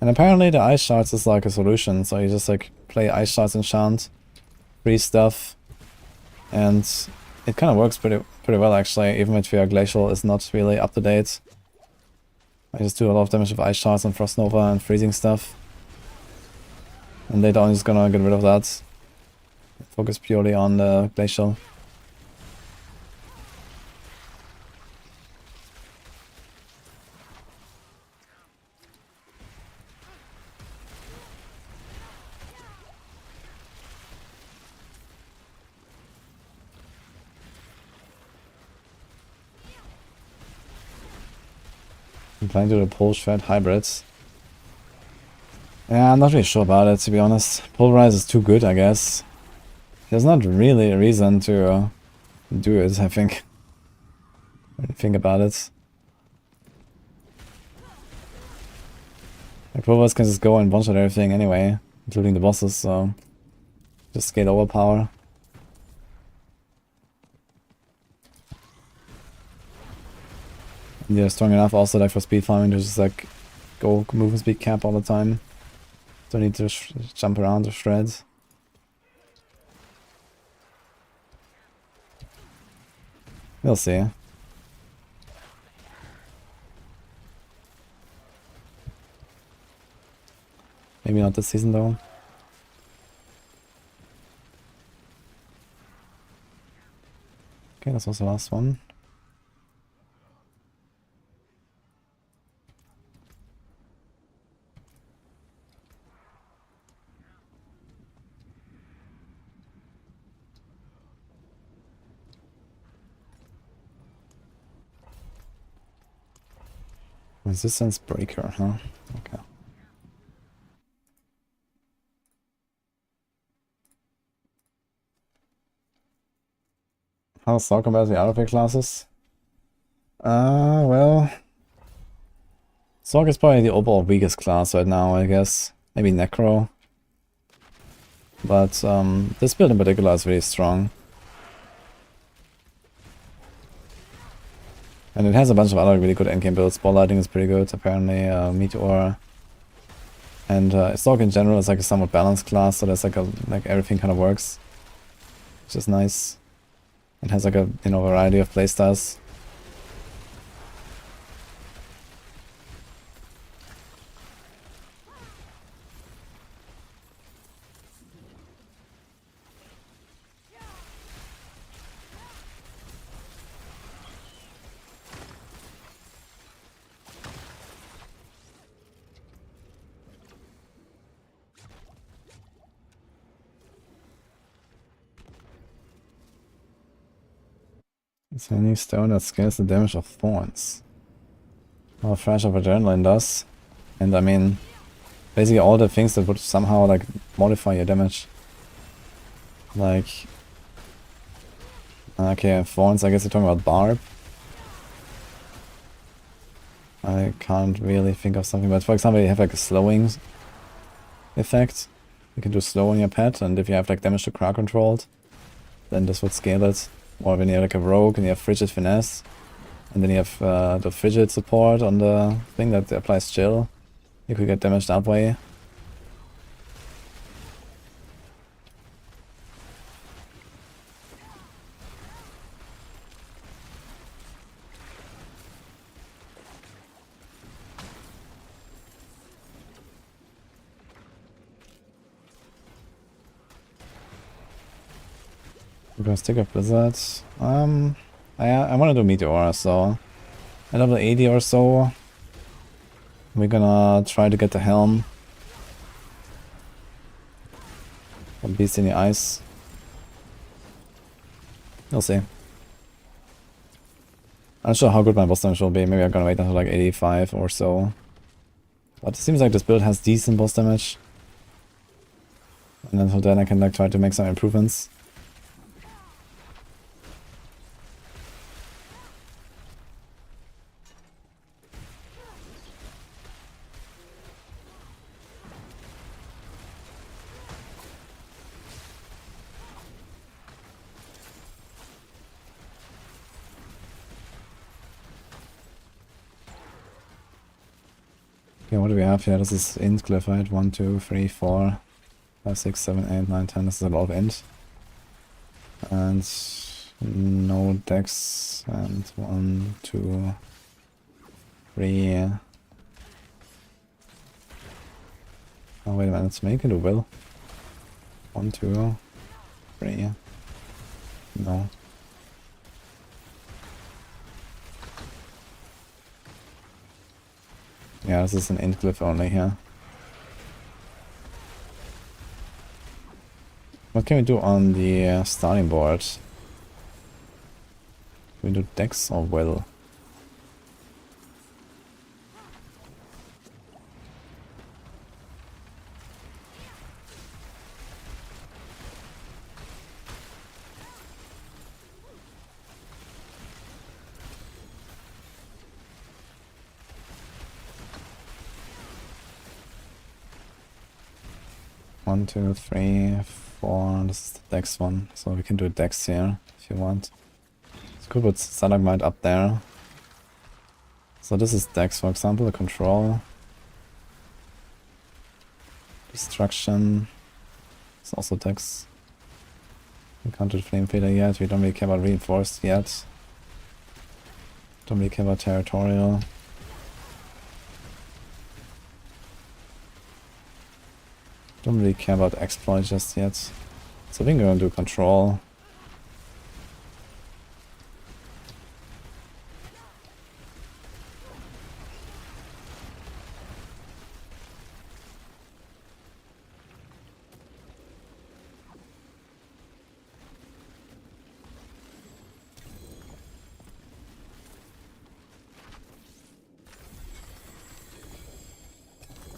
And apparently the ice shards is like a solution, so you just like play ice shards enchant, free stuff, and it kind of works pretty well actually, even if your glacial is not really up to date. I just do a lot of damage with ice shards and frost nova and freezing stuff. And later on just gonna get rid of that. Focus purely on the glacial. I'm trying to do the pole shred hybrids. Yeah, I'm not really sure about it, to be honest. Pulverize is too good, I guess. There's not really a reason to do it, I think. When you think about it. Like, Pulverize can just go and one-shot everything anyway, including the bosses, so... just scale overpower. Yeah, strong enough also like for speed farming to just like go movement speed cap all the time. Don't need to jump around or shred. We'll see. Maybe not this season though. Okay, this was the last one. Resistance breaker, huh? Okay. How's Sorc compared to the other big classes? Well... Sorc is probably the overall weakest class right now, I guess. Maybe Necro. But this build in particular is really strong. And it has a bunch of other really good endgame builds. Ball lighting is pretty good, apparently. Meteor. And Sorc in general is like a somewhat balanced class, so there's like everything kind of works. Which is nice. It has like a, you know, variety of playstyles. It's a new stone that scales the damage of thorns. Well, Flash of Adrenaline does. And I mean, basically all the things that would somehow like modify your damage. Like... okay, thorns, I guess you're talking about Barb. I can't really think of something, but for example you have like a slowing effect. You can do slow on your pet, and if you have like damage to crowd controlled, then this would scale it. Or when you have like a rogue and you have frigid finesse, and then you have the frigid support on the thing that applies chill, you could get damaged that way. We're gonna stick with Blizzard. I wanna do Meteor, so at level 80 or so, we're gonna try to get the Helm. Or Beast in the Ice. We'll see. I'm not sure how good my boss damage will be. Maybe I'm gonna wait until like 85 or so. But it seems like this build has decent boss damage. And until then I can like try to make some improvements. Okay, what do we have here? This is int glyph, right? 1, 2, 3, 4, 5, 6, 7, 8, 9, 10. This is a lot of int. And no dex. And 1, 2, 3. Oh, wait a minute. Let's make it a will. 1, 2, 3. No. Yeah, this is an int glyph only here. What can we do on the starting board? Can we do dex or will? One, 2, 3, 4. This is the dex one, so we can do dex here if you want. It's cool put Stalagmite up there. So this is dex, for example, the control. Destruction. It's also dex. We can't do Flame Fader yet. We don't really care about reinforced yet. Don't really care about territorial. Don't really care about exploit just yet. So I think we're gonna do control.